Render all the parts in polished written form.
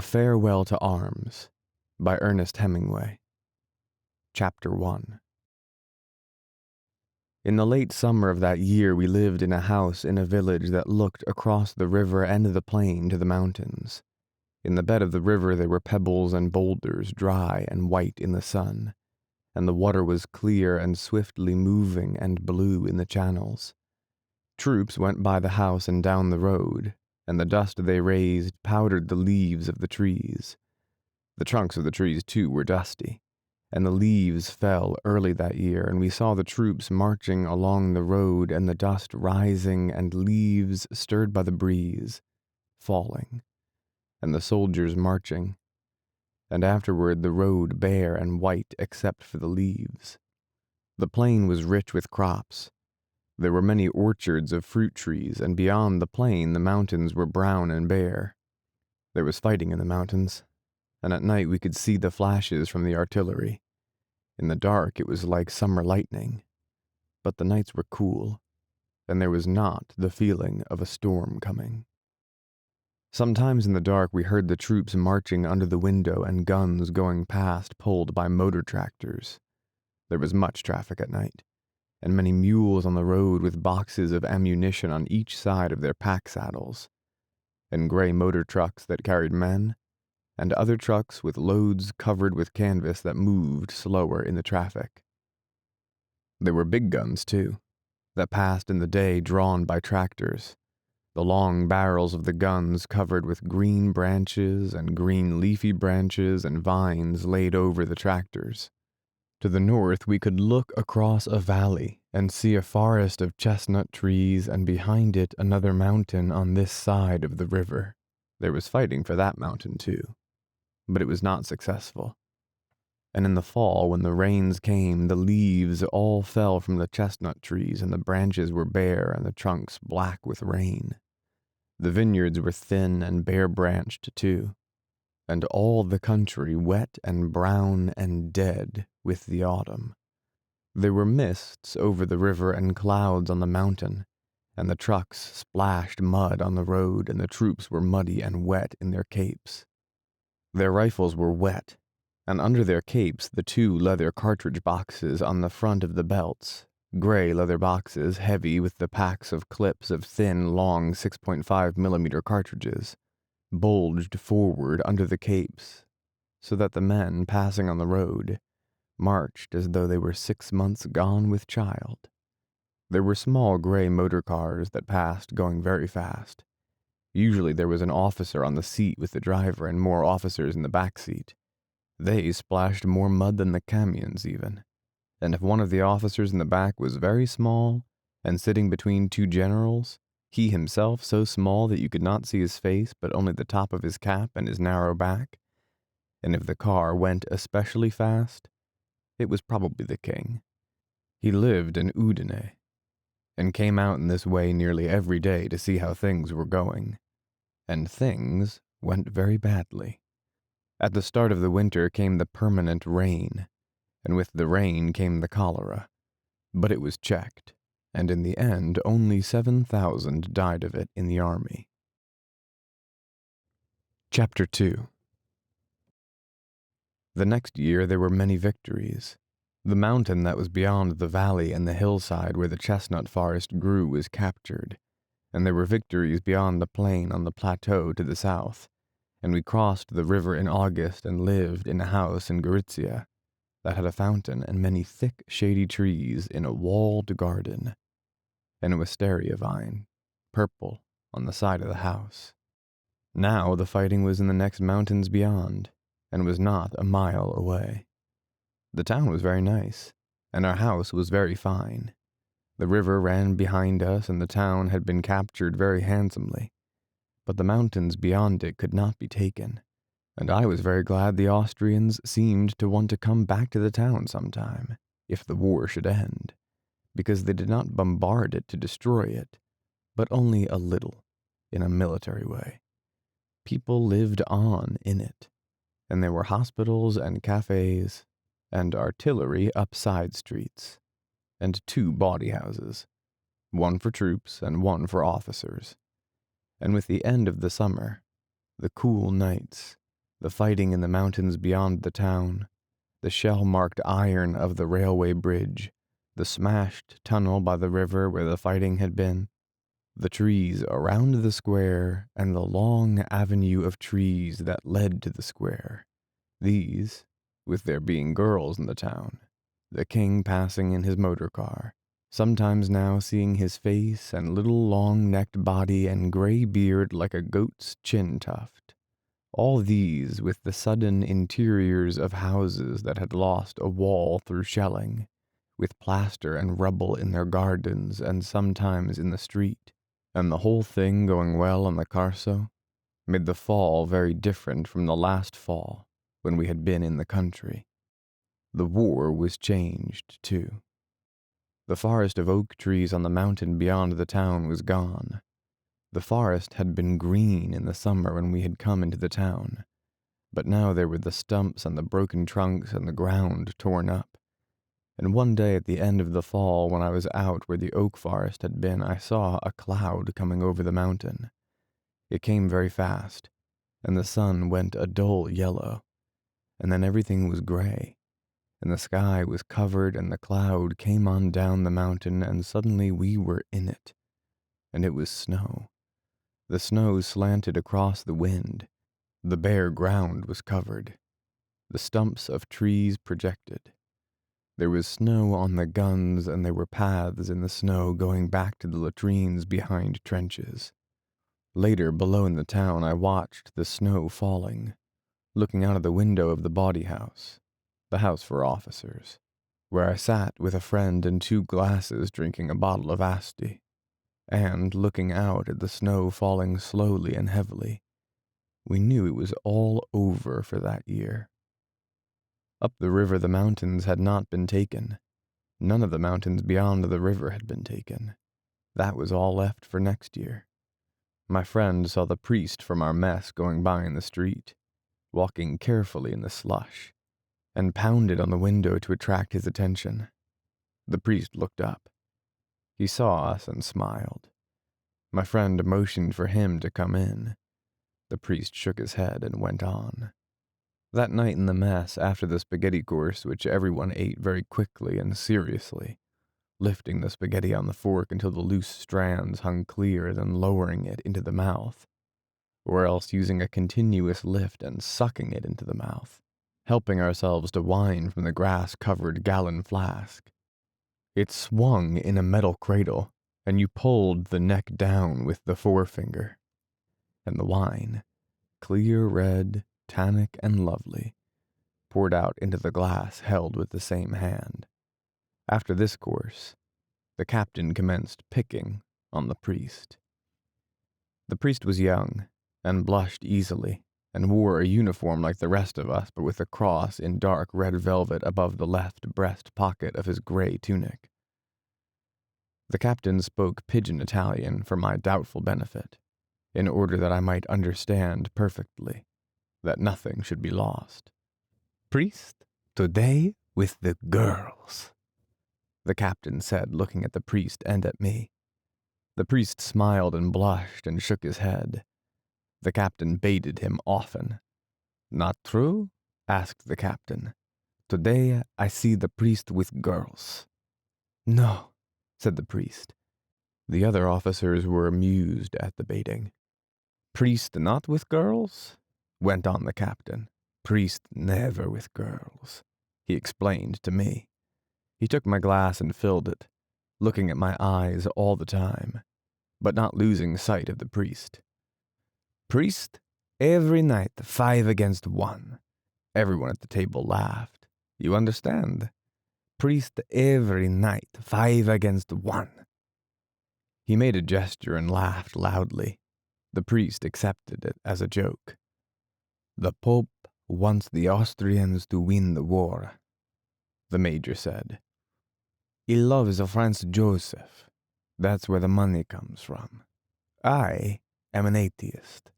Farewell to Arms by Ernest Hemingway. Chapter 1. In the late summer of that year we lived in a house in a village that looked across the river and the plain to the mountains. In the bed of the river there were pebbles and boulders, dry and white in the sun, and the water was clear and swiftly moving and blue in the channels. Troops went by the house and down the road, and the dust they raised powdered the leaves of the trees. The trunks of the trees, too, were dusty, and the leaves fell early that year, and we saw the troops marching along the road and the dust rising and leaves stirred by the breeze, falling, and the soldiers marching, and afterward the road bare and white except for the leaves. The plain was rich with crops. There were many orchards of fruit trees, and beyond the plain the mountains were brown and bare. There was fighting in the mountains, and at night we could see the flashes from the artillery. In the dark it was like summer lightning, but the nights were cool, and there was not the feeling of a storm coming. Sometimes in the dark we heard the troops marching under the window and guns going past pulled by motor tractors. There was much traffic at night, and many mules on the road with boxes of ammunition on each side of their pack saddles, and gray motor trucks that carried men, and other trucks with loads covered with canvas that moved slower in the traffic. There were big guns, too, that passed in the day drawn by tractors, the long barrels of the guns covered with green branches and green leafy branches and vines laid over the tractors. To the north we could look across a valley and see a forest of chestnut trees, and behind it another mountain on this side of the river. There was fighting for that mountain, too, but it was not successful. And in the fall, when the rains came, the leaves all fell from the chestnut trees, and the branches were bare and the trunks black with rain. The vineyards were thin and bare-branched, too, and all the country wet and brown and dead with the autumn. There were mists over the river and clouds on the mountain, and the trucks splashed mud on the road, and the troops were muddy and wet in their capes. Their rifles were wet, and under their capes the 2 leather cartridge boxes on the front of the belts, gray leather boxes heavy with the packs of clips of thin, long 6.5mm cartridges, bulged forward under the capes, so that the men passing on the road marched as though they were 6 months gone with child. There were small gray motor cars that passed going very fast. Usually there was an officer on the seat with the driver and more officers in the back seat. They splashed more mud than the camions even, and if one of the officers in the back was very small and sitting between 2 generals, he himself so small that you could not see his face but only the top of his cap and his narrow back, and if the car went especially fast, it was probably the king. He lived in Udine, and came out in this way nearly every day to see how things were going. And things went very badly. At the start of the winter came the permanent rain, and with the rain came the cholera, but it was checked, and in the end only 7,000 died of it in the army. Chapter 2. The next year there were many victories. The mountain that was beyond the valley and the hillside where the chestnut forest grew was captured, and there were victories beyond the plain on the plateau to the south, and we crossed the river in August and lived in a house in Gorizia that had a fountain and many thick, shady trees in a walled garden, and a wisteria vine, purple, on the side of the house. Now the fighting was in the next mountains beyond, and was not a mile away. The town was very nice, and our house was very fine. The river ran behind us, and the town had been captured very handsomely, but the mountains beyond it could not be taken, and I was very glad the Austrians seemed to want to come back to the town sometime, if the war should end, because they did not bombard it to destroy it, but only a little, in a military way. People lived on in it, and there were hospitals and cafes, and artillery up side streets, and 2 bawdy houses, one for troops and one for officers. And with the end of the summer, the cool nights, The fighting in the mountains beyond the town, the shell-marked iron of the railway bridge, the smashed tunnel by the river where the fighting had been, the trees around the square, and the long avenue of trees that led to the square. These, with there being girls in the town, the king passing in his motor car, sometimes now seeing his face and little long-necked body and gray beard like a goat's chin tuft. All these with the sudden interiors of houses that had lost a wall through shelling, with plaster and rubble in their gardens and sometimes in the street, and the whole thing going well on the Carso, made the fall very different from the last fall when we had been in the country. The war was changed, too. The forest of oak trees on the mountain beyond the town was gone. The forest had been green in the summer when we had come into the town, but now there were the stumps and the broken trunks and the ground torn up. And one day at the end of the fall, when I was out where the oak forest had been, I saw a cloud coming over the mountain. It came very fast, and the sun went a dull yellow, and then everything was gray, and the sky was covered, and the cloud came on down the mountain, and suddenly we were in it, and it was snow. The snow slanted across the wind. The bare ground was covered. The stumps of trees projected. There was snow on the guns, and there were paths in the snow going back to the latrines behind trenches. Later, below in the town, I watched the snow falling, looking out of the window of the bawdy house, the house for officers, where I sat with a friend and 2 glasses drinking a bottle of Asti, and looking out at the snow falling slowly and heavily. We knew it was all over for that year. Up the river the mountains had not been taken. None of the mountains beyond the river had been taken. That was all left for next year. My friend saw the priest from our mess going by in the street, walking carefully in the slush, and pounded on the window to attract his attention. The priest looked up. He saw us and smiled. My friend motioned for him to come in. The priest shook his head and went on. That night in the mess, after the spaghetti course, which everyone ate very quickly and seriously, lifting the spaghetti on the fork until the loose strands hung clear, then lowering it into the mouth, or else using a continuous lift and sucking it into the mouth, helping ourselves to wine from the grass-covered gallon flask. It swung in a metal cradle, and you pulled the neck down with the forefinger. And the wine, clear red, tannic and lovely, poured out into the glass held with the same hand. After this course, the captain commenced picking on the priest. The priest was young, and blushed easily, and wore a uniform like the rest of us, but with a cross in dark red velvet above the left breast pocket of his gray tunic. The captain spoke pidgin Italian for my doubtful benefit, in order that I might understand perfectly, that nothing should be lost. "Priest, today with the girls," the captain said, looking at the priest and at me. The priest smiled and blushed and shook his head. The captain baited him often. "Not true?" asked the captain. "Today I see the priest with girls." "No," said the priest. The other officers were amused at the baiting. "Priest not with girls?" went on the captain. "Priest never with girls," he explained to me. He took my glass and filled it, looking at my eyes all the time, but not losing sight of the priest. "Priest, every night 5 against 1. Everyone at the table laughed. "You understand? Priest every night 5 against 1. He made a gesture and laughed loudly. The priest accepted it as a joke. "The Pope wants the Austrians to win the war," the major said. "He loves Franz Joseph. That's where the money comes from. I am an atheist."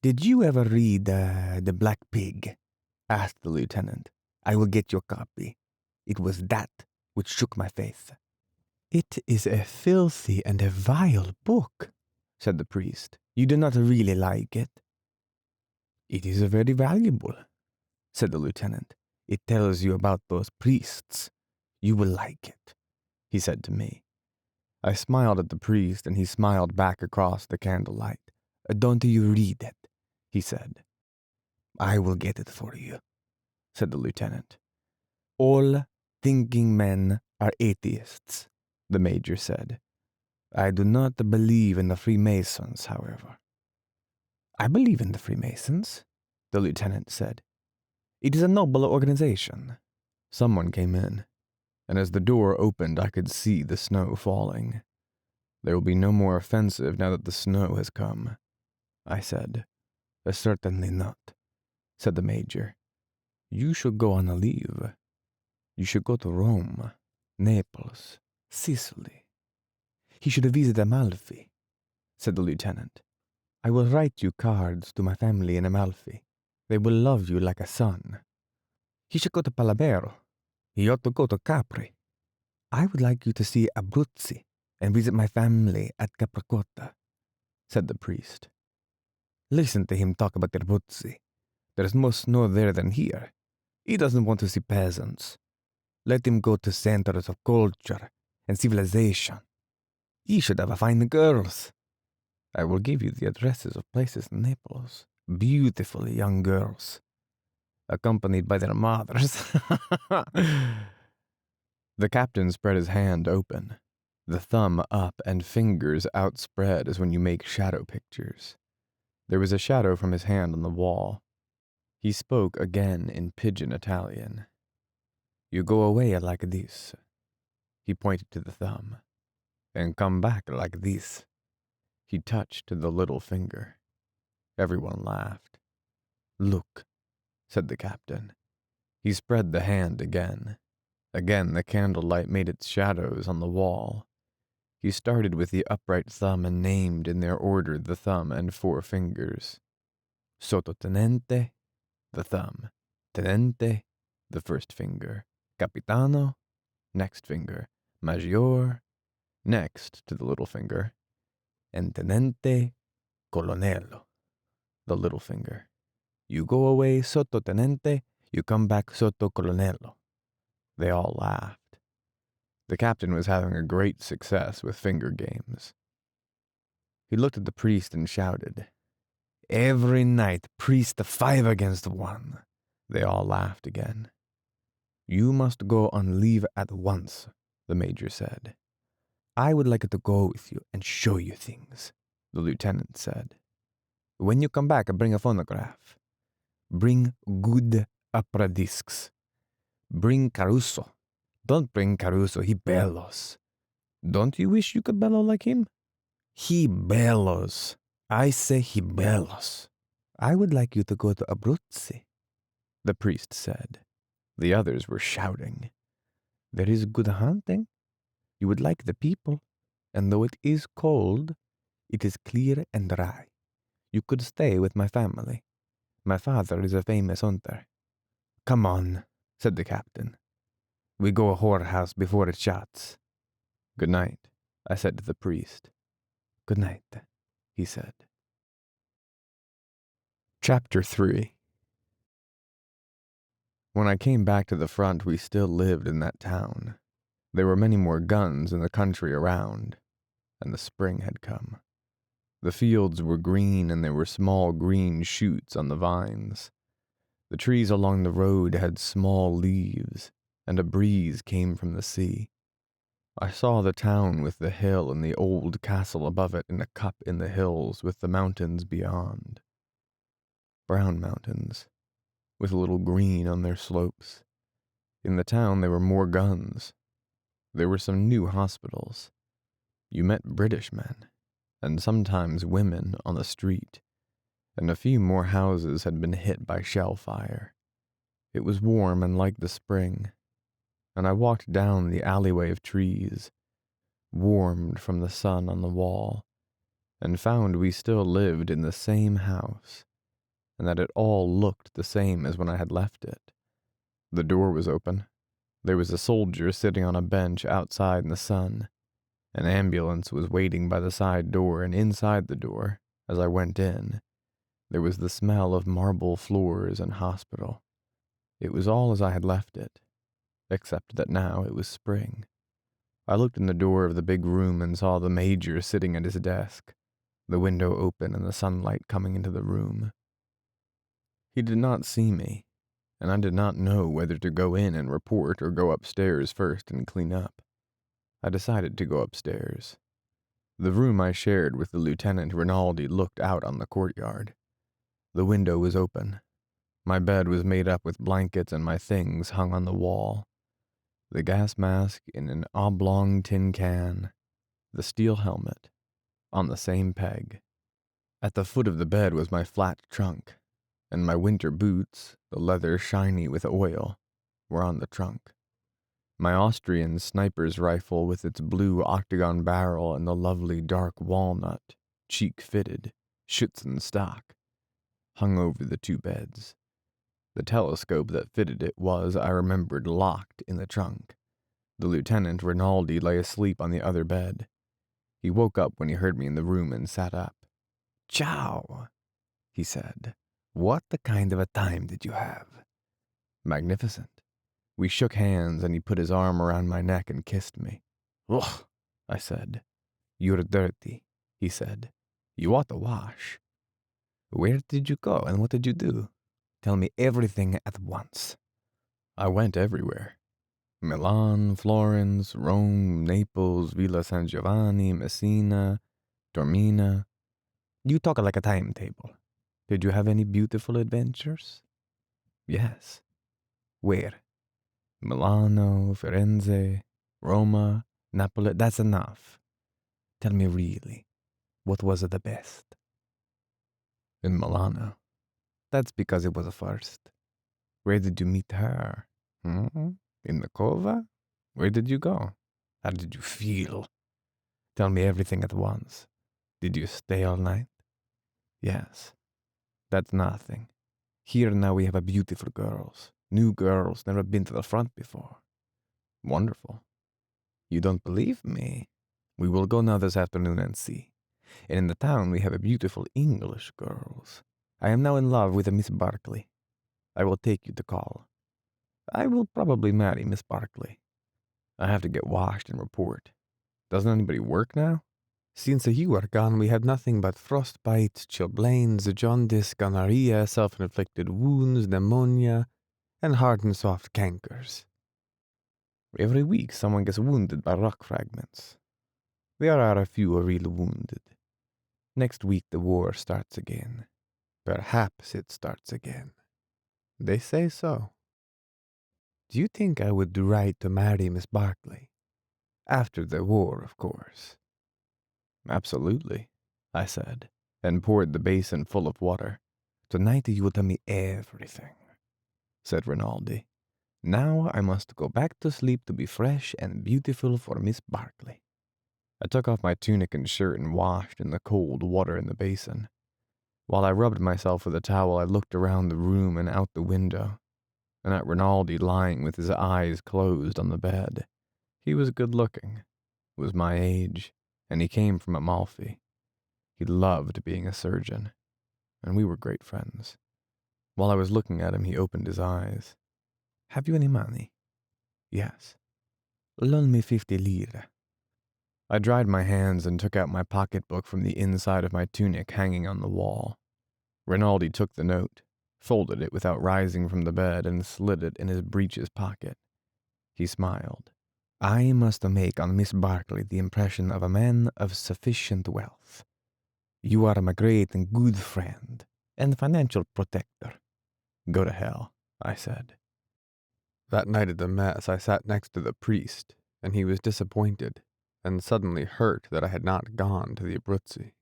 "Did you ever read The Black Pig?" asked the lieutenant. "I will get your copy. It was that which shook my faith." "It is a filthy and a vile book," said the priest. "You do not really like it?" "It is very valuable," said the lieutenant. "It tells you about those priests. You will like it," he said to me. I smiled at the priest, and he smiled back across the candlelight. "Don't you read it," he said. "I will get it for you," said the lieutenant. "All thinking men are atheists," the major said. "I do not believe in the Freemasons, however." "I believe in the Freemasons," the lieutenant said. "It is a noble organization." Someone came in, and as the door opened, I could see the snow falling. "There will be no more offensive now that the snow has come," I said. "Certainly not," said the major. "You should go on a leave. You should go to Rome, Naples, Sicily." "He should visit Amalfi," said the lieutenant. "I will write you cards to my family in Amalfi. They will love you like a son." "He should go to Palabero. He ought to go to Capri." "I would like you to see Abruzzi and visit my family at Capricotta," said the priest. "Listen to him talk about Abruzzi. There's more snow there than here. He doesn't want to see peasants. Let him go to centers of culture and civilization. He should have fine girls. I will give you the addresses of places in Naples. Beautiful young girls, accompanied by their mothers." The captain spread his hand open, the thumb up and fingers outspread as when you make shadow pictures. There was a shadow from his hand on the wall. He spoke again in pidgin Italian. "You go away like this." He pointed to the thumb. "And come back like this." He touched the little finger. Everyone laughed. "Look," said the captain. He spread the hand again. Again the candlelight made its shadows on the wall. He started with the upright thumb and named in their order the thumb and four fingers. Sottotenente, the thumb. Tenente, the first finger. Capitano, next finger. Maggior, next to the little finger. And Tenente Colonnello, the little finger. "You go away sottotenente, you come back sotto colonnello." They all laughed. The captain was having a great success with finger games. He looked at the priest and shouted, "Every night, priest 5 against 1. They all laughed again. "You must go on leave at once," the major said. "I would like to go with you and show you things," the lieutenant said. "When you come back, bring a phonograph. Bring good opera discs. Bring Caruso. Don't bring Caruso, he bellows. Don't you wish you could bellow like him? He bellows. I say he bellows." "I would like you to go to Abruzzi," the priest said. The others were shouting. "There is good hunting. You would like the people. And though it is cold, it is clear and dry. You could stay with my family. My father is a famous hunter." "Come on," said the captain. "We go a whorehouse before it shuts." "Good night," I said to the priest. "Good night," he said. Chapter 3. When I came back to the front, we still lived in that town. There were many more guns in the country around, and the spring had come. The fields were green, and there were small green shoots on the vines. The trees along the road had small leaves, and a breeze came from the sea. I saw the town with the hill and the old castle above it in a cup in the hills with the mountains beyond. Brown mountains, with a little green on their slopes. In the town there were more guns. There were some new hospitals. You met British men, and sometimes women on the street, and a few more houses had been hit by shell fire. It was warm and like the spring, and I walked down the alleyway of trees, warmed from the sun on the wall, and found we still lived in the same house, and that it all looked the same as when I had left it. The door was open. There was a soldier sitting on a bench outside in the sun. An ambulance was waiting by the side door, and inside the door, as I went in, There was the smell of marble floors and hospital. It was all as I had left it, except that now it was spring. I looked in the door of the big room and saw the Major sitting at his desk, the window open and the sunlight coming into the room. He did not see me, and I did not know whether to go in and report or go upstairs first and clean up. I decided to go upstairs. The room I shared with the Lieutenant Rinaldi looked out on the courtyard. The window was open. My bed was made up with blankets and my things hung on the wall. The gas mask in an oblong tin can, the steel helmet, on the same peg. At the foot of the bed was my flat trunk, and my winter boots, the leather shiny with oil, were on the trunk. My Austrian sniper's rifle with its blue octagon barrel and the lovely dark walnut, cheek-fitted, Schützen stock, hung over the two beds. The telescope that fitted it was, I remembered, locked in the trunk. The Lieutenant Rinaldi lay asleep on the other bed. He woke up when he heard me in the room and sat up. "Ciao," he said. "What the kind of a time did you have?" "Magnificent." We shook hands and he put his arm around my neck and kissed me. "Ugh," I said. "You're dirty," he said. "You ought to wash." "Where did you go and what did you do? Tell me everything at once." "I went everywhere. Milan, Florence, Rome, Naples, Villa San Giovanni, Messina, Dormina." "You talk like a timetable. Did you have any beautiful adventures?" "Yes." "Where?" "Milano, Firenze, Roma, Napoli." "That's enough. Tell me really, what was the best?" "In Milano." "That's because it was the first." "Where did you meet her?" "In the Cova." "Where did you go?" "How did you feel?" "Tell me everything at once." "Did you stay all night?" "Yes." "That's nothing. Here now we have a beautiful girls. New girls, never been to the front before." "Wonderful." "You don't believe me? We will go now this afternoon and see. And in the town we have a beautiful English girls. I am now in love with a Miss Barkley. I will take you to call. I will probably marry Miss Barkley. I have to get washed and report. Doesn't anybody work now? Since you are gone, we have nothing but frostbite, chilblains, jaundice, gonorrhea, self-inflicted wounds, pneumonia, and hard and soft cankers. Every week someone gets wounded by rock fragments. There are a few real wounded. Next week the war starts again. Perhaps it starts again. They say so. Do you think I would do right to marry Miss Barkley? After the war, of course." "Absolutely," I said, and poured the basin full of water. "Tonight you will tell me everything," said Rinaldi. "Now I must go back to sleep to be fresh and beautiful for Miss Barkley." I took off my tunic and shirt and washed in the cold water in the basin. While I rubbed myself with a towel, I looked around the room and out the window, and at Rinaldi lying with his eyes closed on the bed. He was good-looking, was my age, and he came from Amalfi. He loved being a surgeon, and we were great friends. While I was looking at him, he opened his eyes. "Have you any money?" "Yes." "Loan me 50 lire." I dried my hands and took out my pocketbook from the inside of my tunic hanging on the wall. Rinaldi took the note, folded it without rising from the bed, and slid it in his breeches pocket. He smiled. "I must make on Miss Barkley the impression of a man of sufficient wealth. You are my great and good friend, and financial protector." "Go to hell," I said. That night at the mess, I sat next to the priest, and he was disappointed, and suddenly hurt that I had not gone to the Abruzzi.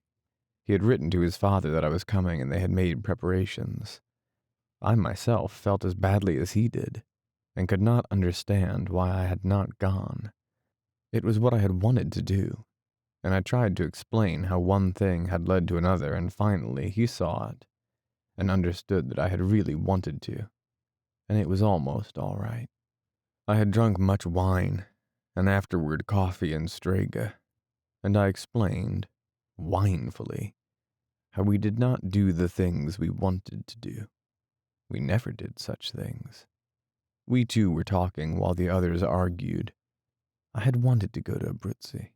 He had written to his father that I was coming, and they had made preparations. I myself felt as badly as he did, and could not understand why I had not gone. It was what I had wanted to do, and I tried to explain how one thing had led to another, and finally he saw it, and understood that I had really wanted to, and it was almost all right. I had drunk much wine, and afterward coffee and strega, and I explained, winefully, how we did not do the things we wanted to do. We never did such things. We two were talking while the others argued. I had wanted to go to Abruzzi.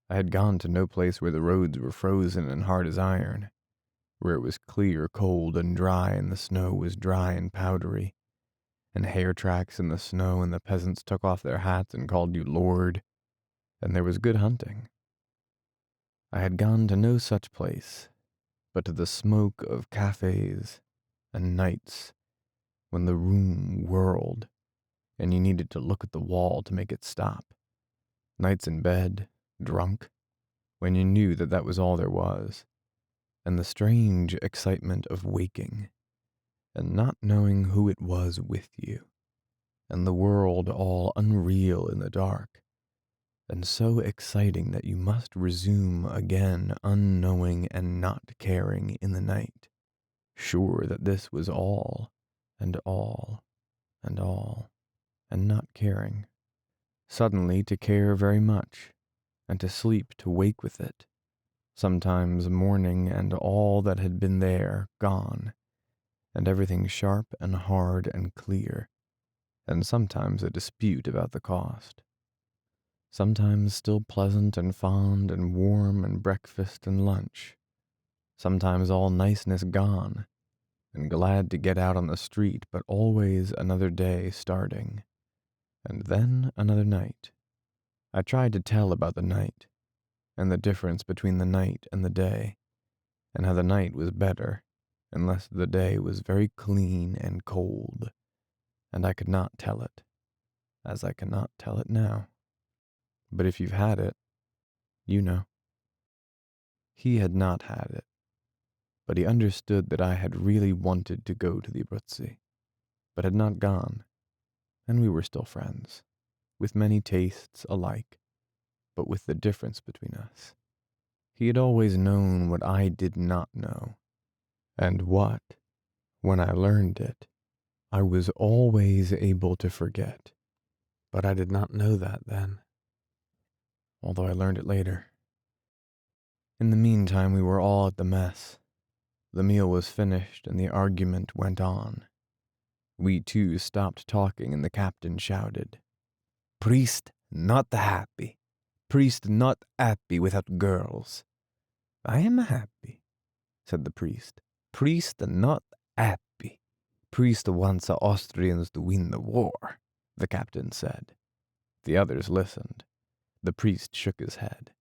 I had gone to no place where the roads were frozen and hard as iron, where it was clear, cold, and dry, and the snow was dry and powdery, and hair tracks in the snow, and the peasants took off their hats and called you Lord, and there was good hunting. I had gone to no such place, but to the smoke of cafes and nights when the room whirled and you needed to look at the wall to make it stop. Nights in bed, drunk, when you knew that that was all there was, and the strange excitement of waking and not knowing who it was with you, and the world all unreal in the dark, and so exciting that you must resume again unknowing and not caring in the night, sure that this was all, and all, and all, and not caring. Suddenly to care very much, and to sleep to wake with it, sometimes morning and all that had been there gone, and everything sharp and hard and clear, and sometimes a dispute about the cost. Sometimes still pleasant and fond and warm and breakfast and lunch. Sometimes all niceness gone, and glad to get out on the street, but always another day starting. And then another night. I tried to tell about the night, and the difference between the night and the day, and how the night was better, unless the day was very clean and cold, and I could not tell it, as I cannot tell it now. But if you've had it, you know. He had not had it, but he understood that I had really wanted to go to the Abruzzi, but had not gone, and we were still friends, with many tastes alike, but with the difference between us. He had always known what I did not know, and what, when I learned it, I was always able to forget. But I did not know that then, although I learned it later. In the meantime, we were all at the mess. The meal was finished, and the argument went on. We two stopped talking, and the captain shouted, "Priest not happy. Priest not happy without girls." "I am happy," said the priest. "Priest not happy. Priest wants the Austrians to win the war," the captain said. The others listened. The priest shook his head.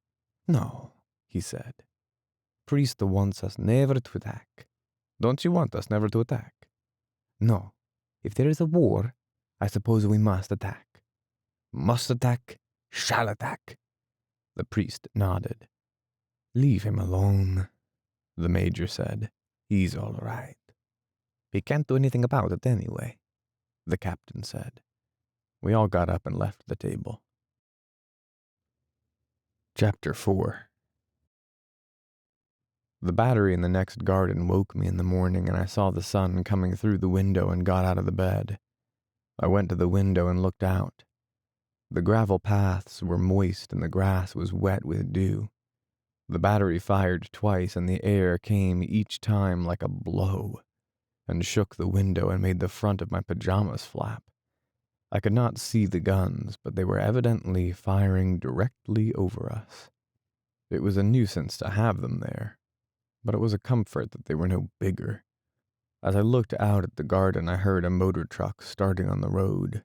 "No," he said. "Priest wants us never to attack. Don't you want us never to attack?" "No. If there is a war, I suppose we must attack." "Must attack, shall attack." The priest nodded. "Leave him alone," the major said. "He's all right." "He can't do anything about it anyway," the captain said. We all got up and left the table. Chapter 4. The battery in the next garden woke me in the morning, and I saw the sun coming through the window and got out of the bed. I went to the window and looked out. The gravel paths were moist and the grass was wet with dew. The battery fired twice, and the air came each time like a blow, and shook the window and made the front of my pajamas flap. I could not see the guns, but they were evidently firing directly over us. It was a nuisance to have them there, but it was a comfort that they were no bigger. As I looked out at the garden, I heard a motor truck starting on the road.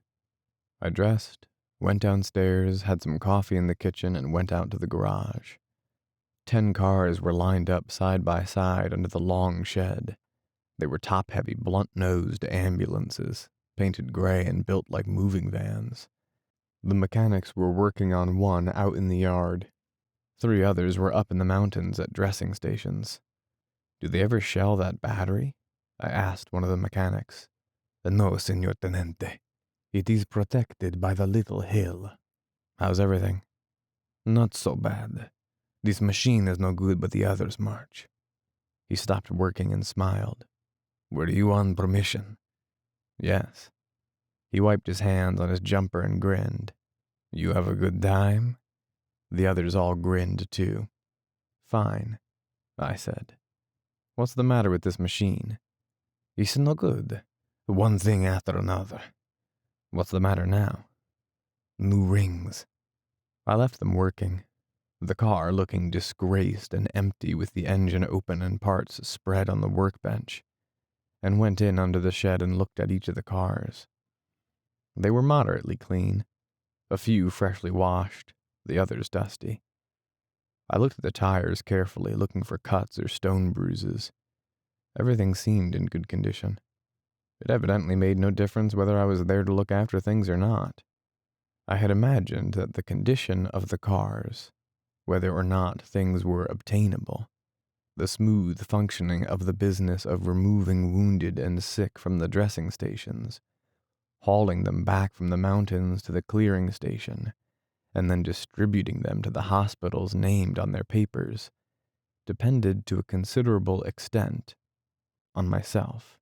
I dressed, went downstairs, had some coffee in the kitchen, and went out to the garage. 10 cars were lined up side by side under the long shed. They were top-heavy, blunt-nosed ambulances, painted gray and built like moving vans. The mechanics were working on one out in the yard. 3 others were up in the mountains at dressing stations. "Do they ever shell that battery?" I asked one of the mechanics. "No, Senor Tenente. It is protected by the little hill." "How's everything?" "Not so bad. This machine is no good, but the others march." He stopped working and smiled. "Were you on permission?" "Yes." He wiped his hands on his jumper and grinned. "You have a good time?" The others all grinned too. "Fine," I said. What's the matter with this machine? It's no good. One thing after another. What's the matter now? New rings. I left them working, the car looking disgraced and empty with the engine open and parts spread on the workbench, and went in under the shed and looked at each of the cars. They were moderately clean, a few freshly washed, the others dusty. I looked at the tires carefully, looking for cuts or stone bruises. Everything seemed in good condition. It evidently made no difference whether I was there to look after things or not. I had imagined that the condition of the cars, whether or not things were obtainable, the smooth functioning of the business of removing wounded and sick from the dressing stations, hauling them back from the mountains to the clearing station, and then distributing them to the hospitals named on their papers, depended to a considerable extent on myself.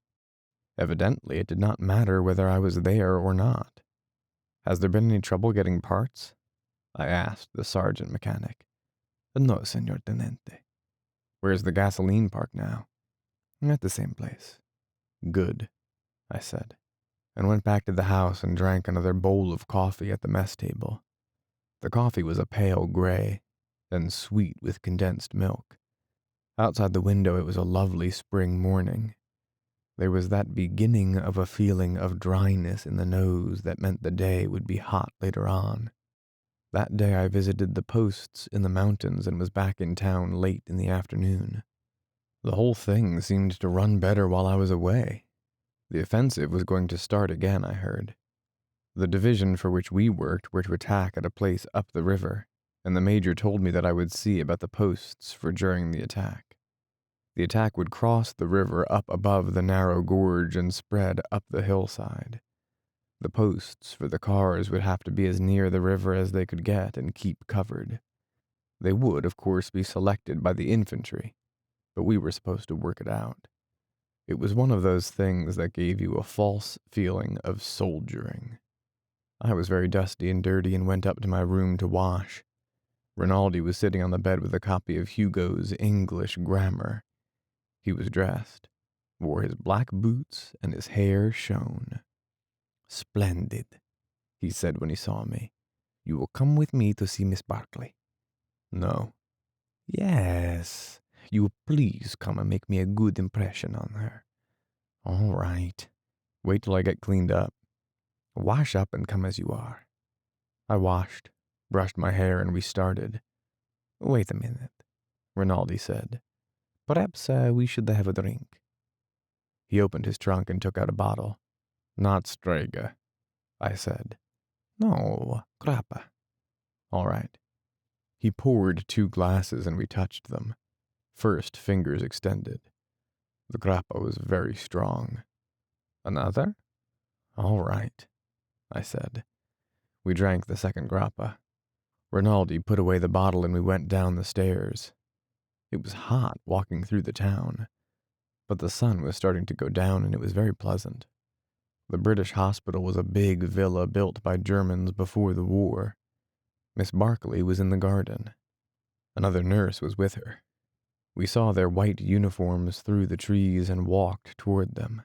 Evidently, it did not matter whether I was there or not. Has there been any trouble getting parts? I asked the sergeant mechanic. No, Señor Tenente. Where's the gasoline park now? At the same place. Good, I said, and went back to the house and drank another bowl of coffee at the mess table. The coffee was a pale gray and sweet with condensed milk. Outside the window it was a lovely spring morning. There was that beginning of a feeling of dryness in the nose that meant the day would be hot later on. That day I visited the posts in the mountains and was back in town late in the afternoon. The whole thing seemed to run better while I was away. The offensive was going to start again, I heard. The division for which we worked were to attack at a place up the river, and the major told me that I would see about the posts for during the attack. The attack would cross the river up above the narrow gorge and spread up the hillside. The posts for the cars would have to be as near the river as they could get and keep covered. They would, of course, be selected by the infantry, but we were supposed to work it out. It was one of those things that gave you a false feeling of soldiering. I was very dusty and dirty and went up to my room to wash. Rinaldi was sitting on the bed with a copy of Hugo's English Grammar. He was dressed, wore his black boots, and his hair shone. Splendid, he said when he saw me. You will come with me to see Miss Barclay. No. Yes. You will please come and make me a good impression on her. All right. Wait till I get cleaned up. Wash up and come as you are. I washed, brushed my hair, and we started. Wait a minute, Rinaldi said. Perhaps we should have a drink. He opened his trunk and took out a bottle. Not Strega, I said. No, grappa. All right. He poured 2 glasses and we touched them. First, fingers extended. The grappa was very strong. Another? All right, I said. We drank the second grappa. Rinaldi put away the bottle and we went down the stairs. It was hot walking through the town, but the sun was starting to go down and it was very pleasant. The British hospital was a big villa built by Germans before the war. Miss Barclay was in the garden. Another nurse was with her. We saw their white uniforms through the trees and walked toward them.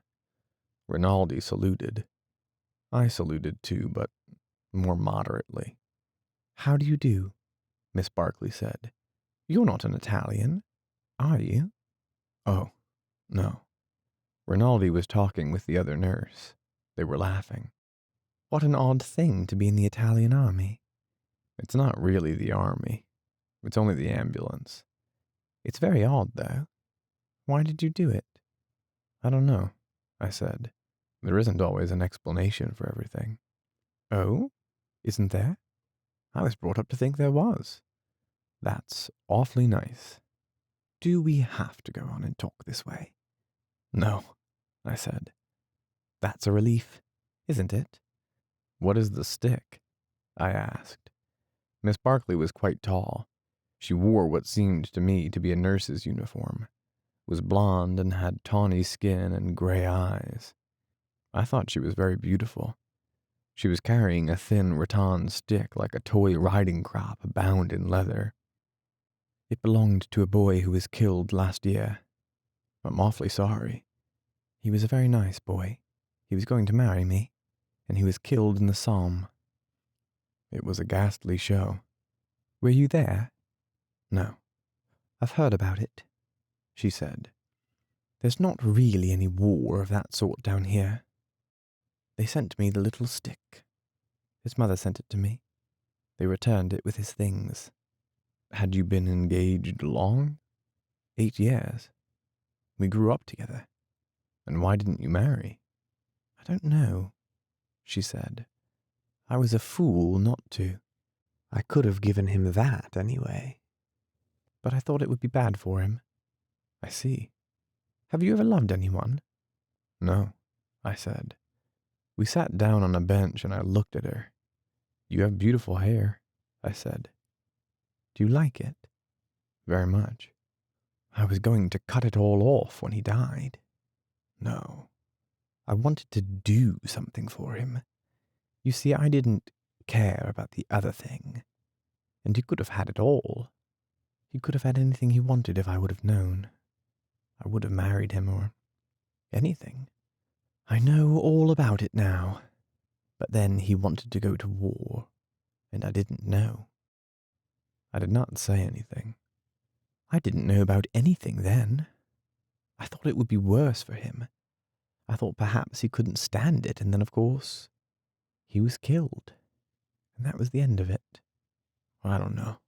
Rinaldi saluted. I saluted too, but more moderately. How do you do? Miss Barclay said. You're not an Italian, are you? Oh, no. Rinaldi was talking with the other nurse. They were laughing. What an odd thing to be in the Italian army. It's not really the army. It's only the ambulance. It's very odd, though. Why did you do it? I don't know, I said. There isn't always an explanation for everything. Oh? Isn't there? I was brought up to think there was. That's awfully nice. Do we have to go on and talk this way? No, I said. That's a relief, isn't it? What is the stick? I asked. Miss Barclay was quite tall. She wore what seemed to me to be a nurse's uniform, was blonde and had tawny skin and gray eyes. I thought she was very beautiful. She was carrying a thin rattan stick like a toy riding crop bound in leather. It belonged to a boy who was killed last year. I'm awfully sorry. He was a very nice boy. He was going to marry me, and he was killed in the Somme. It was a ghastly show. Were you there? No. I've heard about it, she said. There's not really any war of that sort down here. They sent me the little stick. His mother sent it to me. They returned it with his things. Had you been engaged long? 8 years. We grew up together. And why didn't you marry? I don't know, she said. I was a fool not to. I could have given him that anyway. But I thought it would be bad for him. I see. Have you ever loved anyone? No, I said. We sat down on a bench and I looked at her. You have beautiful hair, I said. Do you like it? Very much. I was going to cut it all off when he died. No. I wanted to do something for him. You see, I didn't care about the other thing. And he could have had it all. He could have had anything he wanted if I would have known. I would have married him or anything. I know all about it now. But then he wanted to go to war, and I didn't know. I did not say anything. I didn't know about anything then. I thought it would be worse for him. I thought perhaps he couldn't stand it, and then, of course, he was killed. And that was the end of it. I don't know.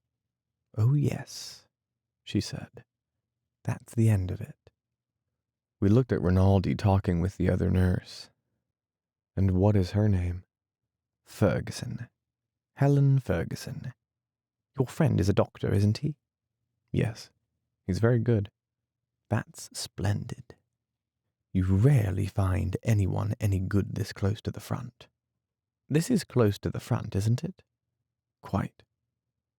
Oh, yes, she said. That's the end of it. We looked at Rinaldi talking with the other nurse. And what is her name? Ferguson. Helen Ferguson. Your friend is a doctor, isn't he? Yes. He's very good. That's splendid. You rarely find anyone any good this close to the front. This is close to the front, isn't it? Quite.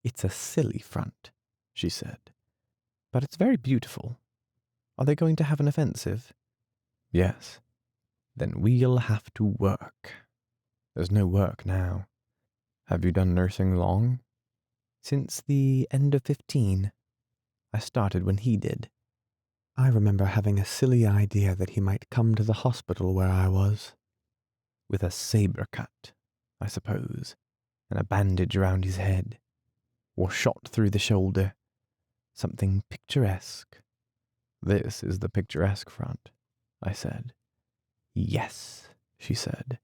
It's a silly front, she said. But it's very beautiful. Are they going to have an offensive? Yes. Then we'll have to work. There's no work now. Have you done nursing long? Since the end of 15. I started when he did. I remember having a silly idea that he might come to the hospital where I was. With a saber cut, I suppose, and a bandage around his head, or shot through the shoulder. Something picturesque. This is the picturesque front, I said. Yes, she said.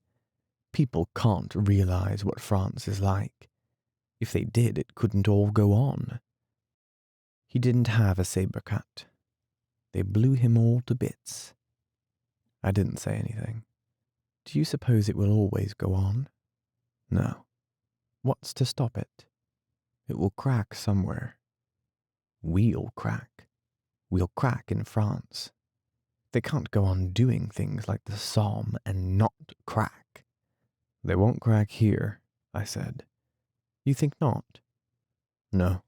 People can't realize what France is like. If they did, it couldn't all go on. He didn't have a saber cut. They blew him all to bits. I didn't say anything. Do you suppose it will always go on? No. What's to stop it? It will crack somewhere. We'll crack. We'll crack in France. They can't go on doing things like the Somme and not crack. They won't crack here, I said. You think not? No.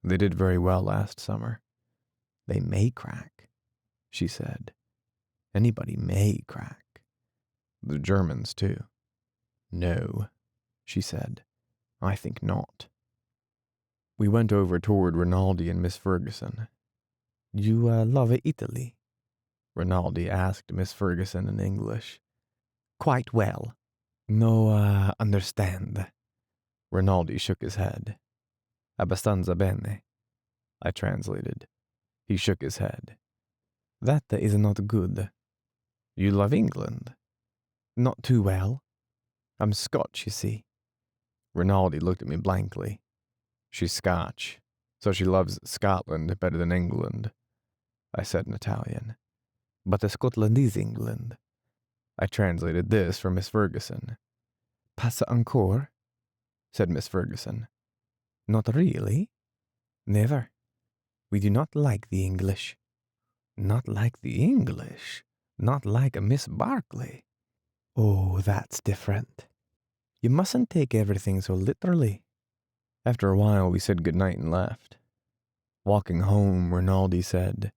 They did very well last summer. They may crack, she said. Anybody may crack. The Germans, too. No, she said. I think not. We went over toward Rinaldi and Miss Ferguson. You love Italy? Rinaldi asked Miss Ferguson in English. Quite well. No, understand. Rinaldi shook his head. Abbastanza bene, I translated. He shook his head. That is not good. You love England? Not too well. I'm Scotch, you see. Rinaldi looked at me blankly. She's Scotch, so she loves Scotland better than England, I said in Italian. But Scotland is England. I translated this for Miss Ferguson. Passa encore? Said Miss Ferguson. Not really? Never. We do not like the English. Not like the English? Not like a Miss Barclay? Oh, that's different. You mustn't take everything so literally. After a while, we said good night and left. Walking home, Rinaldi said,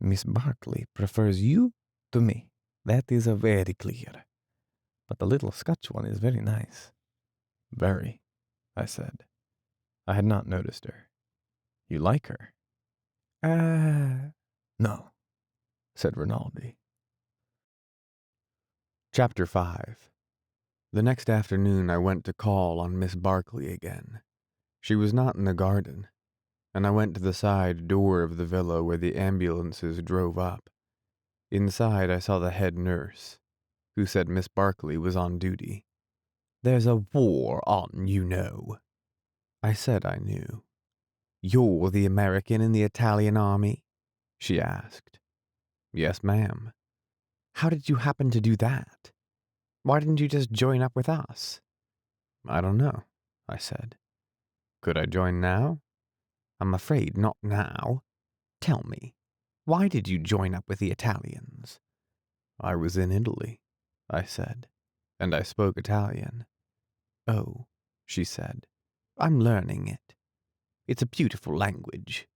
Miss Barclay prefers you to me. That is very clear. But the little Scotch one is very nice. Very, I said. I had not noticed her. You like her? No. said Rinaldi. Chapter 5. The next afternoon I went to call on Miss Barclay again. She was not in the garden, and I went to the side door of the villa where the ambulances drove up. Inside I saw the head nurse, who said Miss Barclay was on duty. "There's a war on, you know." I said I knew. "You're the American in the Italian army?" she asked. "Yes, ma'am." "How did you happen to do that? Why didn't you just join up with us?" "I don't know," I said. "Could I join now?" "I'm afraid not now. Tell me, why did you join up with the Italians?" "I was in Italy," I said, "and I spoke Italian." "Oh," she said, "I'm learning it. It's a beautiful language."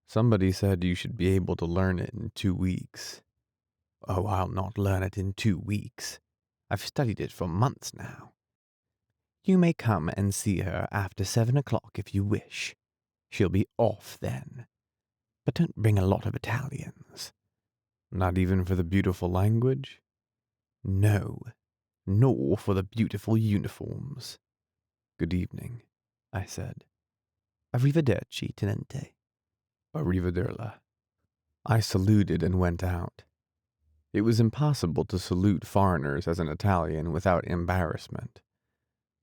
"Somebody said you should be able to learn it in 2 weeks." "Oh, I'll not learn it in 2 weeks. I've studied it for months now. You may come and see her after 7 o'clock if you wish. She'll be off then. But don't bring a lot of Italians." "Not even for the beautiful language?" "No, nor for the beautiful uniforms." "Good evening," I said. "Arrivederci, tenente." "Arrivederla." I saluted and went out. It was impossible to salute foreigners as an Italian without embarrassment.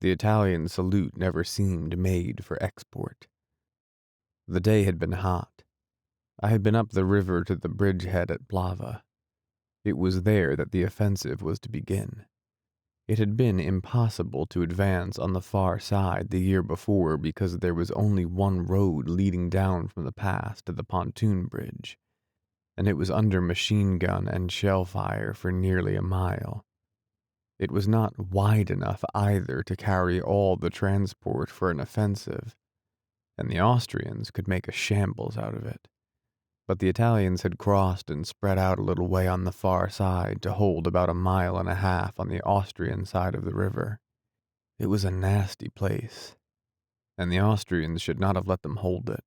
The Italian salute never seemed made for export. The day had been hot. I had been up the river to the bridgehead at Plava. It was there that the offensive was to begin. It had been impossible to advance on the far side the year before because there was only one road leading down from the pass to the pontoon bridge, and it was under machine gun and shell fire for nearly a mile. It was not wide enough either to carry all the transport for an offensive, and the Austrians could make a shambles out of it. But the Italians had crossed and spread out a little way on the far side to hold about 1.5 miles on the Austrian side of the river. It was a nasty place, and the Austrians should not have let them hold it.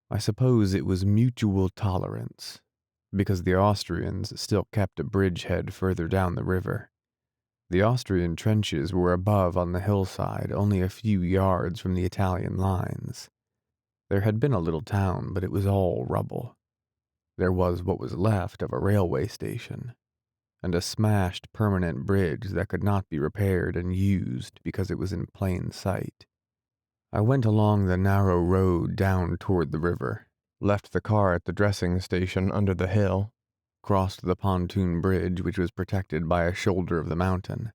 I suppose it was mutual tolerance, because the Austrians still kept a bridgehead further down the river. The Austrian trenches were above on the hillside, only a few yards from the Italian lines. There had been a little town, but it was all rubble. There was what was left of a railway station, and a smashed permanent bridge that could not be repaired and used because it was in plain sight. I went along the narrow road down toward the river, left the car at the dressing station under the hill, crossed the pontoon bridge which was protected by a shoulder of the mountain,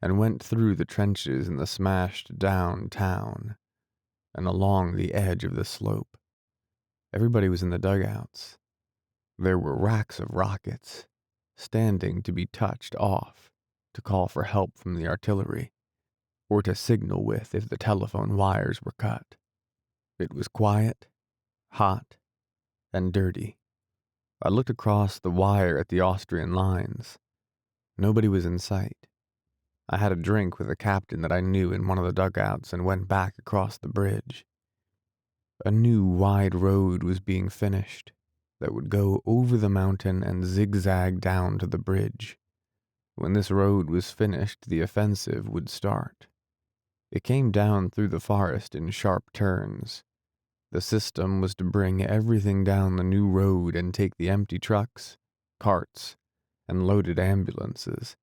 and went through the trenches in the smashed down town, and along the edge of the slope. Everybody was in the dugouts. There were racks of rockets, standing to be touched off to call for help from the artillery, or to signal with if the telephone wires were cut. It was quiet, hot, and dirty. I looked across the wire at the Austrian lines. Nobody was in sight. I had a drink with a captain that I knew in one of the dugouts and went back across the bridge. A new wide road was being finished that would go over the mountain and zigzag down to the bridge. When this road was finished, the offensive would start. It came down through the forest in sharp turns. The system was to bring everything down the new road and take the empty trucks, carts, and loaded ambulances,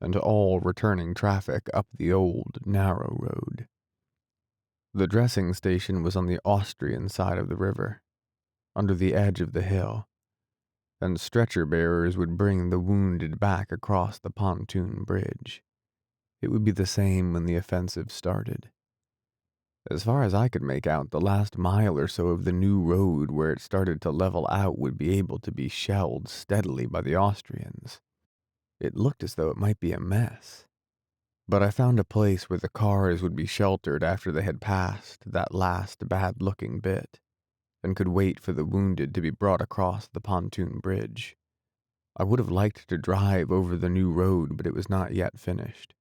and all returning traffic up the old, narrow road. The dressing station was on the Austrian side of the river, under the edge of the hill, and stretcher bearers would bring the wounded back across the pontoon bridge. It would be the same when the offensive started. As far as I could make out, the last mile or so of the new road where it started to level out would be able to be shelled steadily by the Austrians. It looked as though it might be a mess. But I found a place where the cars would be sheltered after they had passed that last bad-looking bit, and could wait for the wounded to be brought across the pontoon bridge. I would have liked to drive over the new road, but it was not yet finished.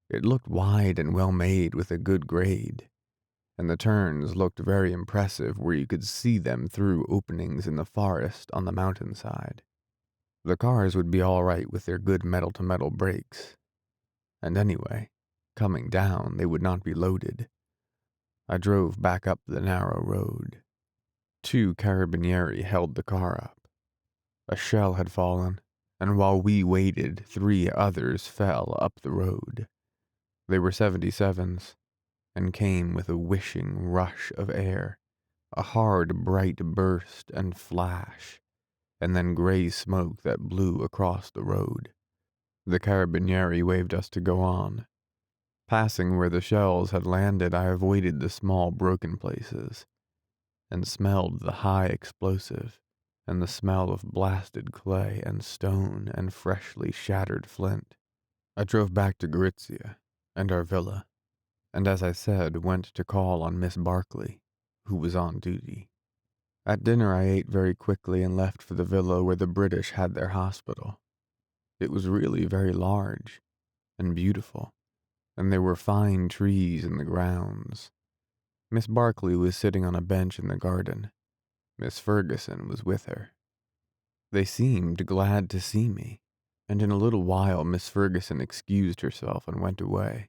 It looked wide and well made with a good grade, and the turns looked very impressive where you could see them through openings in the forest on the mountainside. The cars would be all right with their good metal-to-metal brakes. And anyway, coming down, they would not be loaded. I drove back up the narrow road. 2 carabinieri held the car up. A shell had fallen, and while we waited, 3 others fell up the road. They were 77s, and came with a wishing rush of air, a hard, bright burst and flash, and then gray smoke that blew across the road. The carabinieri waved us to go on. Passing where the shells had landed, I avoided the small broken places, and smelled the high explosive, and the smell of blasted clay and stone and freshly shattered flint. I drove back to Gorizia and our villa, and as I said, went to call on Miss Barkley, who was on duty. At dinner I ate very quickly and left for the villa where the British had their hospital. It was really very large and beautiful, and there were fine trees in the grounds. Miss Barkley was sitting on a bench in the garden. Miss Ferguson was with her. They seemed glad to see me, and in a little while Miss Ferguson excused herself and went away.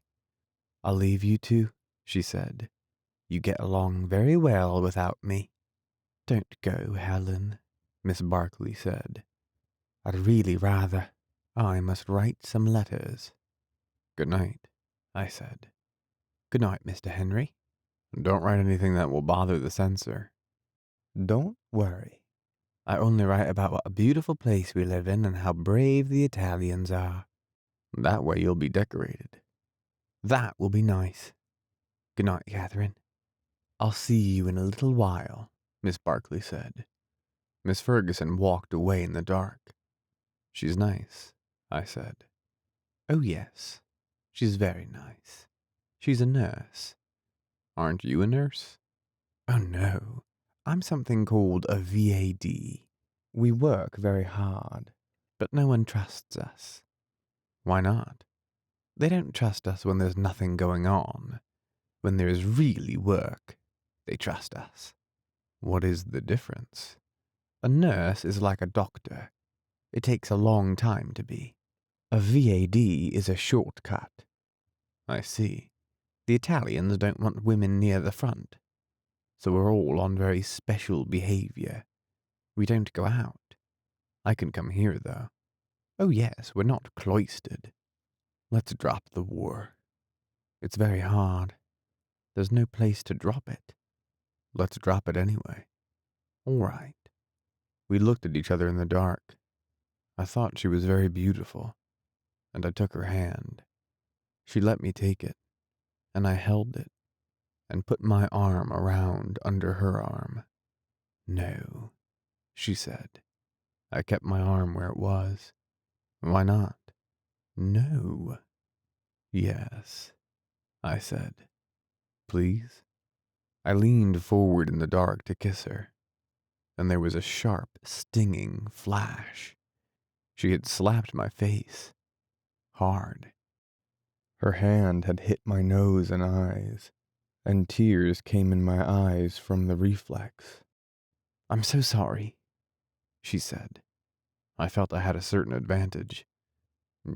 "I'll leave you two," she said. "You get along very well without me." "Don't go, Helen," Miss Barkley said. "I'd really rather. I must write some letters." "Good night," I said. "Good night, Mr. Henry." "Don't write anything that will bother the censor." "Don't worry. I only write about what a beautiful place we live in and how brave the Italians are. That way you'll be decorated." "That will be nice. Good night, Catherine." "I'll see you in a little while," Miss Barkley said. Miss Ferguson walked away in the dark. "She's nice," I said. "Oh, yes. She's very nice. She's a nurse." "Aren't you a nurse?" "Oh, no. I'm something called a V.A.D. We work very hard, but no one trusts us." "Why not?" "They don't trust us when there's nothing going on. When there's really work, they trust us." "What is the difference?" "A nurse is like a doctor. It takes a long time to be. A V.A.D. is a shortcut." "I see. The Italians don't want women near the front. So we're all on very special behavior. We don't go out. I can come here, though." "Oh, yes, we're not cloistered." "Let's drop the war." "It's very hard. There's no place to drop it." "Let's drop it anyway." "All right." We looked at each other in the dark. I thought she was very beautiful, and I took her hand. She let me take it, and I held it, and put my arm around under her arm. "No," she said. I kept my arm where it was. "Why not?" "No." "Yes," I said. "Please?" I leaned forward in the dark to kiss her, and there was a sharp, stinging flash. She had slapped my face. Hard. Her hand had hit my nose and eyes, and tears came in my eyes from the reflex. "I'm so sorry," she said. I felt I had a certain advantage.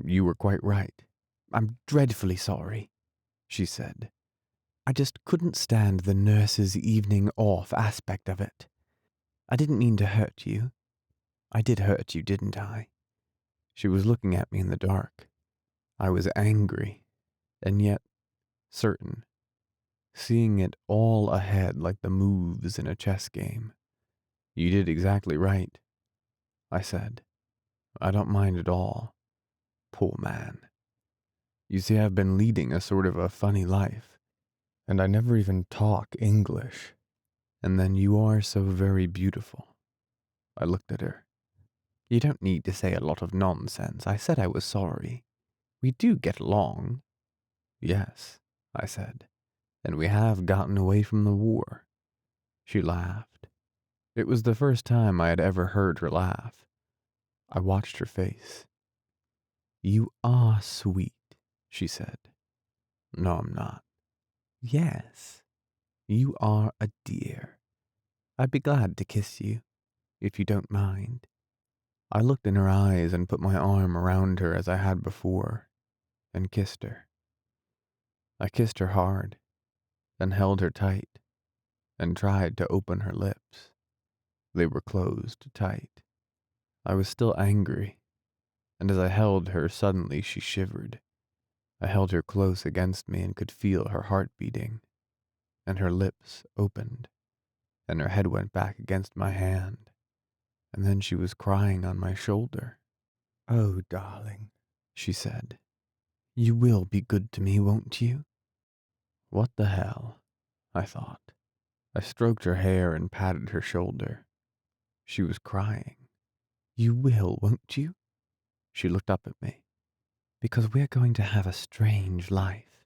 "You were quite right." "I'm dreadfully sorry," she said. "I just couldn't stand the nurse's evening off aspect of it. I didn't mean to hurt you. I did hurt you, didn't I?" She was looking at me in the dark. I was angry, and yet certain, seeing it all ahead like the moves in a chess game. "You did exactly right," I said. "I don't mind at all. Poor man. You see, I've been leading a sort of a funny life, and I never even talk English. And then you are so very beautiful." I looked at her. "You don't need to say a lot of nonsense. I said I was sorry. We do get along." "Yes," I said, "and we have gotten away from the war." She laughed. It was the first time I had ever heard her laugh. I watched her face. "You are sweet," she said. "No, I'm not." "Yes, you are a dear. I'd be glad to kiss you, if you don't mind." I looked in her eyes and put my arm around her as I had before, and kissed her. I kissed her hard, then held her tight, and tried to open her lips. They were closed tight. I was still angry, and as I held her, suddenly she shivered. I held her close against me and could feel her heart beating, and her lips opened, and her head went back against my hand, and then she was crying on my shoulder. "Oh, darling," she said. "you will be good to me, won't you?" What the hell? I thought. I stroked her hair and patted her shoulder. She was crying. "You will, won't you?" She looked up at me. "Because we're going to have a strange life."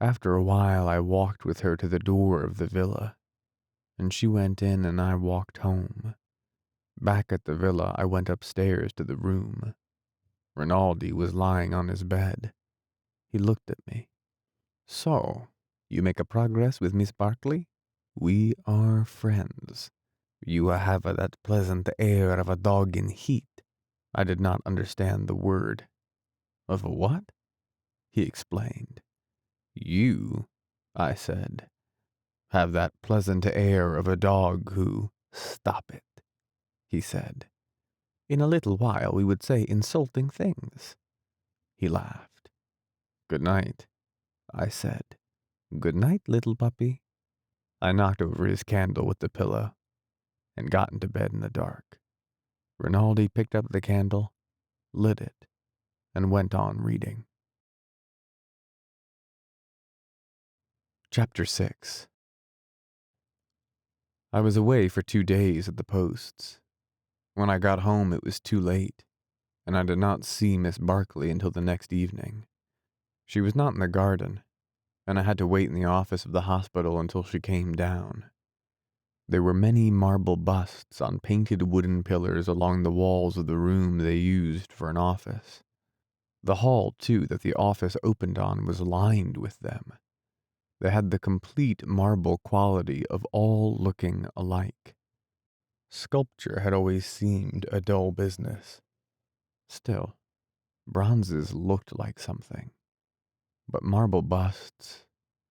After a while, I walked with her to the door of the villa, and she went in and I walked home. Back at the villa, I went upstairs to the room. Rinaldi was lying on his bed. He looked at me. "So, you make a progress with Miss Barkley? We are friends. You have that pleasant air of a dog in heat." I did not understand the word. "Of a what?" he explained. "You," I said, "have that pleasant air of a dog who—" "Stop it," he said. "In a little while we would say insulting things." He laughed. "Good night," I said. "Good night, little puppy." I knocked over his candle with the pillow and got into bed in the dark. Rinaldi picked up the candle, lit it, and went on reading. Chapter 6. I was away for 2 days at the posts. When I got home it was too late, and I did not see Miss Barkley until the next evening. She was not in the garden, and I had to wait in the office of the hospital until she came down. There were many marble busts on painted wooden pillars along the walls of the room they used for an office. The hall, too, that the office opened on was lined with them. They had the complete marble quality of all looking alike. Sculpture had always seemed a dull business. Still, bronzes looked like something. But marble busts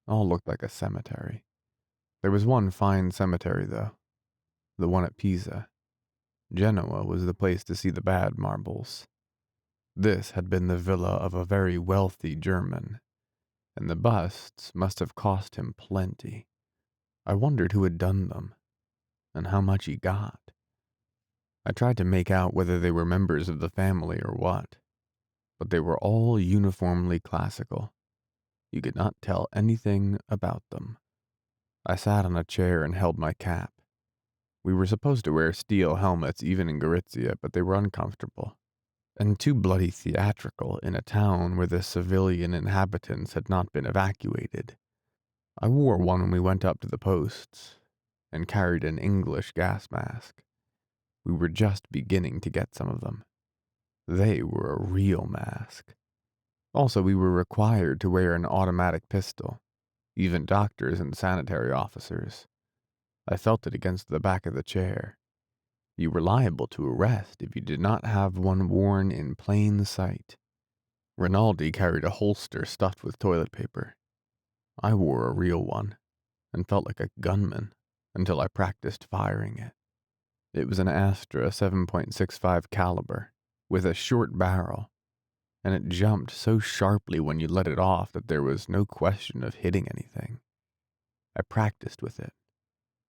all looked like a cemetery. There was one fine cemetery, though. The one at Pisa. Genoa was the place to see the bad marbles. This had been the villa of a very wealthy German, and the busts must have cost him plenty. I wondered who had done them, and how much he got. I tried to make out whether they were members of the family or what, but they were all uniformly classical. You could not tell anything about them. I sat on a chair and held my cap. We were supposed to wear steel helmets even in Gorizia, but they were uncomfortable, and too bloody theatrical in a town where the civilian inhabitants had not been evacuated. I wore one when we went up to the posts, and carried an English gas mask. We were just beginning to get some of them. They were a real mask. Also, we were required to wear an automatic pistol, even doctors and sanitary officers. I felt it against the back of the chair. You were liable to arrest if you did not have one worn in plain sight. Rinaldi carried a holster stuffed with toilet paper. I wore a real one, and felt like a gunman until I practiced firing it. It was an Astra 7.65 caliber, with a short barrel, and it jumped so sharply when you let it off that there was no question of hitting anything. I practiced with it,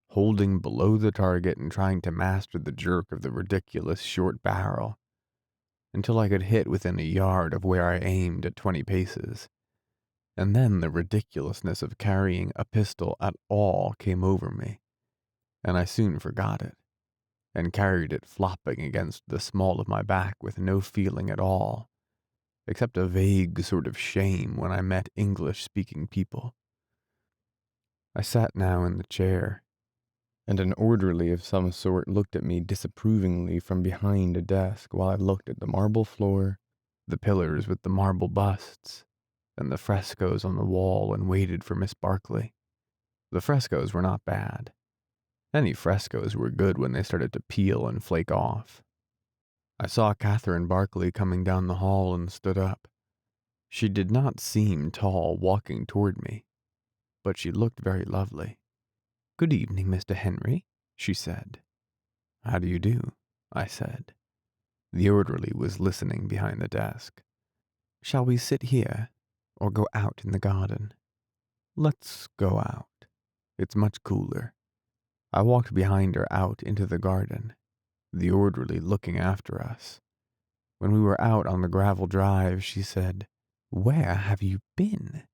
holding below the target and trying to master the jerk of the ridiculous short barrel, until I could hit within a yard of where I aimed at 20 paces. And then the ridiculousness of carrying a pistol at all came over me, and I soon forgot it, and carried it flopping against the small of my back with no feeling at all, except a vague sort of shame when I met English-speaking people. I sat now in the chair, and an orderly of some sort looked at me disapprovingly from behind a desk while I looked at the marble floor, the pillars with the marble busts, and the frescoes on the wall and waited for Miss Barkley. The frescoes were not bad. Any frescoes were good when they started to peel and flake off. I saw Catherine Barkley coming down the hall and stood up. She did not seem tall walking toward me, but she looked very lovely. "Good evening, Mr. Henry," she said. "How do you do?" I said. The orderly was listening behind the desk. "Shall we sit here, or go out in the garden?" "Let's go out. It's much cooler." I walked behind her out into the garden, the orderly looking after us. When we were out on the gravel drive, she said, "Where have you been?"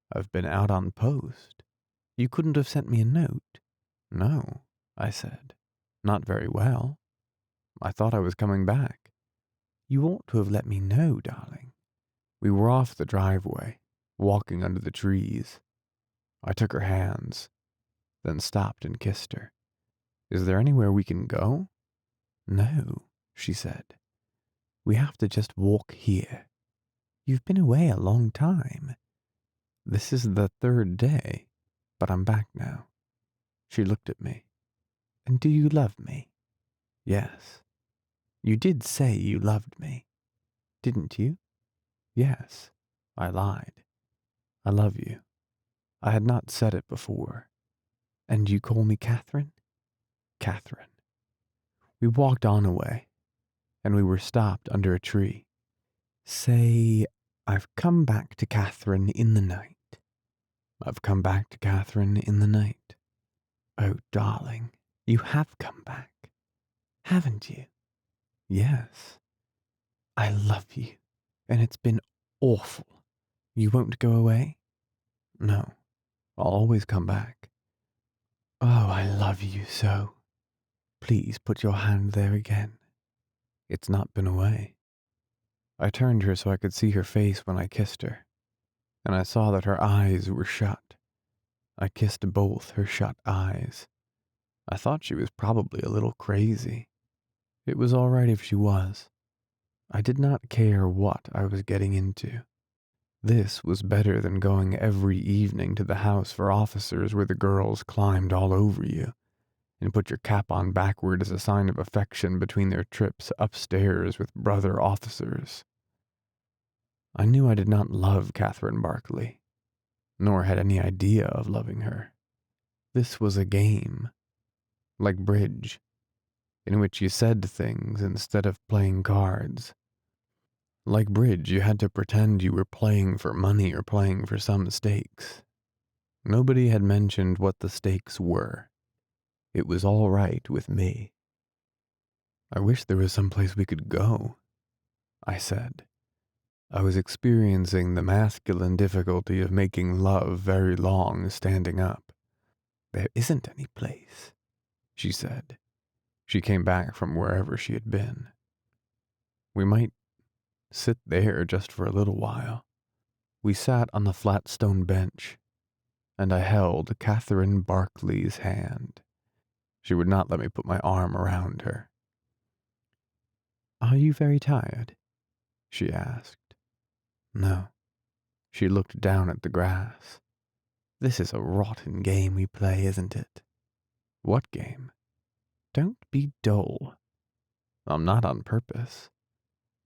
"I've been out on post." "You couldn't have sent me a note?" "No," I said. "Not very well. I thought I was coming back." "You ought to have let me know, darling." We were off the driveway, walking under the trees. I took her hands, then stopped and kissed her. "Is there anywhere we can go?" "No," she said. "We have to just walk here. You've been away a long time." "This is the third day, but I'm back now." She looked at me. "And do you love me?" "Yes." "You did say you loved me, didn't you?" "Yes." I lied. "I love you." I had not said it before. "And you call me Catherine?" "Catherine." We walked on a way, and we were stopped under a tree. "Say, I've come back to Catherine in the night." "I've come back to Catherine in the night." "Oh, darling, you have come back, haven't you?" "Yes." "I love you, and it's been awful. You won't go away?" "No, I'll always come back." "Oh, I love you so. Please put your hand there again." "It's not been away." I turned her so I could see her face when I kissed her, and I saw that her eyes were shut. I kissed both her shut eyes. I thought she was probably a little crazy. It was all right if she was. I did not care what I was getting into. This was better than going every evening to the house for officers where the girls climbed all over you and put your cap on backward as a sign of affection between their trips upstairs with brother officers. I knew I did not love Catherine Barkley, nor had any idea of loving her. This was a game, like bridge, in which you said things instead of playing cards. Like bridge, you had to pretend you were playing for money or playing for some stakes. Nobody had mentioned what the stakes were. It was all right with me. "I wish there was some place we could go," I said. I was experiencing the masculine difficulty of making love very long standing up. "There isn't any place," she said. She came back from wherever she had been. "We might sit there just for a little while." We sat on the flat stone bench, and I held Catherine Barkley's hand. She would not let me put my arm around her. "Are you very tired?" she asked. "No." She looked down at the grass. "This is a rotten game we play, isn't it?" "What game?" "Don't be dull." "I'm not on purpose."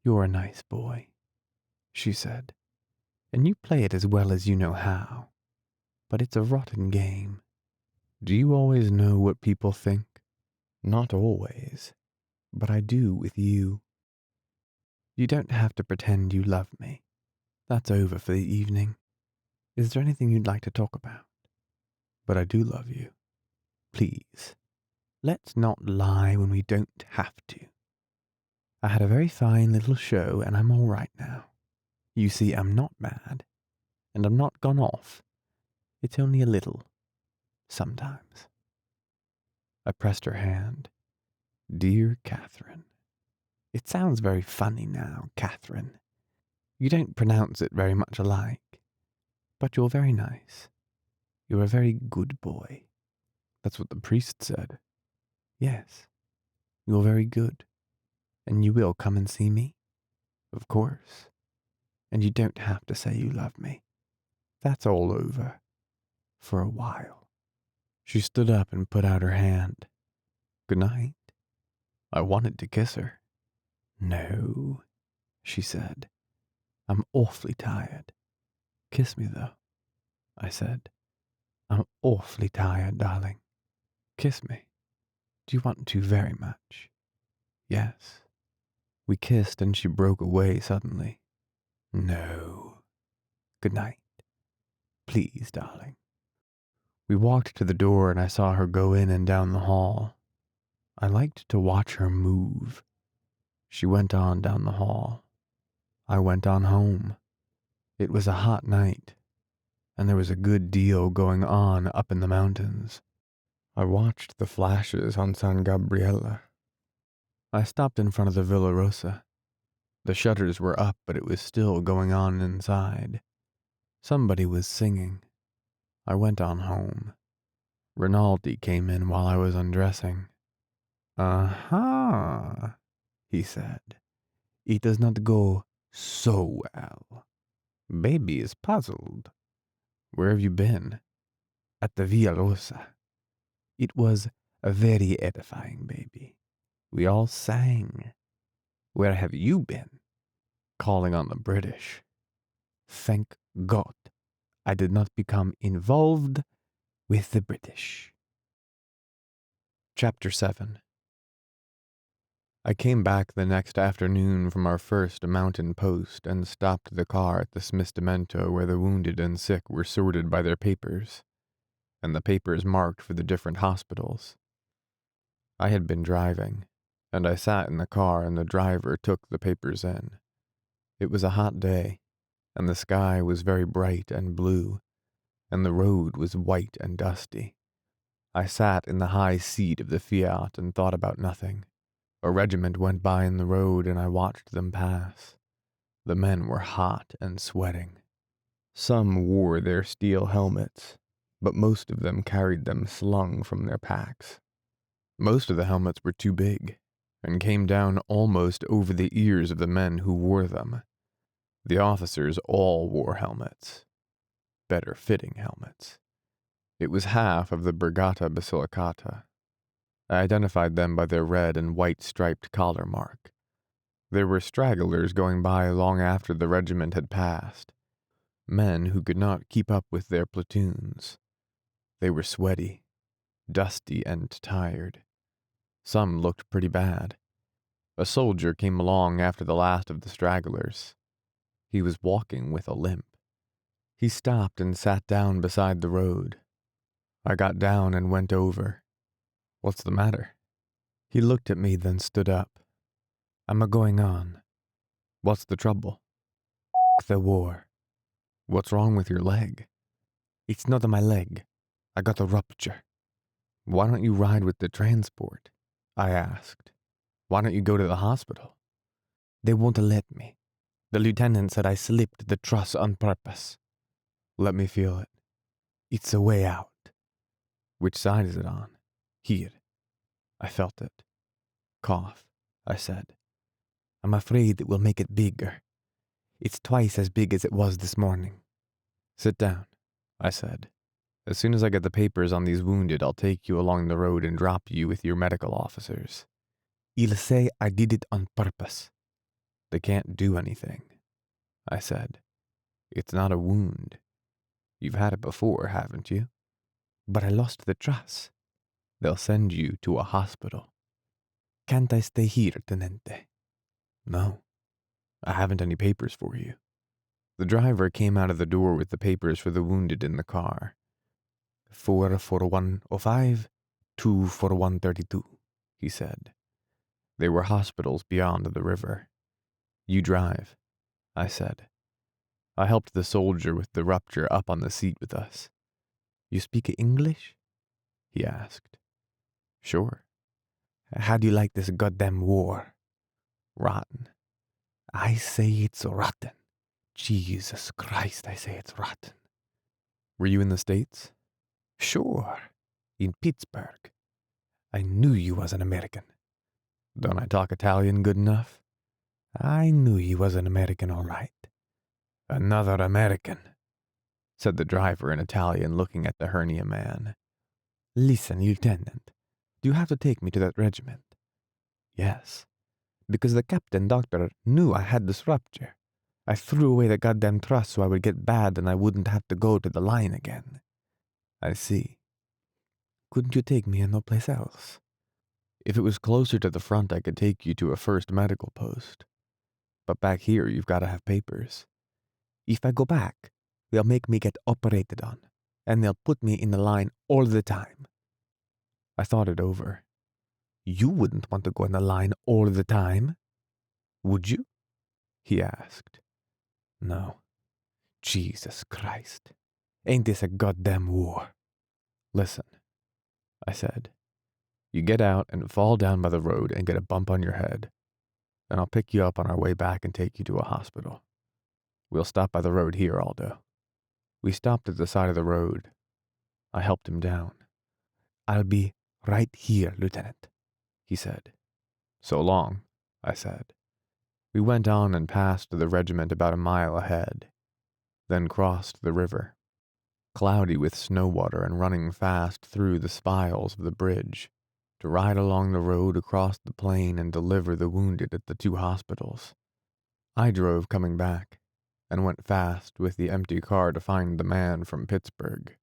"You're a nice boy," she said, "and you play it as well as you know how. But it's a rotten game." "Do you always know what people think?" "Not always, but I do with you. You don't have to pretend you love me. That's over for the evening. Is there anything you'd like to talk about?" "But I do love you." "Please, let's not lie when we don't have to. I had a very fine little show and I'm all right now. You see, I'm not mad, and I'm not gone off. It's only a little, sometimes." I pressed her hand. "Dear Catherine." "It sounds very funny now, Catherine. You don't pronounce it very much alike. But you're very nice. You're a very good boy." "That's what the priest said." "Yes, you're very good. And you will come and see me?" "Of course." "And you don't have to say you love me. That's all over. For a while." She stood up and put out her hand. Good night. I wanted to kiss her. No, she said. I'm awfully tired. Kiss me, though, I said. I'm awfully tired, darling. Kiss me. Do you want to very much? Yes. We kissed and she broke away suddenly. No. Good night. Please, darling. We walked to the door and I saw her go in and down the hall. I liked to watch her move. She went on down the hall. I went on home. It was a hot night, and there was a good deal going on up in the mountains. I watched the flashes on San Gabriele. I stopped in front of the Villa Rosa. The shutters were up, but it was still going on inside. Somebody was singing. I went on home. Rinaldi came in while I was undressing. Aha, he said. It does not go so well. Baby is puzzled. Where have you been? At the Villa Rosa. It was a very edifying, baby. We all sang. Where have you been? Calling on the British. Thank God I did not become involved with the British. Chapter 7. I came back the next afternoon from our first mountain post and stopped the car at the smistamento where the wounded and sick were sorted by their papers, and the papers marked for the different hospitals. I had been driving, and I sat in the car and the driver took the papers in. It was a hot day, and the sky was very bright and blue, and the road was white and dusty. I sat in the high seat of the Fiat and thought about nothing. A regiment went by in the road and I watched them pass. The men were hot and sweating. Some wore their steel helmets, but most of them carried them slung from their packs. Most of the helmets were too big and came down almost over the ears of the men who wore them. The officers all wore helmets. Better fitting helmets. It was half of the Brigata Basilicata. I identified them by their red and white striped collar mark. There were stragglers going by long after the regiment had passed, men who could not keep up with their platoons. They were sweaty, dusty, and tired. Some looked pretty bad. A soldier came along after the last of the stragglers. He was walking with a limp. He stopped and sat down beside the road. I got down and went over. What's the matter? He looked at me, then stood up. I'm a-going on. What's the trouble? The war. What's wrong with your leg? It's not my leg. I got a rupture. Why don't you ride with the transport? I asked. Why don't you go to the hospital? They won't let me. The lieutenant said I slipped the truss on purpose. Let me feel it. It's a way out. Which side is it on? Here. I felt it. Cough, I said. I'm afraid it will make it bigger. It's twice as big as it was this morning. Sit down, I said. As soon as I get the papers on these wounded, I'll take you along the road and drop you with your medical officers. He'll say I did it on purpose. They can't do anything, I said. It's not a wound. You've had it before, haven't you? But I lost the truss. They'll send you to a hospital. Can't I stay here, Tenente? No, I haven't any papers for you. The driver came out of the door with the papers for the wounded in the car. 4 for 105, 2 for 132, he said. They were hospitals beyond the river. You drive, I said. I helped the soldier with the rupture up on the seat with us. You speak English? He asked. Sure. How do you like this goddamn war? Rotten. I say it's rotten. Jesus Christ, I say it's rotten. Were you in the States? Sure. In Pittsburgh. I knew you was an American. Don't I talk Italian good enough? I knew you was an American all right. Another American, said the driver in Italian, looking at the hernia man. Listen, Lieutenant, do you have to take me to that regiment? Yes, because the captain doctor knew I had this rupture. I threw away the goddamn trust so I would get bad and I wouldn't have to go to the line again. I see. Couldn't you take me no place else? If it was closer to the front, I could take you to a first medical post. But back here, you've got to have papers. If I go back, they'll make me get operated on, and they'll put me in the line all the time. I thought it over. You wouldn't want to go in the line all the time, would you? He asked. No. Jesus Christ. Ain't this a goddamn war? Listen, I said. You get out and fall down by the road and get a bump on your head. Then I'll pick you up on our way back and take you to a hospital. We'll stop by the road here, Aldo. We stopped at the side of the road. I helped him down. I'll be right here, Lieutenant, he said. So long, I said. We went on and passed the regiment about a mile ahead, then crossed the river, cloudy with snow water and running fast through the spiles of the bridge, to ride along the road across the plain and deliver the wounded at the 2 hospitals. I drove coming back, and went fast with the empty car to find the man from Pittsburgh.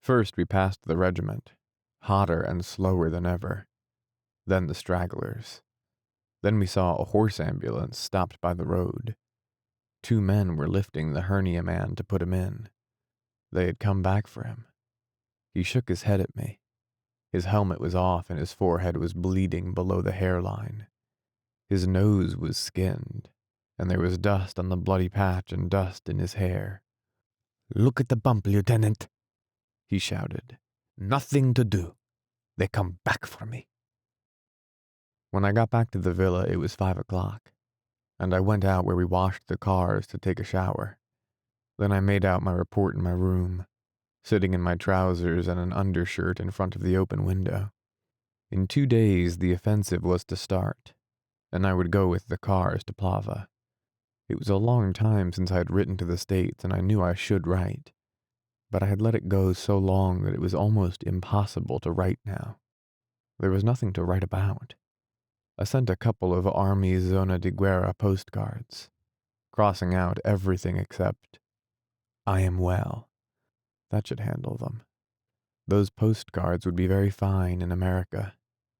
First we passed the regiment, hotter and slower than ever, then the stragglers. Then we saw a horse ambulance stopped by the road. 2 men were lifting the hernia man to put him in. They had come back for him. He shook his head at me. His helmet was off and his forehead was bleeding below the hairline. His nose was skinned, and there was dust on the bloody patch and dust in his hair. Look at the bump, Lieutenant, he shouted. Nothing to do. They come back for me. When I got back to the villa, it was 5 o'clock, and I went out where we washed the cars to take a shower. Then I made out my report in my room, sitting in my trousers and an undershirt in front of the open window. In 2 days, the offensive was to start, and I would go with the cars to Plava. It was a long time since I had written to the States, and I knew I should write, but I had let it go so long that it was almost impossible to write now. There was nothing to write about. I sent a couple of Army Zona de Guerra postcards, crossing out everything except, "I am well." That should handle them. Those postcards would be very fine in America.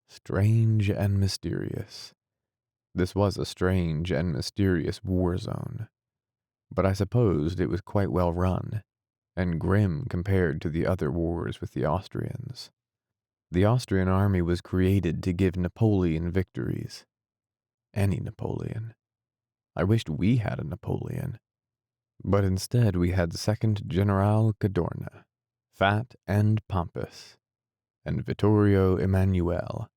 Strange and mysterious. This was a strange and mysterious war zone, but I supposed it was quite well run, and grim compared to the other wars with the Austrians. The Austrian army was created to give Napoleon victories. Any Napoleon. I wished we had a Napoleon. But instead we had Second General Cadorna, fat and pompous, and Vittorio Emanuele,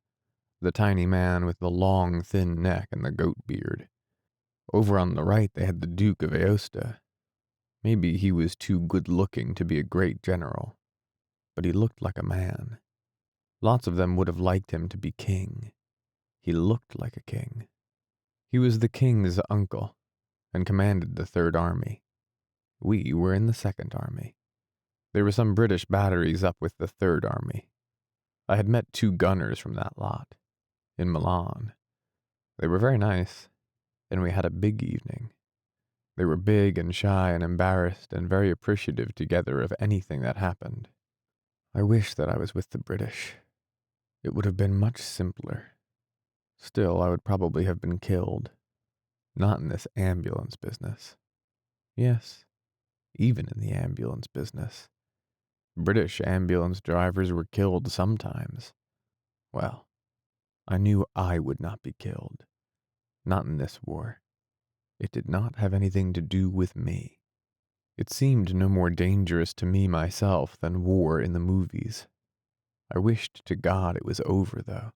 the tiny man with the long, thin neck and the goat beard. Over on the right they had the Duke of Aosta. Maybe he was too good-looking to be a great general, but he looked like a man. Lots of them would have liked him to be king. He looked like a king. He was the king's uncle, and commanded the Third Army. We were in the Second Army. There were some British batteries up with the Third Army. I had met 2 gunners from that lot, in Milan. They were very nice, and we had a big evening. They were big and shy and embarrassed and very appreciative together of anything that happened. I wish that I was with the British. It would have been much simpler. Still, I would probably have been killed. Not in this ambulance business. Yes, even in the ambulance business. British ambulance drivers were killed sometimes. Well, I knew I would not be killed. Not in this war. It did not have anything to do with me. It seemed no more dangerous to me myself than war in the movies. I wished to God it was over, though.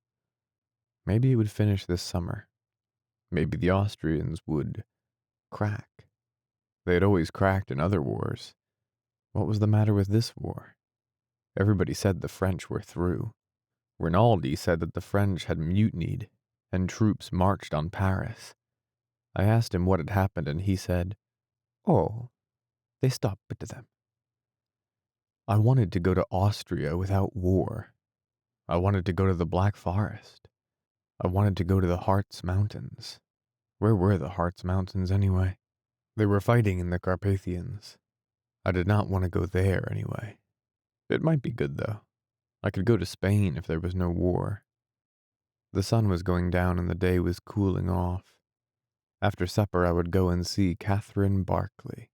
Maybe it would finish this summer. Maybe the Austrians would crack. They had always cracked in other wars. What was the matter with this war? Everybody said the French were through. Rinaldi said that the French had mutinied, and troops marched on Paris. I asked him what had happened, and he said, "Oh, they stopped with them." I wanted to go to Austria without war. I wanted to go to the Black Forest. I wanted to go to the Harz Mountains. Where were the Harz Mountains anyway? They were fighting in the Carpathians. I did not want to go there anyway. It might be good though. I could go to Spain if there was no war. The sun was going down and the day was cooling off. After supper I would go and see Catherine Barclay.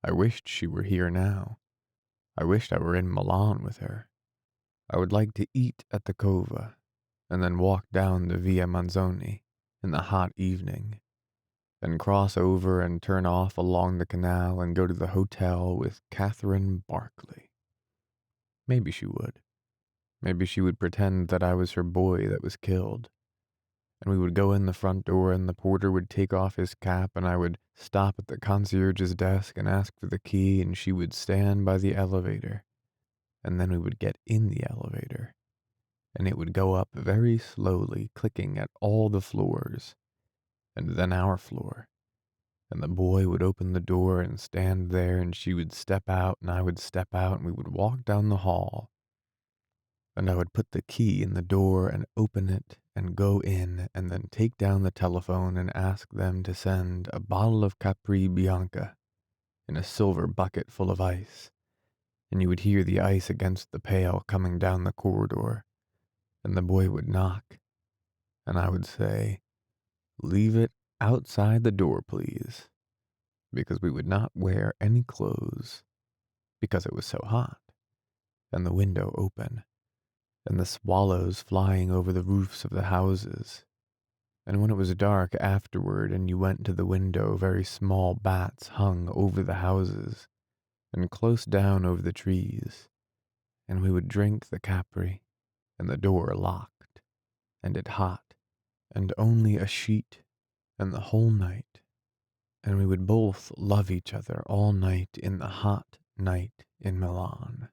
I wished she were here now. I wished I were in Milan with her. I would like to eat at the Cova, and then walk down the Via Manzoni in the hot evening, then cross over and turn off along the canal and go to the hotel with Catherine Barclay. Maybe she would. Maybe she would pretend that I was her boy that was killed. And we would go in the front door and the porter would take off his cap and I would stop at the concierge's desk and ask for the key and she would stand by the elevator. And then we would get in the elevator. And it would go up very slowly, clicking at all the floors. And then our floor. And the boy would open the door and stand there and she would step out and I would step out and we would walk down the hall. And I would put the key in the door and open it and go in and then take down the telephone and ask them to send a bottle of Capri Bianca in a silver bucket full of ice. And you would hear the ice against the pail coming down the corridor. And the boy would knock. And I would say, "Leave it outside the door, please." Because we would not wear any clothes. Because it was so hot. And the window open. And the swallows flying over the roofs of the houses. And when it was dark afterward and you went to the window, very small bats hung over the houses and close down over the trees. And we would drink the Capri, and the door locked, and it hot, and only a sheet, and the whole night. And we would both love each other all night in the hot night in Milan.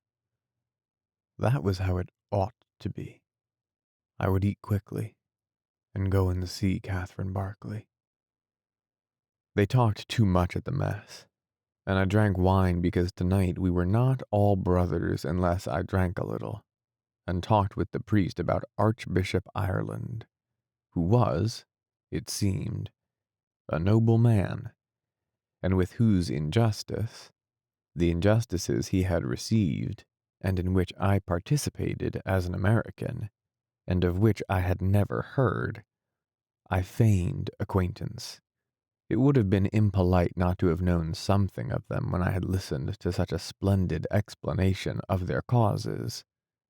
That was how it ought to be. I would eat quickly and go in to see Catherine Barclay. They talked too much at the mess, and I drank wine because tonight we were not all brothers unless I drank a little, and talked with the priest about Archbishop Ireland, who was, it seemed, a noble man, and with whose injustice, the injustices he had received, and in which I participated as an American, and of which I had never heard, I feigned acquaintance. It would have been impolite not to have known something of them when I had listened to such a splendid explanation of their causes,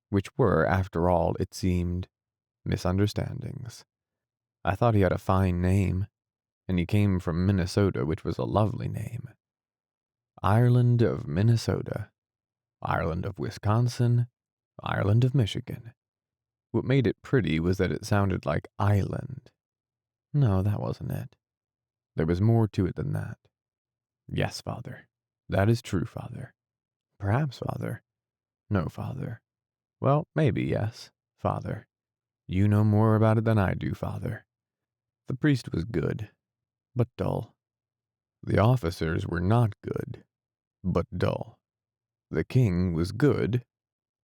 which were, after all, it seemed, misunderstandings. I thought he had a fine name, and he came from Minnesota, which was a lovely name. Ireland of Minnesota, Ireland of Wisconsin, Ireland of Michigan. What made it pretty was that it sounded like island. No, that wasn't it. There was more to it than that. Yes, Father. That is true, Father. Perhaps, Father. No, Father. Well, maybe, yes, Father. You know more about it than I do, Father. The priest was good, but dull. The officers were not good, but dull. The king was good,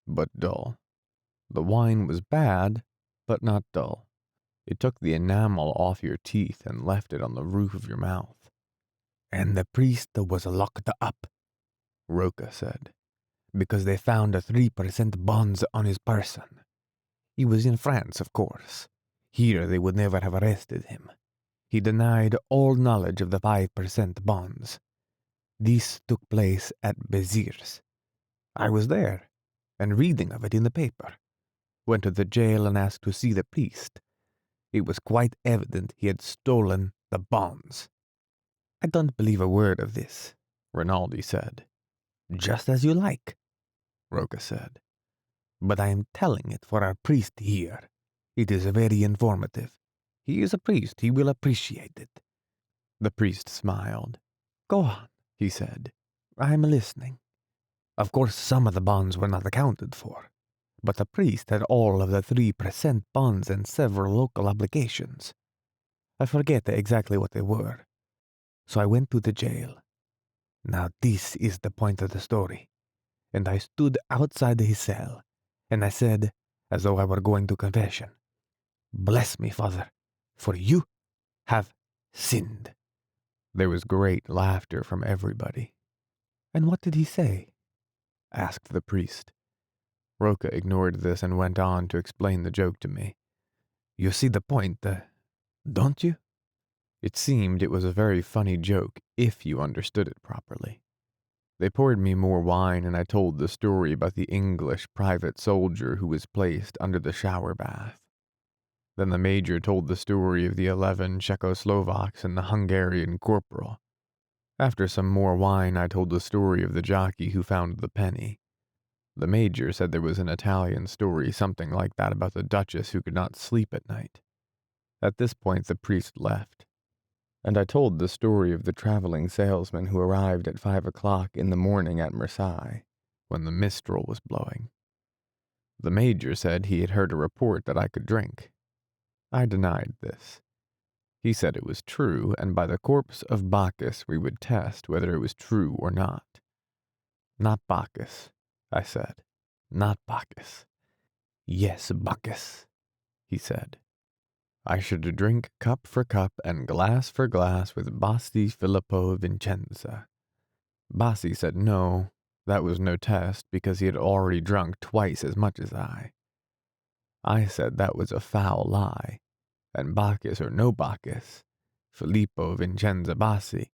but dull. The wine was bad, but not dull. It took the enamel off your teeth and left it on the roof of your mouth. And the priest was locked up, Roca said, because they found a 3% bonds on his person. He was in France, of course. Here they would never have arrested him. He denied all knowledge of the 5% bonds. This took place at Béziers. I was there, and reading of it in the paper. Went to the jail and asked to see the priest. It was quite evident he had stolen the bonds. I don't believe a word of this, Rinaldi said. Just as you like, Roca said. But I am telling it for our priest here. It is very informative. He is a priest. He will appreciate it. The priest smiled. Go on, he said. I am listening. Of course, some of the bonds were not accounted for, but the priest had all of the 3% bonds and several local obligations. I forget exactly what they were. So I went to the jail. Now this is the point of the story. and I stood outside his cell, and I said, as though I were going to confession, 'Bless me, Father, for you have sinned.'" There was great laughter from everybody. "And what did he say?" Asked the priest. Roca ignored this and went on to explain the joke to me. "You see the point, don't you?" It seemed it was a very funny joke if you understood it properly. They poured me more wine, and I told the story about the English private soldier who was placed under the shower bath. Then the major told the story of the 11 Czechoslovaks and the Hungarian corporal. After some more wine, I told the story of the jockey who found the penny. The major said there was an Italian story, something like that, about the duchess who could not sleep at night. At this point, the priest left, and I told the story of the traveling salesman who arrived at 5 o'clock in the morning at Marseilles, when the mistral was blowing. The major said he had heard a report that I could drink. I denied this. He said it was true, and by the corpse of Bacchus we would test whether it was true or not. "Not Bacchus," I said. "Not Bacchus." "Yes, Bacchus," he said. I should drink cup for cup and glass for glass with Bassi Filippo Vincenza. Bassi said no, that was no test because he had already drunk twice as much as I. I said that was a foul lie, and Bacchus or no Bacchus, Filippo Vincenza Bassi,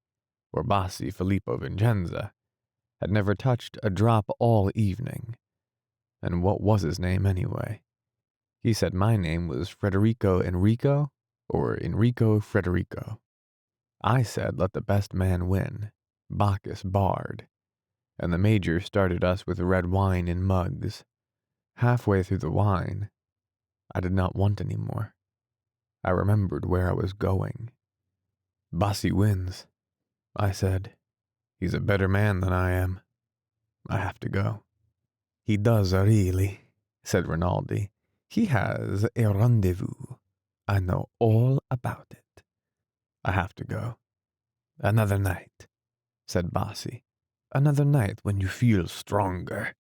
or Bassi Filippo Vincenza, had never touched a drop all evening. And what was his name anyway? He said my name was Federico Enrico, or Enrico Federico. I said let the best man win, Bacchus barred, and the major started us with red wine in mugs. Halfway through the wine, I did not want any more. I remembered where I was going. "Bassi wins," I said. "He's a better man than I am. I have to go." "He does really," said Rinaldi. "He has a rendezvous. I know all about it." "I have to go." "Another night," said Bassi. "Another night when you feel stronger."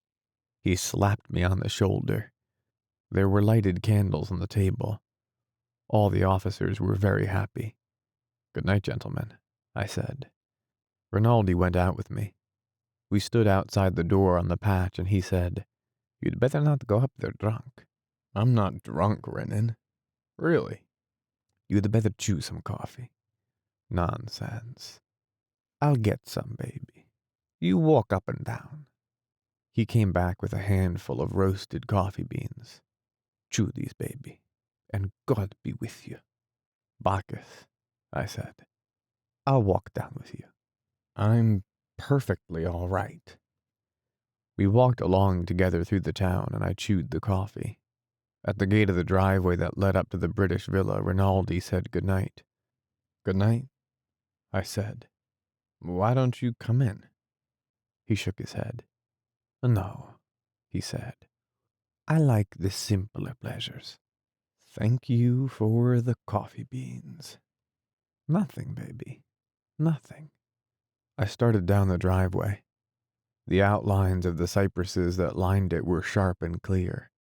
He slapped me on the shoulder. There were lighted candles on the table. All the officers were very happy. "Good night, gentlemen," I said. Rinaldi went out with me. We stood outside the door on the patch, and he said, "You'd better not go up there drunk." "I'm not drunk, Renan." "Really?" "You'd better chew some coffee." "Nonsense." "I'll get some, baby. You walk up and down." He came back with a handful of roasted coffee beans. "Chew these, baby, and God be with you." "Bacchus," I said. "I'll walk down with you." "I'm perfectly all right." We walked along together through the town, and I chewed the coffee. At the gate of the driveway that led up to the British villa, Rinaldi said good night. "Good night," I said. "Why don't you come in?" He shook his head. "No," he said. "I like the simpler pleasures." "Thank you for the coffee beans." "Nothing, baby. Nothing." I started down the driveway. The outlines of the cypresses that lined it were sharp and clear.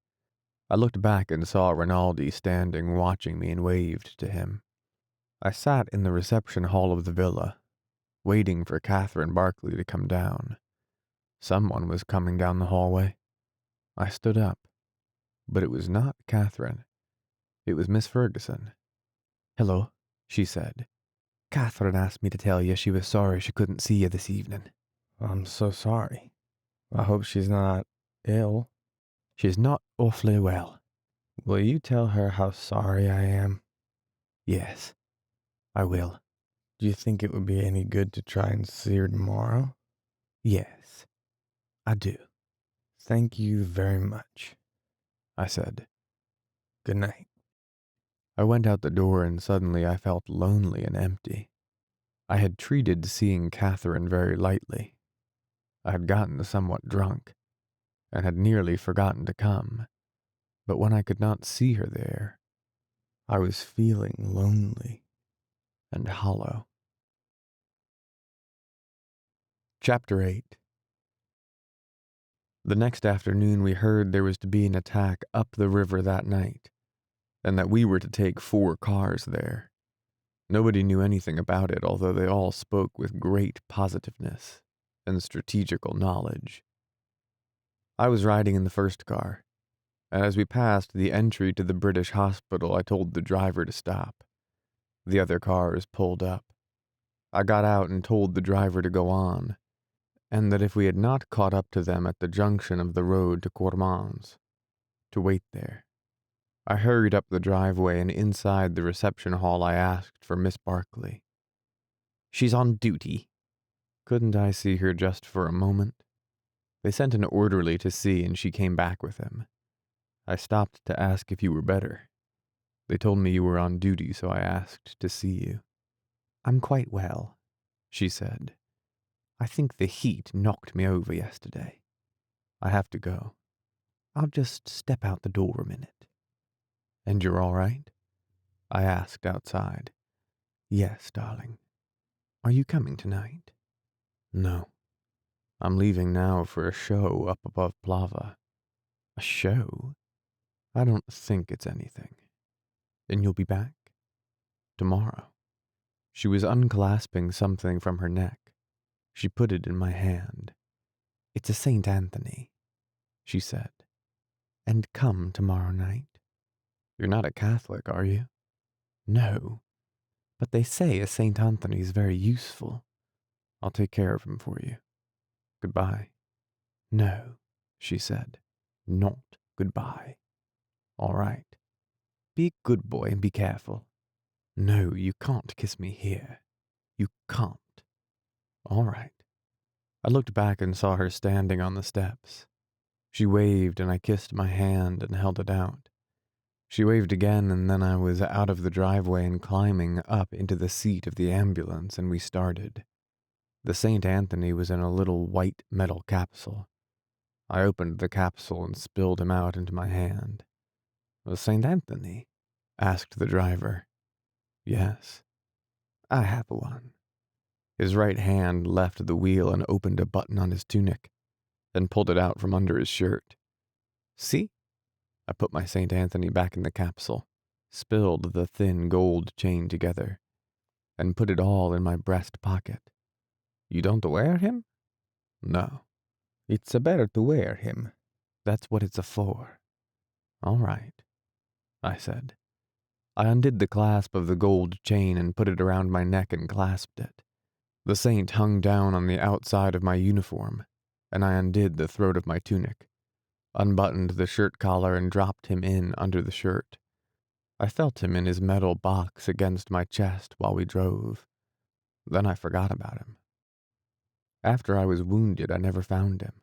I looked back and saw Rinaldi standing watching me and waved to him. I sat in the reception hall of the villa, waiting for Catherine Barclay to come down. Someone was coming down the hallway. I stood up, but it was not Catherine. It was Miss Ferguson. "Hello," she said. "Catherine asked me to tell you she was sorry she couldn't see you this evening." "I'm so sorry. I hope she's not ill." "She's not awfully well." "Will you tell her how sorry I am?" "Yes, I will." "Do you think it would be any good to try and see her tomorrow?" "Yes, I do." "Thank you very much," I said. "Good night." I went out the door, and suddenly I felt lonely and empty. I had treated seeing Catherine very lightly. I had gotten somewhat drunk, and had nearly forgotten to come, but when I could not see her there, I was feeling lonely and hollow. Chapter 8. The next afternoon we heard there was to be an attack up the river that night, and that we were to take 4 cars there. Nobody knew anything about it, although they all spoke with great positiveness and strategical knowledge. I was riding in the first car, and as we passed the entry to the British hospital, I told the driver to stop. The other cars pulled up. I got out and told the driver to go on, and that if we had not caught up to them at the junction of the road to Cormans, to wait there. I hurried up the driveway, and inside the reception hall I asked for Miss Barkley. "She's on duty." Couldn't I see her just for a moment? They sent an orderly to see, and she came back with him. I stopped to ask if you were better. They told me you were on duty, so I asked to see you. "I'm quite well," she said. "I think the heat knocked me over yesterday. I have to go. I'll just step out the door a minute." "And you're all right?" I asked outside. "Yes, darling. Are you coming tonight?" "No. I'm leaving now for a show up above Plava." "A show? I don't think it's anything." "And you'll be back?" "Tomorrow." She was unclasping something from her neck. She put it in my hand. "It's a St. Anthony," she said. "And come tomorrow night." "You're not a Catholic, are you?" "No. But they say a St. Anthony's very useful." "I'll take care of him for you. Goodbye." "No," she said. "Not goodbye." "All right. Be a good boy and be careful." "No, you can't kiss me here. You can't." "All right." I looked back and saw her standing on the steps. She waved, and I kissed my hand and held it out. She waved again, and then I was out of the driveway and climbing up into the seat of the ambulance, and we started. The St. Anthony was in a little white metal capsule. I opened the capsule and spilled him out into my hand. "A St. Anthony?" asked the driver. "Yes." "I have one." His right hand left the wheel and opened a button on his tunic, then pulled it out from under his shirt. "See?" I put my St. Anthony back in the capsule, spilled the thin gold chain together, and put it all in my breast pocket. "You don't wear him?" "No." "It's better to wear him. That's what it's for." "All right," I said. I undid the clasp of the gold chain and put it around my neck and clasped it. The saint hung down on the outside of my uniform, and I undid the throat of my tunic, unbuttoned the shirt collar, and dropped him in under the shirt. I felt him in his metal box against my chest while we drove. Then I forgot about him. After I was wounded, I never found him.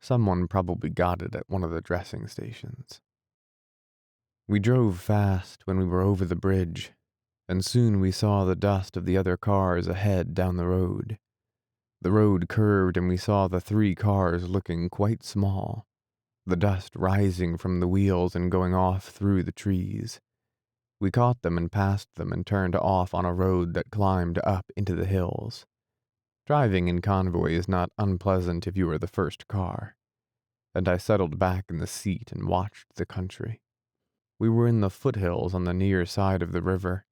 Someone probably got it at one of the dressing stations. We drove fast when we were over the bridge, and soon we saw the dust of the other cars ahead down the road. The road curved, and we saw the 3 cars looking quite small, the dust rising from the wheels and going off through the trees. We caught them and passed them and turned off on a road that climbed up into the hills. Driving in convoy is not unpleasant if you are the first car, and I settled back in the seat and watched the country. We were in the foothills on the near side of the river,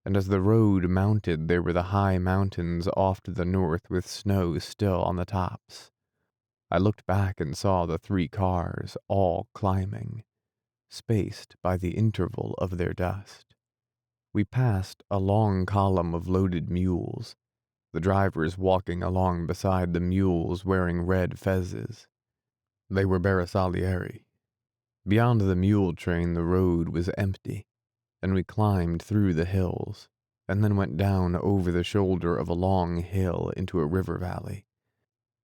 and as the road mounted there were the high mountains off to the north with snow still on the tops. I looked back and saw the 3 cars all climbing, spaced by the interval of their dust. We passed a long column of loaded mules, the drivers walking along beside the mules wearing red fezzes. They were Bersaglieri. Beyond the mule train the road was empty, and we climbed through the hills, and then went down over the shoulder of a long hill into a river valley.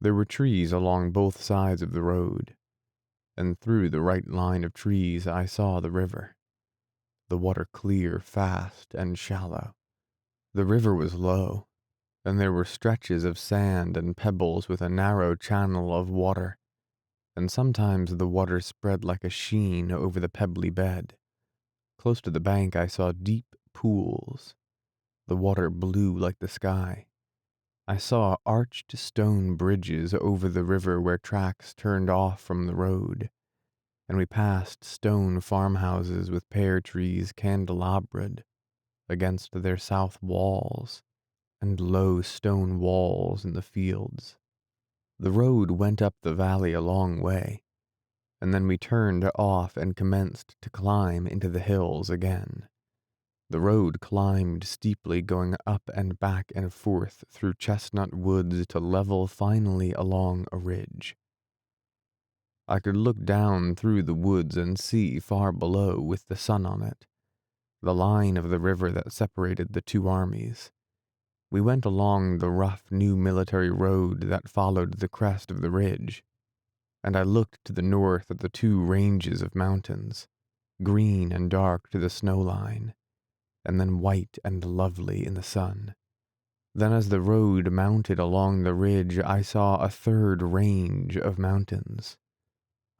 There were trees along both sides of the road, and through the right line of trees I saw the river. The water clear, fast, and shallow. The river was low, and there were stretches of sand and pebbles with a narrow channel of water, and sometimes the water spread like a sheen over the pebbly bed. Close to the bank I saw deep pools. The water blue like the sky. I saw arched stone bridges over the river where tracks turned off from the road, and we passed stone farmhouses with pear trees candelabraed against their south walls, and low stone walls in the fields. The road went up the valley a long way, and then we turned off and commenced to climb into the hills again. The road climbed steeply, going up and back and forth through chestnut woods to level finally along a ridge. I could look down through the woods and see far below, with the sun on it, the line of the river that separated the two armies. We went along the rough new military road that followed the crest of the ridge, and I looked to the north at the two ranges of mountains, green and dark to the snow line, and then white and lovely in the sun. Then as the road mounted along the ridge, I saw a third range of mountains,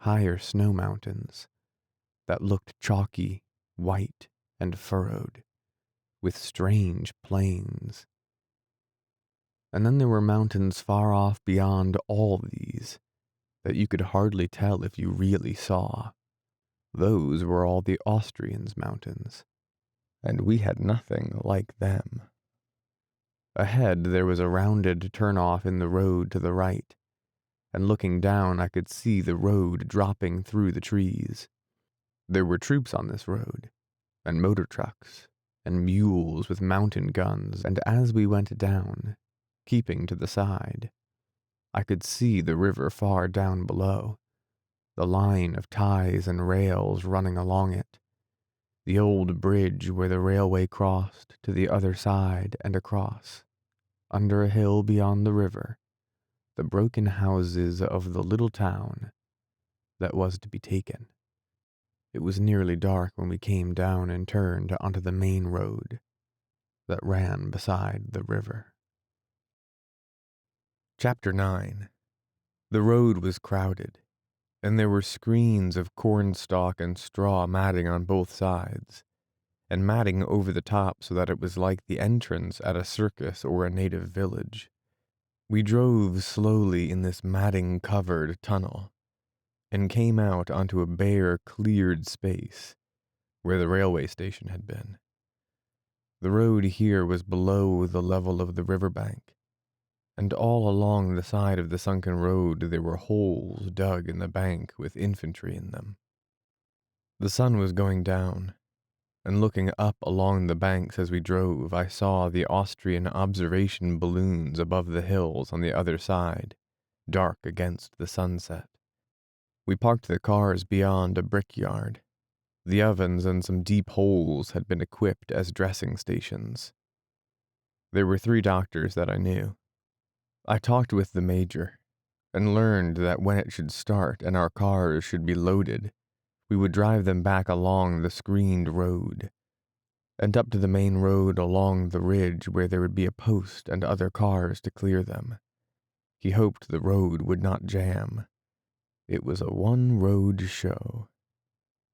higher snow mountains, that looked chalky, white, and furrowed, with strange plains. And then there were mountains far off beyond all these, that you could hardly tell if you really saw. Those were all the Austrians' mountains, and we had nothing like them. Ahead there was a rounded turn-off in the road to the right, and looking down I could see the road dropping through the trees. There were troops on this road, and motor trucks, and mules with mountain guns, and as we went down, keeping to the side, I could see the river far down below, the line of ties and rails running along it, the old bridge where the railway crossed to the other side and across, under a hill beyond the river, the broken houses of the little town that was to be taken. It was nearly dark when we came down and turned onto the main road that ran beside the river. Chapter 9. The road was crowded, and there were screens of cornstalk and straw matting on both sides, and matting over the top so that it was like the entrance at a circus or a native village. We drove slowly in this matting-covered tunnel, and came out onto a bare, cleared space where the railway station had been. The road here was below the level of the riverbank, and all along the side of the sunken road there were holes dug in the bank with infantry in them. The sun was going down, and looking up along the banks as we drove, I saw the Austrian observation balloons above the hills on the other side, dark against the sunset. We parked the cars beyond a brickyard. The ovens and some deep holes had been equipped as dressing stations. There were 3 doctors that I knew. I talked with the major, and learned that when it should start and our cars should be loaded, we would drive them back along the screened road, and up to the main road along the ridge where there would be a post and other cars to clear them. He hoped the road would not jam. It was a one-road show.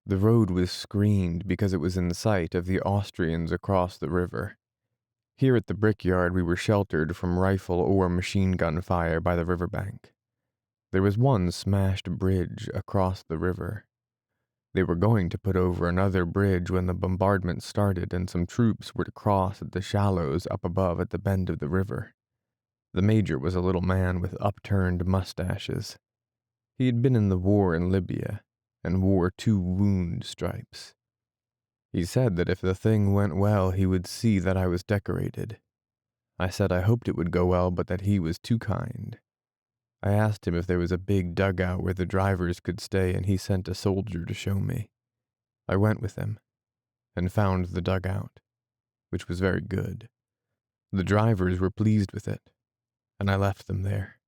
The road was screened because it was in sight of the Austrians across the river. Here at the brickyard we were sheltered from rifle or machine gun fire by the riverbank. There was one smashed bridge across the river. They were going to put over another bridge when the bombardment started, and some troops were to cross at the shallows up above at the bend of the river. The major was a little man with upturned mustaches. He had been in the war in Libya, and wore 2 wound stripes. He said that if the thing went well, he would see that I was decorated. I said I hoped it would go well, but that he was too kind. I asked him if there was a big dugout where the drivers could stay, and he sent a soldier to show me. I went with him, and found the dugout, which was very good. The drivers were pleased with it, and I left them there.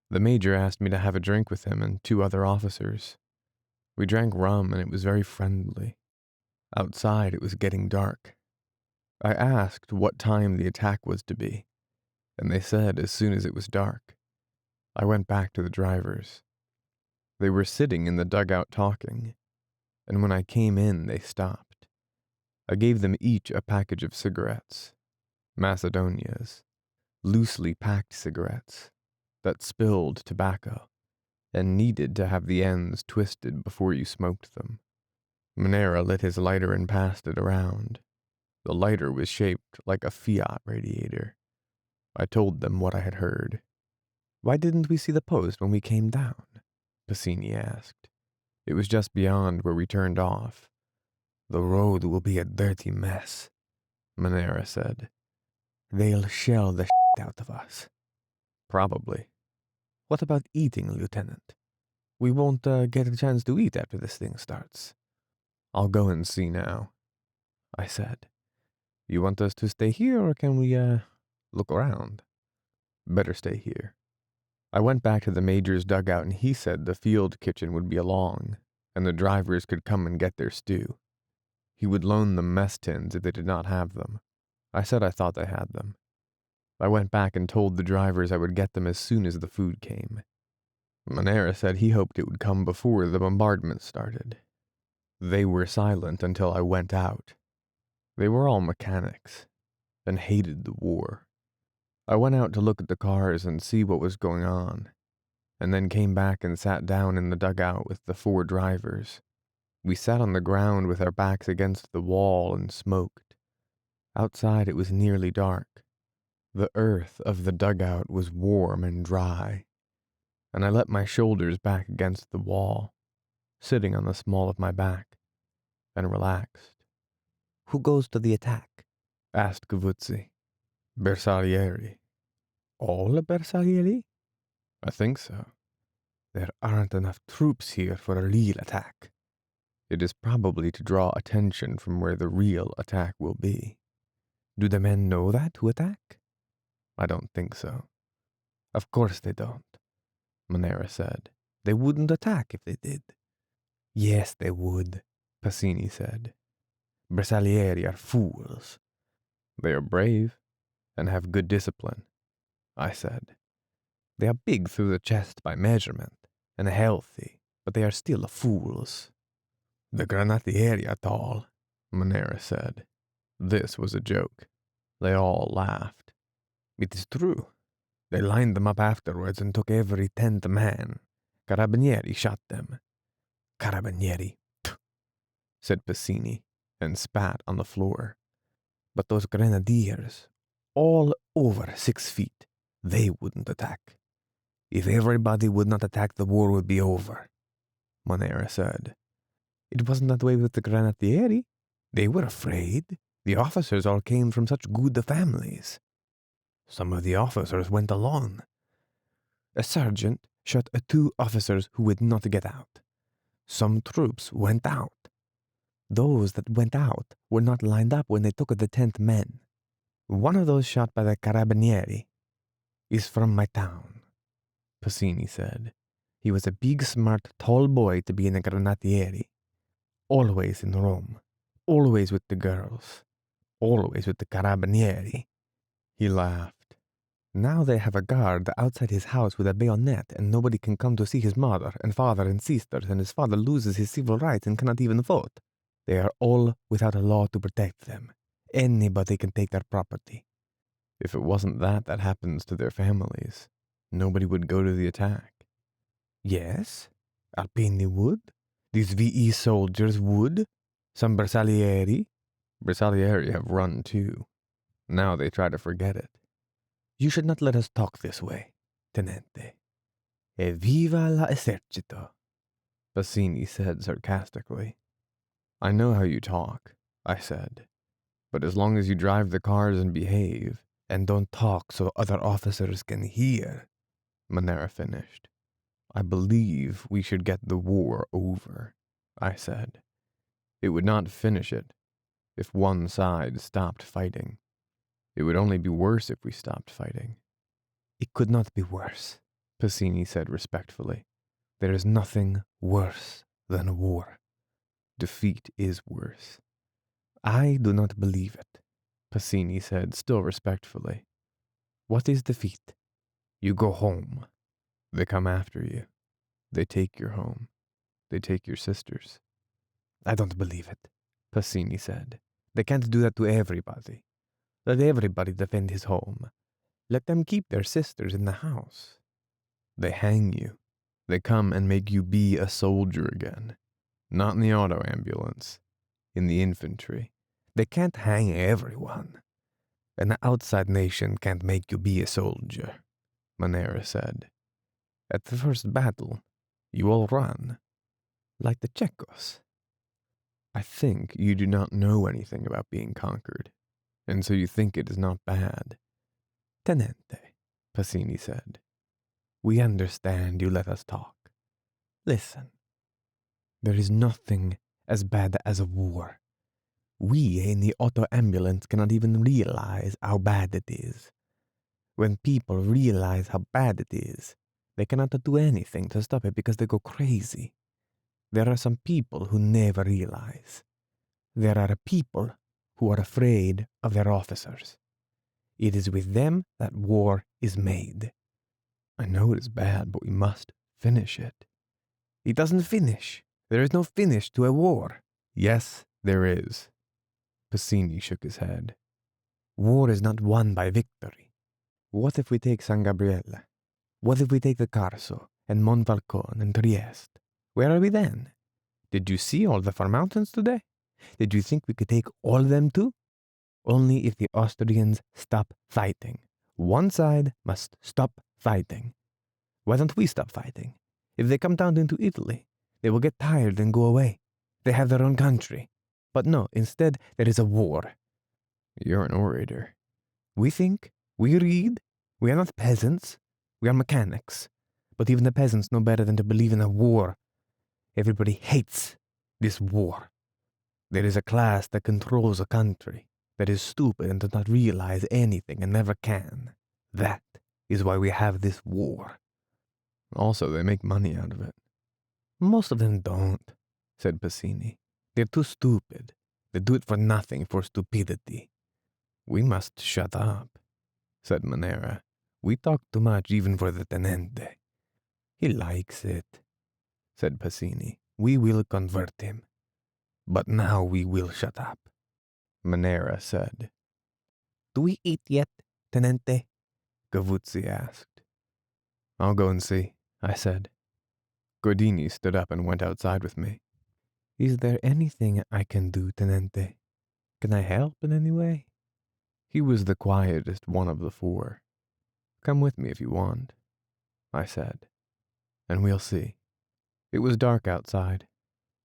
The major asked me to have a drink with him and 2 other officers. We drank rum, and it was very friendly. Outside it was getting dark. I asked what time the attack was to be, and they said as soon as it was dark. I went back to the drivers. They were sitting in the dugout talking, and when I came in they stopped. I gave them each a package of cigarettes, Macedonias. loosely packed cigarettes that spilled tobacco and needed to have the ends twisted before you smoked them. Monera lit his lighter and passed it around. The lighter was shaped like a Fiat radiator. I told them what I had heard. Why didn't we see the post when we came down? Passini asked. It was just beyond where we turned off. The road will be a dirty mess, Monera said. They'll shell the shit out of us. Probably. What about eating, Lieutenant? We won't get a chance to eat after this thing starts. I'll go and see now, I said. You want us to stay here, or can we, look around? Better stay here. I went back to the Major's dugout and he said the field kitchen would be along and the drivers could come and get their stew. He would loan them mess tins if they did not have them. I said I thought they had them. I went back and told the drivers I would get them as soon as the food came. Monera said he hoped it would come before the bombardment started. They were silent until I went out. They were all mechanics and hated the war. I went out to look at the cars and see what was going on, and then came back and sat down in the dugout with the 4 drivers. We sat on the ground with our backs against the wall and smoked. Outside it was nearly dark. The earth of the dugout was warm and dry, and I let my shoulders back against the wall, sitting on the small of my back, and relaxed. Who goes to the attack? Asked Cavuzzi. Bersaglieri. All Bersaglieri? I think so. There aren't enough troops here for a real attack. It is probably to draw attention from where the real attack will be. Do the men know that to attack? I don't think so. Of course they don't, Monera said. They wouldn't attack if they did. Yes, they would, Passini said. Bersaglieri are fools. They are brave and have good discipline, I said. They are big through the chest by measurement and healthy, but they are still fools. The Granatieri are tall, Monera said. This was a joke. They all laughed. It is true. They lined them up afterwards and took every 10th man. Carabinieri shot them. Carabinieri, said Passini, and spat on the floor. But those grenadiers, all over 6 feet, they wouldn't attack. If everybody would not attack, the war would be over, Monera said. It wasn't that way with the Granatieri. They were afraid. The officers all came from such good families. Some of the officers went along. A sergeant shot 2 officers who would not get out. Some troops went out. Those that went out were not lined up when they took the 10th men. One of those shot by the Carabinieri is from my town, Passini said. He was a big, smart, tall boy to be in a Granatieri. Always in Rome. Always with the girls. Always with the Carabinieri. He laughed. Now they have a guard outside his house with a bayonet, and nobody can come to see his mother and father and sisters, and his father loses his civil rights and cannot even vote. They are all without a law to protect them. Anybody can take their property. If it wasn't that happens to their families, nobody would go to the attack. Yes, Alpini would. These V.E. soldiers would. Some Bersaglieri. Bersaglieri have run too. Now they try to forget it. You should not let us talk this way, Tenente. Evviva l'esercito, Passini said sarcastically. I know how you talk, I said. But as long as you drive the cars and behave, and don't talk so other officers can hear, Monera finished. I believe we should get the war over, I said. It would not finish it if one side stopped fighting. It would only be worse if we stopped fighting. It could not be worse, Passini said respectfully. There is nothing worse than a war. Defeat is worse. I do not believe it, Passini said still respectfully. What is defeat? You go home. They come after you. They take your home. They take your sisters. I don't believe it, Passini said. They can't do that to everybody. Let everybody defend his home. Let them keep their sisters in the house. They hang you. They come and make you be a soldier again. Not in the auto ambulance. In the infantry. They can't hang everyone. An outside nation can't make you be a soldier, Manera said. At the first battle, you all run. Like the Checos. I think you do not know anything about being conquered, and so you think it is not bad. Tenente, Passini said. We understand you let us talk. Listen. There is nothing as bad as a war. We in the auto ambulance cannot even realize how bad it is. When people realize how bad it is, they cannot do anything to stop it because they go crazy. There are some people who never realize. There are people who are afraid of their officers. It is with them that war is made. I know it is bad, but we must finish it. It doesn't finish. There is no finish to a war. Yes, there is. Passini shook his head. War is not won by victory. What if we take San Gabriele? What if we take the Carso and Monfalcone and Trieste? Where are we then? Did you see all the far mountains today? Did you think we could take all of them too? Only if the Austrians stop fighting. One side must stop fighting. Why don't we stop fighting? If they come down into Italy, they will get tired and go away. They have their own country. But no, instead there is a war. You're an orator. We think, we read, we are not peasants, we are mechanics. But even the peasants know better than to believe in a war. Everybody hates this war. There is a class that controls a country, that is stupid and does not realize anything and never can. That is why we have this war. Also, they make money out of it. Most of them don't, said Passini. They're too stupid. They do it for nothing, for stupidity. We must shut up, said Manera. We talk too much even for the tenente. He likes it, said Passini. We will convert him. But now we will shut up, Manera said. Do we eat yet, tenente? Gavuzzi asked. I'll go and see, I said. Gordini stood up and went outside with me. Is there anything I can do, tenente? Can I help in any way? He was the quietest one of the four. Come with me if you want, I said, and we'll see. It was dark outside,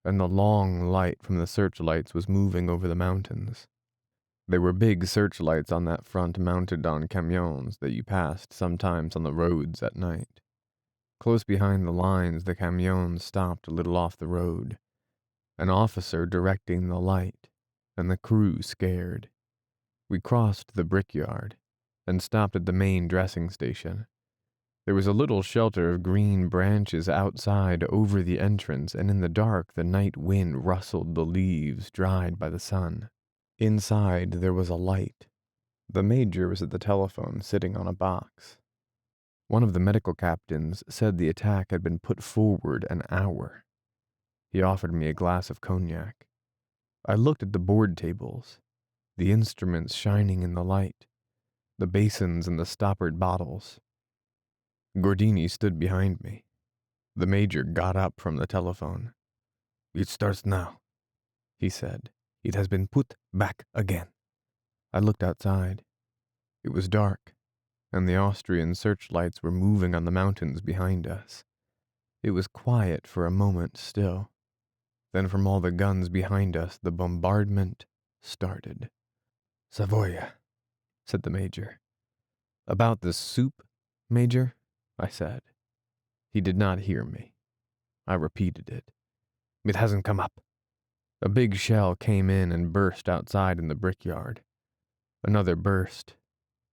and the long light from the searchlights was moving over the mountains. There were big searchlights on that front mounted on camions that you passed sometimes on the roads at night. Close behind the lines, the camions stopped a little off the road, an officer directing the light, and the crew scared. We crossed the brickyard and stopped at the main dressing station. There was a little shelter of green branches outside over the entrance, and in the dark the night wind rustled the leaves dried by the sun. Inside there was a light. The major was at the telephone sitting on a box. One of the medical captains said the attack had been put forward an hour. He offered me a glass of cognac. I looked at the board tables, the instruments shining in the light, the basins and the stoppered bottles. Gordini stood behind me. The major got up from the telephone. It starts now, he said. It has been put back again. I looked outside. It was dark, and the Austrian searchlights were moving on the mountains behind us. It was quiet for a moment still. Then from all the guns behind us, the bombardment started. Savoia, said the major. About the soup, Major? I said. He did not hear me. I repeated it. It hasn't come up. A big shell came in and burst outside in the brickyard. Another burst,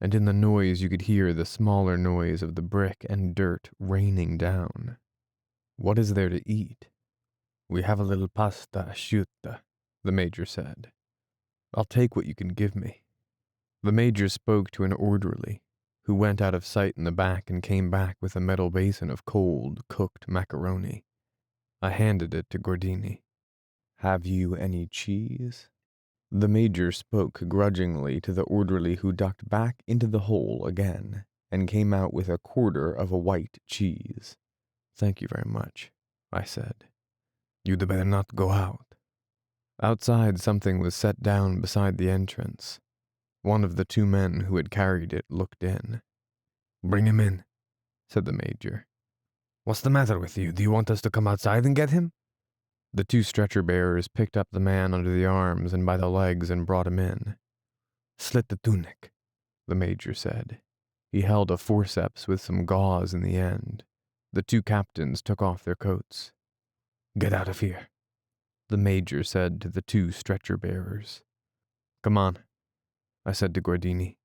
and in the noise you could hear the smaller noise of the brick and dirt raining down. What is there to eat? We have a little pasta asciutta, the major said. I'll take what you can give me. The major spoke to an orderly, who went out of sight in the back and came back with a metal basin of cold, cooked macaroni. I handed it to Gordini. Have you any cheese? The major spoke grudgingly to the orderly who ducked back into the hole again and came out with a quarter of a white cheese. Thank you very much, I said. You'd better not go out. Outside, something was set down beside the entrance. One of the two men who had carried it looked in. Bring him in, said the major. What's the matter with you? Do you want us to come outside and get him? The two stretcher bearers picked up the man under the arms and by the legs and brought him in. Slit the tunic, the major said. He held a forceps with some gauze in the end. The two captains took off their coats. Get out of here, the major said to the two stretcher bearers. Come on, I said to Guardini.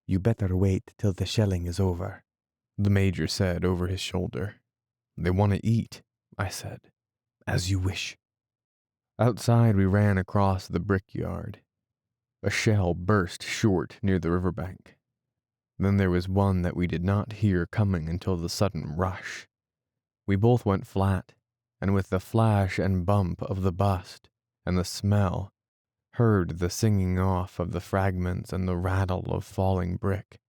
You better wait till the shelling is over, the major said over his shoulder. They want to eat, I said. As you wish. Outside, we ran across the brickyard. A shell burst short near the riverbank. Then there was one that we did not hear coming until the sudden rush. We both went flat, and with the flash and bump of the bust and the smell, heard the singing off of the fragments and the rattle of falling brick.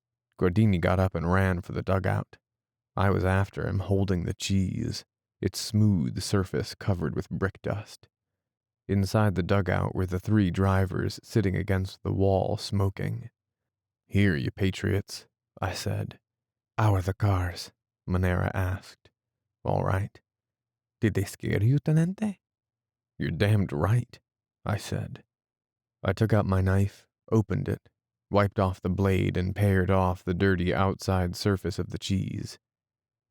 Guardini got up and ran for the dugout. I was after him, holding the cheese, its smooth surface covered with brick dust. Inside the dugout were the three drivers sitting against the wall smoking. Here, you patriots, I said. How are the cars? Manera asked. All right. Did they scare you, Tenente? You're damned right, I said. I took out my knife, opened it, wiped off the blade, and pared off the dirty outside surface of the cheese.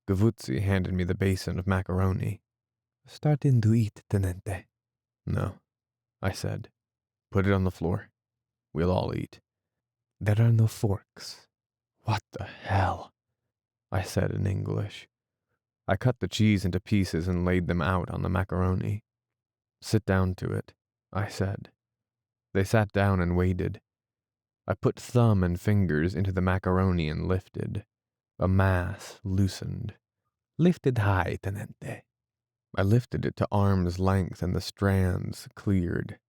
Gavuzzi handed me the basin of macaroni. Starting to eat, Tenente. No, I said. Put it on the floor. We'll all eat. There are no forks. What the hell? I said in English. I cut the cheese into pieces and laid them out on the macaroni. Sit down to it, I said. They sat down and waited. I put thumb and fingers into the macaroni and lifted. A mass loosened. Lift it high, Tenente. I lifted it to arm's length and the strands cleared.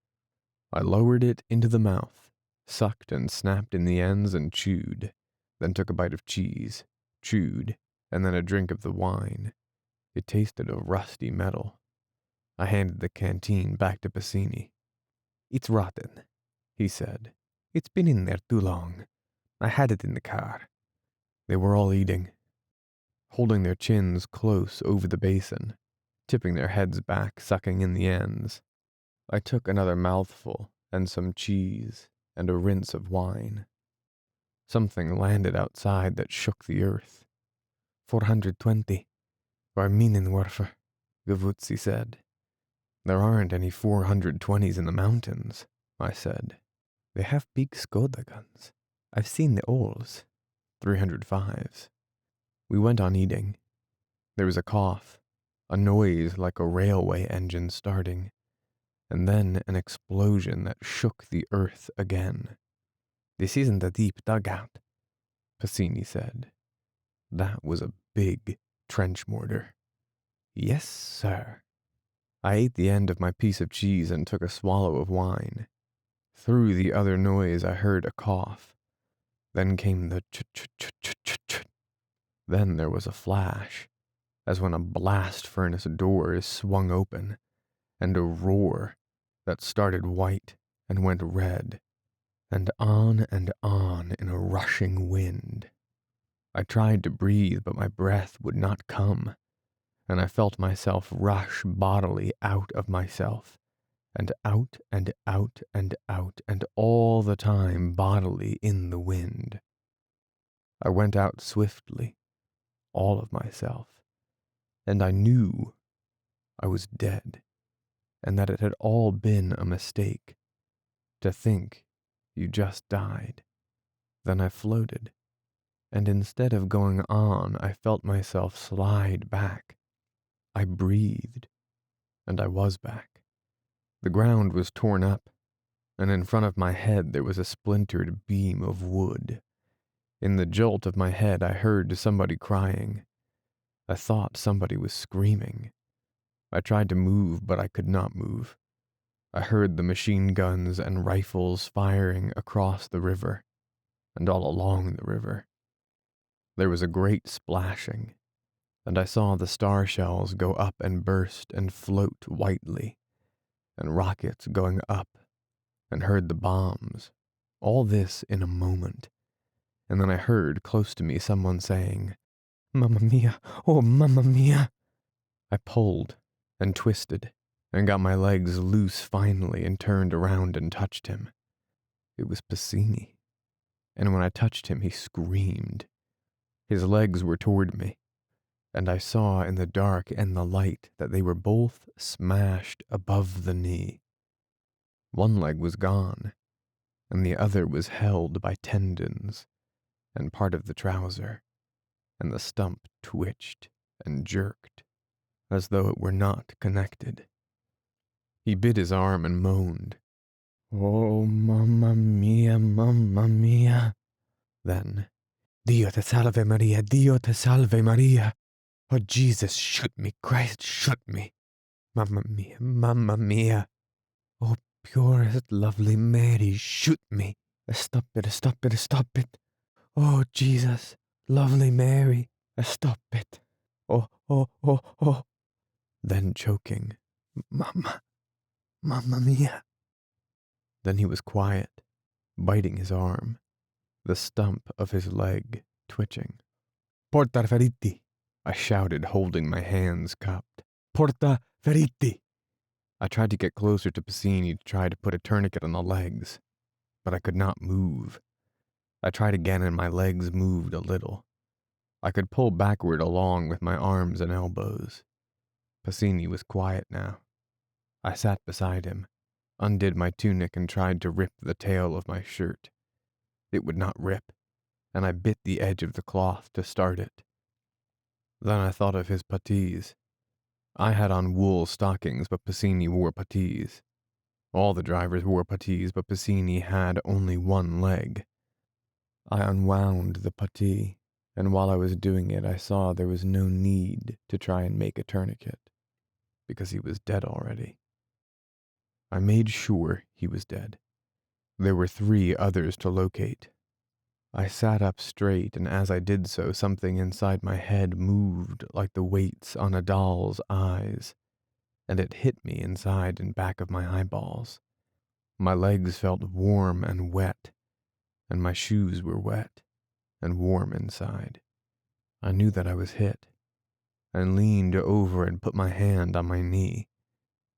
I lowered it into the mouth, sucked and snapped in the ends and chewed, then took a bite of cheese, chewed, and then a drink of the wine. It tasted of rusty metal. I handed the canteen back to Pacini. It's rotten, he said. It's been in there too long. I had it in the car. They were all eating, holding their chins close over the basin, tipping their heads back, sucking in the ends. I took another mouthful and some cheese and a rinse of wine. Something landed outside that shook the earth. 420. Or Minenwerfer, Gavuzzi said. There aren't any 420s in the mountains, I said. They have big Skoda guns. I've seen the Ols. 305s. We went on eating. There was a cough, a noise like a railway engine starting, and then an explosion that shook the earth again. This isn't a deep dugout, Pacini said. That was a big trench mortar. Yes, sir. I ate the end of my piece of cheese and took a swallow of wine. Through the other noise I heard a cough. Then came the ch-ch-ch-ch-ch-ch. Then there was a flash, as when a blast furnace door is swung open, and a roar that started white and went red, and on in a rushing wind. I tried to breathe, but my breath would not come, and I felt myself rush bodily out of myself, and out and out and out, and all the time bodily in the wind. I went out swiftly, all of myself, and I knew I was dead, and that it had all been a mistake. To think you just died. Then I floated, and instead of going on, I felt myself slide back. I breathed, and I was back. The ground was torn up, and in front of my head there was a splintered beam of wood. In the jolt of my head I heard somebody crying. I thought somebody was screaming. I tried to move, but I could not move. I heard the machine guns and rifles firing across the river and all along the river. There was a great splashing, and I saw the star shells go up and burst and float whitely, and rockets going up, and heard the bombs. All this in a moment. And then I heard close to me someone saying, "Mamma mia, oh mamma mia." I pulled and twisted and got my legs loose finally and turned around and touched him. It was Pacini. And when I touched him, he screamed. His legs were toward me, and I saw in the dark and the light that they were both smashed above the knee. One leg was gone, and the other was held by tendons and part of the trouser, and the stump twitched and jerked as though it were not connected. He bit his arm and moaned, "Oh, mamma mia, mamma mia." Then, "Dio te salve Maria, Dio te salve Maria. Oh, Jesus, shoot me, Christ, shoot me. Mamma mia, mamma mia. Oh, purest, lovely Mary, shoot me. Stop it, stop it, stop it. Oh, Jesus, lovely Mary, stop it. Oh, oh, oh, oh." Then choking, "Mamma, mamma mia." Then he was quiet, biting his arm, the stump of his leg twitching. "Porta feriti," I shouted, holding my hands cupped. "Porta feriti." I tried to get closer to Pacini to try to put a tourniquet on the legs, but I could not move. I tried again and my legs moved a little. I could pull backward along with my arms and elbows. Pacini was quiet now. I sat beside him, undid my tunic and tried to rip the tail of my shirt. It would not rip, and I bit the edge of the cloth to start it. Then I thought of his puttees. I had on wool stockings, but Pacini wore puttees. All the drivers wore puttees, but Pacini had only one leg. I unwound the puttee, and while I was doing it, I saw there was no need to try and make a tourniquet, because he was dead already. I made sure he was dead. There were 3 others to locate. I sat up straight, and as I did so, something inside my head moved like the weights on a doll's eyes, and it hit me inside and back of my eyeballs. My legs felt warm and wet, and my shoes were wet and warm inside. I knew that I was hit, and leaned over and put my hand on my knee.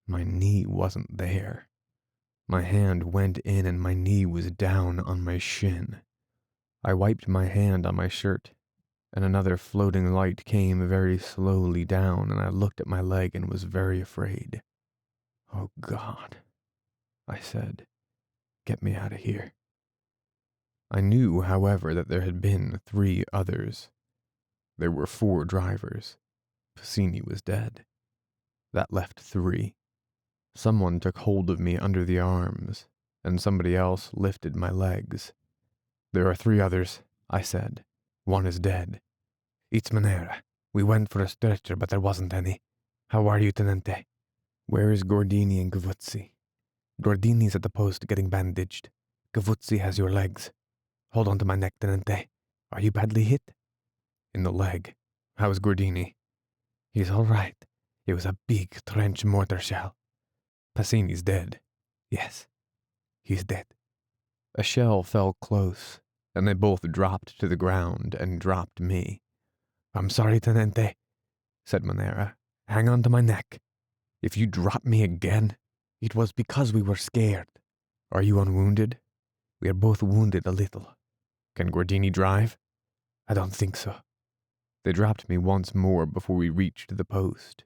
My knee wasn't there. My hand went in and my knee was down on my shin. I wiped my hand on my shirt, and another floating light came very slowly down, and I looked at my leg and was very afraid. "Oh, God," I said, "get me out of here." I knew, however, that there had been 3 others. There were 4 drivers. Pacini was dead. That left 3. Someone took hold of me under the arms, and somebody else lifted my legs. "There are 3 others," I said. "One is dead." "It's Manera. We went for a stretcher, but there wasn't any. How are you, Tenente?" "Where is Gordini and Gavuzzi?" "Gordini's at the post getting bandaged. Gavuzzi has your legs. Hold on to my neck, Tenente. Are you badly hit?" "In the leg. How is Gordini?" "He's all right. It was a big trench mortar shell." "Pacini's dead." "Yes, he's dead." A shell fell close, and they both dropped to the ground and dropped me. "I'm sorry, Tenente," said Manera. "Hang on to my neck. If you drop me again, it was because we were scared." "Are you unwounded?" "We are both wounded a little." "Can Gordini drive?" "I don't think so." They dropped me once more before we reached the post.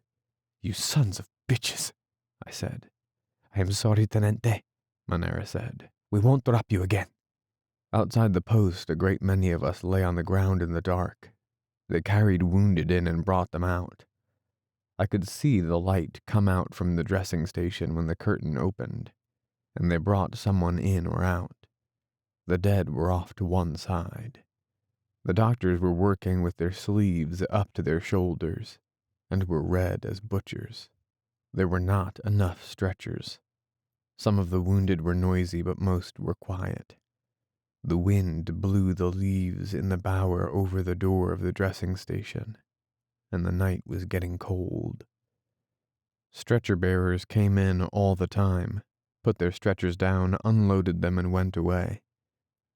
"You sons of bitches," I said. "I am sorry, Tenente," Manera said. "We won't drop you again." Outside the post, a great many of us lay on the ground in the dark. They carried wounded in and brought them out. I could see the light come out from the dressing station when the curtain opened, and they brought someone in or out. The dead were off to one side. The doctors were working with their sleeves up to their shoulders, and were red as butchers. There were not enough stretchers. Some of the wounded were noisy, but most were quiet. The wind blew the leaves in the bower over the door of the dressing station, and the night was getting cold. Stretcher bearers came in all the time, put their stretchers down, unloaded them, and went away.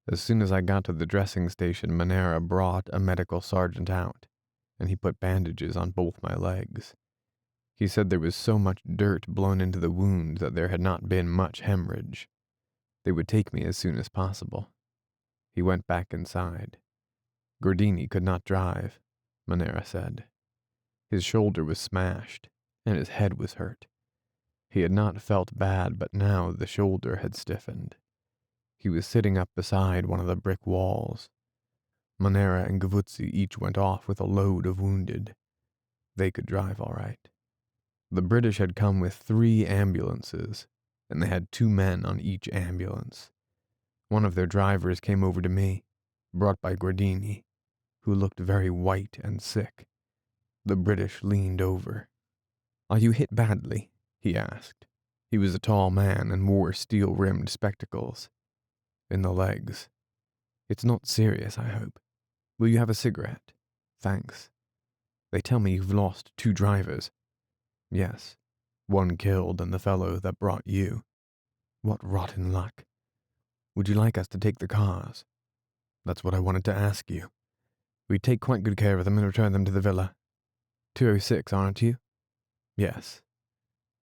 As soon as I got to the dressing station, Manera brought a medical sergeant out, and he put bandages on both my legs. He said there was so much dirt blown into the wound that there had not been much hemorrhage. They would take me as soon as possible. He went back inside. Gordini could not drive, Manera said. His shoulder was smashed, and his head was hurt. He had not felt bad, but now the shoulder had stiffened. He was sitting up beside one of the brick walls. Manera and Gavuzzi each went off with a load of wounded. They could drive all right. The British had come with 3 ambulances, and they had 2 men on each ambulance. One of their drivers came over to me, brought by Gordini, who looked very white and sick. The British leaned over. "Are you hit badly?" he asked. He was a tall man and wore steel-rimmed spectacles. "In the legs. It's not serious, I hope. Will you have a cigarette? Thanks. They tell me you've lost 2 drivers." "Yes. 1 killed and the fellow that brought you." "What rotten luck. Would you like us to take the cars?" "That's what I wanted to ask you. We'd take quite good care of them and return them to the villa. 206, aren't you?" "Yes.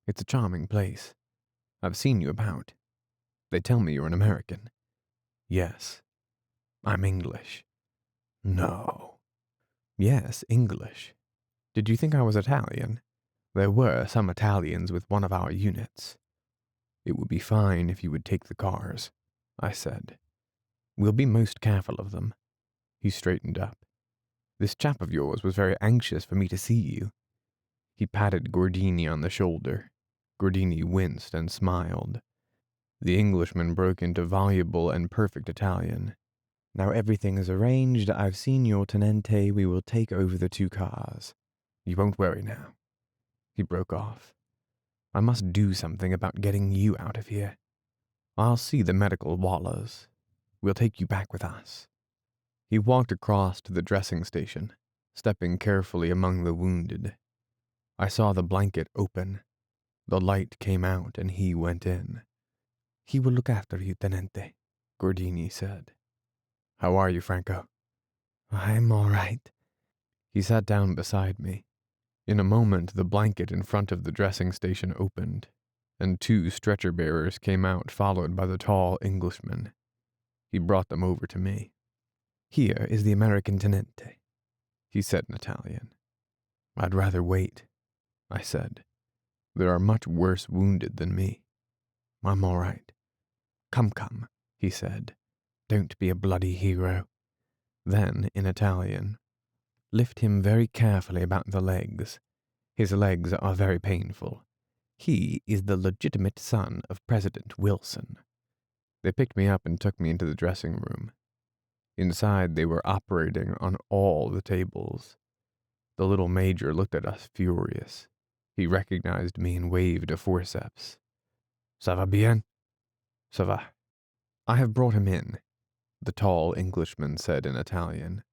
It's a charming place. I've seen you about. They tell me you're an American." "Yes. I'm English." "No." "Yes, English. Did you think I was Italian? There were some Italians with one of our units." "It would be fine if you would take the cars," I said. "We'll be most careful of them." He straightened up. "This chap of yours was very anxious for me to see you." He patted Gordini on the shoulder. Gordini winced and smiled. The Englishman broke into voluble and perfect Italian. "Now everything is arranged. I've seen your tenente. We will take over the 2 cars. You won't worry now." He broke off. "I must do something about getting you out of here. I'll see the medical wallahs. We'll take you back with us." He walked across to the dressing station, stepping carefully among the wounded. I saw the blanket open. The light came out and he went in. "He will look after you, tenente," Gordini said. "How are you, Franco?" "I'm all right." He sat down beside me. In a moment, the blanket in front of the dressing station opened, and 2 stretcher bearers came out, followed by the tall Englishman. He brought them over to me. "Here is the American tenente," he said in Italian. "I'd rather wait," I said. "There are much worse wounded than me." "I'm all right." Come, he said. "Don't be a bloody hero." Then, in Italian, "Lift him very carefully about the legs. His legs are very painful. He is the legitimate son of President Wilson." They picked me up and took me into the dressing room. Inside, they were operating on all the tables. The little major looked at us furious. He recognized me and waved a forceps. "Ça va bien?" "Ça va." "I have brought him in," the tall Englishman said in Italian.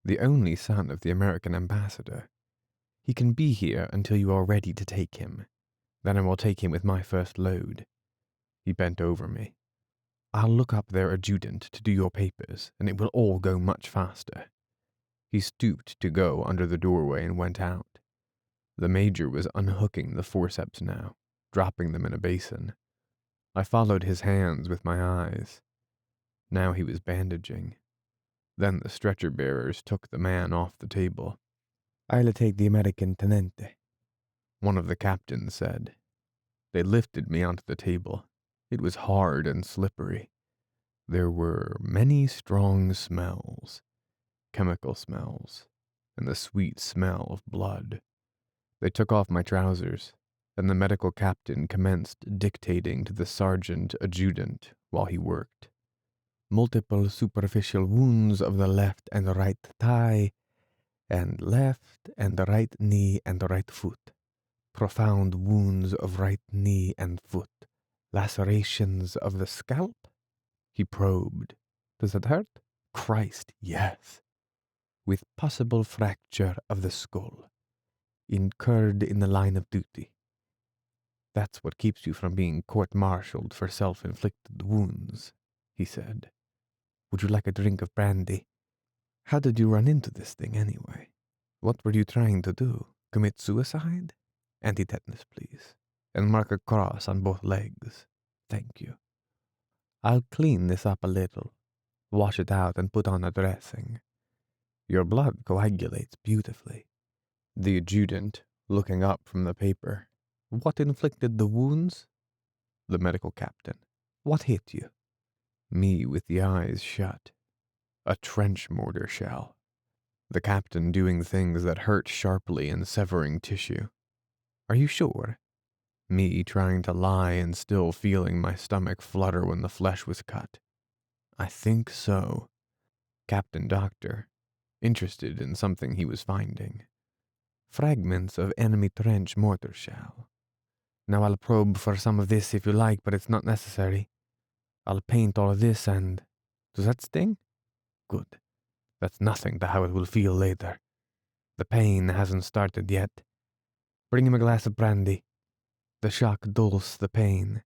"The only son of the American ambassador. He can be here until you are ready to take him. Then I will take him with my first load." He bent over me. "I'll look up their adjutant to do your papers, and it will all go much faster." He stooped to go under the doorway and went out. The major was unhooking the forceps now, dropping them in a basin. I followed his hands with my eyes. Now he was bandaging. Then the stretcher bearers took the man off the table. "I'll take the American tenente," one of the captains said. They lifted me onto the table. It was hard and slippery. There were many strong smells, chemical smells, and the sweet smell of blood. They took off my trousers, and the medical captain commenced dictating to the sergeant adjutant while he worked. "Multiple superficial wounds of the left and right thigh, and left and right knee and right foot. Profound wounds of right knee and foot, Lacerations of the scalp? He probed. Does that hurt? Christ, yes. With possible fracture of the skull. Incurred in the line of duty. That's what keeps you from being court-martialed for self-inflicted wounds, he said. Would you like a drink of brandy? How did you run into this thing anyway? What were you trying to do? Commit suicide? Anti-tetanus, please. And mark a cross on both legs. Thank you. I'll clean this up a little. Wash it out and put on a dressing. Your blood coagulates beautifully. The adjutant, looking up from the paper. What inflicted the wounds? The medical captain. What hit you? Me with the eyes shut. A trench mortar shell. The captain doing things that hurt sharply and severing tissue. Are you sure? Me trying to lie and still feeling my stomach flutter when the flesh was cut. I think so. Captain Doctor, interested in something he was finding. Fragments of enemy trench mortar shell. Now I'll probe for some of this if you like, but it's not necessary. I'll paint all of this and... Does that sting? Good. That's nothing to how it will feel later. The pain hasn't started yet. Bring him a glass of brandy. The shock dulls the pain.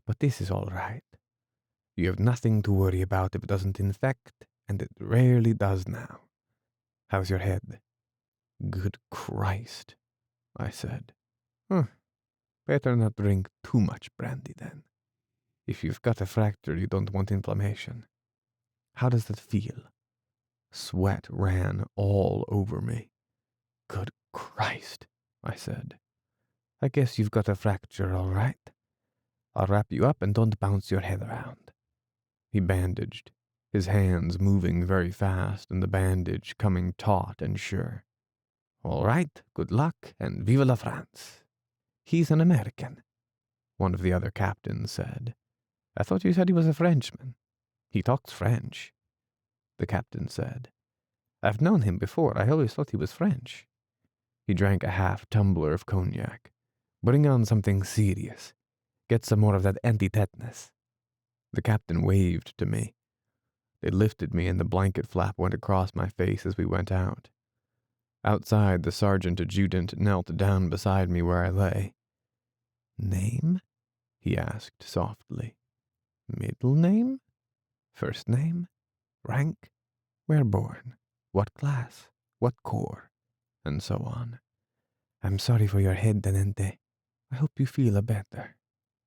But this is all right. You have nothing to worry about if it doesn't infect, and it rarely does now. How's your head? Good Christ, I said. Better not drink too much brandy then. If you've got a fracture, you don't want inflammation. How does that feel? Sweat ran all over me. Good Christ, I said. I guess you've got a fracture, all right. I'll wrap you up and don't bounce your head around. He bandaged, his hands moving very fast and the bandage coming taut and sure. All right, good luck, and vive la France. He's an American, one of the other captains said. I thought you said he was a Frenchman. He talks French, the captain said. I've known him before. I always thought he was French. He drank a half tumbler of cognac. Bring on something serious. Get some more of that anti-tetanus. The captain waved to me. They lifted me and the blanket flap went across my face as we went out. Outside, the sergeant adjutant knelt down beside me where I lay. Name? He asked softly. Middle name? First name? Rank? Where born? What class? What corps? And so on. I'm sorry for your head, Tenente. I hope you feel better.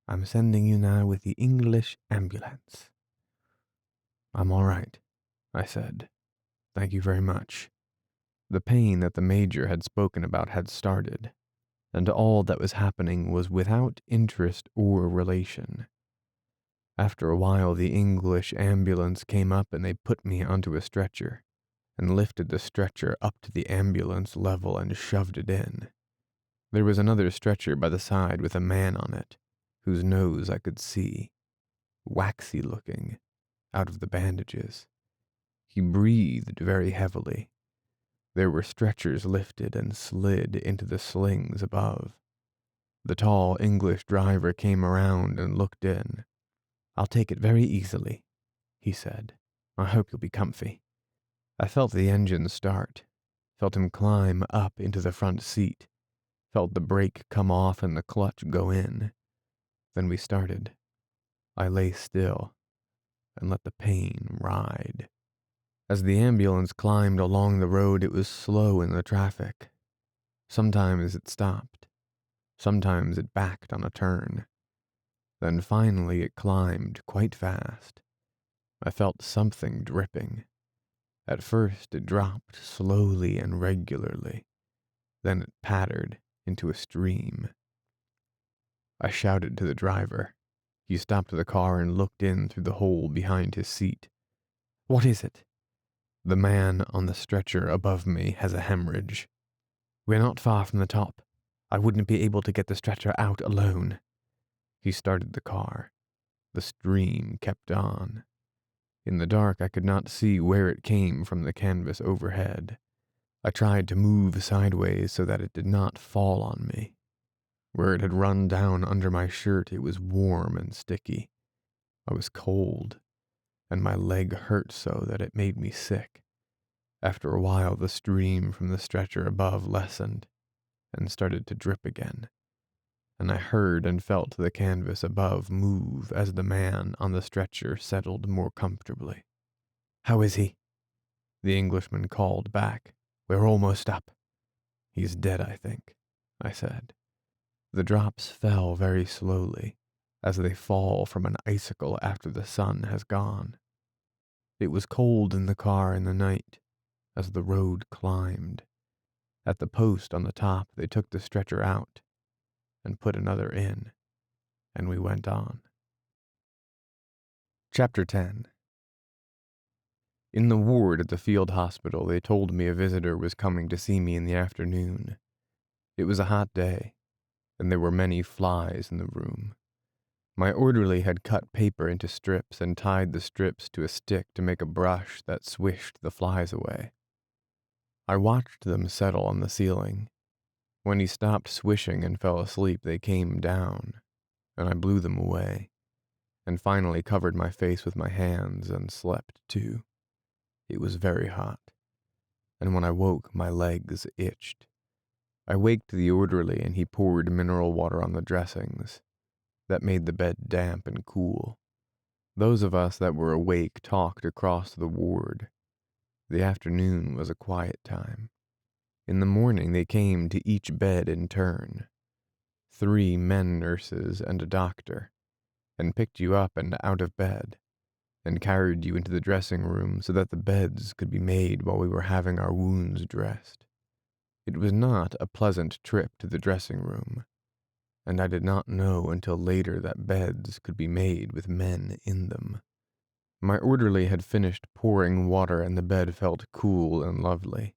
I'm sending you now with the English ambulance. I'm all right, I said. Thank you very much. The pain that the major had spoken about had started, and all that was happening was without interest or relation. After a while, the English ambulance came up and they put me onto a stretcher and lifted the stretcher up to the ambulance level and shoved it in. There was another stretcher by the side with a man on it, whose nose I could see, waxy looking, out of the bandages. He breathed very heavily. There were stretchers lifted and slid into the slings above. The tall English driver came around and looked in. I'll take it very easily, he said. I hope you'll be comfy. I felt the engine start, felt him climb up into the front seat, felt the brake come off and the clutch go in. Then we started. I lay still and let the pain ride. As the ambulance climbed along the road, it was slow in the traffic. Sometimes it stopped. Sometimes it backed on a turn. Then finally it climbed quite fast. I felt something dripping. At first it dropped slowly and regularly. Then it pattered into a stream. I shouted to the driver. He stopped the car and looked in through the hole behind his seat. What is it? The man on the stretcher above me has a hemorrhage. We're not far from the top. I wouldn't be able to get the stretcher out alone. He started the car. The stream kept on. In the dark, I could not see where it came from the canvas overhead. I tried to move sideways so that it did not fall on me. Where it had run down under my shirt, it was warm and sticky. I was cold, and my leg hurt so that it made me sick. After a while, the stream from the stretcher above lessened and started to drip again, and I heard and felt the canvas above move as the man on the stretcher settled more comfortably. "How is he?" The Englishman called back. "We're almost up." "He's dead, I think," I said. The drops fell very slowly, as they fall from an icicle after the sun has gone. It was cold in the car in the night, as the road climbed. At the post on the top, they took the stretcher out and put another in, and we went on. Chapter 10. In the ward at the field hospital, they told me a visitor was coming to see me in the afternoon. It was a hot day, and there were many flies in the room. My orderly had cut paper into strips and tied the strips to a stick to make a brush that swished the flies away. I watched them settle on the ceiling. When he stopped swishing and fell asleep, they came down, and I blew them away, and finally covered my face with my hands and slept too. It was very hot, and when I woke, my legs itched. I waked the orderly, and he poured mineral water on the dressings. That made the bed damp and cool. Those of us that were awake talked across the ward. The afternoon was a quiet time. In the morning they came to each bed in turn, 3 men nurses and a doctor, and picked you up and out of bed, and carried you into the dressing room so that the beds could be made while we were having our wounds dressed. It was not a pleasant trip to the dressing room, and I did not know until later that beds could be made with men in them. My orderly had finished pouring water and the bed felt cool and lovely,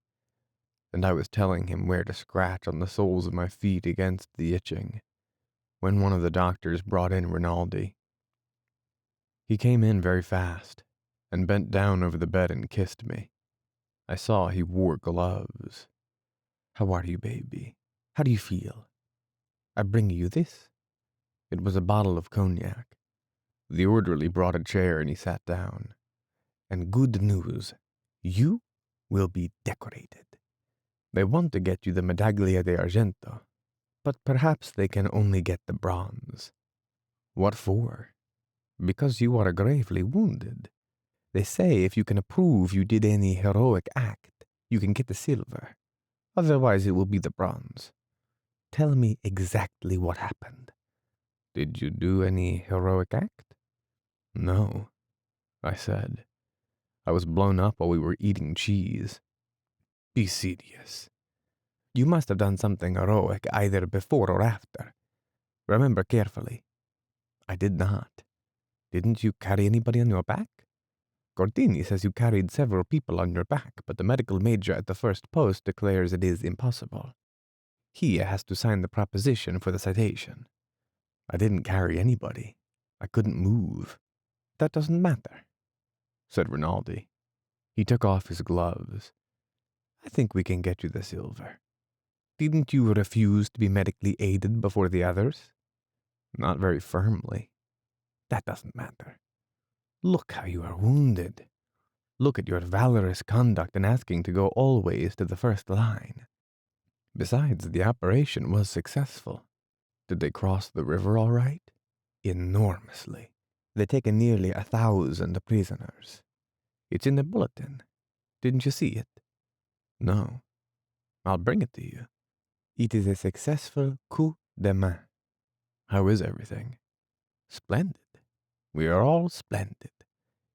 and I was telling him where to scratch on the soles of my feet against the itching, when one of the doctors brought in Rinaldi. He came in very fast, and bent down over the bed and kissed me. I saw he wore gloves. "How are you, baby? How do you feel? I bring you this?" It was a bottle of cognac. The orderly brought a chair and he sat down. "And good news, you will be decorated. They want to get you the Medaglia d'Argento, but perhaps they can only get the bronze." "What for?" "Because you are gravely wounded. They say if you can prove you did any heroic act, you can get the silver. Otherwise it will be the bronze. Tell me exactly what happened." "Did you do any heroic act?" "No," I said. I was blown up while we were eating cheese. "Be serious. You must have done something heroic either before or after. Remember carefully." "I did not." "Didn't you carry anybody on your back?" "Gordini says you carried several people on your back, but the medical major at the first post declares it is impossible. He has to sign the proposition for the citation." "I didn't carry anybody. I couldn't move." "That doesn't matter," said Rinaldi. He took off his gloves. "I think we can get you the silver. Didn't you refuse to be medically aided before the others?" "Not very firmly." "That doesn't matter. Look how you are wounded. Look at your valorous conduct in asking to go always to the first line. Besides, the operation was successful. Did they cross the river all right?" "Enormously. They've taken nearly 1,000 prisoners. It's in the bulletin. Didn't you see it?" "No." "I'll bring it to you. It is a successful coup de main." "How is everything?" "Splendid. We are all splendid.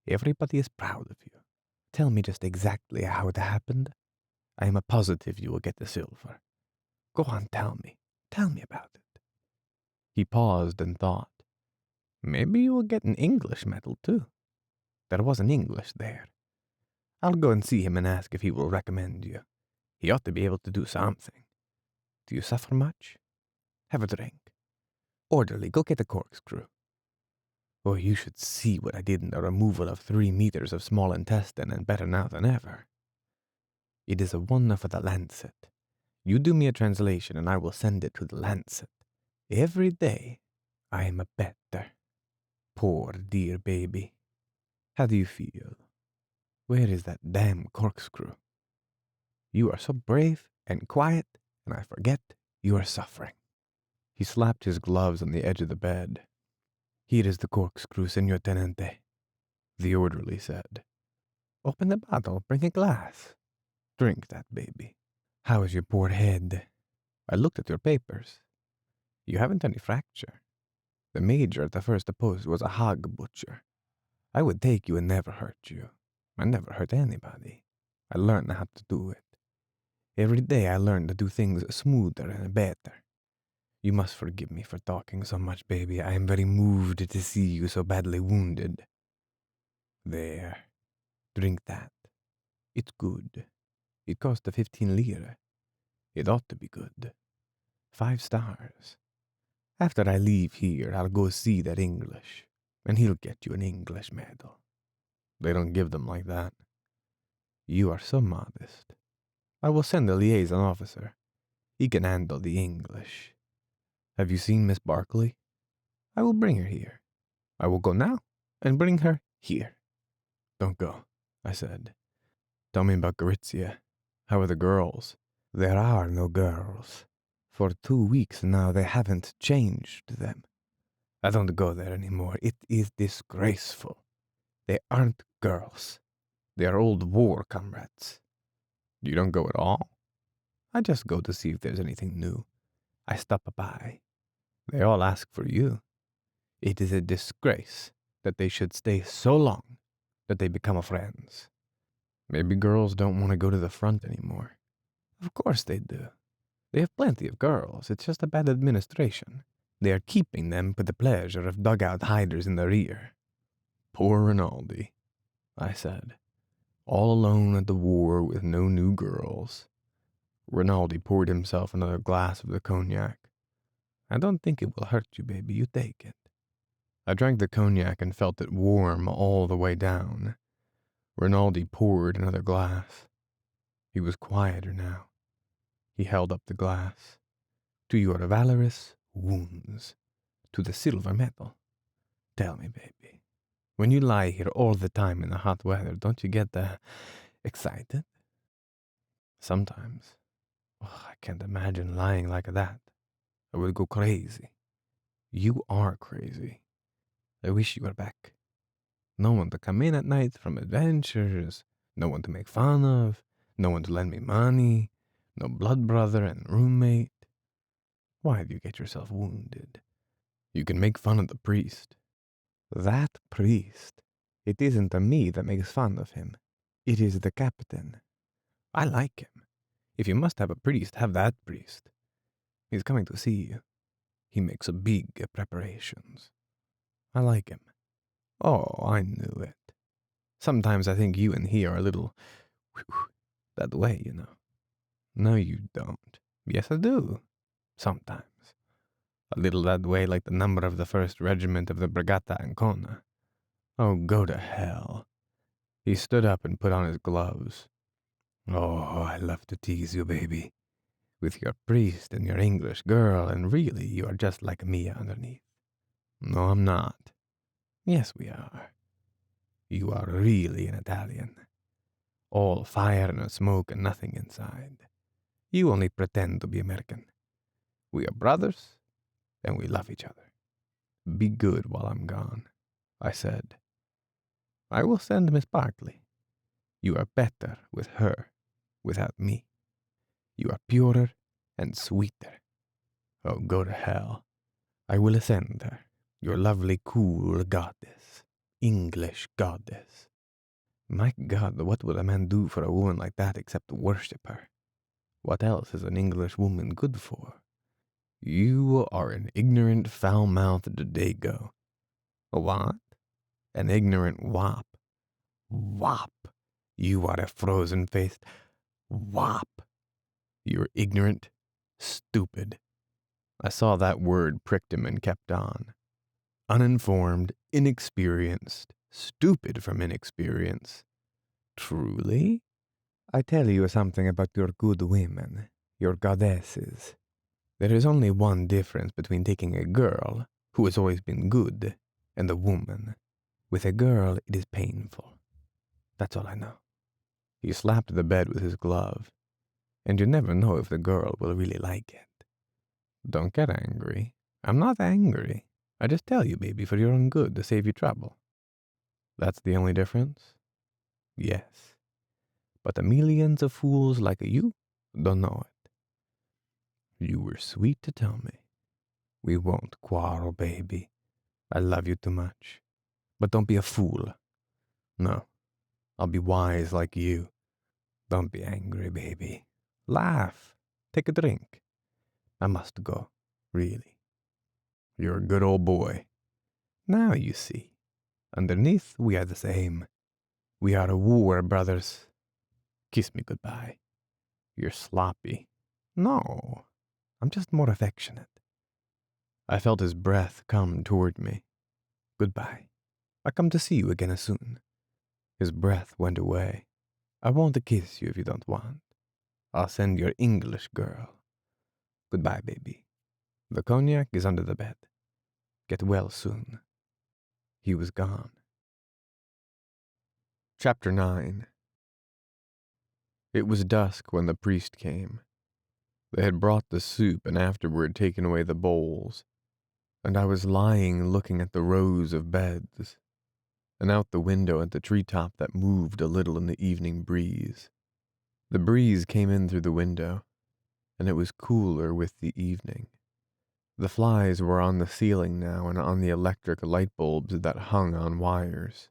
Everybody is proud of you. Tell me just exactly how it happened. I am positive you will get the silver. Go on, tell me. Tell me about it." He paused and thought. "Maybe you will get an English medal, too. There was an English there. I'll go and see him and ask if he will recommend you. He ought to be able to do something. Do you suffer much? Have a drink. Orderly, go get a corkscrew. Oh, you should see what I did in the removal of 3 meters of small intestine, and better now than ever. It is a one for the Lancet. You do me a translation and I will send it to the Lancet. Every day I am a better. Poor dear baby. How do you feel? Where is that damn corkscrew? You are so brave and quiet, and I forget you are suffering. He slapped his gloves on the edge of the bed. Here is the corkscrew, Senor Tenente, the orderly said. Open the bottle, bring a glass. Drink that, baby. How is your poor head? I looked at your papers. You haven't any fracture. The major at the first post was a hog butcher. I would take you and never hurt you. I never hurt anybody. I learned how to do it. Every day I learn to do things smoother and better. You must forgive me for talking so much, baby. I am very moved to see you so badly wounded. There. Drink that. It's good. It cost 15 lire. It ought to be good. 5 stars. After I leave here, I'll go see that English, and he'll get you an English medal. They don't give them like that. You are so modest. I will send a liaison officer. He can handle the English. Have you seen Miss Barkley? I will bring her here. I will go now and bring her here. Don't go, I said. Tell me about Gorizia. How are the girls? There are no girls. For 2 weeks now they haven't changed them. I don't go there anymore. It is disgraceful. They aren't girls. They are old war comrades. You don't go at all? I just go to see if there's anything new. I stop by. They all ask for you. It is a disgrace that they should stay so long that they become friends. Maybe girls don't want to go to the front anymore. Of course they do. They have plenty of girls. It's just a bad administration. They are keeping them for the pleasure of dugout hiders in the rear. Poor Rinaldi, I said. All alone at the war with no new girls. Rinaldi poured himself another glass of the cognac. I don't think it will hurt you, baby. You take it. I drank the cognac and felt it warm all the way down. Rinaldi poured another glass. He was quieter now. He held up the glass. To your valorous wounds. To the silver medal. Tell me, baby. When you lie here all the time in the hot weather, don't you get excited? Sometimes. Oh, I can't imagine lying like that. I would go crazy. You are crazy. I wish you were back. No one to come in at night from adventures. No one to make fun of. No one to lend me money. No blood brother and roommate. Why do you get yourself wounded? You can make fun of the priest. That priest. It isn't me that makes fun of him. It is the captain. I like him. If you must have a priest, have that priest. He's coming to see you. He makes big preparations. I like him. Oh, I knew it. Sometimes I think you and he are a little that way, you know. No, you don't. Yes, I do. Sometimes. A little that way like the number of the 1st Regiment of the Brigata Ancona. Oh, go to hell. He stood up and put on his gloves. Oh, I love to tease you, baby. With your priest and your English girl, and really you are just like me underneath. No, I'm not. Yes, we are. You are really an Italian. All fire and smoke and nothing inside. You only pretend to be American. We are brothers, and we love each other. Be good while I'm gone, I said. I will send Miss Barkley. You are better with her, without me. You are purer and sweeter. Oh, go to hell. I will send her, your lovely, cool goddess, English goddess. My God, what would a man do for a woman like that except worship her? What else is an English woman good for? You are an ignorant, foul-mouthed dago. A what? An ignorant wop. Wop. You are a frozen-faced wop. You're ignorant, stupid. I saw that word pricked him and kept on. Uninformed, inexperienced, stupid from inexperience. Truly? I tell you something about your good women, your goddesses. There is only one difference between taking a girl, who has always been good, and a woman. With a girl, it is painful. That's all I know. He slapped the bed with his glove, and you never know if the girl will really like it. Don't get angry. I'm not angry. I just tell you, baby, for your own good, to save you trouble. That's the only difference? Yes. But the millions of fools like you don't know it. You were sweet to tell me. We won't quarrel, baby. I love you too much. But don't be a fool. No, I'll be wise like you. Don't be angry, baby. Laugh. Take a drink. I must go, really. You're a good old boy. Now you see. Underneath, we are the same. We are war brothers. Kiss me goodbye. You're sloppy. No, I'm just more affectionate. I felt his breath come toward me. Goodbye. I come to see you again soon. His breath went away. I won't kiss you if you don't want. I'll send your English girl. Goodbye, baby. The cognac is under the bed. Get well soon. He was gone. Chapter 9. It was dusk when the priest came. They had brought the soup and afterward taken away the bowls, and I was lying looking at the rows of beds, and out the window at the treetop that moved a little in the evening breeze. The breeze came in through the window, and it was cooler with the evening. The flies were on the ceiling now and on the electric light bulbs that hung on wires.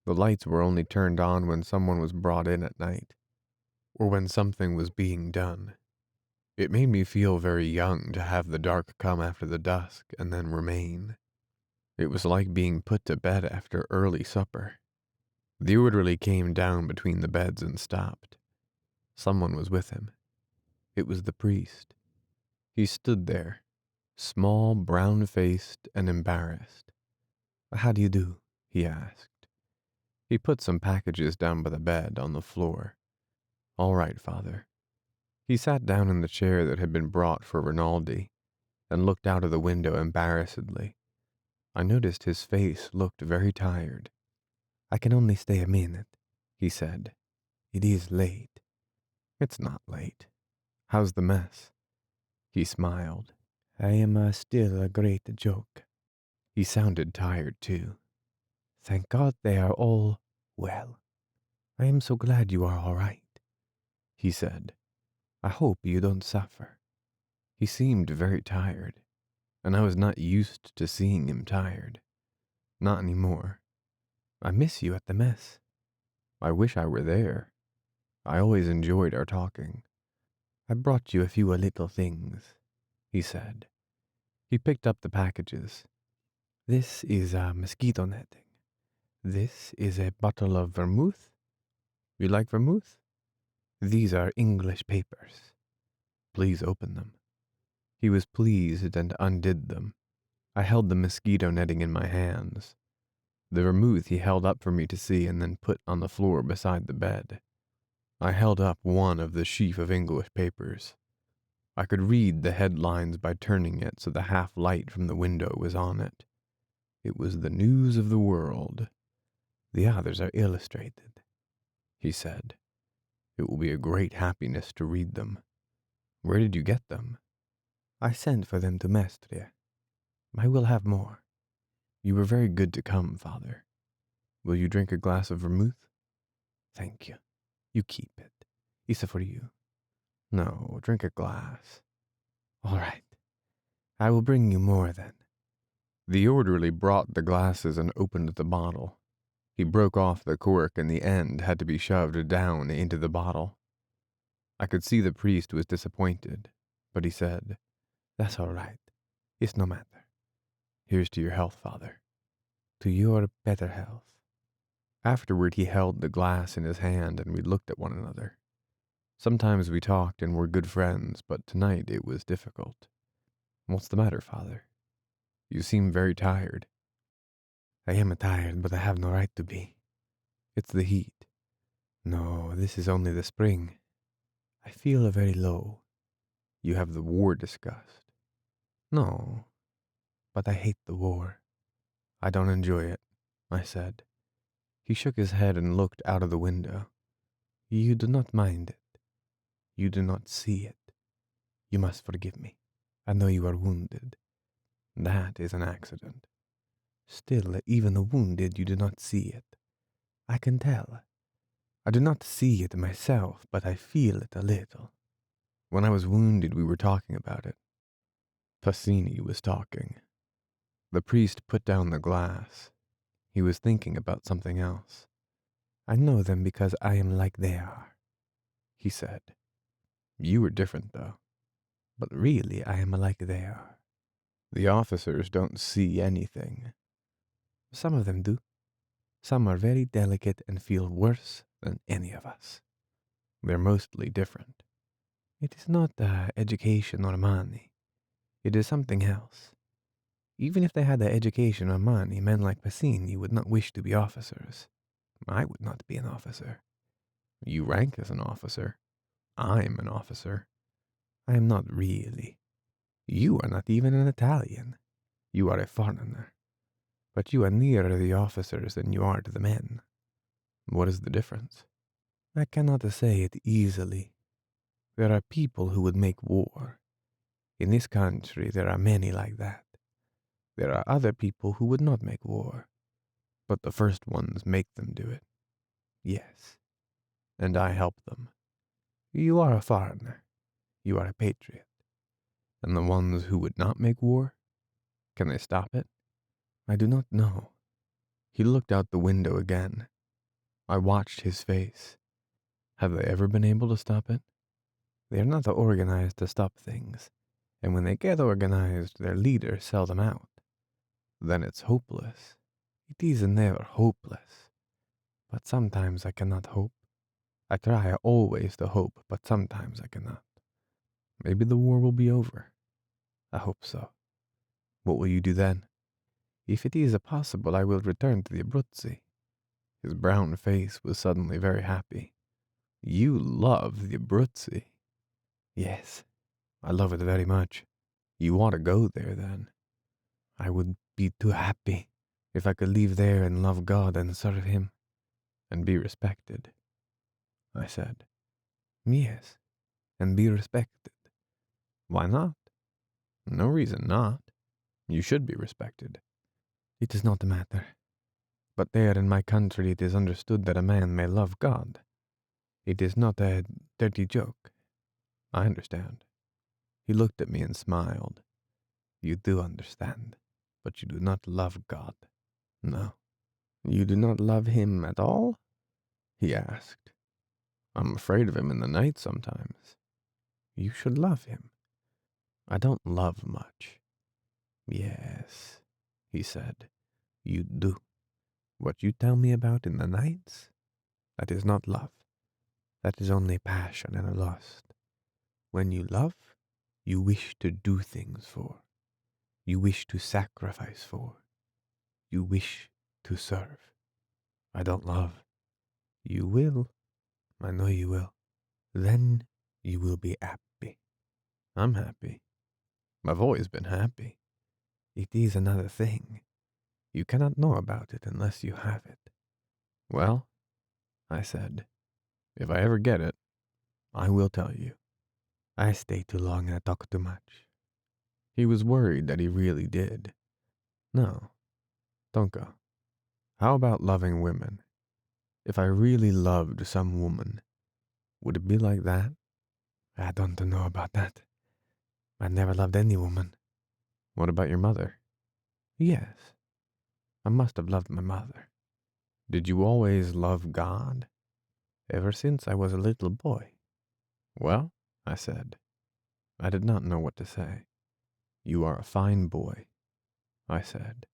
The lights were only turned on when someone was brought in at night, or when something was being done. It made me feel very young to have the dark come after the dusk and then remain. It was like being put to bed after early supper. The orderly came down between the beds and stopped. Someone was with him. It was the priest. He stood there, small, brown-faced, and embarrassed. "How do you do?" he asked. He put some packages down by the bed on the floor. "All right, Father." He sat down in the chair that had been brought for Rinaldi and looked out of the window embarrassedly. I noticed his face looked very tired. "I can only stay a minute," he said. "It is late." "It's not late. How's the mess?" He smiled. "I am still a great joke." He sounded tired too. "Thank God they are all well. I am so glad you are all right," he said. "I hope you don't suffer." He seemed very tired, and I was not used to seeing him tired. Not anymore. "I miss you at the mess." "I wish I were there. I always enjoyed our talking." "I brought you a few little things," he said. He picked up the packages. "This is mosquito netting. This is a bottle of vermouth. You like vermouth? These are English papers. Please open them." He was pleased and undid them. I held the mosquito netting in my hands. The vermouth he held up for me to see and then put on the floor beside the bed. I held up one of the sheaf of English papers. I could read the headlines by turning it so the half light from the window was on it. It was the news of the world. "The others are illustrated," he said. "It will be a great happiness to read them. Where did you get them?" "I sent for them to Mestre. I will have more." "You were very good to come, Father. Will you drink a glass of vermouth?" "Thank you. You keep it. It's for you." "No, drink a glass." "All right. I will bring you more then." The orderly brought the glasses and opened the bottle. He broke off the cork and the end had to be shoved down into the bottle. I could see the priest was disappointed, but he said, "That's all right. It's no matter. Here's to your health, Father." "To your better health." Afterward he held the glass in his hand and we looked at one another. Sometimes we talked and were good friends, but tonight it was difficult. "What's the matter, Father? You seem very tired." "I am tired, but I have no right to be. It's the heat. No, this is only the spring. I feel very low." You have the war disgust. No, but I hate the war. I don't enjoy it, I said. He shook his head and looked out of the window. You do not mind it. You do not see it. You must forgive me. I know you are wounded. That is an accident. Still, even the wounded, you do not see it. I can tell. I do not see it myself, but I feel it a little. When I was wounded, we were talking about it. Passini was talking. The priest put down the glass. He was thinking about something else. I know them because I am like they are, he said. You were different, though. But really, I am like they are. The officers don't see anything. Some of them do. Some are very delicate and feel worse than any of us. They're mostly different. It is not education or money. It is something else. Even if they had the education or money, men like Passini would not wish to be officers. I would not be an officer. You rank as an officer. I'm an officer. I am not really. You are not even an Italian. You are a foreigner. But you are nearer the officers than you are to the men. What is the difference? I cannot say it easily. There are people who would make war. In this country, there are many like that. There are other people who would not make war. But the first ones make them do it. Yes. And I help them. You are a foreigner. You are a patriot. And the ones who would not make war? Can they stop it? I do not know. He looked out the window again. I watched his face. Have they ever been able to stop it? They are not organized to stop things. And when they get organized, their leaders sell them out. Then it's hopeless. It is never hopeless. But sometimes I cannot hope. I try always to hope, but sometimes I cannot. Maybe the war will be over. I hope so. What will you do then? If it is possible, I will return to the Abruzzi. His brown face was suddenly very happy. You love the Abruzzi. Yes, I love it very much. You want to go there then. I would be too happy if I could leave there and love God and serve Him and be respected. I said, yes, and be respected. Why not? No reason not. You should be respected. It is not a matter. But there in my country it is understood that a man may love God. It is not a dirty joke. I understand. He looked at me and smiled. You do understand, but you do not love God. No. You do not love Him at all? He asked. I'm afraid of Him in the night sometimes. You should love Him. I don't love much. Yes, he said. You do. What you tell me about in the nights? That is not love. That is only passion and a lust. When you love, you wish to do things for. You wish to sacrifice for. You wish to serve. I don't love. You will. I know you will. Then you will be happy. I'm happy. I've always been happy. It is another thing. You cannot know about it unless you have it. Well, I said, if I ever get it, I will tell you. I stay too long and I talk too much. He was worried that he really did. No, don't go. How about loving women? If I really loved some woman, would it be like that? I don't know about that. I never loved any woman. What about your mother? Yes, I must have loved my mother. Did you always love God? Ever since I was a little boy. Well, I said. I did not know what to say. You are a fine boy, I said.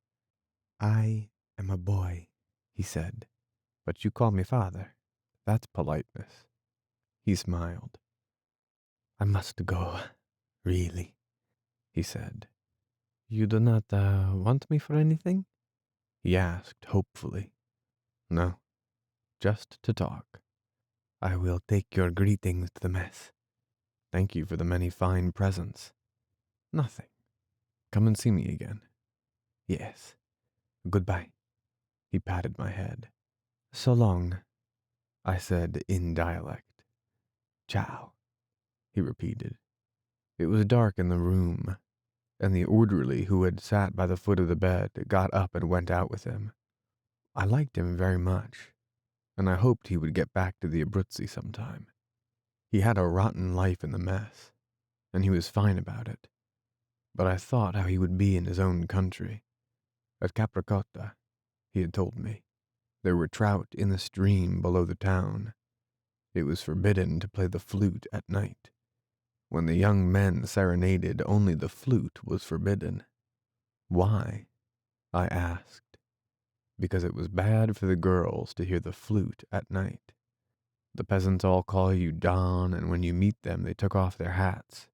I am a boy, he said. But you call me father. That's politeness. He smiled. I must go, really, he said. You do not want me for anything? He asked hopefully. No, just to talk. I will take your greetings to the mess. Thank you for the many fine presents. Nothing. Come and see me again. Yes. Goodbye. He patted my head. So long, I said in dialect. Ciao, he repeated. It was dark in the room, and the orderly who had sat by the foot of the bed got up and went out with him. I liked him very much, and I hoped he would get back to the Abruzzi sometime. He had a rotten life in the mess, and he was fine about it. But I thought how he would be in his own country. At Capricotta, he had told me, there were trout in the stream below the town. It was forbidden to play the flute at night. When the young men serenaded, only the flute was forbidden. Why? I asked. Because it was bad for the girls to hear the flute at night. The peasants all call you Don, and when you meet them they took off their hats.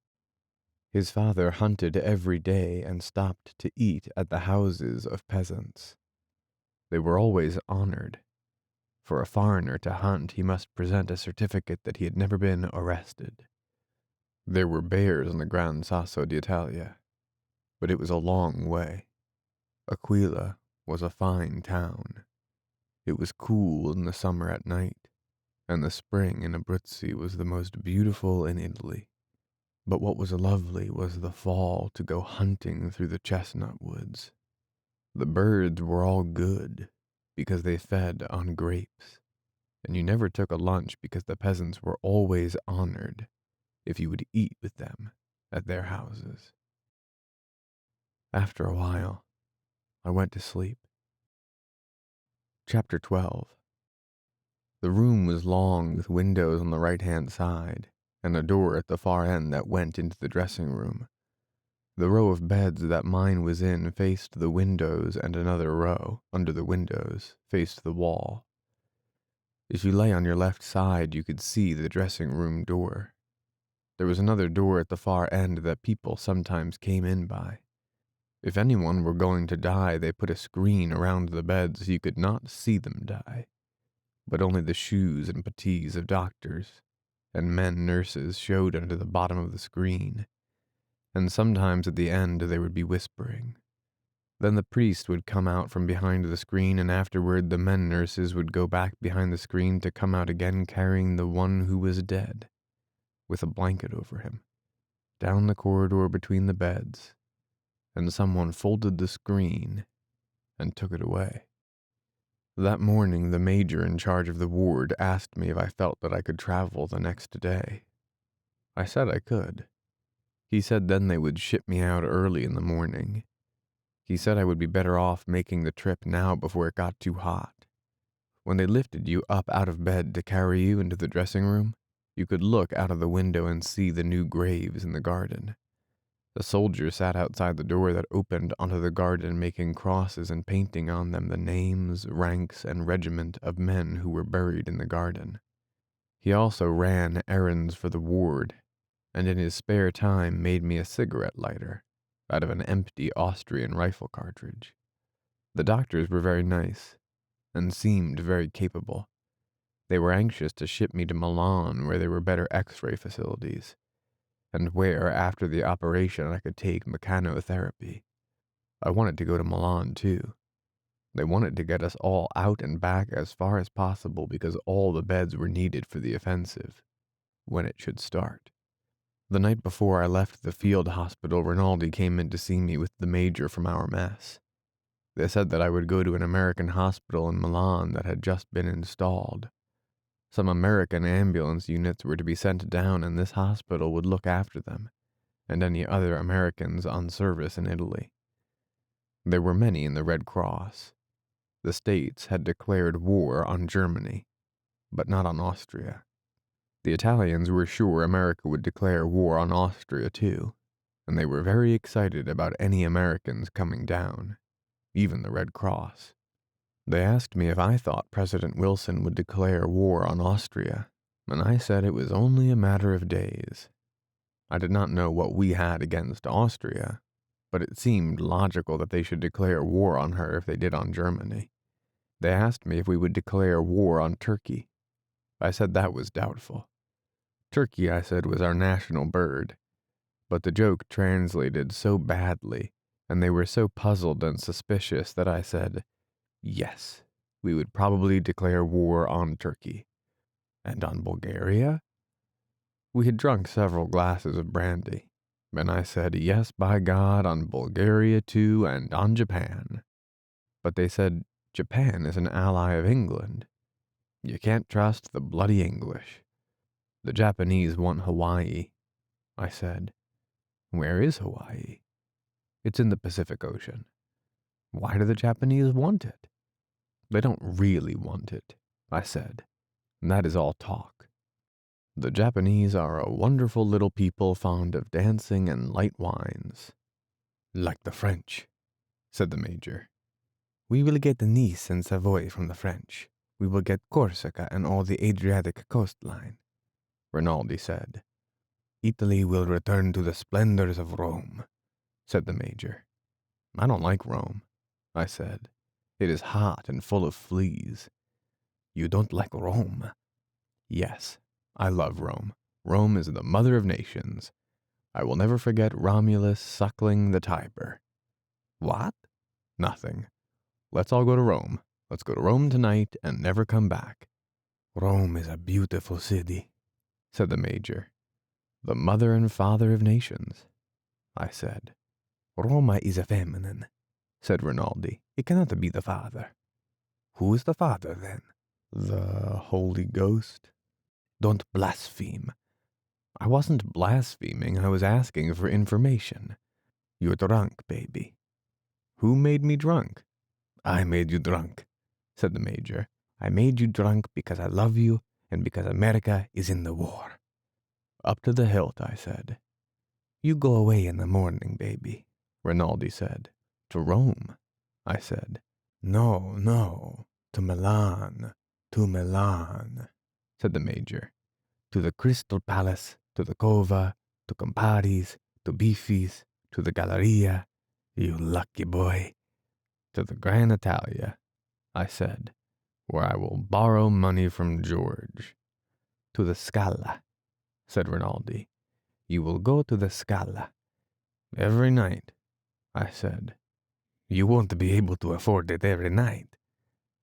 His father hunted every day and stopped to eat at the houses of peasants. They were always honored. For a foreigner to hunt, he must present a certificate that he had never been arrested. There were bears in the Gran Sasso d'Italia, but it was a long way. Aquila was a fine town. It was cool in the summer at night, and the spring in Abruzzi was the most beautiful in Italy. But what was lovely was the fall to go hunting through the chestnut woods. The birds were all good, because they fed on grapes, and you never took a lunch because the peasants were always honored if you would eat with them at their houses. After a while, I went to sleep. Chapter 12. The room was long with windows on the right-hand side, and a door at the far end that went into the dressing room. The row of beds that mine was in faced the windows, and another row, under the windows, faced the wall. If you lay on your left side, you could see the dressing room door. There was another door at the far end that people sometimes came in by. If anyone were going to die, they put a screen around the bed so you could not see them die, but only the shoes and puttees of doctors and men nurses showed under the bottom of the screen, and sometimes at the end they would be whispering. Then the priest would come out from behind the screen, and afterward the men nurses would go back behind the screen to come out again carrying the one who was dead, with a blanket over him, down the corridor between the beds, and someone folded the screen and took it away. That morning the major in charge of the ward asked me if I felt that I could travel the next day. I said I could. He said then they would ship me out early in the morning. He said I would be better off making the trip now before it got too hot. When they lifted you up out of bed to carry you into the dressing room, you could look out of the window and see the new graves in the garden. The soldier sat outside the door that opened onto the garden, making crosses and painting on them the names, ranks, and regiment of men who were buried in the garden. He also ran errands for the ward, and in his spare time made me a cigarette lighter out of an empty Austrian rifle cartridge. The doctors were very nice, and seemed very capable. They were anxious to ship me to Milan, where there were better X-ray facilities, and where, after the operation, I could take mechanotherapy. I wanted to go to Milan, too. They wanted to get us all out and back as far as possible because all the beds were needed for the offensive, when it should start. The night before I left the field hospital, Rinaldi came in to see me with the major from our mess. They said that I would go to an American hospital in Milan that had just been installed. Some American ambulance units were to be sent down, and this hospital would look after them, and any other Americans on service in Italy. There were many in the Red Cross. The States had declared war on Germany, but not on Austria. The Italians were sure America would declare war on Austria too, and they were very excited about any Americans coming down, even the Red Cross. They asked me if I thought President Wilson would declare war on Austria, and I said it was only a matter of days. I did not know what we had against Austria, but it seemed logical that they should declare war on her if they did on Germany. They asked me if we would declare war on Turkey. I said that was doubtful. Turkey, I said, was our national bird, but the joke translated so badly, and they were so puzzled and suspicious that I said, yes, we would probably declare war on Turkey. And on Bulgaria? We had drunk several glasses of brandy, and I said, yes, by God, on Bulgaria too, and on Japan. But they said, Japan is an ally of England. You can't trust the bloody English. The Japanese want Hawaii. I said, where is Hawaii? It's in the Pacific Ocean. Why do the Japanese want it? They don't really want it, I said. And that is all talk. The Japanese are a wonderful little people fond of dancing and light wines. Like the French, said the Major. We will get Nice and Savoy from the French. We will get Corsica and all the Adriatic coastline, Rinaldi said. Italy will return to the splendors of Rome, said the Major. I don't like Rome, I said. It is hot and full of fleas. You don't like Rome? Yes, I love Rome. Rome is the mother of nations. I will never forget Romulus suckling the Tiber. What? Nothing. Let's all go to Rome. Let's go to Rome tonight and never come back. Rome is a beautiful city, said the Major. The mother and father of nations, I said. Roma is a feminine, said Rinaldi. It cannot be the father. Who is the father, then? The Holy Ghost. Don't blaspheme. I wasn't blaspheming. I was asking for information. You're drunk, baby. Who made me drunk? I made you drunk, said the Major. I made you drunk because I love you and because America is in the war. Up to the hilt, I said. You go away in the morning, baby, Rinaldi said. To Rome, I said. No, to Milan, said the Major. To the Crystal Palace, to the Cova, to Campari's, to Beefy's, to the Galleria, you lucky boy. To the Grand Italia, I said, where I will borrow money from George. To the Scala, said Rinaldi. You will go to the Scala. Every night, I said. You won't be able to afford it every night,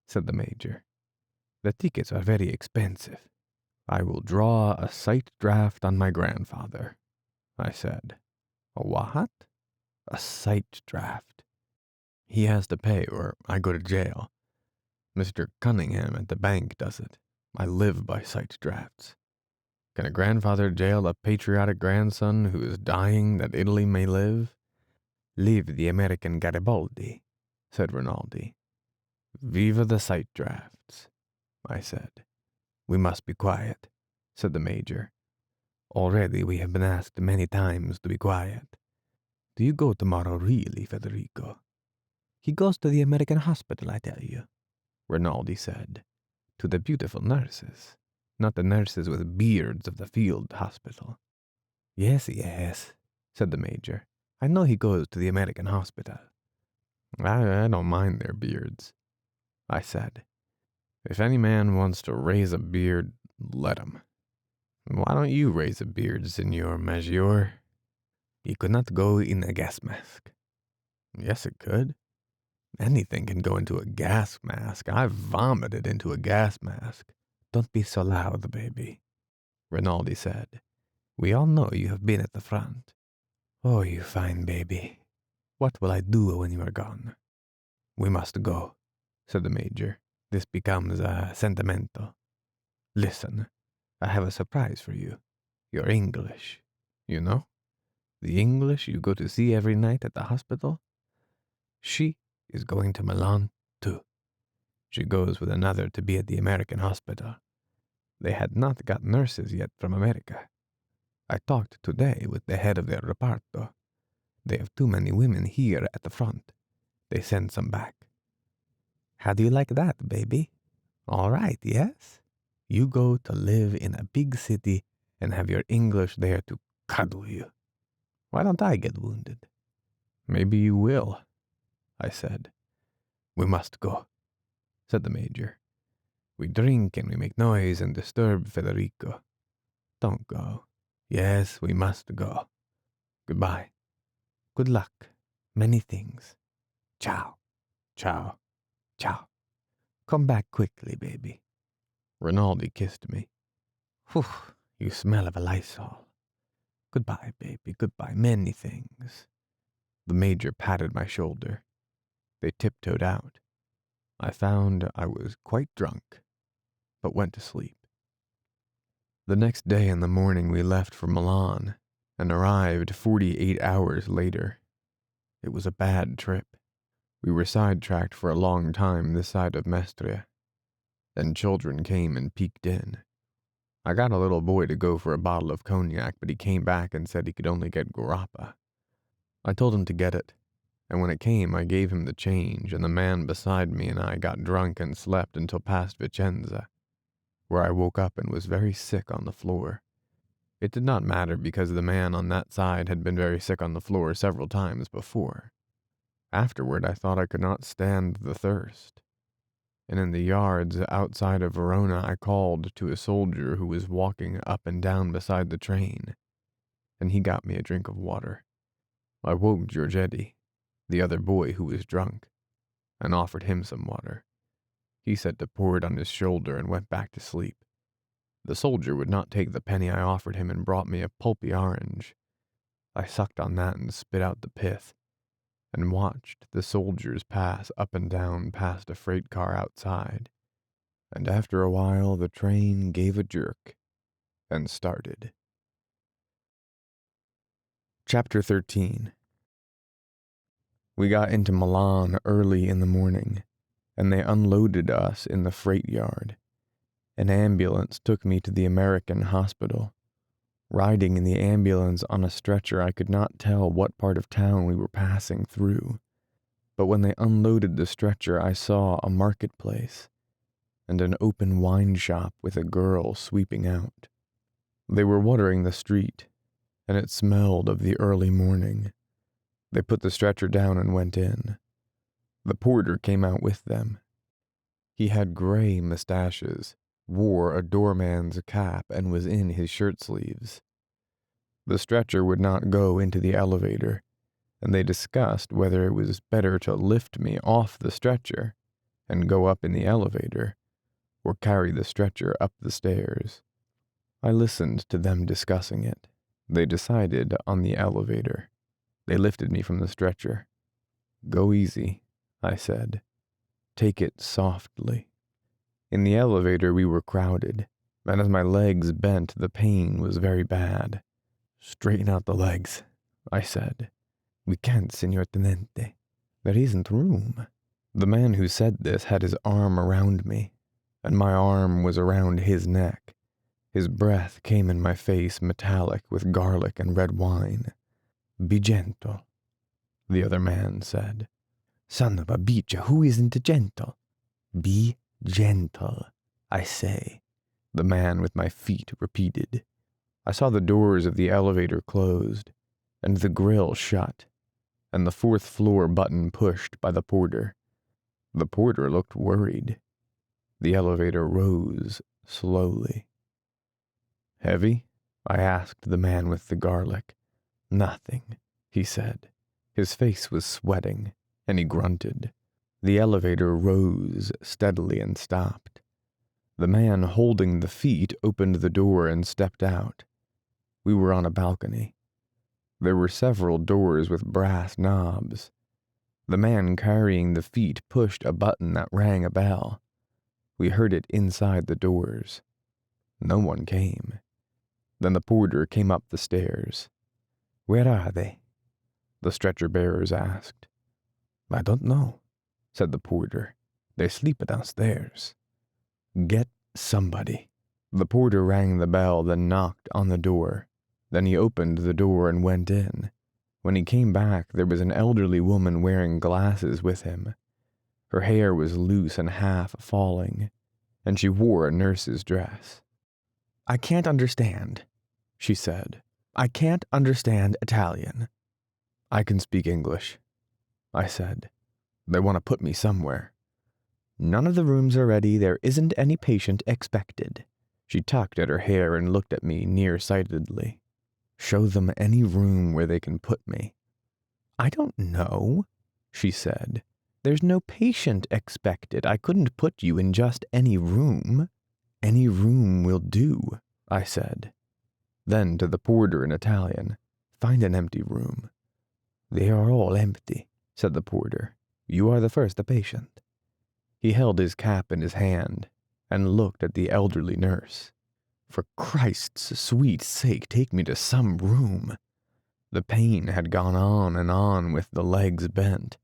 said the Major. The tickets are very expensive. I will draw a sight draft on my grandfather, I said. A what? A sight draft. He has to pay or I go to jail. Mr. Cunningham at the bank does it. I live by sight drafts. Can a grandfather jail a patriotic grandson who is dying that Italy may live? Live the American Garibaldi, said Rinaldi. Viva the sight drafts, I said. We must be quiet, said the Major. Already we have been asked many times to be quiet. Do you go tomorrow really, Federico? He goes to the American hospital, I tell you, Rinaldi said. To the beautiful nurses, not the nurses with beards of the field hospital. Yes, said the Major. I know he goes to the American hospital. I don't mind their beards, I said. If any man wants to raise a beard, let him. Why don't you raise a beard, Senor Major? He could not go in a gas mask. Yes, it could. Anything can go into a gas mask. I've vomited into a gas mask. Don't be so loud, baby, Rinaldi said. We all know you have been at the front. Oh, you fine baby. What will I do when you are gone? We must go, said the Major. This becomes sentimental. Listen, I have a surprise for you. You're English, you know? The English you go to see every night at the hospital? She is going to Milan, too. She goes with another to be at the American hospital. They had not got nurses yet from America. I talked today with the head of their reparto. They have too many women here at the front. They send some back. How do you like that, baby? All right, yes? You go to live in a big city and have your English there to cuddle you. Why don't I get wounded? Maybe you will, I said. We must go, said the Major. We drink and we make noise and disturb Federico. Don't go. Yes, we must go. Goodbye. Good luck. Many things. Ciao. Ciao. Ciao. Come back quickly, baby. Rinaldi kissed me. Whew, you smell of a Lysol. Goodbye, baby. Goodbye. Many things. The major patted my shoulder. They tiptoed out. I found I was quite drunk, but went to sleep. The next day in the morning we left for Milan and arrived 48 hours later. It was a bad trip. We were sidetracked for a long time this side of Mestre. Then children came and peeked in. I got a little boy to go for a bottle of cognac, but he came back and said he could only get grappa. I told him to get it, and when it came I gave him the change, and the man beside me and I got drunk and slept until past Vicenza, where I woke up and was very sick on the floor. It did not matter because the man on that side had been very sick on the floor several times before. Afterward I thought I could not stand the thirst, and in the yards outside of Verona I called to a soldier who was walking up and down beside the train, and he got me a drink of water. I woke Giorgetti, the other boy who was drunk, and offered him some water. He said to pour it on his shoulder and went back to sleep. The soldier would not take the penny I offered him and brought me a pulpy orange. I sucked on that and spit out the pith, and watched the soldiers pass up and down past a freight car outside, and after a while the train gave a jerk and started. Chapter 13. We got into Milan early in the morning, and they unloaded us in the freight yard. An ambulance took me to the American hospital. Riding in the ambulance on a stretcher, I could not tell what part of town we were passing through. But when they unloaded the stretcher, I saw a marketplace and an open wine shop with a girl sweeping out. They were watering the street, and it smelled of the early morning. They put the stretcher down and went in. The porter came out with them. He had gray mustaches, wore a doorman's cap, and was in his shirt sleeves. The stretcher would not go into the elevator, and they discussed whether it was better to lift me off the stretcher and go up in the elevator, or carry the stretcher up the stairs. I listened to them discussing it. They decided on the elevator. They lifted me from the stretcher. "Go easy," I said. "Take it softly." In the elevator we were crowded, and as my legs bent, the pain was very bad. "Straighten out the legs," I said. "We can't, Signor Tenente. There isn't room." The man who said this had his arm around me, and my arm was around his neck. His breath came in my face metallic with garlic and red wine. "Be gentle," the other man said. "Son of a bitch, who isn't gentle?" "Be gentle, I say," the man with my feet repeated. I saw the doors of the elevator closed, and the grill shut, and the fourth floor button pushed by the porter. The porter looked worried. The elevator rose slowly. "Heavy?" I asked the man with the garlic. "Nothing," he said. His face was sweating, and he grunted. The elevator rose steadily and stopped. The man holding the feet opened the door and stepped out. We were on a balcony. There were several doors with brass knobs. The man carrying the feet pushed a button that rang a bell. We heard it inside the doors. No one came. Then the porter came up the stairs. "Where are they?" the stretcher bearers asked. "I don't know," said the porter. "They sleep downstairs." "Get somebody." The porter rang the bell, then knocked on the door. Then he opened the door and went in. When he came back, there was an elderly woman wearing glasses with him. Her hair was loose and half falling, and she wore a nurse's dress. "I can't understand," she said. "I can't understand Italian." "I can speak English," I said. "They want to put me somewhere." "None of the rooms are ready. There isn't any patient expected." She tugged at her hair and looked at me nearsightedly. Show them any room where they can put me. I don't know, she said. There's no patient expected. I couldn't put you in just any room. Any room will do, I said. Then to the porter in Italian, find an empty room. They are all empty, said the porter. You are the first patient. He held his cap in his hand and looked at the elderly nurse. For Christ's sweet sake, take me to some room. The pain had gone on with the legs bent,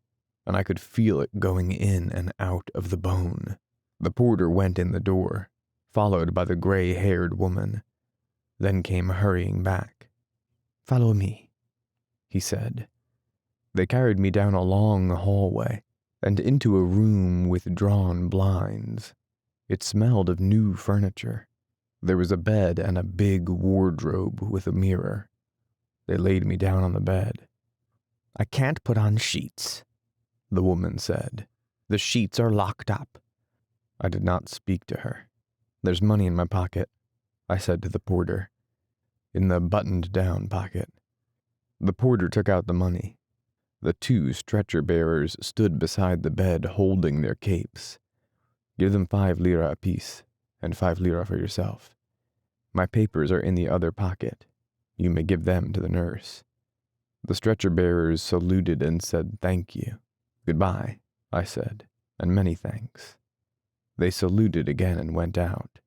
and I could feel it going in and out of the bone. The porter went in the door, followed by the gray-haired woman, then came hurrying back. Follow me, he said. They carried me down a long hallway and into a room with drawn blinds. It smelled of new furniture. There was a bed and a big wardrobe with a mirror. They laid me down on the bed. I can't put on sheets, the woman said. The sheets are locked up. I did not speak to her. There's money in my pocket, I said to the porter. In the buttoned-down pocket. The porter took out the money. The two stretcher-bearers stood beside the bed holding their capes. Give them 5 lire apiece, and 5 lire for yourself. My papers are in the other pocket. You may give them to the nurse. The stretcher-bearers saluted and said thank you. Goodbye, I said, and many thanks. They saluted again and went out.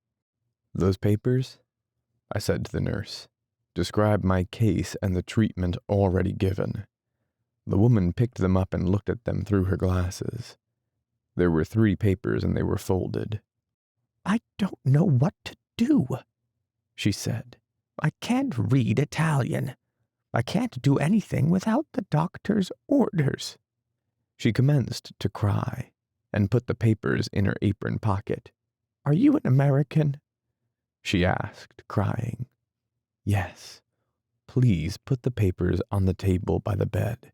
Those papers? I said to the nurse. Describe my case and the treatment already given. The woman picked them up and looked at them through her glasses. There were 3 papers and they were folded. I don't know what to do, she said. I can't read Italian. I can't do anything without the doctor's orders. She commenced to cry and put the papers in her apron pocket. Are you an American? She asked, crying. Yes. Please put the papers on the table by the bed.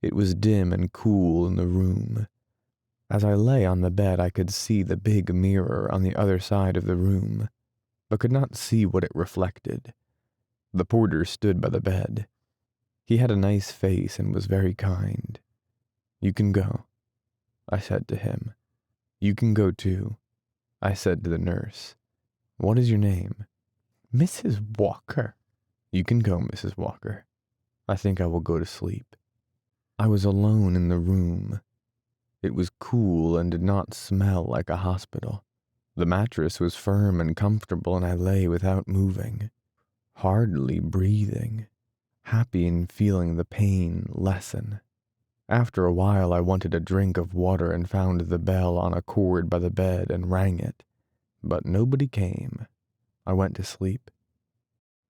It was dim and cool in the room. As I lay on the bed, I could see the big mirror on the other side of the room, but could not see what it reflected. The porter stood by the bed. He had a nice face and was very kind. You can go, I said to him. You can go too, I said to the nurse. What is your name? Mrs. Walker. You can go, Mrs. Walker. I think I will go to sleep. I was alone in the room. It was cool and did not smell like a hospital. The mattress was firm and comfortable, and I lay without moving, hardly breathing, happy in feeling the pain lessen. After a while, I wanted a drink of water and found the bell on a cord by the bed and rang it, but nobody came. I went to sleep.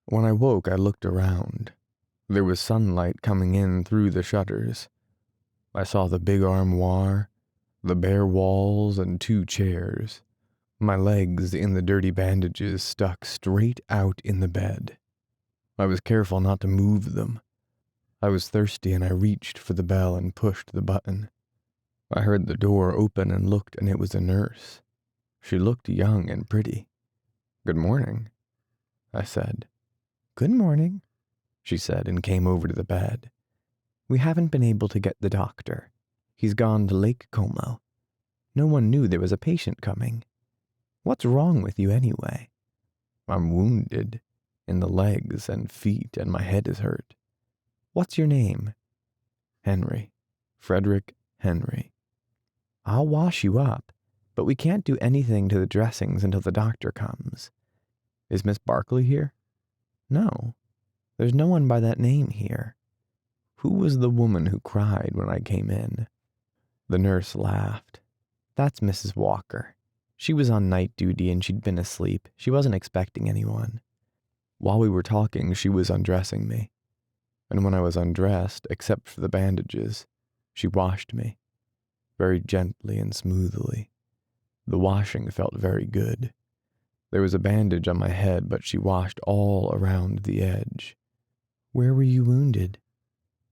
When I woke, I looked around. There was sunlight coming in through the shutters. I saw the big armoire, the bare walls, and 2 chairs. My legs in the dirty bandages stuck straight out in the bed. I was careful not to move them. I was thirsty and I reached for the bell and pushed the button. I heard the door open and looked, and it was a nurse. She looked young and pretty. Good morning, I said. Good morning, she said, and came over to the bed. We haven't been able to get the doctor. He's gone to Lake Como. No one knew there was a patient coming. What's wrong with you anyway? I'm wounded in the legs and feet, and my head is hurt. What's your name? Henry. Frederick Henry. I'll wash you up, but we can't do anything to the dressings until the doctor comes. Is Miss Barkley here? No. There's no one by that name here. Who was the woman who cried when I came in? The nurse laughed. That's Mrs. Walker. She was on night duty and she'd been asleep. She wasn't expecting anyone. While we were talking, she was undressing me. And when I was undressed, except for the bandages, she washed me, very gently and smoothly. The washing felt very good. There was a bandage on my head, but she washed all around the edge. Where were you wounded?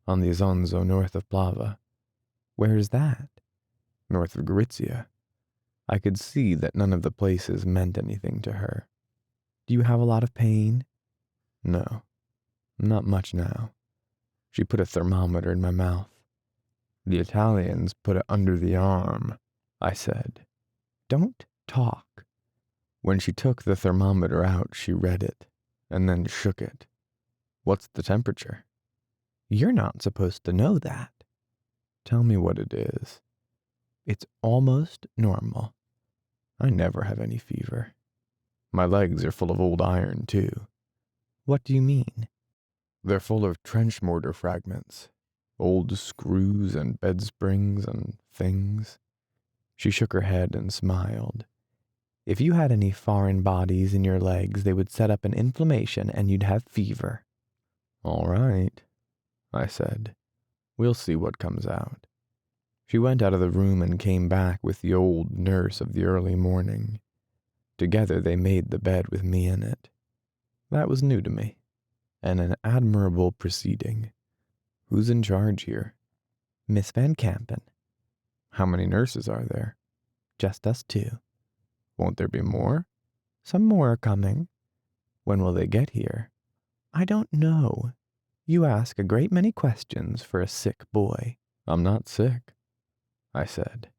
On the Isonzo north of Plava. Where is that? North of Gorizia. I could see that none of the places meant anything to her. Do you have a lot of pain? No, not much now. She put a thermometer in my mouth. The Italians put it under the arm, I said. Don't talk. When she took the thermometer out, she read it, and then shook it. What's the temperature? You're not supposed to know that. Tell me what it is. It's almost normal. I never have any fever. My legs are full of old iron, too. What do you mean? They're full of trench mortar fragments, old screws and bed springs and things. She shook her head and smiled. If you had any foreign bodies in your legs, they would set up an inflammation and you'd have fever. All right, I said. We'll see what comes out. She went out of the room and came back with the old nurse of the early morning. Together they made the bed with me in it. That was new to me, and an admirable proceeding. Who's in charge here? Miss Van Campen. How many nurses are there? Just us two. Won't there be more? Some more are coming. When will they get here? I don't know. You ask a great many questions for a sick boy. I'm not sick, I said.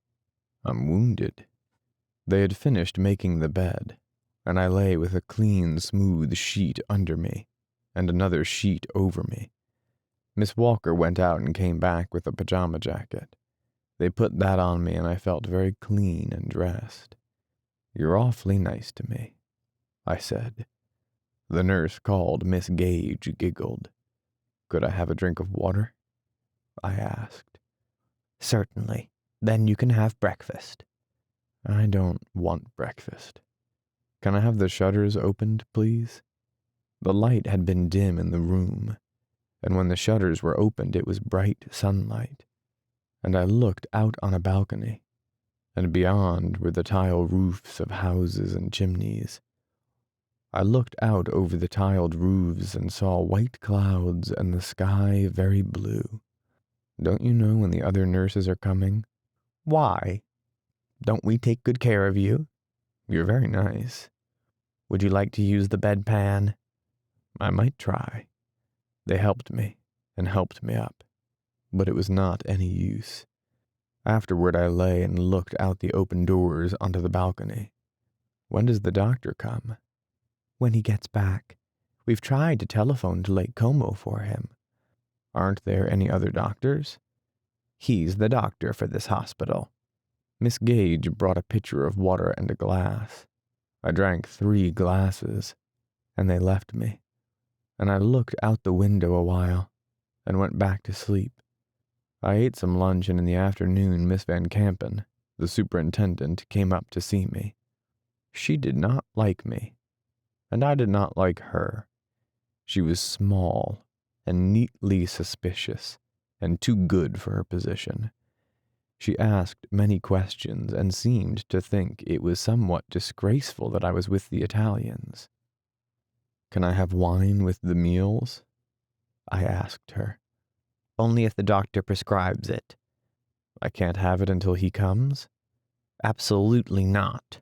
I'm wounded. They had finished making the bed, and I lay with a clean, smooth sheet under me, and another sheet over me. Miss Walker went out and came back with a pajama jacket. They put that on me, and I felt very clean and dressed. You're awfully nice to me, I said. The nurse called Miss Gage giggled. Could I have a drink of water? I asked. Certainly. Then you can have breakfast. I don't want breakfast. Can I have the shutters opened, please? The light had been dim in the room, and when the shutters were opened it was bright sunlight, and I looked out on a balcony, and beyond were the tile roofs of houses and chimneys. I looked out over the tiled roofs and saw white clouds and the sky very blue. Don't you know when the other nurses are coming? Why? Don't we take good care of you? You're very nice. Would you like to use the bedpan? I might try. They helped me and helped me up, but it was not any use. Afterward I lay and looked out the open doors onto the balcony. When does the doctor come? When he gets back. We've tried to telephone to Lake Como for him. Aren't there any other doctors? He's the doctor for this hospital. Miss Gage brought a pitcher of water and a glass. I drank 3 glasses, and they left me, and I looked out the window a while, and went back to sleep. I ate some lunch, and in the afternoon Miss Van Campen, the superintendent, came up to see me. She did not like me, and I did not like her. She was small and neatly suspicious, and too good for her position. She asked many questions and seemed to think it was somewhat disgraceful that I was with the Italians. Can I have wine with the meals? I asked her. Only if the doctor prescribes it. I can't have it until he comes? Absolutely not.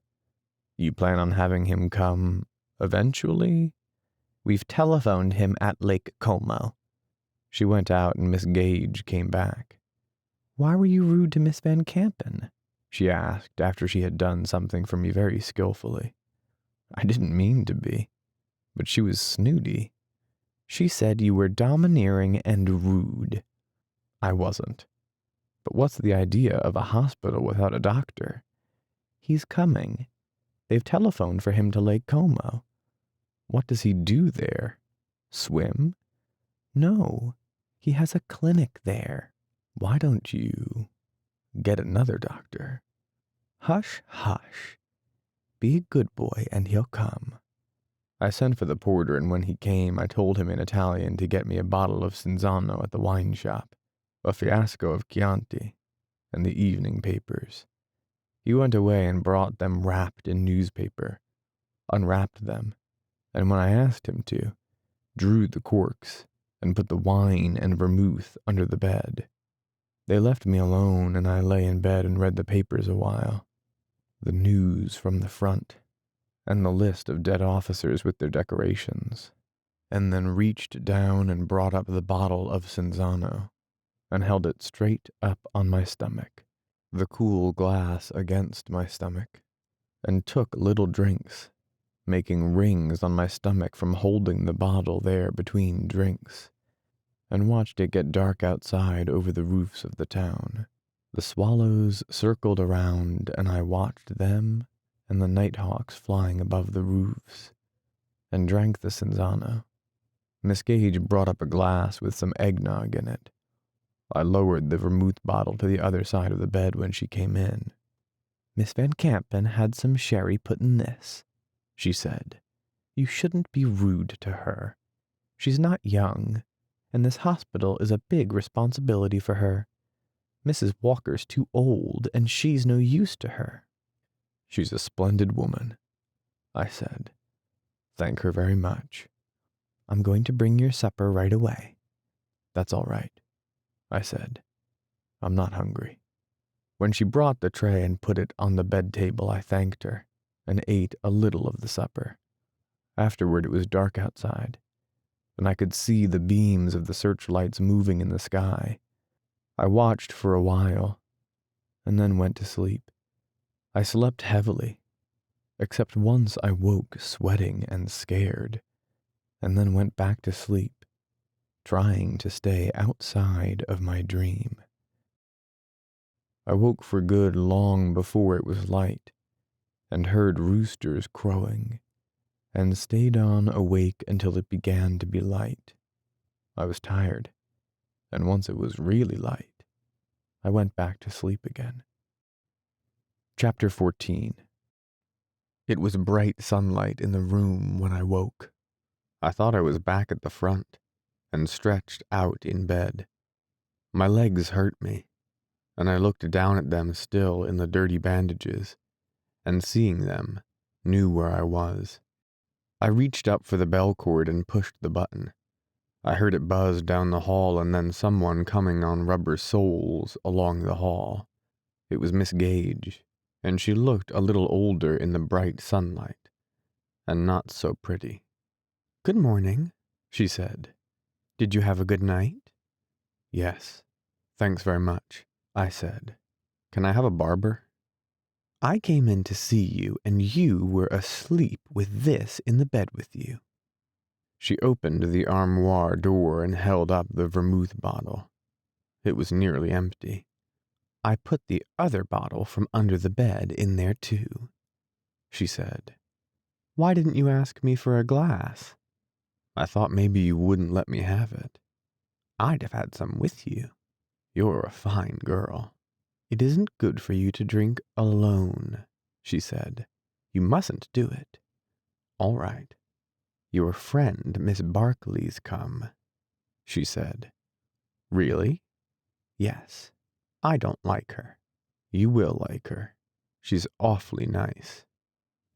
You plan on having him come eventually? We've telephoned him at Lake Como. She went out and Miss Gage came back. Why were you rude to Miss Van Campen? She asked after she had done something for me very skillfully. I didn't mean to be, but she was snooty. She said you were domineering and rude. I wasn't. But what's the idea of a hospital without a doctor? He's coming. They've telephoned for him to Lake Como. What does he do there? Swim? No, he has a clinic there. Why don't you get another doctor? Hush, hush. Be a good boy and he'll come. I sent for the porter, and when he came, I told him in Italian to get me a bottle of Cinzano at the wine shop, a fiasco of Chianti, and the evening papers. He went away and brought them wrapped in newspaper, unwrapped them, and when I asked him to, drew the corks and put the wine and vermouth under the bed. They left me alone, and I lay in bed and read the papers a while. The news from the front, and the list of dead officers with their decorations, and then reached down and brought up the bottle of Cinzano and held it straight up on my stomach, the cool glass against my stomach, and took little drinks, making rings on my stomach from holding the bottle there between drinks, and watched it get dark outside over the roofs of the town. The swallows circled around, and I watched them and the nighthawks flying above the roofs, and drank the Cinzano. Miss Gage brought up a glass with some eggnog in it. I lowered the vermouth bottle to the other side of the bed when she came in. "Miss Van Campen had some sherry put in this," she said. "You shouldn't be rude to her. She's not young, and this hospital is a big responsibility for her. Mrs. Walker's too old, and she's no use to her." "She's a splendid woman," I said. "Thank her very much. I'm going to bring your supper right away." "That's all right," I said. "I'm not hungry." When she brought the tray and put it on the bed table, I thanked her and ate a little of the supper. Afterward, it was dark outside, and I could see the beams of the searchlights moving in the sky. I watched for a while, and then went to sleep. I slept heavily, except once I woke sweating and scared, and then went back to sleep, trying to stay outside of my dream. I woke for good long before it was light, and heard roosters crowing, and stayed on awake until it began to be light. I was tired, and once it was really light, I went back to sleep again. Chapter 14. It was bright sunlight in the room when I woke. I thought I was back at the front, and stretched out in bed. My legs hurt me, and I looked down at them still in the dirty bandages, and seeing them, knew where I was. I reached up for the bell cord and pushed the button. I heard it buzz down the hall and then someone coming on rubber soles along the hall. It was Miss Gage, and she looked a little older in the bright sunlight, and not so pretty. "Good morning," she said. "Did you have a good night?" "Yes, thanks very much," I said. "Can I have a barber?" "I came in to see you, and you were asleep with this in the bed with you." She opened the armoire door and held up the vermouth bottle. It was nearly empty. "I put the other bottle from under the bed in there too," she said. "Why didn't you ask me for a glass?" "I thought maybe you wouldn't let me have it." "I'd have had some with you." "You're a fine girl." "It isn't good for you to drink alone," she said. "You mustn't do it." "All right. Your friend, Miss Barclay's come," she said. "Really?" "Yes. I don't like her." "You will like her. She's awfully nice."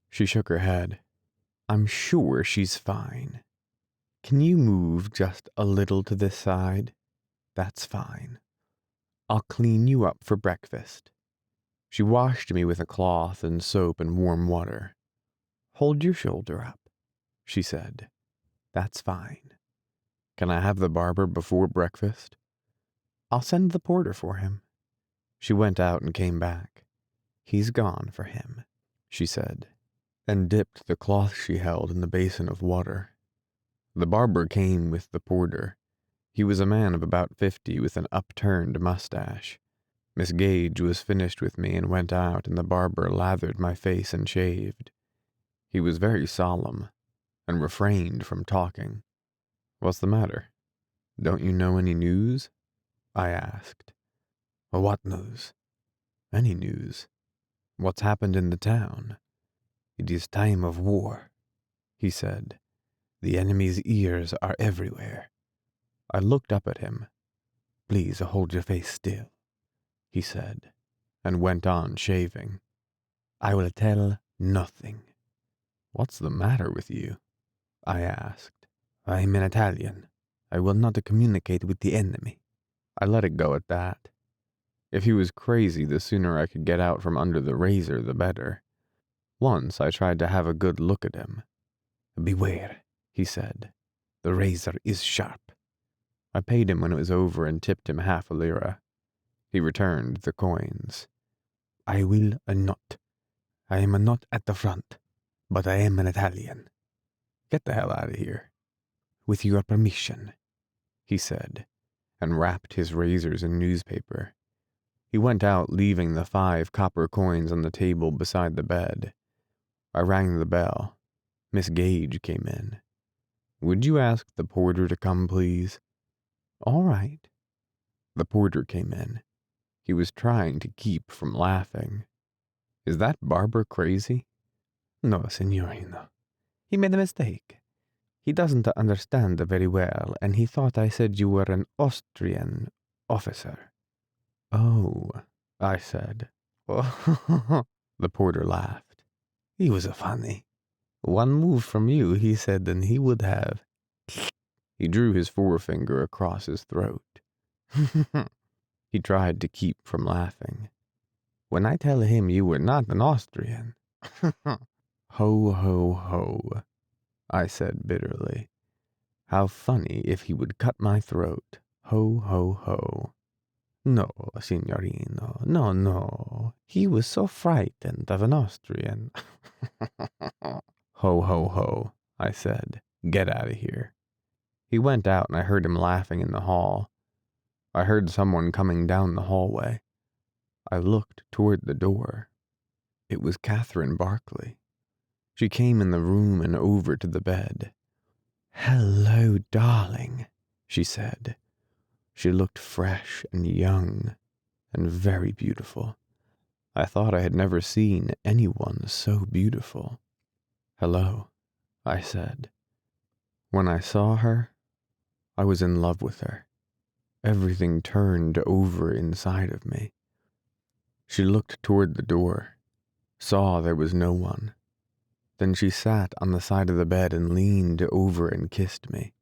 She shook her head. "I'm sure she's fine. Can you move just a little to this side? That's fine. I'll clean you up for breakfast." She washed me with a cloth and soap and warm water. "Hold your shoulder up," she said. "That's fine." "Can I have the barber before breakfast?" "I'll send the porter for him." She went out and came back. "He's gone for him," she said, and dipped the cloth she held in the basin of water. The barber came with the porter. He was a man of about 50 with an upturned mustache. Miss Gage was finished with me and went out, and the barber lathered my face and shaved. He was very solemn, and refrained from talking. "What's the matter? Don't you know any news?" I asked. "What news?" "Any news. What's happened in the town?" "It is time of war," he said. "The enemy's ears are everywhere." I looked up at him. "Please hold your face still," he said, and went on shaving. "I will tell nothing." "What's the matter with you?" I asked. "I'm an Italian. I will not communicate with the enemy." I let it go at that. If he was crazy, the sooner I could get out from under the razor, the better. Once I tried to have a good look at him. "Beware," he said. "The razor is sharp." I paid him when it was over and tipped him half a lira. He returned the coins. "I will not. I am not at the front, but I am an Italian." "Get the hell out of here." "With your permission," he said, and wrapped his razors in newspaper. He went out, leaving the 5 copper coins on the table beside the bed. I rang the bell. Miss Gage came in. "Would you ask the porter to come, please?" "All right." The porter came in. He was trying to keep from laughing. "Is that barber crazy?" "No, signorino. He made a mistake. He doesn't understand very well, and he thought I said you were an Austrian officer." "Oh," I said. "Oh." The porter laughed. "He was funny. One move from you," he said, "and he would have." He drew his forefinger across his throat. He tried to keep from laughing. "When I tell him you were not an Austrian." Ho, ho, ho, I said bitterly. How funny if he would cut my throat. Ho, ho, ho. "No, signorino, no, no. He was so frightened of an Austrian." Ho, ho, ho, I said. Get out of here. He went out and I heard him laughing in the hall. I heard someone coming down the hallway. I looked toward the door. It was Catherine Barclay. She came in the room and over to the bed. "Hello, darling," she said. She looked fresh and young and very beautiful. I thought I had never seen anyone so beautiful. "Hello," I said. When I saw her, I was in love with her. Everything turned over inside of me. She looked toward the door, saw there was no one. Then she sat on the side of the bed and leaned over and kissed me.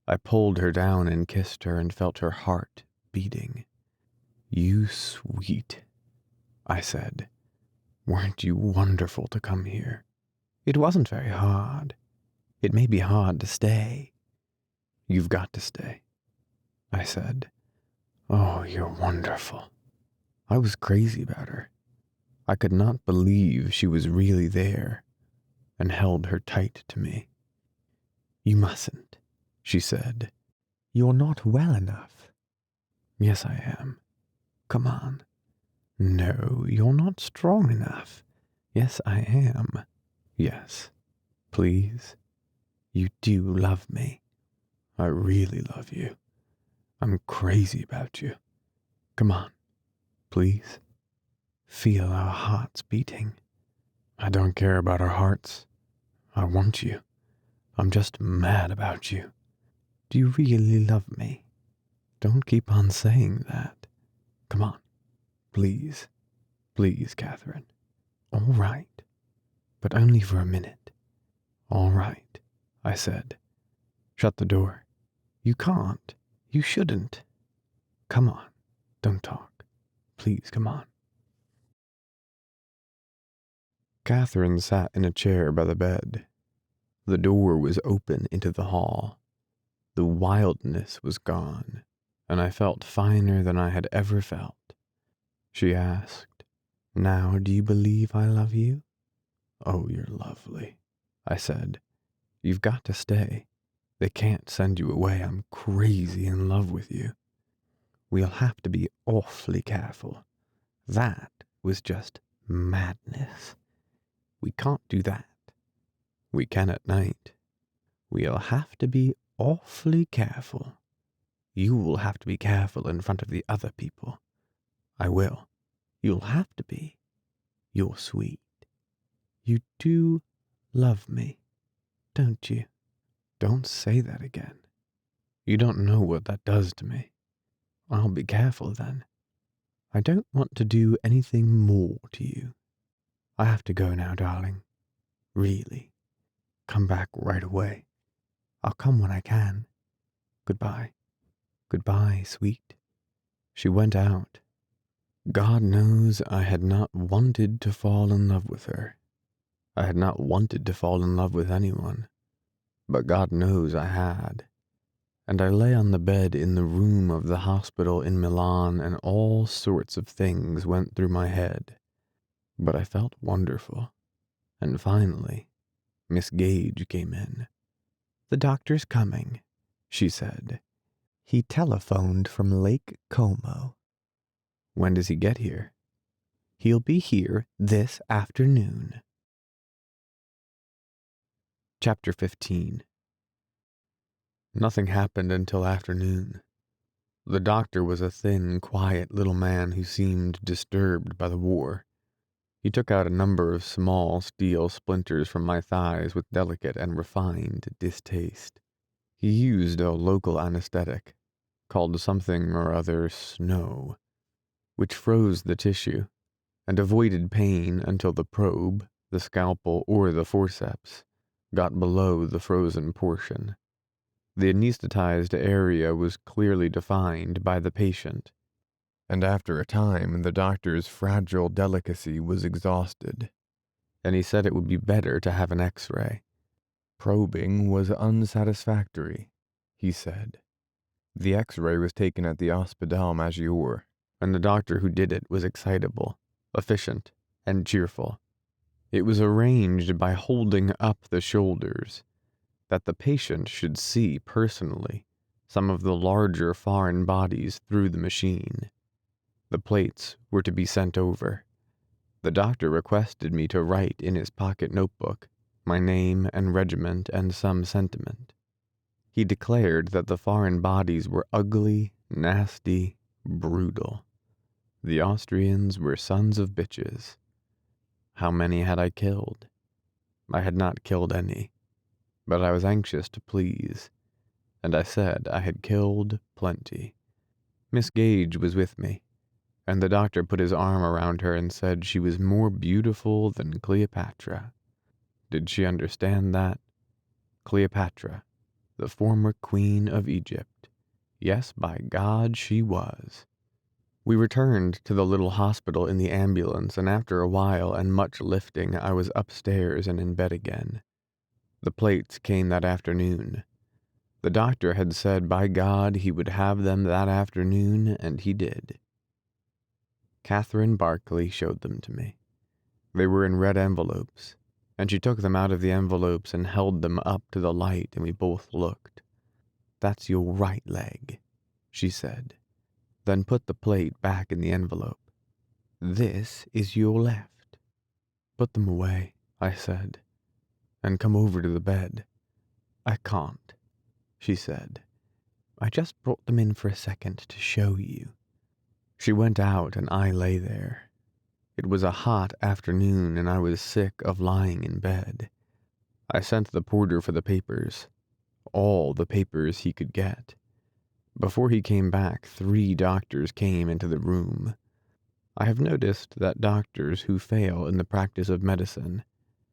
I pulled her down and kissed her and felt her heart beating. "You sweet," I said. "Weren't you wonderful to come here?" "It wasn't very hard. It may be hard to stay." "You've got to stay," I said. "Oh, you're wonderful." I was crazy about her. I could not believe she was really there, and held her tight to me. "You mustn't," she said. "You're not well enough." "Yes, I am." "Come on." "No, you're not strong enough." "Yes, I am." "Yes, please." "You do love me." "I really love you. I'm crazy about you. Come on, please." "Feel our hearts beating." "I don't care about our hearts. I want you. I'm just mad about you." "Do you really love me?" "Don't keep on saying that. Come on, please. Please, Catherine." "All right, but only for a minute." "All right," I said. "Shut the door." "You can't. You shouldn't." "Come on, don't talk. Please, come on." Catherine sat in a chair by the bed. The door was open into the hall. The wildness was gone, and I felt finer than I had ever felt. She asked, "Now do you believe I love you?" "Oh, you're lovely," I said. "You've got to stay. They can't send you away. I'm crazy in love with you." "We'll have to be awfully careful. That was just madness. We can't do that." "We can at night." "We'll have to be awfully careful. You'll have to be careful in front of the other people." "I will." "You'll have to be. You're sweet. You do love me, don't you?" "Don't say that again. You don't know what that does to me." "I'll be careful then. I don't want to do anything more to you. I have to go now, darling. Really. Come back right away." I'll come when I can. Goodbye. Goodbye, sweet." She went out. God knows I had not wanted to fall in love with her. I had not wanted to fall in love with anyone, but God knows I had. And I lay on the bed in the room of the hospital in Milan, and all sorts of things went through my head. But I felt wonderful. And finally, Miss Gage came in. "The doctor's coming," she said. "He telephoned from Lake Como." "When does he get here?" "He'll be here this afternoon." Chapter 15. Nothing happened until afternoon. The doctor was a thin, quiet little man who seemed disturbed by the war. He took out a number of small steel splinters from my thighs with delicate and refined distaste. He used a local anesthetic, called something or other snow, which froze the tissue and avoided pain until the probe, the scalpel, or the forceps got below the frozen portion. The anesthetized area was clearly defined by the patient, and after a time the doctor's fragile delicacy was exhausted, and he said it would be better to have an X-ray. Probing was unsatisfactory, he said. The X-ray was taken at the Hospital Major, and the doctor who did it was excitable, efficient, and cheerful. It was arranged by holding up the shoulders that the patient should see personally some of the larger foreign bodies through the machine. The plates were to be sent over. The doctor requested me to write in his pocket notebook my name and regiment and some sentiment. He declared that the foreign bodies were ugly, nasty, brutal. The Austrians were sons of bitches. How many had I killed? I had not killed any, but I was anxious to please, and I said I had killed plenty. Miss Gage was with me, and the doctor put his arm around her and said she was more beautiful than Cleopatra. Did she understand that? Cleopatra, the former queen of Egypt. Yes, by God, she was. We returned to the little hospital in the ambulance, and after a while and much lifting, I was upstairs and in bed again. The plates came that afternoon. The doctor had said by God he would have them that afternoon, and he did. Catherine Barclay showed them to me. They were in red envelopes, and she took them out of the envelopes and held them up to the light, and we both looked. "That's your right leg," she said. "Then put the plate back in the envelope. This is your left." "Put them away," I said, "and come over to the bed." "I can't," she said. "I just brought them in for a second to show you." She went out and I lay there. It was a hot afternoon and I was sick of lying in bed. I sent the porter for the papers, all the papers he could get. Before he came back, 3 doctors came into the room. I have noticed that doctors who fail in the practice of medicine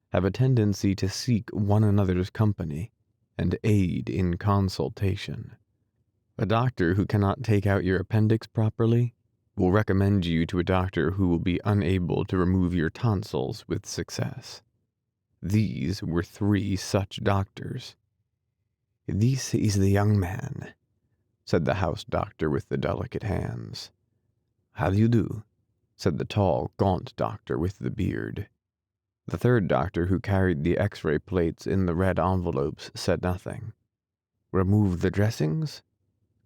have a tendency to seek one another's company and aid in consultation. A doctor who cannot take out your appendix properly will recommend you to a doctor who will be unable to remove your tonsils with success. These were 3 such doctors. "This is the young man," said the house doctor with the delicate hands. "How do you do?" said the tall, gaunt doctor with the beard. The 3rd doctor, who carried the X-ray plates in the red envelopes, said nothing. "Remove the dressings?"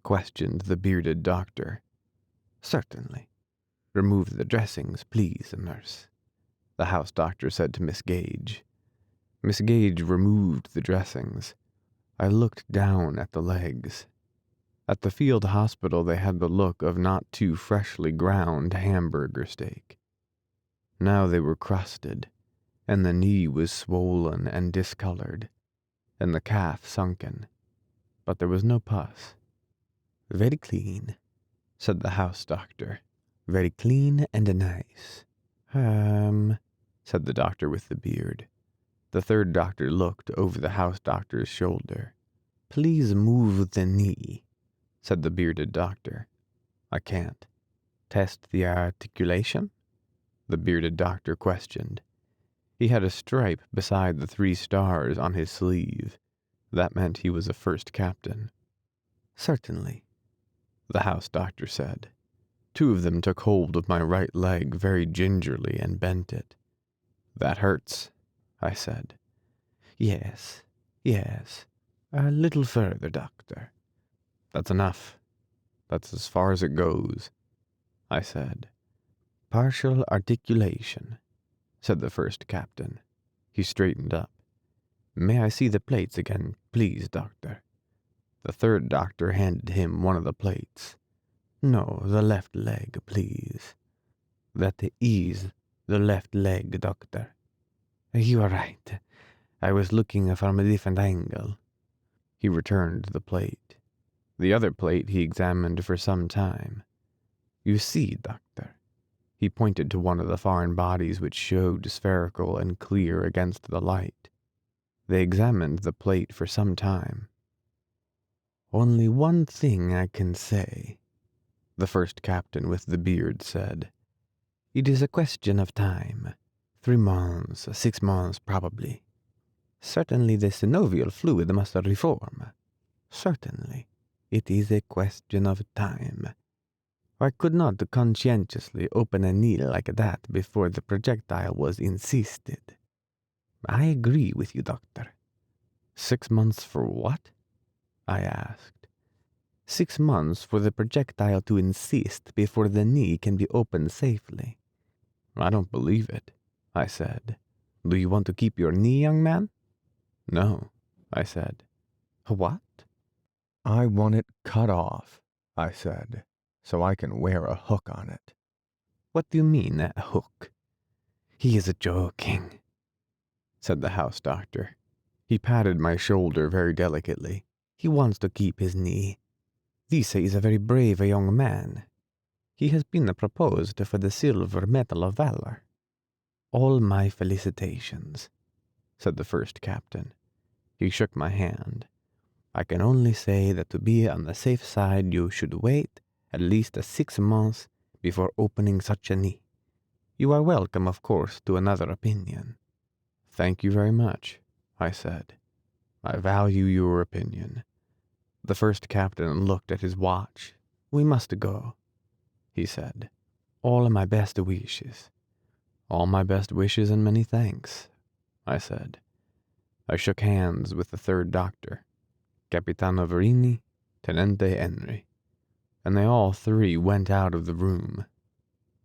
questioned the bearded doctor. "Certainly. Remove the dressings, please, nurse," the house doctor said to Miss Gage. Miss Gage removed the dressings. I looked down at the legs. At the field hospital they had the look of not too freshly ground hamburger steak. Now they were crusted, and the knee was swollen and discolored, and the calf sunken, but there was no pus. "Very clean," said the house doctor. "Very clean and nice." Said the doctor with the beard. The 3rd doctor looked over the house doctor's shoulder. "Please move the knee," said the bearded doctor. "I can't." "Test the articulation?" the bearded doctor questioned. He had a stripe beside the 3 stars on his sleeve. That meant he was a first captain. Certainly, the house doctor said. 2 of them took hold of my right leg very gingerly and bent it. That hurts, I said. Yes, yes. A little further, doctor. That's enough. That's as far as it goes, I said. Partial articulation, said the first captain. He straightened up. May I see the plates again, please, doctor? The 3rd doctor handed him one of the plates. No, the left leg, please. That is the left leg, doctor. You are right. I was looking from a different angle. He returned the plate. The other plate he examined for some time. You see, doctor. He pointed to one of the foreign bodies which showed spherical and clear against the light. They examined the plate for some time. Only one thing I can say, the first captain with the beard said. It is a question of time. 3 months, 6 months probably. Certainly the synovial fluid must reform. Certainly. It is a question of time. I could not conscientiously open a needle like that before the projectile was insisted. I agree with you, doctor. 6 months for what? I asked. 6 months for the projectile to insist before the knee can be opened safely. I don't believe it, I said. Do you want to keep your knee, young man? No, I said. What? I want it cut off, I said, so I can wear a hook on it. What do you mean, a hook? He is joking, said the house doctor. He patted my shoulder very delicately. He wants to keep his knee. This is a very brave young man. He has been proposed for the silver medal of valor. All my felicitations, said the first captain. He shook my hand. I can only say that to be on the safe side you should wait at least 6 months before opening such a knee. You are welcome, of course, to another opinion. Thank you very much, I said. I value your opinion. The first captain looked at his watch. We must go, he said. All my best wishes. All my best wishes and many thanks, I said. I shook hands with the 3rd doctor, Capitano Verini, Tenente Henry, and they all 3 went out of the room.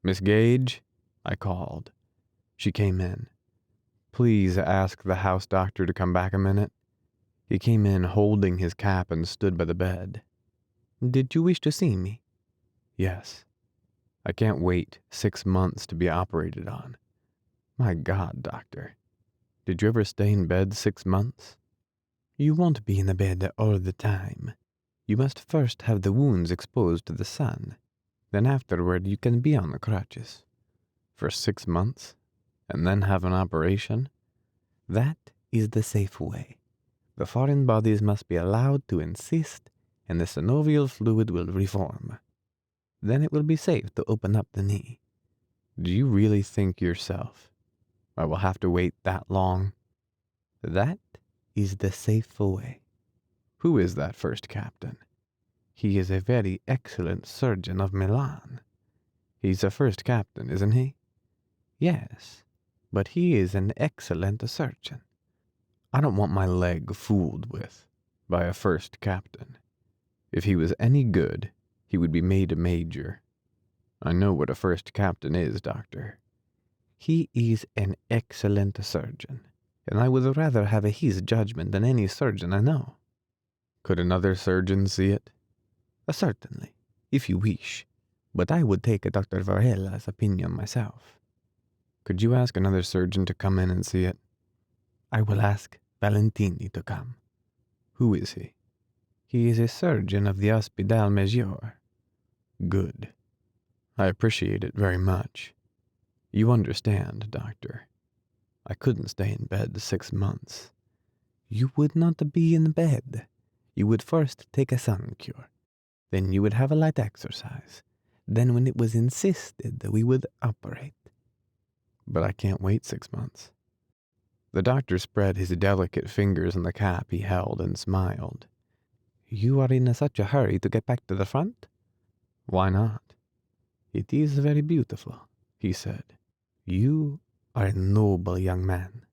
Miss Gage, I called. She came in. Please ask the house doctor to come back a minute. He came in holding his cap and stood by the bed. Did you wish to see me? Yes. I can't wait 6 months to be operated on. My God, doctor. Did you ever stay in bed 6 months? You won't be in the bed all the time. You must first have the wounds exposed to the sun. Then afterward you can be on the crutches. For 6 months? And then have an operation? That is the safe way. The foreign bodies must be allowed to insist, and the synovial fluid will reform. Then it will be safe to open up the knee. Do you really think yourself I will have to wait that long? That is the safe way. Who is that first captain? He is a very excellent surgeon of Milan. He's a first captain, isn't he? Yes, but he is an excellent surgeon. I don't want my leg fooled with by a first captain. If he was any good, he would be made a major. I know what a first captain is, doctor. He is an excellent surgeon, and I would rather have his judgment than any surgeon I know. Could another surgeon see it? Certainly, if you wish, but I would take Dr. Varela's opinion myself. Could you ask another surgeon to come in and see it? I will ask Valentini to come. Who is he? He is a surgeon of the Hospital Major. Good. I appreciate it very much. You understand, doctor. I couldn't stay in bed 6 months. You would not be in bed. You would first take a sun cure. Then you would have a light exercise. Then when it was insisted, we would operate. But I can't wait 6 months. The doctor spread his delicate fingers on the cap he held and smiled. You are in such a hurry to get back to the front? Why not? It is very beautiful, he said. You are a noble young man.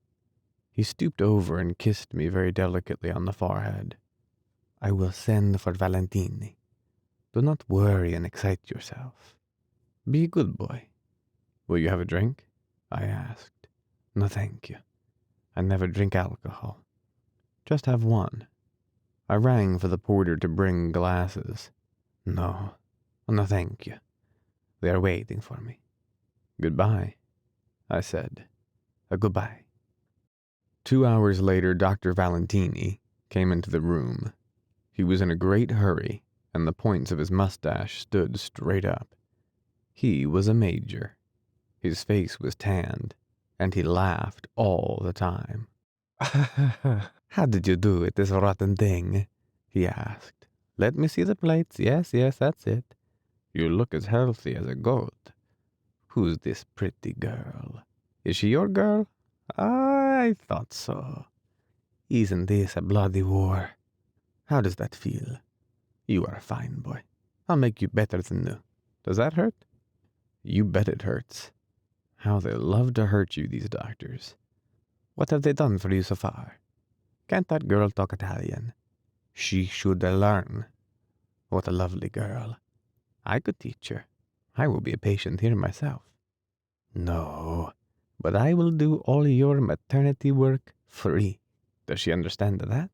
He stooped over and kissed me very delicately on the forehead. I will send for Valentini. Do not worry and excite yourself. Be a good boy. Will you have a drink? I asked. No, thank you. I never drink alcohol. Just have one. I rang for the porter to bring glasses. No, thank you. They are waiting for me. Goodbye, I said. Goodbye. 2 hours later, Dr. Valentini came into the room. He was in a great hurry, and the points of his mustache stood straight up. He was a major. His face was tanned, and he laughed all the time. How did you do it, this rotten thing? He asked. Let me see the plates. Yes, that's it. You look as healthy as a goat. Who's this pretty girl? Is she your girl? I thought so. Isn't this a bloody war? How does that feel? You are a fine boy. I'll make you better than new. Does that hurt? You bet it hurts. How they love to hurt you, these doctors. What have they done for you so far? Can't that girl talk Italian? She should learn. What a lovely girl. I could teach her. I will be a patient here myself. No, but I will do all your maternity work free. Does she understand that?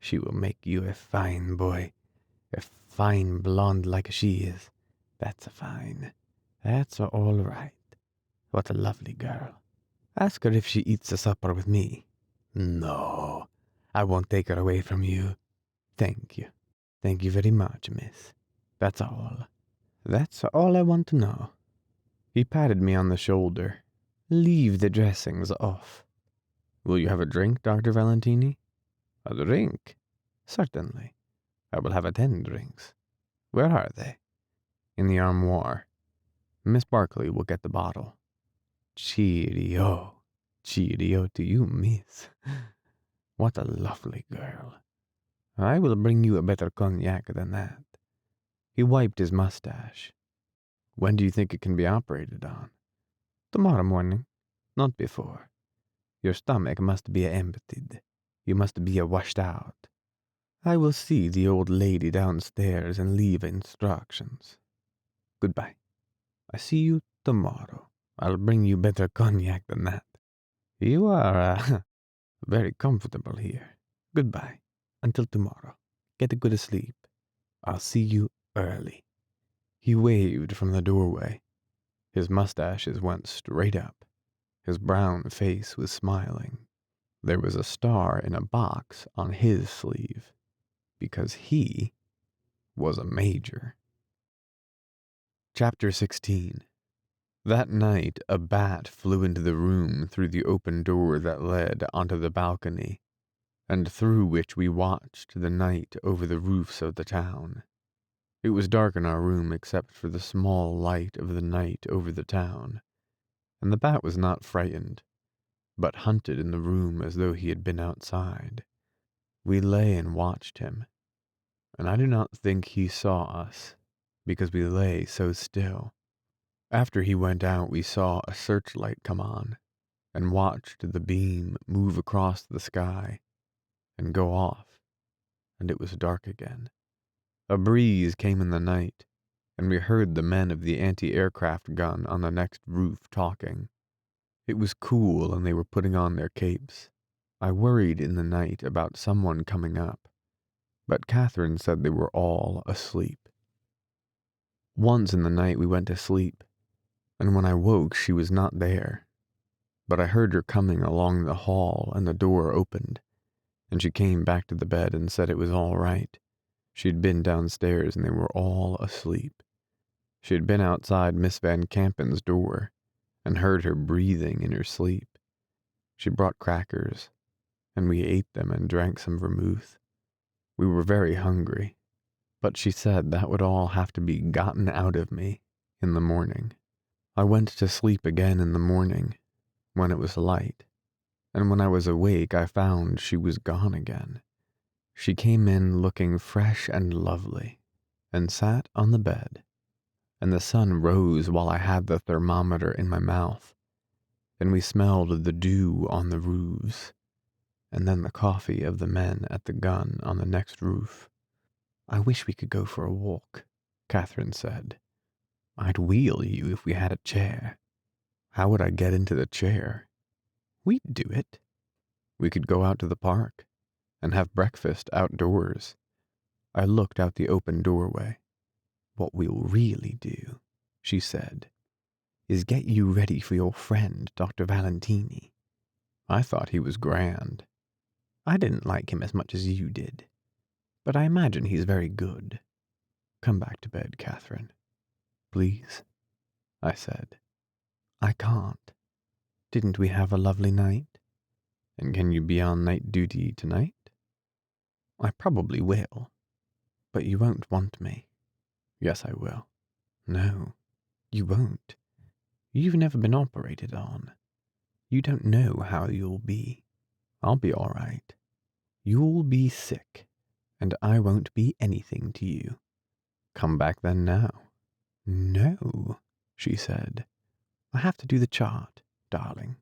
She will make you a fine boy. A fine blonde like she is. That's fine. That's all right. What a lovely girl. Ask her if she eats a supper with me. No, I won't take her away from you. Thank you. Thank you very much, miss. That's all. That's all I want to know. He patted me on the shoulder. Leave the dressings off. Will you have a drink, Dr. Valentini? A drink? Certainly. I will have 10 drinks. Where are they? In the armoire. Miss Barkley will get the bottle. Cheerio. Cheerio to you, miss. What a lovely girl. I will bring you a better cognac than that. He wiped his mustache. When do you think it can be operated on? Tomorrow morning, not before. Your stomach must be emptied. You must be washed out. I will see the old lady downstairs and leave instructions. Goodbye. I see you tomorrow. I'll bring you better cognac than that. You are very comfortable here. Goodbye. Until tomorrow. Get a good sleep. I'll see you early. He waved from the doorway. His mustaches went straight up. His brown face was smiling. There was a star in a box on his sleeve, because he was a major. Chapter 16. That night, a bat flew into the room through the open door that led onto the balcony, and through which we watched the night over the roofs of the town. It was dark in our room except for the small light of the night over the town, and the bat was not frightened, but hunted in the room as though he had been outside. We lay and watched him, and I do not think he saw us, because we lay so still. After he went out, we saw a searchlight come on, and watched the beam move across the sky, and go off, and it was dark again. A breeze came in the night, and we heard the men of the anti-aircraft gun on the next roof talking. It was cool, and they were putting on their capes. I worried in the night about someone coming up, but Catherine said they were all asleep. Once in the night we went to sleep, and when I woke she was not there, but I heard her coming along the hall and the door opened, and she came back to the bed and said it was all right. She'd been downstairs and they were all asleep. She had been outside Miss Van Kampen's door and heard her breathing in her sleep. She brought crackers, and we ate them and drank some vermouth. We were very hungry, but she said that would all have to be gotten out of me in the morning. I went to sleep again in the morning when it was light, and when I was awake I found she was gone again. She came in looking fresh and lovely, and sat on the bed, and the sun rose while I had the thermometer in my mouth, and we smelled the dew on the roofs, and then the coffee of the men at the gun on the next roof. "I wish we could go for a walk," Catherine said. "I'd wheel you if we had a chair." "How would I get into the chair?" "We'd do it." "We could go out to the park and have breakfast outdoors." I looked out the open doorway. "What we'll really do," she said, "is get you ready for your friend, Dr. Valentini." I thought he was grand. I didn't like him as much as you did, but I imagine he's very good. "Come back to bed, Catherine. Please," I said. "I can't. Didn't we have a lovely night? And can you be on night duty tonight?" "I probably will, but you won't want me." "Yes, I will." "No, you won't. You've never been operated on. You don't know how you'll be." "I'll be all right." "You'll be sick, and I won't be anything to you." "Come back then now." "No," she said. "I have to do the chart, darling,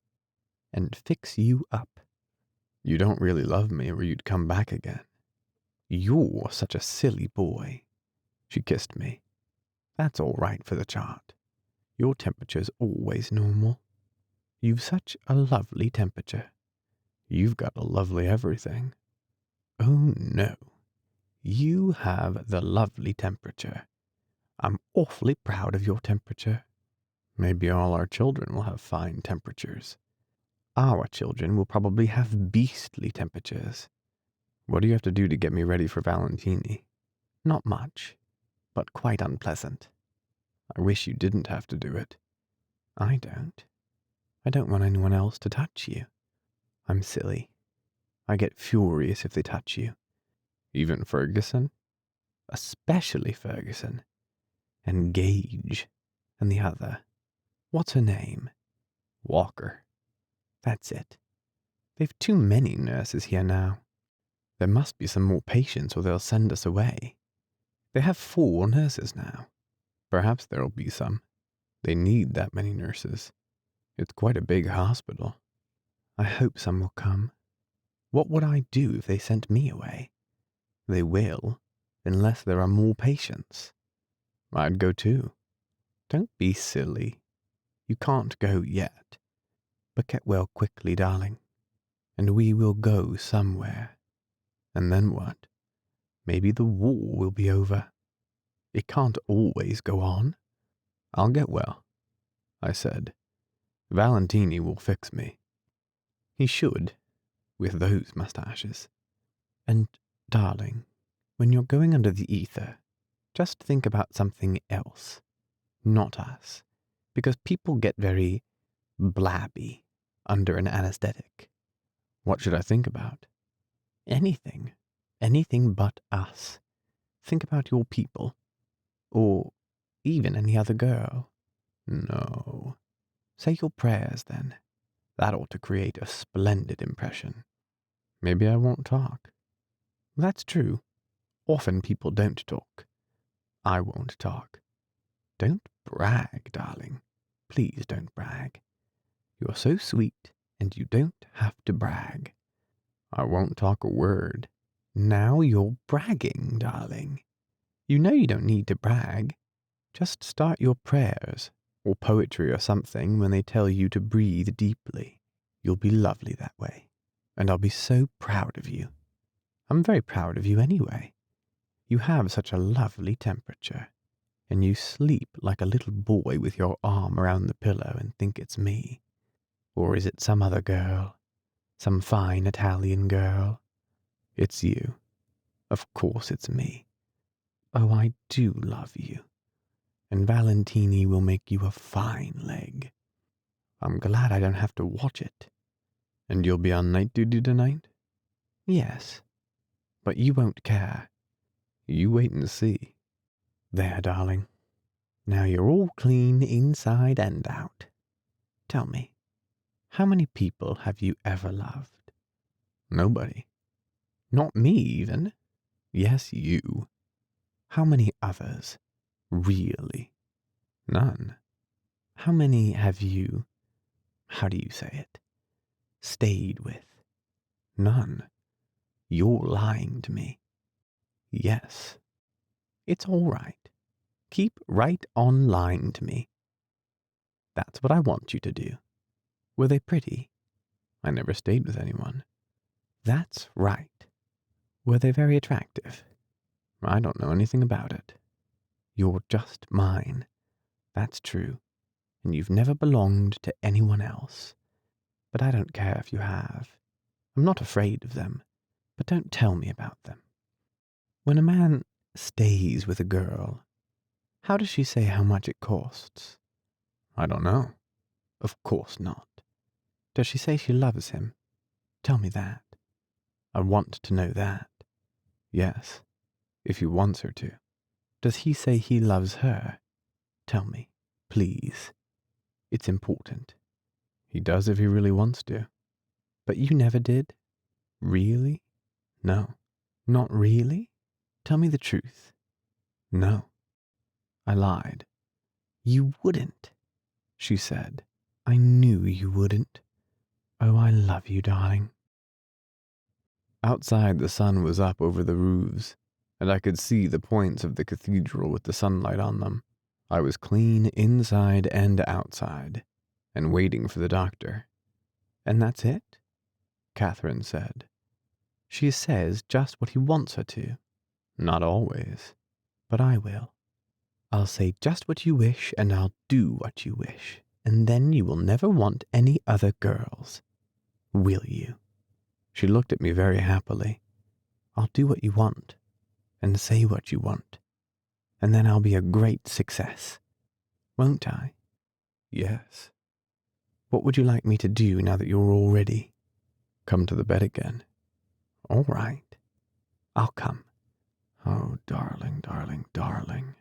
and fix you up." "You don't really love me or you'd come back again." "You're such a silly boy." She kissed me. "That's all right for the chart. Your temperature's always normal. You've such a lovely temperature." "You've got a lovely everything." "Oh no. You have the lovely temperature. I'm awfully proud of your temperature." "Maybe all our children will have fine temperatures." "Our children will probably have beastly temperatures." "What do you have to do to get me ready for Valentini?" "Not much, but quite unpleasant." "I wish you didn't have to do it." "I don't. I don't want anyone else to touch you." "I'm silly. I get furious if they touch you." "Even Ferguson?" "Especially Ferguson. And Gage. And the other. What's her name?" "Walker." "That's it. They've too many nurses here now. There must be some more patients or they'll send us away. They have 4 nurses now." "Perhaps there'll be some. They need that many nurses. It's quite a big hospital." "I hope some will come. What would I do if they sent me away?" "They will, unless there are more patients." "I'd go too." "Don't be silly. You can't go yet. But get well quickly, darling. And we will go somewhere." "And then what?" "Maybe the war will be over. It can't always go on." "I'll get well," I said. "Valentini will fix me." "He should, with those mustaches. And, darling, when you're going under the ether, just think about something else. Not us. Because people get very blabby under an anesthetic." "What should I think about?" "Anything. Anything but us. Think about your people. Or even any other girl." "No." "Say your prayers, then. That ought to create a splendid impression." "Maybe I won't talk." "That's true. Often people don't talk. I won't talk. Don't brag, darling. Please don't brag. You're so sweet, and you don't have to brag." "I won't talk a word." "Now you're bragging, darling. You know you don't need to brag. Just start your prayers, or poetry or something, when they tell you to breathe deeply. You'll be lovely that way, and I'll be so proud of you. I'm very proud of you anyway. You have such a lovely temperature, and you sleep like a little boy with your arm around the pillow and think it's me. Or is it some other girl? Some fine Italian girl?" "It's you." "Of course it's me. Oh, I do love you. And Valentini will make you a fine leg. I'm glad I don't have to watch it." "And you'll be on night duty tonight?" "Yes, but you won't care." "You wait and see." "There, darling. Now you're all clean inside and out. Tell me, How many people have you ever loved? Nobody. Not me, even. Yes, you. How many others? Really? None. How many have you, how do you say it, stayed with? None. You're lying to me. Yes. It's all right. Keep right on lying to me. That's what I want you to do. Were they pretty? I never stayed with anyone. That's right. Were they very attractive? I don't know anything about it. You're just mine. That's true. And you've never belonged to anyone else. But I don't care if you have. I'm not afraid of them. But don't tell me about them. When a man stays with a girl, how does she say how much it costs? I don't know. Of course not. Does she say she loves him? Tell me that. I want to know that. Yes, if he wants her to. Does he say he loves her? Tell me, please. It's important. He does if he really wants to. But you never did? Really? No. Not really? Tell me the truth. No. I lied. You wouldn't, she said. I knew you wouldn't. Oh, I love you, darling. Outside, the sun was up over the roofs, and I could see the points of the cathedral with the sunlight on them. I was clean inside and outside, and waiting for the doctor. And that's it? Catherine said. She says just what he wants her to. Not always, but I will. I'll say just what you wish, and I'll do what you wish, and then you will never want any other girls. Will you? She looked at me very happily. I'll do what you want, and say what you want, and then I'll be a great success. Won't I? Yes. What would you like me to do now that you're all ready? Come to the bed again. All right. I'll come. Oh, darling, darling, darling,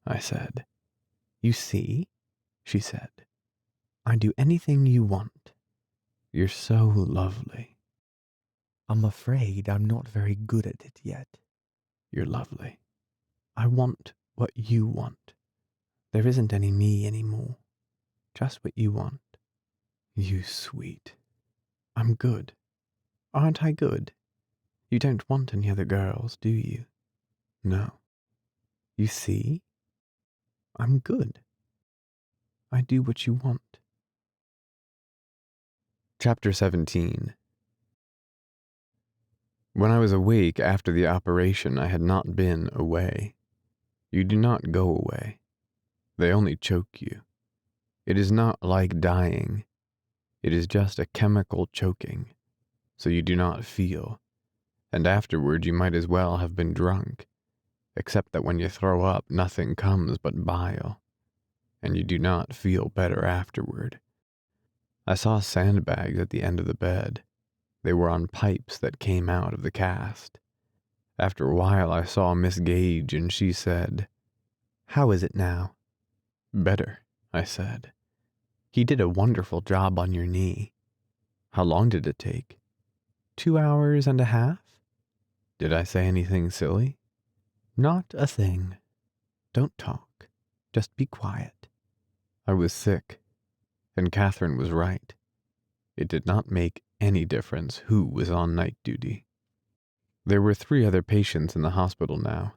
I said. You see, she said, I do anything you want. You're so lovely. I'm afraid I'm not very good at it yet. You're lovely. I want what you want. There isn't any me anymore. Just what you want. You sweet. I'm good. Aren't I good? You don't want any other girls, do you? No. You see? I'm good. I do what you want. Chapter 17. When I was awake after the operation, I had not been away. You do not go away. They only choke you. It is not like dying. It is just a chemical choking, so you do not feel. And afterward you might as well have been drunk, except that when you throw up, nothing comes but bile, and you do not feel better afterward. I saw sandbags at the end of the bed. They were on pipes that came out of the cast. After a while I saw Miss Gage, and she said, How is it now? Better, I said. He did a wonderful job on your knee. How long did it take? 2 hours and a half? Did I say anything silly? Not a thing. Don't talk. Just be quiet. I was sick, and Catherine was right. It did not make any difference who was on night duty. There were 3 other patients in the hospital now.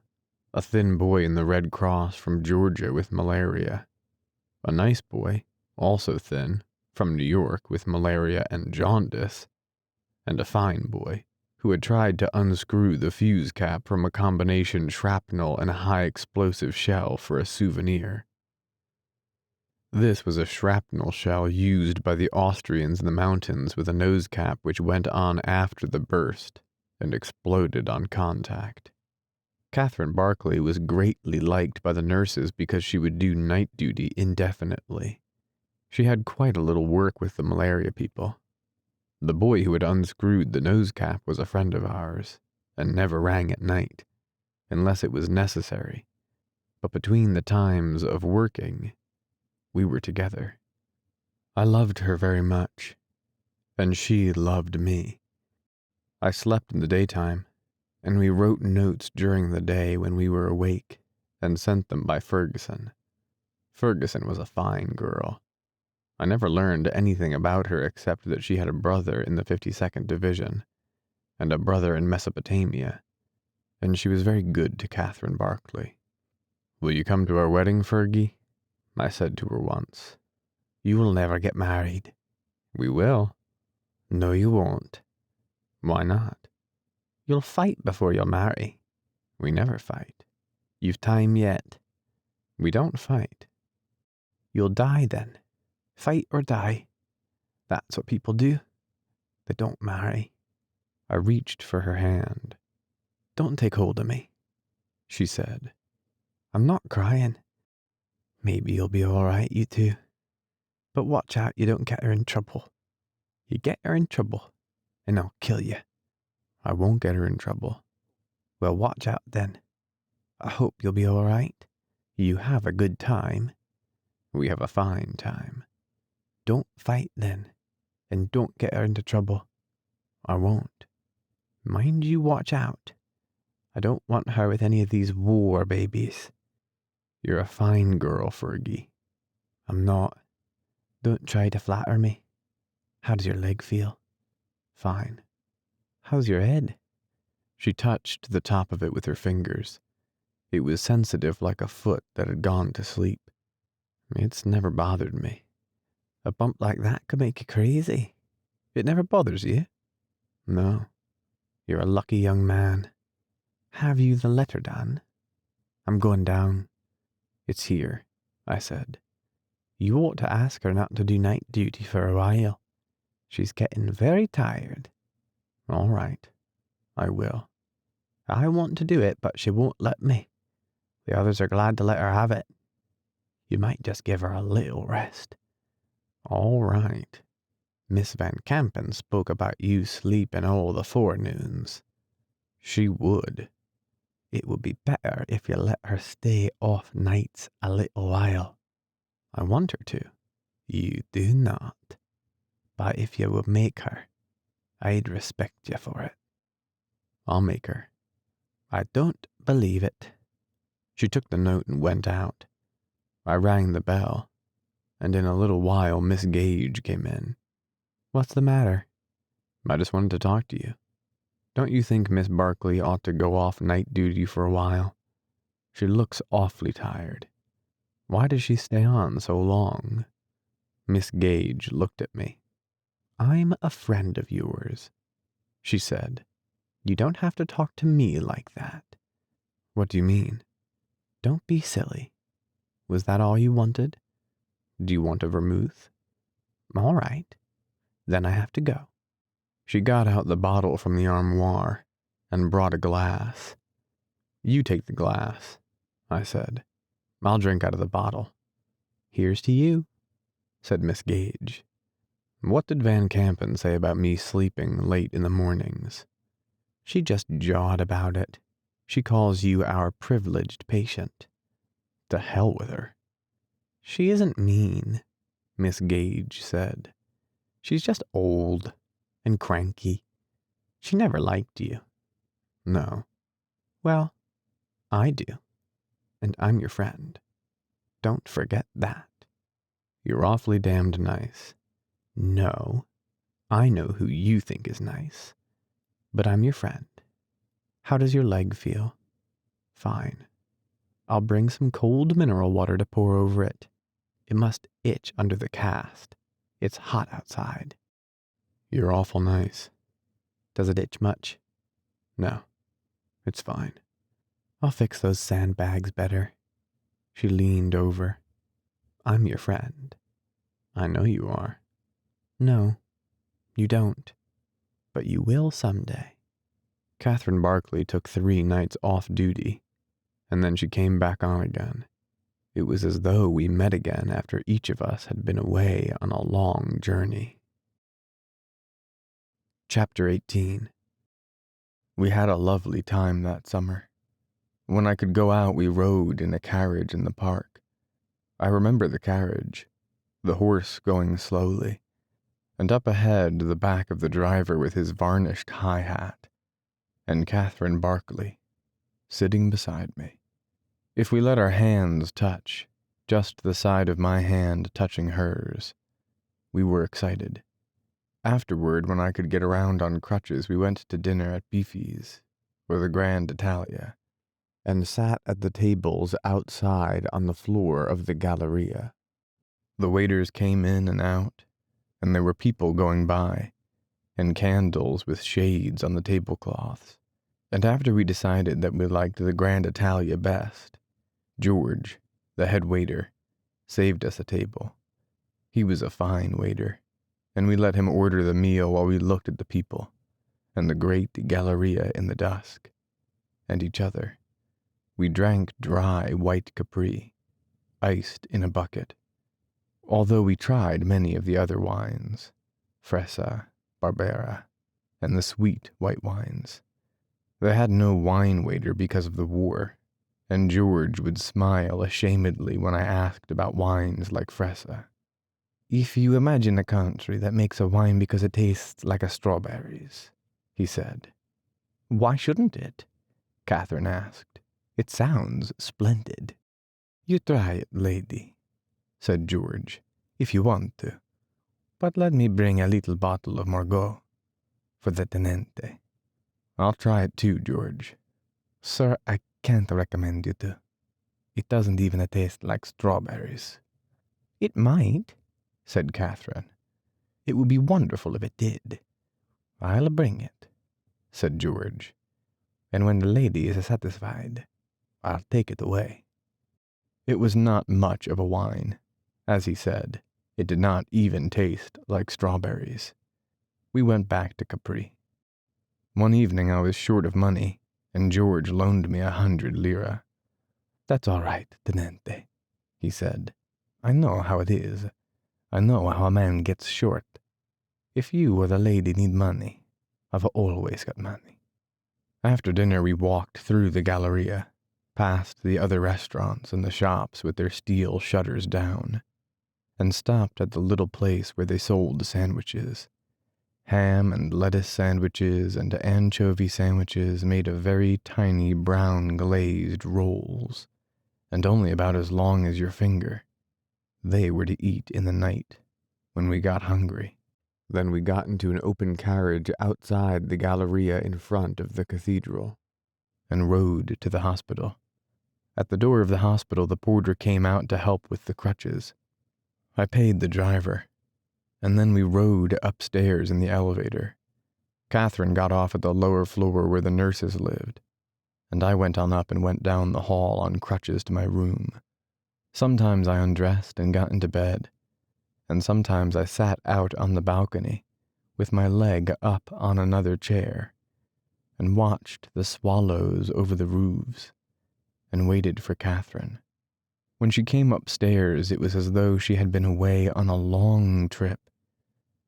A thin boy in the Red Cross from Georgia with malaria. A nice boy, also thin, from New York with malaria and jaundice. And a fine boy, who had tried to unscrew the fuse cap from a combination shrapnel and a high explosive shell for a souvenir. This was a shrapnel shell used by the Austrians in the mountains with a nose cap which went on after the burst and exploded on contact. Catherine Barclay was greatly liked by the nurses because she would do night duty indefinitely. She had quite a little work with the malaria people. The boy who had unscrewed the nose cap was a friend of ours, and never rang at night, unless it was necessary. But between the times of working, we were together. I loved her very much, and she loved me. I slept in the daytime, and we wrote notes during the day when we were awake and sent them by Ferguson. Ferguson was a fine girl. I never learned anything about her except that she had a brother in the 52nd Division and a brother in Mesopotamia, and she was very good to Catherine Barclay. "Will you come to our wedding, Fergie?" I said to her once. "You will never get married." "We will." "No, you won't." "Why not?" "You'll fight before you'll marry." "We never fight." "You've time yet." "We don't fight." "You'll die then. Fight or die. That's what people do. They don't marry." I reached for her hand. "Don't take hold of me," she said. "I'm not crying. Maybe you'll be all right, you two. But watch out you don't get her in trouble. You get her in trouble, and I'll kill you." "I won't get her in trouble." "Well, watch out then. I hope you'll be all right. You have a good time." "We have a fine time." "Don't fight then, and don't get her into trouble." "I won't." "Mind you watch out. I don't want her with any of these war babies." "You're a fine girl, Fergie." "I'm not. Don't try to flatter me. How does your leg feel?" "Fine." "How's your head?" She touched the top of it with her fingers. It was sensitive like a foot that had gone to sleep. It's never bothered me. "A bump like that could make you crazy. It never bothers you?" "No." "You're a lucky young man. Have you the letter, Dan?" "I'm going down." "It's here," I said. "You ought to ask her not to do night duty for a while. She's getting very tired." "All right. I will." "I want to do it, but she won't let me. The others are glad to let her have it. You might just give her a little rest." "All right." "Miss Van Campen spoke about you sleeping all the forenoons." "She would." "It would be better if you let her stay off nights a little while." "I want her to." "You do not. But if you would make her, I'd respect you for it." "I'll make her." "I don't believe it." She took the note and went out. I rang the bell, and in a little while Miss Gage came in. "What's the matter?" "I just wanted to talk to you. Don't you think Miss Barclay ought to go off night duty for a while? She looks awfully tired. Why does she stay on so long?" Miss Gage looked at me. "I'm a friend of yours," she said. "You don't have to talk to me like that." "What do you mean?" "Don't be silly. Was that all you wanted?" "Do you want a vermouth?" "All right. Then I have to go." She got out the bottle from the armoire and brought a glass. "You take the glass," I said. "I'll drink out of the bottle." "Here's to you," said Miss Gage. "What did Van Campen say about me sleeping late in the mornings?" "She just jawed about it. She calls you our privileged patient." "To hell with her." "She isn't mean," Miss Gage said. "She's just old and cranky. She never liked you." "No." "Well, I do. And I'm your friend. Don't forget that." "You're awfully damned nice." "No. I know who you think is nice. But I'm your friend. How does your leg feel?" "Fine." "I'll bring some cold mineral water to pour over it. It must itch under the cast. It's hot outside." "You're awful nice." "Does it itch much?" "No. It's fine." "I'll fix those sandbags better." She leaned over. "I'm your friend." "I know you are." "No, you don't. But you will someday." Catherine Barclay took 3 nights off duty, and then she came back on again. It was as though we met again after each of us had been away on a long journey. Chapter 18. We had a lovely time that summer. When I could go out, we rode in a carriage in the park. I remember the carriage, the horse going slowly, and up ahead the back of the driver with his varnished high hat, and Catherine Barkley, sitting beside me. If we let our hands touch, just the side of my hand touching hers, we were excited. Afterward, when I could get around on crutches, we went to dinner at Beefy's, or the Grand Italia, and sat at the tables outside on the floor of the Galleria. The waiters came in and out, and there were people going by, and candles with shades on the tablecloths. And after we decided that we liked the Grand Italia best, George, the head waiter, saved us a table. He was a fine waiter, and we let him order the meal while we looked at the people, and the great Galleria in the dusk, and each other. We drank dry white Capri, iced in a bucket, although we tried many of the other wines, Fresa, Barbera, and the sweet white wines. They had no wine waiter because of the war, and George would smile ashamedly when I asked about wines like Fresa. "If you imagine a country that makes a wine because it tastes like strawberries," he said. "Why shouldn't it?" Catherine asked. "It sounds splendid." "You try it, lady," said George, "if you want to. But let me bring a little bottle of Margaux for the tenente." "I'll try it too, George." "Sir, I can't recommend you to. It doesn't even taste like strawberries." "It might," said Catherine. "It would be wonderful if it did." "I'll bring it," said George. "And when the lady is satisfied, I'll take it away." It was not much of a wine. As he said, it did not even taste like strawberries. We went back to Capri. One evening I was short of money, and George loaned me 100 lire. "That's all right, tenente," he said. "I know how it is. I know how a man gets short. If you or the lady need money, I've always got money." After dinner we walked through the Galleria, past the other restaurants and the shops with their steel shutters down, and stopped at the little place where they sold sandwiches. Ham and lettuce sandwiches and anchovy sandwiches made of very tiny brown glazed rolls, and only about as long as your finger. They were to eat in the night, when we got hungry. Then we got into an open carriage outside the Galleria in front of the cathedral, and rode to the hospital. At the door of the hospital, the porter came out to help with the crutches. I paid the driver, and then we rode upstairs in the elevator. Catherine got off at the lower floor where the nurses lived, and I went on up and went down the hall on crutches to my room. Sometimes I undressed and got into bed, and sometimes I sat out on the balcony with my leg up on another chair and watched the swallows over the roofs and waited for Catherine. When she came upstairs, it was as though she had been away on a long trip,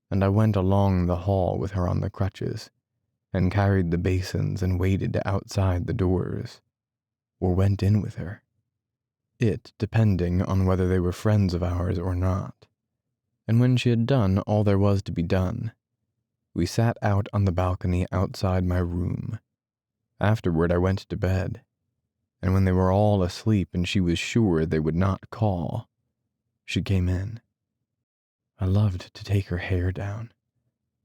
and I went along the hall with her on the crutches and carried the basins and waited outside the doors, or went in with her, it depending on whether they were friends of ours or not. And when she had done all there was to be done, we sat out on the balcony outside my room. Afterward I went to bed, and when they were all asleep and she was sure they would not call, she came in. I loved to take her hair down,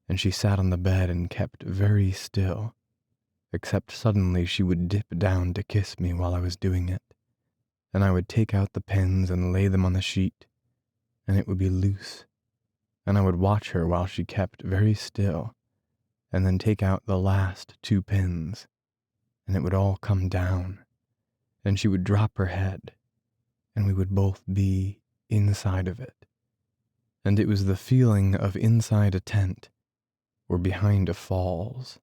and she sat on the bed and kept very still, except suddenly she would dip down to kiss me while I was doing it, and I would take out the pins and lay them on the sheet, and it would be loose, and I would watch her while she kept very still, and then take out the last 2 pins, and it would all come down, and she would drop her head, and we would both be inside of it. And it was the feeling of inside a tent or behind a falls.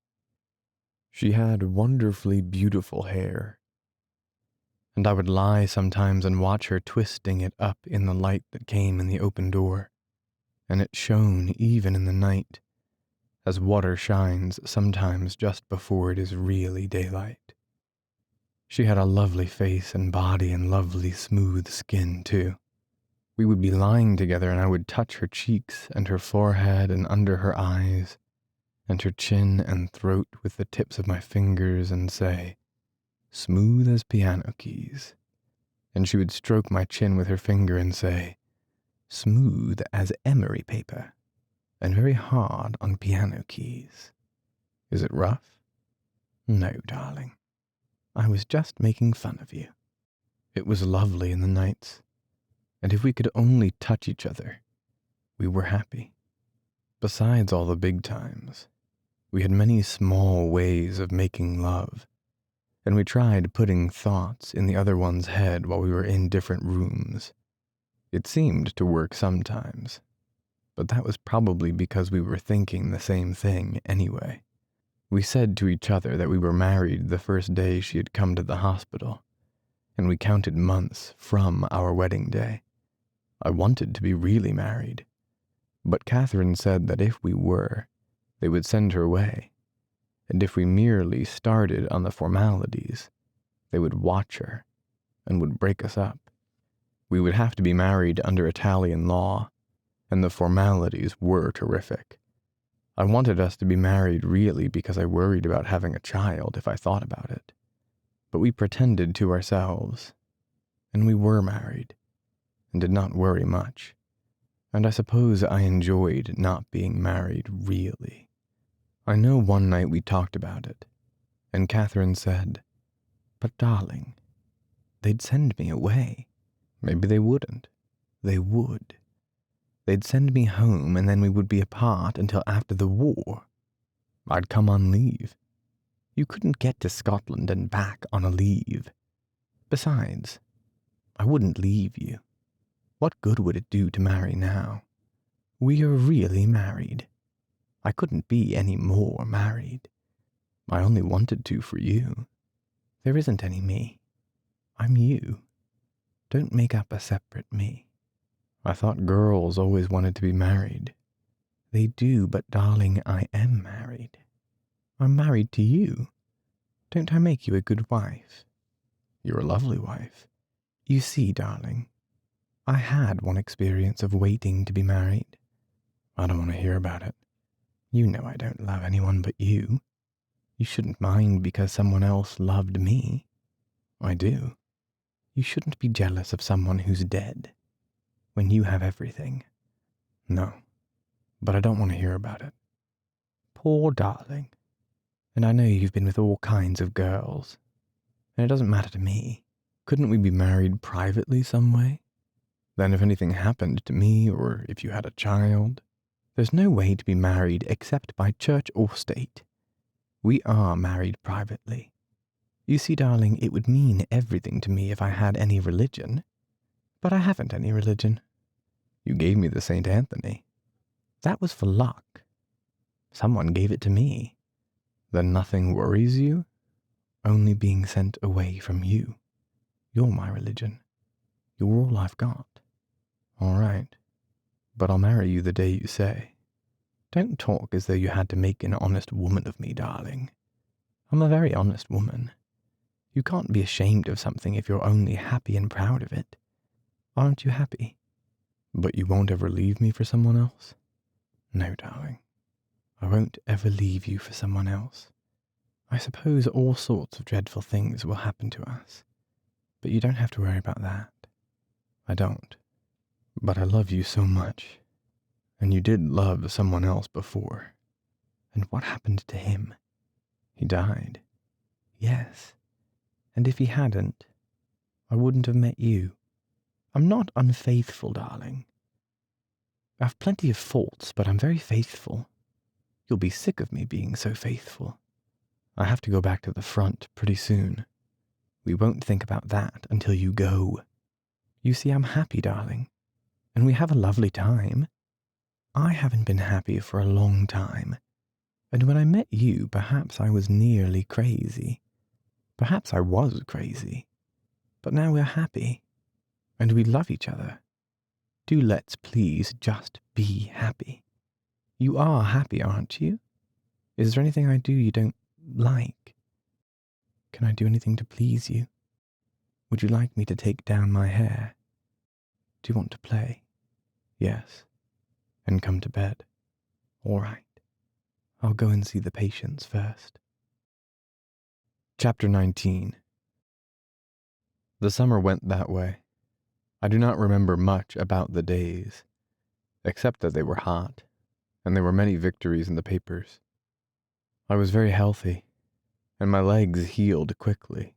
She had wonderfully beautiful hair, and I would lie sometimes and watch her twisting it up in the light that came in the open door, and it shone even in the night, as water shines sometimes just before it is really daylight. She had a lovely face and body and lovely smooth skin, too. We would be lying together and I would touch her cheeks and her forehead and under her eyes and her chin and throat with the tips of my fingers and say, "Smooth as piano keys." And she would stroke my chin with her finger and say, "Smooth as emery paper and very hard on piano keys. Is it rough?" "No, darling. I was just making fun of you." It was lovely in the nights, and if we could only touch each other, we were happy. Besides all the big times, we had many small ways of making love, and we tried putting thoughts in the other one's head while we were in different rooms. It seemed to work sometimes, but that was probably because we were thinking the same thing anyway. We said to each other that we were married the first day she had come to the hospital, and we counted months from our wedding day. I wanted to be really married, but Catherine said that if we were, they would send her away, and if we merely started on the formalities, they would watch her and would break us up. We would have to be married under Italian law, and the formalities were terrific. I wanted us to be married really because I worried about having a child if I thought about it. But we pretended to ourselves, and we were married, and did not worry much. And I suppose I enjoyed not being married really. I know one night we talked about it, and Catherine said, "But darling, they'd send me away." Maybe they wouldn't. They would. They'd send me home and then we would be apart until after the war. I'd come on leave. You couldn't get to Scotland and back on a leave. Besides, I wouldn't leave you. What good would it do to marry now? We are really married. I couldn't be any more married. I only wanted to for you. There isn't any me. I'm you. Don't make up a separate me. I thought girls always wanted to be married. They do, but darling, I am married. I'm married to you. Don't I make you a good wife? You're a lovely wife. You see, darling, I had one experience of waiting to be married. I don't want to hear about it. You know I don't love anyone but you. You shouldn't mind because someone else loved me. I do. You shouldn't be jealous of someone who's dead when you have everything. No, but I don't want to hear about it. Poor darling. And I know you've been with all kinds of girls, and it doesn't matter to me. Couldn't we be married privately some way? Then if anything happened to me, or if you had a child, there's no way to be married except by church or state. We are married privately. You see, darling, it would mean everything to me if I had any religion, but I haven't any religion. You gave me the St. Anthony. That was for luck. Someone gave it to me. Then nothing worries you? Only being sent away from you. You're my religion. You're all I've got. All right. But I'll marry you the day you say. Don't talk as though you had to make an honest woman of me, darling. I'm a very honest woman. You can't be ashamed of something if you're only happy and proud of it. Aren't you happy? But you won't ever leave me for someone else? No, darling. I won't ever leave you for someone else. I suppose all sorts of dreadful things will happen to us, but you don't have to worry about that. I don't. But I love you so much, and you did love someone else before. And what happened to him? He died. Yes, and if he hadn't, I wouldn't have met you. I'm not unfaithful, darling. I've plenty of faults, but I'm very faithful. You'll be sick of me being so faithful. I have to go back to the front pretty soon. We won't think about that until you go. You see, I'm happy, darling, and we have a lovely time. I haven't been happy for a long time, and when I met you, perhaps I was nearly crazy. Perhaps I was crazy, but now we're happy, and we love each other. Do let's please just be happy. You are happy, aren't you? Is there anything I do you don't like? Can I do anything to please you? Would you like me to take down my hair? Do you want to play? Yes. And come to bed? All right. I'll go and see the patients first. Chapter 19. The summer went that way. I do not remember much about the days, except that they were hot, and there were many victories in the papers. I was very healthy, and my legs healed quickly,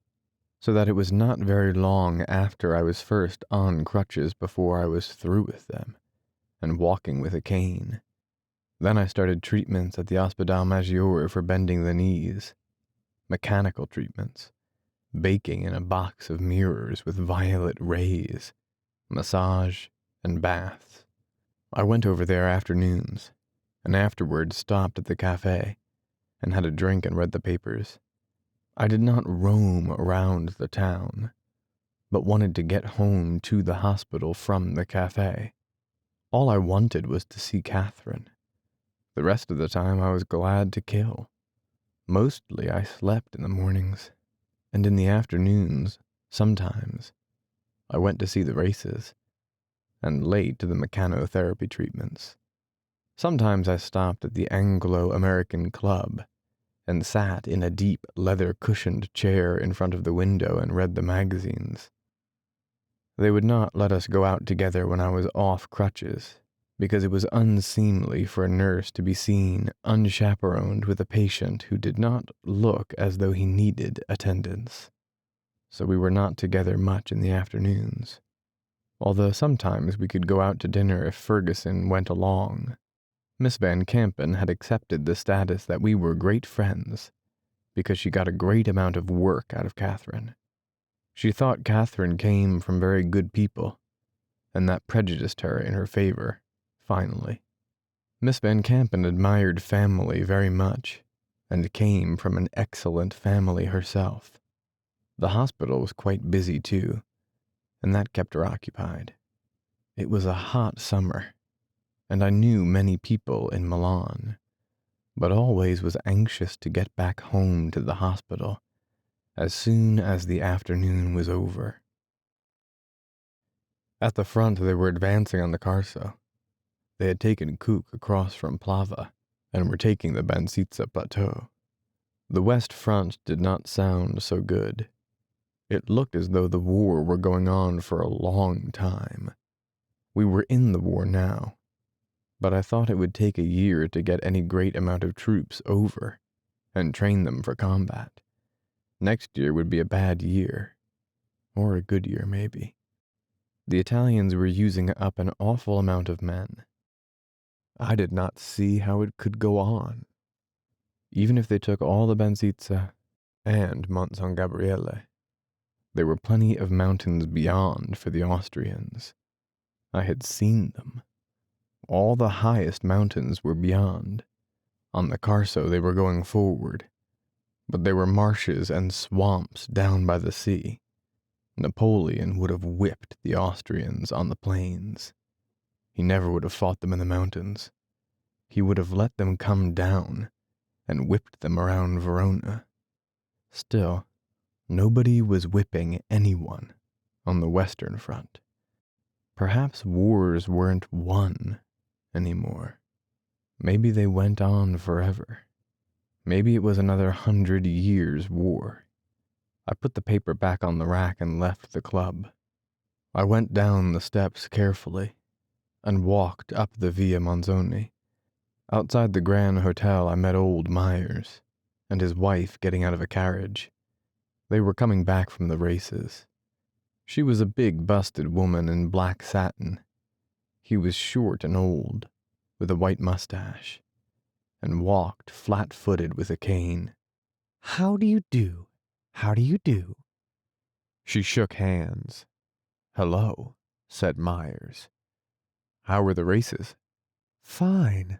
so that it was not very long after I was first on crutches before I was through with them, and walking with a cane. Then I started treatments at the Hospital Major for bending the knees, mechanical treatments, baking in a box of mirrors with violet rays, massage, and baths. I went over there afternoons, and afterward stopped at the cafe, and had a drink and read the papers. I did not roam around the town, but wanted to get home to the hospital from the cafe. All I wanted was to see Catherine. The rest of the time I was glad to kill. Mostly I slept in the mornings, and in the afternoons, sometimes, I went to see the races, and late to the mechanotherapy treatments. Sometimes I stopped at the Anglo-American Club, and sat in a deep leather-cushioned chair in front of the window and read the magazines. They would not let us go out together when I was off crutches, because it was unseemly for a nurse to be seen unchaperoned with a patient who did not look as though he needed attendance. So we were not together much in the afternoons, although sometimes we could go out to dinner if Ferguson went along. Miss Van Campen had accepted the status that we were great friends, because she got a great amount of work out of Catherine. She thought Catherine came from very good people, and that prejudiced her in her favor, finally. Miss Van Campen admired family very much, and came from an excellent family herself. The hospital was quite busy, too, and that kept her occupied. It was a hot summer, and I knew many people in Milan, but always was anxious to get back home to the hospital as soon as the afternoon was over. At the front they were advancing on the Carso. They had taken Cook across from Plava, and were taking the Banzizza Plateau. The west front did not sound so good. It looked as though the war were going on for a long time. We were in the war now, but I thought it would take a year to get any great amount of troops over, and train them for combat. Next year would be a bad year, or a good year maybe. The Italians were using up an awful amount of men. I did not see how it could go on. Even if they took all the Banzizza and Mont San Gabriele, there were plenty of mountains beyond for the Austrians. I had seen them. All the highest mountains were beyond. On the Carso they were going forward, but there were marshes and swamps down by the sea. Napoleon would have whipped the Austrians on the plains. He never would have fought them in the mountains. He would have let them come down and whipped them around Verona. Still, nobody was whipping anyone on the Western Front. Perhaps wars weren't won anymore. Maybe they went on forever. Maybe it was another 100 years' war. I put the paper back on the rack and left the club. I went down the steps carefully and walked up the Via Manzoni. Outside the Grand Hotel I met old Myers and his wife getting out of a carriage. They were coming back from the races. She was a big busted woman in black satin. He was short and old, with a white mustache, and walked flat-footed with a cane. "How do you do? How do you do?" She shook hands. "Hello," said Myers. "How were the races?" "Fine.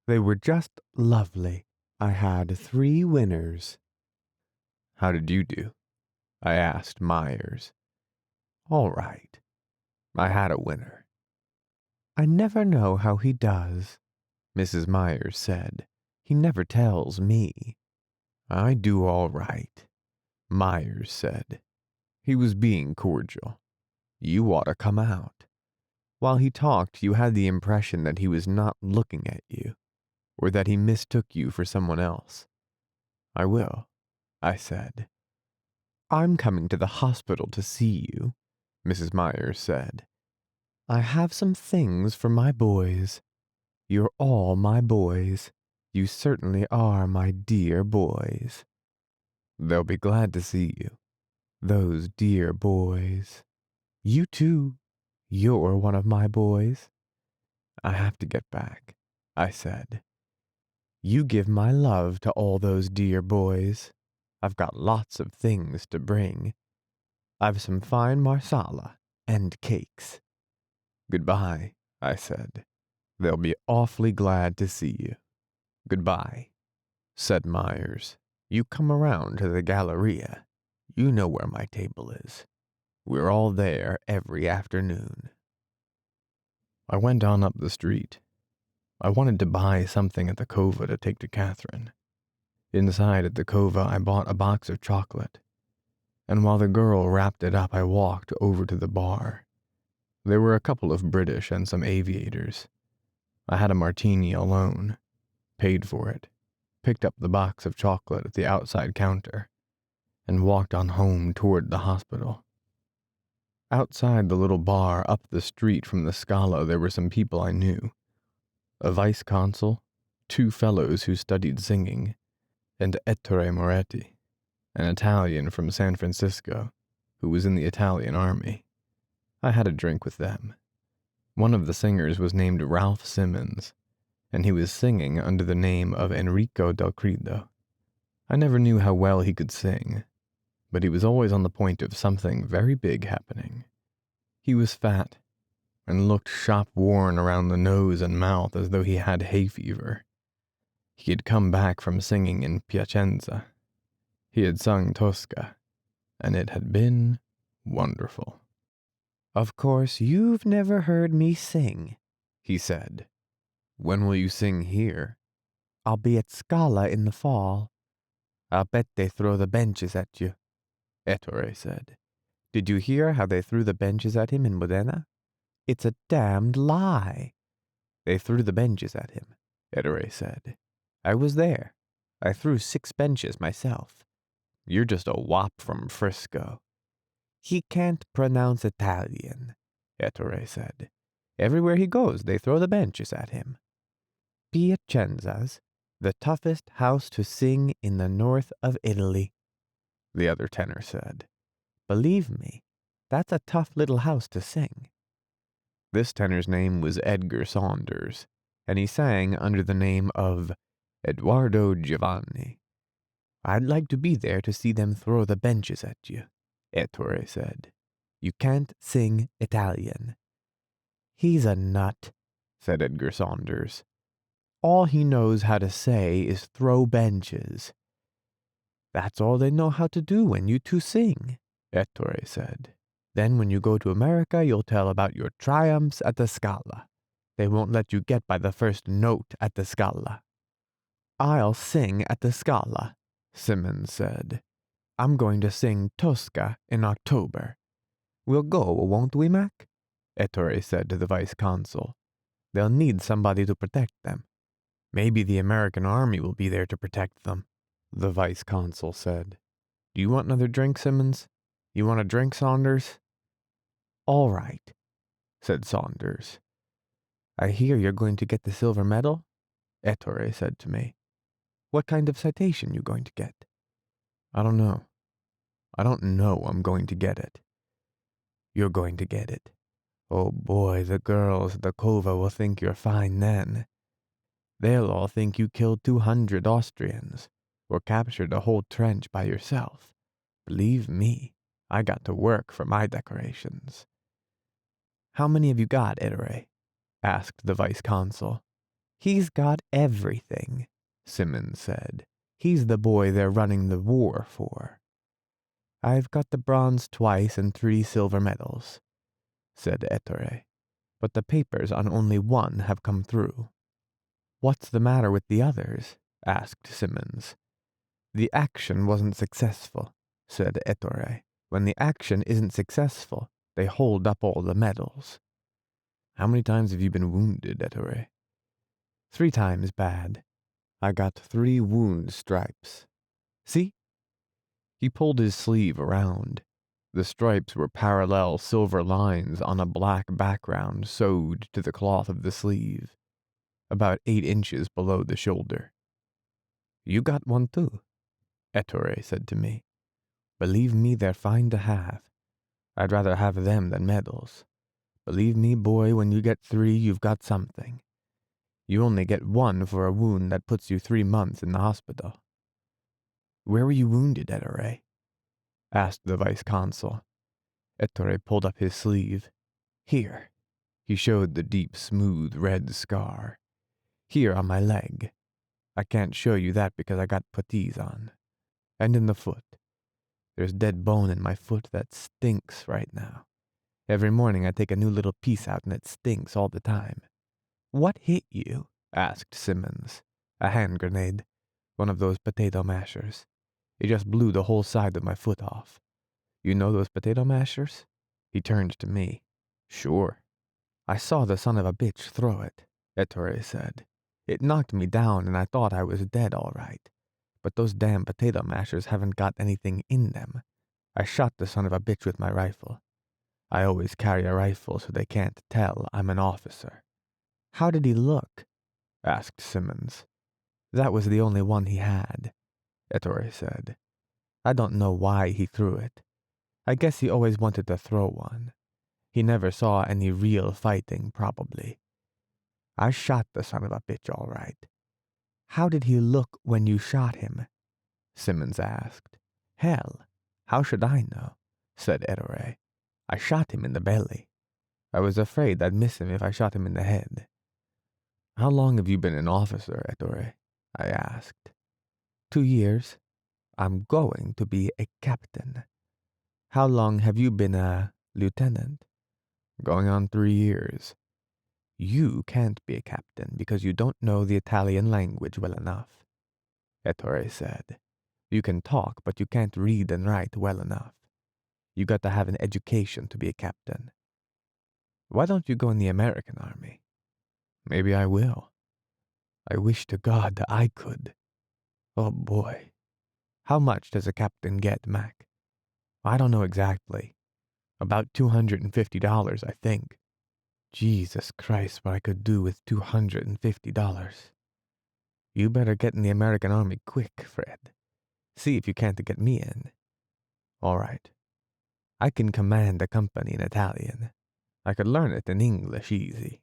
They were just lovely. I had 3 winners." "How did you do?" I asked Myers. "All right. I had a winner." I never know how he does," Mrs. Myers said. "He never tells me." "I do all right," Myers said. He was being cordial. "You ought to come out. While he talked, you had the impression that he was not looking at you, or that he mistook you for someone else. I will, I said. I'm coming to the hospital to see you, Mrs. Myers said. I have some things for my boys. You're all my boys. You certainly are my dear boys. They'll be glad to see you. Those dear boys. You too. You're one of my boys. I have to get back, I said. You give my love to all those dear boys. I've got lots of things to bring. I've some fine marsala and cakes. Goodbye, I said. They'll be awfully glad to see you. Goodbye, said Myers. You come around to the Galleria. You know where my table is. We're all there every afternoon. I went on up the street. I wanted to buy something at the Cova to take to Catherine. Inside at the Cova, I bought a box of chocolate, and while the girl wrapped it up, I walked over to the bar. There were a couple of British and some aviators. I had a martini alone, paid for it, picked up the box of chocolate at the outside counter, and walked on home toward the hospital. Outside the little bar up the street from the Scala, there were some people I knew. A vice-consul, 2 fellows who studied singing, and Ettore Moretti, an Italian from San Francisco, who was in the Italian army. I had a drink with them. One of the singers was named Ralph Simmons, and he was singing under the name of Enrico del Credo. I never knew how well he could sing, but he was always on the point of something very big happening. He was fat, and looked shop-worn around the nose and mouth as though he had hay fever. He had come back from singing in Piacenza. He had sung Tosca, and it had been wonderful. Of course, you've never heard me sing, he said. When will you sing here? I'll be at Scala in the fall. I'll bet they throw the benches at you, Ettore said. Did you hear how they threw the benches at him in Modena? It's a damned lie. They threw the benches at him, Ettore said. I was there. I threw 6 benches myself. You're just a wop from Frisco. He can't pronounce Italian, Ettore said. Everywhere he goes, they throw the benches at him. Piacenza's the toughest house to sing in the north of Italy, the other tenor said. Believe me, that's a tough little house to sing. This tenor's name was Edgar Saunders, and he sang under the name of Edoardo Giovanni. I'd like to be there to see them throw the benches at you, Ettore said. You can't sing Italian. He's a nut, said Edgar Saunders. All he knows how to say is throw benches. That's all they know how to do when you two sing, Ettore said. Then when you go to America, you'll tell about your triumphs at the Scala. They won't let you get by the first note at the Scala. I'll sing at the Scala, Simmons said. I'm going to sing Tosca in October. We'll go, won't we, Mac? Ettore said to the vice-consul. They'll need somebody to protect them. Maybe the American army will be there to protect them, the vice-consul said. Do you want another drink, Simmons? You want a drink, Saunders? All right, said Saunders. I hear you're going to get the silver medal, Ettore said to me. What kind of citation you going to get? I don't know. I don't know I'm going to get it. You're going to get it. Oh boy, the girls at the Cova will think you're fine then. They'll all think you killed 200 Austrians, or captured a whole trench by yourself. Believe me, I got to work for my decorations. How many have you got, Ettore? Asked the vice-consul. He's got everything, Simmons said. He's the boy they're running the war for. I've got the bronze twice and 3 silver medals, said Ettore, but the papers on only 1 have come through. What's the matter with the others? Asked Simmons. The action wasn't successful, said Ettore. When the action isn't successful, they hold up all the medals. How many times have you been wounded, Ettore? 3 times bad. I got 3 wound stripes. See? He pulled his sleeve around. The stripes were parallel silver lines on a black background sewed to the cloth of the sleeve, about 8 inches below the shoulder. You got one too, Ettore said to me. Believe me, they're fine to have. I'd rather have them than medals. Believe me, boy, when you get 3, you've got something. You only get 1 for a wound that puts you 3 months in the hospital. Where were you wounded, Ettore? Asked the vice consul. Ettore pulled up his sleeve. Here. He showed the deep, smooth, red scar. Here on my leg. I can't show you that because I got puttees on. And in the foot. There's dead bone in my foot that stinks right now. Every morning I take a new little piece out and it stinks all the time. What hit you? Asked Simmons. A hand grenade. One of those potato mashers. It just blew the whole side of my foot off. You know those potato mashers? He turned to me. Sure. I saw the son of a bitch throw it, Ettore said. It knocked me down and I thought I was dead all right. But those damn potato mashers haven't got anything in them. I shot the son of a bitch with my rifle. I always carry a rifle so they can't tell I'm an officer. How did he look? Asked Simmons. That was the only one he had, Ettore said. I don't know why he threw it. I guess he always wanted to throw one. He never saw any real fighting, probably. I shot the son of a bitch all right. How did he look when you shot him? Simmons asked. Hell, how should I know? Said Ettore. I shot him in the belly. I was afraid I'd miss him if I shot him in the head. How long have you been an officer, Ettore? I asked. 2 years. I'm going to be a captain. How long have you been a lieutenant? Going on 3 years. You can't be a captain because you don't know the Italian language well enough, Ettore said. You can talk, but you can't read and write well enough. You got to have an education to be a captain. Why don't you go in the American army? Maybe I will. I wish to God I could. Oh boy. How much does a captain get, Mac? I don't know exactly. About $250, I think. Jesus Christ, what I could do with $250. You better get in the American army quick, Fred. See if you can't get me in. All right. I can command a company in Italian. I could learn it in English easy.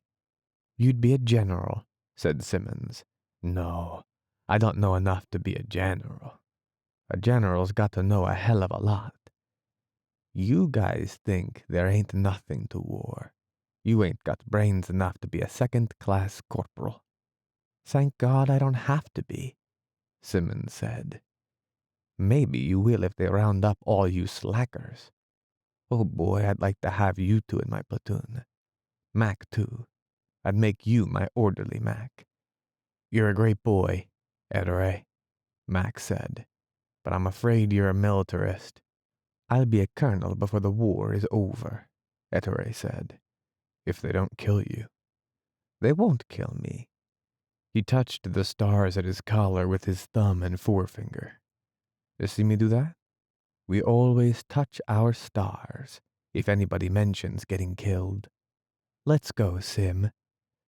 You'd be a general, said Simmons. No, I don't know enough to be a general. A general's got to know a hell of a lot. You guys think there ain't nothing to war. You ain't got brains enough to be a second-class corporal. Thank God I don't have to be, Simmons said. Maybe you will if they round up all you slackers. Oh boy, I'd like to have you two in my platoon. Mac, too. I'd make you my orderly, Mac. You're a great boy, Ettore, Mac said, but I'm afraid you're a militarist. I'll be a colonel before the war is over, Ettore said. If they don't kill you. They won't kill me. He touched the stars at his collar with his thumb and forefinger. You see me do that? We always touch our stars if anybody mentions getting killed. Let's go, Sim,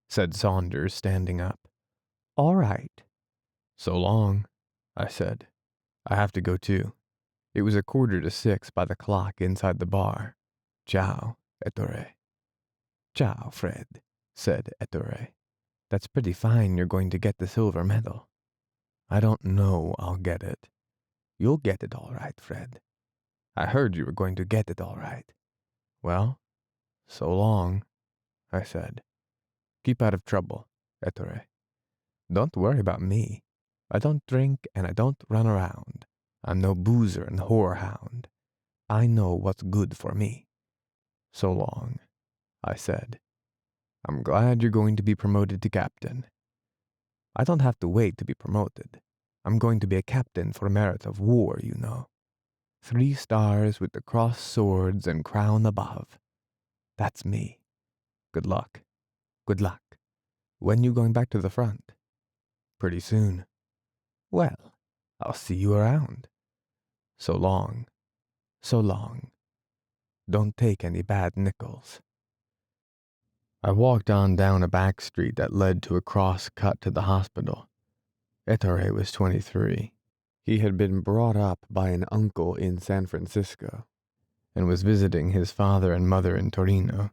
said Saunders, standing up. All right. So long, I said. I have to go too. It was 5:45 by the clock inside the bar. Ciao, Ettore. Ciao, Fred, said Ettore. That's pretty fine you're going to get the silver medal. I don't know I'll get it. You'll get it all right, Fred. I heard you were going to get it all right. Well, so long, I said. Keep out of trouble, Ettore. Don't worry about me. I don't drink and I don't run around. I'm no boozer and whorehound. I know what's good for me. So long, I said. I'm glad you're going to be promoted to captain. I don't have to wait to be promoted. I'm going to be a captain for merit of war, you know. 3 stars with the crossed swords and crown above. That's me. Good luck. Good luck. When you going back to the front? Pretty soon. Well, I'll see you around. So long. So long. Don't take any bad nickels. I walked on down a back street that led to a cross cut to the hospital. Ettore was 23. He had been brought up by an uncle in San Francisco and was visiting his father and mother in Torino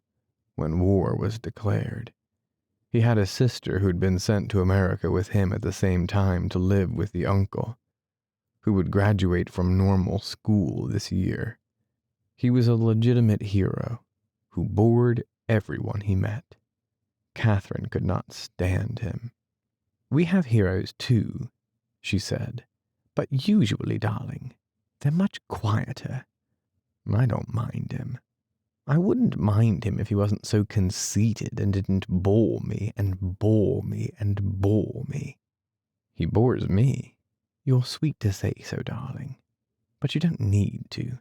when war was declared. He had a sister who'd been sent to America with him at the same time to live with the uncle, who would graduate from normal school this year. He was a legitimate hero who bored everyone he met. Catherine could not stand him. "We have heroes too," she said, "but usually, darling, they're much quieter. I don't mind him. I wouldn't mind him if he wasn't so conceited and didn't bore me and bore me and bore me. He bores me. You're sweet to say so, darling, but you don't need to.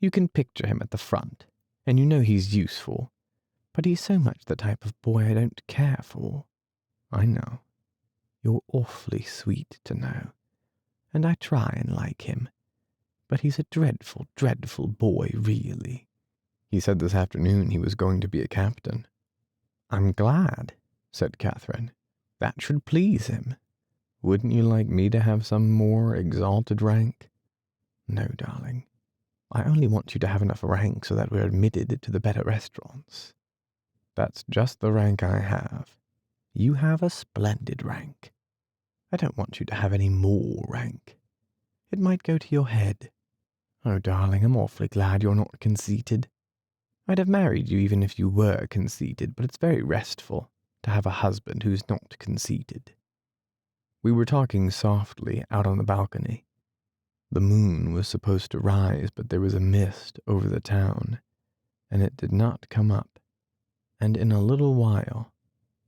You can picture him at the front, and you know he's useful, but he's so much the type of boy I don't care for. I know. You're awfully sweet to know, and I try and like him, but he's a dreadful, dreadful boy, really. He said this afternoon he was going to be a captain." "I'm glad," said Catherine. "That should please him. Wouldn't you like me to have some more exalted rank?" "No, darling. I only want you to have enough rank so that we're admitted to the better restaurants." "That's just the rank I have." "You have a splendid rank. I don't want you to have any more rank. It might go to your head. Oh, darling, I'm awfully glad you're not conceited. I'd have married you even if you were conceited, but it's very restful to have a husband who's not conceited." We were talking softly out on the balcony. The moon was supposed to rise, but there was a mist over the town, and it did not come up. And in a little while,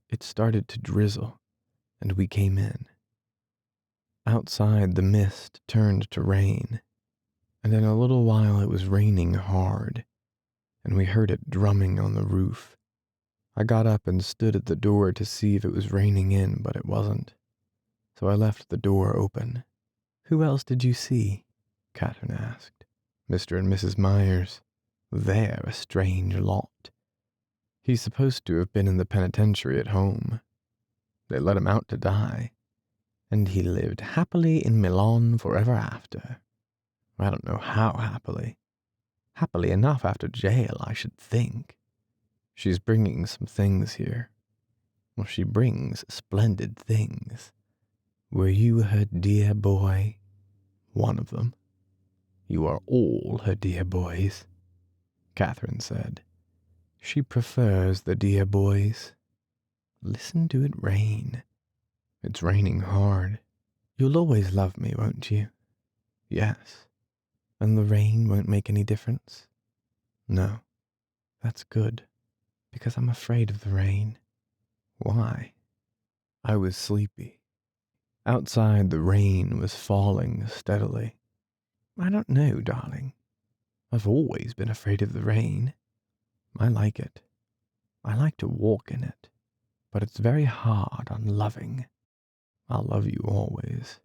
it started to drizzle, and we came in. Outside, the mist turned to rain, and in a little while it was raining hard, and we heard it drumming on the roof. I got up and stood at the door to see if it was raining in, but it wasn't. So I left the door open. "Who else did you see?" Catherine asked. "Mr. and Mrs. Myers. They're a strange lot. He's supposed to have been in the penitentiary at home. They let him out to die. And he lived happily in Milan forever after. I don't know how happily. Happily enough after jail, I should think. She's bringing some things here. Well, she brings splendid things. Were you her dear boy? One of them. You are all her dear boys," Catherine said. "She prefers the dear boys. Listen to it rain. It's raining hard. You'll always love me, won't you?" "Yes." "And the rain won't make any difference?" "No." "That's good, because I'm afraid of the rain." "Why?" I was sleepy. Outside, the rain was falling steadily. "I don't know, darling. I've always been afraid of the rain. I like it. I like to walk in it, but it's very hard on loving. I'll love you always.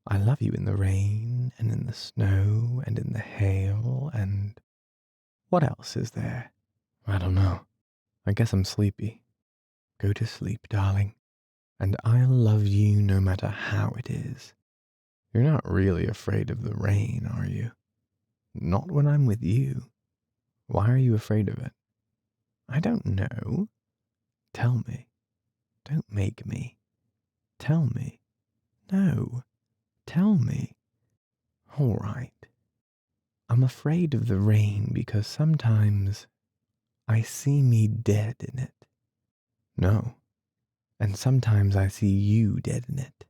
I love you in the rain, and in the snow, and in the hail, and... What else is there? I don't know. I guess I'm sleepy. Go to sleep, darling, and I'll love you no matter how it is. You're not really afraid of the rain, are you? Not when I'm with you. Why are you afraid of it?" "I don't know." "Tell me. Don't make me. Tell me. No. Tell me." "All right. I'm afraid of the rain because sometimes I see me dead in it." "No. And sometimes I see you dead in it."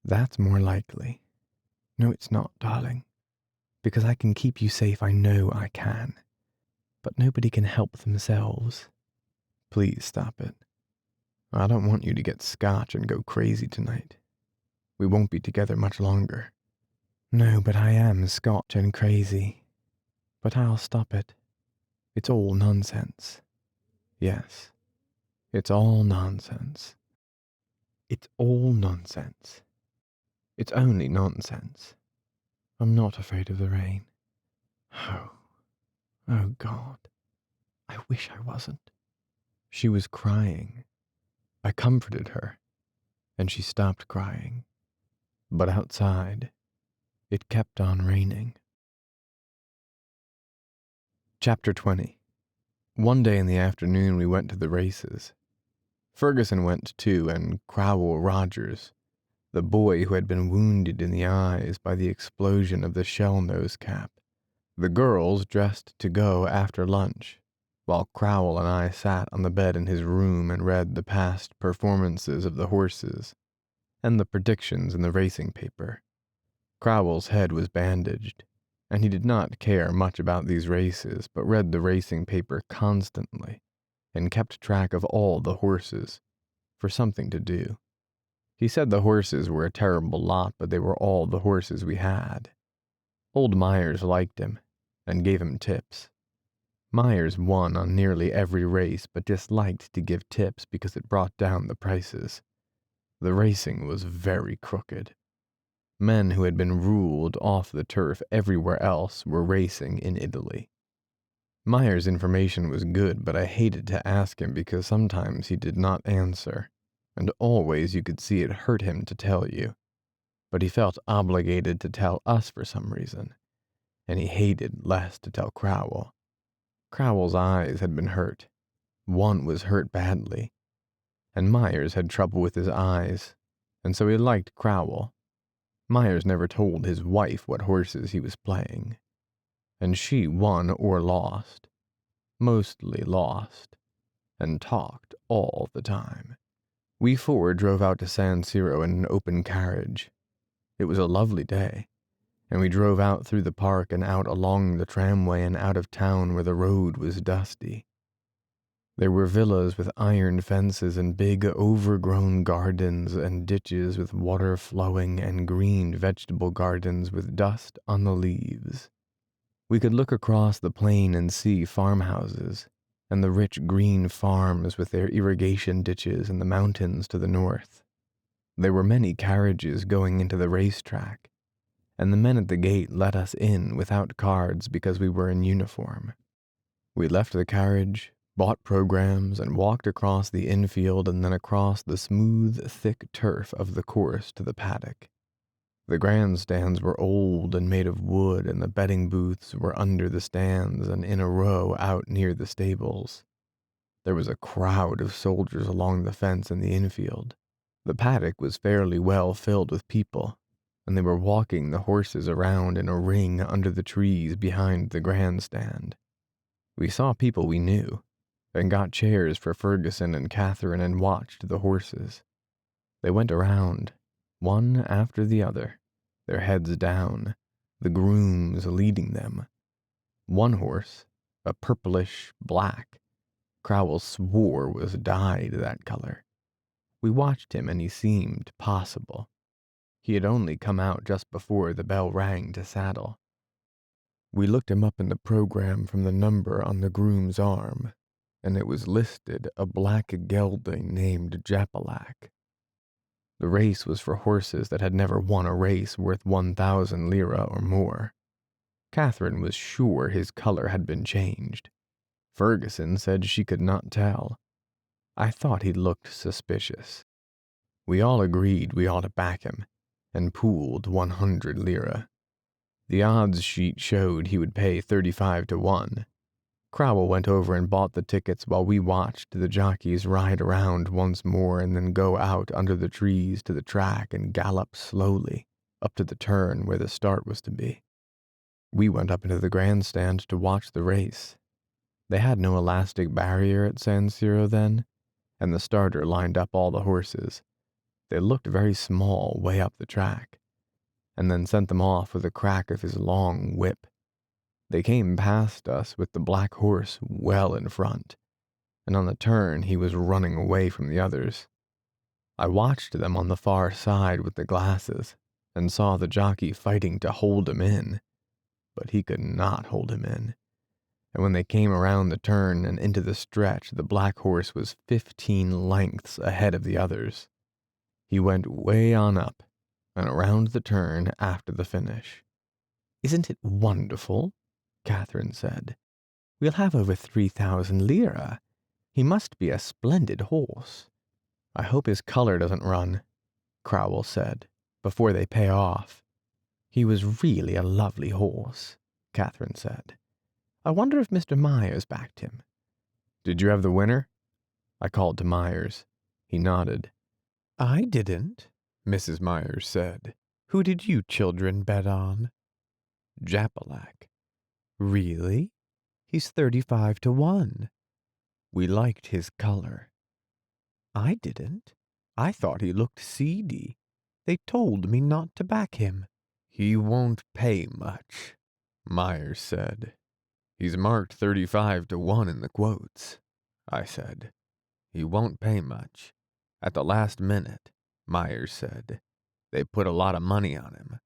"That's more likely." "No, it's not, darling. Because I can keep you safe, I know I can. But nobody can help themselves. Please stop it. I don't want you to get Scotch and go crazy tonight. We won't be together much longer." "No, but I am Scotch and crazy. But I'll stop it. It's all nonsense." "Yes. It's all nonsense. It's all nonsense. It's only nonsense. I'm not afraid of the rain. Oh, oh God. I wish I wasn't. She was crying. I comforted her, and she stopped crying. But outside, it kept on raining. Chapter 20. One day in the afternoon we went to the races. Ferguson went too, and Crowell Rogers, the boy who had been wounded in the eyes by the explosion of the shell nose cap. The girls dressed to go after lunch, while Crowell and I sat on the bed in his room and read the past performances of the horses and the predictions in the racing paper. Crowell's head was bandaged, and he did not care much about these races, but read the racing paper constantly and kept track of all the horses for something to do. He said the horses were a terrible lot, but they were all the horses we had. Old Myers liked him and gave him tips. Myers won on nearly every race, but disliked to give tips because it brought down the prices. The racing was very crooked. Men who had been ruled off the turf everywhere else were racing in Italy. Myers' information was good, but I hated to ask him because sometimes he did not answer, and always you could see it hurt him to tell you. But he felt obligated to tell us for some reason, and he hated less to tell Crowell. Crowell's eyes had been hurt. One was hurt badly, and Myers had trouble with his eyes, and so he liked Crowell. Myers never told his wife what horses he was playing, and she won or lost, mostly lost, and talked all the time. We four drove out to San Siro in an open carriage. It was a lovely day, and we drove out through the park and out along the tramway and out of town where the road was dusty. There were villas with iron fences and big overgrown gardens and ditches with water flowing and green vegetable gardens with dust on the leaves. We could look across the plain and see farmhouses and the rich green farms with their irrigation ditches and the mountains to the north. There were many carriages going into the racetrack, and the men at the gate let us in without cards because we were in uniform. We left the carriage, bought programs, and walked across the infield and then across the smooth, thick turf of the course to the paddock. The grandstands were old and made of wood, and the betting booths were under the stands and in a row out near the stables. There was a crowd of soldiers along the fence in the infield. The paddock was fairly well filled with people, and they were walking the horses around in a ring under the trees behind the grandstand. We saw people we knew, and got chairs for Ferguson and Catherine and watched the horses. They went around, one after the other, their heads down, the grooms leading them. One horse, a purplish black, Crowell swore was dyed that color. We watched him and he seemed possible. He had only come out just before the bell rang to saddle. We looked him up in the program from the number on the groom's arm, and it was listed a black gelding named Japalac. The race was for horses that had never won a race worth 1,000 lira or more. Catherine was sure his color had been changed. Ferguson said she could not tell. I thought he looked suspicious. We all agreed we ought to back him, and pooled 100 lira. The odds sheet showed he would pay 35 to 1. Crowell went over and bought the tickets while we watched the jockeys ride around once more and then go out under the trees to the track and gallop slowly up to the turn where the start was to be. We went up into the grandstand to watch the race. They had no elastic barrier at San Siro then, and the starter lined up all the horses. They looked very small way up the track, and then sent them off with a crack of his long whip. They came past us with the black horse well in front, and on the turn he was running away from the others. I watched them on the far side with the glasses, and saw the jockey fighting to hold him in, but he could not hold him in. and when they came around the turn and into the stretch, the black horse was 15 lengths ahead of the others. He went way on up and around the turn after the finish. "Isn't it wonderful?" Catherine said. "We'll have over 3,000 lira. He must be a splendid horse." "I hope his color doesn't run," Crowell said, "before they pay off." "He was really a lovely horse," Catherine said. "I wonder if Mr. Myers backed him." "Did you have the winner?" I called to Myers. He nodded. "I didn't," Mrs. Myers said. "Who did you children bet on?" "Japalack." "Really? He's 35 to 1. We liked his color." "I didn't. I thought he looked seedy. They told me not to back him." "He won't pay much," Myers said. "He's marked 35 to 1 in the quotes," I said. "He won't pay much. At the last minute," Myers said. "They put a lot of money on him."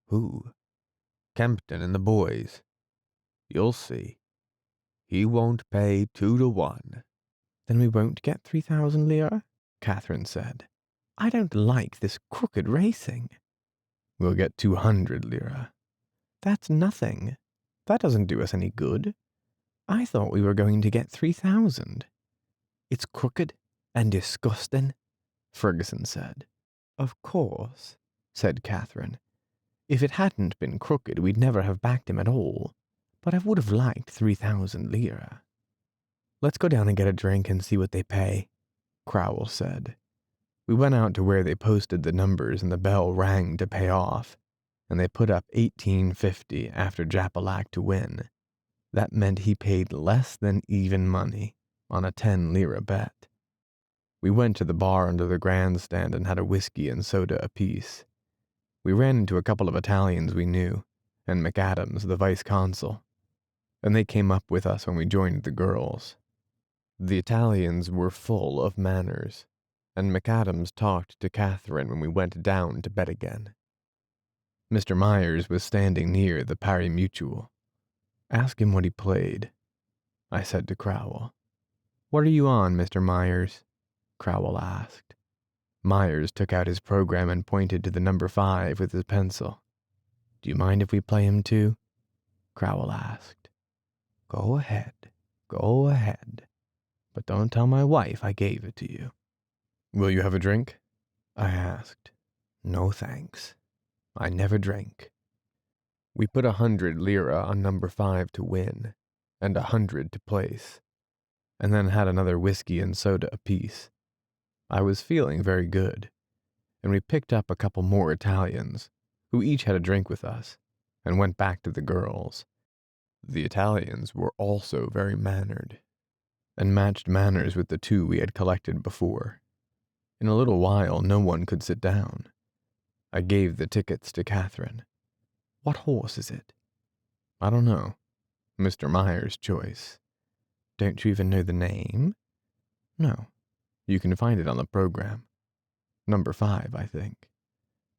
"Who?" "Kempton and the boys. You'll see. He won't pay 2 to 1. "Then we won't get 3,000 lira?" Catherine said. "I don't like this crooked racing." "We'll get 200 lira." "That's nothing. That doesn't do us any good. I thought we were going to get 3,000. "It's crooked and disgusting," Ferguson said. "Of course," said Catherine. "If it hadn't been crooked, we'd never have backed him at all. But I would have liked 3,000 lira." "Let's go down and get a drink and see what they pay," Crowell said. We went out to where they posted the numbers and the bell rang to pay off, and they put up 1850 after Japalack to win. That meant he paid less than even money on a 10 lira bet. We went to the bar under the grandstand and had a whiskey and soda apiece. We ran into a couple of Italians we knew, and McAdams, the vice consul, and they came up with us when we joined the girls. The Italians were full of manners, and McAdams talked to Catherine when we went down to bed again. Mr. Myers was standing near the pari mutuel. "Ask him what he played," I said to Crowell. "What are you on, Mr. Myers?" Crowell asked. Myers took out his program and pointed to the number 5 with his pencil. "Do you mind if we play him too?" Crowell asked. "Go ahead, go ahead. But don't tell my wife I gave it to you." "Will you have a drink?" I asked. "No thanks. I never drink." We put 100 lira on number 5 to win, and 100 to place, and then had another whiskey and soda apiece. I was feeling very good, and we picked up a couple more Italians, who each had a drink with us, and went back to the girls. The Italians were also very mannered, and matched manners with the 2 we had collected before. In a little while, no one could sit down. I gave the tickets to Catherine. "What horse is it?" "I don't know. Mr. Myers' choice." "Don't you even know the name?" "No. You can find it on the program. Number 5, I think."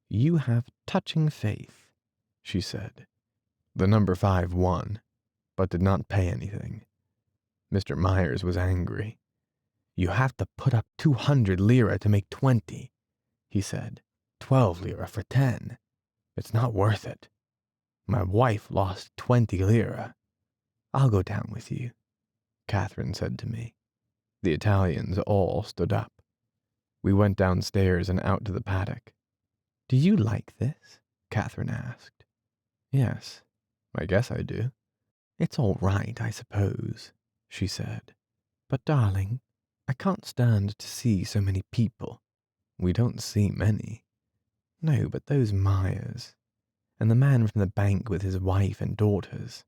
"You have touching faith," she said. The number 5 won, but did not pay anything. Mr. Myers was angry. "You have to put up 200 lira to make 20, he said. 12 lira for 10. It's not worth it. My wife lost 20 lira. I'll go down with you," Catherine said to me. The Italians all stood up. We went downstairs and out to the paddock. "Do you like this?" Catherine asked. "Yes, I guess I do." "It's all right, I suppose," she said. "But, darling, I can't stand to see so many people." "We don't see many." "No, but those Myers, and the man from the bank with his wife and daughters."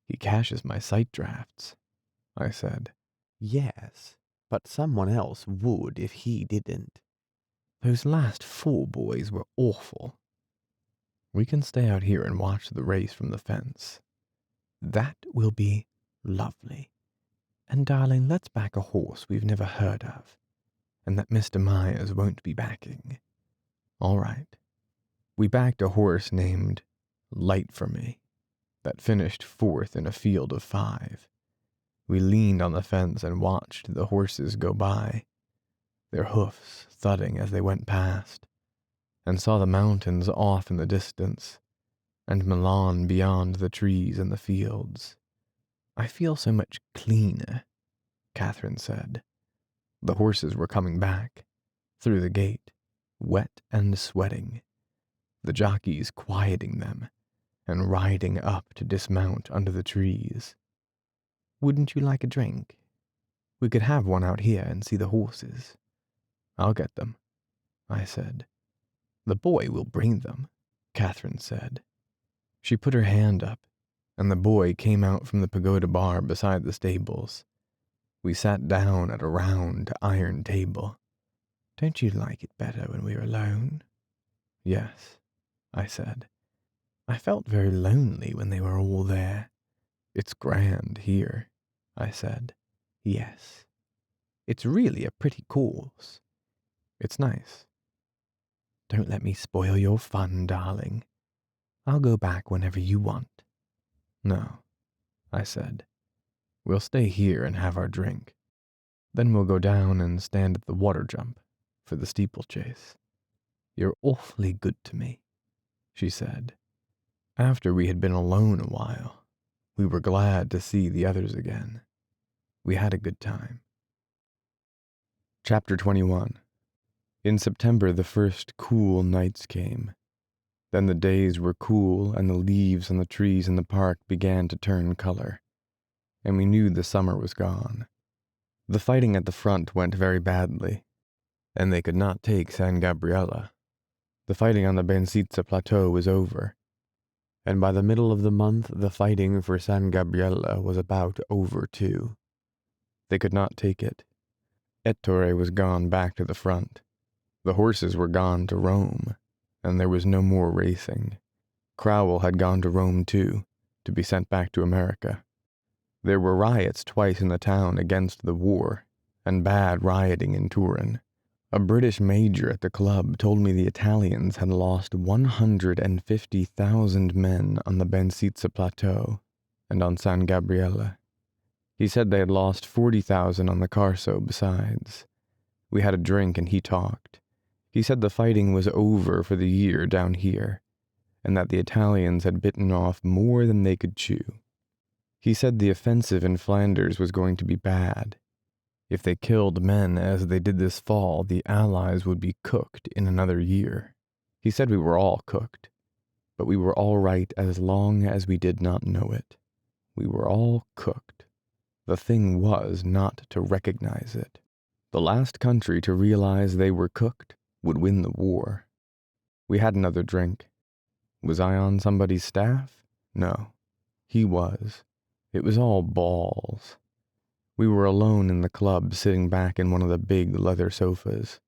"He cashes my sight drafts," I said. "Yes, but someone else would if he didn't." "Those last 4 boys were awful." "We can stay out here and watch the race from the fence." "That will be lovely. And darling, let's back a horse we've never heard of, and that Mr. Myers won't be backing." "All right." We backed a horse named Light for Me. that finished fourth in a field of 5. We leaned on the fence and watched the horses go by, their hoofs thudding as they went past, and saw the mountains off in the distance, and Milan beyond the trees and the fields. "I feel so much cleaner," Catherine said. The horses were coming back, through the gate, wet and sweating, the jockeys quieting them, and riding up to dismount under the trees. "Wouldn't you like a drink? We could have one out here and see the horses." "I'll get them," I said. "The boy will bring them," Catherine said. She put her hand up, and the boy came out from the pagoda bar beside the stables. We sat down at a round iron table. "Don't you like it better when we're alone?" "Yes," I said. "I felt very lonely when they were all there." "It's grand here," I said. "Yes. It's really a pretty course." "It's nice." "Don't let me spoil your fun, darling. I'll go back whenever you want." "No," I said. "We'll stay here and have our drink. Then we'll go down and stand at the water jump for the steeplechase." "You're awfully good to me," she said. After we had been alone a while, we were glad to see the others again. We had a good time. Chapter 21. In September, the first cool nights came. Then the days were cool, and the leaves on the trees in the park began to turn color, and we knew the summer was gone. The fighting at the front went very badly, and they could not take San Gabriele. The fighting on the Bensizza Plateau was over, and by the middle of the month, the fighting for San Gabriele was about over too. They could not take it. Ettore was gone back to the front. The horses were gone to Rome, and there was no more racing. Crowell had gone to Rome too, to be sent back to America. There were riots twice in the town against the war, and bad rioting in Turin. A British major at the club told me the Italians had lost 150,000 men on the Bensizza Plateau and on San Gabriele. He said they had lost 40,000 on the Carso besides. We had a drink and he talked. He said the fighting was over for the year down here, and that the Italians had bitten off more than they could chew. He said the offensive in Flanders was going to be bad. If they killed men as they did this fall, the Allies would be cooked in another year. He said we were all cooked, but we were all right as long as we did not know it. We were all cooked. The thing was not to recognize it. The last country to realize they were cooked would win the war. We had another drink. Was I on somebody's staff? No. He was. It was all balls. We were alone in the club, sitting back in one of the big leather sofas.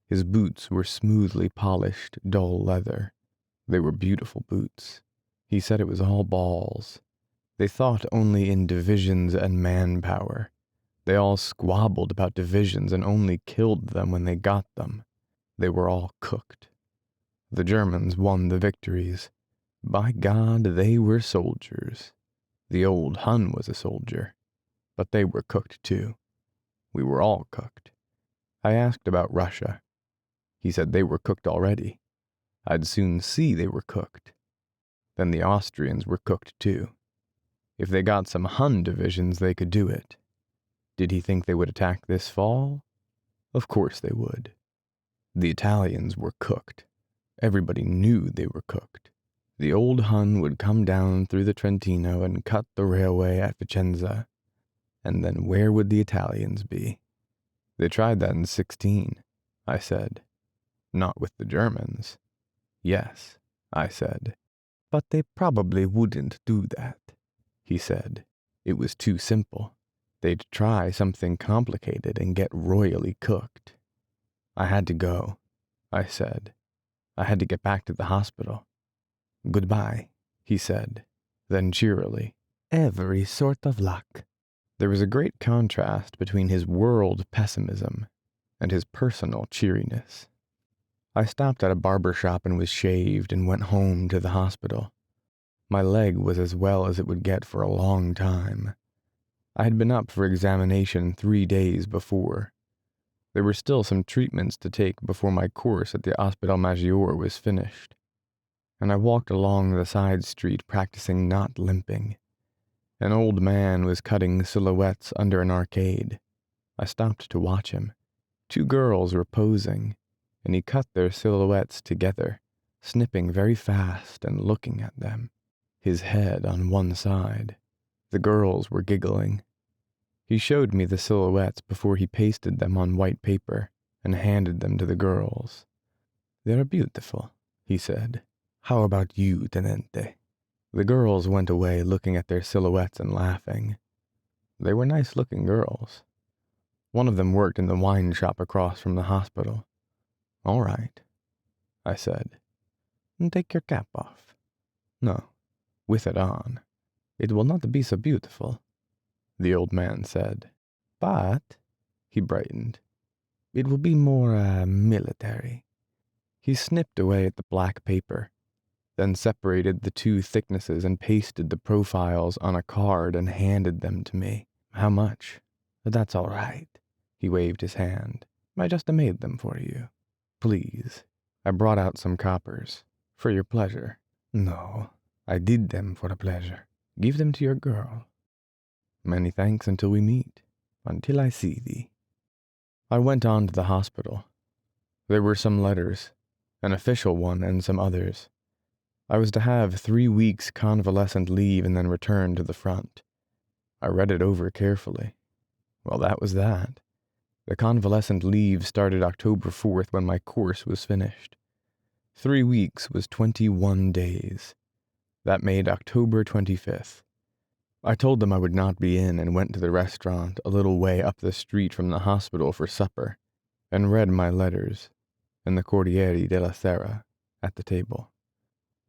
His boots were smoothly polished, dull leather. They were beautiful boots. He said it was all balls. They thought only in divisions and manpower. They all squabbled about divisions and only killed them when they got them. They were all cooked. The Germans won the victories. By God, they were soldiers. The old Hun was a soldier. But they were cooked too. We were all cooked. I asked about Russia. He said they were cooked already. I'd soon see they were cooked. Then the Austrians were cooked too. If they got some Hun divisions, they could do it. Did he think they would attack this fall? Of course they would. The Italians were cooked. Everybody knew they were cooked. The old Hun would come down through the Trentino and cut the railway at Vicenza. And then where would the Italians be? They tried that in 16, I said. Not with the Germans. Yes, I said. But they probably wouldn't do that, he said. It was too simple. They'd try something complicated and get royally cooked. I had to go, I said. I had to get back to the hospital. Goodbye, he said. Then cheerily, every sort of luck. There was a great contrast between his world pessimism and his personal cheeriness. I stopped at a barber shop and was shaved and went home to the hospital. My leg was as well as it would get for a long time. I had been up for examination 3 days before. There were still some treatments to take before my course at the Hospital Maggiore was finished, and I walked along the side street practicing not limping. An old man was cutting silhouettes under an arcade. I stopped to watch him. 2 girls were posing, and he cut their silhouettes together, snipping very fast and looking at them, his head on one side. The girls were giggling. He showed me the silhouettes before he pasted them on white paper and handed them to the girls. "They're beautiful," he said. "How about you, Tenente?" The girls went away looking at their silhouettes and laughing. They were nice-looking girls. One of them worked in the wine shop across from the hospital. "All right," I said. "Take your cap off." "No, with it on. It will not be so beautiful," the old man said. "But," he brightened, "it will be more, military." He snipped away at the black paper, then separated the 2 thicknesses and pasted the profiles on a card and handed them to me. "How much?" "That's all right." He waved his hand. "I just made them for you." "Please." I brought out some coppers. "For your pleasure." "No, I did them for a pleasure. Give them to your girl." "Many thanks until we meet." "Until I see thee." I went on to the hospital. There were some letters, an official one and some others. I was to have 3 weeks convalescent leave and then return to the front. I read it over carefully. Well, that was that. The convalescent leave started October 4th when my course was finished. 3 weeks was 21 days. That made October 25th. I told them I would not be in and went to the restaurant a little way up the street from the hospital for supper and read my letters in the Corriere della Sera at the table.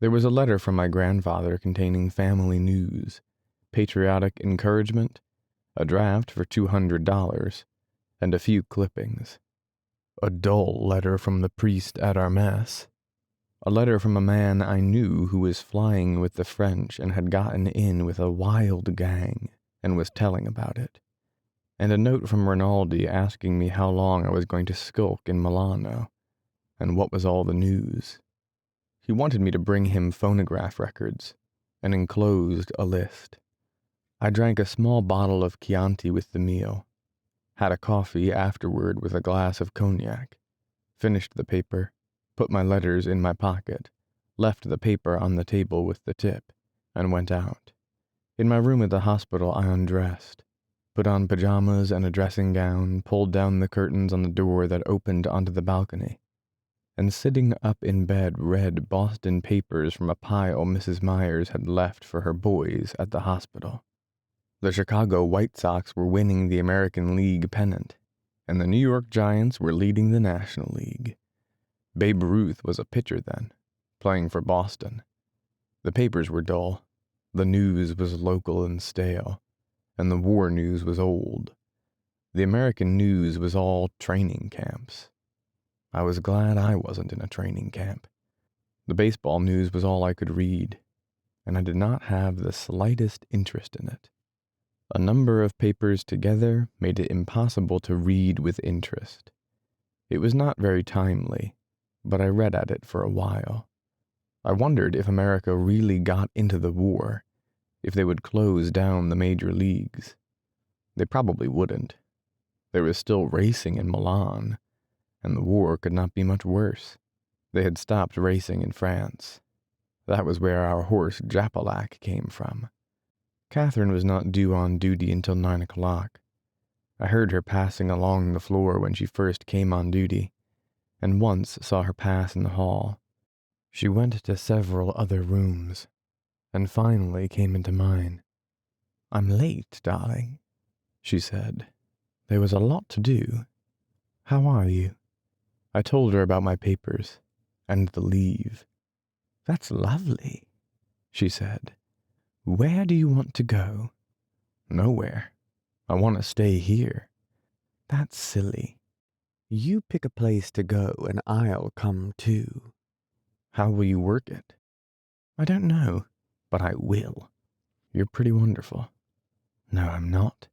There was a letter from my grandfather containing family news, patriotic encouragement, a draft for $200, and a few clippings. A dull letter from the priest at our mess. A letter from a man I knew who was flying with the French and had gotten in with a wild gang and was telling about it. And a note from Rinaldi asking me how long I was going to skulk in Milano, and what was all the news. He wanted me to bring him phonograph records, and enclosed a list. I drank a small bottle of Chianti with the meal, had a coffee afterward with a glass of cognac, finished the paper, put my letters in my pocket, left the paper on the table with the tip, and went out. In my room at the hospital, I undressed, put on pajamas and a dressing gown, pulled down the curtains on the door that opened onto the balcony, and sitting up in bed read Boston papers from a pile Mrs. Myers had left for her boys at the hospital. The Chicago White Sox were winning the American League pennant, and the New York Giants were leading the National League. Babe Ruth was a pitcher then, playing for Boston. The papers were dull. The news was local and stale, and the war news was old. The American news was all training camps. I was glad I wasn't in a training camp. The baseball news was all I could read, and I did not have the slightest interest in it. A number of papers together made it impossible to read with interest. It was not very timely, but I read at it for a while. I wondered if America really got into the war, if they would close down the major leagues. They probably wouldn't. There was still racing in Milan, and the war could not be much worse. They had stopped racing in France. That was where our horse Japalac came from. Catherine was not due on duty until 9 o'clock. I heard her passing along the floor when she first came on duty, and once saw her pass in the hall. She went to several other rooms, and finally came into mine. "I'm late, darling," she said. "There was a lot to do. How are you?" I told her about my papers, and the leave. "That's lovely," she said. "Where do you want to go?" "Nowhere. I want to stay here." "That's silly. You pick a place to go and I'll come too." "How will you work it?" "I don't know. But I will. You're pretty wonderful. No, I'm not.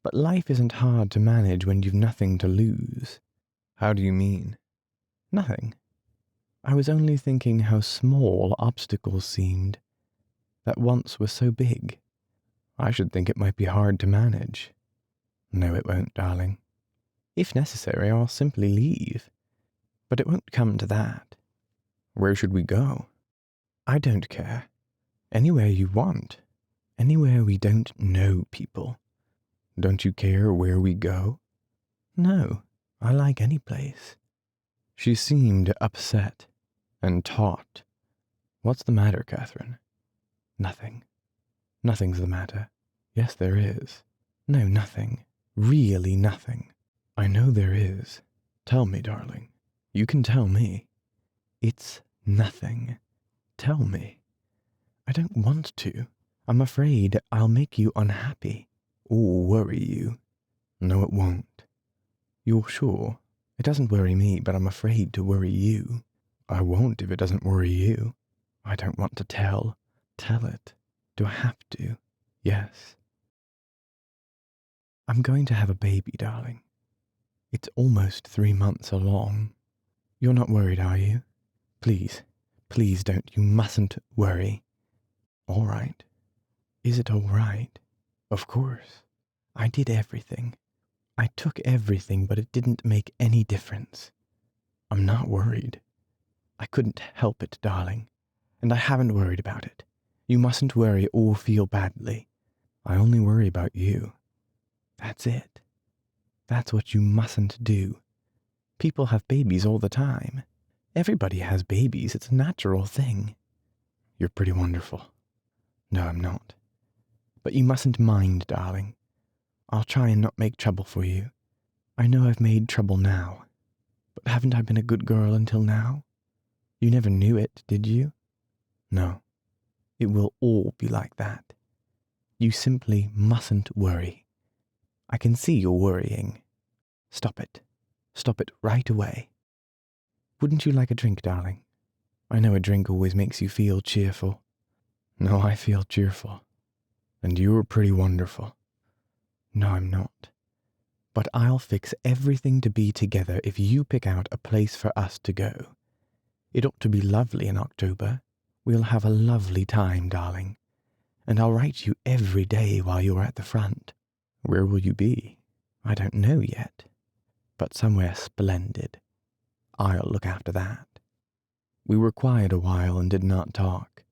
But life isn't hard to manage when you've nothing to lose. How do you mean? Nothing. I was only thinking how small obstacles seemed, that once were so big. I should think it might be hard to manage. No, it won't, darling. If necessary, I'll simply leave. But it won't come to that. Where should we go? I don't care. Anywhere you want. Anywhere we don't know people. Don't you care where we go? No, I like any place. She seemed upset and taut. What's the matter, Catherine? Nothing. Nothing's the matter. Yes, there is. No, nothing. Really nothing. I know there is. Tell me, darling. You can tell me. It's nothing. Tell me. I don't want to. I'm afraid I'll make you unhappy or worry you. No, it won't. You're sure? It doesn't worry me, but I'm afraid to worry you. I won't if it doesn't worry you. I don't want to tell. Tell it. Do I have to? Yes. I'm going to have a baby, darling. It's almost 3 months along. You're not worried, are you? Please, please don't. You mustn't worry. All right. Is it all right? Of course. I did everything. I took everything, but it didn't make any difference. I'm not worried. I couldn't help it, darling, and I haven't worried about it. You mustn't worry or feel badly. I only worry about you. That's it. That's what you mustn't do. People have babies all the time. Everybody has babies. It's a natural thing. You're pretty wonderful. No, I'm not. But you mustn't mind, darling. I'll try and not make trouble for you. I know I've made trouble now. But haven't I been a good girl until now? You never knew it, did you? No. It will all be like that. You simply mustn't worry. I can see you're worrying. Stop it. Stop it right away. Wouldn't you like a drink, darling? I know a drink always makes you feel cheerful. No, I feel cheerful. And you're pretty wonderful. No, I'm not. But I'll fix everything to be together if you pick out a place for us to go. It ought to be lovely in October. We'll have a lovely time, darling. And I'll write you every day while you're at the front. Where will you be? I don't know yet. But somewhere splendid. I'll look after that. We were quiet a while and did not talk.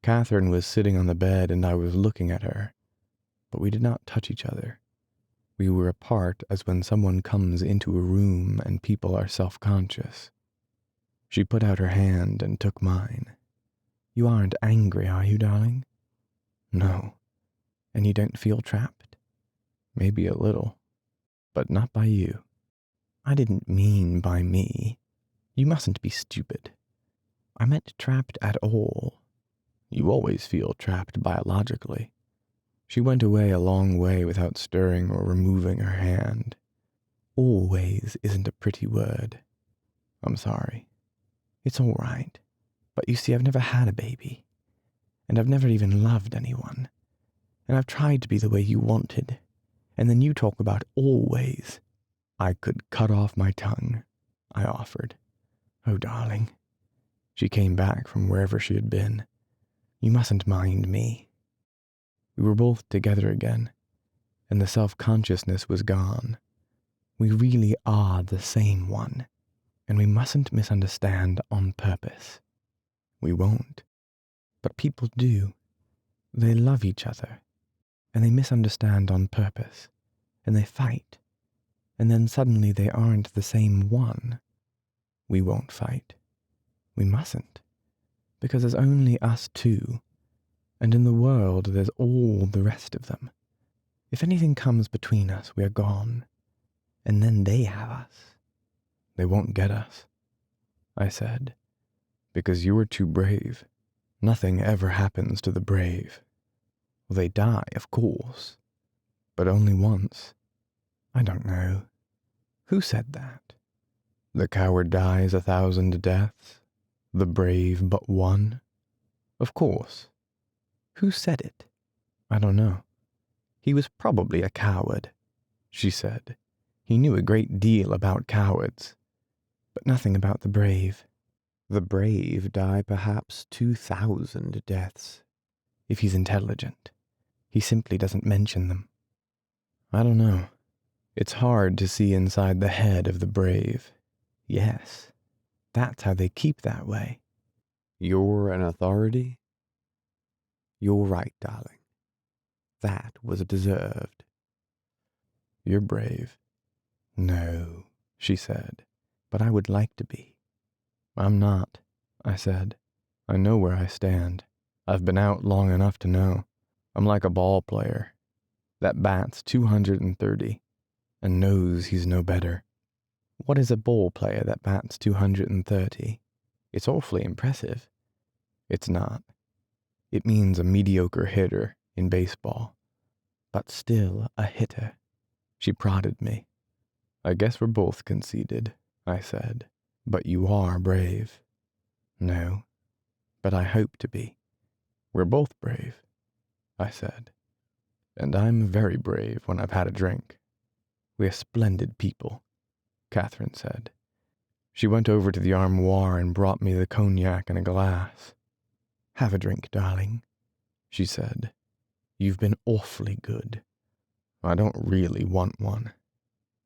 Catherine was sitting on the bed and I was looking at her, but we did not touch each other. We were apart as when someone comes into a room and people are self-conscious. She put out her hand and took mine. You aren't angry, are you, darling? No. And you don't feel trapped? Maybe a little, but not by you. I didn't mean by me. You mustn't be stupid. I meant trapped at all. You always feel trapped biologically. She went away a long way without stirring or removing her hand. Always isn't a pretty word. I'm sorry. It's all right. But you see, I've never had a baby. And I've never even loved anyone. And I've tried to be the way you wanted. And then you talk about always. I could cut off my tongue, I offered. Oh, darling. She came back from wherever she had been. You mustn't mind me. We were both together again, and the self-consciousness was gone. We really are the same one, and we mustn't misunderstand on purpose. We won't. But people do. They love each other, and they misunderstand on purpose, and they fight, and then suddenly they aren't the same one. We won't fight. We mustn't, because there's only us two, and in the world there's all the rest of them. If anything comes between us, we are gone, and then they have us. They won't get us, I said, because you are too brave. Nothing ever happens to the brave. Well, they die, of course, but only once. I don't know. Who said that? The coward dies 1,000 deaths, the brave but one. Of course, Who said it? I don't know. He was probably a coward, she said. He knew a great deal about cowards, but nothing about the brave. The brave die perhaps 2,000 deaths. If he's intelligent, he simply doesn't mention them. I don't know. It's hard to see inside the head of the brave. Yes, that's how they keep that way. You're an authority? You're right, darling. That was deserved. You're brave. No, she said, but I would like to be. I'm not, I said. I know where I stand. I've been out long enough to know. I'm like a ball player that bats 230 and knows he's no better. What is a ball player that bats 230? It's awfully impressive. It's not. It means a mediocre hitter in baseball, but still a hitter. She prodded me. I guess we're both conceited, I said, but you are brave. No, but I hope to be. We're both brave, I said, and I'm very brave when I've had a drink. We're splendid people, Catherine said. She went over to the armoire and brought me the cognac in a glass. Have a drink, darling, she said. You've been awfully good. I don't really want one.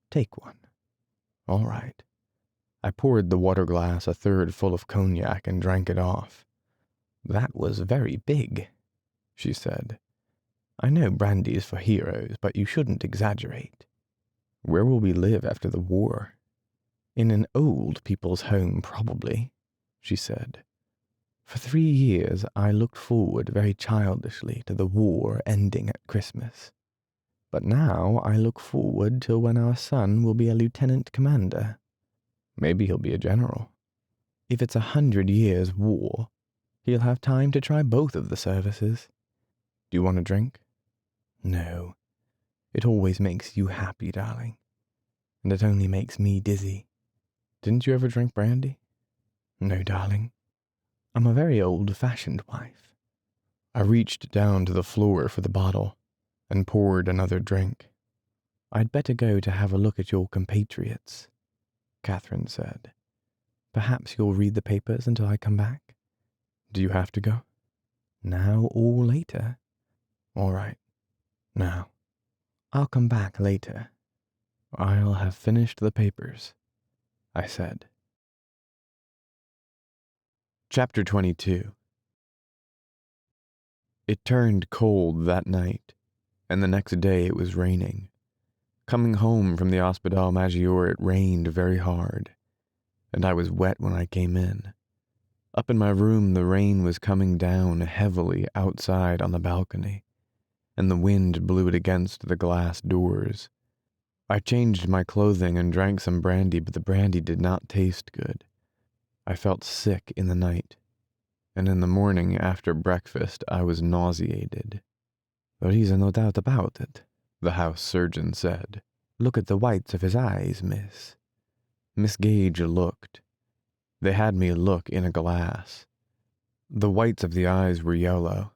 Take one. All right. I poured the water glass a third full of cognac and drank it off. That was very big, she said. I know brandy's for heroes, but you shouldn't exaggerate. Where will we live after the war? In an old people's home, probably, she said. For 3 years I looked forward very childishly to the war ending at Christmas. But now I look forward till when our son will be a lieutenant commander. Maybe he'll be a general. If it's 100 years' war, he'll have time to try both of the services. Do you want a drink? No. It always makes you happy, darling. And it only makes me dizzy. Didn't you ever drink brandy? No, darling. I'm a very old-fashioned wife. I reached down to the floor for the bottle and poured another drink. I'd better go to have a look at your compatriots, Catherine said. Perhaps you'll read the papers until I come back? Do you have to go? Now or later? All right. Now. I'll come back later. I'll have finished the papers, I said. Chapter 22. It turned cold that night, and the next day it was raining. Coming home from the Hospital Major, it rained very hard, and I was wet when I came in. Up in my room, the rain was coming down heavily outside on the balcony, and the wind blew it against the glass doors. I changed my clothing and drank some brandy, but the brandy did not taste good. I felt sick in the night, and in the morning after breakfast I was nauseated. There is no doubt about it, the house surgeon said. Look at the whites of his eyes, miss. Miss Gage looked. They had me look in a glass. The whites of the eyes were yellow,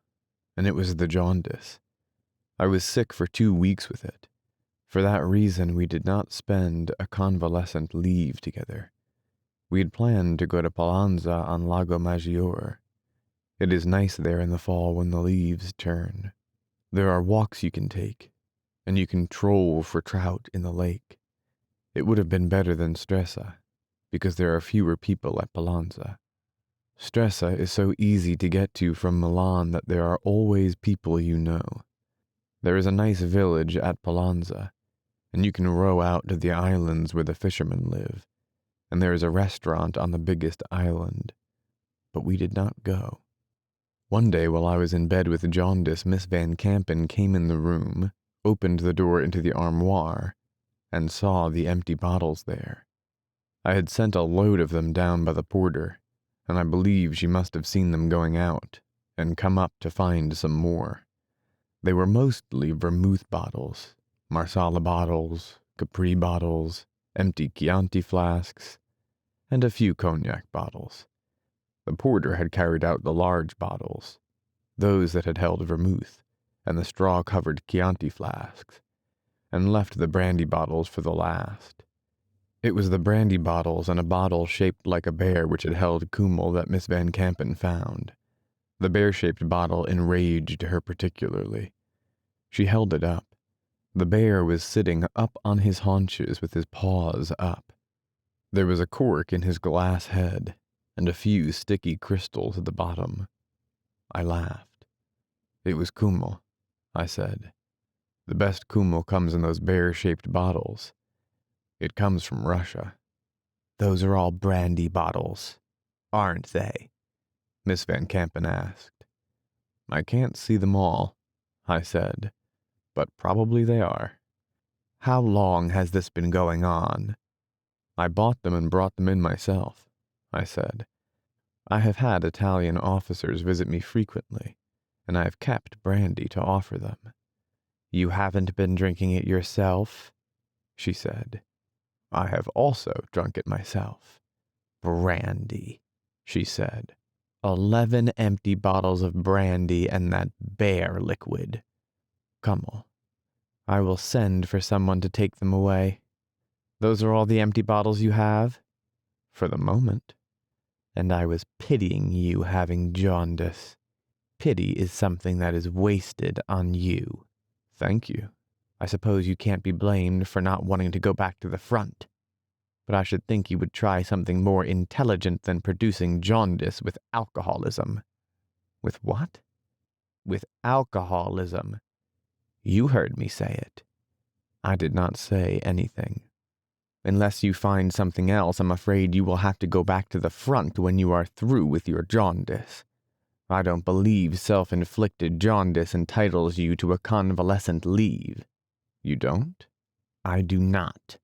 and it was the jaundice. I was sick for 2 weeks with it. For that reason, we did not spend a convalescent leave together. We had planned to go to Pallanza on Lago Maggiore. It is nice there in the fall when the leaves turn. There are walks you can take, and you can troll for trout in the lake. It would have been better than Stresa, because there are fewer people at Pallanza. Stresa is so easy to get to from Milan that there are always people you know. There is a nice village at Pallanza, and you can row out to the islands where the fishermen live, and there is a restaurant on the biggest island. But we did not go. One day while I was in bed with jaundice, Miss Van Campen came in the room, opened the door into the armoire, and saw the empty bottles there. I had sent a load of them down by the porter, and I believe she must have seen them going out, and come up to find some more. They were mostly vermouth bottles, Marsala bottles, Capri bottles, empty Chianti flasks, and a few cognac bottles. The porter had carried out the large bottles. those that had held vermouth and the straw-covered Chianti flasks, and left the brandy bottles for the last. It was the brandy bottles and a bottle shaped like a bear which had held Kummel that Miss Van Campen found. The bear-shaped bottle enraged her particularly. She held it up. The bear was sitting up on his haunches with his paws up. There was a cork in his glass head and a few sticky crystals at the bottom. I laughed. It was Kummel, I said. The best Kummel comes in those bear-shaped bottles. It comes from Russia. Those are all brandy bottles, aren't they? Miss Van Campen asked. I can't see them all, I said, but probably they are. How long has this been going on? I bought them and brought them in myself, I said. I have had Italian officers visit me frequently, and I have kept brandy to offer them. You haven't been drinking it yourself? She said. I have also drunk it myself. Brandy, she said. 11 empty bottles of brandy and that bear liquid. Kummel, I will send for someone to take them away. Those are all the empty bottles you have? For the moment. And I was pitying you having jaundice. Pity is something that is wasted on you. Thank you. I suppose you can't be blamed for not wanting to go back to the front. But I should think you would try something more intelligent than producing jaundice with alcoholism. With what? With alcoholism. You heard me say it. I did not say anything. Unless you find something else, I'm afraid you will have to go back to the front when you are through with your jaundice. I don't believe self-inflicted jaundice entitles you to a convalescent leave. You don't? I do not.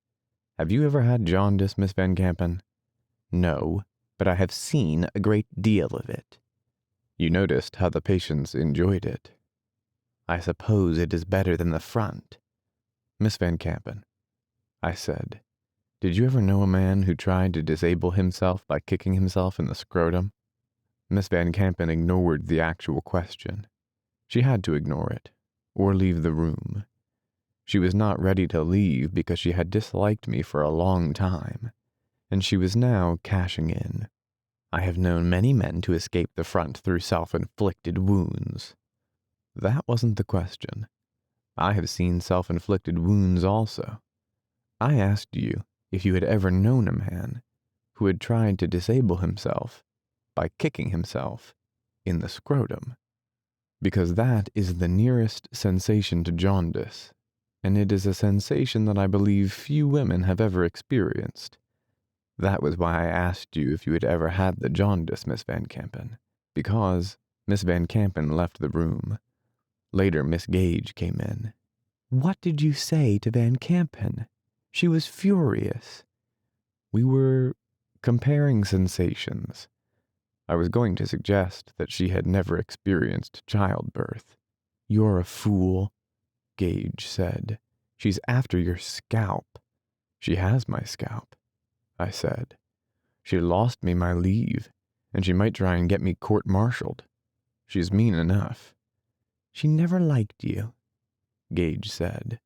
Have you ever had jaundice, Miss Van Campen? No, but I have seen a great deal of it. You noticed how the patients enjoyed it. I suppose it is better than the front. Miss Van Campen, I said, did you ever know a man who tried to disable himself by kicking himself in the scrotum? Miss Van Campen ignored the actual question. She had to ignore it, or leave the room. She was not ready to leave because she had disliked me for a long time, and she was now cashing in. I have known many men to escape the front through self-inflicted wounds. That wasn't the question. I have seen self-inflicted wounds also. I asked you if you had ever known a man who had tried to disable himself by kicking himself in the scrotum, because that is the nearest sensation to jaundice, and it is a sensation that I believe few women have ever experienced. That was why I asked you if you had ever had the jaundice, Miss Van Campen, because Miss Van Campen left the room. Later, Miss Gage came in. What did you say to Van Campen? She was furious. We were comparing sensations. I was going to suggest that she had never experienced childbirth. You're a fool, Gage said. She's after your scalp. She has my scalp, I said. She lost me my leave, and she might try and get me court-martialed. She's mean enough. She never liked you, Gage said.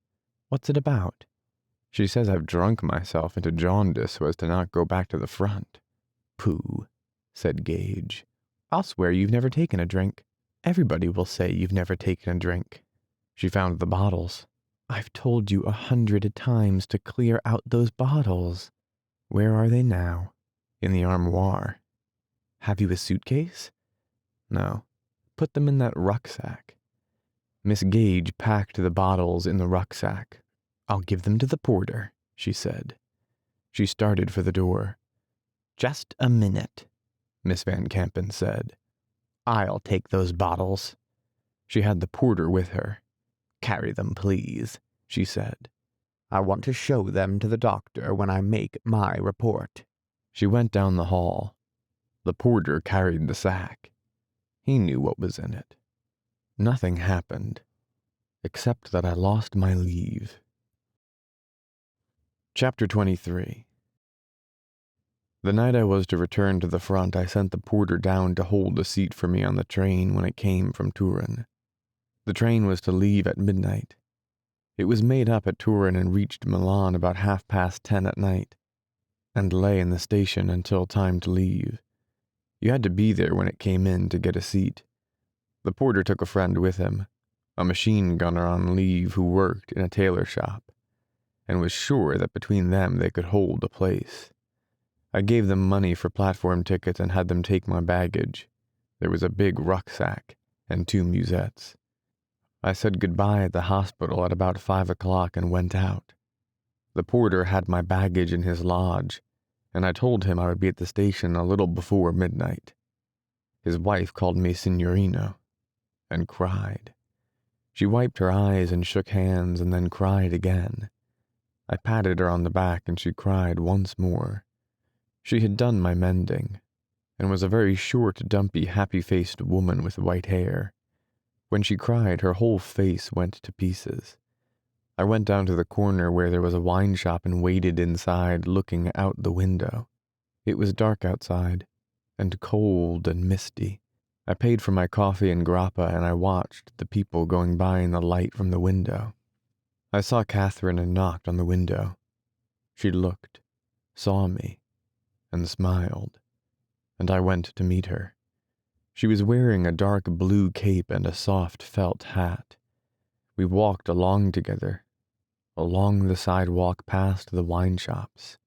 What's it about? She says I've drunk myself into jaundice so as to not go back to the front. Pooh, said Gage. I'll swear you've never taken a drink. Everybody will say you've never taken a drink. She found the bottles. I've told you 100 times to clear out those bottles. Where are they now? In the armoire. Have you a suitcase? No. Put them in that rucksack. Miss Gage packed the bottles in the rucksack. I'll give them to the porter, she said. She started for the door. Just a minute, Miss Van Campen said. I'll take those bottles. She had the porter with her. Carry them, please, she said. I want to show them to the doctor when I make my report. She went down the hall. The porter carried the sack. He knew what was in it. Nothing happened, except that I lost my leave. Chapter 23. The night I was to return to the front, I sent the porter down to hold a seat for me on the train when it came from Turin. The train was to leave at midnight. It was made up at Turin and reached Milan about 10:30 at night, and lay in the station until time to leave. You had to be there when it came in to get a seat. The porter took a friend with him, a machine gunner on leave who worked in a tailor shop, and was sure that between them they could hold a place. I gave them money for platform tickets and had them take my baggage. There was a big rucksack and 2 musettes. I said goodbye at the hospital at about 5 o'clock and went out. The porter had my baggage in his lodge, and I told him I would be at the station a little before midnight. His wife called me Signorino, and cried. She wiped her eyes and shook hands and then cried again. I patted her on the back and she cried once more. She had done my mending, and was a very short, dumpy, happy-faced woman with white hair. When she cried, her whole face went to pieces. I went down to the corner where there was a wine shop and waited inside, looking out the window. It was dark outside, and cold and misty. I paid for my coffee and grappa, and I watched the people going by in the light from the window. I saw Catherine and knocked on the window. She looked, saw me, and smiled, and I went to meet her. She was wearing a dark blue cape and a soft felt hat. We walked along together, along the sidewalk past the wine shops,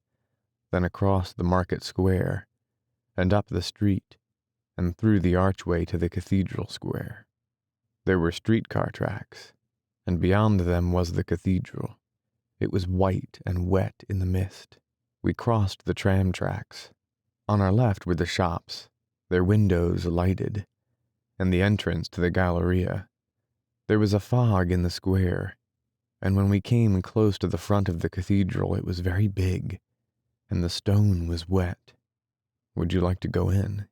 then across the market square, and up the street, and through the archway to the cathedral square. There were streetcar tracks, and beyond them was the cathedral. It was white and wet in the mist. We crossed the tram tracks. On our left were the shops, their windows lighted, and the entrance to the Galleria. There was a fog in the square, and when we came close to the front of the cathedral, it was very big, and the stone was wet. Would you like to go in?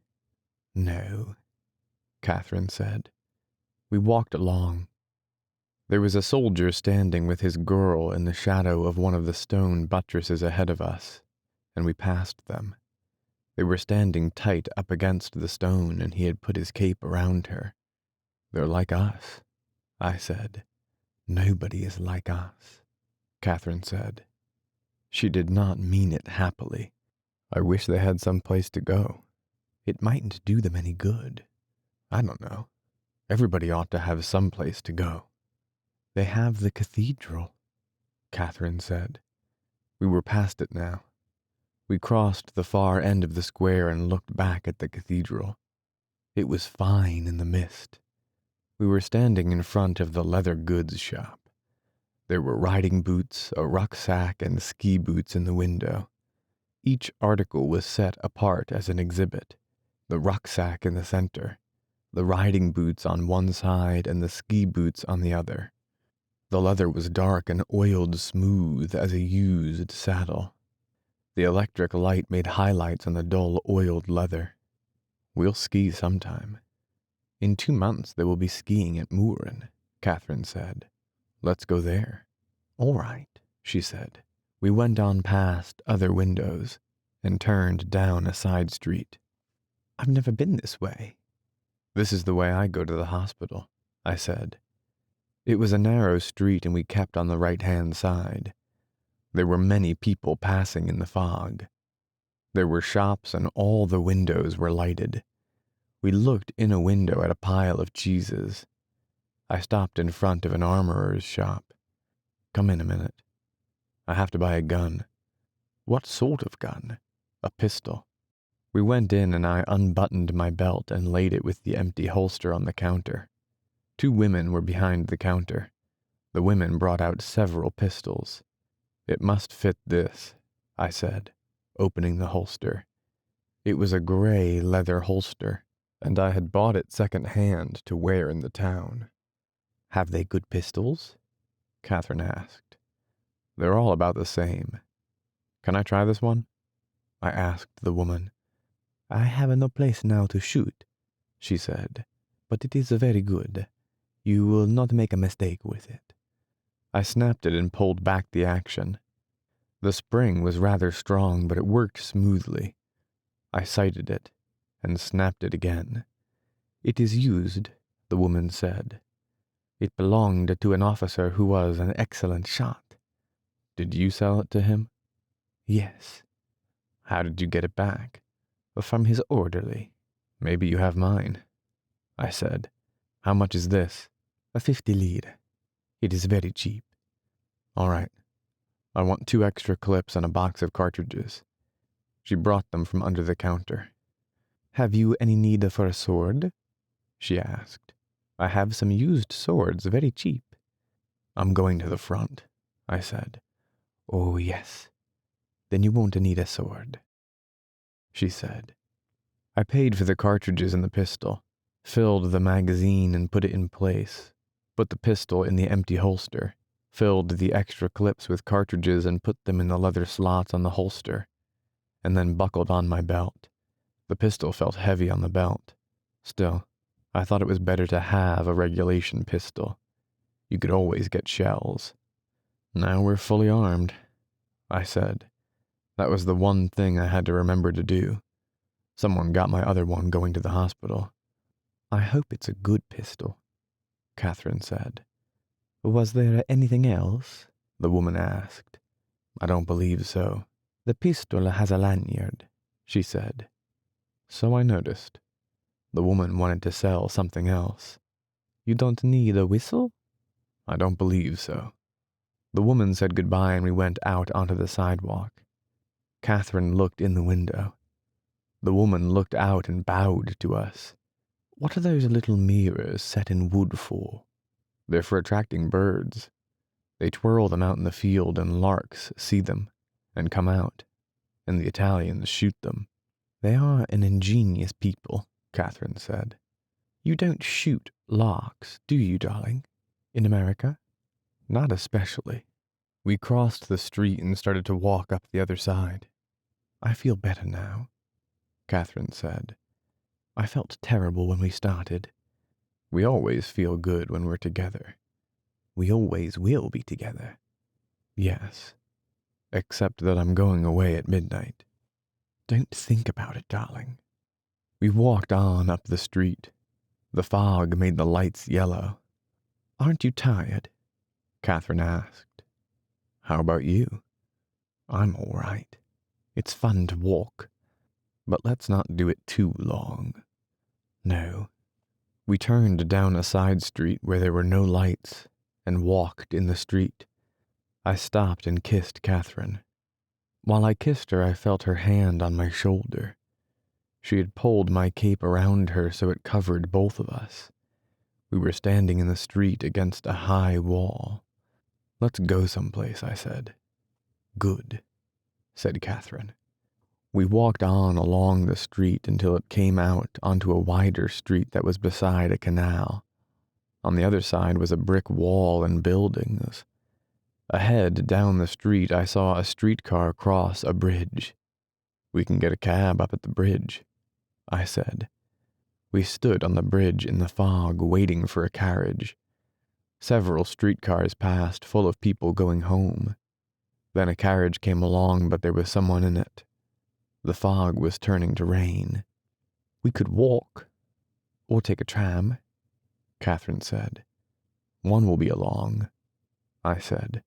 No, Catherine said. We walked along. There was a soldier standing with his girl in the shadow of one of the stone buttresses ahead of us, and we passed them. They were standing tight up against the stone, and he had put his cape around her. They're like us, I said. Nobody is like us, Catherine said. She did not mean it happily. I wish they had some place to go. It mightn't do them any good. I don't know. Everybody ought to have some place to go. They have the cathedral, Catherine said. We were past it now. We crossed the far end of the square and looked back at the cathedral. It was fine in the mist. We were standing in front of the leather goods shop. There were riding boots, a rucksack, and ski boots in the window. Each article was set apart as an exhibit, the rucksack in the center, the riding boots on one side and the ski boots on the other. The leather was dark and oiled smooth as a used saddle. The electric light made highlights on the dull oiled leather. We'll ski sometime. In 2 months there will be skiing at Murren, Catherine said. Let's go there. All right, she said. We went on past other windows and turned down a side street. I've never been this way. This is the way I go to the hospital, I said. It was a narrow street and we kept on the right-hand side. There were many people passing in the fog. There were shops and all the windows were lighted. We looked in a window at a pile of cheeses. I stopped in front of an armorer's shop. Come in a minute. I have to buy a gun. What sort of gun? A pistol. We went in and I unbuttoned my belt and laid it with the empty holster on the counter. 2 women were behind the counter. The women brought out several pistols. It must fit this, I said, opening the holster. It was a gray leather holster, and I had bought it second-hand to wear in the town. Have they good pistols? Catherine asked. They're all about the same. Can I try this one? I asked the woman. I have no place now to shoot, she said, but it is very good. You will not make a mistake with it. I snapped it and pulled back the action. The spring was rather strong, but it worked smoothly. I sighted it and snapped it again. "It is used," the woman said. "It belonged to an officer who was an excellent shot." "Did you sell it to him?" "Yes." "How did you get it back?" "From his orderly." "Maybe you have mine," I said. "How much is this?" 50 lire. It is very cheap." "All right. I want 2 extra clips and a box of cartridges." She brought them from under the counter. "Have you any need for a sword?" she asked. "I have some used swords, very cheap." "I'm going to the front," I said. "Oh, yes. Then you won't need a sword," she said. I paid for the cartridges in the pistol, filled the magazine and put it in place, put the pistol in the empty holster, filled the extra clips with cartridges and put them in the leather slots on the holster, and then buckled on my belt. The pistol felt heavy on the belt. Still, I thought it was better to have a regulation pistol. You could always get shells. "Now we're fully armed," I said. That was the one thing I had to remember to do. Someone got my other one going to the hospital. "I hope it's a good pistol," Catherine said. "Was there anything else?" the woman asked. "I don't believe so." "The pistol has a lanyard," she said. So I noticed. The woman wanted to sell something else. "You don't need a whistle?" "I don't believe so." The woman said goodbye and we went out onto the sidewalk. Catherine looked in the window. The woman looked out and bowed to us. "What are those little mirrors set in wood for?" "They're for attracting birds. They twirl them out in the field and larks see them and come out, and the Italians shoot them." "They are an ingenious people," Catherine said. "You don't shoot larks, do you, darling? In America?" "Not especially." We crossed the street and started to walk up the other side. "I feel better now," Catherine said. "I felt terrible when we started." "We always feel good when we're together." "We always will be together." "Yes, except that I'm going away at midnight." "Don't think about it, darling." We walked on up the street. The fog made the lights yellow. "Aren't you tired?" Catherine asked. "How about you?" "I'm all right. It's fun to walk. But let's not do it too long." "No." We turned down a side street where there were no lights and walked in the street. I stopped and kissed Catherine. While I kissed her, I felt her hand on my shoulder. She had pulled my cape around her so it covered both of us. We were standing in the street against a high wall. "Let's go someplace," I said. "Good," said Catherine. We walked on along the street until it came out onto a wider street that was beside a canal. On the other side was a brick wall and buildings. Ahead, down the street, I saw a streetcar cross a bridge. "We can get a cab up at the bridge," I said. We stood on the bridge in the fog, waiting for a carriage. Several streetcars passed, full of people going home. Then a carriage came along, but there was someone in it. The fog was turning to rain. "We could walk, or take a tram," Catherine said. "One will be along," I said.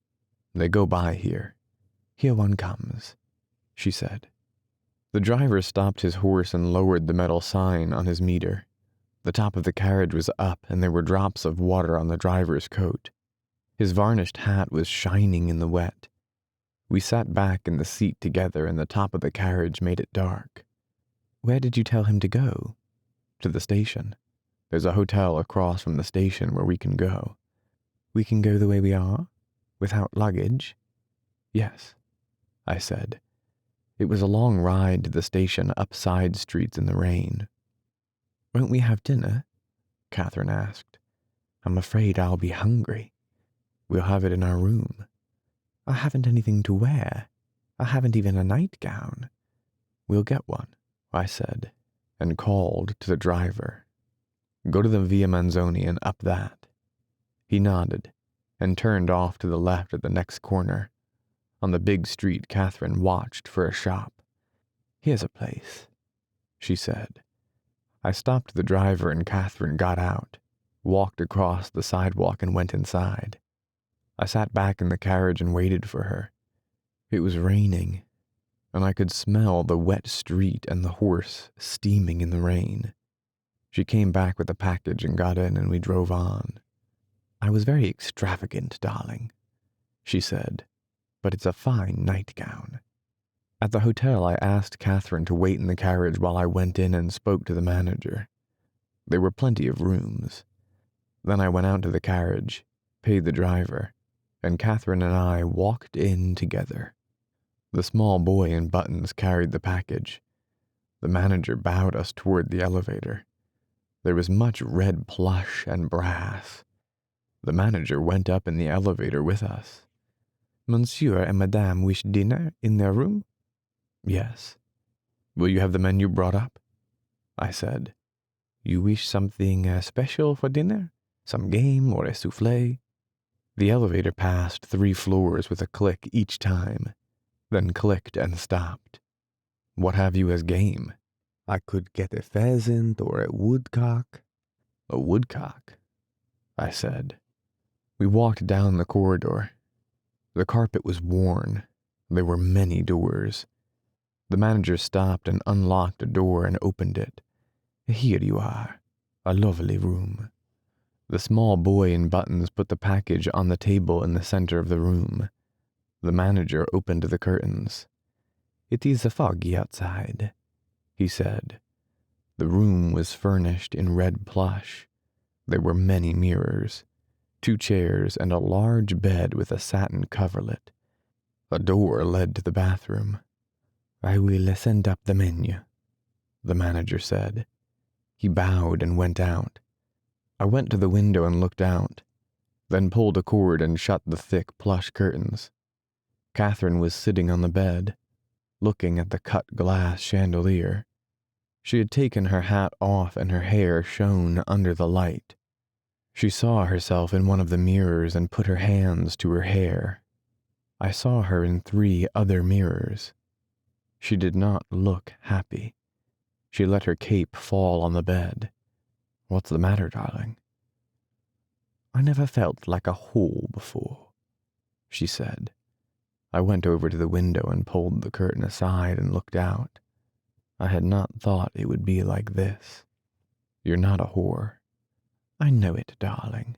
"They go by here." "Here one comes," she said. The driver stopped his horse and lowered the metal sign on his meter. The top of the carriage was up, and there were drops of water on the driver's coat. His varnished hat was shining in the wet. We sat back in the seat together, and the top of the carriage made it dark. "Where did you tell him to go?" "To the station. There's a hotel across from the station where we can go." "We can go the way we are? Without luggage?" "Yes," I said. It was a long ride to the station up side streets in the rain. "Won't we have dinner?" Catherine asked. "I'm afraid I'll be hungry." "We'll have it in our room." "I haven't anything to wear. I haven't even a nightgown." "We'll get one," I said, and called to the driver. "Go to the Via Manzoni and up that." He nodded and turned off to the left at the next corner. On the big street, Catherine watched for a shop. "Here's a place," she said. I stopped the driver and Catherine got out, walked across the sidewalk and went inside. I sat back in the carriage and waited for her. It was raining, and I could smell the wet street and the horse steaming in the rain. She came back with the package and got in, and we drove on. I was very extravagant, darling, she said, but it's a fine nightgown. At the hotel, I asked Catherine to wait in the carriage while I went in and spoke to the manager. There were plenty of rooms. Then I went out to the carriage, paid the driver, and Catherine and I walked in together. The small boy in buttons carried the package. The manager bowed us toward the elevator. There was much red plush and brass. The manager went up in the elevator with us. Monsieur and Madame wish dinner in their room? Yes. Will you have the menu brought up? I said. You wish something special for dinner? Some game or a souffle? The elevator passed 3 floors with a click each time, then clicked and stopped. What have you as game? I could get a pheasant or a woodcock. A woodcock, I said. We walked down the corridor. The carpet was worn. There were many doors. The manager stopped and unlocked a door and opened it. Here you are. A lovely room. The small boy in buttons put the package on the table in the center of the room. The manager opened the curtains. It is foggy outside, he said. The room was furnished in red plush. There were many mirrors, 2 chairs, and a large bed with a satin coverlet. A door led to the bathroom. I will send up the menu, the manager said. He bowed and went out. I went to the window and looked out, then pulled a cord and shut the thick plush curtains. Catherine was sitting on the bed, looking at the cut glass chandelier. She had taken her hat off and her hair shone under the light. She saw herself in one of the mirrors and put her hands to her hair. I saw her in 3 other mirrors. She did not look happy. She let her cape fall on the bed. What's the matter, darling? I never felt like a whore before, she said. I went over to the window and pulled the curtain aside and looked out. I had not thought it would be like this. You're not a whore. I know it, darling,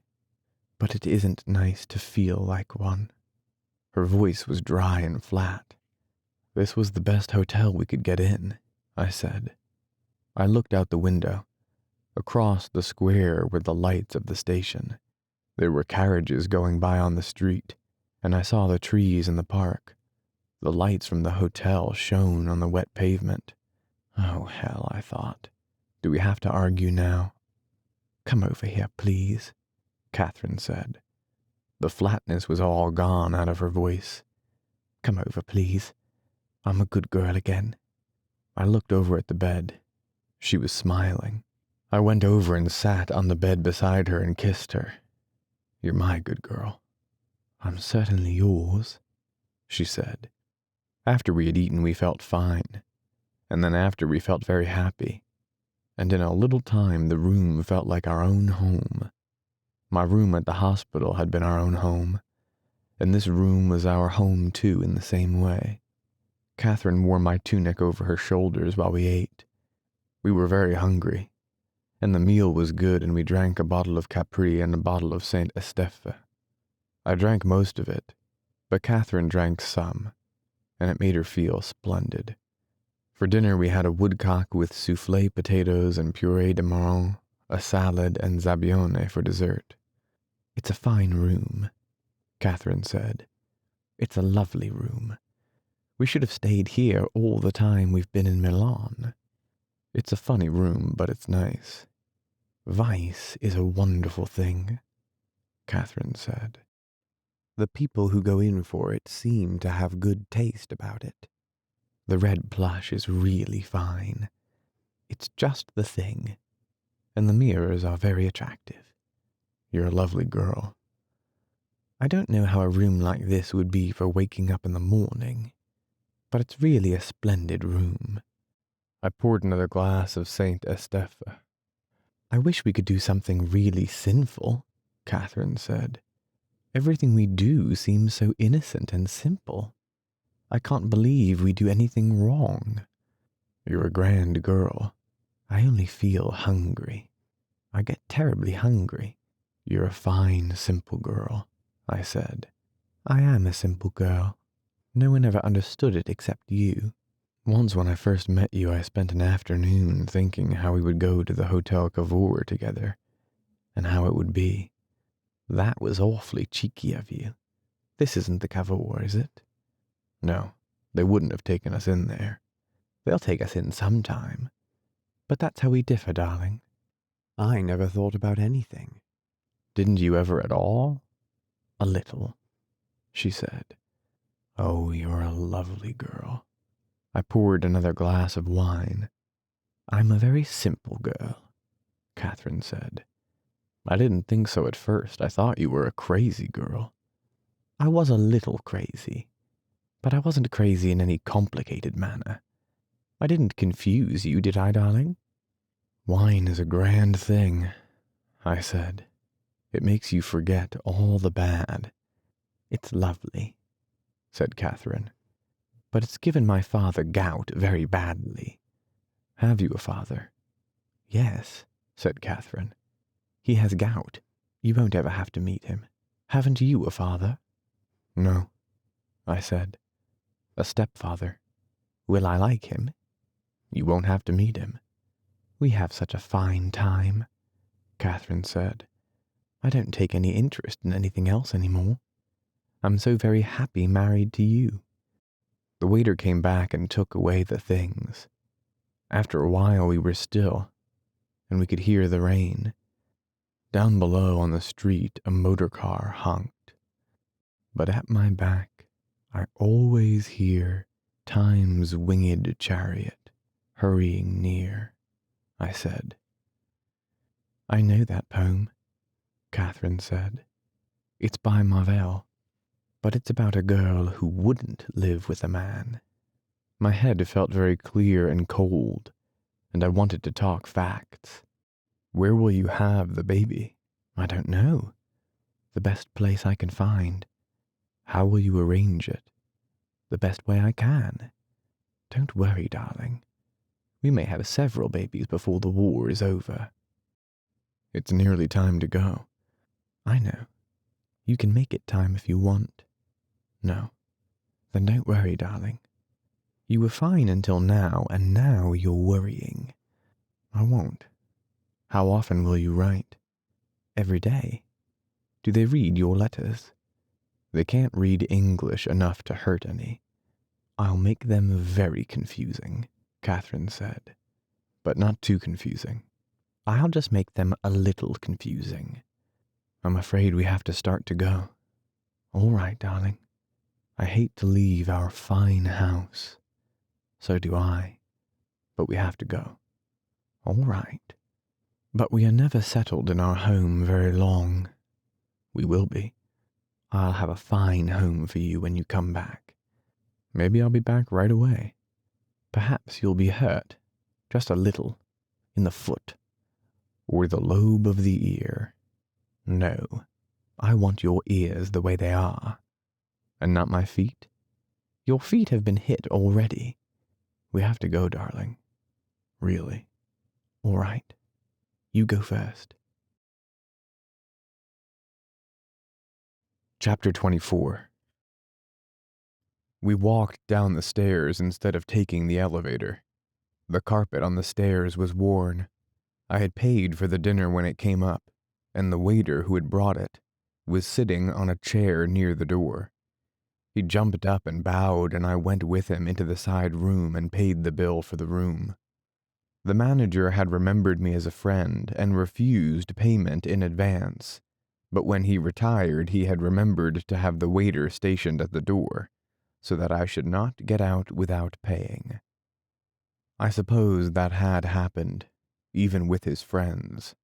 but it isn't nice to feel like one. Her voice was dry and flat. This was the best hotel we could get in, I said. I looked out the window. Across the square were the lights of the station. There were carriages going by on the street, and I saw the trees in the park. The lights from the hotel shone on the wet pavement. Oh, hell, I thought. Do we have to argue now? Come over here, please, Catherine said. The flatness was all gone out of her voice. Come over, please. I'm a good girl again. I looked over at the bed. She was smiling. I went over and sat on the bed beside her and kissed her. You're my good girl. I'm certainly yours, she said. After we had eaten, we felt fine. And then after, we felt very happy. And in a little time, the room felt like our own home. My room at the hospital had been our own home, and this room was our home too in the same way. Catherine wore my tunic over her shoulders while we ate. We were very hungry, and the meal was good, and we drank a bottle of Capri and a bottle of Saint Estèphe. I drank most of it, but Catherine drank some, and it made her feel splendid. For dinner we had a woodcock with soufflé potatoes and purée de marron, a salad, and zabaione for dessert. It's a fine room, Catherine said. It's a lovely room. We should have stayed here all the time we've been in Milan. It's a funny room, but it's nice. Vice is a wonderful thing, Catherine said. The people who go in for it seem to have good taste about it. The red plush is really fine. It's just the thing. And the mirrors are very attractive. You're a lovely girl. I don't know how a room like this would be for waking up in the morning, but it's really a splendid room. I poured another glass of Saint Estephe. I wish we could do something really sinful, Catherine said. Everything we do seems so innocent and simple. I can't believe we do anything wrong. You're a grand girl. I only feel hungry. I get terribly hungry. You're a fine, simple girl, I said. I am a simple girl. No one ever understood it except you. Once when I first met you, I spent an afternoon thinking how we would go to the Hotel Cavour together, and how it would be. That was awfully cheeky of you. This isn't the Cavour, is it? No, they wouldn't have taken us in there. They'll take us in sometime. But that's how we differ, darling. I never thought about anything. Didn't you ever at all? A little, she said. Oh, you're a lovely girl. I poured another glass of wine. I'm a very simple girl, Catherine said. I didn't think so at first. I thought you were a crazy girl. I was a little crazy, but I wasn't crazy in any complicated manner. I didn't confuse you, did I, darling? Wine is a grand thing, I said. It makes you forget all the bad. It's lovely, said Catherine. But it's given my father gout very badly. Have you a father? Yes, said Catherine. He has gout. You won't ever have to meet him. Haven't you a father? No, I said. A stepfather. Will I like him? You won't have to meet him. We have such a fine time, Catherine said. I don't take any interest in anything else anymore. I'm so very happy married to you. The waiter came back and took away the things. After a while we were still, and we could hear the rain. Down below on the street a motor car honked. But at my back I always hear Time's winged chariot hurrying near, I said. I know that poem, Catherine said. It's by Marvell, but it's about a girl who wouldn't live with a man. My head felt very clear and cold, and I wanted to talk facts. Where will you have the baby? I don't know. The best place I can find. How will you arrange it? The best way I can. Don't worry, darling. We may have several babies before the war is over. It's nearly time to go. I know. You can make it time if you want. No. Then don't worry, darling. You were fine until now, and now you're worrying. I won't. How often will you write? Every day. Do they read your letters? They can't read English enough to hurt any. I'll make them very confusing, Catherine said. But not too confusing. I'll just make them a little confusing. I'm afraid we have to start to go. All right, darling. I hate to leave our fine house. So do I. But we have to go. All right. But we are never settled in our home very long. We will be. I'll have a fine home for you when you come back. Maybe I'll be back right away. Perhaps you'll be hurt, just a little, in the foot, or the lobe of the ear. No, I want your ears the way they are. And not my feet? Your feet have been hit already. We have to go, darling. Really. All right. You go first. Chapter 24. We walked down the stairs instead of taking the elevator. The carpet on the stairs was worn. I had paid for the dinner when it came up, and the waiter who had brought it was sitting on a chair near the door. He jumped up and bowed, and I went with him into the side room and paid the bill for the room. The manager had remembered me as a friend and refused payment in advance, but when he retired he had remembered to have the waiter stationed at the door, so that I should not get out without paying. I suppose that had happened, even with his friends.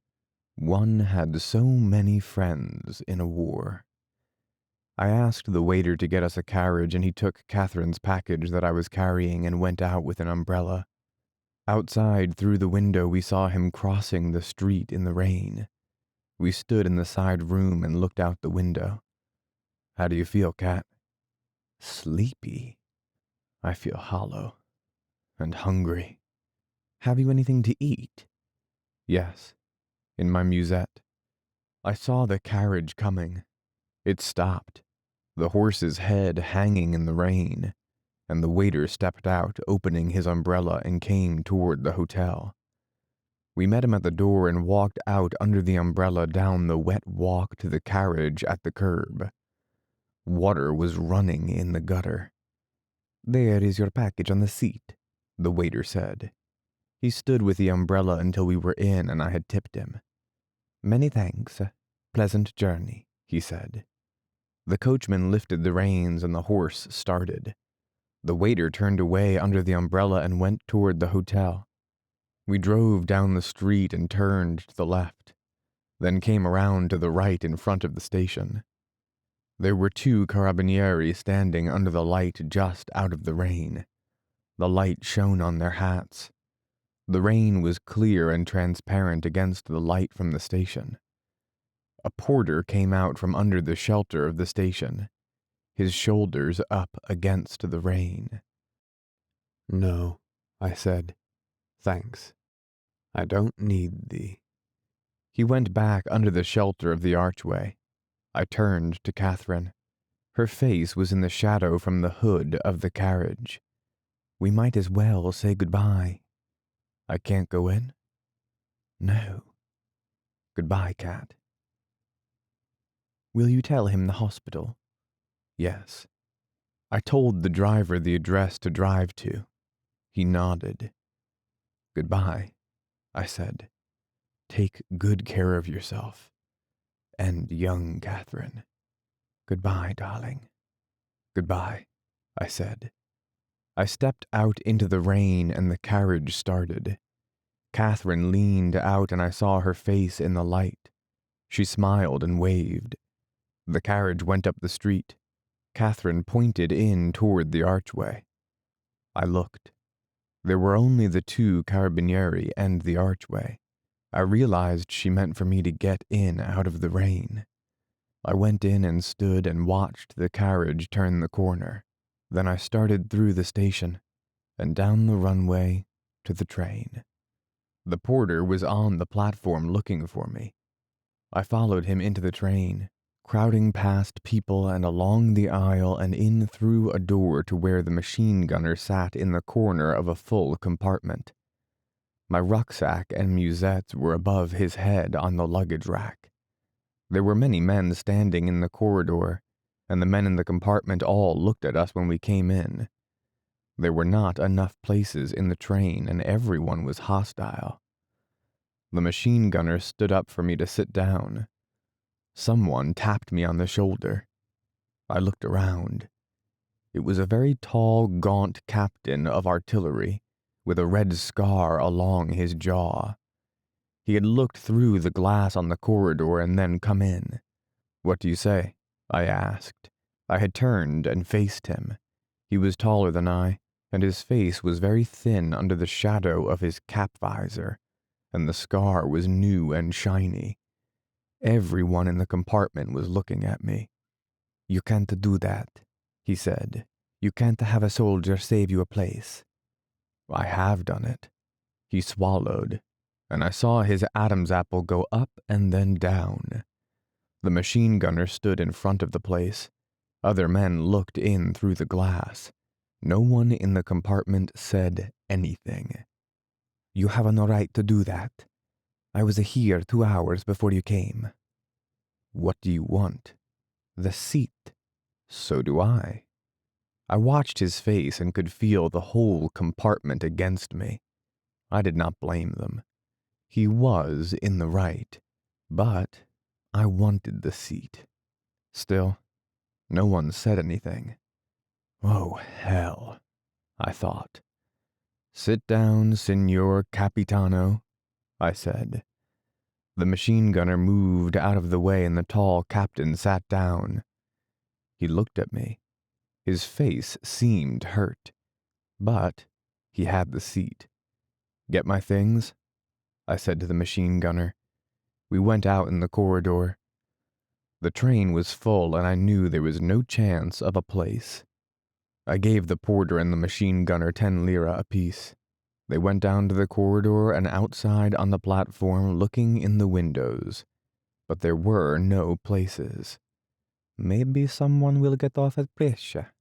One had so many friends in a war. I asked the waiter to get us a carriage, and he took Catherine's package that I was carrying and went out with an umbrella. Outside, through the window, we saw him crossing the street in the rain. We stood in the side room and looked out the window. How do you feel, Cat? Sleepy. I feel hollow and hungry. Have you anything to eat? Yes, in my musette. I saw the carriage coming. It stopped, the horse's head hanging in the rain, and the waiter stepped out, opening his umbrella, and came toward the hotel. We met him at the door and walked out under the umbrella down the wet walk to the carriage at the curb. Water was running in the gutter. There is your package on the seat, the waiter said. He stood with the umbrella until we were in and I had tipped him. Many thanks. Pleasant journey, he said. The coachman lifted the reins and the horse started. The waiter turned away under the umbrella and went toward the hotel. We drove down the street and turned to the left, then came around to the right in front of the station. There were 2 carabinieri standing under the light just out of the rain. The light shone on their hats. The rain was clear and transparent against the light from the station. A porter came out from under the shelter of the station, his shoulders up against the rain. No, I said. Thanks. I don't need thee. He went back under the shelter of the archway. I turned to Catherine. Her face was in the shadow from the hood of the carriage. We might as well say goodbye. I can't go in? No. Goodbye, Cat. Will you tell him the hospital? Yes. I told the driver the address to drive to. He nodded. Goodbye, I said. Take good care of yourself. And young Catherine. Goodbye, darling. Goodbye, I said. I stepped out into the rain and the carriage started. Catherine leaned out and I saw her face in the light. She smiled and waved. The carriage went up the street. Catherine pointed in toward the archway. I looked. There were only the 2 carabinieri and the archway. I realized she meant for me to get in out of the rain. I went in and stood and watched the carriage turn the corner. Then I started through the station and down the runway to the train. The porter was on the platform looking for me. I followed him into the train, crowding past people and along the aisle and in through a door to where the machine gunner sat in the corner of a full compartment. My rucksack and musettes were above his head on the luggage rack. There were many men standing in the corridor, and the men in the compartment all looked at us when we came in. There were not enough places in the train, and everyone was hostile. The machine gunner stood up for me to sit down. Someone tapped me on the shoulder. I looked around. It was a very tall, gaunt captain of artillery, with a red scar along his jaw. He had looked through the glass on the corridor and then come in. What do you say? I asked. I had turned and faced him. He was taller than I, and his face was very thin under the shadow of his cap visor, and the scar was new and shiny. Everyone in the compartment was looking at me. You can't do that, he said. You can't have a soldier save you a place. I have done it. He swallowed, and I saw his Adam's apple go up and then down. The machine gunner stood in front of the place. Other men looked in through the glass. No one in the compartment said anything. You have no right to do that. I was here 2 hours before you came. What do you want? The seat. So do I. I watched his face and could feel the whole compartment against me. I did not blame them. He was in the right, but I wanted the seat. Still, no one said anything. Oh, hell, I thought. Sit down, Signor Capitano, I said. The machine gunner moved out of the way and the tall captain sat down. He looked at me. His face seemed hurt, but he had the seat. Get my things? I said to the machine gunner. We went out in the corridor. The train was full and I knew there was no chance of a place. I gave the porter and the machine gunner 10 lira apiece. They went down to the corridor and outside on the platform looking in the windows, but there were no places. Maybe someone will get off at Brescia,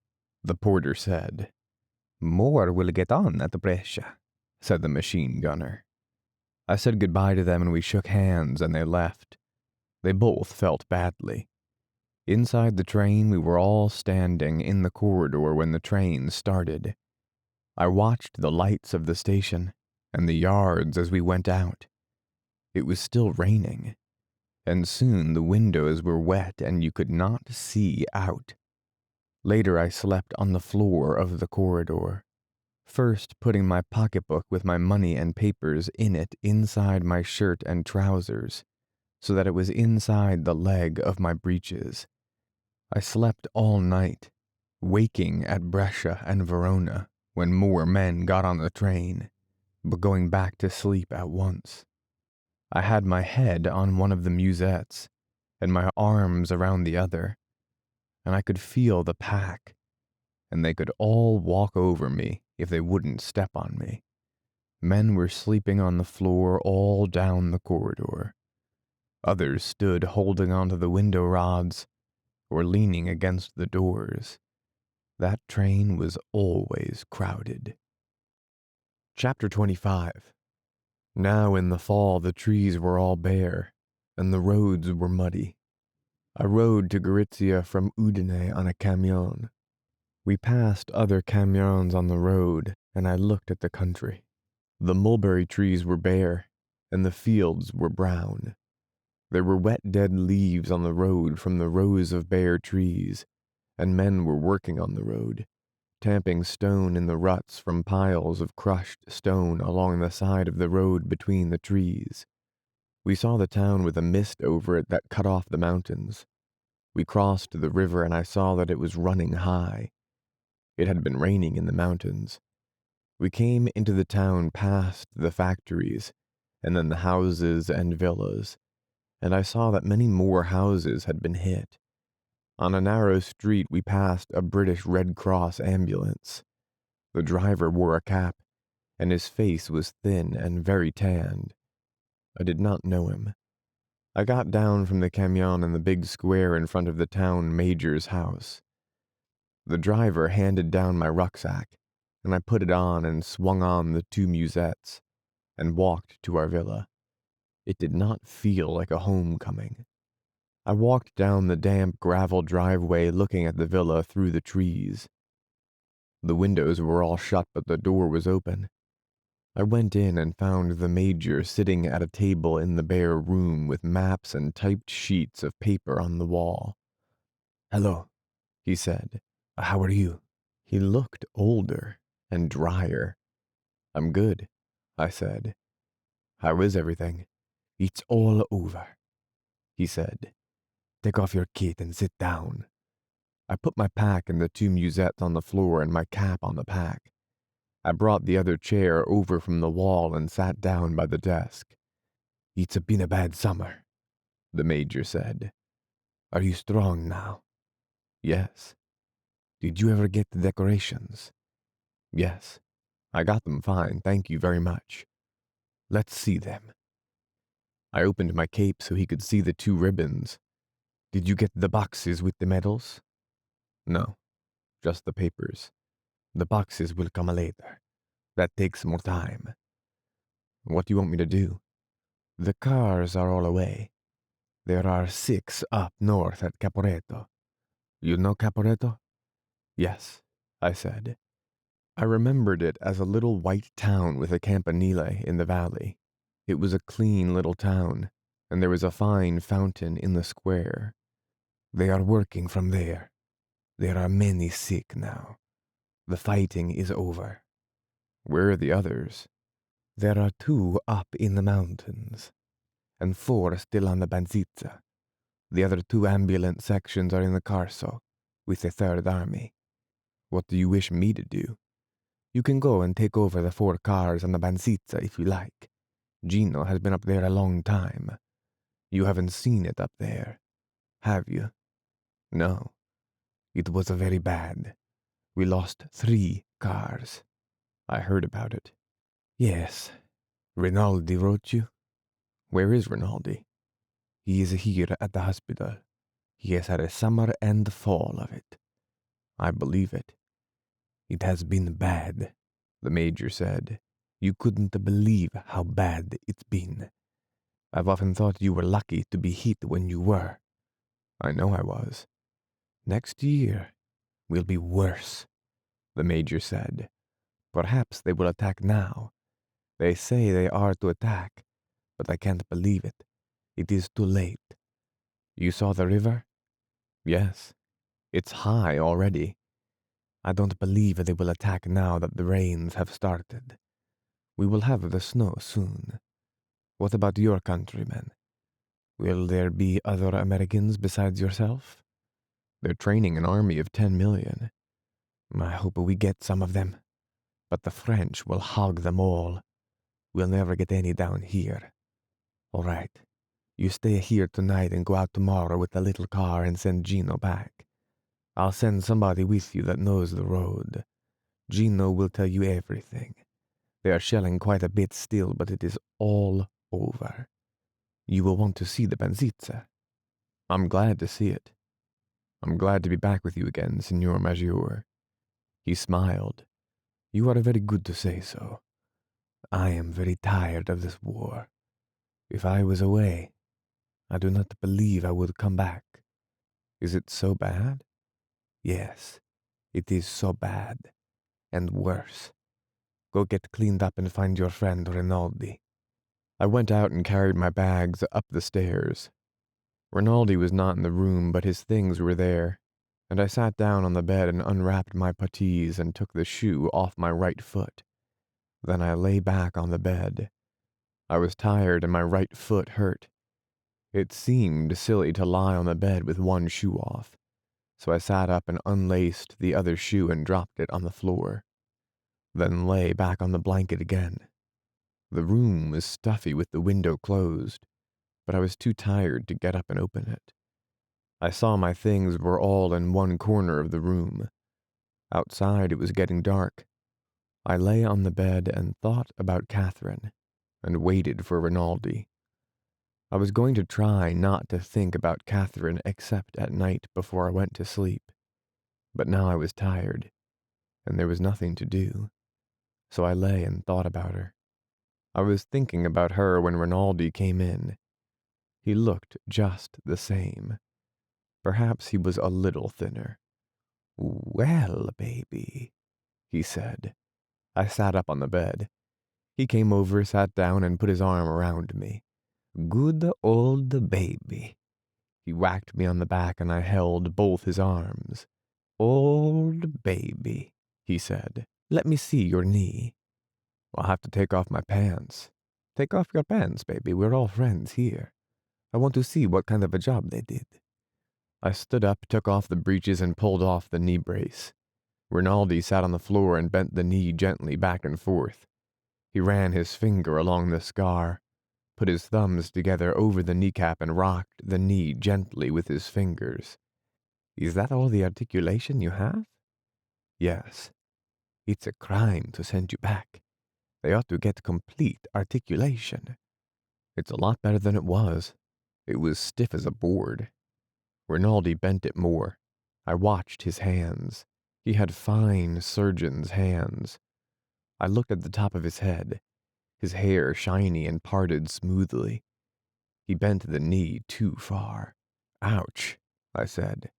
the porter said. More will get on at Brescia, said the machine gunner. I said goodbye to them and we shook hands and they left. They both felt badly. Inside the train, we were all standing in the corridor when the train started. I watched the lights of the station and the yards as we went out. It was still raining, and soon the windows were wet and you could not see out. Later I slept on the floor of the corridor, first putting my pocketbook with my money and papers in it inside my shirt and trousers, so that it was inside the leg of my breeches. I slept all night, waking at Brescia and Verona when more men got on the train, but going back to sleep at once. I had my head on one of the musettes and my arms around the other, and I could feel the pack, and they could all walk over me if they wouldn't step on me. Men were sleeping on the floor all down the corridor. Others stood holding onto the window rods or leaning against the doors. That train was always crowded. Chapter 25. Now in the fall the trees were all bare, and the roads were muddy. I rode to Gorizia from Udine on a camion. We passed other camions on the road, and I looked at the country. The mulberry trees were bare, and the fields were brown. There were wet dead leaves on the road from the rows of bare trees, and men were working on the road, tamping stone in the ruts from piles of crushed stone along the side of the road between the trees. We saw the town with a mist over it that cut off the mountains. We crossed the river and I saw that it was running high. It had been raining in the mountains. We came into the town past the factories, and then the houses and villas, and I saw that many more houses had been hit. On a narrow street we passed a British Red Cross ambulance. The driver wore a cap, and his face was thin and very tanned. I did not know him. I got down from the camion in the big square in front of the town major's house. The driver handed down my rucksack, and I put it on and swung on the 2 musettes, and walked to our villa. It did not feel like a homecoming. I walked down the damp gravel driveway looking at the villa through the trees. The windows were all shut, but the door was open. I went in and found the major sitting at a table in the bare room with maps and typed sheets of paper on the wall. "Hello," he said. "How are you?" He looked older and drier. "I'm good," I said. "How is everything?" "It's all over," he said. "Take off your kit and sit down." I put my pack and the 2 musettes on the floor and my cap on the pack. I brought the other chair over from the wall and sat down by the desk. "It's been a bad summer," the major said. "Are you strong now?" "Yes." "Did you ever get the decorations?" "Yes. I got them fine, thank you very much." "Let's see them." I opened my cape so he could see the 2 ribbons. "Did you get the boxes with the medals?" "No, just the papers." "The boxes will come later. That takes more time." "What do you want me to do?" "The cars are all away. There are 6 up north at Caporetto. You know Caporetto?" "Yes," I said. I remembered it as a little white town with a campanile in the valley. It was a clean little town, and there was a fine fountain in the square. "They are working from there. There are many sick now. The fighting is over." "Where are the others?" "There are 2 up in the mountains, and 4 still on the Banzizza. The other 2 ambulance sections are in the Carso, with the Third Army." "What do you wish me to do?" You can go and take over the 4 cars on the Banzizza if you like. Gino has been up there a long time. You haven't seen it up there, have you? No. It was very bad. We lost 3 cars. I heard about it. Yes. Rinaldi wrote you? Where is Rinaldi? He is here at the hospital. He has had a summer and fall of it. I believe it. It has been bad, the major said. You couldn't believe how bad it's been. I've often thought you were lucky to be hit when you were. I know I was. Next year will be worse, the major said. Perhaps they will attack now. They say they are to attack, but I can't believe it. It is too late. You saw the river? Yes. It's high already. I don't believe they will attack now that the rains have started. We will have the snow soon. What about your countrymen? Will there be other Americans besides yourself? They're training an army of 10 million. I hope we get some of them. But the French will hog them all. We'll never get any down here. All right. You stay here tonight and go out tomorrow with the little car and send Gino back. I'll send somebody with you that knows the road. Gino will tell you everything. They are shelling quite a bit still, but it is all over. You will want to see the Banzizza. I'm glad to see it. I'm glad to be back with you again, Signor Maggiore. He smiled. You are very good to say so. I am very tired of this war. If I was away, I do not believe I would come back. Is it so bad? Yes, it is so bad. And worse. Go get cleaned up and find your friend Rinaldi. I went out and carried my bags up the stairs. Rinaldi was not in the room, but his things were there, and I sat down on the bed and unwrapped my puttees and took the shoe off my right foot. Then I lay back on the bed. I was tired and my right foot hurt. It seemed silly to lie on the bed with one shoe off, so I sat up and unlaced the other shoe and dropped it on the floor, then lay back on the blanket again. The room was stuffy with the window closed, but I was too tired to get up and open it. I saw my things were all in one corner of the room. Outside it was getting dark. I lay on the bed and thought about Catherine, and waited for Rinaldi. I was going to try not to think about Catherine except at night before I went to sleep, but now I was tired, and there was nothing to do, so I lay and thought about her. I was thinking about her when Rinaldi came in. He looked just the same. Perhaps he was a little thinner. Well, baby, he said. I sat up on the bed. He came over, sat down, and put his arm around me. Good old baby. He whacked me on the back, and I held both his arms. Old baby, he said. Let me see your knee. I'll have to take off my pants. Take off your pants, baby. We're all friends here. I want to see what kind of a job they did. I stood up, took off the breeches, and pulled off the knee brace. Rinaldi sat on the floor and bent the knee gently back and forth. He ran his finger along the scar, put his thumbs together over the kneecap, and rocked the knee gently with his fingers. Is that all the articulation you have? Yes. It's a crime to send you back. They ought to get complete articulation. It's a lot better than it was. It was stiff as a board. Rinaldi bent it more. I watched his hands. He had fine surgeon's hands. I looked at the top of his head, his hair shiny and parted smoothly. He bent the knee too far. Ouch, I said.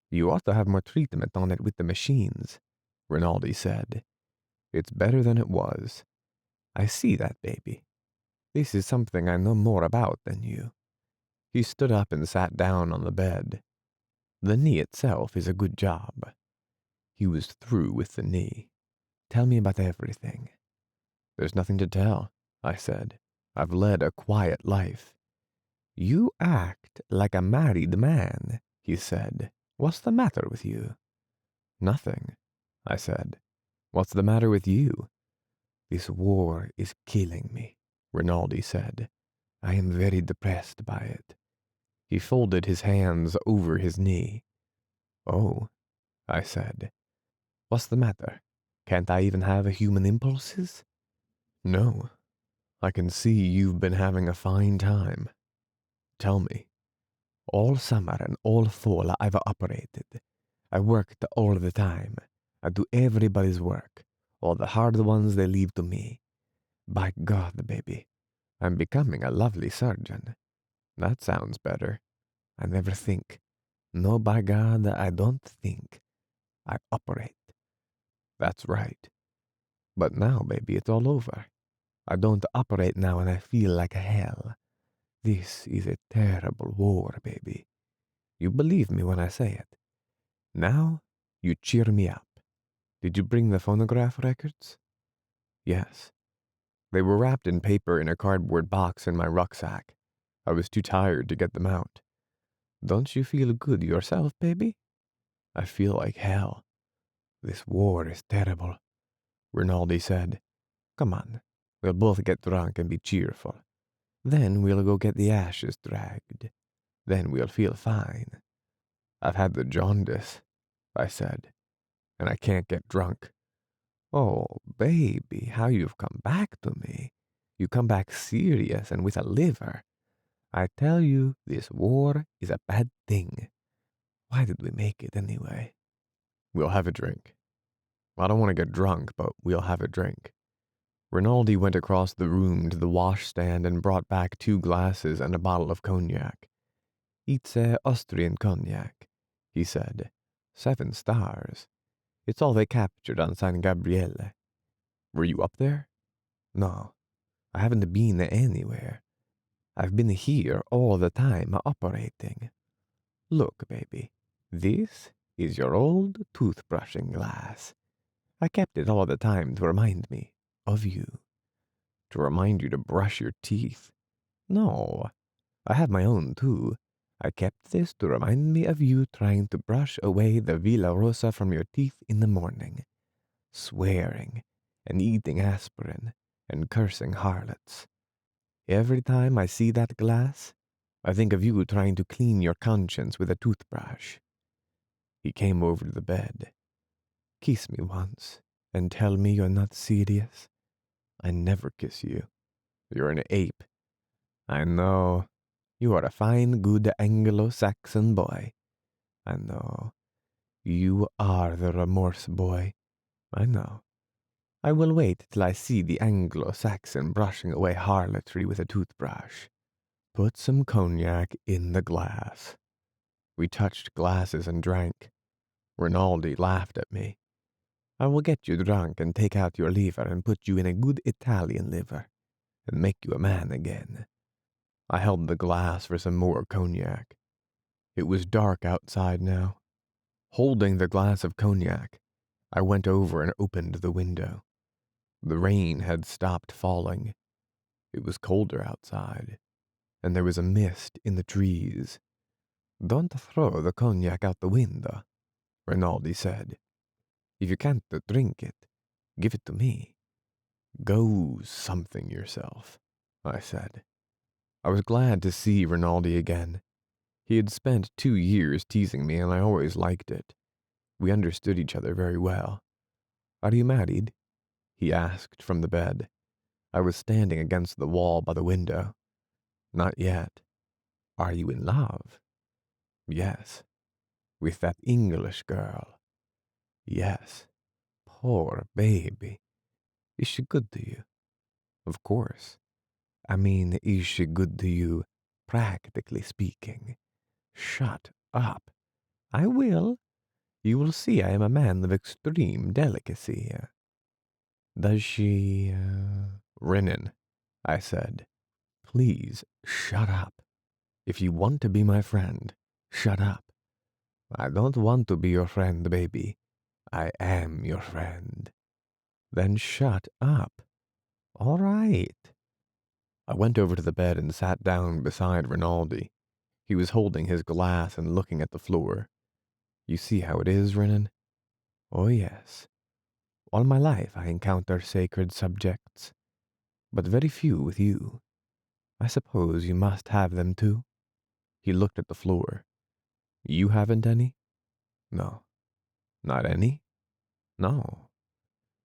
You ought to have more treatment on it with the machines, Rinaldi said. It's better than it was. I see that, baby. This is something I know more about than you. He stood up and sat down on the bed. The knee itself is a good job. He was through with the knee. Tell me about everything. There's nothing to tell, I said. I've led a quiet life. You act like a married man, he said. What's the matter with you? Nothing, I said. What's the matter with you? This war is killing me, Rinaldi said. I am very depressed by it. He folded his hands over his knee. Oh, I said. What's the matter? Can't I even have human impulses? No, I can see you've been having a fine time. Tell me. All summer and all fall I've operated. I worked all the time. I do everybody's work. All the hard ones they leave to me. By God, baby, I'm becoming a lovely surgeon. That sounds better. I never think. No, by God, I don't think. I operate. That's right. But now, baby, it's all over. I don't operate now and I feel like hell. This is a terrible war, baby. You believe me when I say it. Now, you cheer me up. Did you bring the phonograph records? Yes. They were wrapped in paper in a cardboard box in my rucksack. I was too tired to get them out. Don't you feel good yourself, baby? I feel like hell. This war is terrible, Rinaldi said. Come on, we'll both get drunk and be cheerful. Then we'll go get the ashes dragged. Then we'll feel fine. I've had the jaundice, I said, and I can't get drunk. Oh, baby, how you've come back to me. You come back serious and with a liver. I tell you, this war is a bad thing. Why did we make it anyway? We'll have a drink. I don't want to get drunk, but we'll have a drink. Rinaldi went across the room to the washstand and brought back 2 glasses and a bottle of cognac. It's Austrian cognac, he said. 7 stars. It's all they captured on San Gabriele. Were you up there? No, I haven't been anywhere. I've been here all the time operating. Look, baby, this is your old toothbrushing glass. I kept it all the time to remind me of you. To remind you to brush your teeth. No, I have my own too. I kept this to remind me of you trying to brush away the Villa Rosa from your teeth in the morning, swearing and eating aspirin and cursing harlots. Every time I see that glass, I think of you trying to clean your conscience with a toothbrush. He came over to the bed. Kiss me once and tell me you're not serious. I never kiss you. You're an ape. I know. You are a fine, good Anglo-Saxon boy. I know. You are the remorse boy. I know. I will wait till I see the Anglo-Saxon brushing away harlotry with a toothbrush. Put some cognac in the glass. We touched glasses and drank. Rinaldi laughed at me. I will get you drunk and take out your liver and put you in a good Italian liver and make you a man again. I held the glass for some more cognac. It was dark outside now. Holding the glass of cognac, I went over and opened the window. The rain had stopped falling. It was colder outside, and there was a mist in the trees. Don't throw the cognac out the window, Rinaldi said. If you can't drink it, give it to me. Go something yourself, I said. I was glad to see Rinaldi again. He had spent 2 years teasing me, and I always liked it. We understood each other very well. Are you married? He asked from the bed. I was standing against the wall by the window. Not yet. Are you in love? Yes. With that English girl? Yes. Poor baby. Is she good to you? Of course. I mean, is she good to you, practically speaking? Shut up. I will. You will see I am a man of extreme delicacy. Does she, Renan, I said, please shut up. If you want to be my friend, shut up. I don't want to be your friend, baby. I am your friend. Then shut up. All right. I went over to the bed and sat down beside Rinaldi. He was holding his glass and looking at the floor. You see how it is, Renan? Oh, yes. All my life I encounter sacred subjects, but very few with you. I suppose you must have them too." He looked at the floor. "You haven't any?" "No." "Not any?" "No.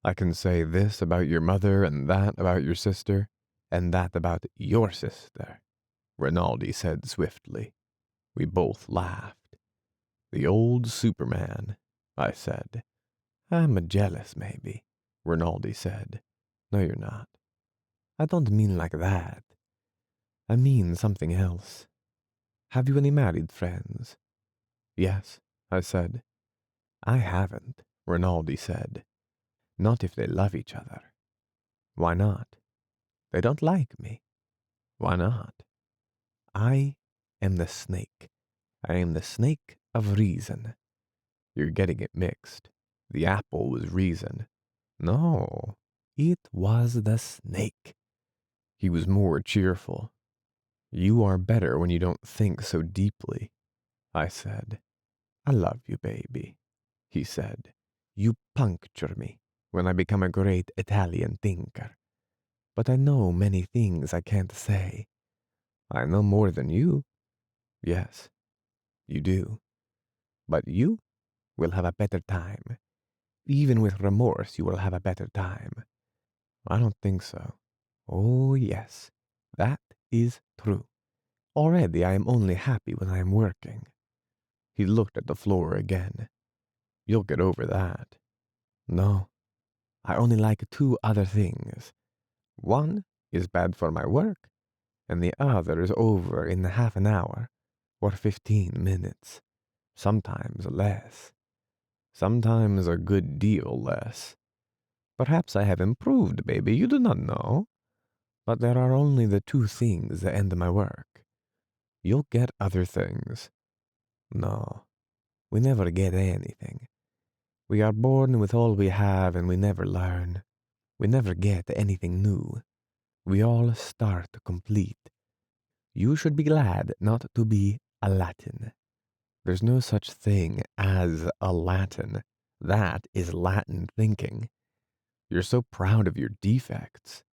I can say this about your mother and that about your sister and that about your sister," Rinaldi said swiftly. We both laughed. "The old Superman," I said. "I'm jealous, maybe," Rinaldi said. "No, you're not. I don't mean like that. I mean something else. Have you any married friends?" "Yes," I said. "I haven't," Rinaldi said. "Not if they love each other." "Why not?" "They don't like me." "Why not?" "I am the snake. I am the snake of reason." "You're getting it mixed. The apple was reason." "No, it was the snake." He was more cheerful. "You are better when you don't think so deeply," I said. "I love you, baby," he said. "You puncture me when I become a great Italian thinker. But I know many things I can't say. I know more than you." "Yes, you do. But you will have a better time. Even with remorse, you will have a better time." "I don't think so." "Oh, yes, that is true. Already I am only happy when I am working." He looked at the floor again. "You'll get over that." "No, I only like two other things. One is bad for my work, and the other is over in half an hour or 15 minutes. Sometimes less. Sometimes a good deal less. Perhaps I have improved, baby, you do not know. But there are only the two things that end my work. You'll get other things." "No, we never get anything. We are born with all we have and we never learn. We never get anything new. We all start complete. You should be glad not to be a Latin. There's no such thing as a Latin. That is Latin thinking. You're so proud of your defects."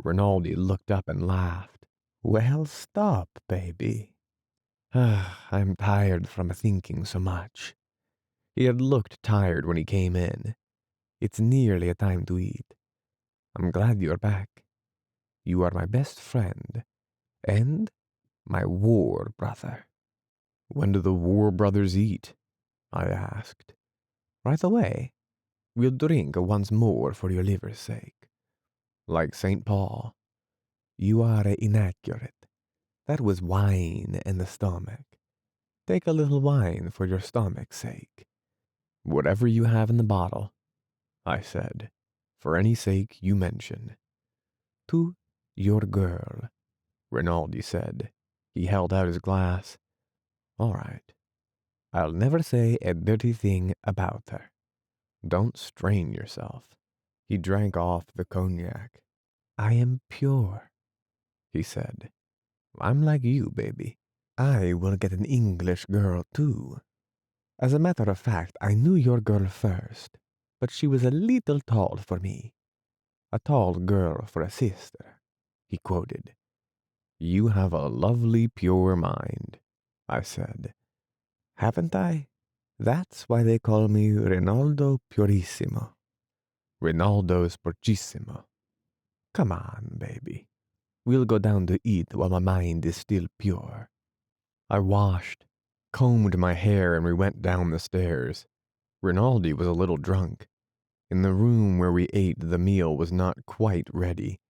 Rinaldi looked up and laughed. "Well, stop, baby." "I'm tired from thinking so much." He had looked tired when he came in. "It's nearly a time to eat. I'm glad you're back. You are my best friend and my war brother." "When do the war brothers eat?" I asked. "Right away. We'll drink once more for your liver's sake." "Like St. Paul." "You are inaccurate. That was wine in the stomach. Take a little wine for your stomach's sake." "Whatever you have in the bottle," I said, "for any sake you mention." "To your girl," Rinaldi said. He held out his glass. "All right. I'll never say a dirty thing about her. Don't strain yourself." He drank off the cognac. "I am pure," he said. "I'm like you, baby. I will get an English girl, too. As a matter of fact, I knew your girl first, but she was a little tall for me. A tall girl for a sister," he quoted. "You have a lovely pure mind," I said. "Haven't I? That's why they call me Rinaldo Purissimo. Rinaldo Sporchissimo. Come on, baby. We'll go down to eat while my mind is still pure." I washed, combed my hair, and we went down the stairs. Rinaldi was a little drunk. In the room where we ate, the meal was not quite ready.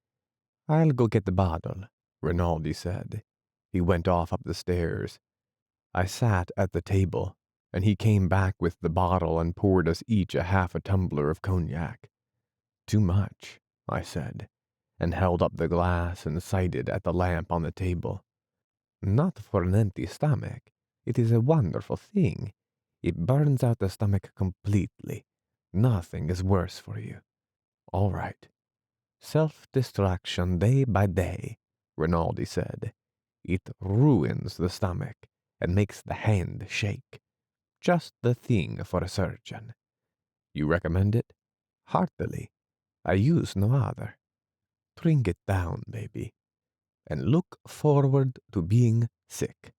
"I'll go get the bottle," Rinaldi said. He went off up the stairs. I sat at the table, and he came back with the bottle and poured us each half a tumbler of cognac. "Too much," I said, and held up the glass and sighted at the lamp on the table. "Not for an empty stomach. It is a wonderful thing. It burns out the stomach completely. Nothing is worse for you." "All right. Self-destruction day by day," Rinaldi said. "It ruins the stomach and makes the hand shake. Just the thing for a surgeon." "You recommend it?" Heartily, I use no other. Drink it down, baby, and look forward to being sick.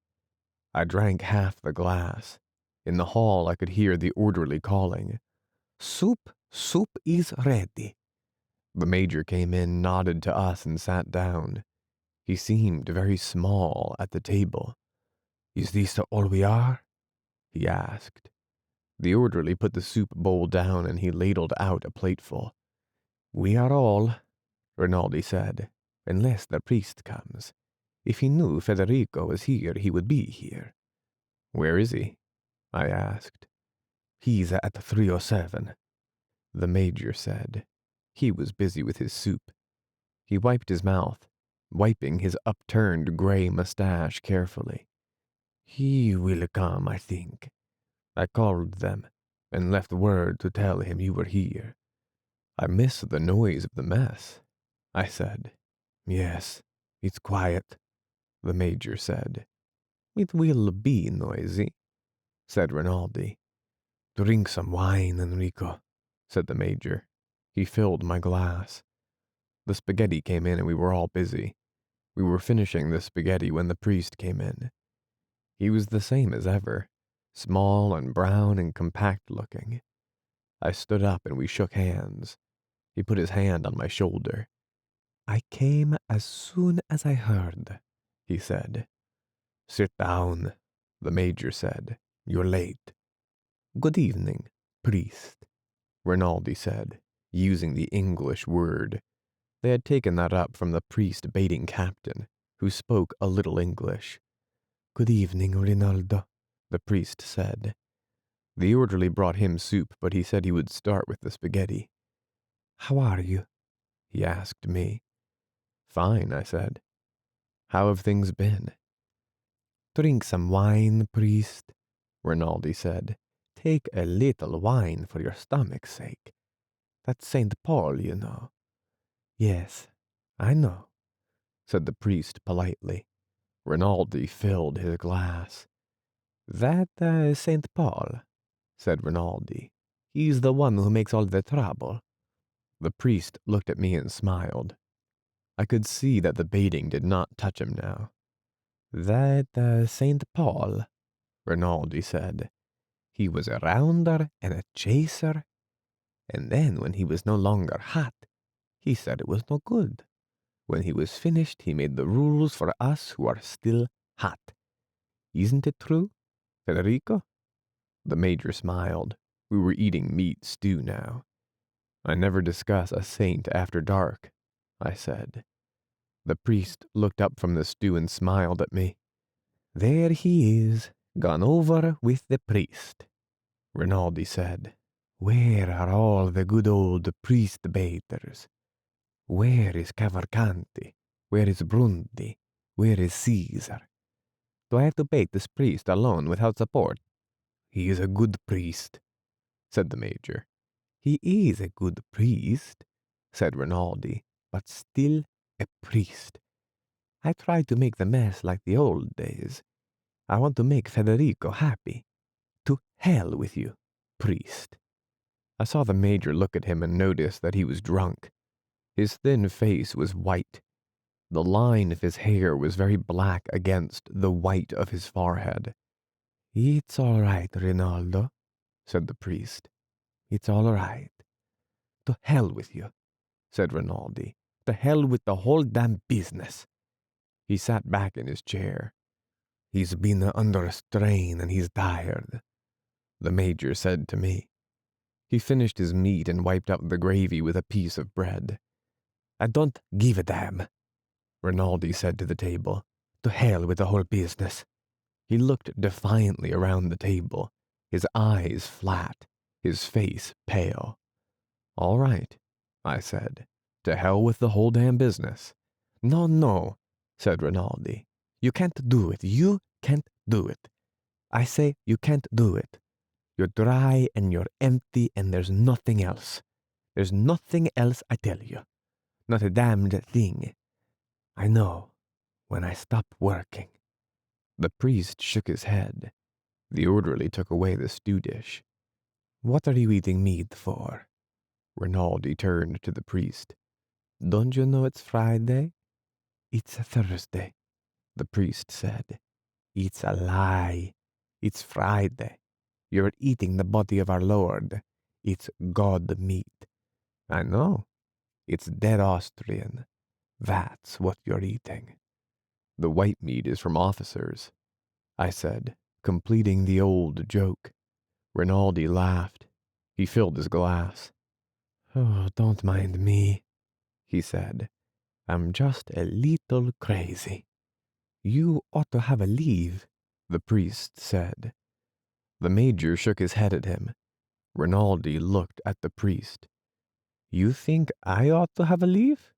I drank half the glass. In the hall, I could hear the orderly calling, Soup, soup is ready. The major came in, nodded to us, and sat down. He seemed very small at the table. Is this all we are? He asked. The orderly put the soup bowl down and he ladled out a plateful. We are all, Rinaldi said, unless the priest comes. If he knew Federico was here, he would be here. Where is he? I asked. He's at 307, the major said. He was busy with his soup. He wiped his mouth, wiping his upturned gray mustache carefully. He will come, I think. I called them and left word to tell him you were here. I miss the noise of the mess, I said. Yes, it's quiet, the major said. It will be noisy, said Rinaldi. Drink some wine, Enrico, said the major. He filled my glass. The spaghetti came in and we were all busy. We were finishing the spaghetti when the priest came in. He was the same as ever, small and brown and compact looking. I stood up and we shook hands. He put his hand on my shoulder. I came as soon as I heard, he said. Sit down, the major said. You're late. Good evening, priest, Rinaldi said, using the English word. They had taken that up from the priest baiting captain, who spoke a little English. Good evening, Rinaldo, the priest said. The orderly brought him soup, but he said he would start with the spaghetti. How are you? He asked me. Fine, I said. How have things been? Drink some wine, priest, Rinaldi said. Take a little wine for your stomach's sake. That's St. Paul, you know. Yes, I know, said the priest politely. Rinaldi filled his glass. That St. Paul, said Rinaldi. He's the one who makes all the trouble. The priest looked at me and smiled. I could see that the baiting did not touch him now. That St. Paul, Rinaldi said. He was a rounder and a chaser, and then when he was no longer hot, he said it was no good. When he was finished, he made the rules for us who are still hot. Isn't it true, Federico? The major smiled. We were eating meat stew now. I never discuss a saint after dark, I said. The priest looked up from the stew and smiled at me. There he is, gone over with the priest, Rinaldi said. Where are all the good old priest baiters? Where is Cavalcanti? Where is Brundi? Where is Caesar? Do I have to bait this priest alone without support? He is a good priest, said the major. He is a good priest, said Rinaldi, but still a priest. I try to make the mess like the old days. I want to make Federico happy. To hell with you, priest. I saw the major look at him and noticed that he was drunk. His thin face was white. The line of his hair was very black against the white of his forehead. It's all right, Rinaldo, said the priest. It's all right. To hell with you, said Rinaldi. To hell with the whole damn business. He sat back in his chair. He's been under a strain and he's tired, the major said to me. He finished his meat and wiped out the gravy with a piece of bread. I don't give a damn, Rinaldi said to the table. To hell with the whole business. He looked defiantly around the table, his eyes flat, his face pale. All right, I said. To hell with the whole damn business. No, no, said Rinaldi. You can't do it. You can't do it. I say you can't do it. You're dry and you're empty and there's nothing else. There's nothing else, I tell you. Not a damned thing. I know when I stop working. The priest shook his head. The orderly took away the stew dish. What are you eating meat for? Rinaldi turned to the priest. Don't you know it's Friday? It's Thursday, the priest said. It's a lie. It's Friday. You're eating the body of our Lord. It's God meat. I know. It's dead Austrian. That's what you're eating. The white meat is from officers, I said, completing the old joke. Rinaldi laughed. He filled his glass. Oh, don't mind me, he said. I'm just a little crazy. You ought to have a leave, the priest said. The major shook his head at him. Rinaldi looked at the priest. You think I ought to have a leave?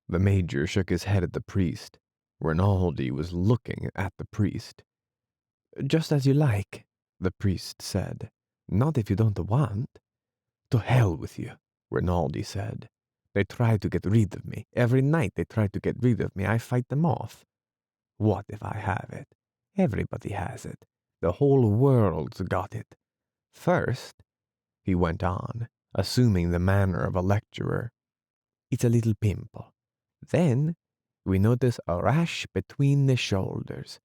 The major shook his head at the priest. Rinaldi was looking at the priest. Just as you like, the priest said. Not if you don't want. To hell with you, Rinaldi said. They try to get rid of me. Every night they try to get rid of me. I fight them off. What if I have it? Everybody has it. The whole world's got it. First, he went on, assuming the manner of a lecturer, it's a little pimple. Then, we notice a rash between the shoulders.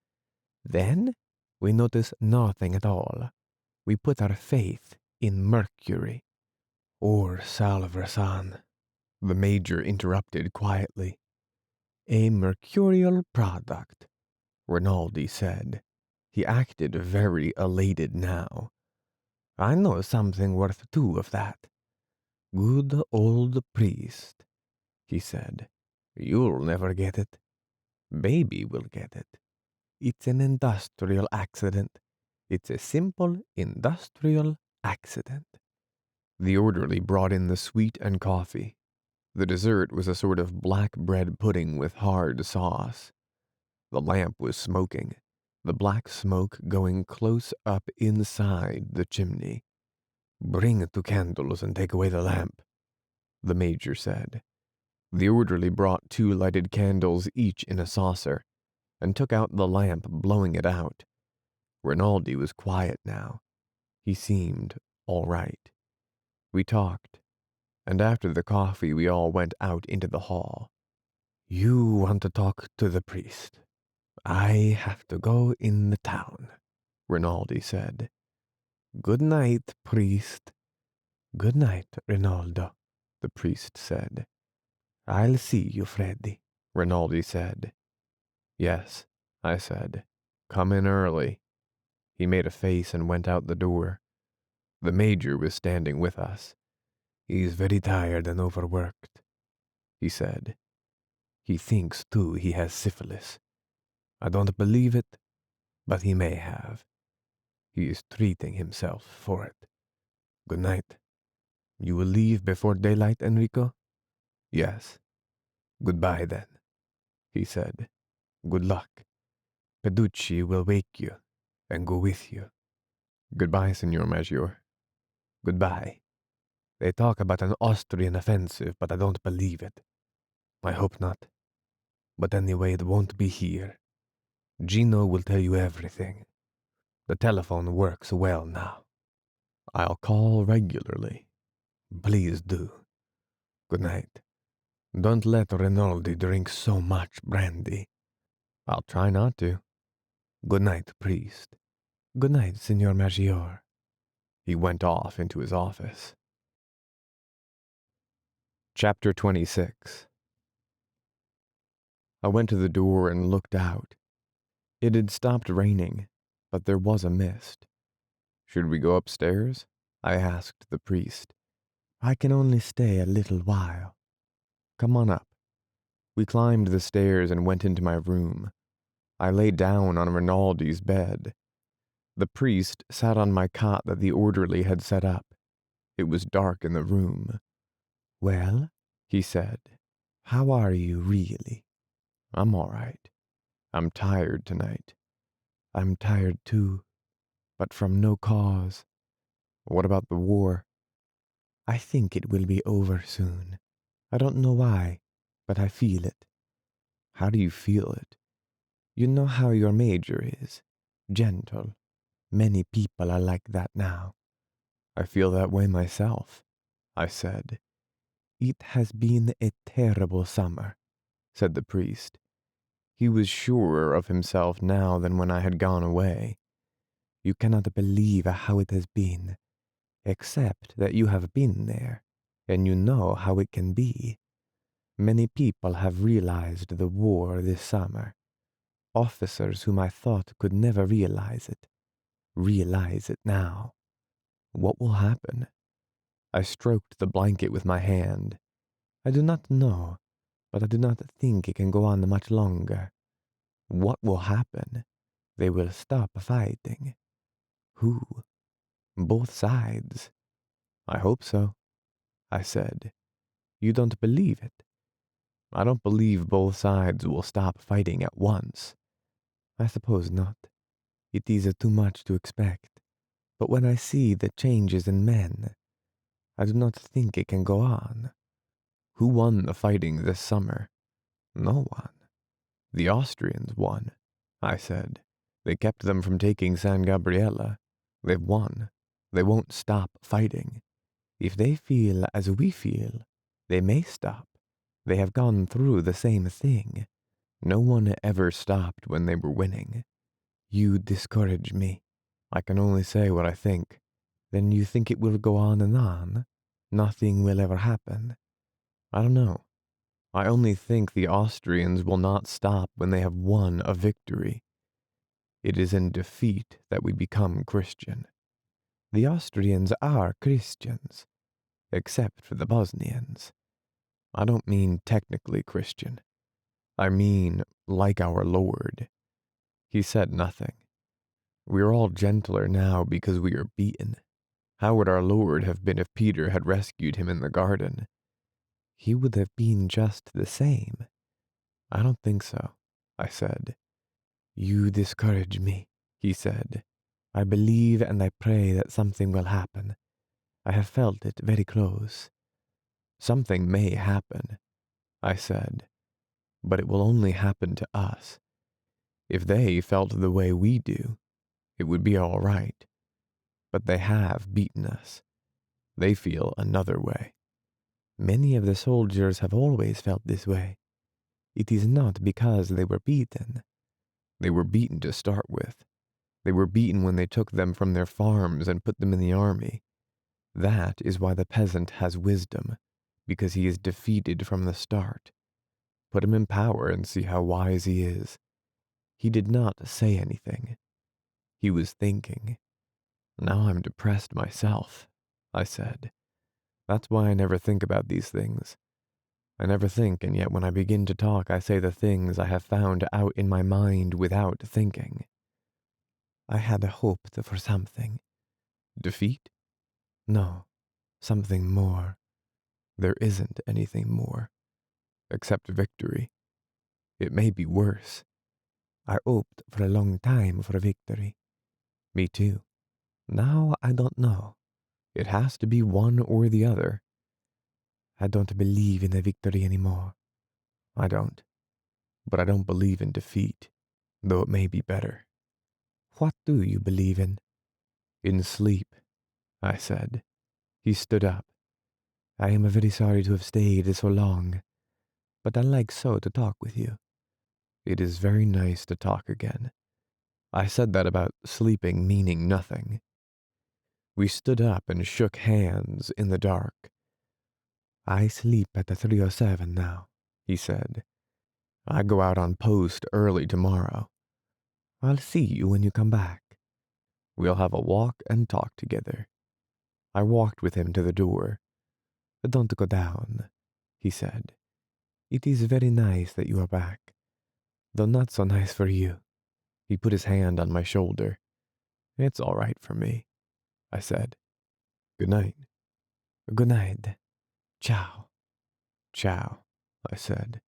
Then, we notice nothing at all. We put our faith in Mercury. Or Salvarsan, the major interrupted quietly. A mercurial product, Rinaldi said. He acted very elated now. I know something worth two of that. Good old priest, he said. You'll never get it. Baby will get it. It's an industrial accident. It's a simple industrial accident. The orderly brought in the sweet and coffee. The dessert was a sort of black bread pudding with hard sauce. The lamp was smoking, the black smoke going close up inside the chimney. Bring 2 candles and take away the lamp, the major said. The orderly brought 2 lighted candles each in a saucer, and took out the lamp, blowing it out. Rinaldi was quiet now. He seemed all right. We talked, and after the coffee we all went out into the hall. You want to talk to the priest. I have to go in the town, Rinaldi said. Good night, priest. Good night, Rinaldo, the priest said. I'll see you, Freddy, Rinaldi said. Yes, I said. Come in early. He made a face and went out the door. The major was standing with us. He's very tired and overworked, he said. He thinks, too, he has syphilis. I don't believe it, but he may have. He is treating himself for it. Good night. You will leave before daylight, Enrico? Yes. Goodbye, then, he said. Good luck. Peducci will wake you and go with you. Goodbye, Signor Maggiore. Goodbye. They talk about an Austrian offensive, but I don't believe it. I hope not. But anyway, it won't be here. Gino will tell you everything. The telephone works well now. I'll call regularly. Please do. Good night. Don't let Rinaldi drink so much brandy. I'll try not to. Good night, priest. Good night, Signor Maggiore. He went off into his office. Chapter 26. I went to the door and looked out. It had stopped raining, but there was a mist. Should we go upstairs? I asked the priest. I can only stay a little while. Come on up. We climbed the stairs and went into my room. I lay down on Rinaldi's bed. The priest sat on my cot that the orderly had set up. It was dark in the room. Well, he said, how are you really? I'm all right. I'm tired tonight. I'm tired too, but from no cause. What about the war? I think it will be over soon. I don't know why, but I feel it. How do you feel it? You know how your major is. Gentle. Many people are like that now. I feel that way myself. I said. It has been a terrible summer, said the priest. He was surer of himself now than when I had gone away. You cannot believe how it has been, except that you have been there, and you know how it can be. Many people have realized the war this summer. Officers whom I thought could never realize it now. What will happen? I stroked the blanket with my hand. I do not know, but I do not think it can go on much longer. What will happen? They will stop fighting. Who? Both sides. I hope so, I said. You don't believe it? I don't believe both sides will stop fighting at once. I suppose not. It is too much to expect. But when I see the changes in men, I do not think it can go on. Who won the fighting this summer? No one. The Austrians won, I said. They kept them from taking San Gabriele. They've won. They won't stop fighting. If they feel as we feel, they may stop. They have gone through the same thing. No one ever stopped when they were winning. You discourage me. I can only say what I think. Then you think it will go on and on? Nothing will ever happen? I don't know. I only think the Austrians will not stop when they have won a victory. It is in defeat that we become Christian. The Austrians are Christians, except for the Bosnians. I don't mean technically Christian. I mean like our Lord. He said nothing. We are all gentler now because we are beaten. How would our Lord have been if Peter had rescued him in the garden? He would have been just the same. I don't think so, I said. You discourage me, he said. I believe and I pray that something will happen. I have felt it very close. Something may happen, I said, but it will only happen to us. If they felt the way we do, it would be all right. But they have beaten us. They feel another way. Many of the soldiers have always felt this way. It is not because they were beaten. They were beaten to start with. They were beaten when they took them from their farms and put them in the army. That is why the peasant has wisdom, because he is defeated from the start. Put him in power and see how wise he is. He did not say anything. He was thinking. Now I'm depressed myself, I said. That's why I never think about these things. I never think, and yet when I begin to talk, I say the things I have found out in my mind without thinking. I had hoped for something. Defeat? No, something more. There isn't anything more, except victory. It may be worse. I hoped for a long time for victory. Me too. Now I don't know. It has to be one or the other. I don't believe in a victory anymore. I don't. But I don't believe in defeat, though it may be better. What do you believe in? In sleep, I said. He stood up. I am very sorry to have stayed so long, but I like so to talk with you. It is very nice to talk again. I said that about sleeping meaning nothing. We stood up and shook hands in the dark. I sleep at the 307 now, he said. I go out on post early tomorrow. I'll see you when you come back. We'll have a walk and talk together. I walked with him to the door. Don't go down, he said. It is very nice that you are back, though not so nice for you. He put his hand on my shoulder. It's all right for me, I said. Good night. Good night. Ciao. Ciao, I said.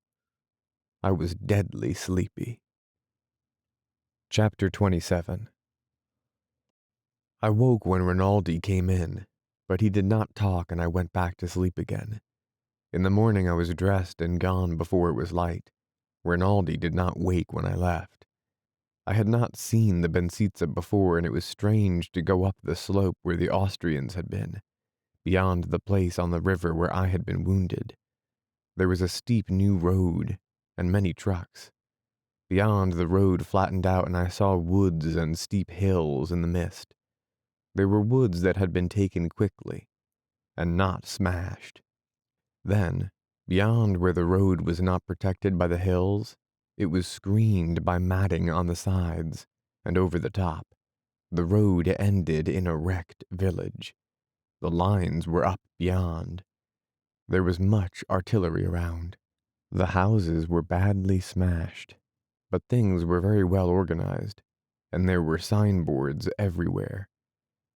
I was deadly sleepy. Chapter 27. I woke when Rinaldi came in, but he did not talk and I went back to sleep again. In the morning I was dressed and gone before it was light. Rinaldi did not wake when I left. I had not seen the Bensizza before and it was strange to go up the slope where the Austrians had been. beyond the place on the river where I had been wounded. There was a steep new road and many trucks. Beyond, the road flattened out and I saw woods and steep hills in the mist. They were woods that had been taken quickly and not smashed. Then, beyond where the road was not protected by the hills, it was screened by matting on the sides, and over the top, the road ended in a wrecked village. The lines were up beyond. There was much artillery around. The houses were badly smashed, but things were very well organized, and there were signboards everywhere.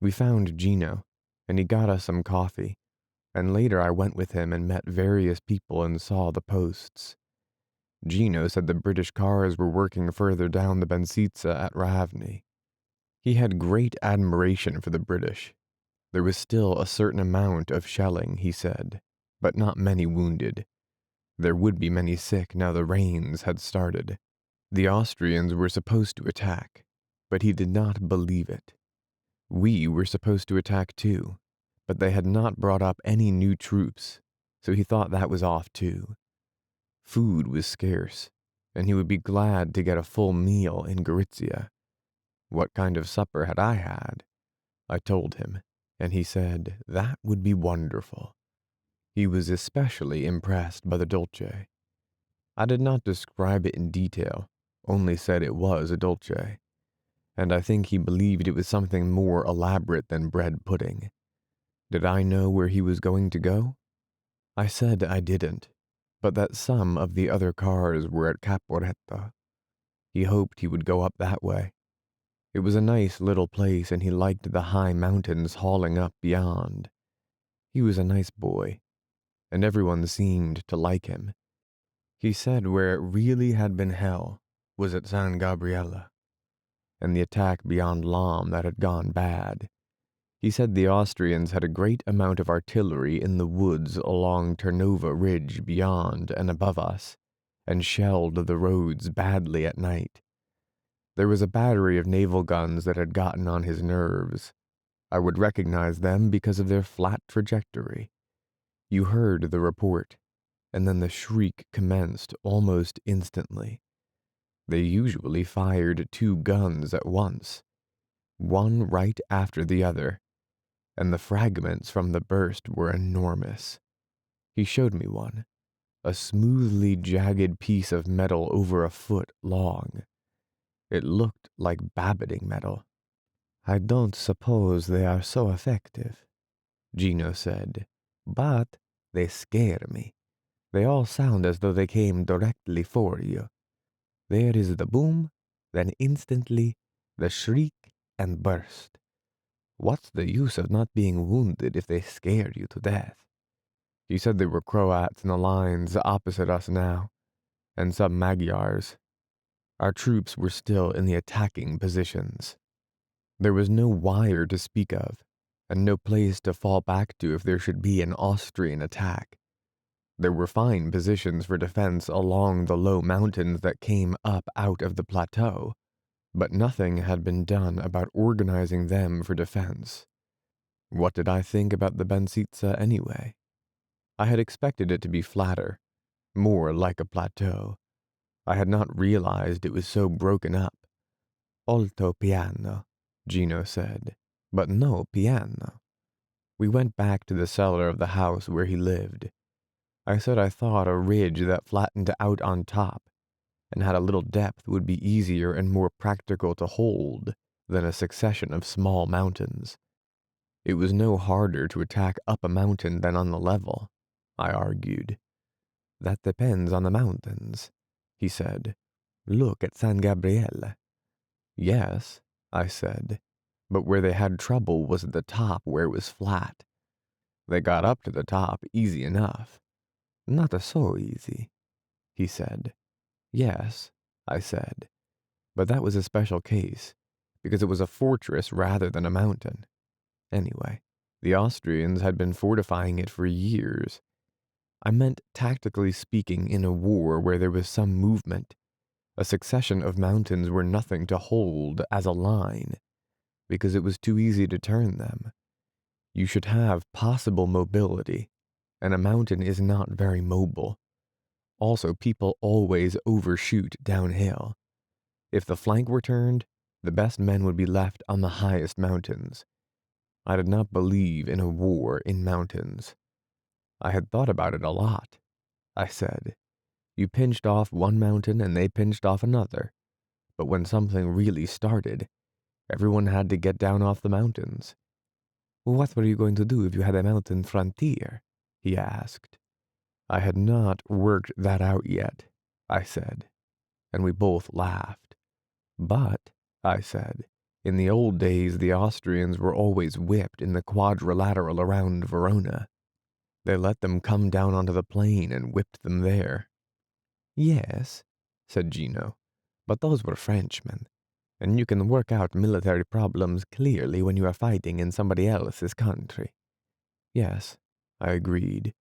We found Gino, and he got us some coffee, and later I went with him and met various people and saw the posts. Gino said the British cars were working further down the Bensitsa at Ravni. He had great admiration for the British. There was still a certain amount of shelling, he said, but not many wounded. There would be many sick now the rains had started. The Austrians were supposed to attack, but he did not believe it. We were supposed to attack too, but they had not brought up any new troops, so he thought that was off too. Food was scarce, and he would be glad to get a full meal in Gorizia. What kind of supper had I had? I told him, and he said that would be wonderful. He was especially impressed by the dolce. I did not describe it in detail, only said it was a dolce, and I think he believed it was something more elaborate than bread pudding. Did I know where he was going to go? I said I didn't, but that some of the other cars were at Caporetto. He hoped he would go up that way. It was a nice little place and he liked the high mountains hauling up beyond. He was a nice boy, and everyone seemed to like him. He said where it really had been hell was at San Gabriele, and the attack beyond Lam that had gone bad. He said the Austrians had a great amount of artillery in the woods along Ternova Ridge beyond and above us, and shelled the roads badly at night. There was a battery of naval guns that had gotten on his nerves. I would recognize them because of their flat trajectory. You heard the report, and then the shriek commenced almost instantly. They usually fired 2 guns at once, one right after the other, and the fragments from the burst were enormous. He showed me one, a smoothly jagged piece of metal over a foot long. It looked like babbiting metal. I don't suppose they are so effective, Gino said, but they scare me. They all sound as though they came directly for you. There is the boom, then instantly the shriek and burst. What's the use of not being wounded if they scare you to death? He said there were Croats in the lines opposite us now, and some Magyars. Our troops were still in the attacking positions. There was no wire to speak of, and no place to fall back to if there should be an Austrian attack. There were fine positions for defense along the low mountains that came up out of the plateau, but nothing had been done about organizing them for defense. What did I think about the Bensitsa anyway? I had expected it to be flatter, more like a plateau. I had not realized it was so broken up. Alto piano, Gino said, but no piano. We went back to the cellar of the house where he lived. I said I thought a ridge that flattened out on top and had a little depth would be easier and more practical to hold than a succession of small mountains. It was no harder to attack up a mountain than on the level, I argued. That depends on the mountains, he said. Look at San Gabriele. Yes, I said, but where they had trouble was at the top where it was flat. They got up to the top easy enough. Not so easy, he said. Yes, I said, but that was a special case, because it was a fortress rather than a mountain. Anyway, the Austrians had been fortifying it for years. I meant tactically speaking in a war where there was some movement. A succession of mountains were nothing to hold as a line, because it was too easy to turn them. You should have possible mobility, and a mountain is not very mobile. Also, people always overshoot downhill. If the flank were turned, the best men would be left on the highest mountains. I did not believe in a war in mountains. I had thought about it a lot, I said. You pinched off one mountain and they pinched off another. But when something really started, everyone had to get down off the mountains. What were you going to do if you had a mountain frontier? He asked. I had not worked that out yet, I said, and we both laughed. But, I said, in the old days the Austrians were always whipped in the quadrilateral around Verona. They let them come down onto the plain and whipped them there. Yes, said Gino, but those were Frenchmen, and you can work out military problems clearly when you are fighting in somebody else's country. Yes, I agreed.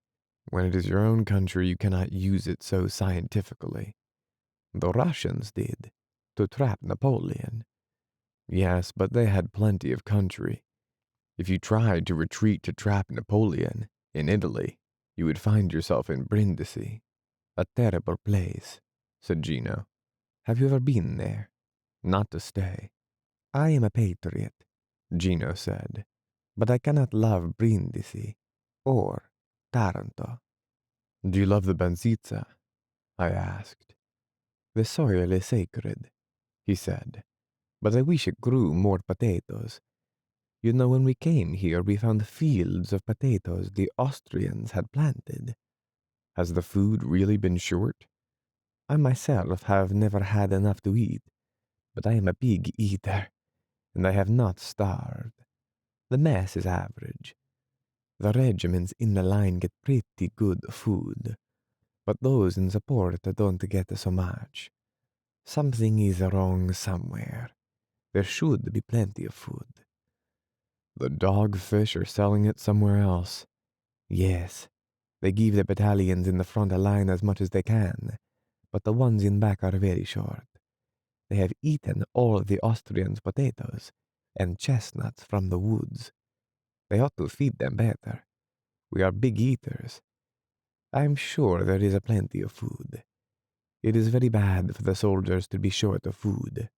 When it is your own country, you cannot use it so scientifically. The Russians did, to trap Napoleon. Yes, but they had plenty of country. If you tried to retreat to trap Napoleon in Italy, you would find yourself in Brindisi. A terrible place, said Gino. Have you ever been there? Not to stay. I am a patriot, Gino said, but I cannot love Brindisi or Taranto. Do you love the Banzizza? I asked. The soil is sacred, he said, but I wish it grew more potatoes. You know, when we came here, we found fields of potatoes the Austrians had planted. Has the food really been short? I myself have never had enough to eat, but I am a big eater, and I have not starved. The mess is average. The regiments in the line get pretty good food, but those in support don't get so much. Something is wrong somewhere. There should be plenty of food. The dogfish are selling it somewhere else. Yes, they give the battalions in the front line as much as they can, but the ones in back are very short. They have eaten all of the Austrians' potatoes and chestnuts from the woods. They ought to feed them better. We are big eaters. I am sure there is a plenty of food. It is very bad for the soldiers to be short of food.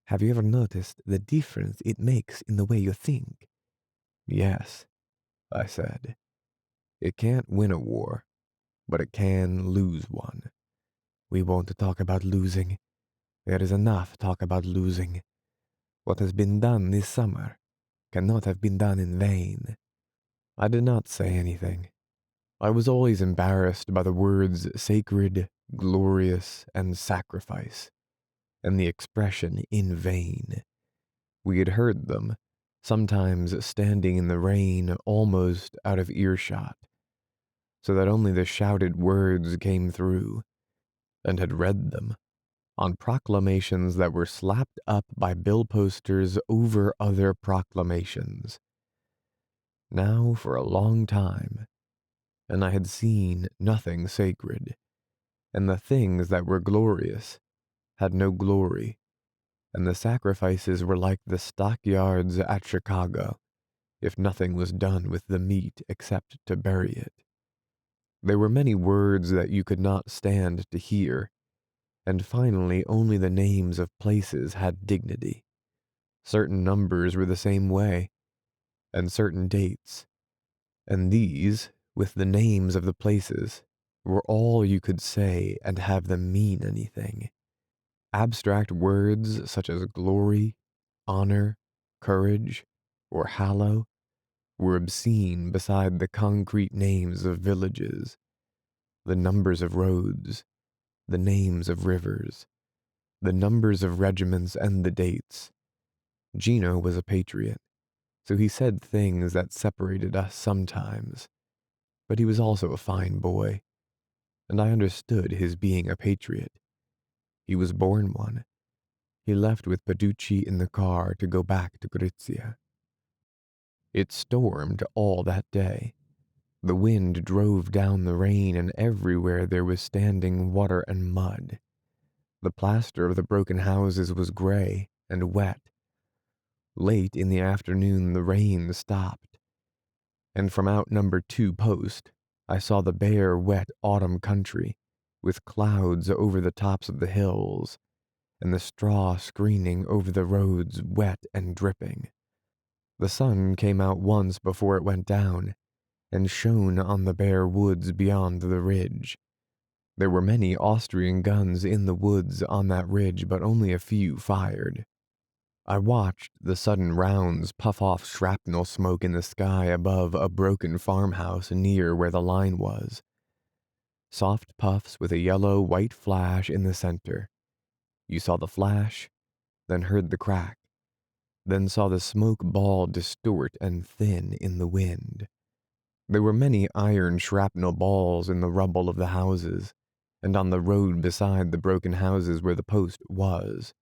Have you ever noticed the difference it makes in the way you think? Yes, I said. It can't win a war, but it can lose one. We won't talk about losing. There is enough talk about losing. What has been done this summer cannot have been done in vain. I did not say anything. I was always embarrassed by the words sacred, glorious, and sacrifice, and the expression in vain. We had heard them, sometimes standing in the rain almost out of earshot, so that only the shouted words came through, and had read them on proclamations that were slapped up by bill posters over other proclamations. Now for a long time, and I had seen nothing sacred, and the things that were glorious had no glory, and the sacrifices were like the stockyards at Chicago, if nothing was done with the meat except to bury it. There were many words that you could not stand to hear, and finally only the names of places had dignity. Certain numbers were the same way, and certain dates, and these, with the names of the places, were all you could say and have them mean anything. Abstract words such as glory, honor, courage, or hallow were obscene beside the concrete names of villages, the numbers of roads, the names of rivers, the numbers of regiments, and the dates. Gino was a patriot, so he said things that separated us sometimes, but he was also a fine boy, and I understood his being a patriot. He was born one. He left with Paducci in the car to go back to Gorizia. It stormed all that day. The wind drove down the rain, and everywhere there was standing water and mud. The plaster of the broken houses was gray and wet. Late in the afternoon, the rain stopped, and from out number 2 post, I saw the bare, wet autumn country, with clouds over the tops of the hills, and the straw screening over the roads wet and dripping. The sun came out once before it went down, and shone on the bare woods beyond the ridge. There were many Austrian guns in the woods on that ridge, but only a few fired. I watched the sudden rounds puff off shrapnel smoke in the sky above a broken farmhouse near where the line was. Soft puffs with a yellow-white flash in the center. You saw the flash, then heard the crack, then saw the smoke ball distort and thin in the wind. There were many iron shrapnel balls in the rubble of the houses, and on the road beside the broken houses where the post was.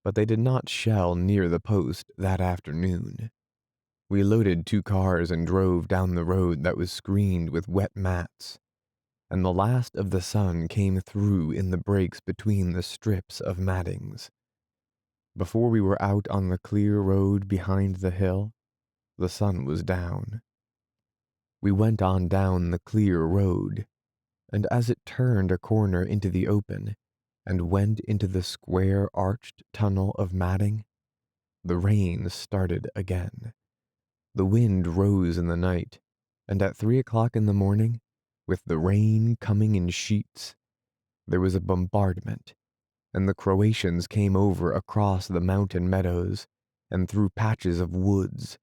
But they did not shell near the post that afternoon. We loaded 2 cars and drove down the road that was screened with wet mats, and the last of the sun came through in the breaks between the strips of mattings. Before we were out on the clear road behind the hill, the sun was down. We went on down the clear road, and as it turned a corner into the open, and went into the square arched tunnel of matting, the rain started again. The wind rose in the night, and at 3 o'clock in the morning, with the rain coming in sheets, there was a bombardment, and the Croatians came over across the mountain meadows and through patches of woods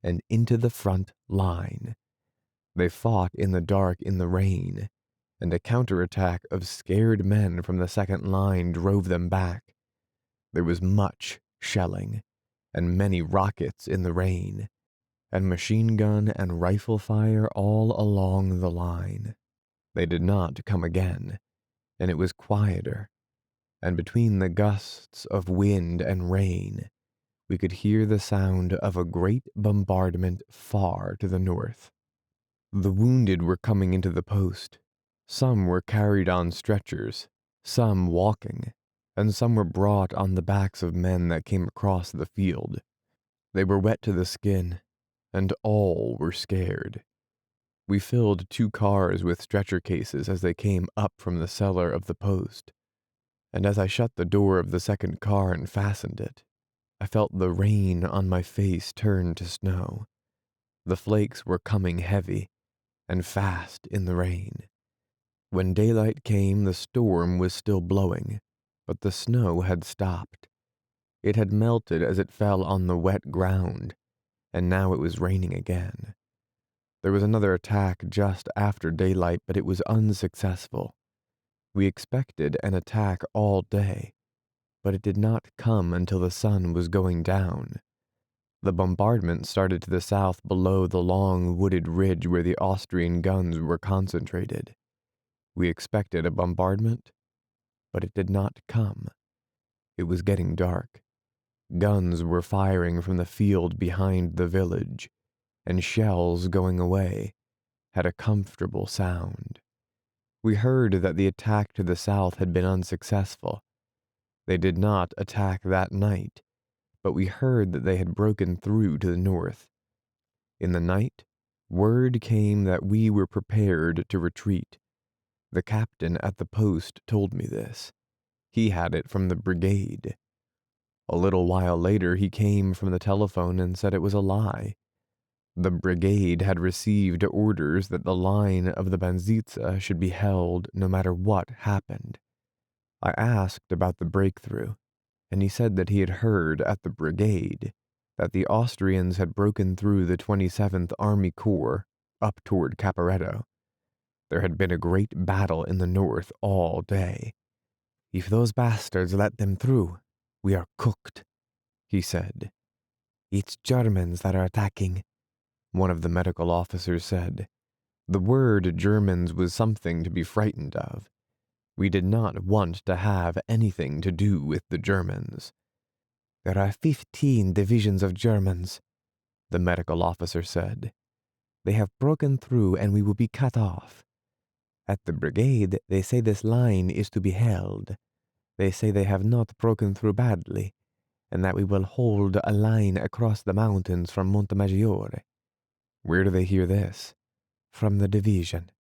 and into the front line. They fought in the dark in the rain, and a counterattack of scared men from the second line drove them back. There was much shelling, and many rockets in the rain, and machine gun and rifle fire all along the line. They did not come again, and it was quieter, and between the gusts of wind and rain, we could hear the sound of a great bombardment far to the north. The wounded were coming into the post. Some were carried on stretchers, some walking, and some were brought on the backs of men that came across the field. They were wet to the skin, and all were scared. We filled 2 cars with stretcher cases as they came up from the cellar of the post, and as I shut the door of the second car and fastened it, I felt the rain on my face turn to snow. The flakes were coming heavy and fast in the rain. When daylight came, the storm was still blowing, but the snow had stopped. It had melted as it fell on the wet ground, and now it was raining again. There was another attack just after daylight, but it was unsuccessful. We expected an attack all day, but it did not come until the sun was going down. The bombardment started to the south below the long wooded ridge where the Austrian guns were concentrated. We expected a bombardment, but it did not come. It was getting dark. Guns were firing from the field behind the village, and shells going away had a comfortable sound. We heard that the attack to the south had been unsuccessful. They did not attack that night, but we heard that they had broken through to the north. In the night, word came that we were prepared to retreat. The captain at the post told me this. He had it from the brigade. A little while later, he came from the telephone and said it was a lie. The brigade had received orders that the line of the Banzitza should be held no matter what happened. I asked about the breakthrough, and he said that he had heard at the brigade that the Austrians had broken through the 27th Army Corps up toward Caporetto. There had been a great battle in the north all day. "If those bastards let them through, we are cooked," he said. "It's Germans that are attacking," one of the medical officers said. The word Germans was something to be frightened of. We did not want to have anything to do with the Germans. "There are 15 divisions of Germans," the medical officer said. "They have broken through and we will be cut off. At the brigade, they say this line is to be held. They say they have not broken through badly, and that we will hold a line across the mountains from Montemaggiore." Where do they hear this? From the division.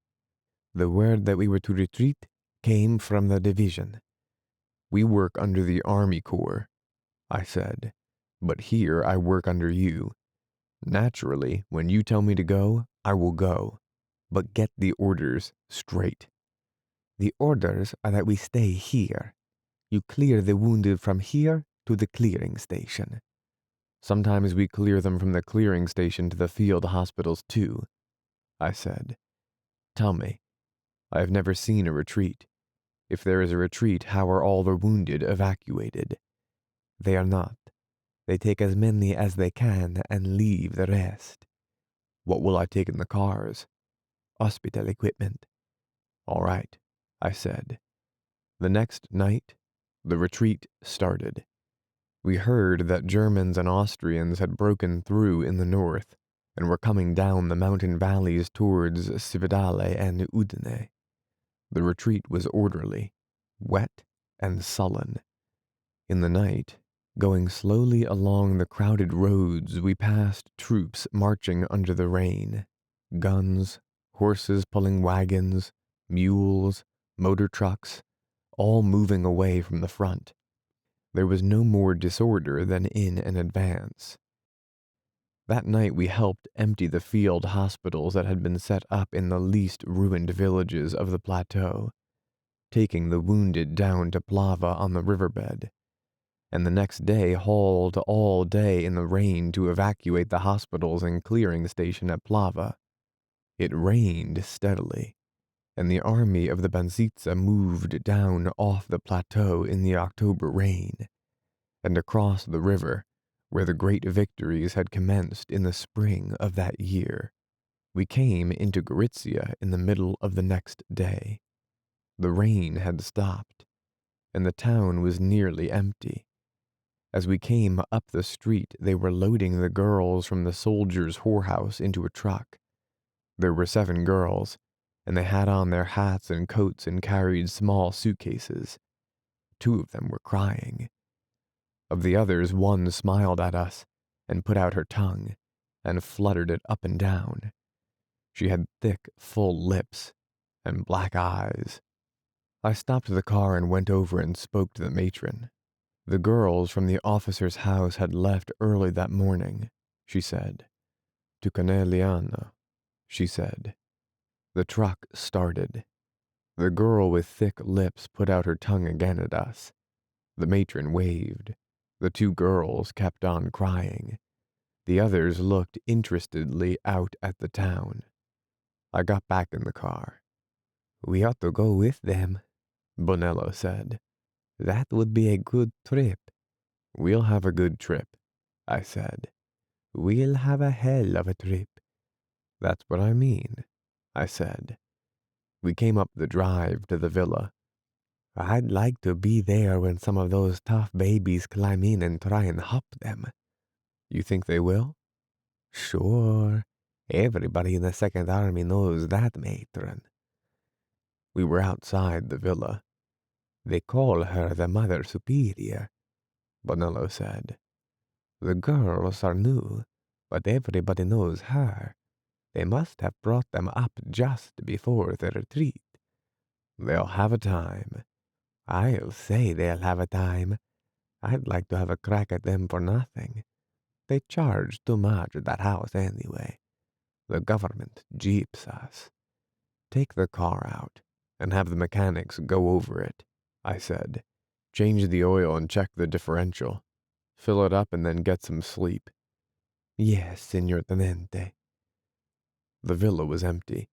The word that we were to retreat came from the division. We work under the Army Corps, I said, but here I work under you. Naturally, when you tell me to go, I will go, but get the orders straight. The orders are that we stay here. You clear the wounded from here to the clearing station. Sometimes we clear them from the clearing station to the field hospitals too, I said. Tell me, I have never seen a retreat. If there is a retreat, how are all the wounded evacuated? They are not. They take as many as they can and leave the rest. What will I take in the cars? Hospital equipment. All right, I said. The next night, the retreat started. We heard that Germans and Austrians had broken through in the north and were coming down the mountain valleys towards Cividale and Udine. The retreat was orderly, wet, and sullen. In the night, going slowly along the crowded roads, we passed troops marching under the rain, guns, horses pulling wagons, mules, motor trucks, all moving away from the front. There was no more disorder than in an advance. That night we helped empty the field hospitals that had been set up in the least ruined villages of the plateau, taking the wounded down to Plava on the riverbed, and the next day hauled all day in the rain to evacuate the hospitals and clearing station at Plava. It rained steadily, and the army of the Banzitsa moved down off the plateau in the October rain, and across the river, where the great victories had commenced in the spring of that year. We came into Gorizia in the middle of the next day. The rain had stopped, and the town was nearly empty. As we came up the street, they were loading the girls from the soldiers' whorehouse into a truck. There were 7 girls, and they had on their hats and coats and carried small suitcases. 2 of them were crying. Of the others, 1 smiled at us and put out her tongue and fluttered it up and down. She had thick, full lips and black eyes. I stopped the car and went over and spoke to the matron. The girls from the officer's house had left early that morning, she said. To Conegliano, she said. The truck started. The girl with thick lips put out her tongue again at us. The matron waved. The 2 girls kept on crying. The others looked interestedly out at the town. I got back in the car. We ought to go with them, Bonello said. That would be a good trip. We'll have a good trip, I said. We'll have a hell of a trip. That's what I mean, I said. We came up the drive to the villa. I'd like to be there when some of those tough babies climb in and try and hop them. You think they will? Sure. Everybody in the Second Army knows that, matron. We were outside the villa. They call her the Mother Superior, Bonello said. The girls are new, but everybody knows her. They must have brought them up just before the retreat. They'll have a time. I'll say they'll have a time. I'd like to have a crack at them for nothing. They charge too much at that house anyway. The government jeeps us. Take the car out and have the mechanics go over it, I said. Change the oil and check the differential. Fill it up and then get some sleep. Yes, Signor Tenente. The villa was empty.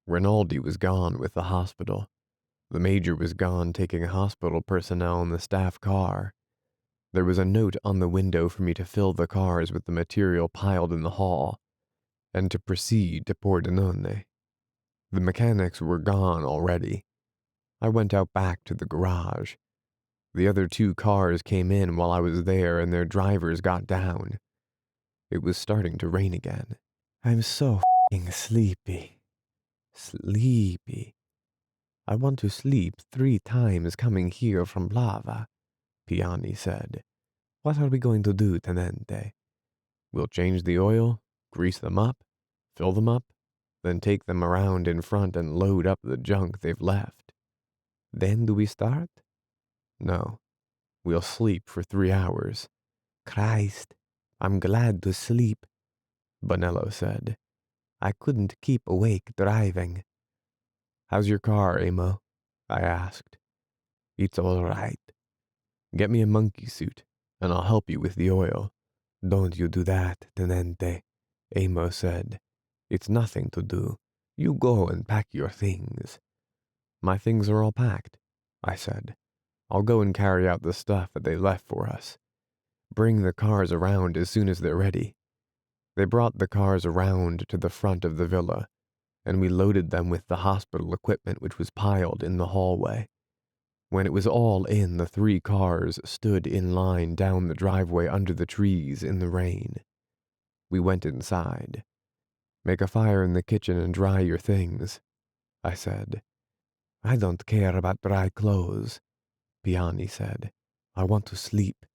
Rinaldi was gone with the hospital. The major was gone taking hospital personnel in the staff car. There was a note on the window for me to fill the cars with the material piled in the hall, and to proceed to Pordenone. The mechanics were gone already. I went out back to the garage. The other 2 cars came in while I was there and their drivers got down. It was starting to rain again. I'm so f***ing sleepy. Sleepy. I want to sleep 3 times coming here from Plava, Piani said. What are we going to do, Tenente? We'll change the oil, grease them up, Fill them up, then take them around in front and load up the junk they've left. Then do we start? No, we'll sleep for 3 hours. Christ, I'm glad to sleep, Bonello said. I couldn't keep awake driving. How's your car, Amo? I asked. It's all right. Get me a monkey suit, and I'll help you with the oil. Don't you do that, Tenente, Amo said. It's nothing to do. You go and pack your things. My things are all packed, I said. I'll go and carry out the stuff that they left for us. Bring the cars around as soon as they're ready. They brought the cars around to the front of the villa, and we loaded them with the hospital equipment which was piled in the hallway. When it was all in, the 3 cars stood in line down the driveway under the trees in the rain. We went inside. Make a fire in the kitchen and dry your things, I said. I don't care about dry clothes, Piani said. I want to sleep.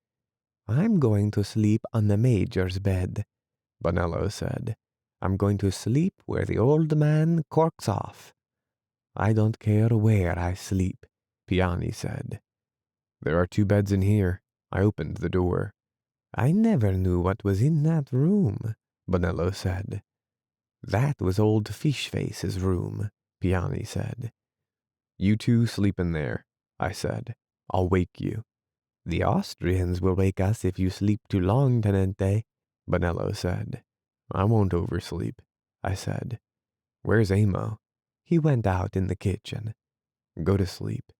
I'm going to sleep on the Major's bed, Bonello said. I'm going to sleep where the old man corks off. I don't care where I sleep, Piani said. There are 2 beds in here. I opened the door. I never knew what was in that room, Bonello said. That was old Fishface's room, Piani said. You 2 sleep in there, I said. I'll wake you. The Austrians will wake us if you sleep too long, Tenente, Bonello said. I won't oversleep, I said. Where's Amo? He went out in the kitchen. Go to sleep,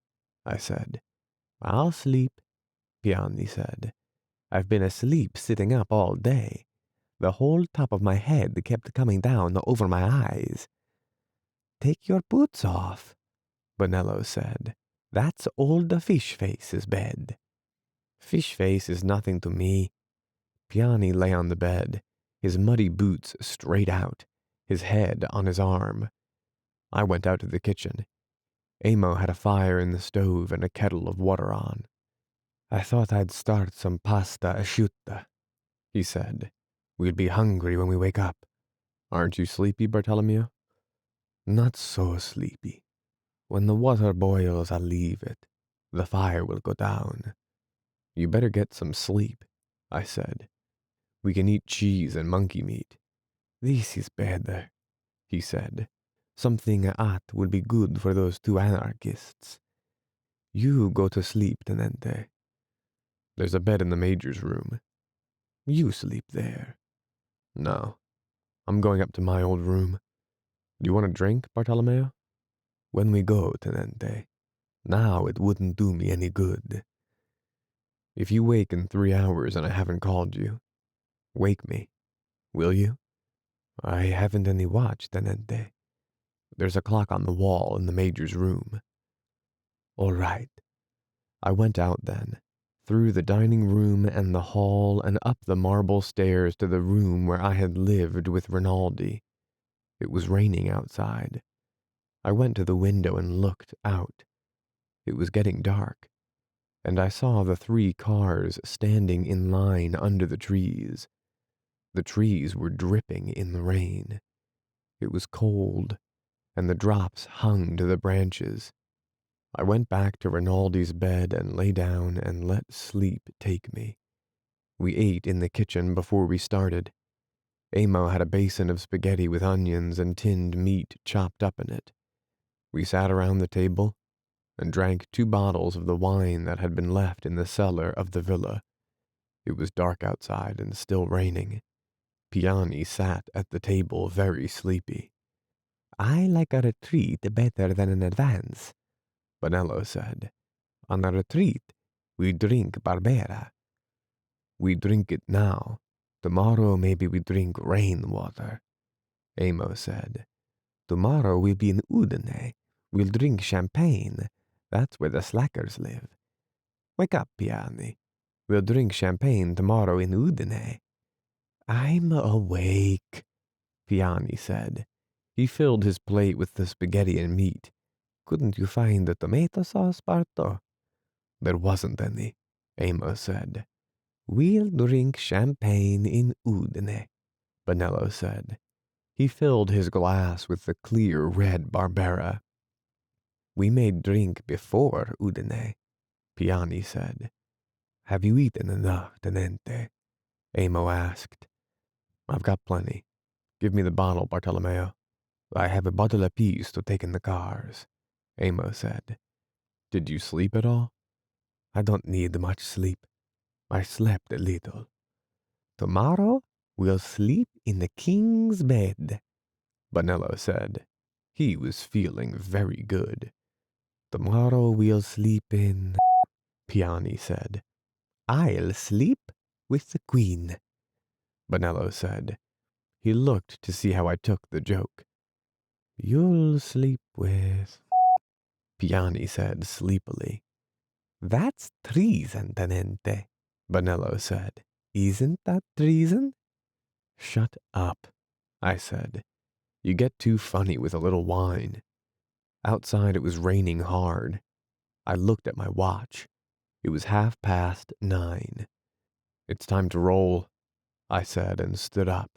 I said. I'll sleep, Piani said. I've been asleep sitting up all day. The whole top of my head kept coming down over my eyes. Take your boots off, Bonello said. That's old Fishface's bed. Fishface is nothing to me. Piani lay on the bed, his muddy boots straight out, his head on his arm. I went out to the kitchen. Amo had a fire in the stove and a kettle of water on. I thought I'd start some pasta asciutta, he said. We'll be hungry when we wake up. Aren't you sleepy, Bartolomeo? Not so sleepy. When the water boils, I'll leave it. The fire will go down. You better get some sleep, I said. We can eat cheese and monkey meat. This is better, he said. Something hot would be good for those 2 anarchists. You go to sleep, Tenente. There's a bed in the Major's room. You sleep there. No, I'm going up to my old room. Do you want a drink, Bartolomeo? When we go, Tenente. Now it wouldn't do me any good. If you wake in 3 hours and I haven't called you, wake me, will you? I haven't any watch, Tenente. There's a clock on the wall in the Major's room. All right. I went out then, through the dining room and the hall and up the marble stairs to the room where I had lived with Rinaldi. It was raining outside. I went to the window and looked out. It was getting dark, and I saw the 3 cars standing in line under the trees. The trees were dripping in the rain. It was cold, and the drops hung to the branches. I went back to Rinaldi's bed and lay down and let sleep take me. We ate in the kitchen before we started. Amo had a basin of spaghetti with onions and tinned meat chopped up in it. We sat around the table and drank 2 bottles of the wine that had been left in the cellar of the villa. It was dark outside and still raining. Piani sat at the table very sleepy. I like a retreat better than an advance, Bonello said. On a retreat, we drink Barbera. We drink it now. Tomorrow maybe we drink rainwater, Amo said. Tomorrow we'll be in Udine. We'll drink champagne. That's where the slackers live. Wake up, Piani. We'll drink champagne tomorrow in Udine. I'm awake, Piani said. He filled his plate with the spaghetti and meat. Couldn't you find the tomato sauce, Barto? There wasn't any, Amo said. We'll drink champagne in Udine, Bonello said. He filled his glass with the clear red Barbera. We made drink before, Udine, Piani said. Have you eaten enough, Tenente? Amo asked. I've got plenty. Give me the bottle, Bartolomeo. I have a bottle apiece to take in the cars, Amo said. Did you sleep at all? I don't need much sleep. I slept a little. Tomorrow we'll sleep in the king's bed, Bonello said. He was feeling very good. Tomorrow we'll sleep in, Piani said. I'll sleep with the queen, Bonello said. He looked to see how I took the joke. You'll sleep with, Piani said sleepily. That's treason, Tenente, Bonello said. Isn't that treason? Shut up, I said. You get too funny with a little wine. Outside it was raining hard. I looked at my watch. It was 9:30. It's time to roll, I said and stood up.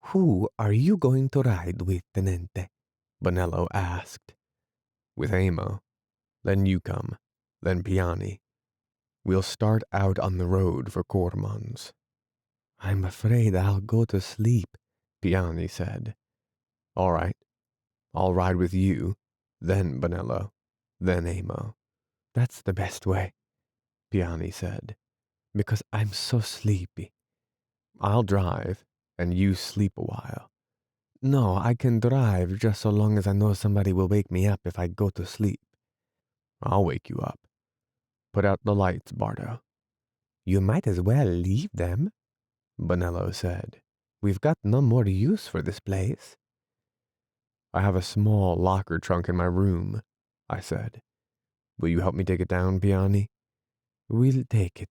Who are you going to ride with, Tenente? Bonello asked. With Amo. Then you come. Then Piani. We'll start out on the road for Cormons. I'm afraid I'll go to sleep, Piani said. All right. I'll ride with you, then Bonello, then Amo. That's the best way, Piani said, because I'm so sleepy. I'll drive, and you sleep a while. No, I can drive just so long as I know somebody will wake me up if I go to sleep. I'll wake you up. Put out the lights, Bardo. You might as well leave them, Bonello said. We've got no more use for this place. I have a small locker trunk in my room, I said. Will you help me take it down, Piani? We'll take it,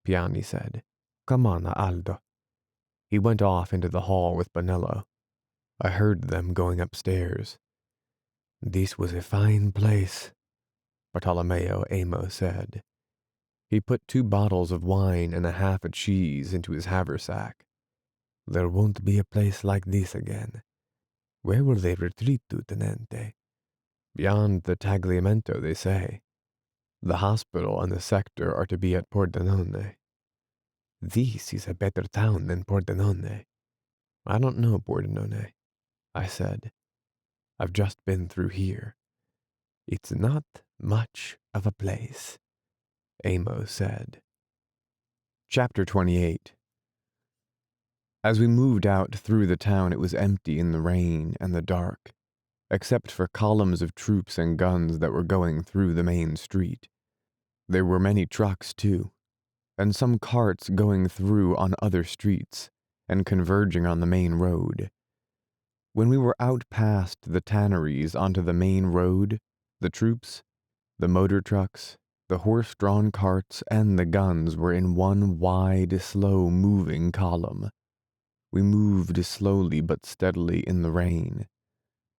Piani said. Come on, Aldo. He went off into the hall with Bonello. I heard them going upstairs. This was a fine place, Bartolomeo Amo said. He put 2 bottles of wine and a half a cheese into his haversack. There won't be a place like this again. Where will they retreat to, Tenente? Beyond the Tagliamento, they say. The hospital and the sector are to be at Pordenone. This is a better town than Pordenone. I don't know Pordenone, I said. I've just been through here. It's not much of a place, Amo said. Chapter 28. As we moved out through the town, it was empty in the rain and the dark, except for columns of troops and guns that were going through the main street. There were many trucks, too, and some carts going through on other streets and converging on the main road. When we were out past the tanneries onto the main road, the troops, the motor trucks, the horse-drawn carts, and the guns were in one wide, slow-moving column. We moved slowly but steadily in the rain,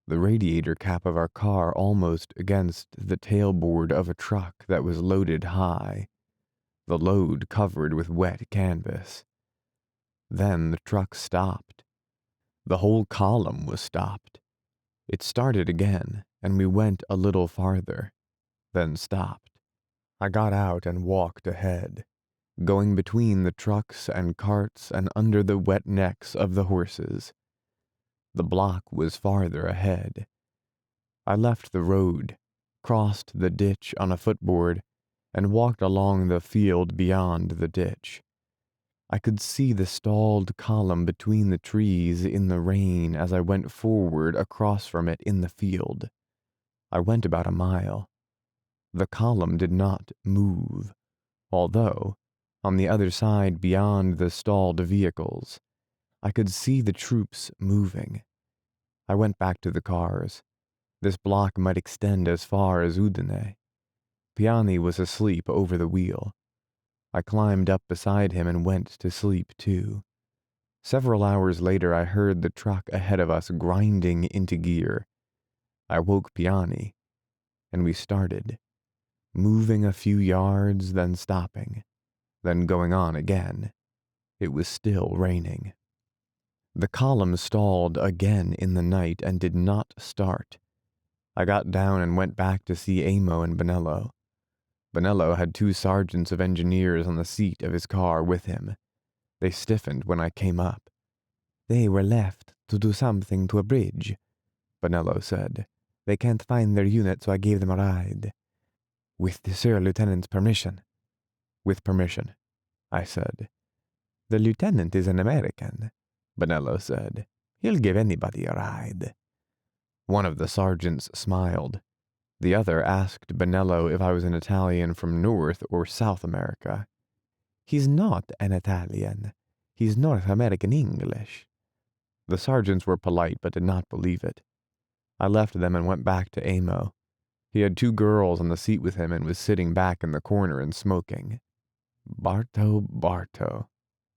the radiator cap of our car almost against the tailboard of a truck that was loaded high, the load covered with wet canvas. Then the truck stopped. The whole column was stopped. It started again, and we went a little farther, then stopped. I got out and walked ahead, going between the trucks and carts and under the wet necks of the horses. The block was farther ahead. I left the road, crossed the ditch on a footboard, and walked along the field beyond the ditch. I could see the stalled column between the trees in the rain as I went forward across from it in the field. I went about a mile. The column did not move, although, on the other side beyond the stalled vehicles, I could see the troops moving. I went back to the cars. This block might extend as far as Udine. Piani was asleep over the wheel. I climbed up beside him and went to sleep too. Several hours later, I heard the truck ahead of us grinding into gear. I woke Piani, and we started, moving a few yards, then stopping, then going on again. It was still raining. The column stalled again in the night and did not start. I got down and went back to see Amo and Bonello. Bonello had 2 sergeants of engineers on the seat of his car with him. They stiffened when I came up. They were left to do something to a bridge, Bonello said. They can't find their unit, so I gave them a ride. With the Sir Lieutenant's permission. With permission, I said. The lieutenant is an American, Bonello said. He'll give anybody a ride. One of the sergeants smiled. The other asked Bonello if I was an Italian from North or South America. He's not an Italian. He's North American English. The sergeants were polite but did not believe it. I left them and went back to Amo. He had 2 girls on the seat with him and was sitting back in the corner and smoking. Barto,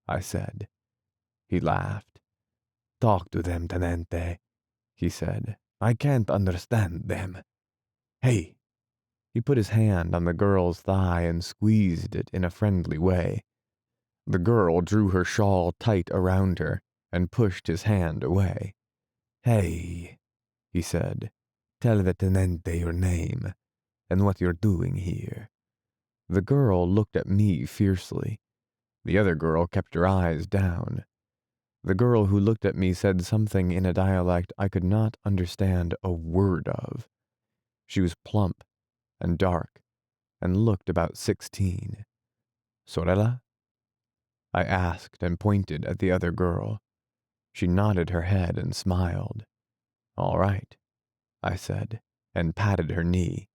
I said. He laughed. Talk to them, Tenente, he said. I can't understand them. Hey. He put his hand on the girl's thigh and squeezed it in a friendly way. The girl drew her shawl tight around her and pushed his hand away. Hey, he said. Tell the Tenente your name and what you're doing here. The girl looked at me fiercely. The other girl kept her eyes down. The girl who looked at me said something in a dialect I could not understand a word of. She was plump and dark and looked about 16. Sorella? I asked and pointed at the other girl. She nodded her head and smiled. All right, I said, and patted her knee.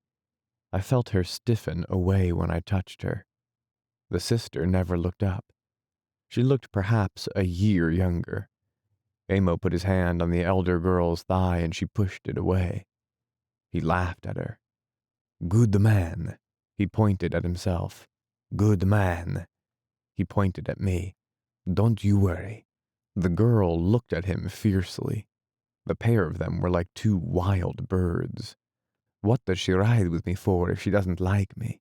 I felt her stiffen away when I touched her. The sister never looked up. She looked perhaps a year younger. Amo put his hand on the elder girl's thigh and she pushed it away. He laughed at her. Good man. He pointed at himself. Good man. He pointed at me. Don't you worry. The girl looked at him fiercely. The pair of them were like 2 wild birds. What does she ride with me for if she doesn't like me?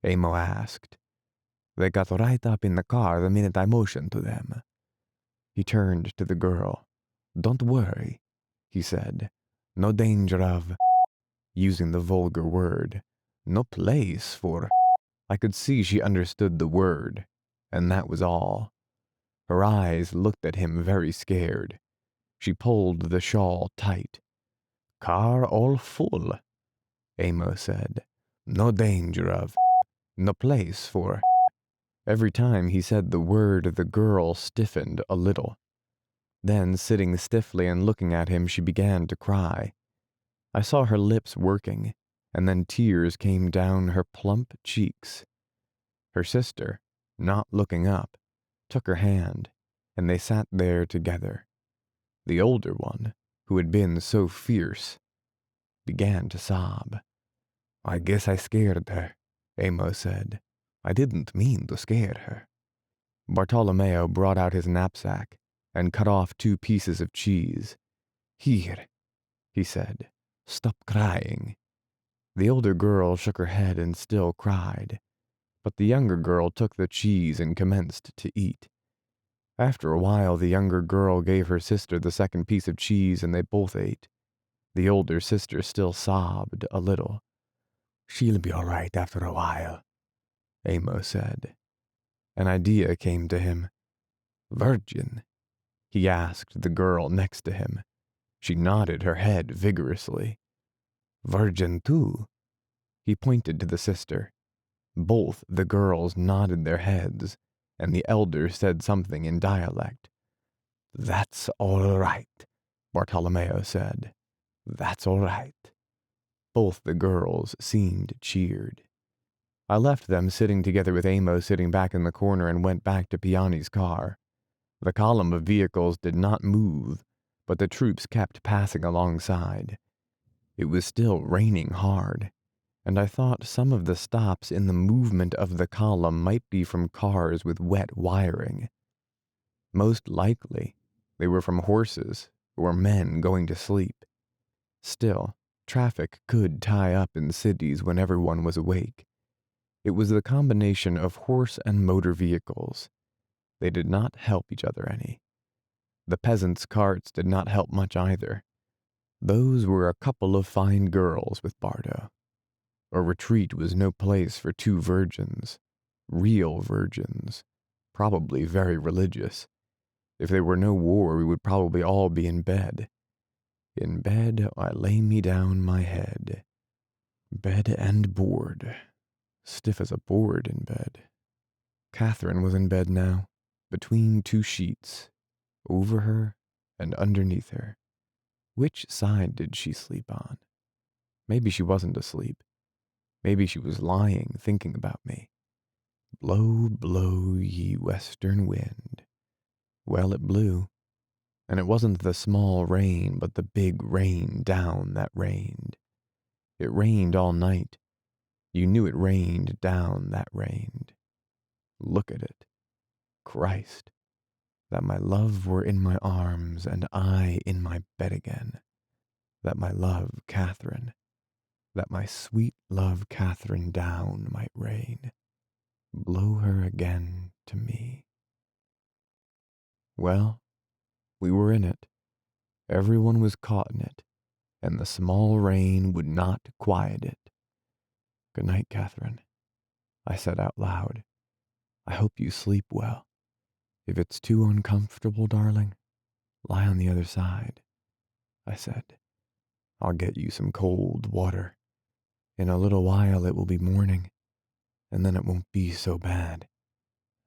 Amo asked. They got right up in the car the minute I motioned to them. He turned to the girl. Don't worry, he said. No danger of, using the vulgar word. No place for. I could see she understood the word, and that was all. Her eyes looked at him very scared. She pulled the shawl tight. Car all full, Amo said. No danger of. No place for. Every time he said the word, the girl stiffened a little. Then, sitting stiffly and looking at him, she began to cry. I saw her lips working, and then tears came down her plump cheeks. Her sister, not looking up, took her hand, and they sat there together. The older one, who had been so fierce, began to sob. I guess I scared her, Amo said. I didn't mean to scare her. Bartolomeo brought out his knapsack and cut off 2 pieces of cheese. Here, he said. Stop crying. The older girl shook her head and still cried, but the younger girl took the cheese and commenced to eat. After a while, the younger girl gave her sister the 2nd piece of cheese and they both ate. The older sister still sobbed a little. She'll be all right after a while, Amo said. An idea came to him. Virgin? He asked the girl next to him. She nodded her head vigorously. Virgin too? He pointed to the sister. Both the girls nodded their heads, and the elder said something in dialect. That's all right, Bartolomeo said. That's all right. Both the girls seemed cheered. I left them sitting together with Amo sitting back in the corner and went back to Piani's car. The column of vehicles did not move, but the troops kept passing alongside. It was still raining hard, and I thought some of the stops in the movement of the column might be from cars with wet wiring. Most likely, they were from horses or men going to sleep. Still, traffic could tie up in cities when everyone was awake. It was the combination of horse and motor vehicles. They did not help each other any. The peasants' carts did not help much either. Those were a couple of fine girls with Bardo. A retreat was no place for two virgins. Real virgins. Probably very religious. If there were no war, we would probably all be in bed. In bed, I lay me down my head. Bed and board. Stiff as a board in bed. Catherine was in bed now, between two sheets, over her and underneath her. Which side did she sleep on? Maybe she wasn't asleep. Maybe she was lying, thinking about me. Blow, blow, ye western wind. Well, it blew. And it wasn't the small rain, but the big rain down that rained. It rained all night. You knew it rained down that rained. Look at it. Christ. That my love were in my arms and I in my bed again. That my love, Catherine, that my sweet love, Catherine, down might rain. Blow her again to me. Well, we were in it. Everyone was caught in it, and the small rain would not quiet it. Good night, Catherine, I said out loud. I hope you sleep well. If it's too uncomfortable, darling, lie on the other side, I said. I'll get you some cold water. In a little while it will be morning, and then it won't be so bad.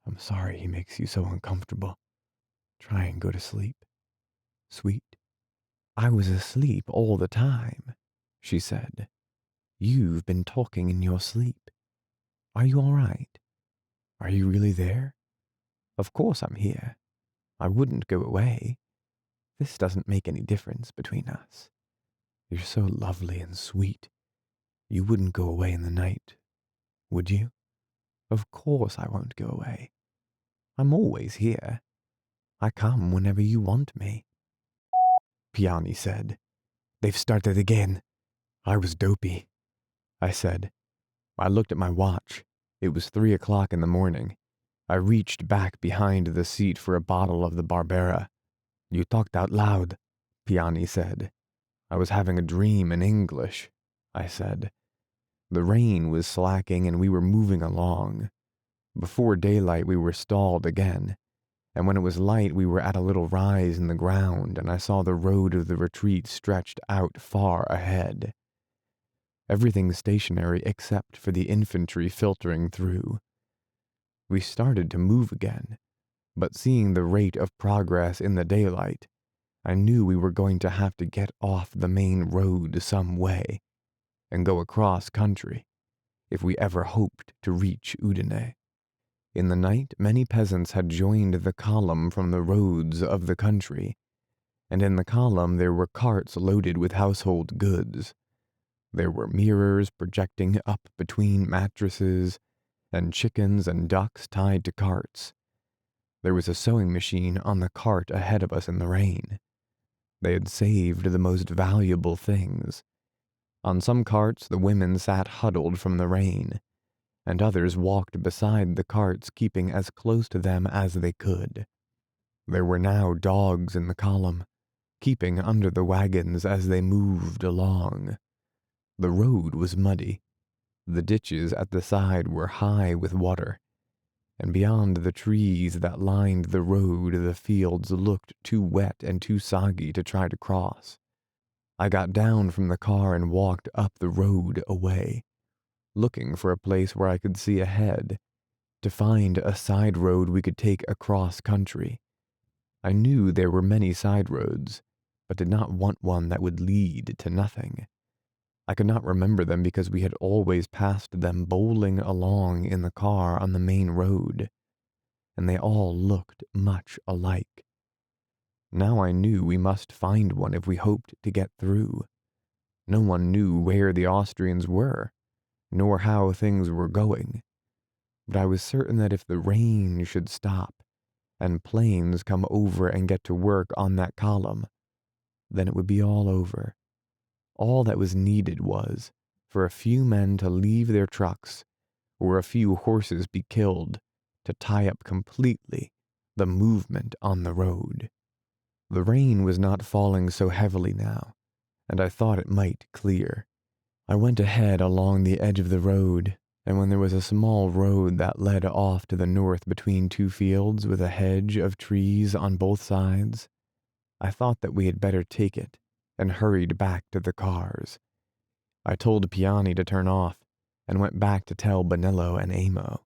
I'm sorry he makes you so uncomfortable. Try and go to sleep. Sweet. I was asleep all the time, she said. You've been talking in your sleep. Are you all right? Are you really there? Of course I'm here. I wouldn't go away. This doesn't make any difference between us. You're so lovely and sweet. You wouldn't go away in the night, would you? Of course I won't go away. I'm always here. I come whenever you want me. Piani said. They've started again. I was dopey, I said. I looked at my watch. It was 3 o'clock in the morning. I reached back behind the seat for a bottle of the Barbera. You talked out loud, Piani said. I was having a dream in English, I said. The rain was slacking and we were moving along. Before daylight we were stalled again, and when it was light we were at a little rise in the ground and I saw the road of the retreat stretched out far ahead. Everything stationary except for the infantry filtering through. We started to move again, but seeing the rate of progress in the daylight, I knew we were going to have to get off the main road some way and go across country if we ever hoped to reach Udine. In the night, many peasants had joined the column from the roads of the country, and in the column there were carts loaded with household goods. There were mirrors projecting up between mattresses, and chickens and ducks tied to carts. There was a sewing machine on the cart ahead of us in the rain. They had saved the most valuable things. On some carts the women sat huddled from the rain, and others walked beside the carts keeping as close to them as they could. There were now dogs in the column, keeping under the wagons as they moved along. The road was muddy. The ditches at the side were high with water, and beyond the trees that lined the road the fields looked too wet and too soggy to try to cross. I got down from the car and walked up the road away, looking for a place where I could see ahead, to find a side road we could take across country. I knew there were many side roads, but did not want one that would lead to nothing. I could not remember them because we had always passed them bowling along in the car on the main road, and they all looked much alike. Now I knew we must find one if we hoped to get through. No one knew where the Austrians were, nor how things were going, but I was certain that if the rain should stop, and planes come over and get to work on that column, then it would be all over. All that was needed was for a few men to leave their trucks, or a few horses be killed, to tie up completely the movement on the road. The rain was not falling so heavily now, and I thought it might clear. I went ahead along the edge of the road, and when there was a small road that led off to the north between two fields with a hedge of trees on both sides, I thought that we had better take it and hurried back to the cars. I told Piani to turn off and went back to tell Bonello and Amo.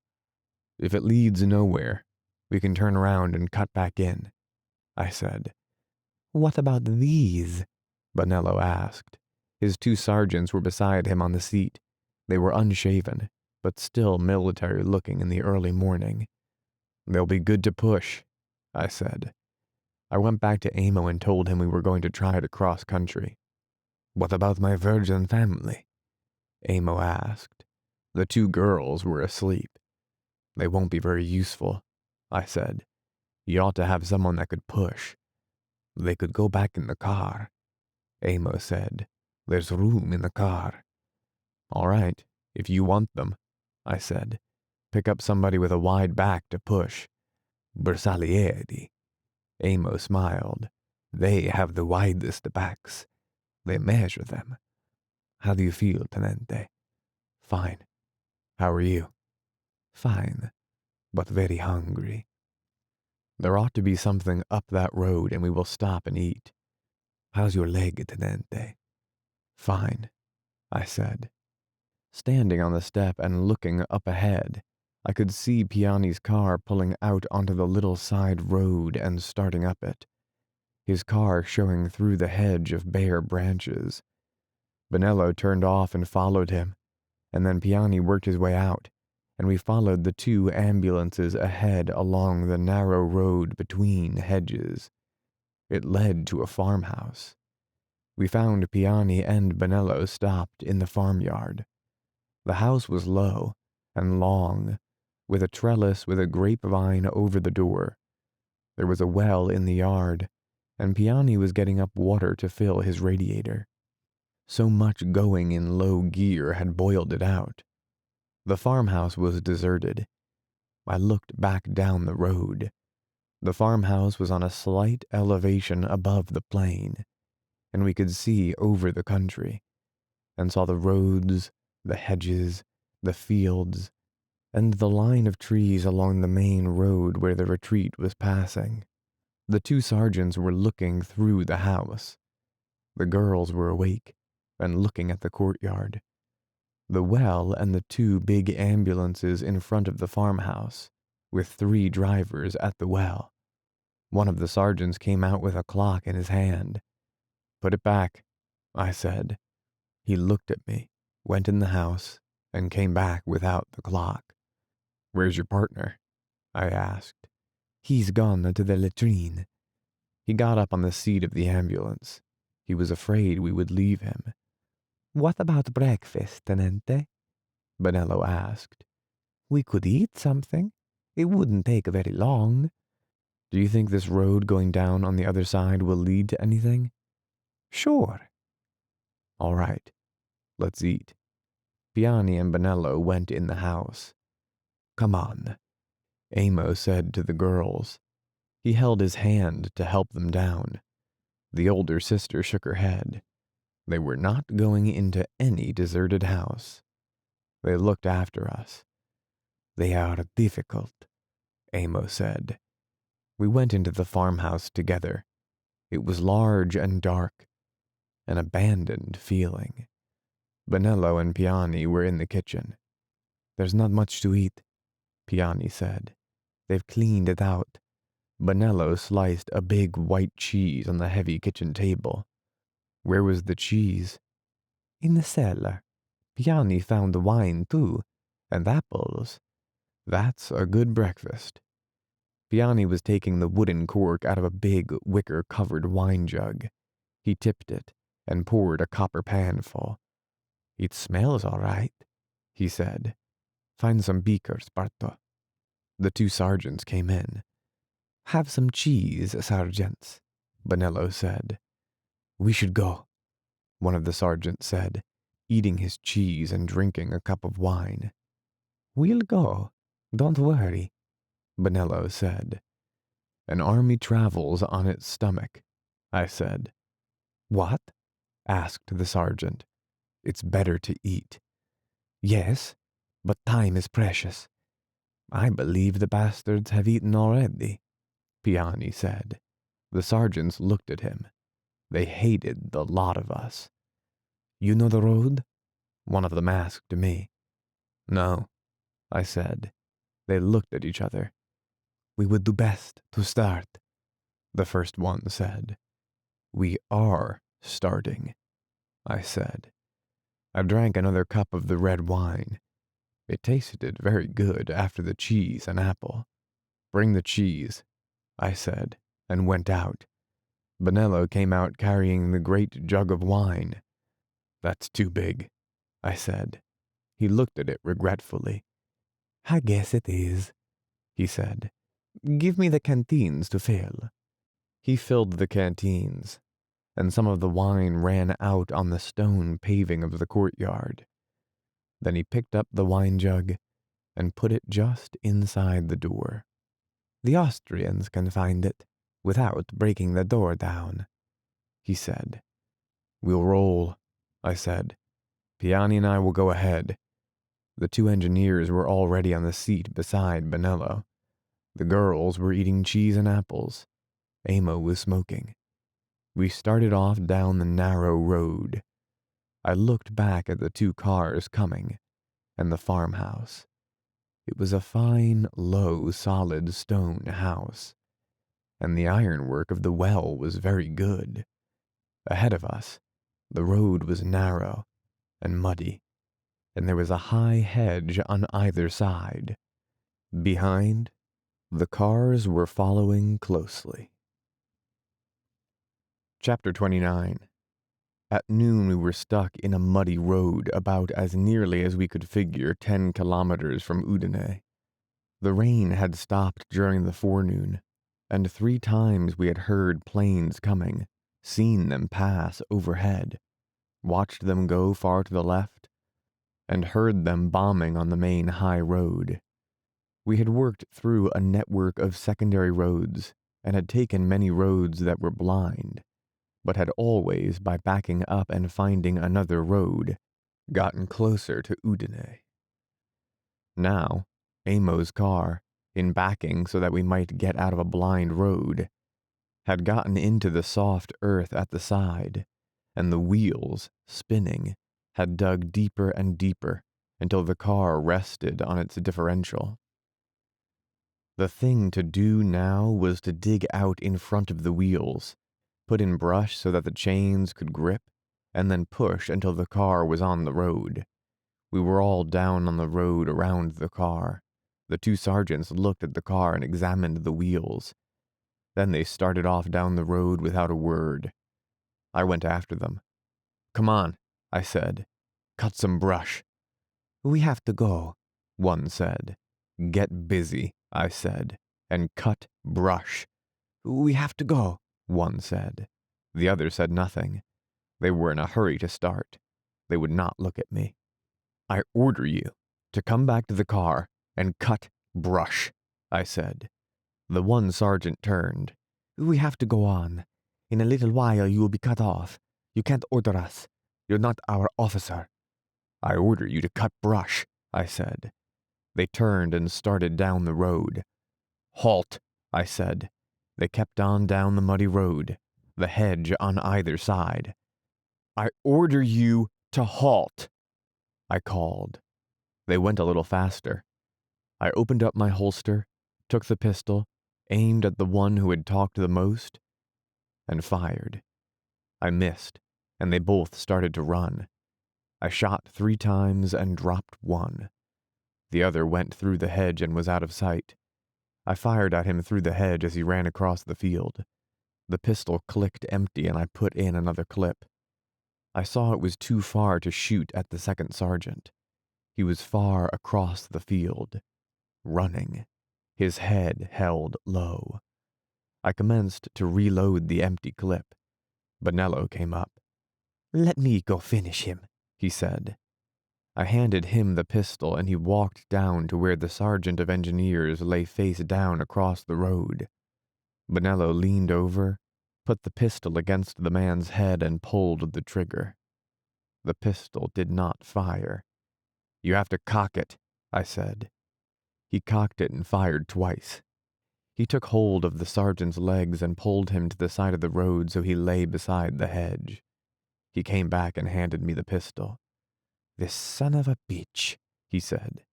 If it leads nowhere, we can turn around and cut back in, I said. What about these? Bonello asked. His two sergeants were beside him on the seat. They were unshaven, but still military-looking in the early morning. They'll be good to push, I said. I went back to Amo and told him we were going to try to cross country. What about my virgin family? Amo asked. The two girls were asleep. They won't be very useful, I said. You ought to have someone that could push. They could go back in the car, Amo said. There's room in the car. All right, if you want them, I said. Pick up somebody with a wide back to push. Bersaglieri. Amo smiled. They have the widest backs. They measure them. How do you feel, Tenente? Fine. How are you? Fine, but very hungry. There ought to be something up that road and we will stop and eat. How's your leg, Tenente? Fine, I said. Standing on the step and looking up ahead, I could see Piani's car pulling out onto the little side road and starting up it, his car showing through the hedge of bare branches. Bonello turned off and followed him, and then Piani worked his way out, and we followed the two ambulances ahead along the narrow road between hedges. It led to a farmhouse. We found Piani and Bonello stopped in the farmyard. The house was low and long, with a trellis with a grapevine over the door. There was a well in the yard, and Piani was getting up water to fill his radiator. So much going in low gear had boiled it out. The farmhouse was deserted. I looked back down the road. The farmhouse was on a slight elevation above the plain, and we could see over the country, and saw the roads, the hedges, the fields, and the line of trees along the main road where the retreat was passing. The two sergeants were looking through the house. The girls were awake and looking at the courtyard. The well and the two big ambulances in front of the farmhouse, with 3 drivers at the well. One of the sergeants came out with a clock in his hand. Put it back, I said. He looked at me, went in the house, and came back without the clock. Where's your partner? I asked. He's gone to the latrine. He got up on the seat of the ambulance. He was afraid we would leave him. What about breakfast, Tenente? Bonello asked. We could eat something. It wouldn't take very long. Do you think this road going down on the other side will lead to anything? Sure. All right, let's eat. Piani and Bonello went in the house. Come on, Amo said to the girls. He held his hand to help them down. The older sister shook her head. They were not going into any deserted house. They looked after us. They are difficult, Amo said. We went into the farmhouse together. It was large and dark, an abandoned feeling. Bonello and Piani were in the kitchen. There's not much to eat, Piani said. They've cleaned it out. Bonello sliced a big white cheese on the heavy kitchen table. Where was the cheese? In the cellar. Piani found the wine too, and apples. That's a good breakfast. Piani was taking the wooden cork out of a big wicker-covered wine jug. He tipped it and poured a copper pan full. It smells all right, he said. Find some beakers, Barto. The 2 sergeants came in. Have some cheese, sergeants, Bonello said. We should go, one of the sergeants said, eating his cheese and drinking a cup of wine. We'll go. Don't worry, Bonello said. An army travels on its stomach, I said. What? Asked the sergeant. It's better to eat. Yes, but time is precious. I believe the bastards have eaten already, Piani said. The sergeants looked at him. They hated the lot of us. You know the road? One of them asked me. No, I said. They looked at each other. We would do best to start, the first one said. We are starting, I said. I drank another cup of the red wine. It tasted very good after the cheese and apple. Bring the cheese, I said, and went out. Benello came out carrying the great jug of wine. That's too big, I said. He looked at it regretfully. I guess it is, he said. Give me the canteens to fill. He filled the canteens, and some of the wine ran out on the stone paving of the courtyard. Then he picked up the wine jug and put it just inside the door. The Austrians can find it without breaking the door down, he said. We'll roll, I said. Piani and I will go ahead. The two engineers were already on the seat beside Benello. The girls were eating cheese and apples. Amo was smoking. We started off down the narrow road. I looked back at the two cars coming, and the farmhouse. It was a fine, low, solid stone house, and the ironwork of the well was very good. Ahead of us, the road was narrow and muddy, and there was a high hedge on either side. Behind, the cars were following closely. Chapter 29. At noon we were stuck in a muddy road about as nearly as we could figure 10 kilometers from Udine. The rain had stopped during the forenoon, and 3 times we had heard planes coming, seen them pass overhead, watched them go far to the left, and heard them bombing on the main high road. We had worked through a network of secondary roads and had taken many roads that were blind, but had always, by backing up and finding another road, gotten closer to Udine. Now, Amo's car, in backing so that we might get out of a blind road, had gotten into the soft earth at the side, and the wheels, spinning, had dug deeper and deeper until the car rested on its differential. The thing to do now was to dig out in front of the wheels, put in brush so that the chains could grip, and then push until the car was on the road. We were all down on the road around the car. The 2 sergeants looked at the car and examined the wheels. Then they started off down the road without a word. I went after them. Come on, I said. Cut some brush. We have to go, one said. Get busy, I said, and cut brush. We have to go, one said. The other said nothing. They were in a hurry to start. They would not look at me. I order you to come back to the car and cut brush, I said. The one sergeant turned. We have to go on. In a little while you will be cut off. You can't order us. You're not our officer. I order you to cut brush, I said. They turned and started down the road. Halt, I said. They kept on down the muddy road, the hedge on either side. I order you to halt, I called. They went a little faster. I opened up my holster, took the pistol, aimed at the one who had talked the most, and fired. I missed, and they both started to run. I shot 3 times and dropped one. The other went through the hedge and was out of sight. I fired at him through the hedge as he ran across the field. The pistol clicked empty and I put in another clip. I saw it was too far to shoot at the second sergeant. He was far across the field, running, his head held low. I commenced to reload the empty clip. Benello came up. Let me go finish him, he said. I handed him the pistol and he walked down to where the sergeant of engineers lay face down across the road. Benello leaned over, put the pistol against the man's head and pulled the trigger. The pistol did not fire. "You have to cock it," I said. He cocked it and fired twice. He took hold of the sergeant's legs and pulled him to the side of the road so he lay beside the hedge. He came back and handed me the pistol. "This son of a bitch," he said.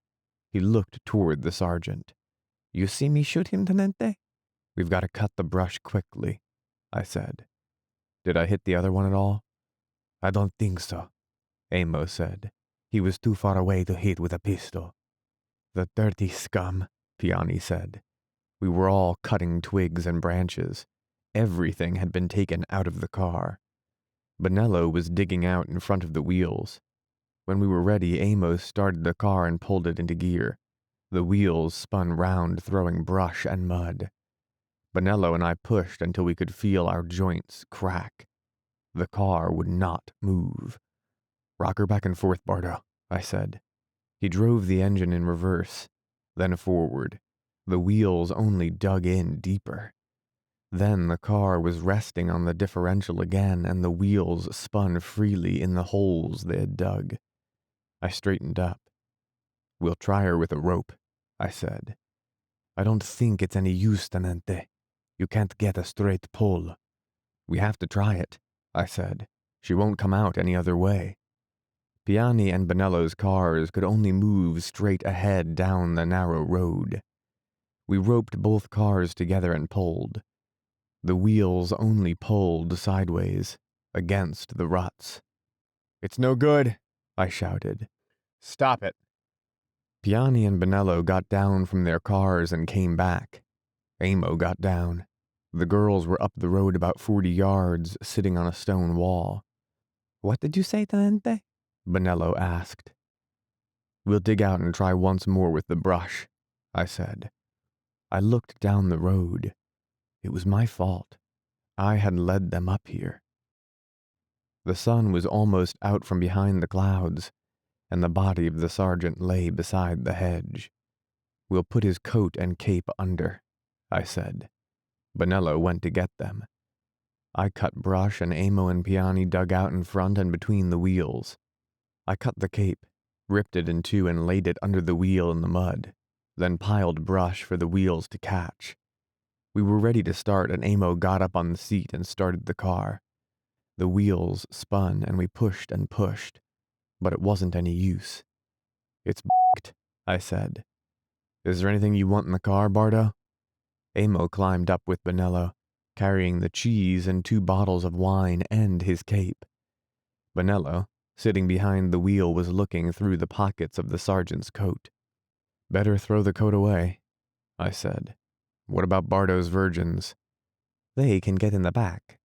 He looked toward the sergeant. "You see me shoot him, Tenente?" "We've got to cut the brush quickly," I said. "Did I hit the other one at all?" "I don't think so," Amos said. "He was too far away to hit with a pistol." "The dirty scum," Piani said. We were all cutting twigs and branches. Everything had been taken out of the car. Bonello was digging out in front of the wheels. When we were ready, Amos started the car and pulled it into gear. The wheels spun round, throwing brush and mud. Bonello and I pushed until we could feel our joints crack. The car would not move. "Rock her back and forth, Bardo," I said. He drove the engine in reverse, then forward. The wheels only dug in deeper. Then the car was resting on the differential again, and the wheels spun freely in the holes they had dug. I straightened up. "We'll try her with a rope," I said. "I don't think it's any use, Tenente. You can't get a straight pull." "We have to try it," I said. "She won't come out any other way." Piani and Bonello's cars could only move straight ahead down the narrow road. We roped both cars together and pulled. The wheels only pulled sideways, against the ruts. "It's no good," I shouted. "Stop it." Piani and Bonello got down from their cars and came back. Amo got down. The girls were up the road about 40 yards, sitting on a stone wall. "What did you say, Tenente?" Bonello asked. "We'll dig out and try once more with the brush," I said. I looked down the road. It was my fault. I had led them up here. The sun was almost out from behind the clouds, and the body of the sergeant lay beside the hedge. "We'll put his coat and cape under," I said. Bonello went to get them. I cut brush and Amo and Piani dug out in front and between the wheels. I cut the cape, ripped it in two and laid it under the wheel in the mud, then piled brush for the wheels to catch. We were ready to start and Amo got up on the seat and started the car. The wheels spun and we pushed and pushed, but it wasn't any use. "It's b***ed," I said. "Is there anything you want in the car, Bardo?" Amo climbed up with Bonello, carrying the cheese and 2 bottles of wine and his cape. Bonello, sitting behind the wheel, was looking through the pockets of the sergeant's coat. "Better throw the coat away," I said. "What about Bardo's virgins?" "They can get in the back,"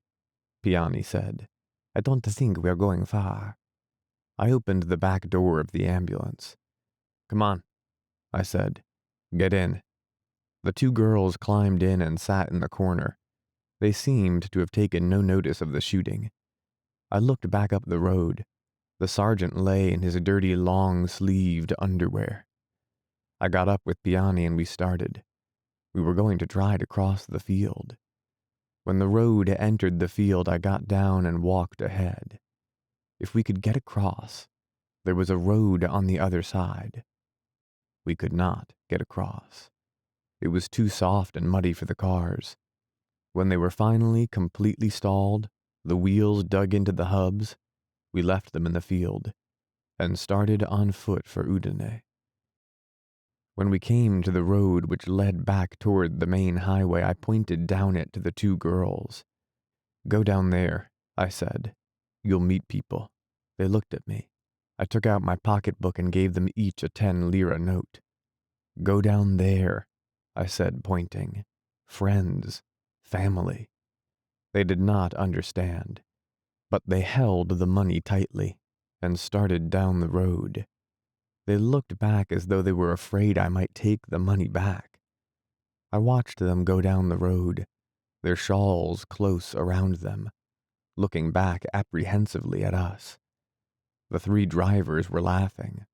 Piani said. "I don't think we're going far." I opened the back door of the ambulance. "Come on," I said. "Get in." The 2 girls climbed in and sat in the corner. They seemed to have taken no notice of the shooting. I looked back up the road. The sergeant lay in his dirty long-sleeved underwear. I got up with Piani and we started. We were going to try to cross the field. When the road entered the field, I got down and walked ahead. If we could get across, there was a road on the other side. We could not get across. It was too soft and muddy for the cars. When they were finally completely stalled, the wheels dug into the hubs, we left them in the field, and started on foot for Udine. When we came to the road which led back toward the main highway, I pointed down it to the 2 girls. "Go down there," I said. "You'll meet people." They looked at me. I took out my pocketbook and gave them each a 10 lira note. "Go down there," I said, pointing. "Friends. Family." They did not understand, but they held the money tightly and started down the road. They looked back as though they were afraid I might take the money back. I watched them go down the road, their shawls close around them, looking back apprehensively at us. The 3 drivers were laughing.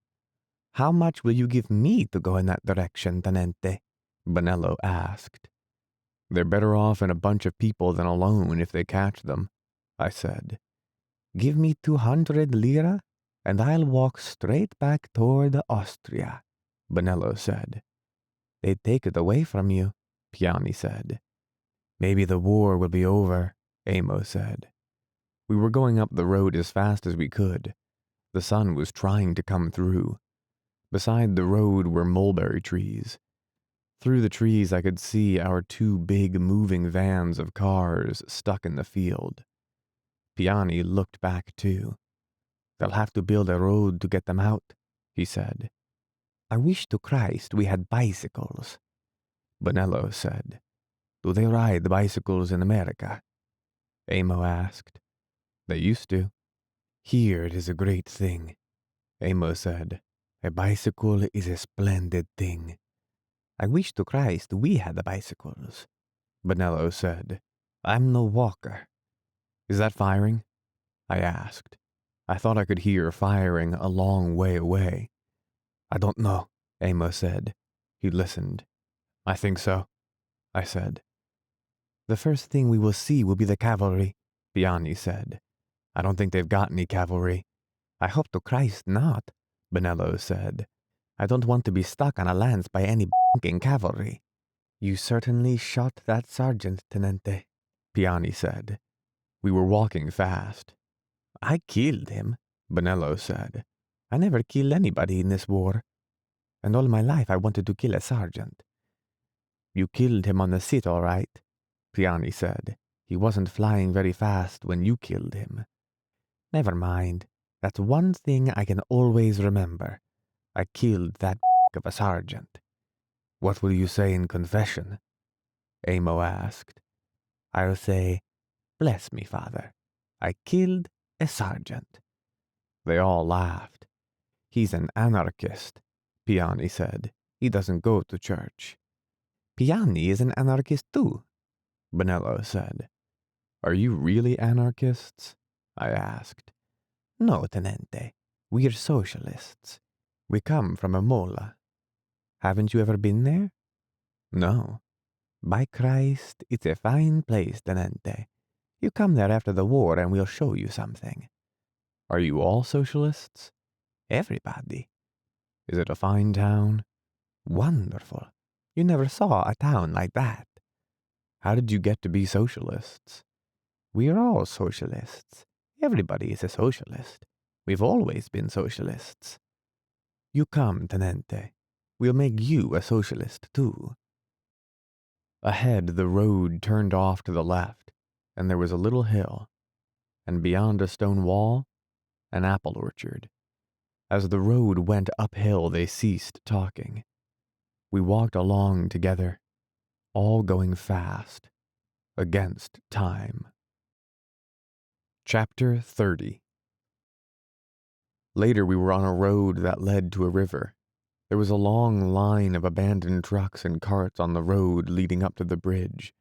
"How much will you give me to go in that direction, Tenente?" Bonello asked. They're better off in a bunch of people than alone if they catch them, I said. Give me 200 lira, and I'll walk straight back toward Austria, Bonello said. They'd take it away from you, Piani said. Maybe the war will be over, Amo said. We were going up the road as fast as we could. The sun was trying to come through. Beside the road were mulberry trees. Through the trees I could see our two big moving vans of cars stuck in the field. Piani looked back too. They'll have to build a road to get them out, he said. I wish to Christ we had bicycles, Bonello said. Do they ride bicycles in America? Amo asked. They used to. Here it is a great thing, Amo said. A bicycle is a splendid thing. I wish to Christ we had bicycles, Bonello said. I'm no walker. Is that firing? I asked. I thought I could hear firing a long way away. I don't know, Amo said. He listened. I think so, I said. The first thing we will see will be the cavalry, Piani said. I don't think they've got any cavalry. I hope to Christ not, Bonello said. I don't want to be stuck on a lance by any b***ing cavalry. You certainly shot that sergeant, Tenente, Piani said. We were walking fast. I killed him, Bonello said. I never killed anybody in this war. And all my life I wanted to kill a sergeant. You killed him on the sit, all right, Piani said. He wasn't flying very fast when you killed him. Never mind. That's one thing I can always remember. I killed that of a sergeant. What will you say in confession? Amo asked. I'll say, bless me, Father. I killed a sergeant. They all laughed. He's an anarchist, Piani said. He doesn't go to church. Piani is an anarchist too, Bonello said. Are you really anarchists? I asked. No, Tenente. We're socialists. We come from a mola. Haven't you ever been there? No. By Christ, it's a fine place, Tenente. You come there after the war and we'll show you something. Are you all socialists? Everybody. Is it a fine town? Wonderful. You never saw a town like that. How did you get to be socialists? We're all socialists. Everybody is a socialist. We've always been socialists. You come, Tenente. We'll make you a socialist too. Ahead, the road turned off to the left, and there was a little hill, and beyond a stone wall, an apple orchard. As the road went uphill, they ceased talking. We walked along together, all going fast, against time. Chapter 30. Later we were on a road that led to a river. There was a long line of abandoned trucks and carts on the road leading up to the bridge.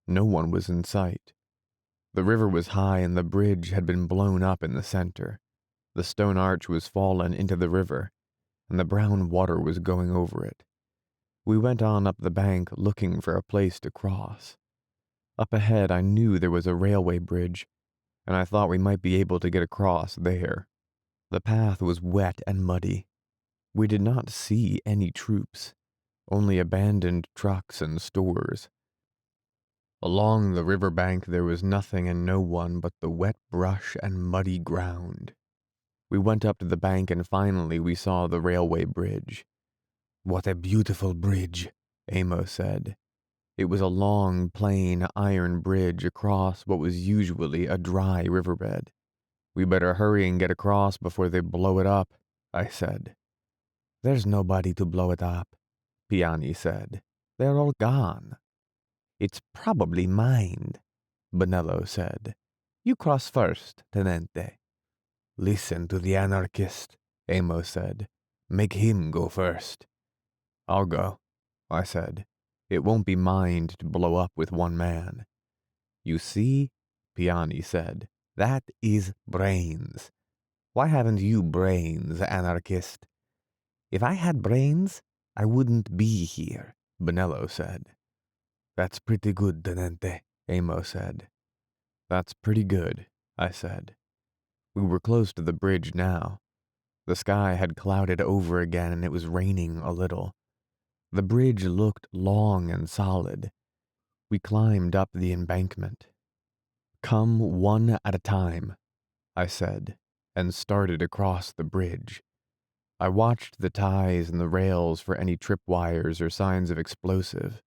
No one was in sight. The river was high and the bridge had been blown up in the center. The stone arch was fallen into the river, and the brown water was going over it. We went on up the bank looking for a place to cross. Up ahead I knew there was a railway bridge, and I thought we might be able to get across there. The path was wet and muddy. We did not see any troops, only abandoned trucks and stores. Along the river bank there was nothing and no one but the wet brush and muddy ground. We went up to the bank and finally we saw the railway bridge. What a beautiful bridge, Amo said. It was a long, plain iron bridge across what was usually a dry riverbed. We better hurry and get across before they blow it up, I said. There's nobody to blow it up, Piani said. They're all gone. It's probably mined, Bonello said. You cross first, Tenente. Listen to the anarchist, Amo said. Make him go first. I'll go, I said. It won't be mined to blow up with one man. You see, Piani said, that is brains. Why haven't you brains, anarchist? If I had brains, I wouldn't be here, Bonello said. That's pretty good, Tenente, Amo said. That's pretty good, I said. We were close to the bridge now. The sky had clouded over again and it was raining a little. The bridge looked long and solid. We climbed up the embankment. Come one at a time, I said, and started across the bridge. I watched the ties and the rails for any tripwires or signs of explosive,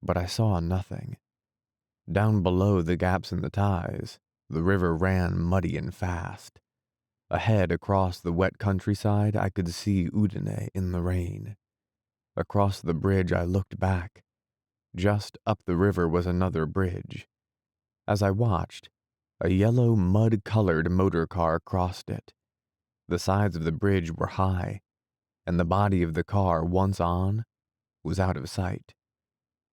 but I saw nothing. Down below the gaps in the ties, the river ran muddy and fast. Ahead across the wet countryside, I could see Udine in the rain. Across the bridge, I looked back. Just up the river was another bridge. As I watched, a yellow mud-colored motor car crossed it. The sides of the bridge were high, and the body of the car, once on, was out of sight.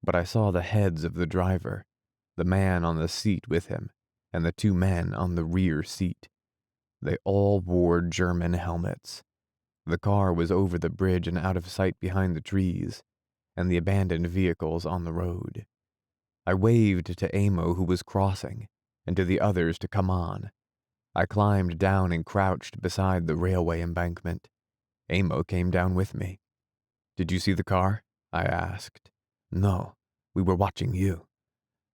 But I saw the heads of the driver, the man on the seat with him, and the two men on the rear seat. They all wore German helmets. The car was over the bridge and out of sight behind the trees, and the abandoned vehicles on the road. I waved to Amo, who was crossing, and to the others to come on. I climbed down and crouched beside the railway embankment. Amo came down with me. "Did you see the car?" I asked. "No, we were watching you."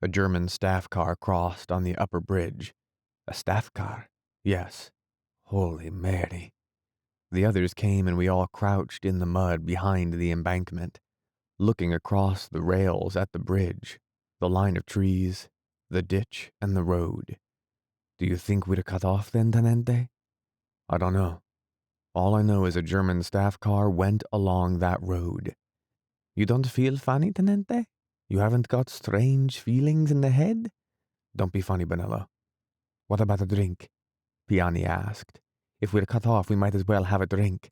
A German staff car crossed on the upper bridge. "A staff car?" "Yes." "Holy Mary." The others came and we all crouched in the mud behind the embankment, looking across the rails at the bridge, the line of trees, the ditch, and the road. "Do you think we're cut off then, Tenente?" "I don't know. All I know is a German staff car went along that road." "You don't feel funny, Tenente? You haven't got strange feelings in the head?" "Don't be funny, Bonello." "What about a drink?" Piani asked. "If we're cut off, we might as well have a drink."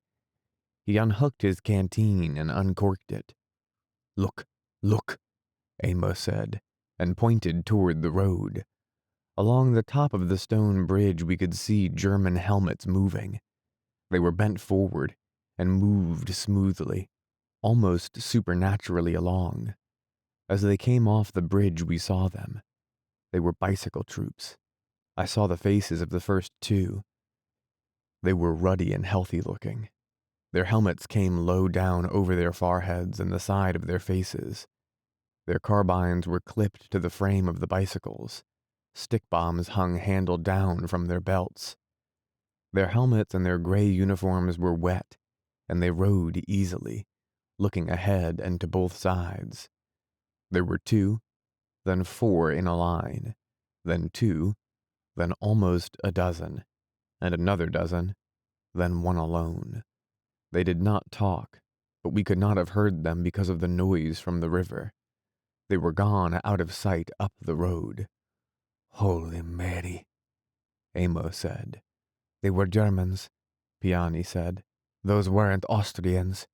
He unhooked his canteen and uncorked it. "Look, look," Amos said, and pointed toward the road. Along the top of the stone bridge we could see German helmets moving. They were bent forward and moved smoothly, almost supernaturally along. As they came off the bridge we saw them. They were bicycle troops. I saw the faces of the first two. They were ruddy and healthy looking. Their helmets came low down over their foreheads and the side of their faces. Their carbines were clipped to the frame of the bicycles. Stick bombs hung handle down from their belts. Their helmets and their gray uniforms were wet, and they rode easily, looking ahead and to both sides. There were two, then four in a line, then two, then almost a dozen, and another dozen, then one alone. They did not talk, but we could not have heard them because of the noise from the river. They were gone out of sight up the road. "Holy Mary," Amos said. "They were Germans," Piani said. "Those weren't Austrians."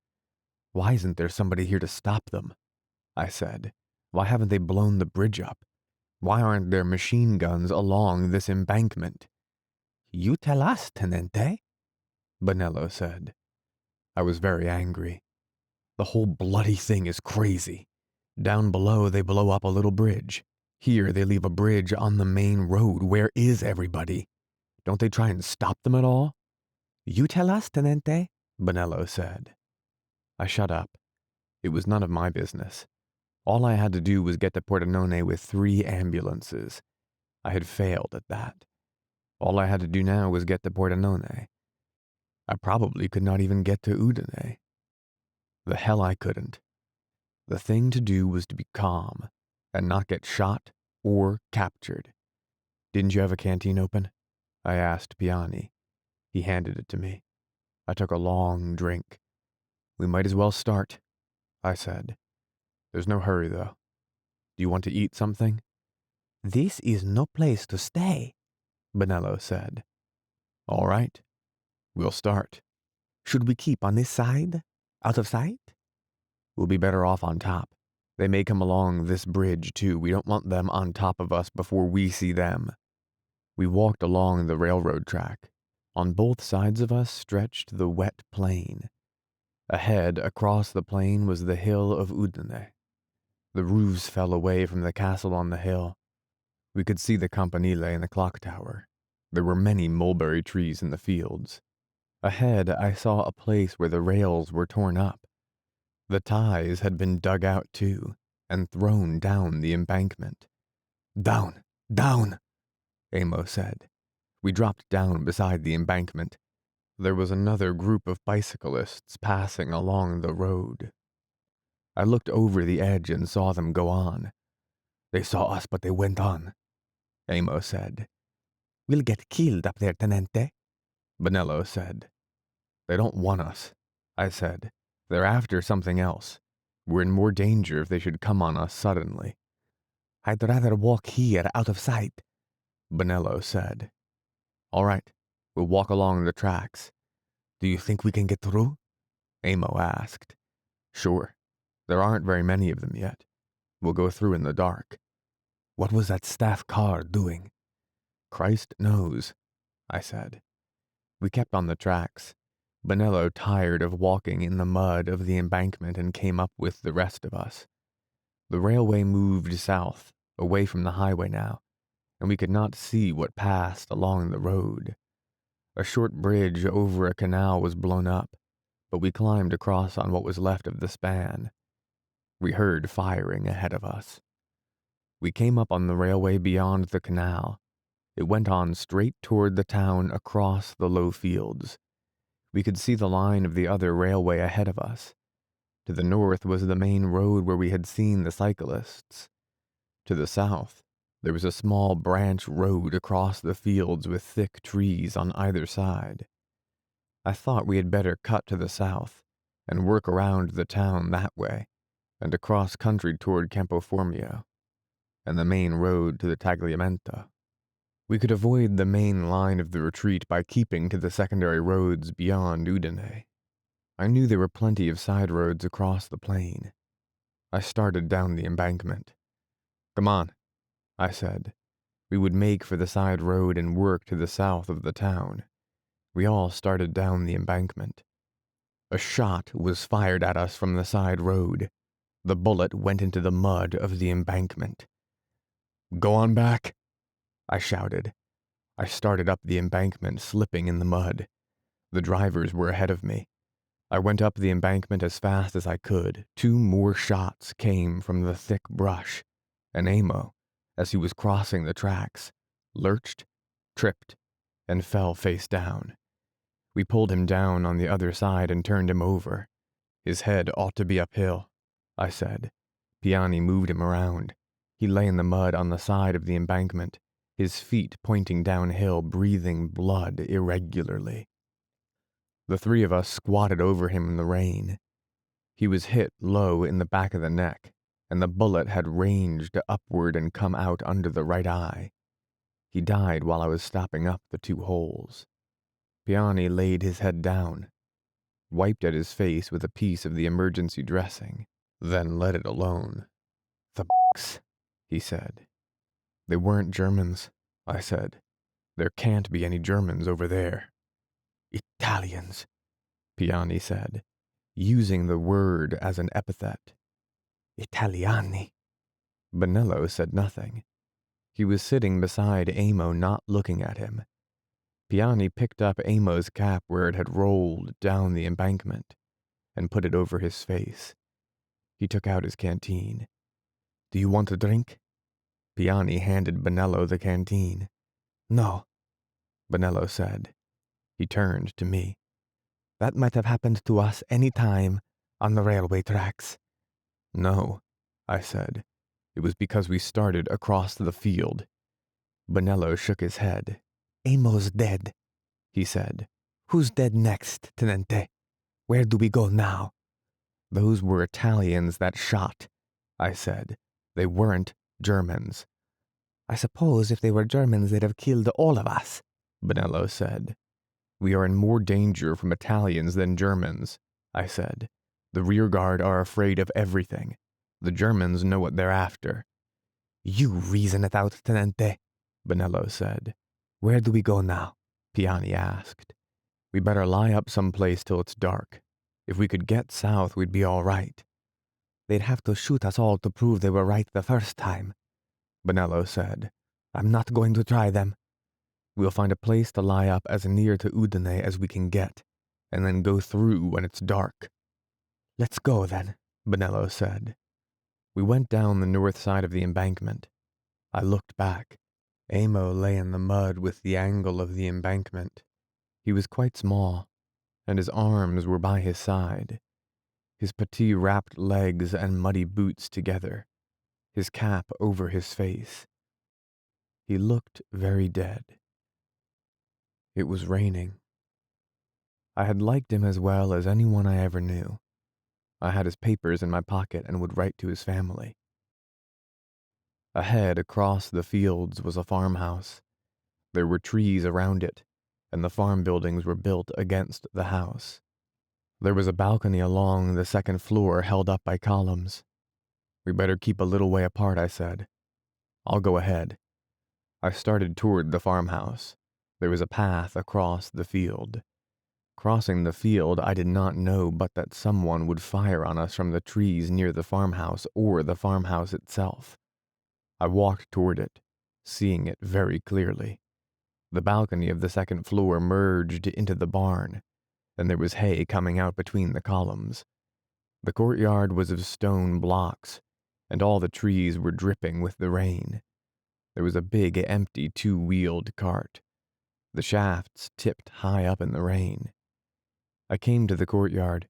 "Why isn't there somebody here to stop them?" I said. "Why haven't they blown the bridge up? Why aren't there machine guns along this embankment?" "You tell us, Tenente," Bonello said. I was very angry. The whole bloody thing is crazy. Down below they blow up a little bridge. Here they leave a bridge on the main road. Where is everybody? Don't they try and stop them at all? "You tell us, Tenente," Bonello said. I shut up. It was none of my business. All I had to do was get to Pordenone with 3 ambulances. I had failed at that. All I had to do now was get to Pordenone. I probably could not even get to Udine. The hell I couldn't. The thing to do was to be calm and not get shot or captured. "Didn't you have a canteen open?" I asked Piani. He handed it to me. I took a long drink. "We might as well start," I said. "There's no hurry, though. Do you want to eat something?" "This is no place to stay," Bonello said. "All right. We'll start." "Should we keep on this side? Out of sight?" "We'll be better off on top. They may come along this bridge, too. We don't want them on top of us before we see them." We walked along the railroad track. On both sides of us stretched the wet plain. Ahead, across the plain, was the hill of Udine. The roofs fell away from the castle on the hill. We could see the campanile in the clock tower. There were many mulberry trees in the fields. Ahead, I saw a place where the rails were torn up. The ties had been dug out too, and thrown down the embankment. Down! Down! Amos said. We dropped down beside the embankment. There was another group of bicyclists passing along the road. I looked over the edge and saw them go on. They saw us, but they went on, Amos said. We'll get killed up there, Tenente, Bonello said. They don't want us, I said. They're after something else. We're in more danger if they should come on us suddenly. I'd rather walk here out of sight, Bonello said. All right, we'll walk along the tracks. Do you think we can get through? Amo asked. Sure. There aren't very many of them yet. We'll go through in the dark. What was that staff car doing? Christ knows, I said. We kept on the tracks. Bonello tired of walking in the mud of the embankment and came up with the rest of us. The railway moved south, away from the highway now, and we could not see what passed along the road. A short bridge over a canal was blown up, but we climbed across on what was left of the span. We heard firing ahead of us. We came up on the railway beyond the canal. It went on straight toward the town across the low fields. We could see the line of the other railway ahead of us. To the north was the main road where we had seen the cyclists. To the south, there was a small branch road across the fields with thick trees on either side. I thought we had better cut to the south and work around the town that way and across country toward Campo Formio and the main road to the Tagliamento. We could avoid the main line of the retreat by keeping to the secondary roads beyond Udine. I knew there were plenty of side roads across the plain. I started down the embankment. Come on, I said. We would make for the side road and work to the south of the town. We all started down the embankment. A shot was fired at us from the side road. The bullet went into the mud of the embankment. Go on back, I shouted. I started up the embankment, slipping in the mud. The drivers were ahead of me. I went up the embankment as fast as I could. 2 more shots came from the thick brush, and Amo, as he was crossing the tracks, lurched, tripped, and fell face down. We pulled him down on the other side and turned him over. His head ought to be uphill, I said. Piani moved him around. He lay in the mud on the side of the embankment, his feet pointing downhill, breathing blood irregularly. The 3 of us squatted over him in the rain. He was hit low in the back of the neck, and the bullet had ranged upward and come out under the right eye. He died while I was stopping up the 2 holes. Piani laid his head down, wiped at his face with a piece of the emergency dressing, then let it alone. The b****s, he said. They weren't Germans, I said. There can't be any Germans over there. Italians, Piani said, using the word as an epithet. Italiani. Bonello said nothing. He was sitting beside Amo, not looking at him. Piani picked up Amo's cap where it had rolled down the embankment and put it over his face. He took out his canteen. Do you want a drink? Piani handed Bonello the canteen. No, Bonello said. He turned to me. That might have happened to us any time on the railway tracks. No, I said. It was because we started across the field. Bonello shook his head. Amo's dead, he said. Who's dead next, Tenente? Where do we go now? Those were Italians that shot, I said. They weren't Germans. I suppose if they were Germans, they'd have killed all of us, Bonello said. We are in more danger from Italians than Germans, I said. The rearguard are afraid of everything. The Germans know what they're after. You reason it out, Tenente, Bonello said. Where do we go now? Piani asked. We better lie up someplace till it's dark. If we could get south, we'd be all right. They'd have to shoot us all to prove they were right the first time, Bonello said. I'm not going to try them. We'll find a place to lie up as near to Udine as we can get, and then go through when it's dark. Let's go then, Bonello said. We went down the north side of the embankment. I looked back. Amo lay in the mud with the angle of the embankment. He was quite small, and his arms were by his side, his petite wrapped legs and muddy boots together, his cap over his face. He looked very dead. It was raining. I had liked him as well as anyone I ever knew. I had his papers in my pocket and would write to his family. Ahead, across the fields, was a farmhouse. There were trees around it, and the farm buildings were built against the house. There was a balcony along the second floor held up by columns. We better keep a little way apart, I said. I'll go ahead. I started toward the farmhouse. There was a path across the field. Crossing the field, I did not know but that someone would fire on us from the trees near the farmhouse or the farmhouse itself. I walked toward it, seeing it very clearly. The balcony of the second floor merged into the barn, and there was hay coming out between the columns. The courtyard was of stone blocks, and all the trees were dripping with the rain. There was a big, empty two-wheeled cart. The shafts tipped high up in the rain. I came to the courtyard,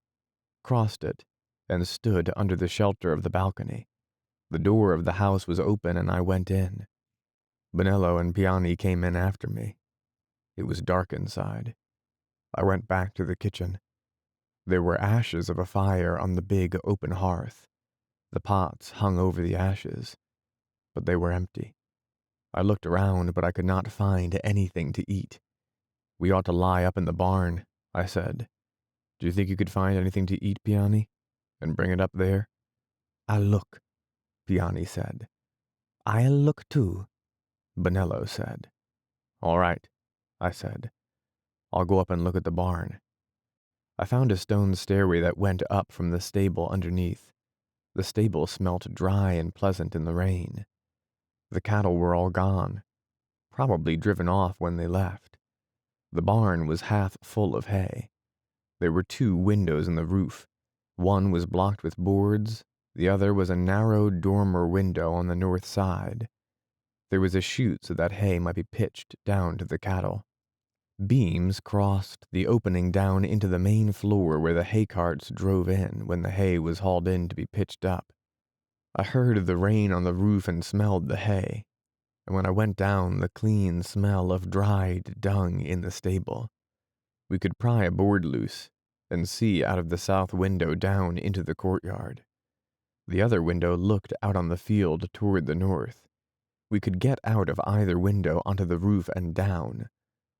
crossed it, and stood under the shelter of the balcony. The door of the house was open and I went in. Bonello and Piani came in after me. It was dark inside. I went back to the kitchen. There were ashes of a fire on the big open hearth. The pots hung over the ashes, but they were empty. I looked around, but I could not find anything to eat. We ought to lie up in the barn, I said. Do you think you could find anything to eat, Piani, and bring it up there? I'll look, Piani said. I'll look too, Bonello said. All right, I said. I'll go up and look at the barn. I found a stone stairway that went up from the stable underneath. The stable smelt dry and pleasant in the rain. The cattle were all gone, probably driven off when they left. The barn was half full of hay. There were 2 windows in the roof. One was blocked with boards, the other was a narrow dormer window on the north side. There was a chute so that hay might be pitched down to the cattle. Beams crossed the opening down into the main floor where the hay carts drove in when the hay was hauled in to be pitched up. I heard the rain on the roof and smelled the hay, and when I went down, the clean smell of dried dung in the stable. We could pry a board loose and see out of the south window down into the courtyard. The other window looked out on the field toward the north. We could get out of either window onto the roof and down,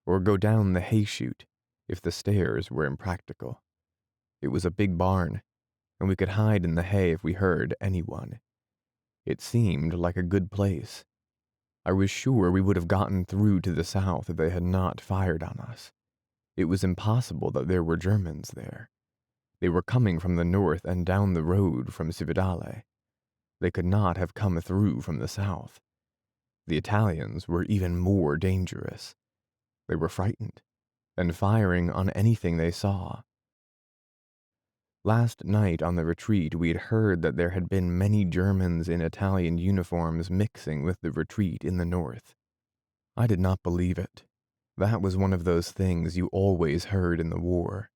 or go down the hay chute if the stairs were impractical. It was a big barn, and we could hide in the hay if we heard anyone. It seemed like a good place. I was sure we would have gotten through to the south if they had not fired on us. It was impossible that there were Germans there. They were coming from the north and down the road from Cividale. They could not have come through from the south. The Italians were even more dangerous. They were frightened, and firing on anything they saw. Last night on the retreat we had heard that there had been many Germans in Italian uniforms mixing with the retreat in the north. I did not believe it. That was one of those things you always heard in the war.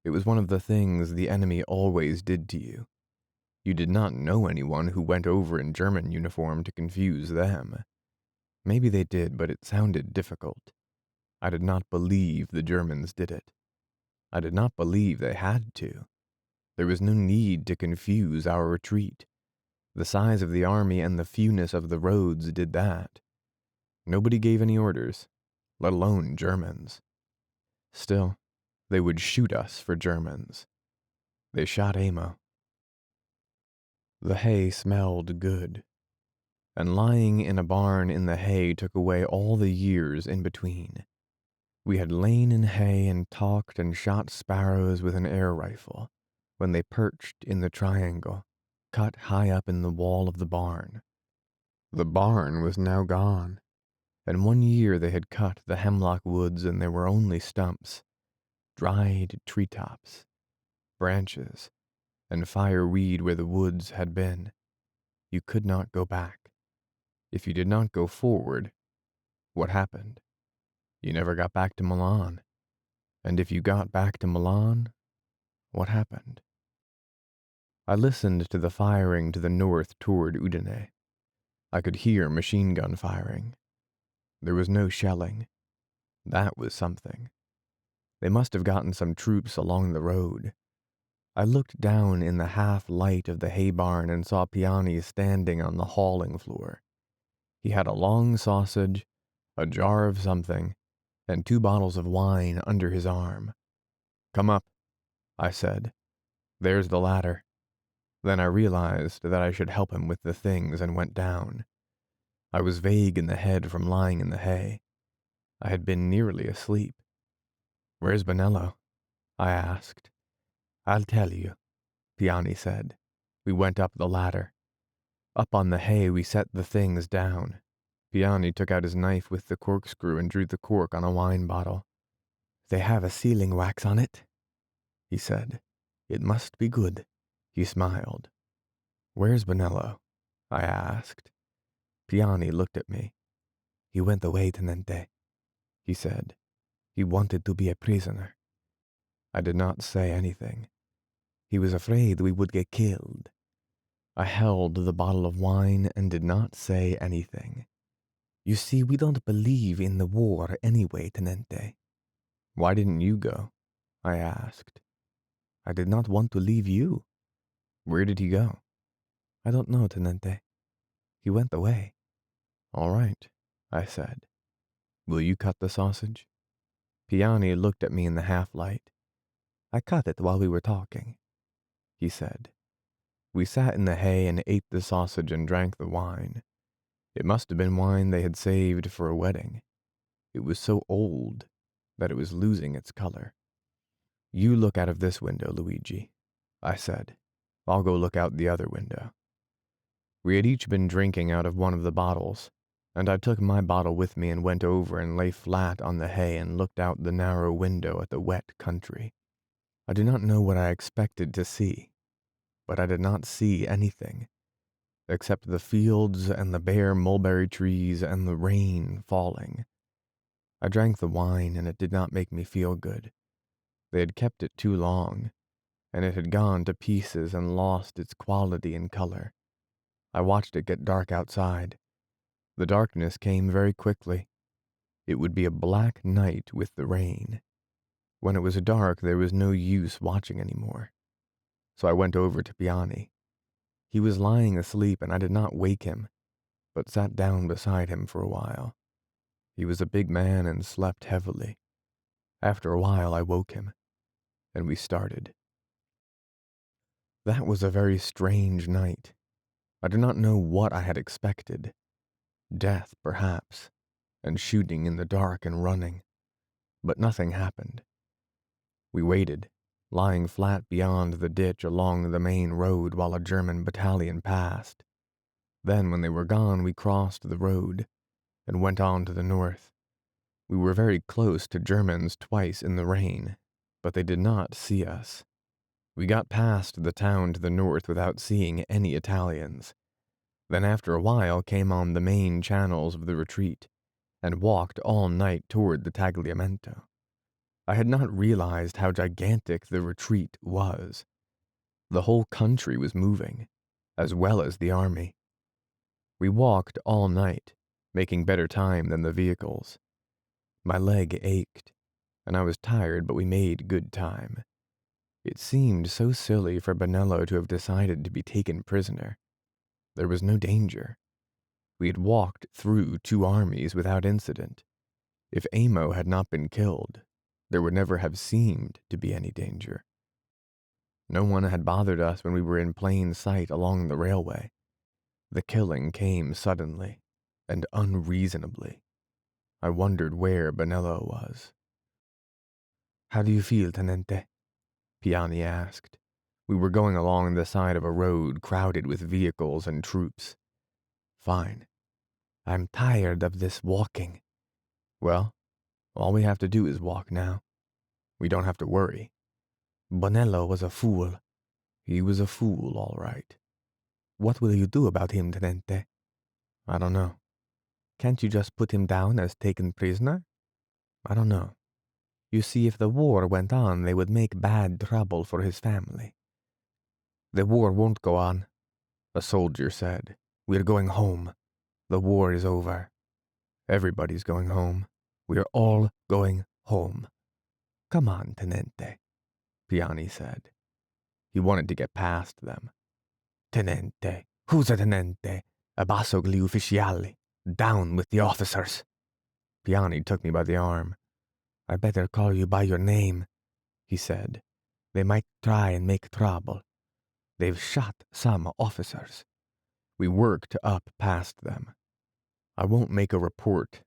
It was one of the things the enemy always did to you. You did not know anyone who went over in German uniform to confuse them. Maybe they did, but it sounded difficult. I did not believe the Germans did it. I did not believe they had to. There was no need to confuse our retreat. The size of the army and the fewness of the roads did that. Nobody gave any orders, let alone Germans. Still, they would shoot us for Germans. They shot Amo. The hay smelled good, and lying in a barn in the hay took away all the years in between. We had lain in hay and talked and shot sparrows with an air rifle when they perched in the triangle. cut high up in the wall of the barn. The barn was now gone, and 1 year they had cut the hemlock woods and there were only stumps, dried treetops, branches, and fireweed where the woods had been. You could not go back. If you did not go forward, what happened? You never got back to Milan. And if you got back to Milan, what happened? I listened to the firing to the north toward Udine. I could hear machine gun firing. There was no shelling. That was something. They must have gotten some troops along the road. I looked down in the half light of the hay barn and saw Piani standing on the hauling floor. He had a long sausage, a jar of something, and 2 bottles of wine under his arm. "Come up," I said. "There's the ladder." Then I realized that I should help him with the things and went down. I was vague in the head from lying in the hay. I had been nearly asleep. "Where's Bonello?" I asked. "I'll tell you," Piani said. We went up the ladder. Up on the hay we set the things down. Piani took out his knife with the corkscrew and drew the cork on a wine bottle. "They have a sealing wax on it," he said. "It must be good." He smiled. "Where's Bonello?" I asked. Piani looked at me. "He went away, Tenente," he said. "He wanted to be a prisoner." I did not say anything. He was afraid we would get killed. I held the bottle of wine and did not say anything. "You see, we don't believe in the war anyway, Tenente." "Why didn't you go?" I asked. "I did not want to leave you." "Where did he go?" "I don't know, Tenente. He went away." "All right," I said. "Will you cut the sausage?" Piani looked at me in the half-light. "I cut it while we were talking," he said. We sat in the hay and ate the sausage and drank the wine. It must have been wine they had saved for a wedding. It was so old that it was losing its color. "You look out of this window, Luigi," I said. "I'll go look out the other window." We had each been drinking out of one of the bottles, and I took my bottle with me and went over and lay flat on the hay and looked out the narrow window at the wet country. I do not know what I expected to see, but I did not see anything, except the fields and the bare mulberry trees and the rain falling. I drank the wine and it did not make me feel good. They had kept it too long, and it had gone to pieces and lost its quality and color. I watched it get dark outside. The darkness came very quickly. It would be a black night with the rain. When it was dark, there was no use watching anymore. So I went over to Piani. He was lying asleep and I did not wake him, but sat down beside him for a while. He was a big man and slept heavily. After a while, I woke him, and we started. That was a very strange night. I do not know what I had expected. Death, perhaps, and shooting in the dark and running. But nothing happened. We waited, lying flat beyond the ditch along the main road while a German battalion passed. Then, when they were gone, we crossed the road and went on to the north. We were very close to Germans twice in the rain, but they did not see us. We got past the town to the north without seeing any Italians. Then after a while came on the main channels of the retreat, and walked all night toward the Tagliamento. I had not realized how gigantic the retreat was. The whole country was moving, as well as the army. We walked all night, making better time than the vehicles. My leg ached, and I was tired, but we made good time. It seemed so silly for Bonello to have decided to be taken prisoner. There was no danger. We had walked through 2 armies without incident. If Amo had not been killed, there would never have seemed to be any danger. No one had bothered us when we were in plain sight along the railway. The killing came suddenly and unreasonably. I wondered where Bonello was. "How do you feel, Tenente?" Piani asked. We were going along the side of a road crowded with vehicles and troops. Fine. I'm tired of this walking. Well, all we have to do is walk now. We don't have to worry. Bonello was a fool. He was a fool, all right. What will you do about him, Tenente? I don't know. Can't you just put him down as taken prisoner? I don't know. You see, if the war went on, they would make bad trouble for his family. The war won't go on, a soldier said. We're going home. The war is over. Everybody's going home. We're all going home. Come on, Tenente, Piani said. He wanted to get past them. Tenente, who's a tenente? Abbasso gli ufficiali. Down with the officers. Piani took me by the arm. I better call you by your name, he said. They might try and make trouble. They've shot some officers. We worked up past them. I won't make a report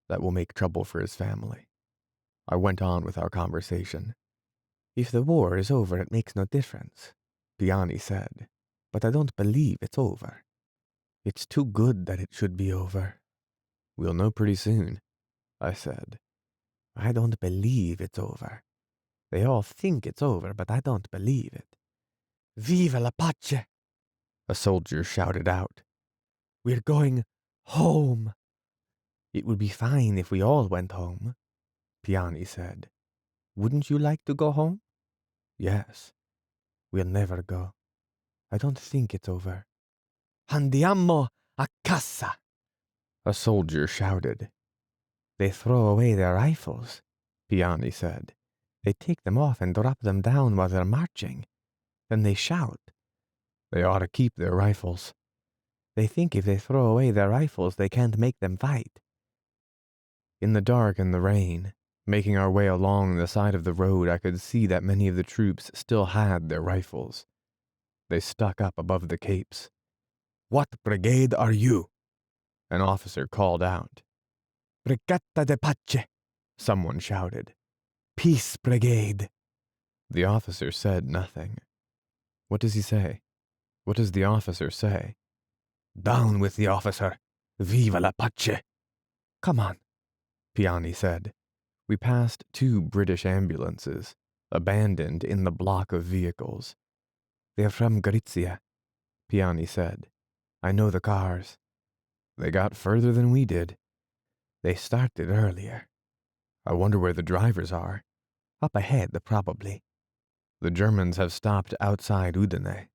that will make trouble for his family. I went on with our conversation. If the war is over, it makes no difference, Piani said. But I don't believe it's over. It's too good that it should be over. We'll know pretty soon, I said. I don't believe it's over. They all think it's over, but I don't believe it. Viva la pace! A soldier shouted out. We're going home. It would be fine if we all went home, Piani said. Wouldn't you like to go home? Yes. We'll never go. I don't think it's over. Andiamo a casa! A soldier shouted. They throw away their rifles, Piani said. They take them off and drop them down while they're marching. Then they shout. They ought to keep their rifles. They think if they throw away their rifles, they can't make them fight. In the dark and the rain, making our way along the side of the road, I could see that many of the troops still had their rifles. They stuck up above the capes. What brigade are you? An officer called out. Brigata de Pace, someone shouted. Peace Brigade. The officer said nothing. What does he say? What does the officer say? Down with the officer. Viva la pace. Come on, Piani said. We passed 2 British ambulances, abandoned in the block of vehicles. They're from Gorizia, Piani said. I know the cars. They got further than we did. They started earlier. I wonder where the drivers are. Up ahead, probably. The Germans have stopped outside Udine,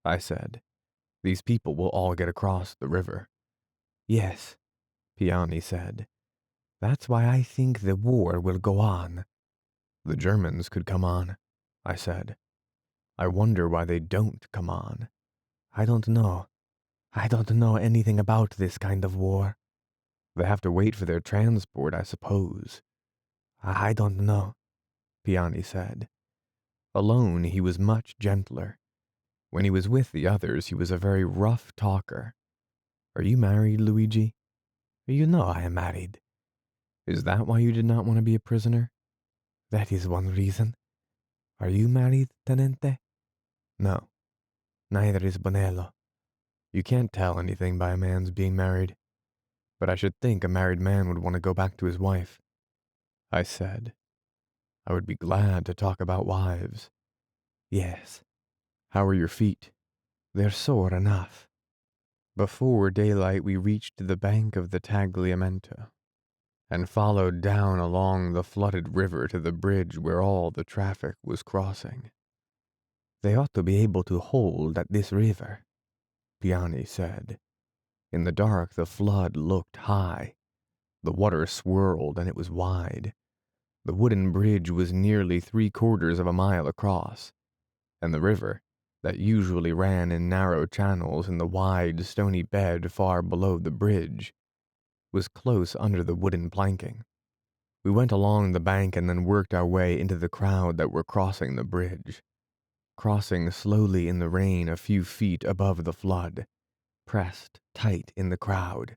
I said. These people will all get across the river. Yes, Piani said. That's why I think the war will go on. The Germans could come on, I said. I wonder why they don't come on. I don't know. I don't know anything about this kind of war. They have to wait for their transport, I suppose. I don't know, Piani said. Alone, he was much gentler. When he was with the others, he was a very rough talker. Are you married, Luigi? You know I am married. Is that why you did not want to be a prisoner? That is one reason. Are you married, Tenente? No. Neither is Bonello. You can't tell anything by a man's being married. But I should think a married man would want to go back to his wife. I said. I would be glad to talk about wives. Yes. How are your feet? They're sore enough. Before daylight, we reached the bank of the Tagliamento and followed down along the flooded river to the bridge where all the traffic was crossing. They ought to be able to hold at this river, Piani said. In the dark, the flood looked high. The water swirled and it was wide. The wooden bridge was nearly 3/4 of a mile across, and the river, that usually ran in narrow channels in the wide, stony bed far below the bridge, was close under the wooden planking. We went along the bank and then worked our way into the crowd that were crossing the bridge, crossing slowly in the rain a few feet above the flood, pressed tight in the crowd.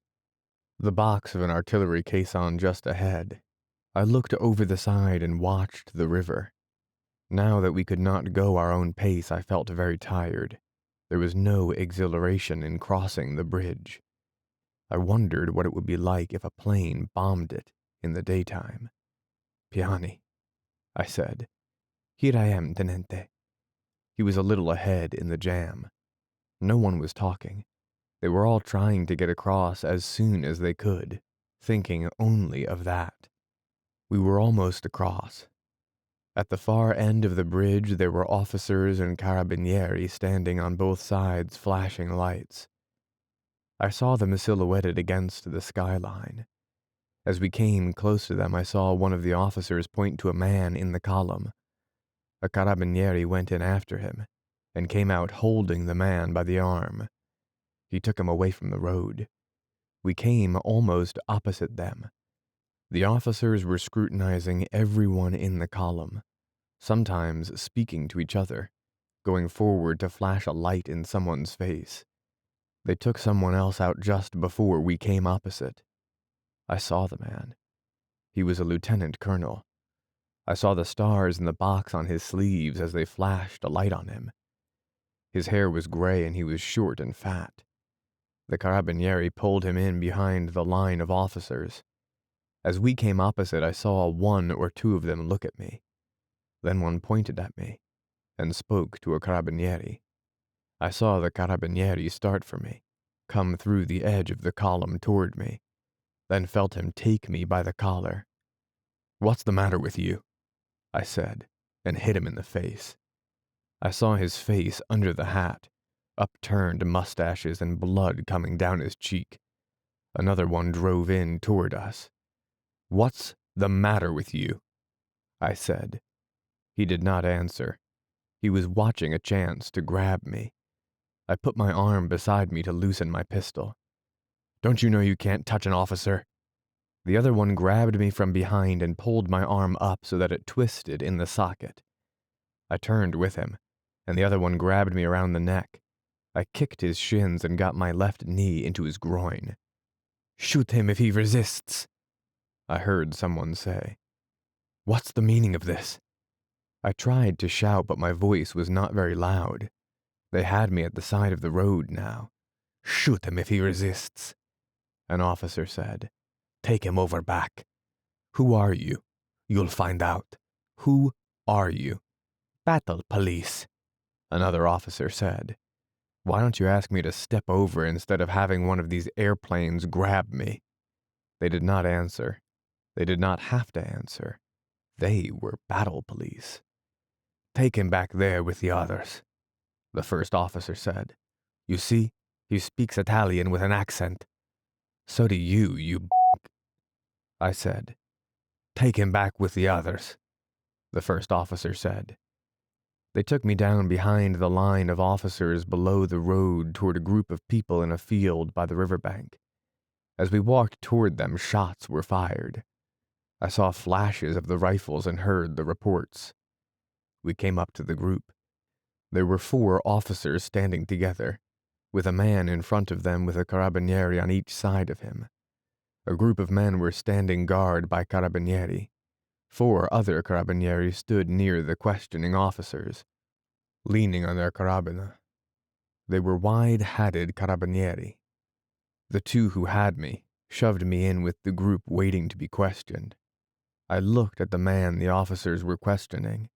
The box of an artillery caisson just ahead. I looked over the side and watched the river. Now that we could not go our own pace, I felt very tired. There was no exhilaration in crossing the bridge. I wondered what it would be like if a plane bombed it in the daytime. "Piani," I said. "Here I am, Tenente." He was a little ahead in the jam. No one was talking. They were all trying to get across as soon as they could, thinking only of that. We were almost across. At the far end of the bridge, there were officers and carabinieri standing on both sides, flashing lights. I saw them silhouetted against the skyline. As we came close to them, I saw one of the officers point to a man in the column. A carabinieri went in after him and came out holding the man by the arm. He took him away from the road. We came almost opposite them. The officers were scrutinizing everyone in the column, sometimes speaking to each other, going forward to flash a light in someone's face. They took someone else out just before we came opposite. I saw the man. He was a lieutenant colonel. I saw the stars in the box on his sleeves as they flashed a light on him. His hair was gray and he was short and fat. The carabinieri pulled him in behind the line of officers. As we came opposite, I saw one or two of them look at me. Then one pointed at me and spoke to a carabinieri. I saw the carabinieri start for me, come through the edge of the column toward me, then felt him take me by the collar. "What's the matter with you?" I said, and hit him in the face. I saw his face under the hat, upturned mustaches and blood coming down his cheek. Another one drove in toward us. "What's the matter with you?" I said. He did not answer. He was watching a chance to grab me. I put my arm beside me to loosen my pistol. "Don't you know you can't touch an officer?" The other one grabbed me from behind and pulled my arm up so that it twisted in the socket. I turned with him, and the other one grabbed me around the neck. I kicked his shins and got my left knee into his groin. "Shoot him if he resists," I heard someone say. "What's the meaning of this?" I tried to shout, but my voice was not very loud. They had me at the side of the road now. "Shoot him if he resists," an officer said. "Take him over back." "Who are you?" "You'll find out." "Who are you?" "Battle police," another officer said. "Why don't you ask me to step over instead of having one of these airplanes grab me?" They did not answer. They did not have to answer. They were battle police. "Take him back there with the others," the first officer said. "You see, he speaks Italian with an accent." "So do you I said. "Take him back with the others," the first officer said. They took me down behind the line of officers below the road toward a group of people in a field by the riverbank. As we walked toward them, shots were fired. I saw flashes of the rifles and heard the reports. We came up to the group. There were 4 officers standing together, with a man in front of them with a carabinieri on each side of him. A group of men were standing guard by carabinieri. 4 other carabinieri stood near the questioning officers, leaning on their carabina. They were wide-hatted carabinieri. The 2 who had me shoved me in with the group waiting to be questioned. I looked at the man the officers were questioning.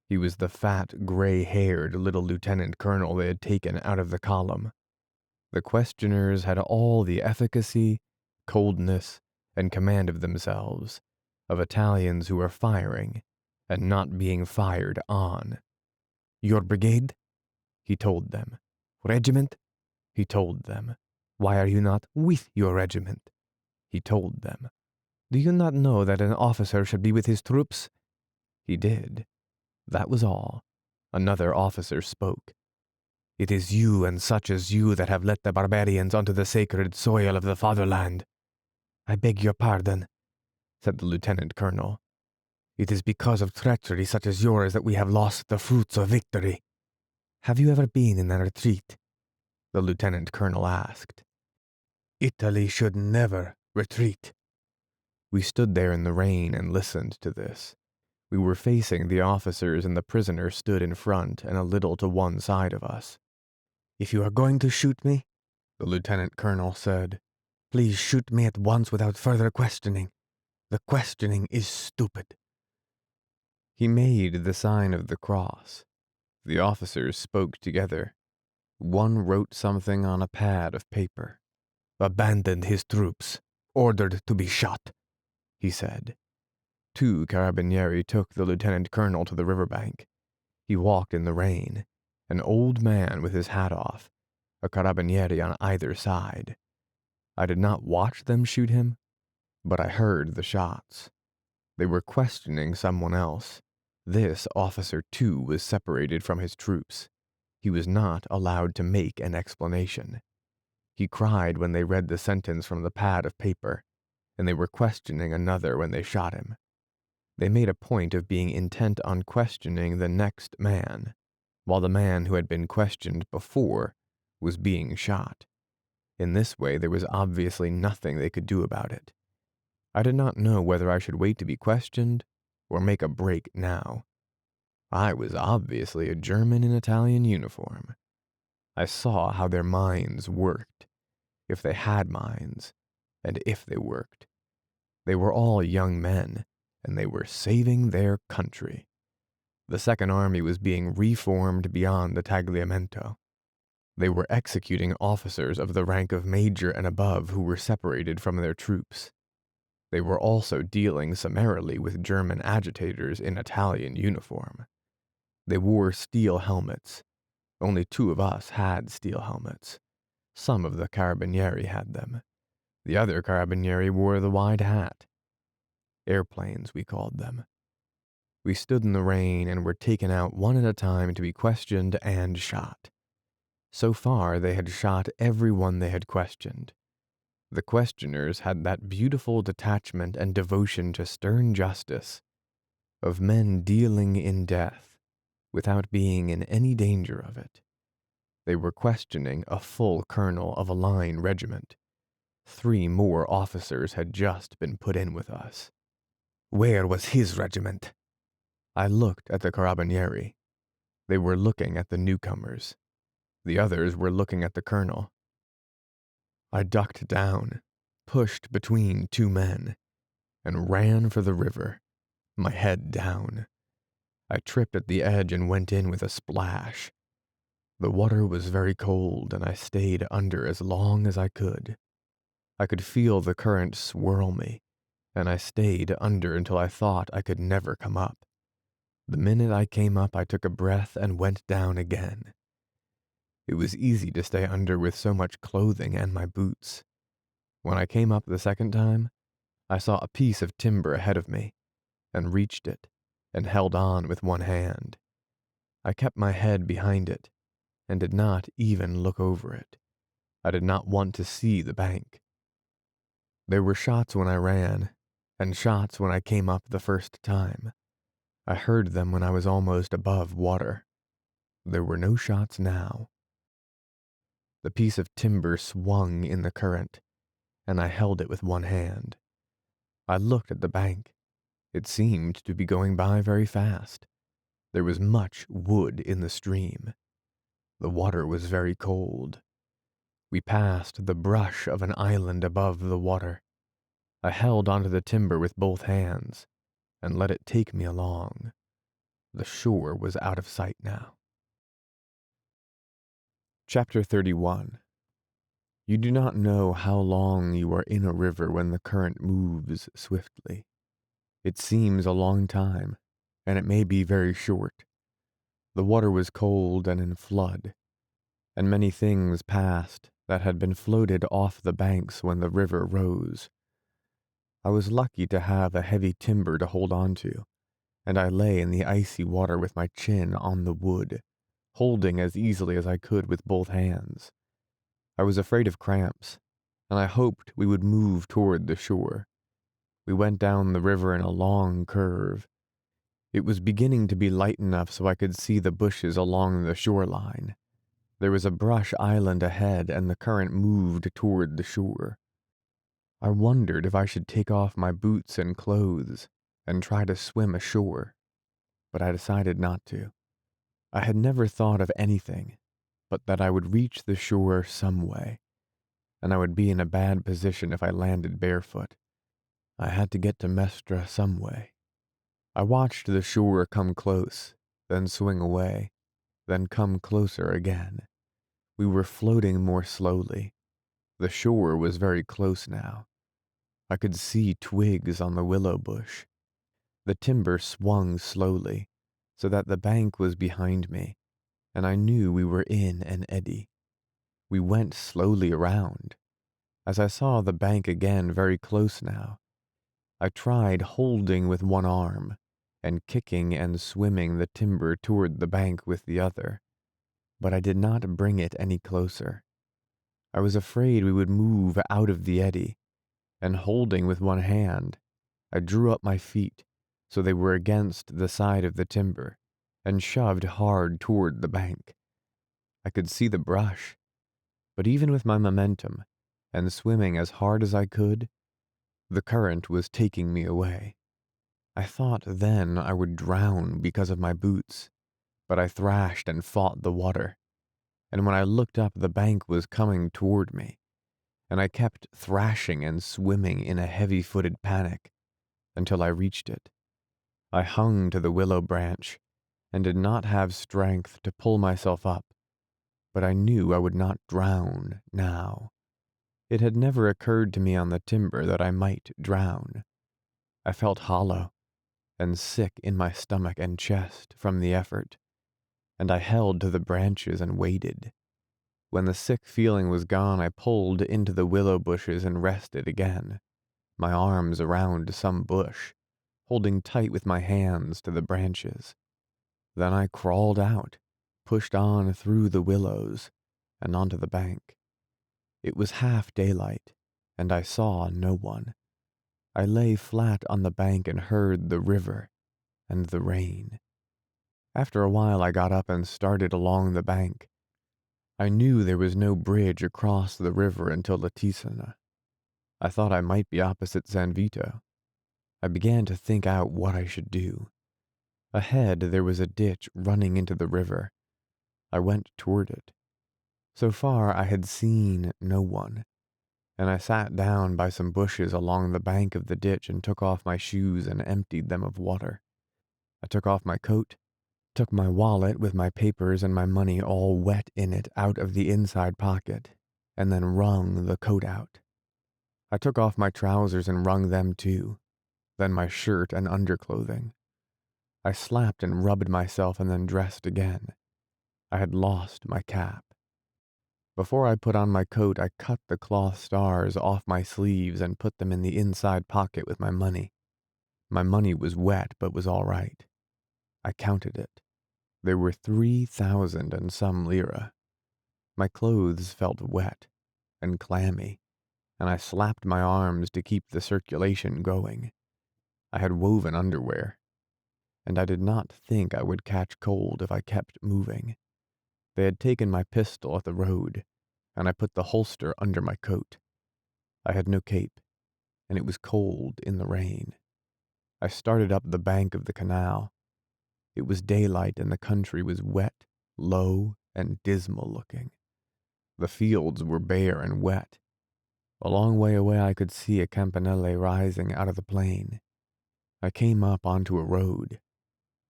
He was the fat, gray-haired little lieutenant colonel they had taken out of the column. The questioners had all the efficacy, coldness, and command of themselves of Italians who are firing and not being fired on. "Your brigade?" he told them. "Regiment?" he told them. "Why are you not with your regiment?" he told them. "Do you not know that an officer should be with his troops?" He did. That was all. Another officer spoke. "It is you and such as you that have let the barbarians onto the sacred soil of the fatherland." "I beg your pardon," said the lieutenant colonel. "It is because of treachery such as yours that we have lost the fruits of victory." "Have you ever been in a retreat?" the lieutenant colonel asked. "Italy should never retreat." We stood there in the rain and listened to this. We were facing the officers and the prisoner stood in front and a little to one side of us. "If you are going to shoot me," the lieutenant colonel said, "please shoot me at once without further questioning. The questioning is stupid." He made the sign of the cross. The officers spoke together. One wrote something on a pad of paper. "Abandoned his troops. Ordered to be shot," he said. 2 carabinieri took the lieutenant colonel to the riverbank. He walked in the rain, an old man with his hat off, a carabinieri on either side. I did not watch them shoot him, but I heard the shots. They were questioning someone else. This officer, too, was separated from his troops. He was not allowed to make an explanation. He cried when they read the sentence from the pad of paper, and they were questioning another when they shot him. They made a point of being intent on questioning the next man, while the man who had been questioned before was being shot. In this way, there was obviously nothing they could do about it. I did not know whether I should wait to be questioned or make a break now. I was obviously a German in Italian uniform. I saw how their minds worked, if they had minds, and if they worked. They were all young men, and they were saving their country. The Second Army was being reformed beyond the Tagliamento. They were executing officers of the rank of major and above who were separated from their troops. They were also dealing summarily with German agitators in Italian uniform. They wore steel helmets. Only 2 of us had steel helmets. Some of the carabinieri had them. The other carabinieri wore the wide hat. Airplanes, we called them. We stood in the rain and were taken out one at a time to be questioned and shot. So far, they had shot everyone they had questioned. The questioners had that beautiful detachment and devotion to stern justice of men dealing in death without being in any danger of it. They were questioning a full colonel of a line regiment. 3 more officers had just been put in with us. "Where was his regiment?" I looked at the carabinieri. They were looking at the newcomers. The others were looking at the colonel. I ducked down, pushed between 2 men, and ran for the river, my head down. I tripped at the edge and went in with a splash. The water was very cold, and I stayed under as long as I could. I could feel the current swirl me, and I stayed under until I thought I could never come up. The minute I came up, I took a breath and went down again. It was easy to stay under with so much clothing and my boots. When I came up the second time, I saw a piece of timber ahead of me, and reached it, and held on with one hand. I kept my head behind it, and did not even look over it. I did not want to see the bank. There were shots when I ran, and shots when I came up the first time. I heard them when I was almost above water. There were no shots now. The piece of timber swung in the current, and I held it with one hand. I looked at the bank. It seemed to be going by very fast. There was much wood in the stream. The water was very cold. We passed the brush of an island above the water. I held onto the timber with both hands and let it take me along. The shore was out of sight now. Chapter 31. You do not know how long you are in a river when the current moves swiftly. It seems a long time, and it may be very short. The water was cold and in flood, and many things passed that had been floated off the banks when the river rose. I was lucky to have a heavy timber to hold on to, and I lay in the icy water with my chin on the wood, holding as easily as I could with both hands. I was afraid of cramps, and I hoped we would move toward the shore. We went down the river in a long curve. It was beginning to be light enough so I could see the bushes along the shoreline. There was a brush island ahead, and the current moved toward the shore. I wondered if I should take off my boots and clothes and try to swim ashore. but I decided not to. I had never thought of anything but that I would reach the shore some way, and I would be in a bad position if I landed barefoot. I had to get to Mestra some way. I watched the shore come close, then swing away, then come closer again. We were floating more slowly. The shore was very close now. I could see twigs on the willow bush. The timber swung slowly, so that the bank was behind me, and I knew we were in an eddy. We went slowly around. As I saw the bank again very close now, I tried holding with one arm and kicking and swimming the timber toward the bank with the other, but I did not bring it any closer. I was afraid we would move out of the eddy, and holding with one hand, I drew up my feet so they were against the side of the timber and shoved hard toward the bank. I could see the brush, but even with my momentum and swimming as hard as I could, the current was taking me away. I thought then I would drown because of my boots, but I thrashed and fought the water, and when I looked up, the bank was coming toward me, and I kept thrashing and swimming in a heavy-footed panic until I reached it. I hung to the willow branch and did not have strength to pull myself up, but I knew I would not drown now. It had never occurred to me on the timber that I might drown. I felt hollow and sick in my stomach and chest from the effort, and I held to the branches and waited. When the sick feeling was gone, I pulled into the willow bushes and rested again, my arms around some bush, holding tight with my hands to the branches. Then I crawled out, pushed on through the willows, and onto the bank. It was half daylight, and I saw no one. I lay flat on the bank and heard the river and the rain. After a while I got up and started along the bank. I knew there was no bridge across the river until Latisana. I thought I might be opposite San Vito. I began to think out what I should do. Ahead there was a ditch running into the river. I went toward it. So far I had seen no one, and I sat down by some bushes along the bank of the ditch and took off my shoes and emptied them of water. I took off my coat, took my wallet with my papers and my money all wet in it out of the inside pocket, and then wrung the coat out. I took off my trousers and wrung them too, then my shirt and underclothing. I slapped and rubbed myself and then dressed again. I had lost my cap. Before I put on my coat, I cut the cloth stars off my sleeves and put them in the inside pocket with my money. My money was wet, but was all right. I counted it. There were 3,000 and some lira. My clothes felt wet and clammy, and I slapped my arms to keep the circulation going. I had woven underwear, and I did not think I would catch cold if I kept moving. They had taken my pistol at the road, and I put the holster under my coat. I had no cape, and it was cold in the rain. I started up the bank of the canal. It was daylight, and the country was wet, low, and dismal looking. The fields were bare and wet. A long way away I could see a campanile rising out of the plain. I came up onto a road.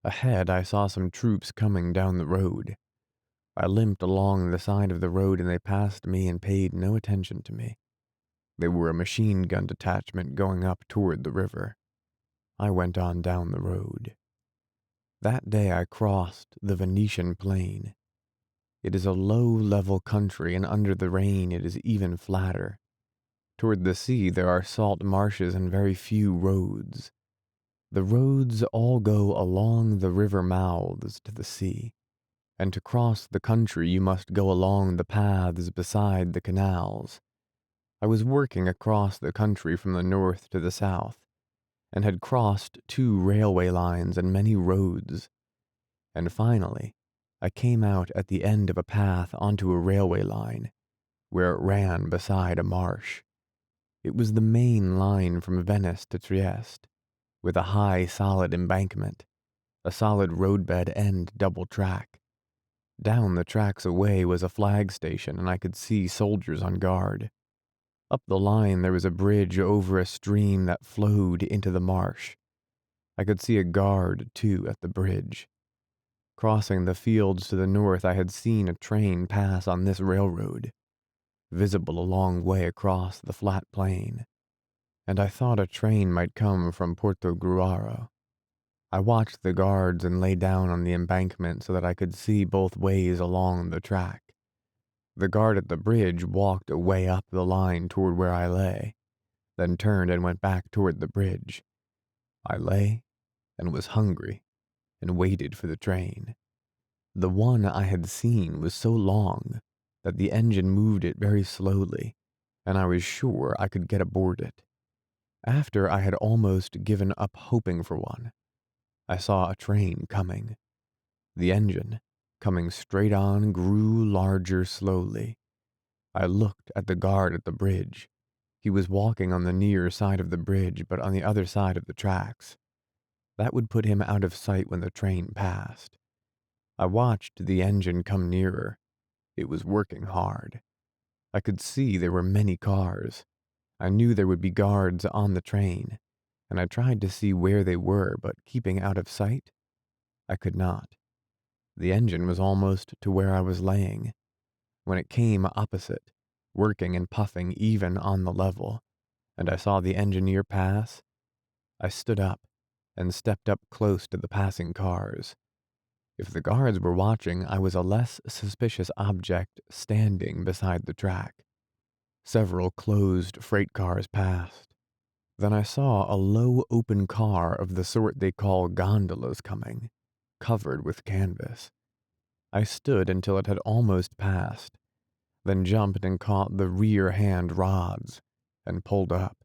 Ahead I saw some troops coming down the road. I limped along the side of the road and they passed me and paid no attention to me. They were a machine gun detachment going up toward the river. I went on down the road. That day I crossed the Venetian plain. It is a low-level country, and under the rain it is even flatter. Toward the sea there are salt marshes and very few roads. The roads all go along the river mouths to the sea, and to cross the country you must go along the paths beside the canals. I was working across the country from the north to the south, and had crossed 2 railway lines and many roads, and finally I came out at the end of a path onto a railway line, where it ran beside a marsh. It was the main line from Venice to Trieste, with a high solid embankment, a solid roadbed and double track. Down the tracks away was a flag station, and I could see soldiers on guard. Up the line there was a bridge over a stream that flowed into the marsh. I could see a guard, too, at the bridge. Crossing the fields to the north, I had seen a train pass on this railroad, visible a long way across the flat plain, and I thought a train might come from Porto Gruaro. I watched the guards and lay down on the embankment so that I could see both ways along the track. The guard at the bridge walked a way up the line toward where I lay, then turned and went back toward the bridge. I lay and was hungry and waited for the train. The one I had seen was so long that the engine moved it very slowly, and I was sure I could get aboard it. After I had almost given up hoping for one, I saw a train coming. The engine, coming straight on, grew larger slowly. I looked at the guard at the bridge. He was walking on the near side of the bridge, but on the other side of the tracks. That would put him out of sight when the train passed. I watched the engine come nearer. It was working hard. I could see there were many cars. I knew there would be guards on the train, and I tried to see where they were, but keeping out of sight, I could not. The engine was almost to where I was laying, when it came opposite, working and puffing even on the level, and I saw the engineer pass. I stood up and stepped up close to the passing cars. If the guards were watching, I was a less suspicious object standing beside the track. Several closed freight cars passed. Then I saw a low open car of the sort they call gondolas coming, covered with canvas. I stood until it had almost passed, then jumped and caught the rear hand rods and pulled up.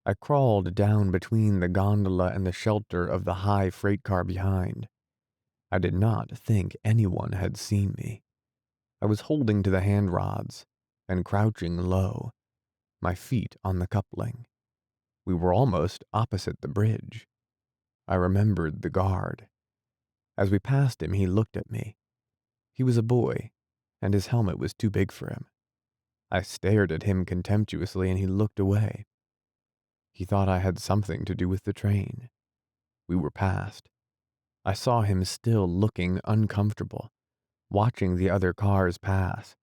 I crawled down between the gondola and the shelter of the high freight car behind. I did not think anyone had seen me. I was holding to the hand rods and crouching low, my feet on the coupling. We were almost opposite the bridge. I remembered the guard. As we passed him, he looked at me. He was a boy, and his helmet was too big for him. I stared at him contemptuously, and he looked away. He thought I had something to do with the train. We were past. I saw him still looking uncomfortable, watching the other cars pass,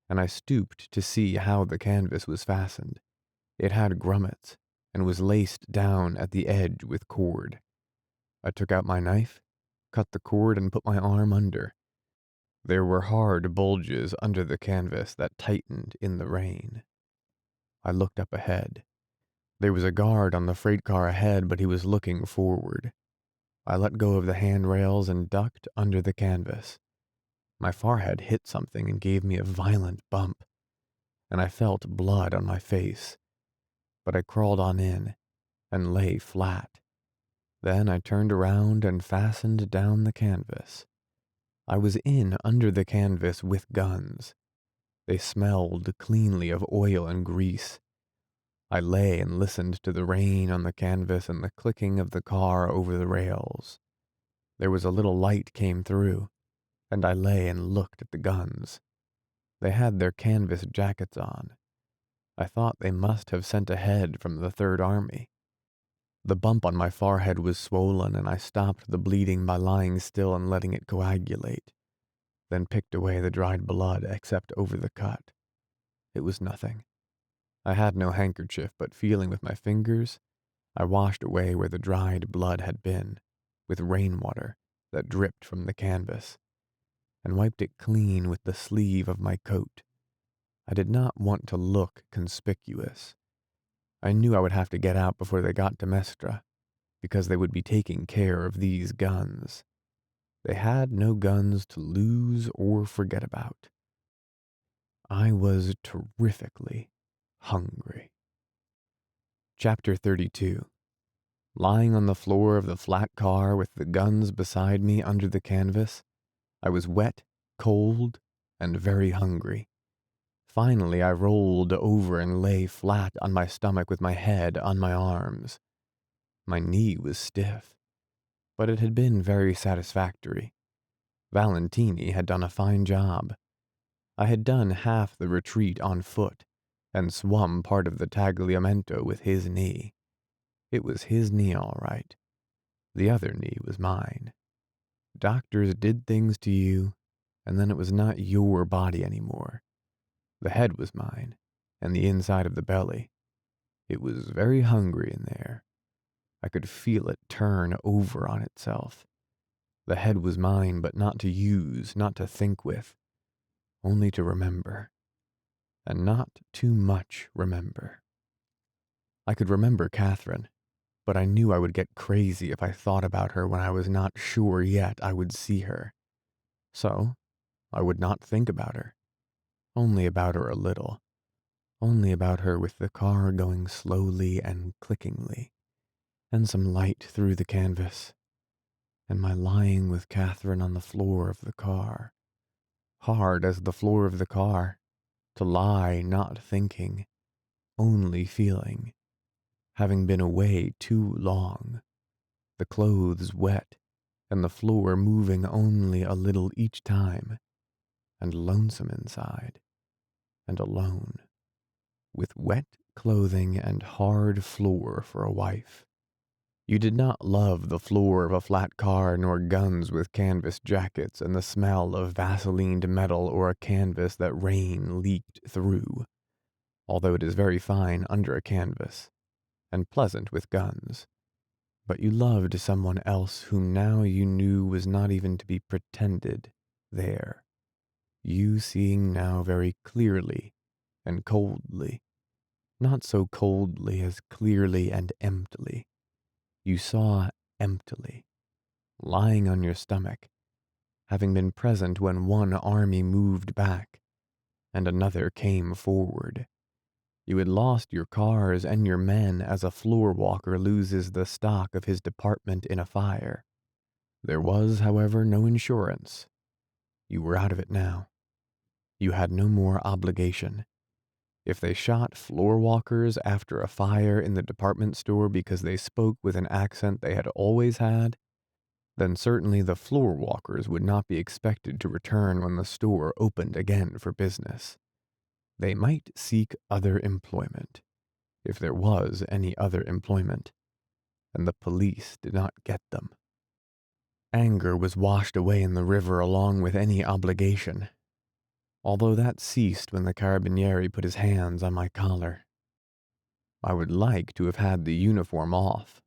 and I stooped to see how the canvas was fastened. It had grummets and was laced down at the edge with cord. I took out my knife, cut the cord, and put my arm under. There were hard bulges under the canvas that tightened in the rain. I looked up ahead. There was a guard on the freight car ahead, but he was looking forward. I let go of the handrails and ducked under the canvas. My forehead hit something and gave me a violent bump, and I felt blood on my face. But I crawled on in and lay flat. Then I turned around and fastened down the canvas. I was in under the canvas with guns. They smelled cleanly of oil and grease. I lay and listened to the rain on the canvas and the clicking of the car over the rails. There was a little light came through, and I lay and looked at the guns. They had their canvas jackets on. I thought they must have sent ahead from the Third Army. The bump on my forehead was swollen, and I stopped the bleeding by lying still and letting it coagulate, then picked away the dried blood except over the cut. It was nothing. I had no handkerchief, but feeling with my fingers, I washed away where the dried blood had been, with rainwater that dripped from the canvas, and wiped it clean with the sleeve of my coat. I did not want to look conspicuous. I knew I would have to get out before they got to Mestra, because they would be taking care of these guns. They had no guns to lose or forget about. I was terrifically hungry. Chapter 32. Lying on the floor of the flat car with the guns beside me under the canvas, I was wet, cold, and very hungry. Finally, I rolled over and lay flat on my stomach with my head on my arms. My knee was stiff. but it had been very satisfactory. Valentini had done a fine job. I had done half the retreat on foot and swum part of the tagliamento with his knee. It was his knee all right. The other knee was mine. Doctors did things to you, and then it was not your body anymore. The head was mine, and the inside of the belly. It was very hungry in there. I could feel it turn over on itself. The head was mine, but not to use, not to think with, only to remember. And not too much remember. I could remember Catherine, but I knew I would get crazy if I thought about her when I was not sure yet I would see her. So, I would not think about her. Only about her a little. Only about her with the car going slowly and clickingly, and some light through the canvas, and my lying with Catherine on the floor of the car. Hard as the floor of the car, to lie not thinking, only feeling, having been away too long, the clothes wet, and the floor moving only a little each time, and lonesome inside, and alone, with wet clothing and hard floor for a wife. You did not love the floor of a flat car nor guns with canvas jackets and the smell of Vaselined metal or a canvas that rain leaked through, although it is very fine under a canvas, and pleasant with guns. But you loved someone else whom now you knew was not even to be pretended there. You seeing now very clearly and coldly, not so coldly as clearly and emptily. You saw emptily, lying on your stomach, having been present when one army moved back and another came forward. You had lost your cars and your men as a floor walker loses the stock of his department in a fire. There was, however, no insurance. You were out of it now. You had no more obligation. If they shot floor walkers after a fire in the department store because they spoke with an accent they had always had, then certainly the floor walkers would not be expected to return when the store opened again for business. They might seek other employment, if there was any other employment, and the police did not get them. Anger was washed away in the river along with any obligation, although that ceased when the carabinieri put his hands on my collar. I would like to have had the uniform off,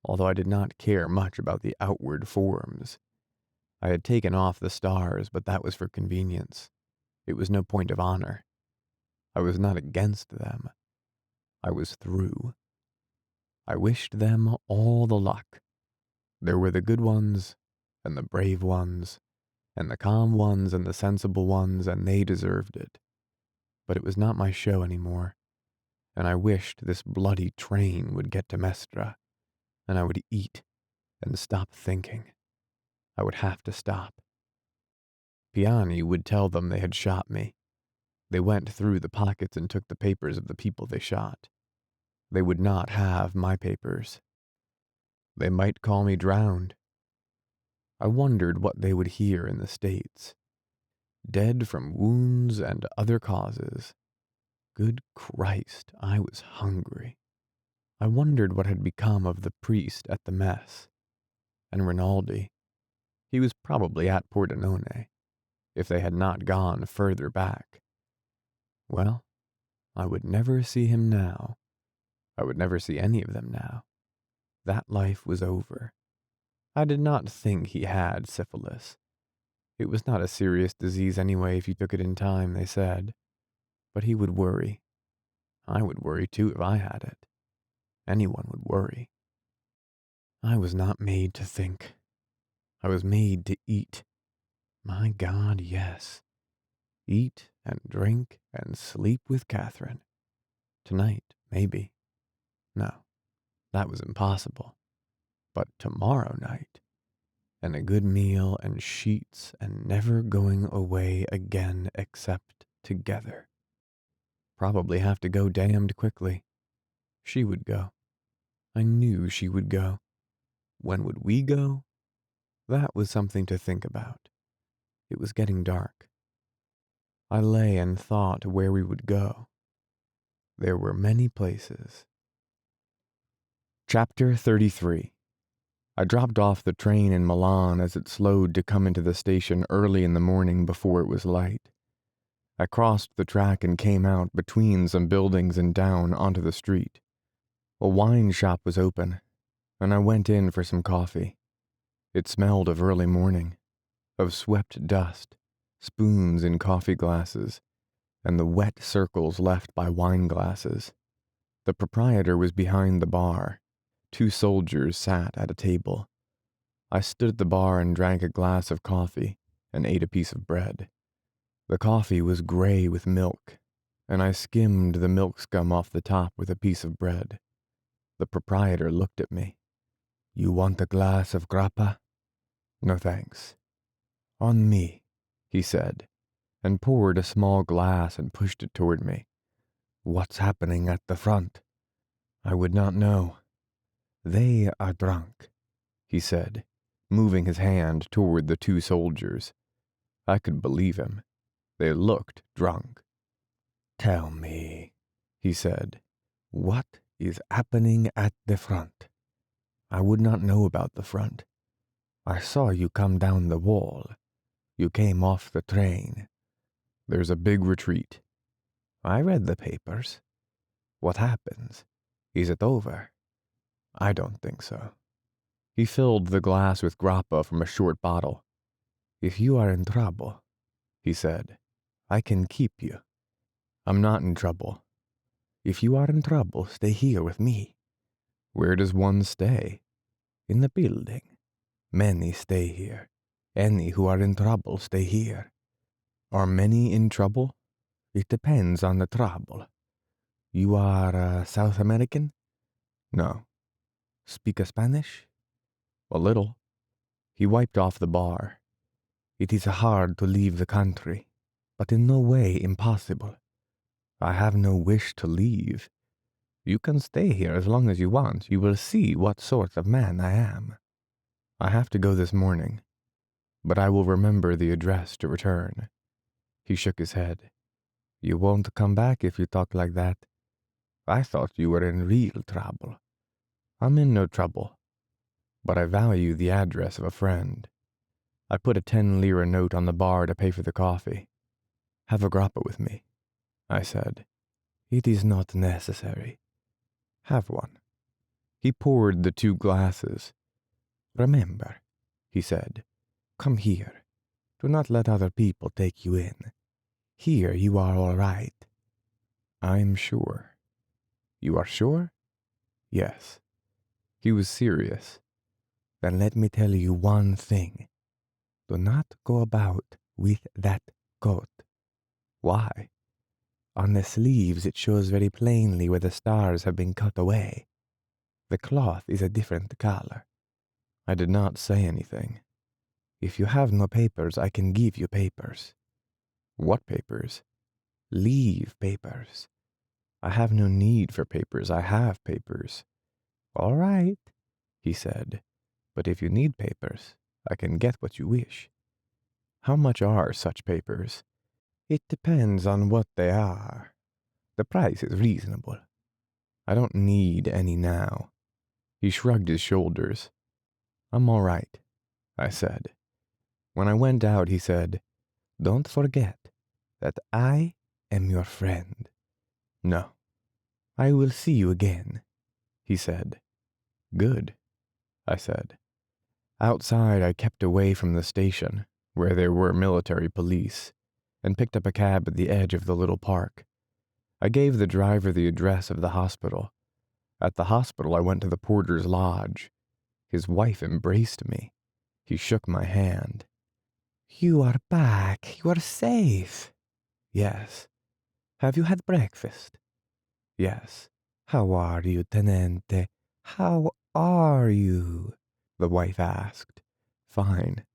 although I did not care much about the outward forms. I had taken off the stars, but that was for convenience. It was no point of honor. I was not against them. I was through. I wished them all the luck. There were the good ones, and the brave ones, and the calm ones, and the sensible ones, and they deserved it. But it was not my show anymore, and I wished this bloody train would get to Mestra, and I would eat and stop thinking. I would have to stop. Piani would tell them they had shot me. They went through the pockets and took the papers of the people they shot. They would not have my papers. They might call me drowned. I wondered what they would hear in the States. Dead from wounds and other causes. Good Christ, I was hungry. I wondered what had become of the priest at the mess. And Rinaldi. He was probably at Pordenone, if they had not gone further back. Well, I would never see him now. I would never see any of them now. That life was over. I did not think he had syphilis. It was not a serious disease anyway if you took it in time, they said. But he would worry. I would worry too if I had it. Anyone would worry. I was not made to think. I was made to eat. My God, yes. Eat and drink and sleep with Catherine. Tonight, maybe. No, that was impossible. But tomorrow night, and a good meal and sheets and never going away again except together. Probably have to go damned quickly. She would go. I knew she would go. When would we go? That was something to think about. It was getting dark. I lay and thought where we would go. There were many places. Chapter 33. I dropped off the train in Milan as it slowed to come into the station early in the morning before it was light. I crossed the track and came out between some buildings and down onto the street. A wine shop was open, and I went in for some coffee. It smelled of early morning, of swept dust, spoons in coffee glasses, and the wet circles left by wine glasses. The proprietor was behind the bar. 2 soldiers sat at a table. I stood at the bar and drank a glass of coffee and ate a piece of bread. The coffee was gray with milk, and I skimmed the milk scum off the top with a piece of bread. The proprietor looked at me. "You want a glass of grappa?" "No thanks." "On me," he said, and poured a small glass and pushed it toward me. "What's happening at the front?" I would not know. "They are drunk," he said, moving his hand toward the 2 soldiers. I could believe him. They looked drunk. "Tell me," he said, "what is happening at the front?" "I would not know about the front. I saw you come down the wall. You came off the train. There's a big retreat." "I read the papers." "What happens? Is it over?" "I don't think so." He filled the glass with grappa from a short bottle. "If you are in trouble," he said, "I can keep you." "I'm not in trouble." "If you are in trouble, stay here with me." "Where does one stay?" "In the building. Many stay here. Any who are in trouble stay here." "Are many in trouble?" "It depends on the trouble." "You are South American?" "No." "Speak Spanish?" "A little." He wiped off the bar. "It is hard to leave the country, but in no way impossible." "I have no wish to leave." "You can stay here as long as you want. You will see what sort of man I am." "I have to go this morning, but I will remember the address to return." He shook his head. "You won't come back if you talk like that. I thought you were in real trouble." "I'm in no trouble, but I value the address of a friend." I put a 10 lira note on the bar to pay for the coffee. "Have a grappa with me," I said. "It is not necessary." "Have one." He poured the 2 glasses. "Remember," he said, "come here. Do not let other people take you in. Here you are all right." "I'm sure." "You are sure?" "Yes." He was serious. "Then let me tell you one thing. Do not go about with that coat." "Why?" "On the sleeves it shows very plainly where the stars have been cut away. The cloth is a different color." I did not say anything. "If you have no papers, I can give you papers." "What papers?" "Leave papers." "I have no need for papers. I have papers." "All right," he said, "but if you need papers, I can get what you wish." "How much are such papers?" "It depends on what they are. The price is reasonable." "I don't need any now." He shrugged his shoulders. "I'm all right," I said. When I went out, he said, "Don't forget that I am your friend." "No." "I will see you again," he said. "Good," I said. Outside, I kept away from the station, where there were military police, and picked up a cab at the edge of the little park. I gave the driver the address of the hospital. At the hospital, I went to the porter's lodge. His wife embraced me. He shook my hand. "You are back. You are safe." "Yes." "Have you had breakfast?" "Yes." "How are you, Tenente? How are you?" the wife asked. "Fine."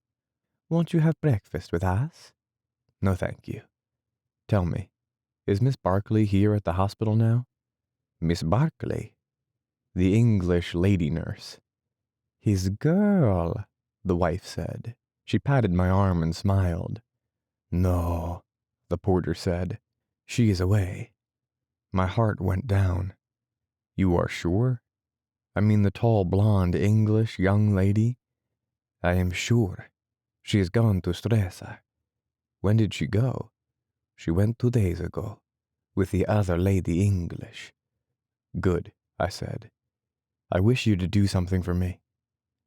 "Won't you have breakfast with us?" "No, thank you." "Tell me, is Miss Barkley here at the hospital now?" "Miss Barkley?" "The English lady nurse." "His girl." the wife said. She patted my arm and smiled. No, the porter said. She is away. My heart went down. You are sure? I mean the tall, blonde, English young lady? I am sure. She has gone to Stresa. When did she go? She went 2 days ago, with the other lady English. Good, I said. I wish you to do something for me.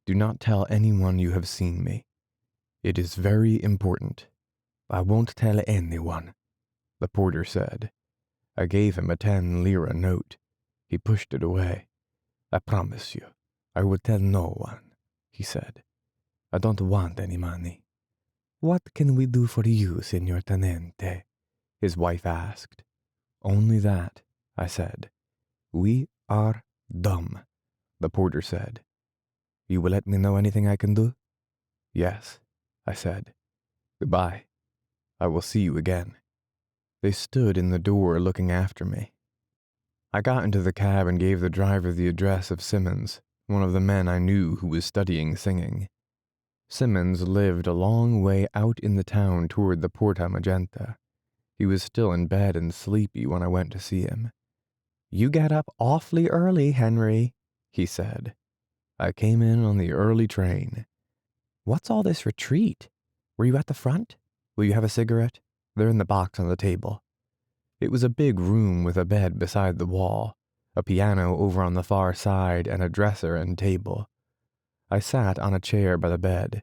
Do not tell anyone you have seen me. It is very important. I won't tell anyone, the porter said. I gave him a 10-lira note. He pushed it away. I promise you, I will tell no one, he said. I don't want any money. What can we do for you, Signor Tenente? His wife asked. Only that, I said. We are dumb, the porter said. You will let me know anything I can do? Yes, I said. Goodbye. I will see you again. They stood in the door looking after me. I got into the cab and gave the driver the address of Simmons, one of the men I knew who was studying singing. Simmons lived a long way out in the town toward the Porta Magenta. He was still in bed and sleepy when I went to see him. You get up awfully early, Henry, he said. I came in on the early train. What's all this retreat? Were you at the front? Will you have a cigarette? They're in the box on the table. It was a big room with a bed beside the wall, a piano over on the far side, and a dresser and table. I sat on a chair by the bed.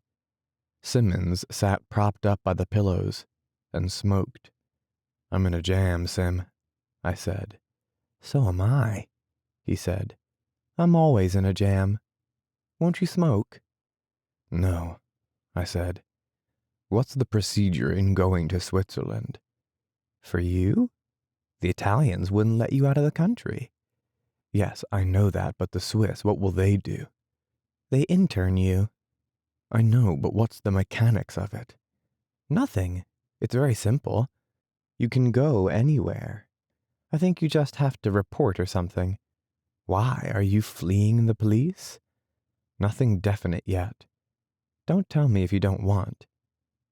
Simmons sat propped up by the pillows and smoked. I'm in a jam, Sim, I said. So am I, he said. I'm always in a jam. Won't you smoke? No, I said. What's the procedure in going to Switzerland? For you? The Italians wouldn't let you out of the country. Yes, I know that, but the Swiss, what will they do? They intern you. I know, but what's the mechanics of it? Nothing. It's very simple. You can go anywhere. I think you just have to report or something. Why, are you fleeing the police? Nothing definite yet. Don't tell me if you don't want.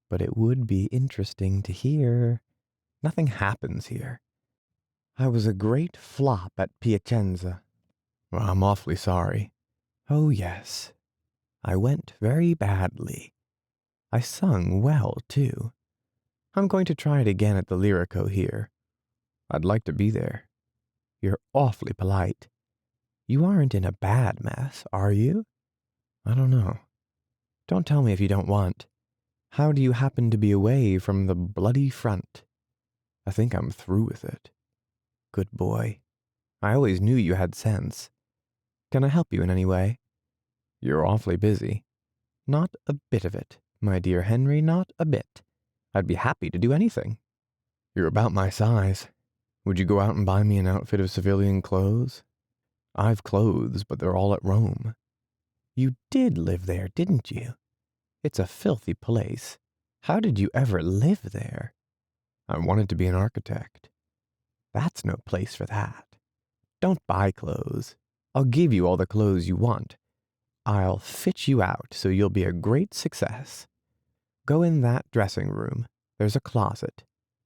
But it would be interesting to hear. Nothing happens here. I was a great flop at Piacenza. Well, I'm awfully sorry. Oh, yes. I went very badly. I sung well, too. I'm going to try it again at the Lyrico here. I'd like to be there. You're awfully polite. You aren't in a bad mess, are you? I don't know. Don't tell me if you don't want. How do you happen to be away from the bloody front? I think I'm through with it. Good boy. I always knew you had sense. Can I help you in any way? You're awfully busy. Not a bit of it, my dear Henry, not a bit. I'd be happy to do anything. You're about my size. Would you go out and buy me an outfit of civilian clothes? I've clothes, but they're all at Rome. You did live there, didn't you? It's a filthy place. How did you ever live there? I wanted to be an architect. That's no place for that. Don't buy clothes. I'll give you all the clothes you want. I'll fit you out so you'll be a great success. Go in that dressing room. There's a closet.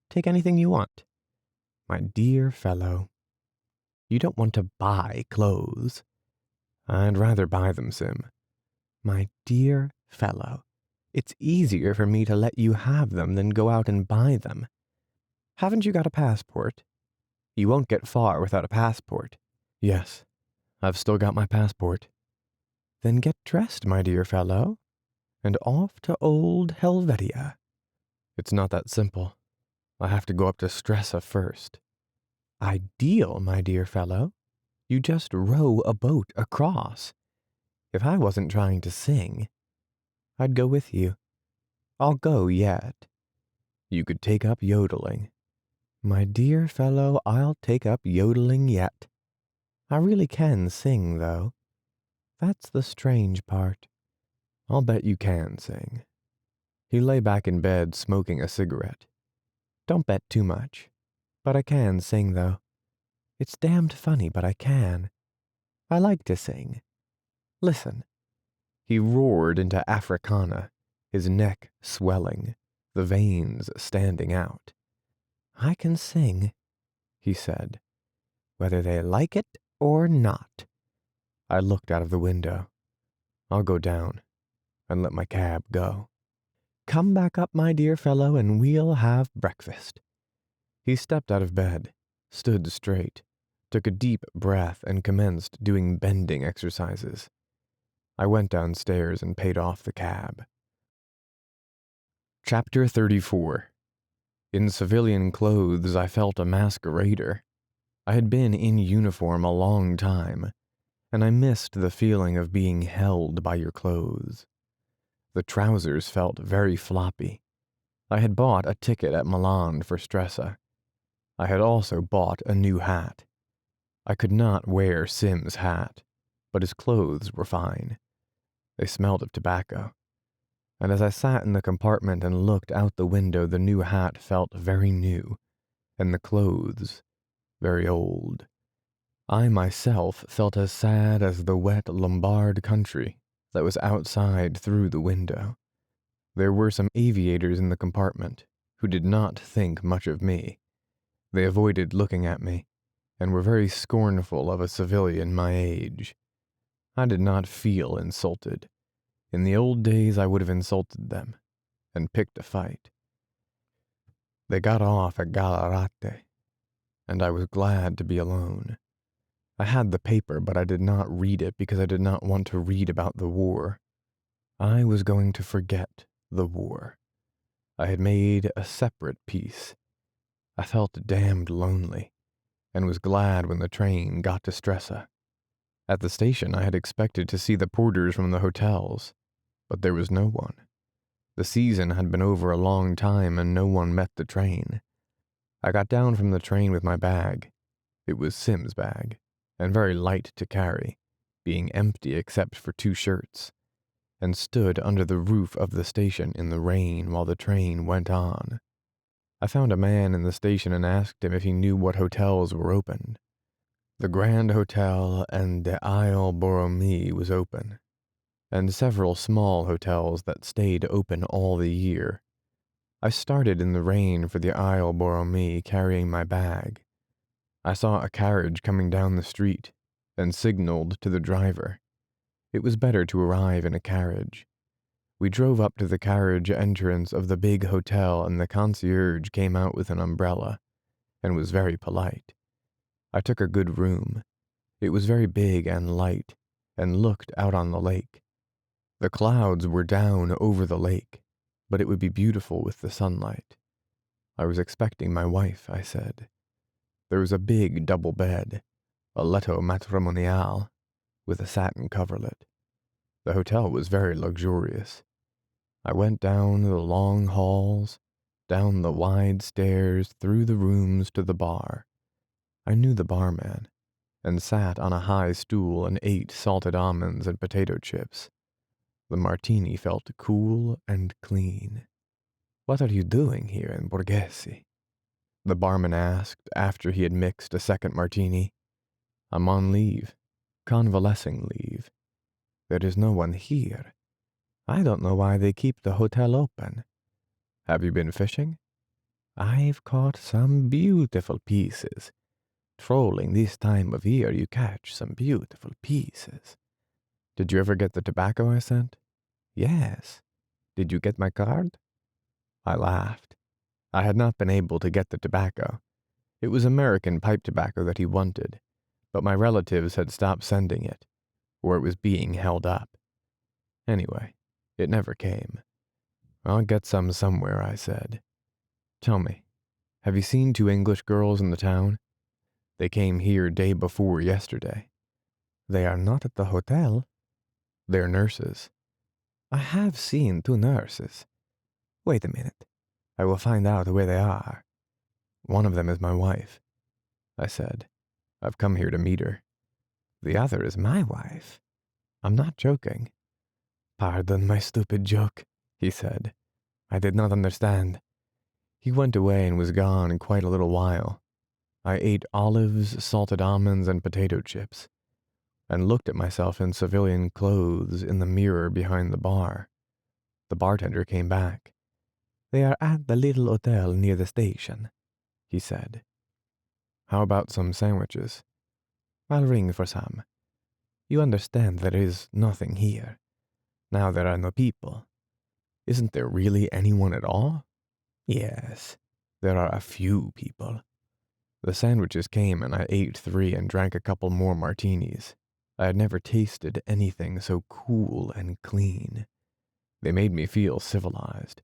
Take anything you want. My dear fellow, you don't want to buy clothes. I'd rather buy them, Sim. My dear fellow, it's easier for me to let you have them than go out and buy them. Haven't you got a passport? You won't get far without a passport. Yes, I've still got my passport. Then get dressed, my dear fellow, and off to old Helvetia. It's not that simple. I have to go up to Stresa first. Ideal, my dear fellow. You just row a boat across. If I wasn't trying to sing, I'd go with you. I'll go yet. You could take up yodeling. My dear fellow, I'll take up yodeling yet. I really can sing, though. That's the strange part. I'll bet you can sing. He lay back in bed smoking a cigarette. Don't bet too much. But I can sing, though. It's damned funny, but I can. I like to sing. Listen. He roared into Africana, his neck swelling, the veins standing out. "I can sing," he said, "whether they like it or not." I looked out of the window. I'll go down and let my cab go. "Come back up, my dear fellow, and we'll have breakfast." He stepped out of bed, stood straight, took a deep breath, and commenced doing bending exercises. I went downstairs and paid off the cab. Chapter 34. In civilian clothes, I felt a masquerader. I had been in uniform a long time, and I missed the feeling of being held by your clothes. The trousers felt very floppy. I had bought a ticket at Milan for Stresa. I had also bought a new hat. I could not wear Sim's hat, but his clothes were fine. They smelled of tobacco. And as I sat in the compartment and looked out the window, the new hat felt very new, and the clothes very old. I myself felt as sad as the wet Lombard country that was outside through the window. There were some aviators in the compartment who did not think much of me. They avoided looking at me and were very scornful of a civilian my age. I did not feel insulted. In the old days, I would have insulted them and picked a fight. They got off at Gallarate, and I was glad to be alone. I had the paper, but I did not read it because I did not want to read about the war. I was going to forget the war. I had made a separate peace. I felt damned lonely, and was glad when the train got to Stresa. At the station, I had expected to see the porters from the hotels, but there was no one. The season had been over a long time, and no one met the train. I got down from the train with my bag. It was Sim's bag, and very light to carry, being empty except for 2 shirts, and stood under the roof of the station in the rain while the train went on. I found a man in the station and asked him if he knew what hotels were open. The Grand Hotel and the Isle Borromée was open, and several small hotels that stayed open all the year. I started in the rain for the Isle Borromée carrying my bag. I saw a carriage coming down the street and signaled to the driver. It was better to arrive in a carriage. We drove up to the carriage entrance of the big hotel, and the concierge came out with an umbrella and was very polite. I took a good room. It was very big and light and looked out on the lake. The clouds were down over the lake, but it would be beautiful with the sunlight. I was expecting my wife, I said. There was a big double bed, a letto matrimonial, with a satin coverlet. The hotel was very luxurious. I went down the long halls, down the wide stairs, through the rooms to the bar. I knew the barman, and sat on a high stool and ate salted almonds and potato chips. The martini felt cool and clean. "What are you doing here in Borghese?" the barman asked after he had mixed a second martini. "I'm on leave, convalescing leave. There is no one here. I don't know why they keep the hotel open." "Have you been fishing?" "I've caught some beautiful pieces. Trolling this time of year, you catch some beautiful pieces." "Did you ever get the tobacco I sent?" "Yes. Did you get my card?" I laughed. I had not been able to get the tobacco. It was American pipe tobacco that he wanted, but my relatives had stopped sending it, or it was being held up. Anyway, it never came. "I'll get some somewhere," I said. "Tell me, have you seen 2 English girls in the town? They came here day before yesterday." "They are not at the hotel." "They're nurses." "I have seen 2 nurses. Wait a minute. I will find out where they are." "One of them is my wife," I said. "I've come here to meet her." "The other is my wife. I'm not joking." "Pardon my stupid joke," he said. "I did not understand." He went away and was gone quite a little while. I ate olives, salted almonds, and potato chips. and looked at myself in civilian clothes in the mirror behind the bar. The bartender came back. "They are at the little hotel near the station," he said. "How about some sandwiches?" "I'll ring for some. You understand there is nothing here. Now there are no people." "Isn't there really anyone at all?" "Yes, there are a few people." The sandwiches came and I ate 3 and drank a couple more martinis. I had never tasted anything so cool and clean. They made me feel civilized.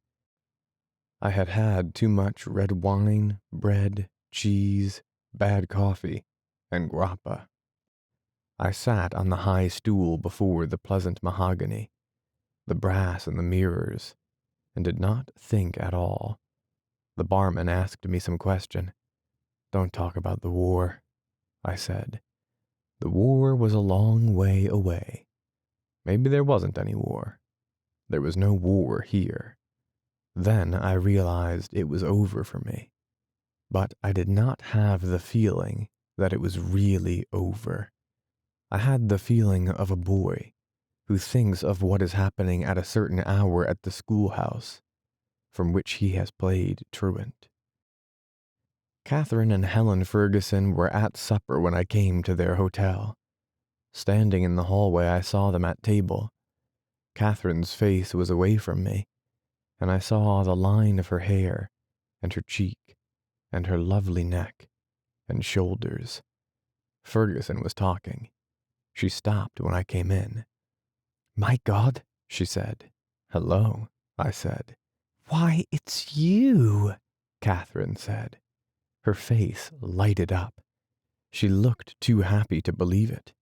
I had had too much red wine, bread, cheese, bad coffee, and grappa. I sat on the high stool before the pleasant mahogany, the brass and the mirrors, and did not think at all. The barman asked me some question. "Don't talk about the war," I said. The war was a long way away. Maybe there wasn't any war. There was no war here. Then I realized it was over for me. But I did not have the feeling that it was really over. I had the feeling of a boy who thinks of what is happening at a certain hour at the schoolhouse, from which he has played truant. Catherine and Helen Ferguson were at supper when I came to their hotel. Standing in the hallway, I saw them at table. Catherine's face was away from me, and I saw the line of her hair, and her cheek, and her lovely neck, and shoulders. Ferguson was talking. She stopped when I came in. "My God," she said. "Hello," I said. "Why, it's you," Catherine said. Her face lighted up. She looked too happy to believe it.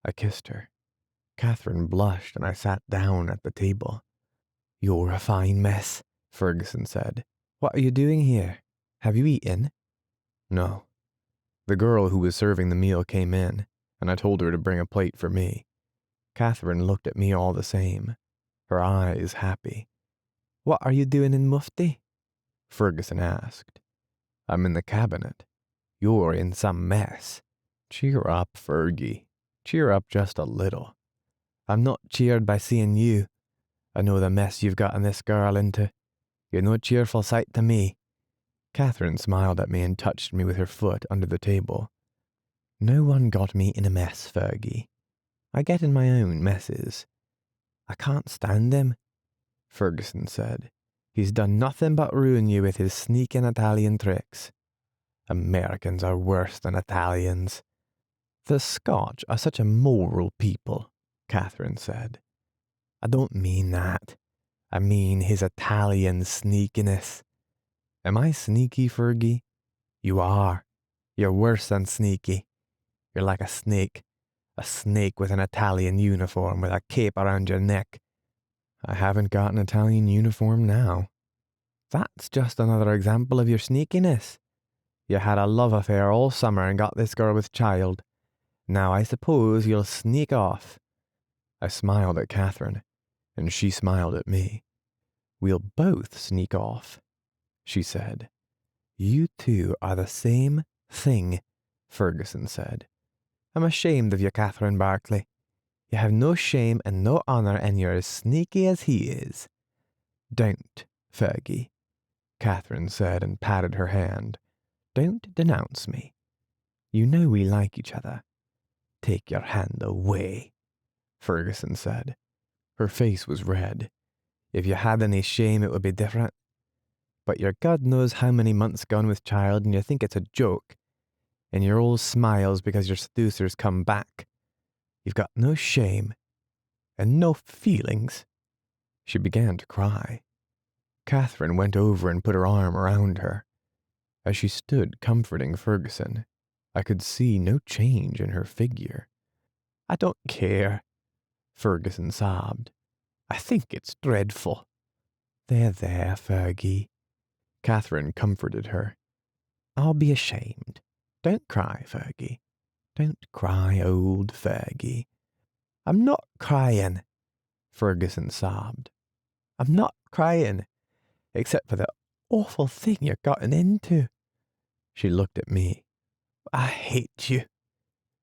I kissed her. Catherine blushed and I sat down at the table. "You're a fine mess," Ferguson said. "What are you doing here? Have you eaten?" "No." The girl who was serving the meal came in, and I told her to bring a plate for me. Catherine looked at me all the same, her eyes happy. "What are you doing in Mufti?" Ferguson asked. "I'm in the cabinet." "You're in some mess." "Cheer up, Fergie. Cheer up just a little." "I'm not cheered by seeing you. I know the mess you've gotten this girl into. You're no cheerful sight to me." Catherine smiled at me and touched me with her foot under the table. "No one got me in a mess, Fergie. I get in my own messes." "I can't stand him," Ferguson said. "He's done nothing but ruin you with his sneaking Italian tricks." "Americans are worse than Italians." "The Scotch are such a moral people," Catherine said. "I don't mean that. I mean his Italian sneakiness." "Am I sneaky, Fergie?" "You are. You're worse than sneaky. You're like a snake with an Italian uniform with a cape around your neck." "I haven't got an Italian uniform now." "That's just another example of your sneakiness. You had a love affair all summer and got this girl with child. Now I suppose you'll sneak off." I smiled at Catherine, and she smiled at me. "We'll both sneak off," she said. "You two are the same thing," Ferguson said. "I'm ashamed of you, Catherine Barclay. You have no shame and no honor, and you're as sneaky as he is." "Don't, Fergie," Catherine said and patted her hand. "Don't denounce me. You know we like each other." "Take your hand away," Ferguson said. Her face was red. "If you had any shame, it would be different. But you're God knows how many months gone with child, and you think it's a joke. And you're all smiles because your seducer's come back. You've got no shame and no feelings." She began to cry. Catherine went over and put her arm around her. As she stood comforting Ferguson, I could see no change in her figure. "I don't care," Ferguson sobbed. "I think it's dreadful." There, Fergie." Catherine comforted her. "I'll be ashamed. Don't cry, Fergie. Don't cry, old Fergie." "I'm not crying," Ferguson sobbed. "I'm not crying, except for the awful thing you're gotten into." She looked at me. "I hate you,"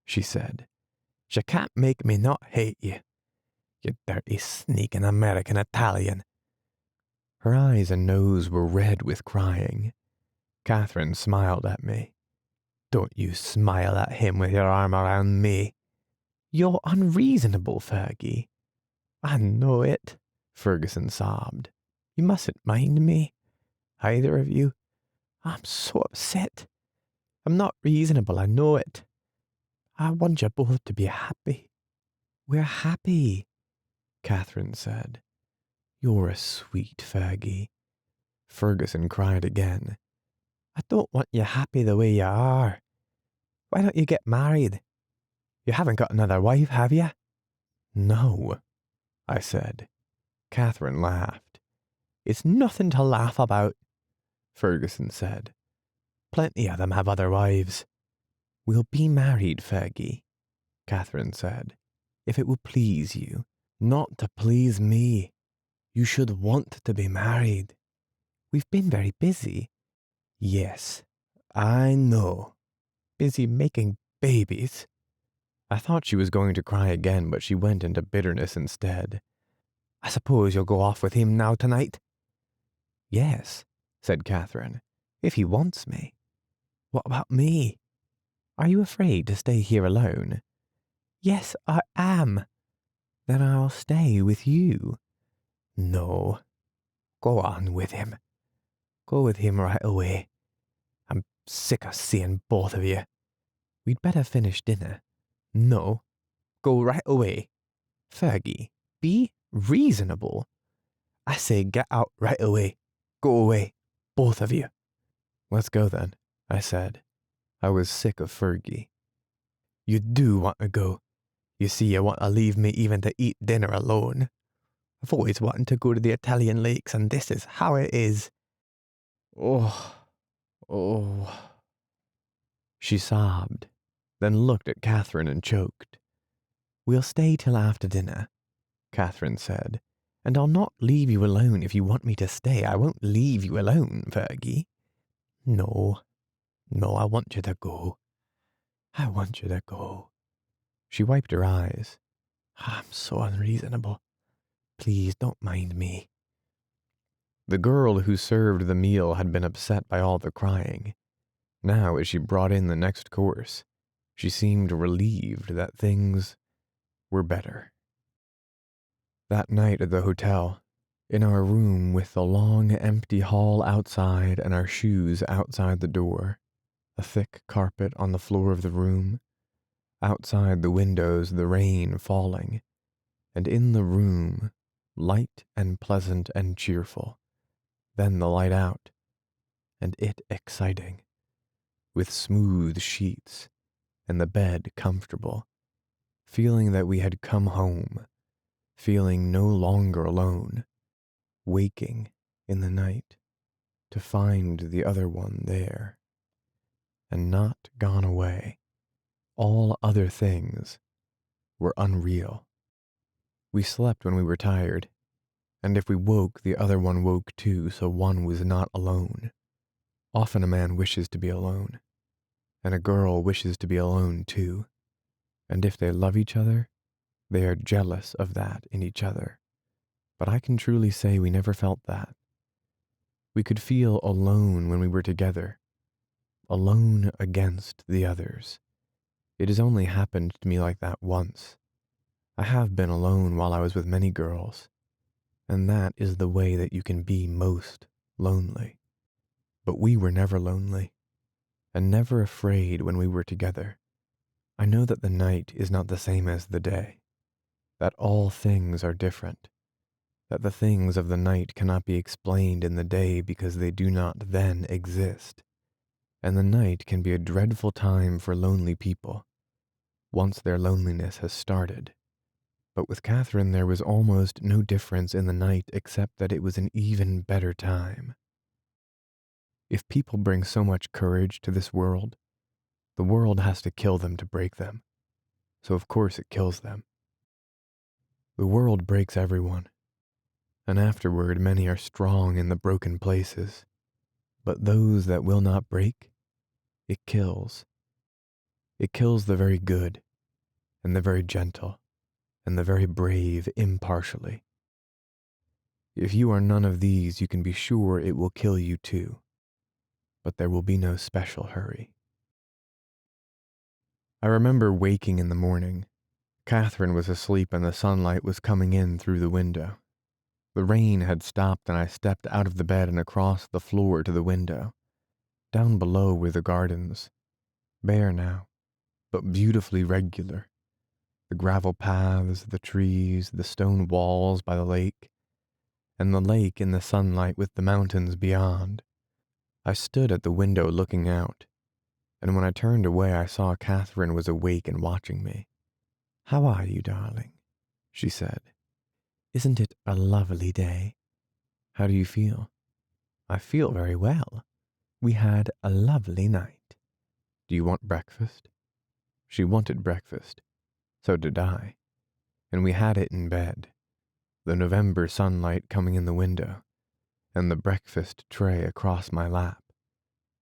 she said. She can't make me not hate you, you dirty, sneaking American Italian. Her eyes and nose were red with crying. Catherine smiled at me. Don't you smile at him with your arm around me. You're unreasonable, Fergie. I know it, Ferguson sobbed. You mustn't mind me, either of you. I'm so upset. I'm not reasonable, I know it. I want you both to be happy. We're happy, Catherine said. You're a sweet Fergie. Ferguson cried again. I don't want you happy the way you are. Why don't you get married? You haven't got another wife, have you? No, I said. Catherine laughed. It's nothing to laugh about, Ferguson said. Plenty of them have other wives. We'll be married, Fergie, Catherine said, if it will please you. Not to please me. You should want to be married. We've been very busy. Yes, I know. Busy making babies. I thought she was going to cry again, but she went into bitterness instead. I suppose you'll go off with him now tonight? Yes, said Catherine, if he wants me. What about me? Are you afraid to stay here alone? Yes, I am. Then I'll stay with you. No. Go on with him. Go with him right away. I'm sick of seeing both of you. We'd better finish dinner. No. Go right away. Fergie, be reasonable. I say get out right away. Go away. Both of you. Let's go then, I said. I was sick of Fergie. You do want to go. You see, you want to leave me even to eat dinner alone. I've always wanted to go to the Italian lakes, and this is how it is. Oh. She sobbed, then looked at Catherine and choked. We'll stay till after dinner, Catherine said, and I'll not leave you alone if you want me to stay. I won't leave you alone, Fergie. No, I want you to go. I want you to go. She wiped her eyes. I'm so unreasonable. Please don't mind me. The girl who served the meal had been upset by all the crying. Now, as she brought in the next course, she seemed relieved that things were better. That night at the hotel, in our room with the long, empty hall outside and our shoes outside the door, a thick carpet on the floor of the room, outside the windows the rain falling, and in the room, light and pleasant and cheerful, then the light out, and it exciting, with smooth sheets, and the bed comfortable, feeling that we had come home, feeling no longer alone, waking in the night to find the other one there, and not gone away. All other things were unreal. We slept when we were tired, and if we woke, the other one woke too, so one was not alone. Often a man wishes to be alone, and a girl wishes to be alone too, and if they love each other, they are jealous of that in each other. But I can truly say we never felt that. We could feel alone when we were together, alone against the others. It has only happened to me like that once. I have been alone while I was with many girls, and that is the way that you can be most lonely. But we were never lonely, and never afraid when we were together. I know that the night is not the same as the day, that all things are different, that the things of the night cannot be explained in the day because they do not then exist, and the night can be a dreadful time for lonely people, once their loneliness has started. But with Catherine there was almost no difference in the night except that it was an even better time. If people bring so much courage to this world, the world has to kill them to break them, so of course it kills them. The world breaks everyone, and afterward many are strong in the broken places, but those that will not break, it kills. It kills the very good, and the very gentle, and the very brave impartially. If you are none of these, you can be sure it will kill you too, but there will be no special hurry. I remember waking in the morning. Catherine was asleep and the sunlight was coming in through the window. The rain had stopped and I stepped out of the bed and across the floor to the window. Down below were the gardens, bare now, but beautifully regular. The gravel paths, the trees, the stone walls by the lake, and the lake in the sunlight with the mountains beyond. I stood at the window looking out, and when I turned away I saw Catherine was awake and watching me. "How are you, darling?" she said. "Isn't it a lovely day? How do you feel?" "I feel very well. We had a lovely night." "Do you want breakfast?" She wanted breakfast. So did I. And we had it in bed, the November sunlight coming in the window, and the breakfast tray across my lap.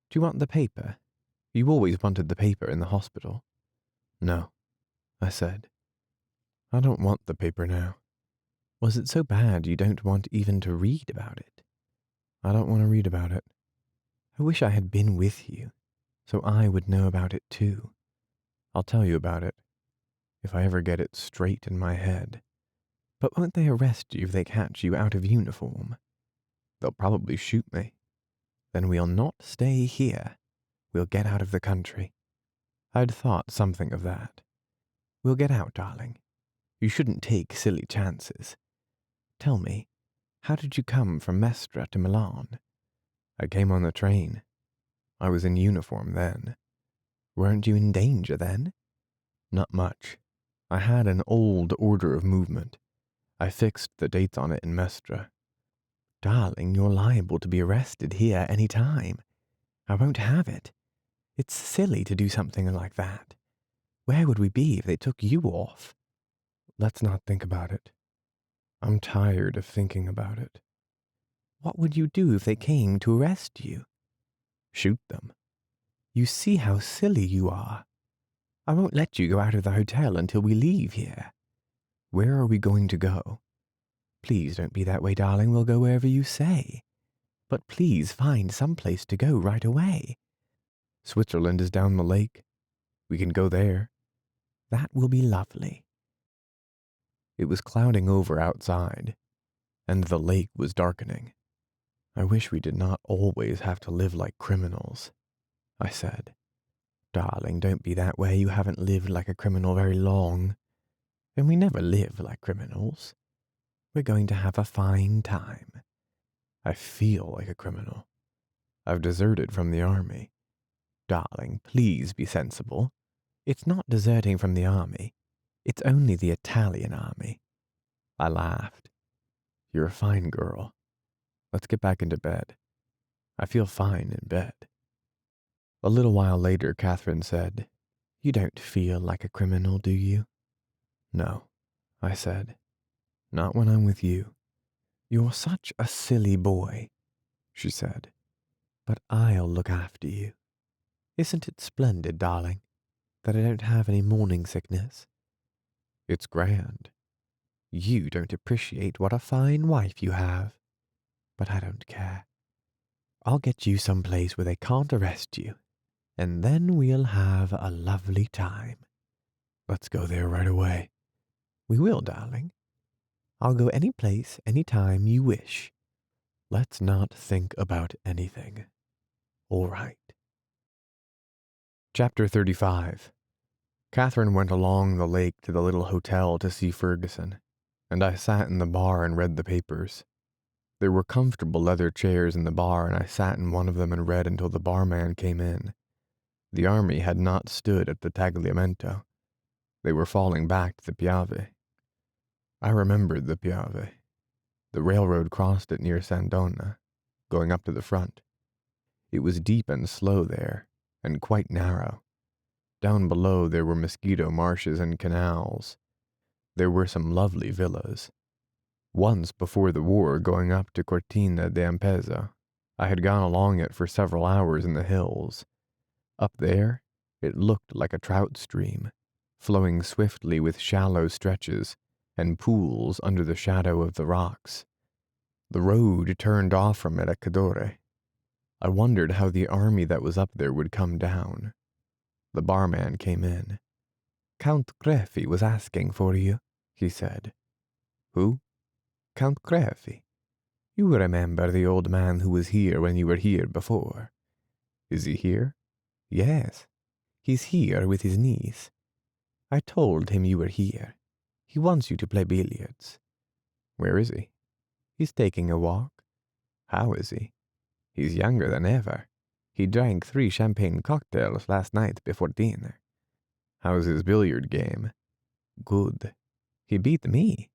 "Do you want the paper? You always wanted the paper in the hospital." "No," I said. "I don't want the paper now." "Was it so bad you don't want even to read about it?" "I don't want to read about it." "I wish I had been with you, so I would know about it too." "I'll tell you about it, if I ever get it straight in my head." "But won't they arrest you if they catch you out of uniform?" "They'll probably shoot me." "Then we'll not stay here. We'll get out of the country." I'd thought something of that. "We'll get out, darling. You shouldn't take silly chances. Tell me, how did you come from Mestre to Milan?" "I came on the train. I was in uniform then." "Weren't you in danger then?" "Not much. I had an old order of movement. I fixed the dates on it in Mestre." "Darling, you're liable to be arrested here any time. I won't have it. It's silly to do something like that. Where would we be if they took you off?" "Let's not think about it. I'm tired of thinking about it." "What would you do if they came to arrest you?" "Shoot them." "You see how silly you are. I won't let you go out of the hotel until we leave here." "Where are we going to go?" "Please don't be that way, darling. We'll go wherever you say. But please find some place to go right away." "Switzerland is down the lake. We can go there." "That will be lovely." It was clouding over outside, and the lake was darkening. "I wish we did not always have to live like criminals," I said. "Darling, don't be that way. You haven't lived like a criminal very long. And we never live like criminals. We're going to have a fine time." "I feel like a criminal. I've deserted from the army." "Darling, please be sensible. It's not deserting from the army. It's only the Italian army." I laughed. "You're a fine girl. Let's get back into bed. I feel fine in bed." A little while later, Catherine said, "You don't feel like a criminal, do you?" "No," I said. "Not when I'm with you." "You're such a silly boy," she said. "But I'll look after you. Isn't it splendid, darling, that I don't have any morning sickness?" "It's grand." "You don't appreciate what a fine wife you have. But I don't care. I'll get you some place where they can't arrest you, and then we'll have a lovely time." "Let's go there right away." "We will, darling. I'll go any place, any time you wish." "Let's not think about anything." "All right." Chapter 35. Catherine went along the lake to the little hotel to see Ferguson, and I sat in the bar and read the papers. There were comfortable leather chairs in the bar, and I sat in one of them and read until the barman came in. The army had not stood at the Tagliamento. They were falling back to the Piave. I remembered the Piave. The railroad crossed it near Sandona, going up to the front. It was deep and slow there, and quite narrow. Down below there were mosquito marshes and canals. There were some lovely villas. Once before the war, going up to Cortina d'Ampezzo, I had gone along it for several hours in the hills. Up there, it looked like a trout stream, flowing swiftly with shallow stretches and pools under the shadow of the rocks. The road turned off from it at Cadore. I wondered how the army that was up there would come down. The barman came in. "Count Greffi was asking for you," he said. "Who?" "Count Greffi. You remember the old man who was here when you were here before." "Is he here?" "Yes. He's here with his niece. I told him you were here. He wants you to play billiards." "Where is he?" "He's taking a walk." "How is he?" "He's younger than ever. He drank 3 champagne cocktails last night before dinner." "How's his billiard game?" "Good. He beat me.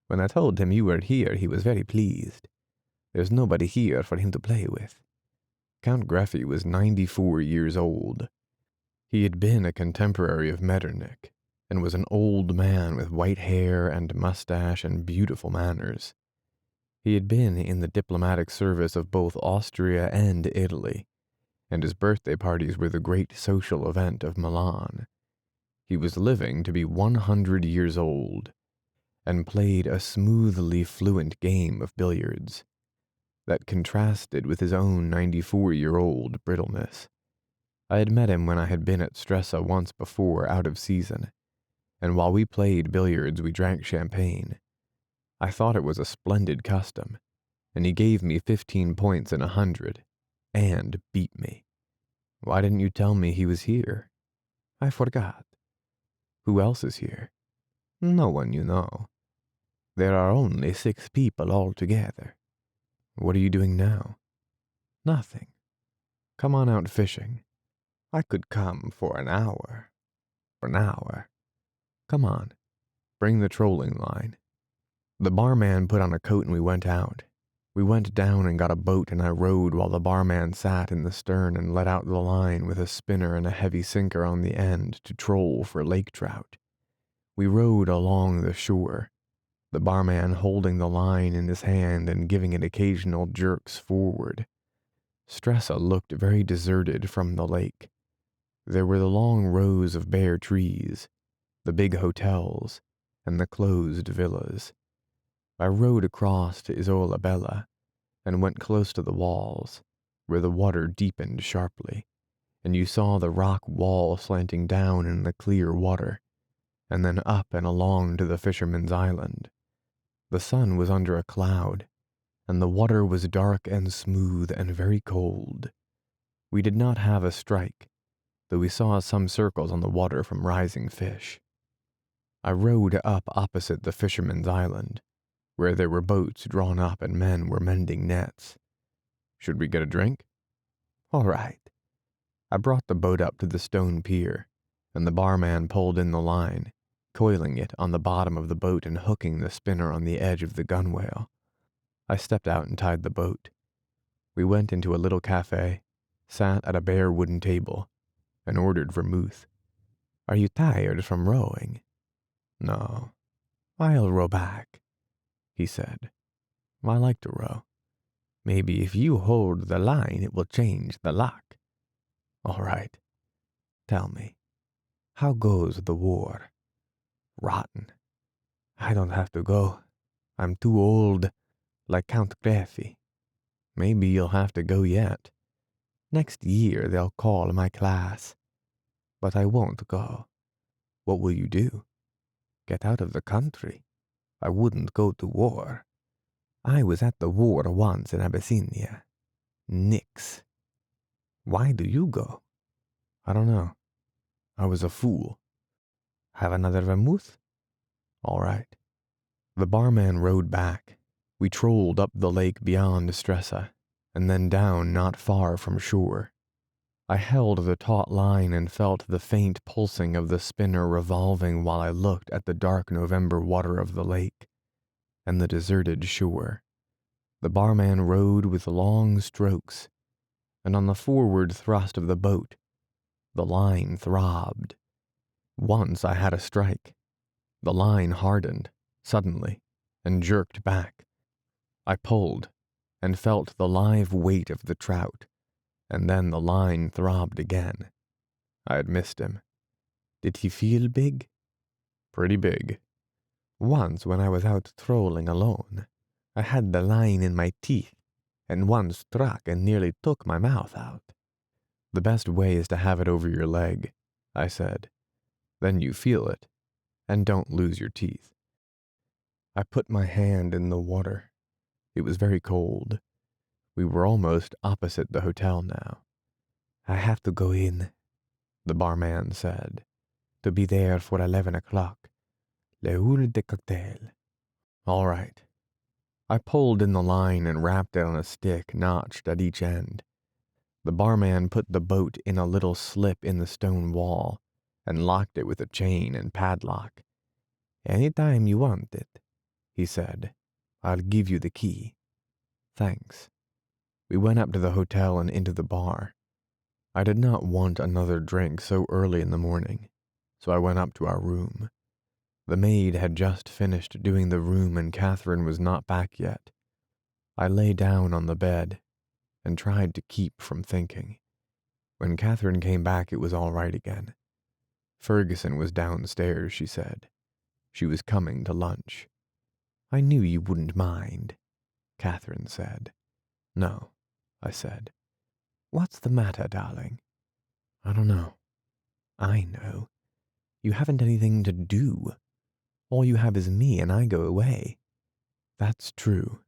When I told him you were here, he was very pleased. There's nobody here for him to play with." Count Greffi was 94 years old. He had been a contemporary of Metternich, and was an old man with white hair and mustache and beautiful manners. He had been in the diplomatic service of both Austria and Italy, and his birthday parties were the great social event of Milan. He was living to be 100 years old, and played a smoothly fluent game of billiards that contrasted with his own 94-year-old brittleness. I had met him when I had been at Stresa once before out of season, and while we played billiards we drank champagne. I thought it was a splendid custom, and he gave me 15 points in 100, and beat me. "Why didn't you tell me he was here?" "I forgot." "Who else is here?" "No one you know. There are only 6 people altogether." "What are you doing now?" "Nothing." "Come on out fishing." "I could come for an hour." "For an hour." "Come on. Bring the trolling line." The barman put on a coat and we went out. We went down and got a boat, and I rowed while the barman sat in the stern and let out the line with a spinner and a heavy sinker on the end to troll for lake trout. We rowed along the shore, the barman holding the line in his hand and giving it occasional jerks forward. Stresa looked very deserted from the lake. There were the long rows of bare trees, the big hotels, and the closed villas. I rowed across to Isola Bella and went close to the walls, where the water deepened sharply, and you saw the rock wall slanting down in the clear water, and then up and along to the fisherman's island. The sun was under a cloud, and the water was dark and smooth and very cold. We did not have a strike, though we saw some circles on the water from rising fish. I rowed up opposite the fisherman's island, where there were boats drawn up and men were mending nets. "Should we get a drink?" "All right." I brought the boat up to the stone pier, and the barman pulled in the line, coiling it on the bottom of the boat and hooking the spinner on the edge of the gunwale. I stepped out and tied the boat. We went into a little cafe, sat at a bare wooden table, and ordered vermouth. "Are you tired from rowing?" "No." "I'll row back," he said. "I like to row." "Maybe if you hold the line, it will change the luck." "All right. Tell me, how goes the war?" "Rotten. I don't have to go. I'm too old, like Count Greffi." "Maybe you'll have to go yet." "Next year they'll call my class. But I won't go." "What will you do?" "Get out of the country. I wouldn't go to war. I was at the war once in Abyssinia. Nix." "Why do you go?" "I don't know. I was a fool." "Have another vermouth?" "All right." The barman rowed back. We trolled up the lake beyond Stresa, and then down not far from shore. I held the taut line and felt the faint pulsing of the spinner revolving while I looked at the dark November water of the lake and the deserted shore. The barman rowed with long strokes, and on the forward thrust of the boat, the line throbbed. Once I had a strike. The line hardened, suddenly, and jerked back. I pulled, and felt the live weight of the trout, and then the line throbbed again. I had missed him. Did he feel big? Pretty big. Once when I was out trolling alone, I had the line in my teeth, and one struck and nearly took my mouth out. The best way is to have it over your leg, I said. Then you feel it, and don't lose your teeth. I put my hand in the water. It was very cold. We were almost opposite the hotel now. I have to go in, the barman said, to be there for 11 o'clock. L'heure de cocktail. All right. I pulled in the line and wrapped it on a stick notched at each end. The barman put the boat in a little slip in the stone wall and locked it with a chain and padlock. Any time you want it, he said. I'll give you the key. Thanks. We went up to the hotel and into the bar. I did not want another drink so early in the morning, so I went up to our room. The maid had just finished doing the room and Catherine was not back yet. I lay down on the bed and tried to keep from thinking. When Catherine came back, it was all right again. Ferguson was downstairs, she said. She was coming to lunch. I knew you wouldn't mind, Catherine said. No, I said. What's the matter, darling? I don't know. I know. You haven't anything to do. All you have is me and I go away. That's true.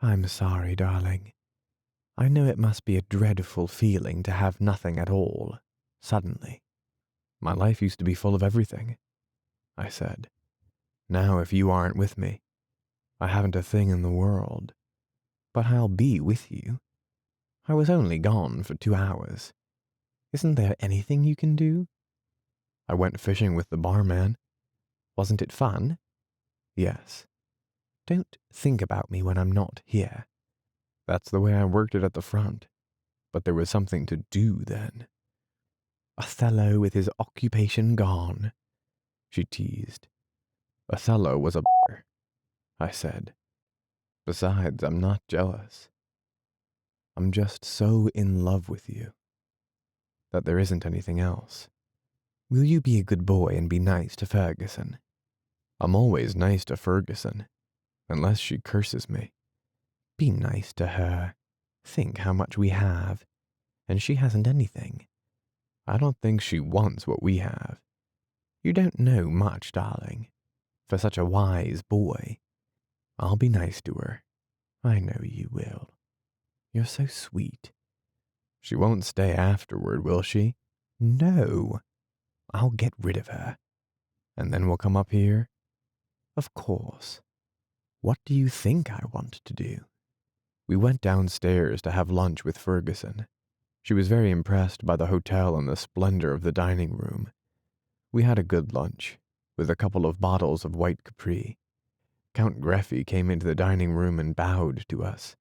I'm sorry, darling. I know it must be a dreadful feeling to have nothing at all, suddenly. My life used to be full of everything, I said. Now if you aren't with me, I haven't a thing in the world. But I'll be with you. I was only gone for 2 hours. Isn't there anything you can do? I went fishing with the barman. Wasn't it fun? Yes. Don't think about me when I'm not here. That's the way I worked it at the front. But there was something to do then. Othello with his occupation gone, she teased. Othello was a I said. Besides, I'm not jealous. I'm just so in love with you that there isn't anything else. Will you be a good boy and be nice to Ferguson? I'm always nice to Ferguson, unless she curses me. Be nice to her. Think how much we have, and she hasn't anything. I don't think she wants what we have. You don't know much, darling, for such a wise boy. I'll be nice to her. I know you will. You're so sweet. She won't stay afterward, will she? No. I'll get rid of her. And then we'll come up here? Of course. What do you think I want to do? We went downstairs to have lunch with Ferguson. She was very impressed by the hotel and the splendor of the dining room. We had a good lunch, with a couple of bottles of white Capri. Count Greffy came into the dining room and bowed to us.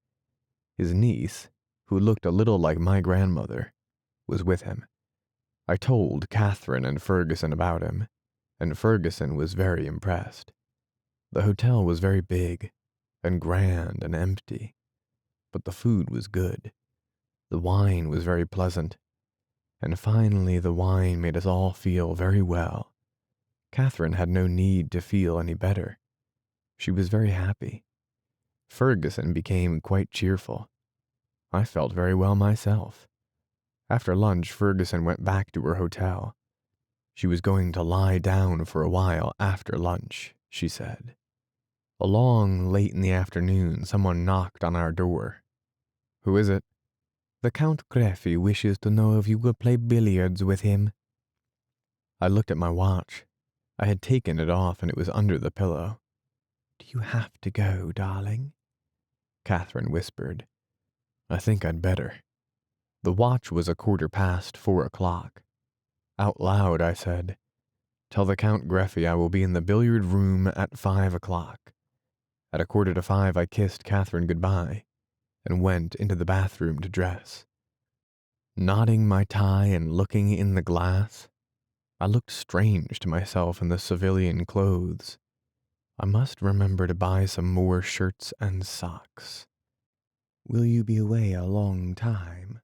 His niece, who looked a little like my grandmother, was with him. I told Catherine and Ferguson about him, and Ferguson was very impressed. The hotel was very big and grand and empty, but the food was good. The wine was very pleasant, and finally the wine made us all feel very well. Catherine had no need to feel any better. She was very happy. Ferguson became quite cheerful. I felt very well myself. After lunch, Ferguson went back to her hotel. She was going to lie down for a while after lunch, she said. Along late in the afternoon, someone knocked on our door. Who is it? The Count Greffy wishes to know if you will play billiards with him. I looked at my watch. I had taken it off and it was under the pillow. Do you have to go, darling? Catherine whispered. I think I'd better. The watch was 4:15 o'clock. Out loud, I said, Tell the Count Greffy I will be in the billiard room at 5 o'clock. At 4:45, I kissed Catherine goodbye and went into the bathroom to dress. Knotting my tie and looking in the glass, I looked strange to myself in the civilian clothes. I must remember to buy some more shirts and socks. Will you be away a long time?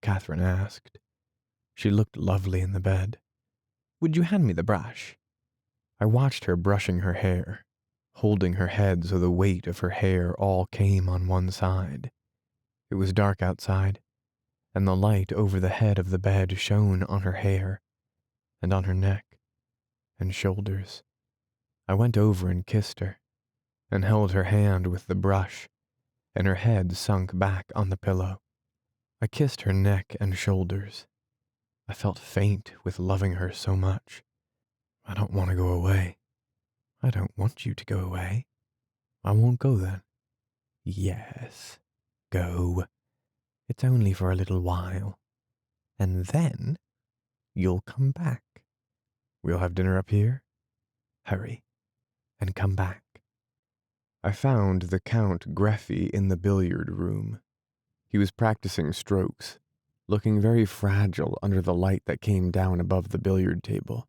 Catherine asked. She looked lovely in the bed. Would you hand me the brush? I watched her brushing her hair, holding her head so the weight of her hair all came on one side. It was dark outside, and the light over the head of the bed shone on her hair, and on her neck, and shoulders. I went over and kissed her, and held her hand with the brush, and her head sunk back on the pillow. I kissed her neck and shoulders. I felt faint with loving her so much. I don't want to go away. I don't want you to go away. I won't go then. Yes, go. It's only for a little while. And then you'll come back. We'll have dinner up here. Hurry, and come back. I found the Count Greffy in the billiard room. He was practicing strokes, looking very fragile under the light that came down above the billiard table.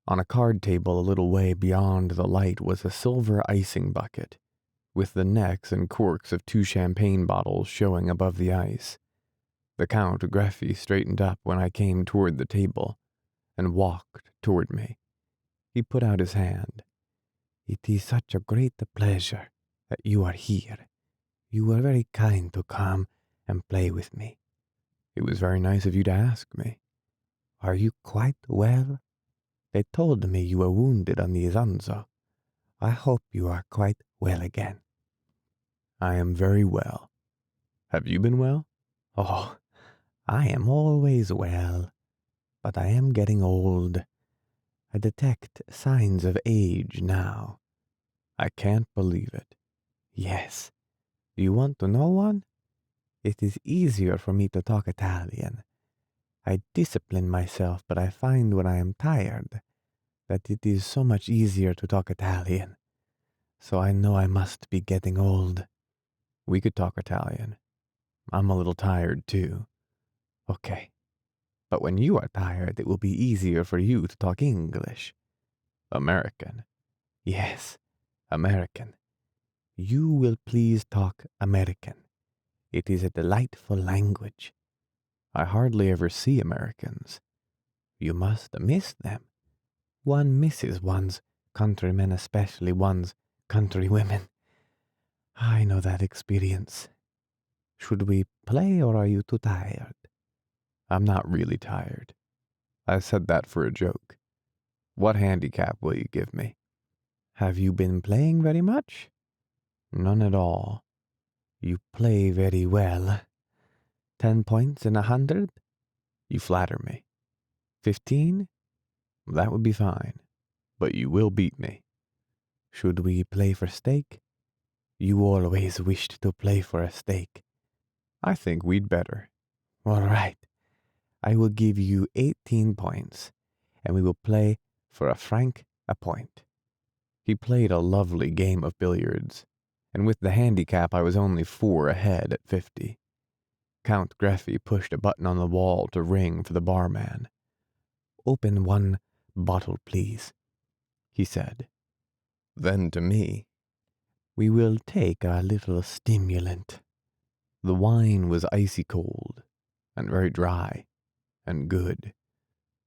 On a card table a little way beyond the light was a silver icing bucket, with the necks and corks of 2 champagne bottles showing above the ice. The Count Greffy straightened up when I came toward the table, and walked toward me. He put out his hand. It is such a great pleasure that you are here. You were very kind to come and play with me. It was very nice of you to ask me. Are you quite well? They told me you were wounded on the Isonzo. I hope you are quite well again. I am very well. Have you been well? Oh, I am always well, but I am getting old. I detect signs of age now. I can't believe it. Yes. Do you want to know one? It is easier for me to talk Italian. I discipline myself, but I find when I am tired that it is so much easier to talk Italian. So I know I must be getting old. We could talk Italian. I'm a little tired too. Okay. But when you are tired, it will be easier for you to talk English. American. Yes, American. You will please talk American. It is a delightful language. I hardly ever see Americans. You must miss them. One misses one's countrymen, especially one's countrywomen. I know that experience. Should we play or are you too tired? I'm not really tired. I said that for a joke. What handicap will you give me? Have you been playing very much? None at all. You play very well. 10 points in 100? You flatter me. 15? That would be fine. But you will beat me. Should we play for stake? You always wished to play for a stake. I think we'd better. All right. I will give you 18 points, and we will play for a franc a point. He played a lovely game of billiards, and with the handicap I was only 4 ahead at 50. Count Greffy pushed a button on the wall to ring for the barman. Open 1 bottle, please, he said. Then to me, we will take a little stimulant. The wine was icy cold, and very dry, and good.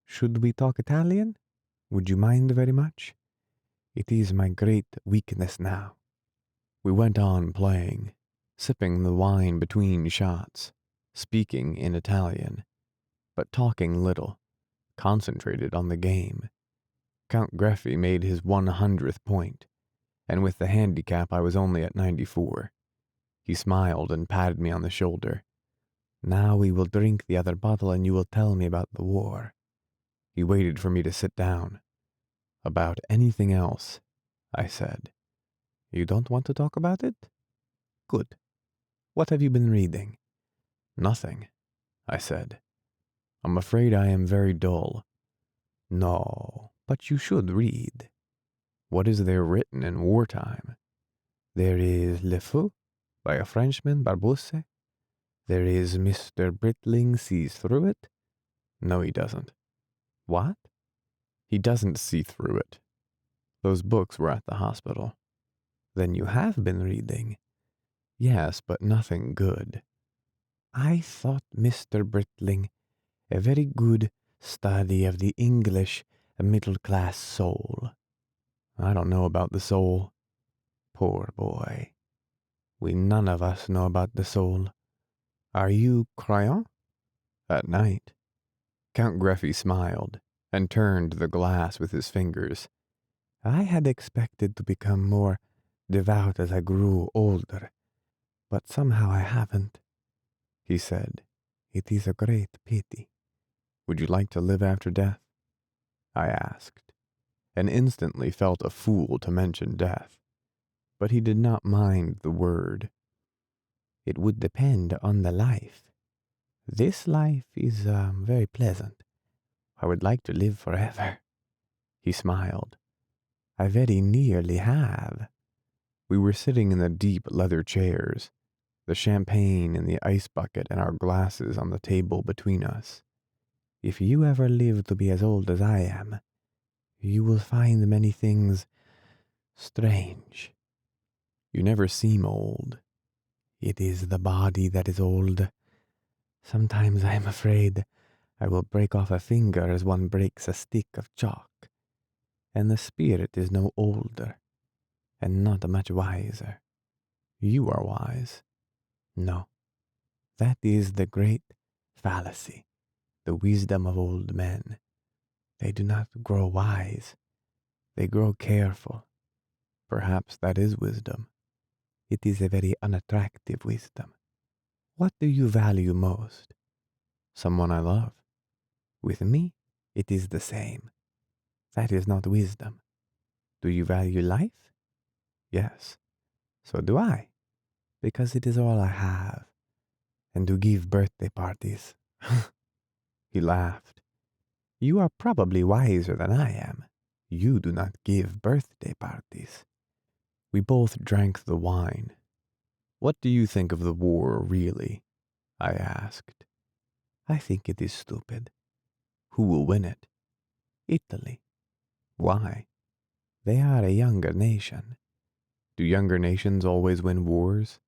Should we talk Italian? Would you mind very much? It is my great weakness now. We went on playing, sipping the wine between shots, speaking in Italian, but talking little, concentrated on the game. Count Greffy made his 100th point, and with the handicap I was only at 94. He smiled and patted me on the shoulder. Now we will drink the other bottle and you will tell me about the war. He waited for me to sit down. About anything else, I said. You don't want to talk about it? Good. What have you been reading? Nothing, I said. I'm afraid I am very dull. No, but you should read. What is there written in wartime? There is Le Feu by a Frenchman, Barbusse. There is Mr. Britling Sees Through It. No, he doesn't. What? He doesn't see through it. Those books were at the hospital. Then you have been reading. Yes, but nothing good. I thought Mr. Britling a very good study of the English a middle-class soul. I don't know about the soul. Poor boy. We none of us know about the soul. Are you croyant? At night. Count Greffy smiled and turned the glass with his fingers. I had expected to become more devout as I grew older, but somehow I haven't. He said, "It is a great pity." Would you like to live after death? I asked, and instantly felt a fool to mention death. But he did not mind the word. It would depend on the life. This life is very pleasant. I would like to live forever. He smiled. I very nearly have. We were sitting in the deep leather chairs, the champagne in the ice bucket and our glasses on the table between us. If you ever live to be as old as I am, you will find many things strange. You never seem old. It is the body that is old. Sometimes I am afraid I will break off a finger as one breaks a stick of chalk, and the spirit is no older, and not much wiser. You are wise. No, that is the great fallacy, the wisdom of old men. They do not grow wise, they grow careful. Perhaps that is wisdom. It is a very unattractive wisdom. What do you value most? Someone I love. With me, it is the same. That is not wisdom. Do you value life? Yes. So do I, because it is all I have. And to give birthday parties. He laughed. You are probably wiser than I am. You do not give birthday parties. We both drank the wine. What do you think of the war, really? I asked. I think it is stupid. Who will win it? Italy. Why? They are a younger nation. Do younger nations always win wars?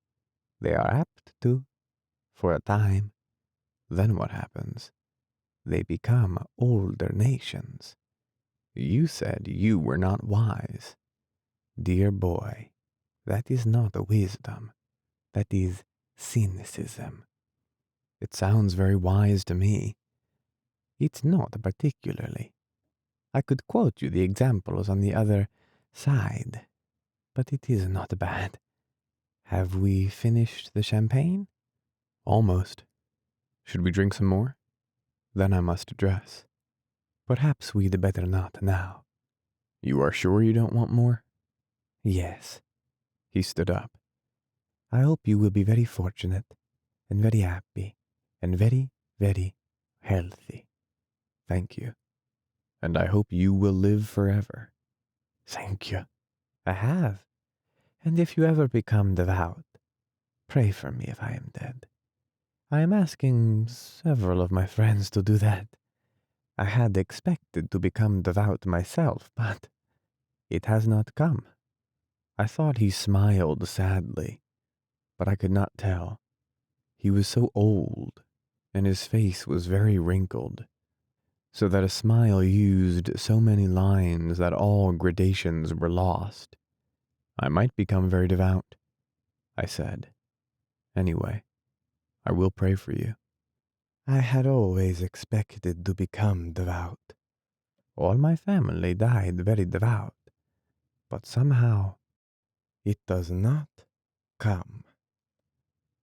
They are apt to, for a time. Then what happens? They become older nations. You said you were not wise. Dear boy, that is not wisdom. That is cynicism. It sounds very wise to me. It's not particularly. I could quote you the examples on the other side, but it is not bad. Have we finished the champagne? Almost. Should we drink some more? Then I must dress. Perhaps we'd better not now. You are sure you don't want more? Yes. He stood up. I hope you will be very fortunate and very happy and very, very healthy. Thank you. And I hope you will live forever. Thank you. I have. And if you ever become devout, pray for me if I am dead. I am asking several of my friends to do that. I had expected to become devout myself, but it has not come. I thought he smiled sadly, but I could not tell. He was so old, and his face was very wrinkled, so that a smile used so many lines that all gradations were lost. I might become very devout, I said. Anyway, I will pray for you. I had always expected to become devout. All my family died very devout, but somehow it does not come.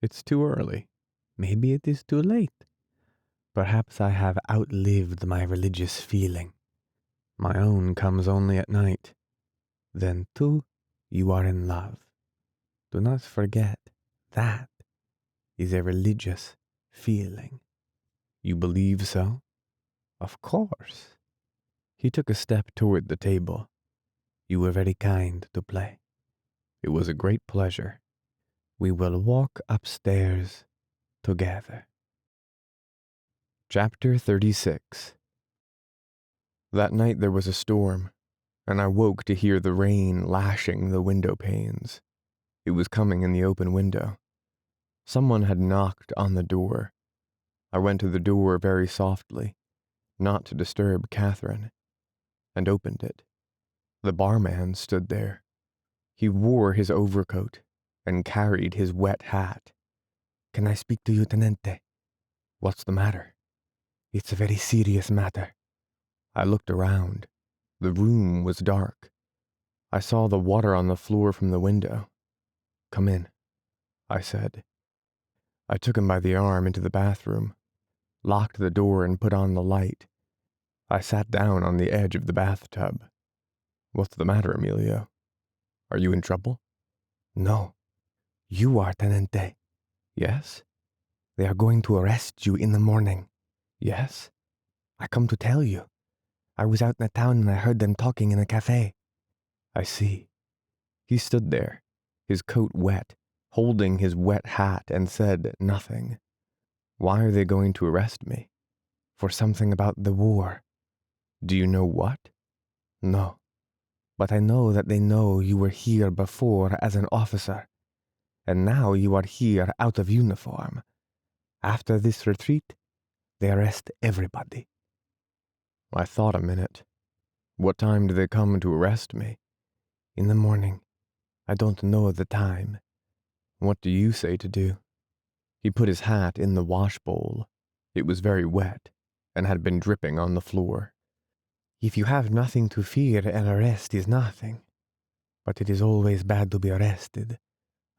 It's too early. Maybe it is too late. Perhaps I have outlived my religious feeling. My own comes only at night. Then too, you are in love. Do not forget that is a religious feeling. You believe so? Of course. He took a step toward the table. You were very kind to play. It was a great pleasure. We will walk upstairs together. Chapter 36. That night there was a storm, and I woke to hear the rain lashing the window panes. It was coming in the open window. Someone had knocked on the door. I went to the door very softly, not to disturb Catherine. and opened it. The barman stood there. He wore his overcoat and carried his wet hat. Can I speak to you, Tenente? What's the matter? It's a very serious matter. I looked around. The room was dark. I saw the water on the floor from the window. Come in, I said. I took him by the arm into the bathroom, locked the door and put on the light. I sat down on the edge of the bathtub. What's the matter, Emilio? Are you in trouble? No. You are, Tenente. Yes? They are going to arrest you in the morning. Yes? I come to tell you. I was out in the town and I heard them talking in a cafe. I see. He stood there, his coat wet, holding his wet hat, and said nothing. Why are they going to arrest me? For something about the war. Do you know what? No. But I know that they know you were here before as an officer, and now you are here out of uniform. After this retreat, they arrest everybody. I thought a minute. What time do they come to arrest me? In the morning. I don't know the time. What do you say to do? He put his hat in the wash bowl. It was very wet and had been dripping on the floor. If you have nothing to fear, an arrest is nothing. But it is always bad to be arrested,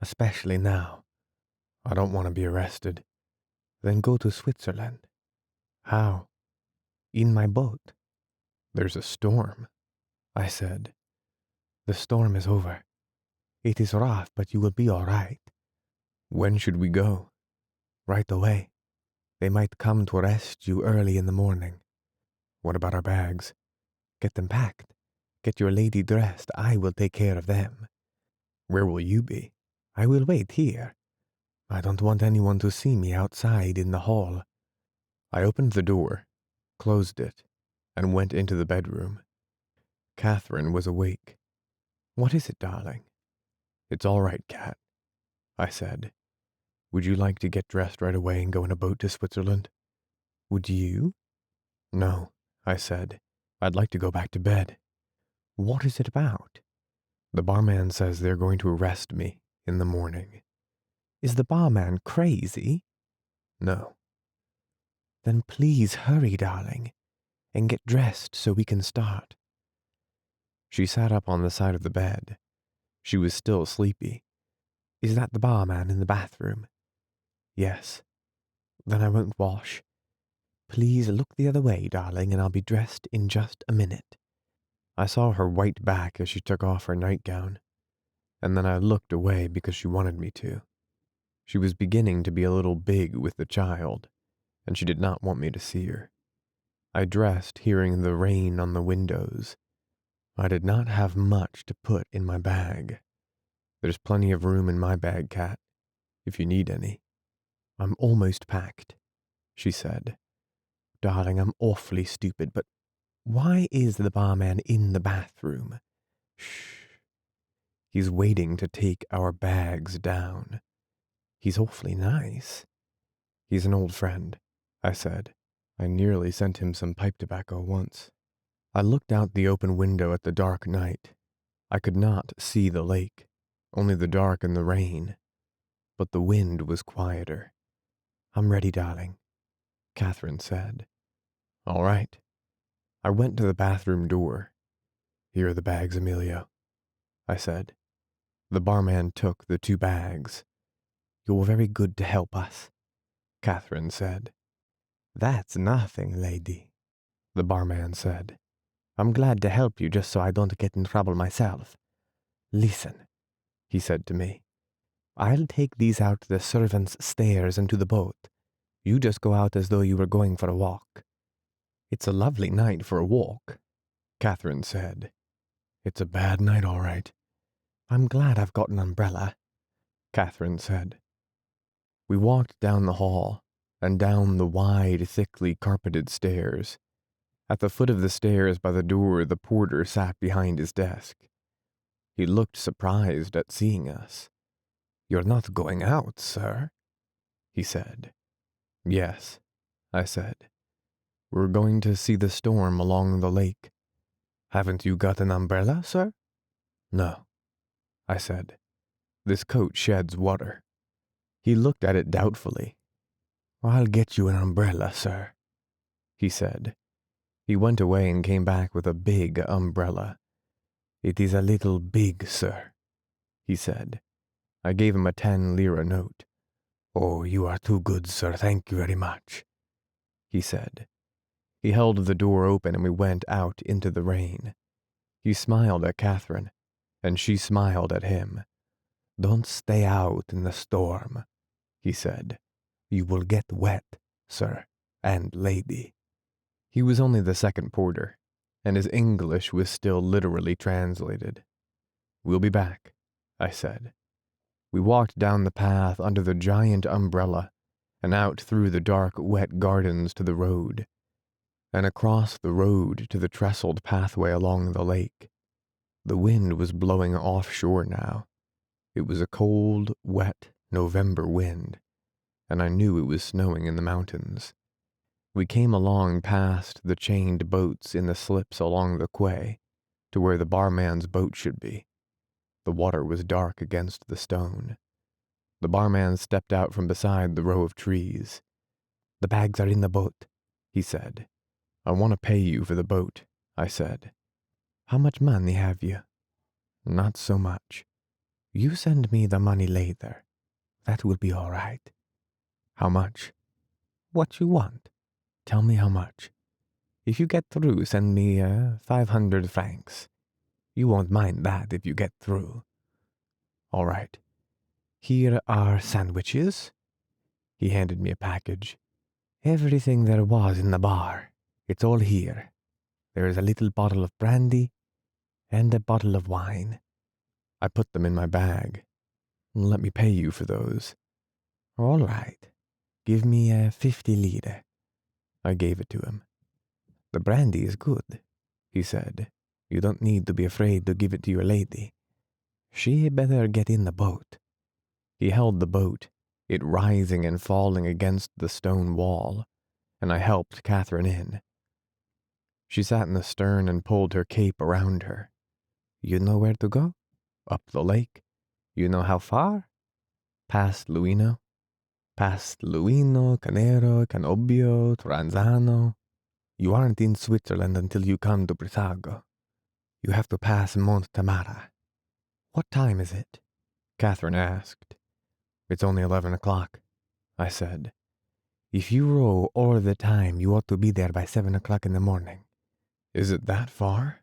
especially now. I don't want to be arrested. Then go to Switzerland. How? In my boat. There's a storm, I said. The storm is over. It is rough, but you will be all right. When should we go? Right away. They might come to arrest you early in the morning. What about our bags? Get them packed. Get your lady dressed. I will take care of them. Where will you be? I will wait here. I don't want anyone to see me outside in the hall. I opened the door, closed it, and went into the bedroom. Catherine was awake. What is it, darling? It's all right, Cat, I said. Would you like to get dressed right away and go in a boat to Switzerland? Would you? No, I said. I'd like to go back to bed. What is it about? The barman says they're going to arrest me in the morning. Is the barman crazy? No. Then please hurry, darling, and get dressed so we can start. She sat up on the side of the bed. She was still sleepy. Is that the barman in the bathroom? Yes. Then I won't wash. Please look the other way, darling, and I'll be dressed in just a minute. I saw her white back as she took off her nightgown, and then I looked away because she wanted me to. She was beginning to be a little big with the child, and she did not want me to see her. I dressed hearing the rain on the windows. I did not have much to put in my bag. There's plenty of room in my bag, Cat, if you need any. I'm almost packed, she said. Darling, I'm awfully stupid, but why is the barman in the bathroom? Shh. He's waiting to take our bags down. He's awfully nice. He's an old friend, I said. I nearly sent him some pipe tobacco once. I looked out the open window at the dark night. I could not see the lake, only the dark and the rain, but the wind was quieter. I'm ready, darling, Catherine said. All right. I went to the bathroom door. Here are the bags, Emilio, I said. The barman took the 2 bags. You're very good to help us, Catherine said. That's nothing, lady, the barman said. I'm glad to help you just so I don't get in trouble myself. Listen, he said to me. I'll take these out to the servants' stairs and to the boat. You just go out as though you were going for a walk. It's a lovely night for a walk, Catherine said. It's a bad night, all right. I'm glad I've got an umbrella, Catherine said. We walked down the hall and down the wide, thickly carpeted stairs. At the foot of the stairs by the door, the porter sat behind his desk. He looked surprised at seeing us. You're not going out, sir? He said. Yes, I said. We're going to see the storm along the lake. Haven't you got an umbrella, sir? No, I said. This coat sheds water. He looked at it doubtfully. I'll get you an umbrella, sir, he said. He went away and came back with a big umbrella. It is a little big, sir, he said. I gave him a 10-lira note. Oh, you are too good, sir, thank you very much, he said. He held the door open and we went out into the rain. He smiled at Catherine, and she smiled at him. Don't stay out in the storm, he said. You will get wet, sir, and lady. He was only the second porter, and his English was still literally translated. We'll be back, I said. We walked down the path under the giant umbrella and out through the dark, wet gardens to the road, and across the road to the trestled pathway along the lake. The wind was blowing offshore now. It was a cold, wet November wind, and I knew it was snowing in the mountains. We came along past the chained boats in the slips along the quay to where the barman's boat should be. The water was dark against the stone. The barman stepped out from beside the row of trees. The bags are in the boat, he said. I want to pay you for the boat, I said. How much money have you? Not so much. You send me the money later. That will be all right. How much? What you want. Tell me how much. If you get through, send me 500 francs. You won't mind that if you get through. All right. Here are sandwiches. He handed me a package. Everything there was in the bar. It's all here. There is a little bottle of brandy and a bottle of wine. I put them in my bag. Let me pay you for those. All right. Give me 50 lire. I gave it to him. The brandy is good, he said. You don't need to be afraid to give it to your lady. She better get in the boat. He held the boat, it rising and falling against the stone wall, and I helped Catherine in. She sat in the stern and pulled her cape around her. You know where to go? Up the lake. You know how far? Past Luino. Past Luino, Canero, Canobbio, Tranzano. You aren't in Switzerland until you come to Brissago. You have to pass Mont Tamara. What time is it? Catherine asked. It's only 11 o'clock, I said. If you row all the time, you ought to be there by 7 o'clock in the morning. Is it that far?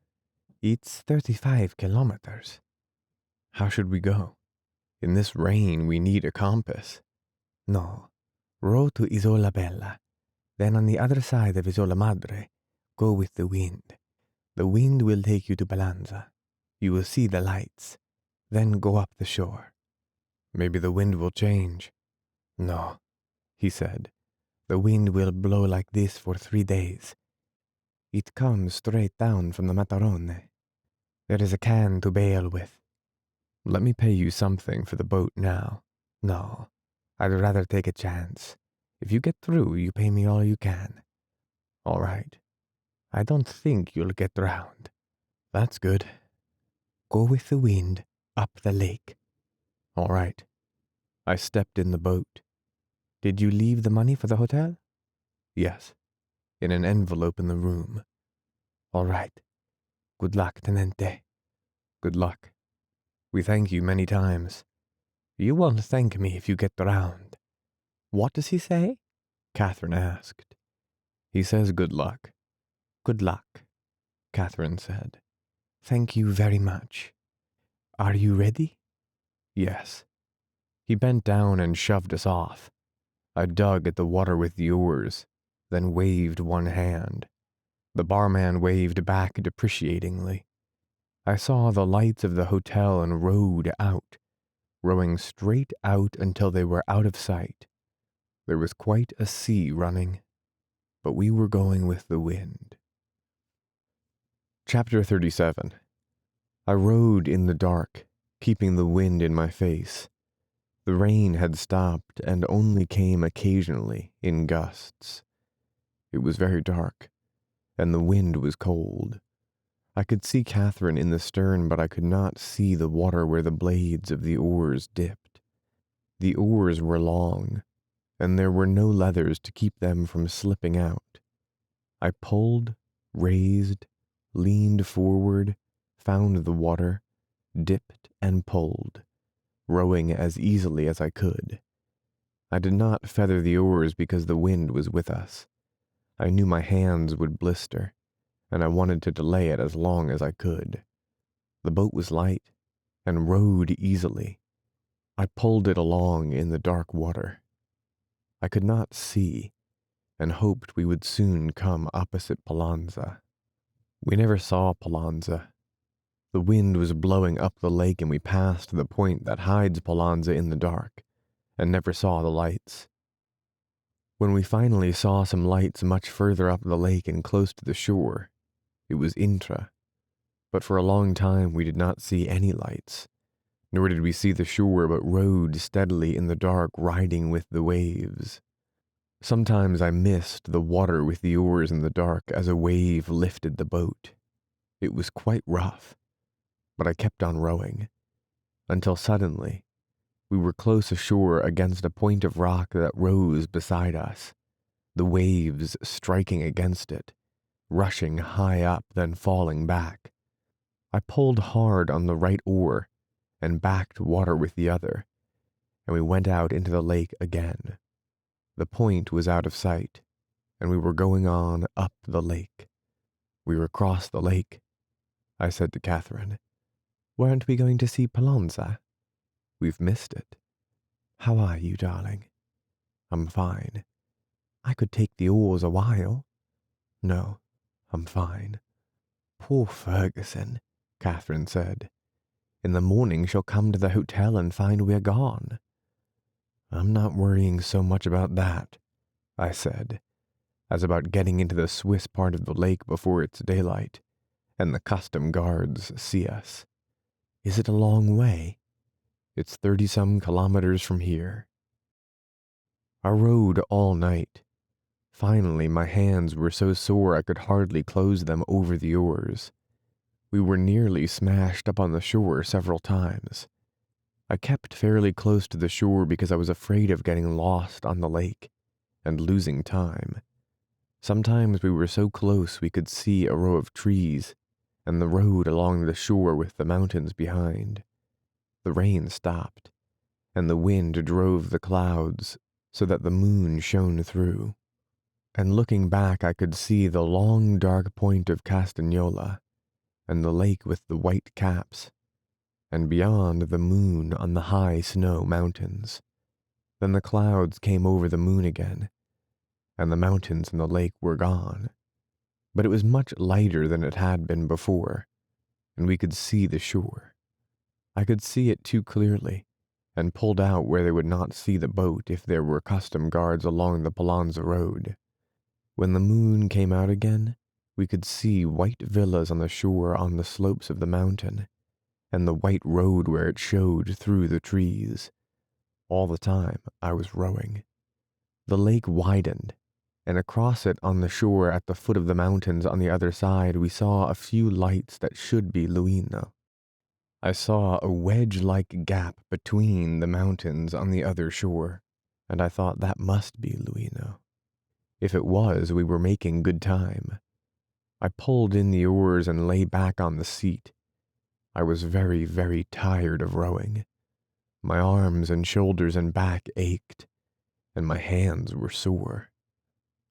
It's 35 kilometers. How should we go? In this rain, we need a compass. No. Row to Isola Bella. Then on the other side of Isola Madre, go with the wind. The wind will take you to Balanza. You will see the lights. Then go up the shore. Maybe the wind will change. No, he said. The wind will blow like this for 3 days. It comes straight down from the Matarone. There is a can to bail with. Let me pay you something for the boat now. No, I'd rather take a chance. If you get through, you pay me all you can. All right. I don't think you'll get drowned. That's good. Go with the wind up the lake. All right. I stepped in the boat. Did you leave the money for the hotel? Yes. In an envelope in the room. All right. Good luck, Tenente. Good luck. We thank you many times. You won't thank me if you get drowned. What does he say? Catherine asked. He says good luck. Good luck, Catherine said. Thank you very much. Are you ready? Yes. He bent down and shoved us off. I dug at the water with the oars, then waved one hand. The barman waved back depreciatingly. I saw the lights of the hotel and rowed out, rowing straight out until they were out of sight. There was quite a sea running, but we were going with the wind. Chapter 37. I rowed in the dark, keeping the wind in my face. The rain had stopped and only came occasionally in gusts. It was very dark, and the wind was cold. I could see Catherine in the stern, but I could not see the water where the blades of the oars dipped. The oars were long, and there were no leathers to keep them from slipping out. I pulled, raised, leaned forward, found the water, dipped and pulled, rowing as easily as I could. I did not feather the oars because the wind was with us. I knew my hands would blister, and I wanted to delay it as long as I could. The boat was light and rowed easily. I pulled it along in the dark water. I could not see, and hoped we would soon come opposite Palanza. We never saw Palanza. The wind was blowing up the lake, and we passed the point that hides Palanza in the dark, and never saw the lights. When we finally saw some lights much further up the lake and close to the shore, it was Intra. But for a long time we did not see any lights, nor did we see the shore, but rowed steadily in the dark, riding with the waves. Sometimes I missed the water with the oars in the dark as a wave lifted the boat. It was quite rough, but I kept on rowing, until suddenly we were close ashore against a point of rock that rose beside us, the waves striking against it, rushing high up, then falling back. I pulled hard on the right oar and backed water with the other, and we went out into the lake again. The point was out of sight, and we were going on up the lake. We were across the lake. I said to Catherine, "Weren't we going to see Palanza? We've missed it. How are you, darling?" "I'm fine." "I could take the oars a while." "No, I'm fine." "Poor Ferguson," Catherine said. "In the morning she'll come to the hotel and find we're gone." "I'm not worrying so much about that," I said, as about getting into the Swiss part of the lake before it's daylight, and the custom guards see us. "Is it a long way?" "It's 30-some kilometers from here." I rowed all night. Finally, my hands were so sore I could hardly close them over the oars. We were nearly smashed up on the shore several times. I kept fairly close to the shore because I was afraid of getting lost on the lake and losing time. Sometimes we were so close we could see a row of trees and the road along the shore with the mountains behind. The rain stopped, and the wind drove the clouds so that the moon shone through. And looking back I could see the long dark point of Castagnola, and the lake with the white caps, and beyond the moon on the high snow mountains. Then the clouds came over the moon again, and the mountains and the lake were gone. But it was much lighter than it had been before, and we could see the shore. I could see it too clearly, and pulled out where they would not see the boat if there were custom guards along the Palanza road. When the moon came out again, we could see white villas on the shore on the slopes of the mountain, and the white road where it showed through the trees. All the time I was rowing. The lake widened, and across it on the shore at the foot of the mountains on the other side we saw a few lights that should be Luino. I saw a wedge-like gap between the mountains on the other shore, and I thought that must be Luino. If it was, we were making good time. I pulled in the oars and lay back on the seat. I was very, very tired of rowing. My arms and shoulders and back ached, and my hands were sore.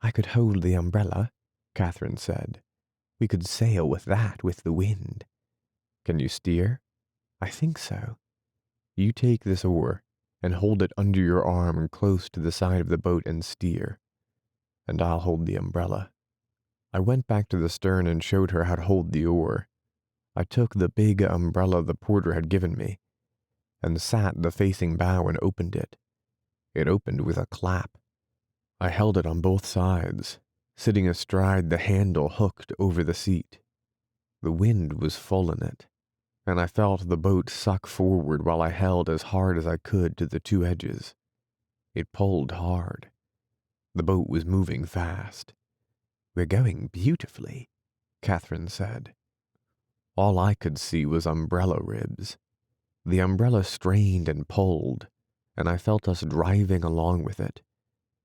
"I could hold the umbrella," Catherine said. "We could sail with that with the wind." "Can you steer?" "I think so." "You take this oar and hold it under your arm close to the side of the boat and steer, and I'll hold the umbrella." I went back to the stern and showed her how to hold the oar. I took the big umbrella the porter had given me, and sat the facing bow and opened it. It opened with a clap. I held it on both sides, sitting astride the handle hooked over the seat. The wind was full in it, and I felt the boat suck forward while I held as hard as I could to the two edges. It pulled hard. The boat was moving fast. "We're going beautifully," Catherine said. All I could see was umbrella ribs. The umbrella strained and pulled, and I felt us driving along with it.